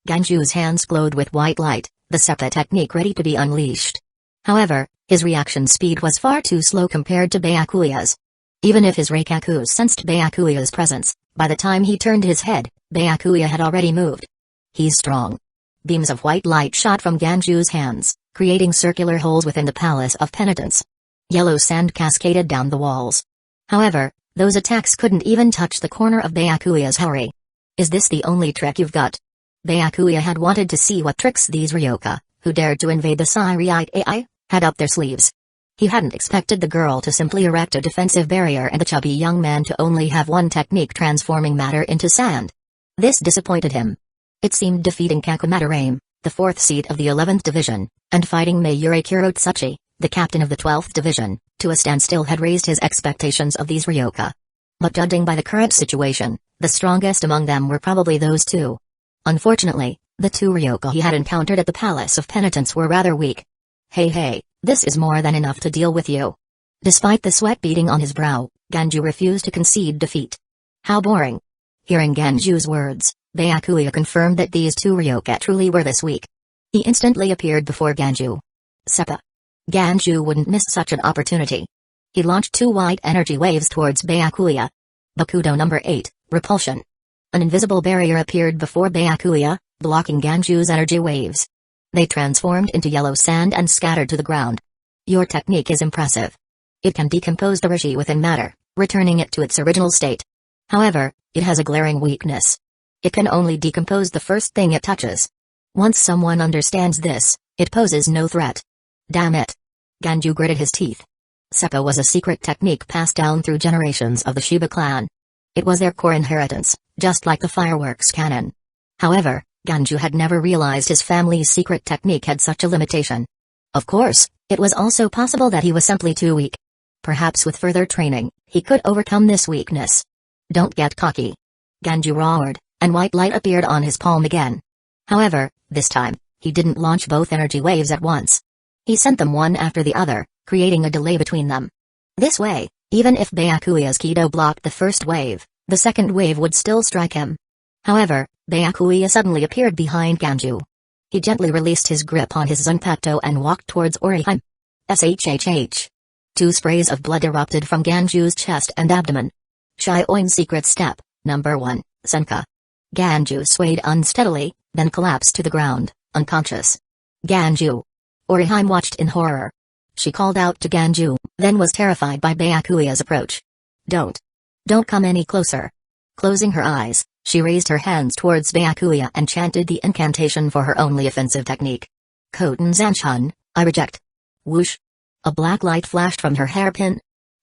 Ganju's hands glowed with white light, the Seppa technique ready to be unleashed. However, his reaction speed was far too slow compared to Byakuya's. Even if his Reikaku sensed Byakuya's presence, by the time he turned his head, Byakuya had already moved. He's strong. Beams of white light shot from Ganju's hands, creating circular holes within the Palace of Penitence. Yellow sand cascaded down the walls. However, those attacks couldn't even touch the corner of Byakuya's hori. Is this the only trick you've got? Byakuya had wanted to see what tricks these Ryoka, who dared to invade the Siriite AI, had up their sleeves. He hadn't expected the girl to simply erect a defensive barrier and the chubby young man to only have one technique transforming matter into sand. This disappointed him. It seemed defeating Kakumatarame, the 4th seat of the 11th Division, and fighting Mayuri Kurotsuchi, the captain of the 12th Division, to a standstill had raised his expectations of these Ryoka. But judging by the current situation, the strongest among them were probably those two. Unfortunately, the two Ryoka he had encountered at the Palace of Penitence were rather weak. Hey, this is more than enough to deal with you. Despite the sweat beading on his brow, Ganju refused to concede defeat. How boring. Hearing Ganju's words, Byakuya confirmed that these two Ryoka truly were this weak. He instantly appeared before Ganju. Seppa. Ganju wouldn't miss such an opportunity. He launched 2 white energy waves towards Byakuya. Bakudo number 8, Repulsion. An invisible barrier appeared before Byakuya, blocking Ganju's energy waves. They transformed into yellow sand and scattered to the ground. Your technique is impressive. It can decompose the Rishi within matter, returning it to its original state. However, it has a glaring weakness. It can only decompose the first thing it touches. Once someone understands this, it poses no threat. Damn it. Ganju gritted his teeth. Seppa was a secret technique passed down through generations of the Shiba clan. It was their core inheritance, just like the fireworks cannon. However, Ganju had never realized his family's secret technique had such a limitation. Of course, it was also possible that he was simply too weak. Perhaps with further training, he could overcome this weakness. Don't get cocky. Ganju roared, and white light appeared on his palm again. However, this time, he didn't launch both energy waves at once. He sent them one after the other, creating a delay between them. This way, even if Byakuya's Kido blocked the first wave, the second wave would still strike him. However, Byakuya suddenly appeared behind Ganju. He gently released his grip on his Zanpakuto and walked towards Orihime. SHHH. 2 sprays of blood erupted from Ganju's chest and abdomen. Shioin's secret step, number 1, Senka. Ganju swayed unsteadily, then collapsed to the ground, unconscious. Ganju. Orihime watched in horror. She called out to Ganju, then was terrified by Byakuya's approach. Don't come any closer. Closing her eyes, she raised her hands towards Byakuya and chanted the incantation for her only offensive technique. Koten Zanshun, I reject. Whoosh. A black light flashed from her hairpin.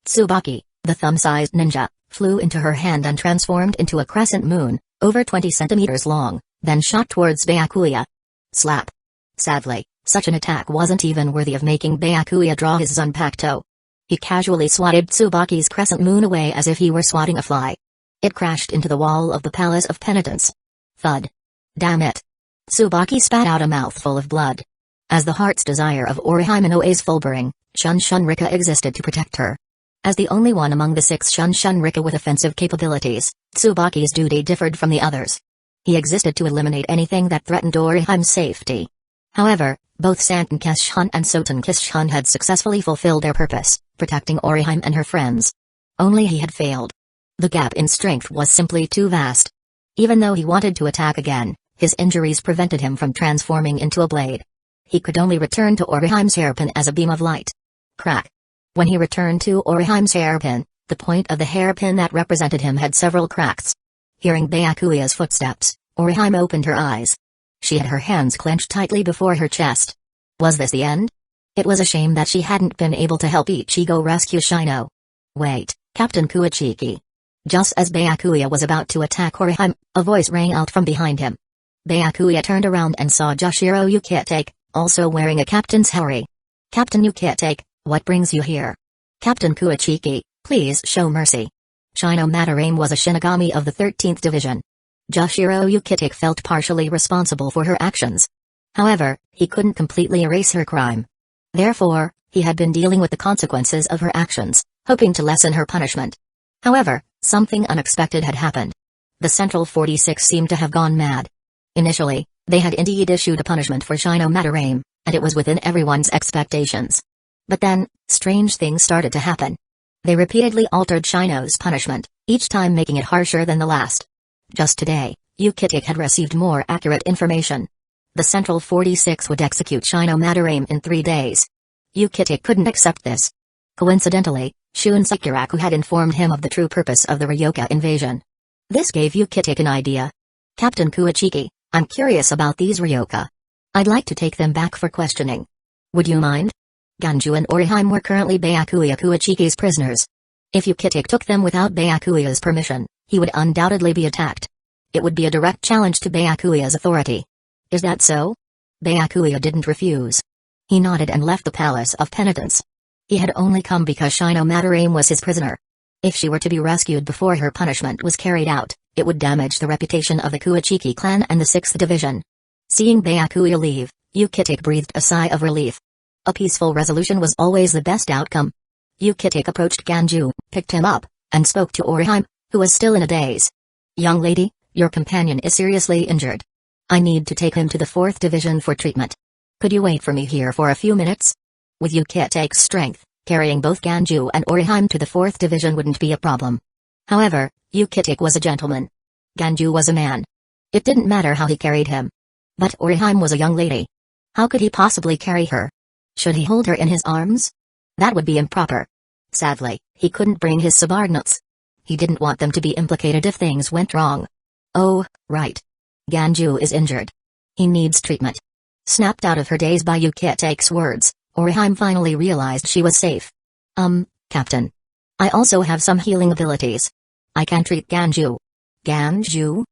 Tsubaki, the thumb-sized ninja, flew into her hand and transformed into a crescent moon, over 20 centimeters long, then shot towards Byakuya. Slap. Sadly, such an attack wasn't even worthy of making Byakuya draw his Zanpakuto. He casually swatted Tsubaki's crescent moon away as if he were swatting a fly. It crashed into the wall of the Palace of Penitence. Thud. Damn it. Tsubaki spat out a mouthful of blood. As the heart's desire of Orihime Noe's Fulbering, Shun Shun Rika existed to protect her. As the only one among the 6 Shun Shun Rika with offensive capabilities, Tsubaki's duty differed from the others. He existed to eliminate anything that threatened Oriheim's safety. However, both Santon Kishun and Soten Kishun had successfully fulfilled their purpose, protecting Oriheim and her friends. Only he had failed. The gap in strength was simply too vast. Even though he wanted to attack again, his injuries prevented him from transforming into a blade. He could only return to Oriheim's hairpin as a beam of light. Crack. When he returned to Oriheim's hairpin, the point of the hairpin that represented him had several cracks. Hearing Byakuya's footsteps, Oriheim opened her eyes. She had her hands clenched tightly before her chest. Was this the end? It was a shame that she hadn't been able to help Ichigo rescue Shino. Wait, Captain Kuachiki. Just as Byakuya was about to attack Oriheim, a voice rang out from behind him. Byakuya turned around and saw Joshiro Yukitake, also wearing a captain's hurry. Captain Yukitake, what brings you here? Captain Kuachiki, please show mercy. Shino Madarame was a Shinigami of the 13th Division. Joshiro Yukitake felt partially responsible for her actions. However, he couldn't completely erase her crime. Therefore, he had been dealing with the consequences of her actions, hoping to lessen her punishment. However, something unexpected had happened. The Central 46 seemed to have gone mad. Initially, they had indeed issued a punishment for Shino Madarame, and it was within everyone's expectations. But then, strange things started to happen. They repeatedly altered Shino's punishment, each time making it harsher than the last. Just today, Yukitake had received more accurate information. The Central 46 would execute Shino Madarame in 3 days. Yukitake couldn't accept this. Coincidentally, Shun Sekiraku had informed him of the true purpose of the Ryoka invasion. This gave Yukitake an idea. Captain Kuachiki, I'm curious about these Ryoka. I'd like to take them back for questioning. Would you mind? Ganju and Oriheim were currently Byakuya Kuachiki's prisoners. If Yukitake took them without Byakuya's permission, he would undoubtedly be attacked. It would be a direct challenge to Byakuya's authority. Is that so? Byakuya didn't refuse. He nodded and left the Palace of Penitence. He had only come because Shino Madarame was his prisoner. If she were to be rescued before her punishment was carried out, it would damage the reputation of the Kuachiki clan and the 6th Division. Seeing Byakuya leave, Yukitake breathed a sigh of relief. A peaceful resolution was always the best outcome. Yukitake approached Ganju, picked him up, and spoke to Oriheim, who was still in a daze. Young lady, your companion is seriously injured. I need to take him to the 4th Division for treatment. Could you wait for me here for a few minutes? With Yukitake's strength, carrying both Ganju and Oriheim to the 4th Division wouldn't be a problem. However, Yukitake was a gentleman. Ganju was a man. It didn't matter how he carried him. But Oriheim was a young lady. How could he possibly carry her? Should he hold her in his arms? That would be improper. Sadly, he couldn't bring his subordinates. He didn't want them to be implicated if things went wrong. Oh, right. Ganju is injured. He needs treatment. Snapped out of her daze by Yukitake's words, Oriheim finally realized she was safe. Captain. I also have some healing abilities. I can treat Ganju. Ganju?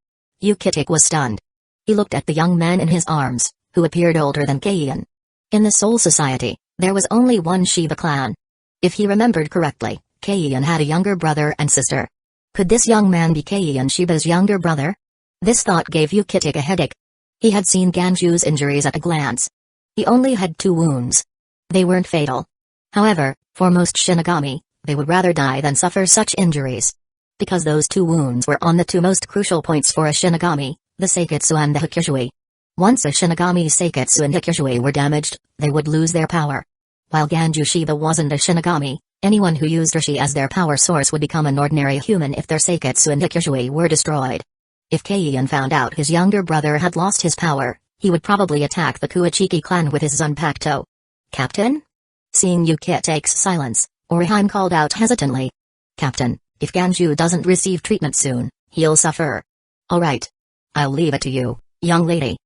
Yukitake was stunned. He looked at the young man in his arms, who appeared older than Keian. In the Soul Society, there was only one Shiba clan. If he remembered correctly, Keian had a younger brother and sister. Could this young man be Keian Shiba's younger brother? This thought gave Yukitake a headache. He had seen Ganju's injuries at a glance. He only had 2 wounds. They weren't fatal. However, for most Shinigami, they would rather die than suffer such injuries. Because those 2 wounds were on the 2 most crucial points for a Shinigami, the Seiketsu and the Hakushui. Once a Shinigami's Seiketsu and Hakushui were damaged, they would lose their power. While Ganju Shiba wasn't a Shinigami, anyone who used Rishi as their power source would become an ordinary human if their Seiketsu and Hakushui were destroyed. If Keian found out his younger brother had lost his power, he would probably attack the Kuachiki clan with his Zanpakuto. Captain? Seeing Yukitake's silence, Oriheim called out hesitantly. Captain, if Ganju doesn't receive treatment soon, he'll suffer. Alright. I'll leave it to you, young lady.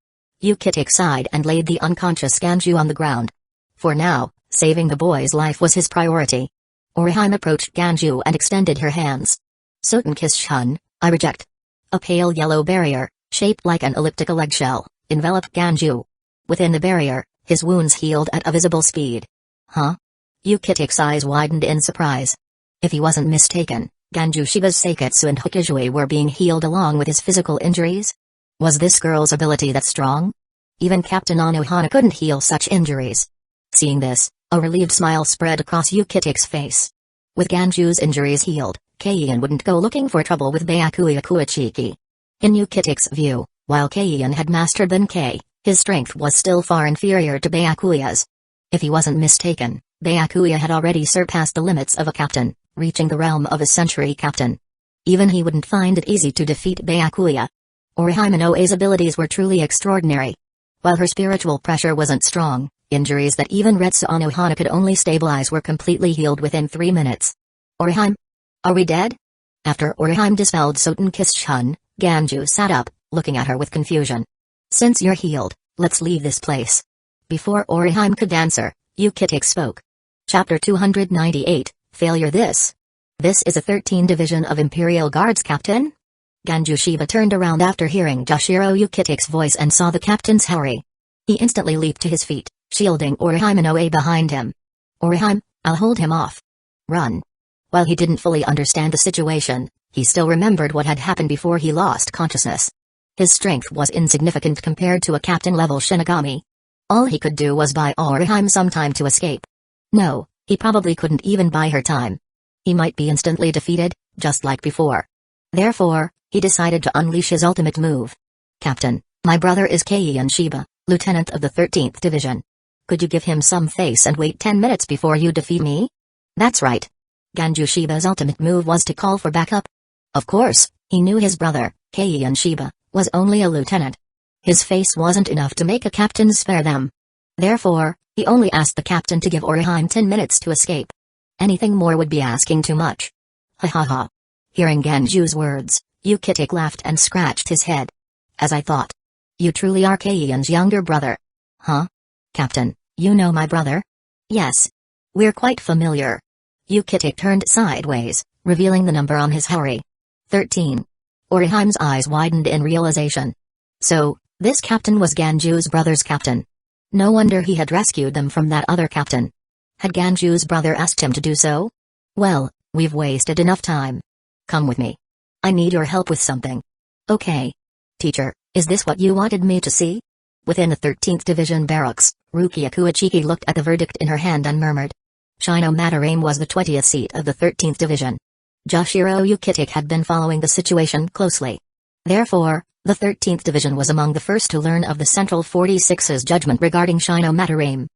Yukitake sighed and laid the unconscious Ganju on the ground. For now, saving the boy's life was his priority. Oriheim approached Ganju and extended her hands. Soten Kishun, I reject. A pale yellow barrier, shaped like an elliptical eggshell, enveloped Ganju. Within the barrier, his wounds healed at a visible speed. Huh? Yukitake's eyes widened in surprise. If he wasn't mistaken, Ganju Shiba's Seiketsu and Hakushui were being healed along with his physical injuries? Was this girl's ability that strong? Even Captain Anohana couldn't heal such injuries. Seeing this, a relieved smile spread across Yukitake's face. With Ganju's injuries healed, Keian wouldn't go looking for trouble with Byakuya Kuachiki. In Yukitake's view, While Keian had mastered Benkei, his strength was still far inferior to Byakuya's. If he wasn't mistaken, Byakuya had already surpassed the limits of a captain, reaching the realm of a century captain. Even he wouldn't find it easy to defeat Byakuya. Orihime Inoe's abilities were truly extraordinary. While her spiritual pressure wasn't strong, injuries that even Retsu Anohana could only stabilize were completely healed within 3 minutes. Orihime? Are we dead? After Orihime dispelled Soten Kishun, Ganju sat up, looking at her with confusion. Since you're healed, let's leave this place. Before Orihime could answer, Uchiha spoke. Chapter 298, Failure This is a 13 Division of Imperial Guards captain? Ganju Shiba turned around after hearing Joshiro Uchiha's voice and saw the captain's hurry. He instantly leaped to his feet, shielding Orihime Inoue behind him. Orihime, I'll hold him off. Run. While he didn't fully understand the situation, he still remembered what had happened before he lost consciousness. His strength was insignificant compared to a captain-level Shinigami. All he could do was buy Orihime some time to escape. No, he probably couldn't even buy her time. He might be instantly defeated, just like before. Therefore, he decided to unleash his ultimate move. Captain, my brother is Keian Shiba, lieutenant of the 13th Division. Could you give him some face and wait 10 minutes before you defeat me? That's right. Ganju Shiba's ultimate move was to call for backup. Of course, he knew his brother, Keian Shiba, was only a lieutenant. His face wasn't enough to make a captain spare them. Therefore, he only asked the captain to give Orihime 10 minutes to escape. Anything more would be asking too much. Ha ha ha. Hearing Ganju's words, Uchiha laughed and scratched his head. As I thought. You truly are Keian's younger brother. Huh? Captain, you know my brother? Yes. We're quite familiar. Uchiha turned sideways, revealing the number on his hori. 13. Orihime's eyes widened in realization. So, this captain was Ganju's brother's captain. No wonder he had rescued them from that other captain. Had Ganju's brother asked him to do so? Well, we've wasted enough time. Come with me. I need your help with something. Okay. Teacher, is this what you wanted me to see? Within the 13th Division barracks, Rukia Kuachiki looked at the verdict in her hand and murmured. Shino Madarame was the 20th seat of the 13th Division. Joshiro Uchiha had been following the situation closely. Therefore, the 13th Division was among the first to learn of the Central 46's judgment regarding Shino Madarame.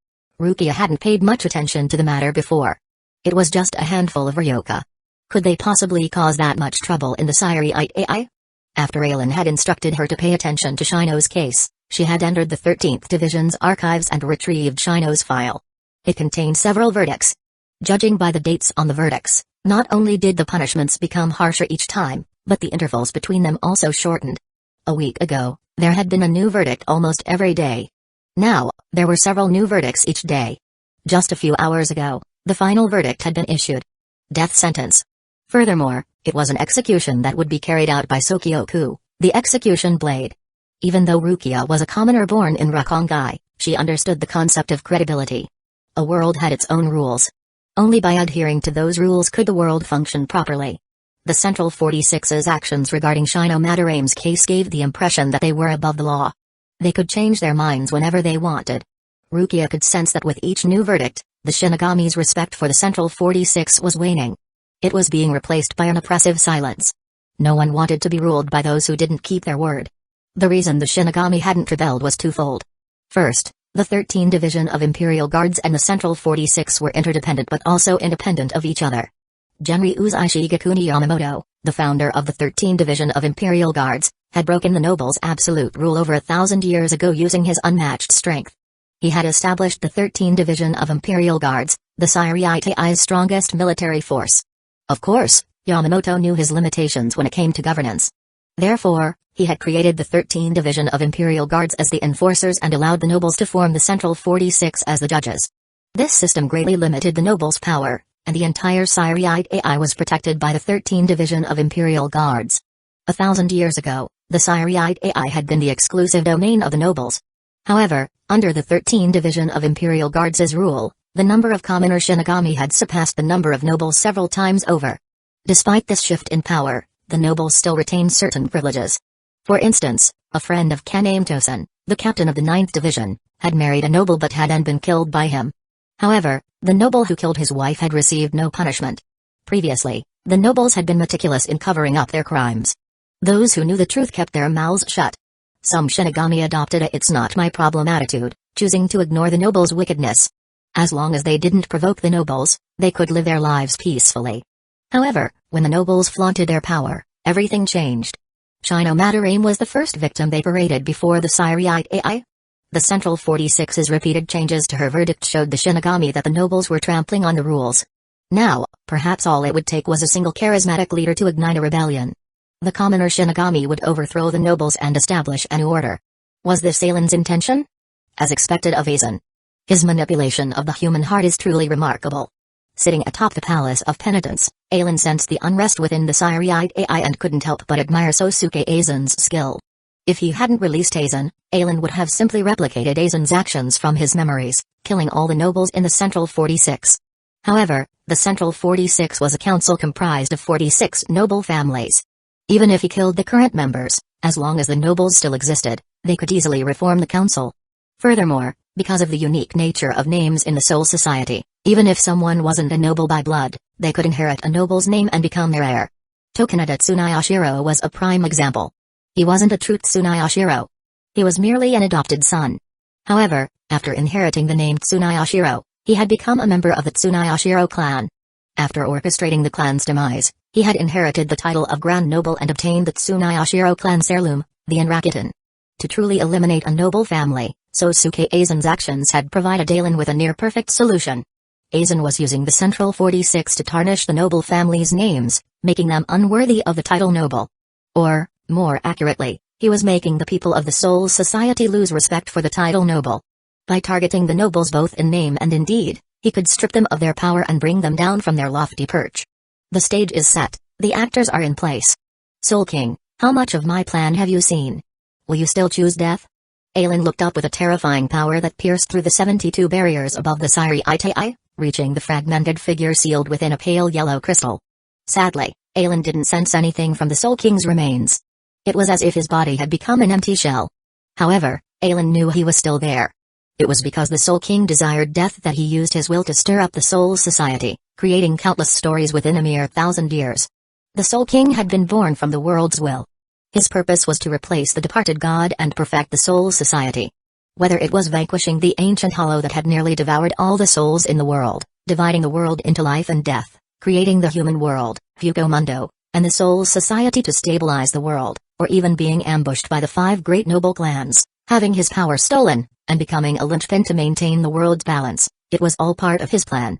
Rukia hadn't paid much attention to the matter before. It was just a handful of ryoka. Could they possibly cause that much trouble in the Siriite AI? After Aylin had instructed her to pay attention to Shino's case, she had entered the 13th Division's archives and retrieved Shino's file. It contained several verdicts. Judging by the dates on the verdicts, not only did the punishments become harsher each time, but the intervals between them also shortened. A week ago, there had been a new verdict almost every day. Now, there were several new verdicts each day. Just a few hours ago, the final verdict had been issued. Death sentence. Furthermore, it was an execution that would be carried out by Sokyoku, the execution blade. Even though Rukia was a commoner born in Rukongai, she understood the concept of credibility. A world had its own rules. Only by adhering to those rules could the world function properly. The Central 46's actions regarding Shino Madarame's case gave the impression that they were above the law. They could change their minds whenever they wanted. Rukia could sense that with each new verdict, the Shinigami's respect for the Central 46 was waning. It was being replaced by an oppressive silence. No one wanted to be ruled by those who didn't keep their word. The reason the Shinigami hadn't rebelled was twofold. First, the 13th Division of Imperial Guards and the Central 46 were interdependent but also independent of each other. Genri Uzaishi Gakuni Yamamoto, the founder of the 13th Division of Imperial Guards, had broken the nobles' absolute rule over 1,000 years ago using his unmatched strength. He had established the 13th Division of Imperial Guards, the Siriite's strongest military force. Of course, Yamamoto knew his limitations when it came to governance. Therefore, he had created the 13th Division of Imperial Guards as the enforcers and allowed the nobles to form the Central 46 as the judges. This system greatly limited the nobles' power, and the entire Siriite AI was protected by the 13th Division of Imperial Guards. 1,000 years ago, the Siriite AI had been the exclusive domain of the nobles. However, under the 13th Division of Imperial Guards' rule, the number of commoner Shinigami had surpassed the number of nobles several times over. Despite this shift in power, the nobles still retained certain privileges. For instance, a friend of Kanaim Tosen, the captain of the 9th Division, had married a noble but had been killed by him. However, the noble who killed his wife had received no punishment. Previously, the nobles had been meticulous in covering up their crimes. Those who knew the truth kept their mouths shut. Some Shinigami adopted a "it's not my problem" attitude, choosing to ignore the nobles' wickedness. As long as they didn't provoke the nobles, they could live their lives peacefully. However, when the nobles flaunted their power, everything changed. Shinomadarame was the first victim they paraded before the Siriite AI. The Central 46's repeated changes to her verdict showed the Shinigami that the nobles were trampling on the rules. Now, perhaps all it would take was a single charismatic leader to ignite a rebellion. The commoner Shinigami would overthrow the nobles and establish an order. Was this Aizen's intention? As expected of Aizen. His manipulation of the human heart is truly remarkable. Sitting atop the Palace of Penitence, Aizen sensed the unrest within the Siriite AI and couldn't help but admire Sosuke Aizen's skill. If he hadn't released Aizen, Aizen would have simply replicated Aizen's actions from his memories, killing all the nobles in the Central 46. However, the Central 46 was a council comprised of 46 noble families. Even if he killed the current members, as long as the nobles still existed, they could easily reform the council. Furthermore, because of the unique nature of names in the Soul Society, even if someone wasn't a noble by blood, they could inherit a noble's name and become their heir. Tokunada Tsunayashiro was a prime example. He wasn't a true Tsunayashiro. He was merely an adopted son. However, after inheriting the name Tsunayashiro, he had become a member of the Tsunayashiro clan. After orchestrating the clan's demise, he had inherited the title of Grand Noble and obtained the Tsunayashiro clan heirloom, the Inrakuten. To truly eliminate a noble family, Sosuke Aizen's actions had provided Aizen with a near-perfect solution. Aizen was using the Central 46 to tarnish the noble family's names, making them unworthy of the title noble. Or, more accurately, he was making the people of the Soul Society lose respect for the title noble. By targeting the nobles both in name and in deed, he could strip them of their power and bring them down from their lofty perch. The stage is set, the actors are in place. Soul King, how much of my plan have you seen? Will you still choose death? Aizen looked up with a terrifying power that pierced through the 72 barriers above the Siriite AI, reaching the fragmented figure sealed within a pale yellow crystal. Sadly, Aizen didn't sense anything from the Soul King's remains. It was as if his body had become an empty shell. However, Aizen knew he was still there. It was because the Soul King desired death that he used his will to stir up the Soul Society, creating countless stories within a mere 1,000 years. The Soul King had been born from the world's will. His purpose was to replace the departed god and perfect the Soul Society. Whether it was vanquishing the ancient hollow that had nearly devoured all the souls in the world, dividing the world into life and death, creating the human world, Hueco Mundo, and the Soul Society to stabilize the world, or even being ambushed by the 5 great noble clans, having his power stolen, and becoming a linchpin to maintain the world's balance, it was all part of his plan.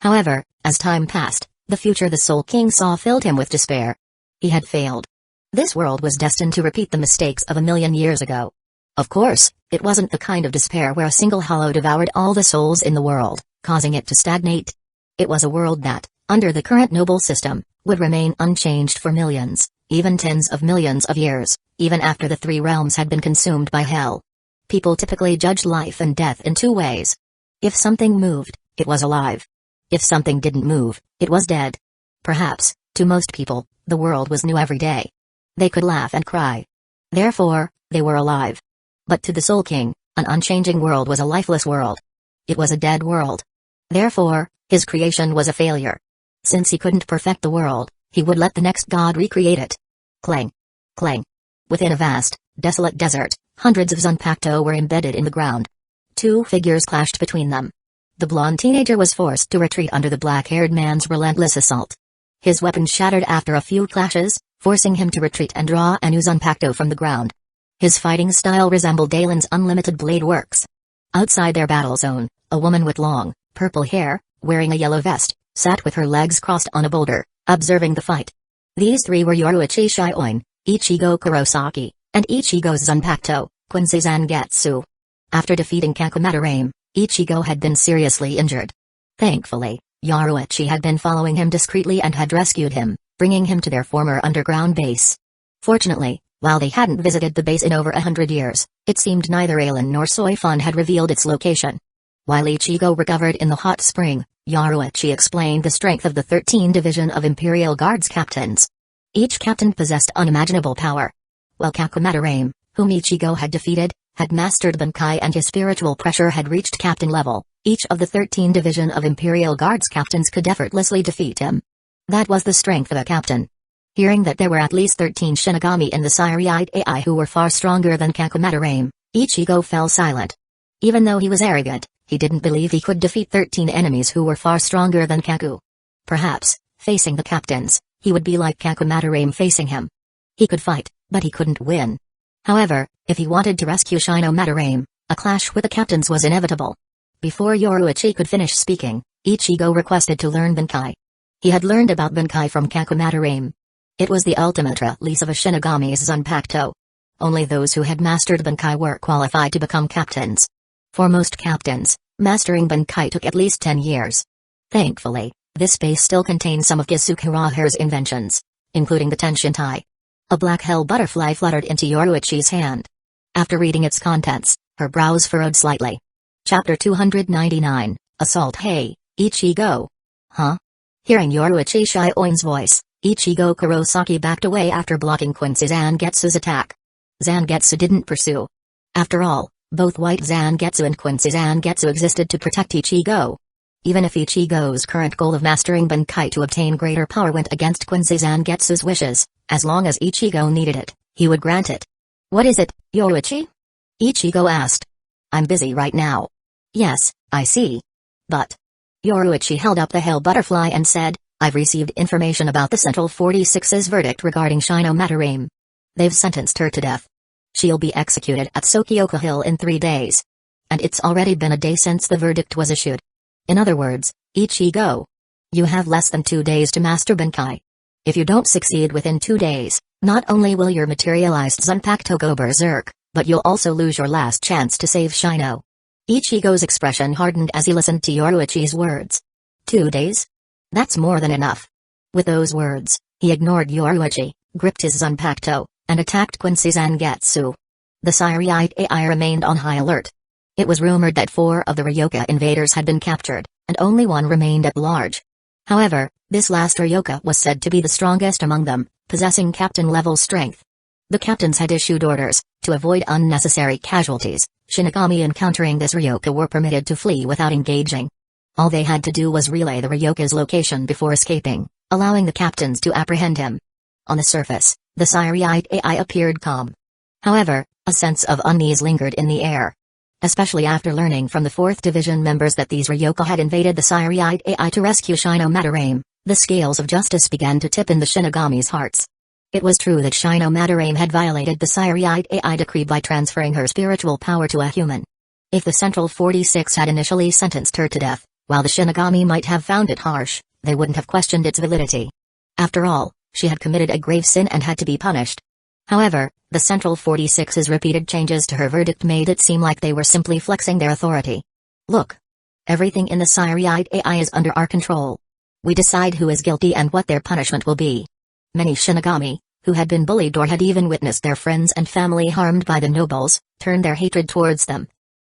However, as time passed, the future the Soul King saw filled him with despair. He had failed. This world was destined to repeat the mistakes of 1,000,000 years ago. Of course, it wasn't the kind of despair where a single hollow devoured all the souls in the world, causing it to stagnate. It was a world that, under the current noble system, would remain unchanged for millions, even tens of millions of years, even after the 3 realms had been consumed by hell. People typically judged life and death in 2 ways. If something moved, it was alive. If something didn't move, it was dead. Perhaps, to most people, the world was new every day. They could laugh and cry. Therefore, they were alive. But to the Soul King, an unchanging world was a lifeless world. It was a dead world. Therefore, his creation was a failure. Since he couldn't perfect the world, he would let the next god recreate it. Clang. Clang. Within a vast, desolate desert, hundreds of Zanpakuto were embedded in the ground. 2 figures clashed between them. The blonde teenager was forced to retreat under the black-haired man's relentless assault. His weapon shattered after a few clashes, forcing him to retreat and draw a new Zanpakuto from the ground. His fighting style resembled Aizen's unlimited blade works. Outside their battle zone, a woman with long, purple hair, wearing a yellow vest, sat with her legs crossed on a boulder, observing the fight. These 3 were Yoruichi Shioin, Ichigo Kurosaki, and Ichigo's Zanpakuto, Quincy Zangetsu. After defeating Calamity, Ichigo had been seriously injured. Thankfully, Yoruichi had been following him discreetly and had rescued him, bringing him to their former underground base. Fortunately, while they hadn't visited the base in over 100 years, it seemed neither Aizen nor Soifun had revealed its location. While Ichigo recovered in the hot spring, Yoruichi explained the strength of the 13 Division of Imperial Guards captains. Each captain possessed unimaginable power. While Calamity, whom Ichigo had defeated, had mastered Bankai and his spiritual pressure had reached captain level, each of the 13 Division of Imperial Guards captains could effortlessly defeat him. That was the strength of a captain. Hearing that there were at least 13 Shinigami in the Sairite AI who were far stronger than Kakumatarame, Ichigo fell silent. Even though he was arrogant, he didn't believe he could defeat 13 enemies who were far stronger than Kaku. Perhaps, facing the captains, he would be like Kakumatarame facing him. He could fight, but he couldn't win. However, if he wanted to rescue Shinomatarame, a clash with the captains was inevitable. Before Yoruichi could finish speaking, Ichigo requested to learn Bankai. He had learned about Bankai from Kakumatarame. It was the ultimate release of a Shinigami's Zanpakuto. Only those who had mastered Bankai were qualified to become captains. For most captains, mastering Bankai took at least 10 years. Thankfully, this space still contains some of Kusagakure inventions, including the Tenshintai. A black hell butterfly fluttered into Yoruichi's hand. After reading its contents, her brows furrowed slightly. Chapter 299, Assault. Hey, Ichigo. Huh? Hearing Yoruichi Shioin's voice, Ichigo Kurosaki backed away after blocking Quincy Zangetsu's attack. Zangetsu didn't pursue. After all, both White Zangetsu and Quincy Zangetsu existed to protect Ichigo. Even if Ichigo's current goal of mastering Bankai to obtain greater power went against Quincy Zangetsu's wishes, as long as Ichigo needed it, he would grant it. What is it, Yoruichi? Ichigo asked. I'm busy right now. Yes, I see. But... Yoruichi held up the hell butterfly and said, I've received information about the Central 46's verdict regarding Shinomatarame. They've sentenced her to death. She'll be executed at Sokyoku Hill in 3 days. And it's already been a day since the verdict was issued. In other words, Ichigo, you have less than 2 days to master Bankai. If you don't succeed within 2 days, not only will your materialized Zanpakuto go berserk, but you'll also lose your last chance to save Shino. Ichigo's expression hardened as he listened to Yoruichi's words. 2 days? That's more than enough. With those words, he ignored Yoruichi, gripped his Zanpakuto, and attacked Quincy Zangetsu. The Sairite AI remained on high alert. It was rumored that 4 of the Ryoka invaders had been captured, and only 1 remained at large. However, this last Ryoka was said to be the strongest among them, possessing captain-level strength. The captains had issued orders, to avoid unnecessary casualties. Shinigami encountering this Ryoka were permitted to flee without engaging. All they had to do was relay the Ryoka's location before escaping, allowing the captains to apprehend him. On the surface, the Sairite AI appeared calm. However, a sense of unease lingered in the air. Especially after learning from the 4th Division members that these Ryoka had invaded the Sairite AI to rescue Shinomatarame, the scales of justice began to tip in the Shinigami's hearts. It was true that Shinomatarame had violated the Sairite AI decree by transferring her spiritual power to a human. If the Central 46 had initially sentenced her to death, while the Shinigami might have found it harsh, they wouldn't have questioned its validity. After all, she had committed a grave sin and had to be punished. However, the Central 46's repeated changes to her verdict made it seem like they were simply flexing their authority. Look. Everything in the Sairite AI is under our control. We decide who is guilty and what their punishment will be. Many Shinigami, who had been bullied or had even witnessed their friends and family harmed by the nobles, turned their hatred towards them.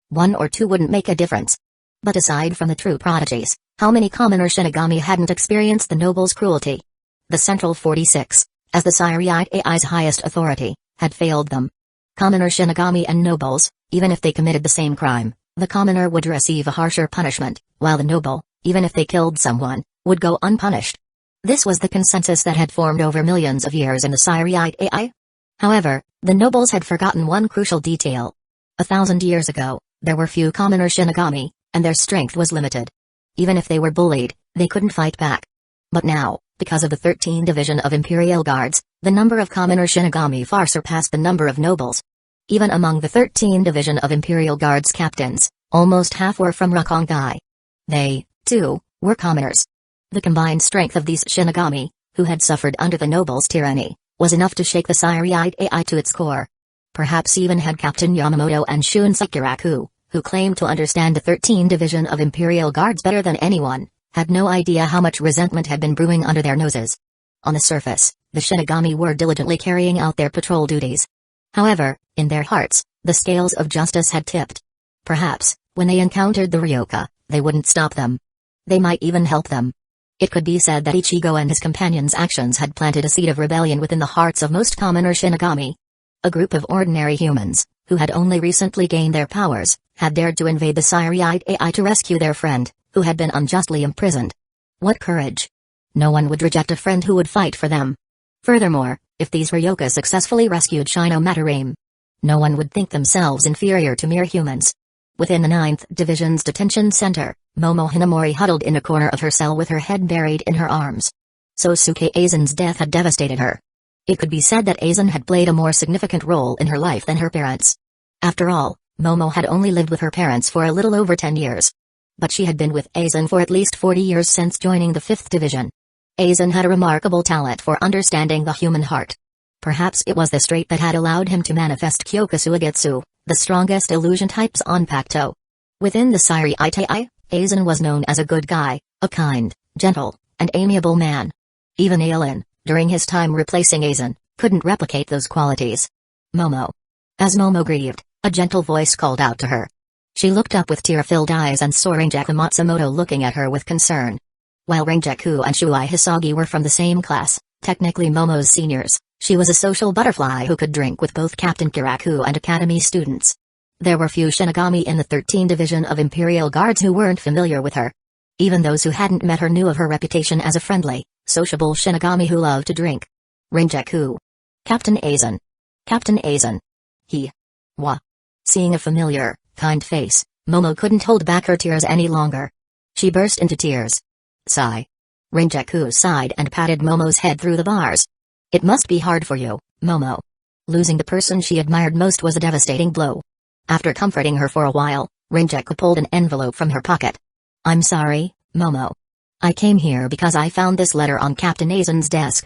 1 or 2 wouldn't make a difference. But aside from the true prodigies, how many commoner Shinigami hadn't experienced the nobles' cruelty? The Central 46, as the Sairite AI's highest authority, had failed them. Commoner Shinigami and nobles, even if they committed the same crime, the commoner would receive a harsher punishment, while the noble, even if they killed someone, would go unpunished. This was the consensus that had formed over millions of years in the Sairite AI. However, the nobles had forgotten one crucial detail. 1,000 years ago, there were few commoner Shinigami, and their strength was limited. Even if they were bullied, they couldn't fight back. But now, because of the 13th Division of Imperial Guards, the number of commoner Shinigami far surpassed the number of nobles. Even among the 13th Division of Imperial Guards captains, almost half were from Rukongai. They, too, were commoners. The combined strength of these Shinigami, who had suffered under the nobles' tyranny, was enough to shake the Sairite AI to its core. Perhaps even had Captain Yamamoto and Shun Sakuraku, who claimed to understand the 13th Division of Imperial Guards better than anyone, had no idea how much resentment had been brewing under their noses. On the surface, the Shinigami were diligently carrying out their patrol duties. However, in their hearts, the scales of justice had tipped. Perhaps, when they encountered the Ryoka, they wouldn't stop them. They might even help them. It could be said that Ichigo and his companions' actions had planted a seed of rebellion within the hearts of most commoner Shinigami. A group of ordinary humans, who had only recently gained their powers, had dared to invade the Sairite AI to rescue their friend, who had been unjustly imprisoned. What courage! No one would reject a friend who would fight for them. Furthermore, if these Ryoka successfully rescued Shino Matarame, no one would think themselves inferior to mere humans. Within the 9th Division's detention center, Momo Hinamori huddled in a corner of her cell with her head buried in her arms. Sosuke Aizen's death had devastated her. It could be said that Aizen had played a more significant role in her life than her parents. After all, Momo had only lived with her parents for a little over 10 years. But she had been with Aizen for at least 40 years since joining the 5th Division. Aizen had a remarkable talent for understanding the human heart. Perhaps it was this trait that had allowed him to manifest Kyokusuagetsu, the strongest illusion types on Pacto. Within the Sairi Itai, Aizen was known as a good guy, a kind, gentle, and amiable man. Even Aelin, during his time replacing Aizen, couldn't replicate those qualities. Momo. As Momo grieved, a gentle voice called out to her. She looked up with tear-filled eyes and saw Rinjaku Matsumoto looking at her with concern. While Rinjaku and Shuai Hisagi were from the same class, technically Momo's seniors, she was a social butterfly who could drink with both Captain Kiraku and Academy students. There were few Shinigami in the 13th Division of Imperial Guards who weren't familiar with her. Even those who hadn't met her knew of her reputation as a friendly, sociable Shinigami who loved to drink. Rinjaku. Captain Aizen. Captain Aizen. He. Wa. Seeing a familiar, kind face, Momo couldn't hold back her tears any longer. She burst into tears. Sigh. Rinjaku sighed and patted Momo's head through the bars. It must be hard for you, Momo. Losing the person she admired most was a devastating blow. After comforting her for a while, Rinjaku pulled an envelope from her pocket. I'm sorry, Momo. I came here because I found this letter on Captain Aizen's desk.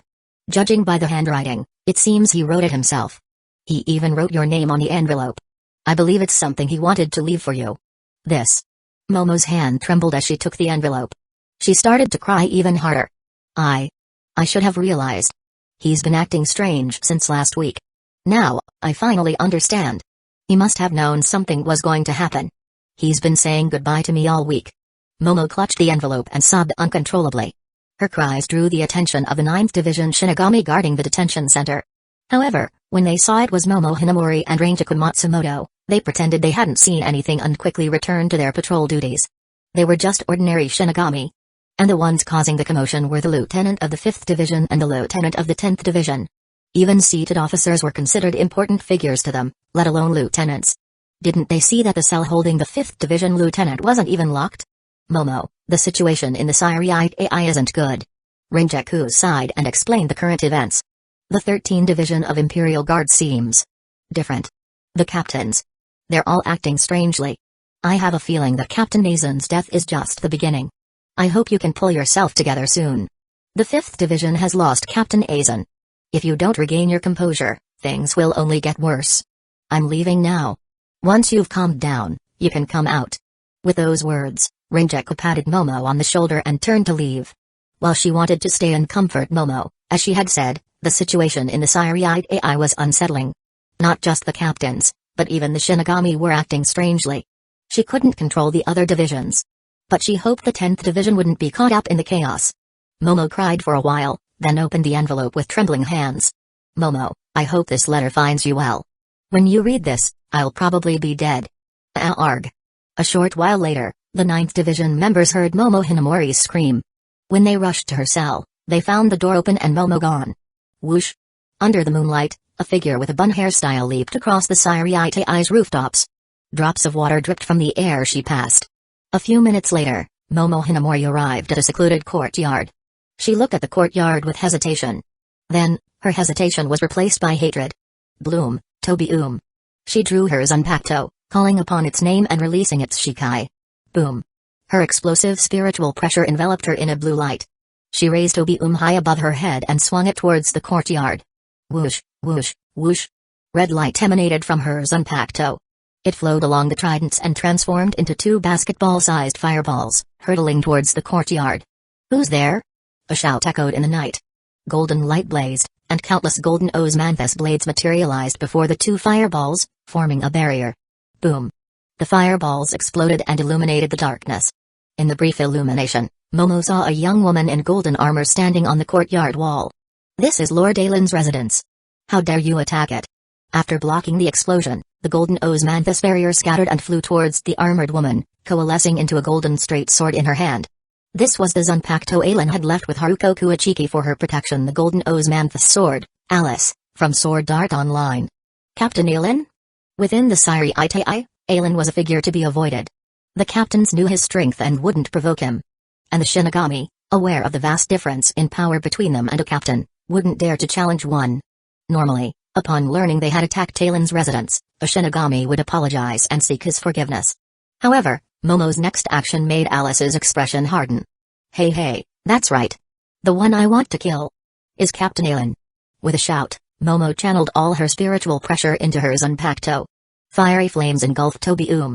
Judging by the handwriting, it seems he wrote it himself. He even wrote your name on the envelope. I believe it's something he wanted to leave for you. This. Momo's hand trembled as she took the envelope. She started to cry even harder. I should have realized. He's been acting strange since last week. Now, I finally understand. He must have known something was going to happen. He's been saying goodbye to me all week. Momo clutched the envelope and sobbed uncontrollably. Her cries drew the attention of the 9th Division Shinigami guarding the detention center. However, when they saw it was Momo Hinamori and Rinjaku Matsumoto, they pretended they hadn't seen anything and quickly returned to their patrol duties. They were just ordinary Shinigami. And the ones causing the commotion were the lieutenant of the 5th Division and the lieutenant of the 10th Division. Even seated officers were considered important figures to them, let alone lieutenants. Didn't they see that the cell holding the 5th Division lieutenant wasn't even locked? Momo, the situation in the Siriite AI isn't good. Rinjaku sighed and explained the current events. The 13th Division of Imperial Guard seems different. The captains. They're all acting strangely. I have a feeling that Captain Aizen's death is just the beginning. I hope you can pull yourself together soon. The 5th Division has lost Captain Aizen. If you don't regain your composure, things will only get worse. I'm leaving now. Once you've calmed down, you can come out. With those words, Rinjaku patted Momo on the shoulder and turned to leave. While she wanted to stay and comfort Momo, as she had said, the situation in the Siriite AI was unsettling. Not just the captains, but even the Shinigami were acting strangely. She couldn't control the other divisions. But she hoped the 10th Division wouldn't be caught up in the chaos. Momo cried for a while, then opened the envelope with trembling hands. Momo, I hope this letter finds you well. When you read this, I'll probably be dead. Arg. A short while later, the 9th Division members heard Momo Hinamori's scream. When they rushed to her cell, they found the door open and Momo gone. Whoosh. Under the moonlight, a figure with a bun hairstyle leaped across the Siriite AI's rooftops. Drops of water dripped from the air she passed. A few minutes later, Momo Hinamori arrived at a secluded courtyard. She looked at the courtyard with hesitation. Then, her hesitation was replaced by hatred. Bloom, Tobium. She drew her Zanpakuto, calling upon its name and releasing its Shikai. Boom. Her explosive spiritual pressure enveloped her in a blue light. She raised Tobium high above her head and swung it towards the courtyard. Whoosh, whoosh, whoosh. Red light emanated from her Zanpakuto. It flowed along the tridents and transformed into 2 basketball-sized fireballs, hurtling towards the courtyard. Who's there? A shout echoed in the night. Golden light blazed, and countless golden osmanthus blades materialized before the 2 fireballs, forming a barrier. Boom. The fireballs exploded and illuminated the darkness. In the brief illumination, Momo saw a young woman in golden armor standing on the courtyard wall. This is Lord Aelin's residence. How dare you attack it? After blocking the explosion, the golden osmanthus barrier scattered and flew towards the armored woman, coalescing into a golden straight sword in her hand. This was the Zanpakuto Aizen had left with Haruko Kuachiki for her protection, the Golden Osmanthus sword, Alice, from Sword Art Online. Captain Aizen? Within the Siri Itai, Aizen was a figure to be avoided. The captains knew his strength and wouldn't provoke him. And the Shinigami, aware of the vast difference in power between them and a captain, wouldn't dare to challenge one. Normally, upon learning they had attacked Aizen's residence, a Shinigami would apologize and seek his forgiveness. However, Momo's next action made Alice's expression harden. Hey, that's right. The one I want to kill is Captain Aizen. With a shout, Momo channeled all her spiritual pressure into her Zanpakuto. Fiery flames engulfed Tobium.